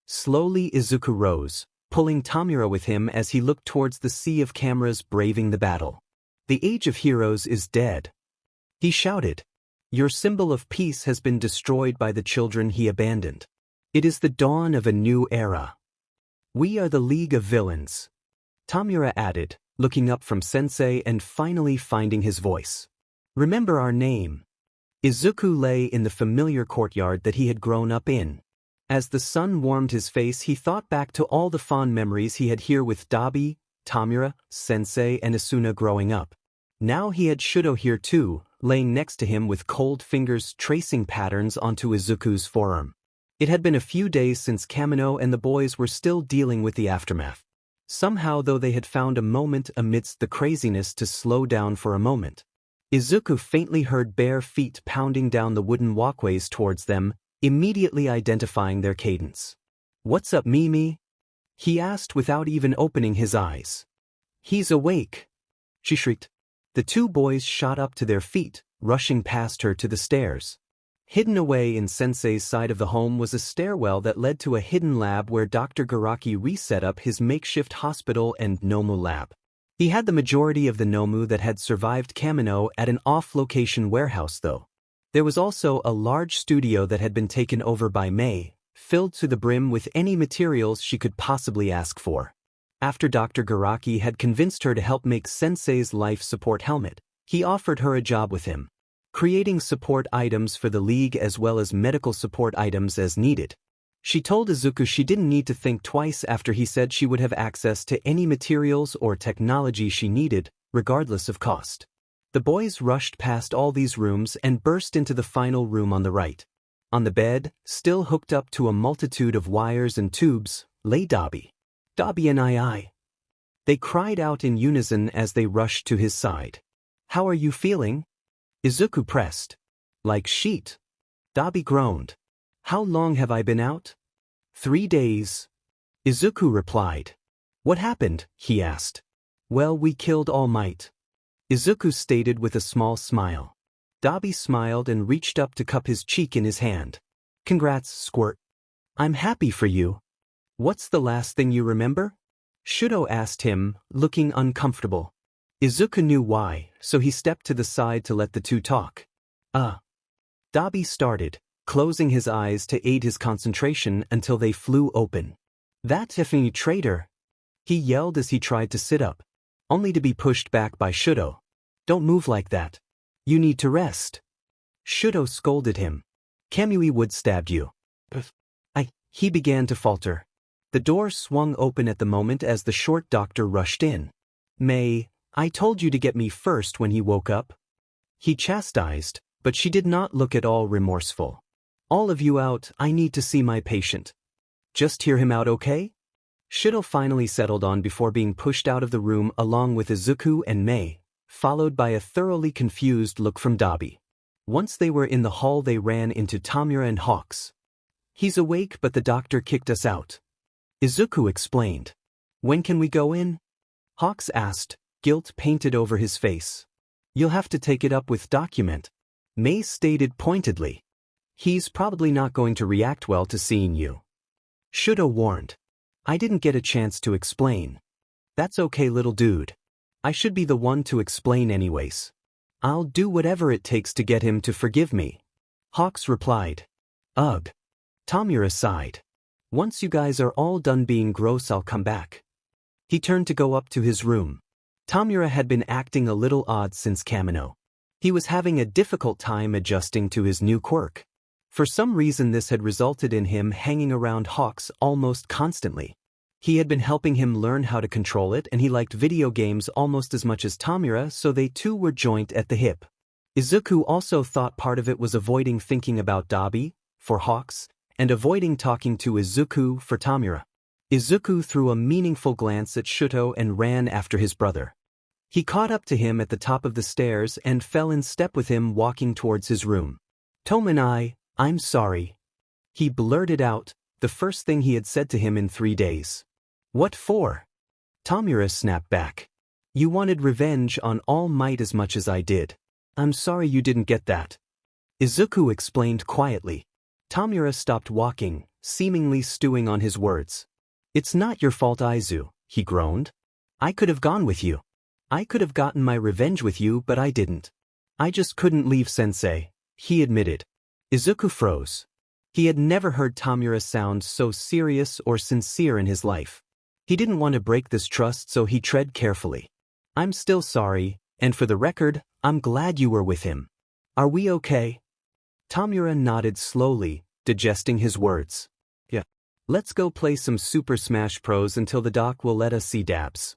[SPEAKER 1] Slowly Izuku rose, pulling Tamura with him as he looked towards the sea of cameras braving the battle. The age of heroes is dead. He shouted. Your symbol of peace has been destroyed by the children he abandoned. It is the dawn of a new era. We are the League of Villains. Tamura added, looking up from Sensei and finally finding his voice. Remember our name. Izuku lay in the familiar courtyard that he had grown up in. As the sun warmed his face, he thought back to all the fond memories he had here with Dabi, Tamura, Sensei, and Asuna growing up. Now he had Shudo here too, laying next to him with cold fingers tracing patterns onto Izuku's forearm. It had been a few days since Kamino and the boys were still dealing with the aftermath. Somehow, though, they had found a moment amidst the craziness to slow down for a moment. Izuku faintly heard bare feet pounding down the wooden walkways towards them, immediately identifying their cadence. What's up, Mimi? He asked without even opening his eyes. He's awake, she shrieked. The two boys shot up to their feet, rushing past her to the stairs. Hidden away in Sensei's side of the home was a stairwell that led to a hidden lab where Dr. Garaki reset up his makeshift hospital and Nomu lab. He had the majority of the Nomu that had survived Kamino at an off-location warehouse though. There was also a large studio that had been taken over by Mei, filled to the brim with any materials she could possibly ask for. After Dr. Garaki had convinced her to help make Sensei's life support helmet, he offered her a job with him, creating support items for the League as well as medical support items as needed. She told Izuku she didn't need to think twice after he said she would have access to any materials or technology she needed, regardless of cost. The boys rushed past all these rooms and burst into the final room on the right. On the bed, still hooked up to a multitude of wires and tubes, lay Dabi. Dabi and I. They cried out in unison as they rushed to his side. How are you feeling? Izuku pressed. Like sheet. Dabi groaned. How long have I been out? 3 days. Izuku replied. What happened? He asked. Well, we killed All Might. Izuku stated with a small smile. Dabi smiled and reached up to cup his cheek in his hand. Congrats, Squirt. I'm happy for you. What's the last thing you remember? Shudo asked him, looking uncomfortable. Izuku knew why, so he stepped to the side to let the two talk. Dabi started, closing his eyes to aid his concentration until they flew open. That Tiffany traitor! He yelled as he tried to sit up, only to be pushed back by Shudo. Don't move like that. You need to rest. Shudo scolded him. Kamui would stabbed you. He began to falter. The door swung open at the moment as the short doctor rushed in. May, I told you to get me first when he woke up. He chastised, but she did not look at all remorseful. All of you out, I need to see my patient. Just hear him out, okay? Shudo finally settled on before being pushed out of the room along with Izuku and May, followed by a thoroughly confused look from Dabi. Once they were in the hall they ran into Tamura and Hawks. He's awake but the doctor kicked us out. Izuku explained. When can we go in? Hawks asked, guilt painted over his face. You'll have to take it up with document. May stated pointedly. He's probably not going to react well to seeing you. Shudo warned. I didn't get a chance to explain. That's okay, little dude. I should be the one to explain anyways. I'll do whatever it takes to get him to forgive me. Hawks replied. Ugh. Tamura sighed. Once you guys are all done being gross, I'll come back. He turned to go up to his room. Tamura had been acting a little odd since Kamino. He was having a difficult time adjusting to his new quirk. For some reason this had resulted in him hanging around Hawks almost constantly. He had been helping him learn how to control it and he liked video games almost as much as Tamura, so they two were joint at the hip. Izuku also thought part of it was avoiding thinking about Dabi, for Hawks, and avoiding talking to Izuku for Tamura. Izuku threw a meaningful glance at Shuto and ran after his brother. He caught up to him at the top of the stairs and fell in step with him walking towards his room. Tomanai, I'm sorry. He blurted out, the first thing he had said to him in 3 days. What for? Tamura snapped back. You wanted revenge on All Might as much as I did. I'm sorry you didn't get that. Izuku explained quietly. Tamura stopped walking, seemingly stewing on his words. It's not your fault, Izu, he groaned. I could have gone with you. I could have gotten my revenge with you, but I didn't. I just couldn't leave Sensei, he admitted. Izuku froze. He had never heard Tamura sound so serious or sincere in his life. He didn't want to break this trust, so he tread carefully. I'm still sorry, and for the record, I'm glad you were with him. Are we okay? Tamura nodded slowly, digesting his words. Yeah. Let's go play some Super Smash Bros. Until the doc will let us see dabs.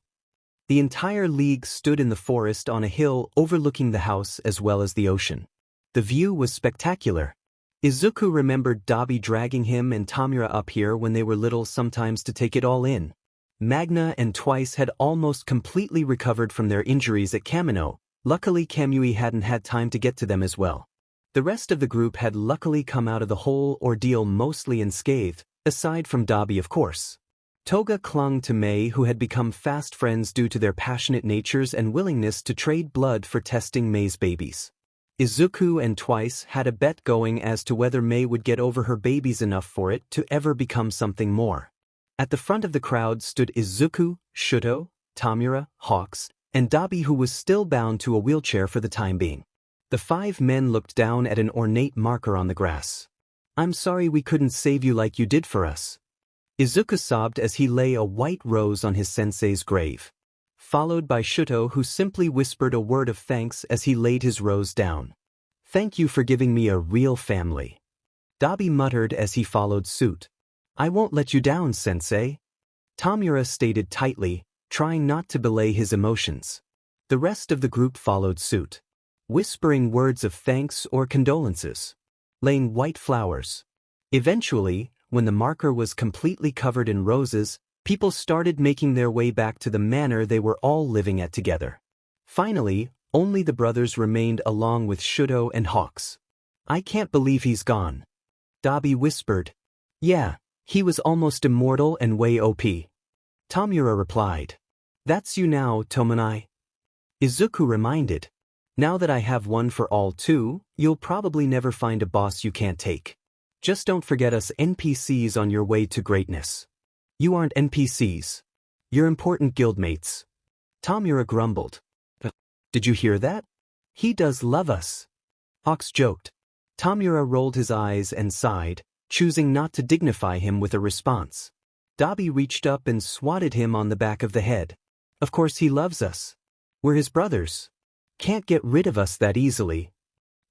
[SPEAKER 1] The entire league stood in the forest on a hill overlooking the house as well as the ocean. The view was spectacular. Izuku remembered Dabi dragging him and Tamura up here when they were little sometimes to take it all in. Magna and Twice had almost completely recovered from their injuries at Kamino. Luckily Kamui hadn't had time to get to them as well. The rest of the group had luckily come out of the whole ordeal mostly unscathed, aside from Dabi of course. Toga clung to Mei, who had become fast friends due to their passionate natures and willingness to trade blood for testing Mei's babies. Izuku and Twice had a bet going as to whether Mei would get over her babies enough for it to ever become something more. At the front of the crowd stood Izuku, Shuto, Tamura, Hawks, and Dabi, who was still bound to a wheelchair for the time being. The 5 men looked down at an ornate marker on the grass. I'm sorry we couldn't save you like you did for us. Izuku sobbed as he lay a white rose on his sensei's grave, followed by Shuto, who simply whispered a word of thanks as he laid his rose down. Thank you for giving me a real family. Dabi muttered as he followed suit. I won't let you down, sensei. Tamura stated tightly, trying not to belay his emotions. The rest of the group followed suit, whispering words of thanks or condolences, laying white flowers. Eventually, when the marker was completely covered in roses, people started making their way back to the manor they were all living at together. Finally, only the brothers remained along with Shuto and Hawks. I can't believe he's gone. Dabi whispered. Yeah, he was almost immortal and way OP. Tamura replied. That's you now, Tomonai. Izuku reminded. Now that I have one for all too, you'll probably never find a boss you can't take. Just don't forget us NPCs on your way to greatness. You aren't NPCs. You're important guildmates. Tamura grumbled. Did you hear that? He does love us. Hawks joked. Tamura rolled his eyes and sighed, choosing not to dignify him with a response. Dabi reached up and swatted him on the back of the head. Of course he loves us. We're his brothers. Can't get rid of us that easily.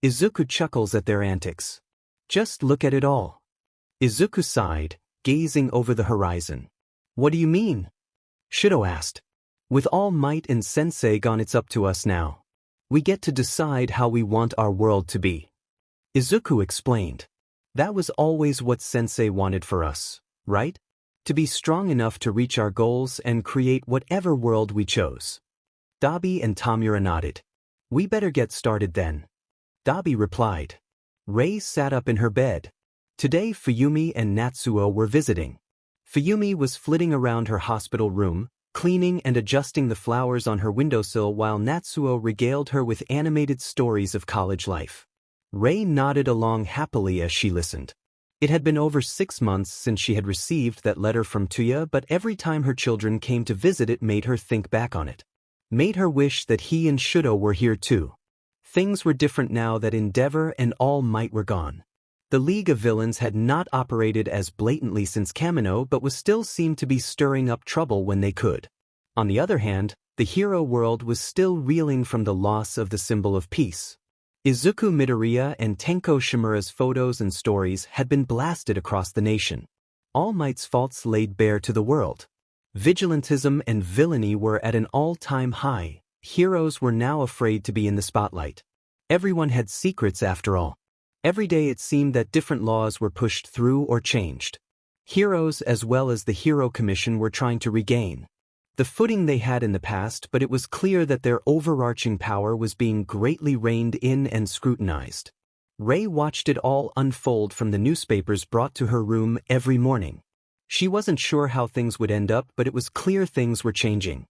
[SPEAKER 1] Izuku chuckles at their antics. Just look at it all. Izuku sighed, gazing over the horizon. What do you mean? Shuto asked. With all might and sensei gone, it's up to us now. We get to decide how we want our world to be. Izuku explained. That was always what sensei wanted for us, right? To be strong enough to reach our goals and create whatever world we chose. Dabi and Tamura nodded. We better get started then. Dabi replied. Rei sat up in her bed. Today Fuyumi and Natsuo were visiting. Fuyumi was flitting around her hospital room, cleaning and adjusting the flowers on her windowsill while Natsuo regaled her with animated stories of college life. Rei nodded along happily as she listened. It had been over 6 months since she had received that letter from Tuya, but every time her children came to visit it made her think back on it. Made her wish that he and Shuto were here too. Things were different now that Endeavor and All Might were gone. The League of Villains had not operated as blatantly since Kamino but was still seemed to be stirring up trouble when they could. On the other hand, the hero world was still reeling from the loss of the symbol of peace. Izuku Midoriya and Tenko Shimura's photos and stories had been blasted across the nation. All Might's faults laid bare to the world. Vigilantism and villainy were at an all-time high. Heroes were now afraid to be in the spotlight. Everyone had secrets after all. Every day it seemed that different laws were pushed through or changed. Heroes as well as the Hero Commission were trying to regain the footing they had in the past, but it was clear that their overarching power was being greatly reined in and scrutinized. Rei watched it all unfold from the newspapers brought to her room every morning. She wasn't sure how things would end up, but it was clear things were changing.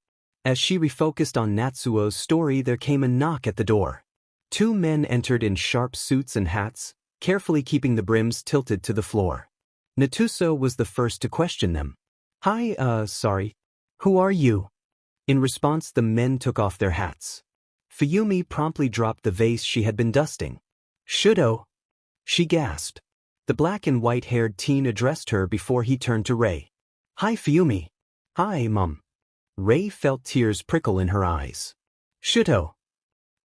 [SPEAKER 1] As she refocused on Natsuo's story, there came a knock at the door. 2 men entered in sharp suits and hats, carefully keeping the brims tilted to the floor. Natsuo was the first to question them. Hi, sorry. Who are you? In response, the men took off their hats. Fuyumi promptly dropped the vase she had been dusting. Shuto! She gasped. The black and white-haired teen addressed her before he turned to Rei. Hi, Fuyumi. Hi, Mom. Rei felt tears prickle in her eyes. Shuto!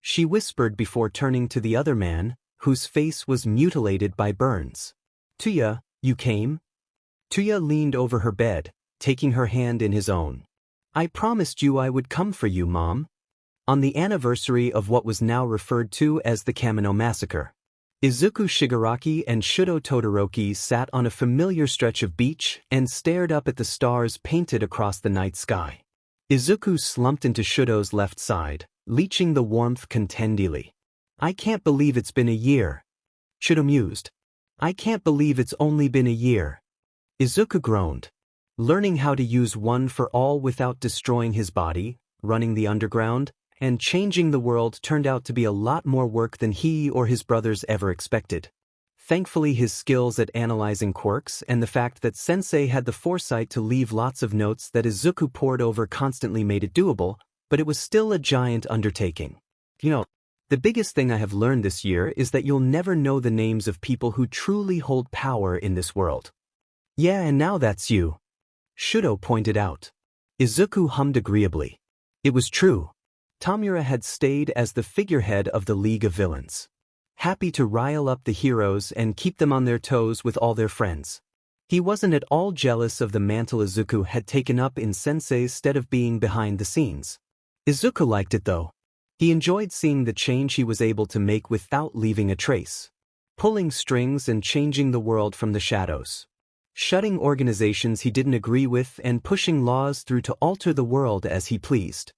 [SPEAKER 1] She whispered before turning to the other man, whose face was mutilated by burns. Tuya, you came? Tuya leaned over her bed, taking her hand in his own. I promised you I would come for you, Mom. On the anniversary of what was now referred to as the Kamino Massacre. Izuku Shigaraki and Shuto Todoroki sat on a familiar stretch of beach and stared up at the stars painted across the night sky. Izuku slumped into Shuto's left side, leeching the warmth contentedly. I can't believe it's been a year. Shuto mused. I can't believe it's only been a year. Izuku groaned. Learning how to use one for all without destroying his body, running the underground, and changing the world turned out to be a lot more work than he or his brothers ever expected. Thankfully, his skills at analyzing quirks and the fact that Sensei had the foresight to leave lots of notes that Izuku pored over constantly made it doable, but it was still a giant undertaking. The biggest thing I have learned this year is that you'll never know the names of people who truly hold power in this world. Yeah, and now that's you, Shudo pointed out. Izuku hummed agreeably. It was true. Tamura had stayed as the figurehead of the League of Villains, happy to rile up the heroes and keep them on their toes with all their friends. He wasn't at all jealous of the mantle Izuku had taken up in Sensei's stead of being behind the scenes. Izuku liked it though. He enjoyed seeing the change he was able to make without leaving a trace. Pulling strings and changing the world from the shadows. Shutting organizations he didn't agree with and pushing laws through to alter the world as he pleased.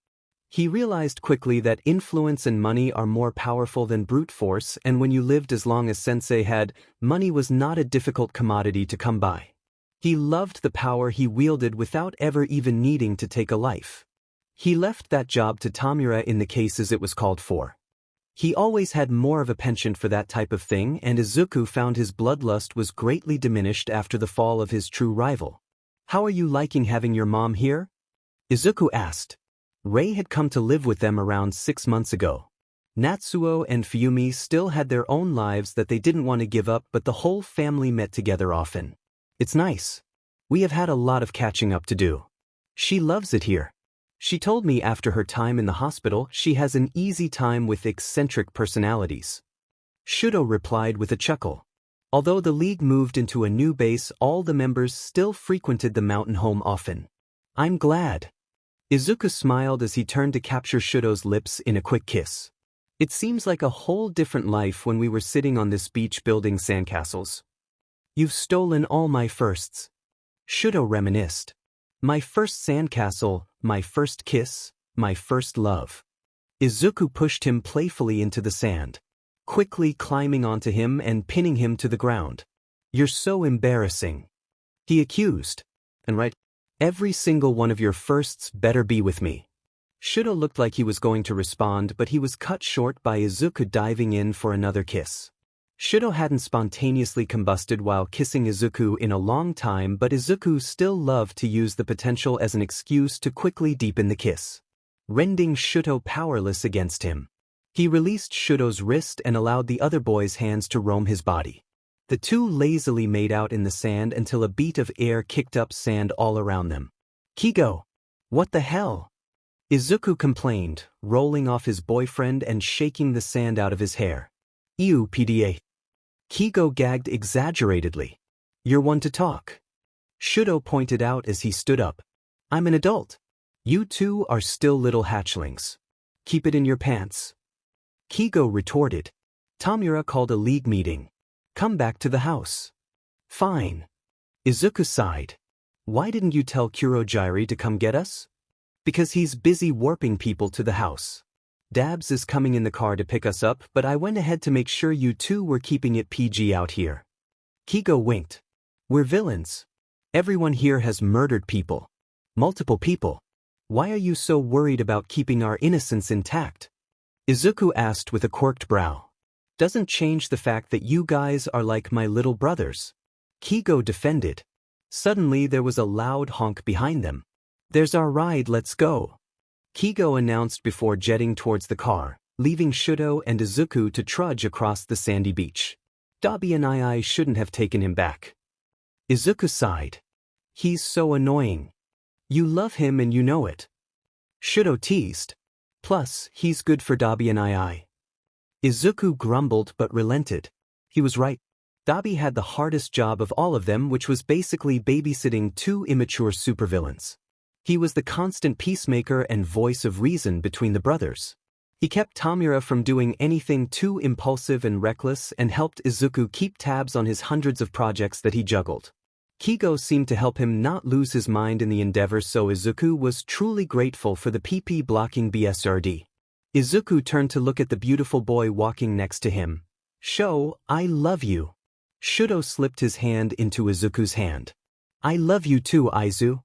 [SPEAKER 1] He realized quickly that influence and money are more powerful than brute force, and when you lived as long as Sensei had, money was not a difficult commodity to come by. He loved the power he wielded without ever even needing to take a life. He left that job to Tamura in the cases it was called for. He always had more of a penchant for that type of thing, and Izuku found his bloodlust was greatly diminished after the fall of his true rival. "How are you liking having your mom here?" Izuku asked. Rei had come to live with them around 6 months ago. Natsuo and Fuyumi still had their own lives that they didn't want to give up, but the whole family met together often. "It's nice. We have had a lot of catching up to do. She loves it here. She told me after her time in the hospital she has an easy time with eccentric personalities." Shudo replied with a chuckle. Although the league moved into a new base, all the members still frequented the mountain home often. "I'm glad." Izuku smiled as he turned to capture Shudo's lips in a quick kiss. "It seems like a whole different life when we were sitting on this beach building sandcastles." "You've stolen all my firsts," Shudo reminisced. "My first sandcastle, my first kiss, my first love." Izuku pushed him playfully into the sand, quickly climbing onto him and pinning him to the ground. "You're so embarrassing," he accused. "And right, every single one of your firsts better be with me." Shudo looked like he was going to respond, but he was cut short by Izuku diving in for another kiss. Shudo hadn't spontaneously combusted while kissing Izuku in a long time, but Izuku still loved to use the potential as an excuse to quickly deepen the kiss, rendering Shudo powerless against him. He released Shudo's wrist and allowed the other boy's hands to roam his body. The two lazily made out in the sand until a beat of air kicked up sand all around them. "Kigo! What the hell?" Izuku complained, rolling off his boyfriend and shaking the sand out of his hair. "Ew, PDA." Kigo gagged exaggeratedly. "You're one to talk," Shudo pointed out as he stood up. "I'm an adult. You two are still little hatchlings. Keep it in your pants." Kigo retorted. "Tamura called a league meeting. Come back to the house." "Fine." Izuku sighed. "Why didn't you tell Kurojairi to come get us?" "Because he's busy warping people to the house. Dabs is coming in the car to pick us up, but I went ahead to make sure you two were keeping it PG out here." Kigo winked. "We're villains. Everyone here has murdered people. Multiple people. Why are you so worried about keeping our innocence intact?" Izuku asked with a quirked brow. "Doesn't change the fact that you guys are like my little brothers." Kigo defended. Suddenly there was a loud honk behind them. "There's our ride, let's go," Kigo announced before jetting towards the car, leaving Shudo and Izuku to trudge across the sandy beach. Dabi and I shouldn't have taken him back. Izuku sighed. "He's so annoying. You love him and you know it." Shudo teased. "Plus, he's good for Dabi and I." Izuku grumbled but relented. He was right. Dabi had the hardest job of all of them, which was basically babysitting two immature supervillains. He was the constant peacemaker and voice of reason between the brothers. He kept Tamura from doing anything too impulsive and reckless and helped Izuku keep tabs on his hundreds of projects that he juggled. Kigo seemed to help him not lose his mind in the endeavor, so Izuku was truly grateful for the PP blocking BSRD. Izuku turned to look at the beautiful boy walking next to him. "Sho, I love you." Shudo slipped his hand into Izuku's hand. "I love you too, Aizu."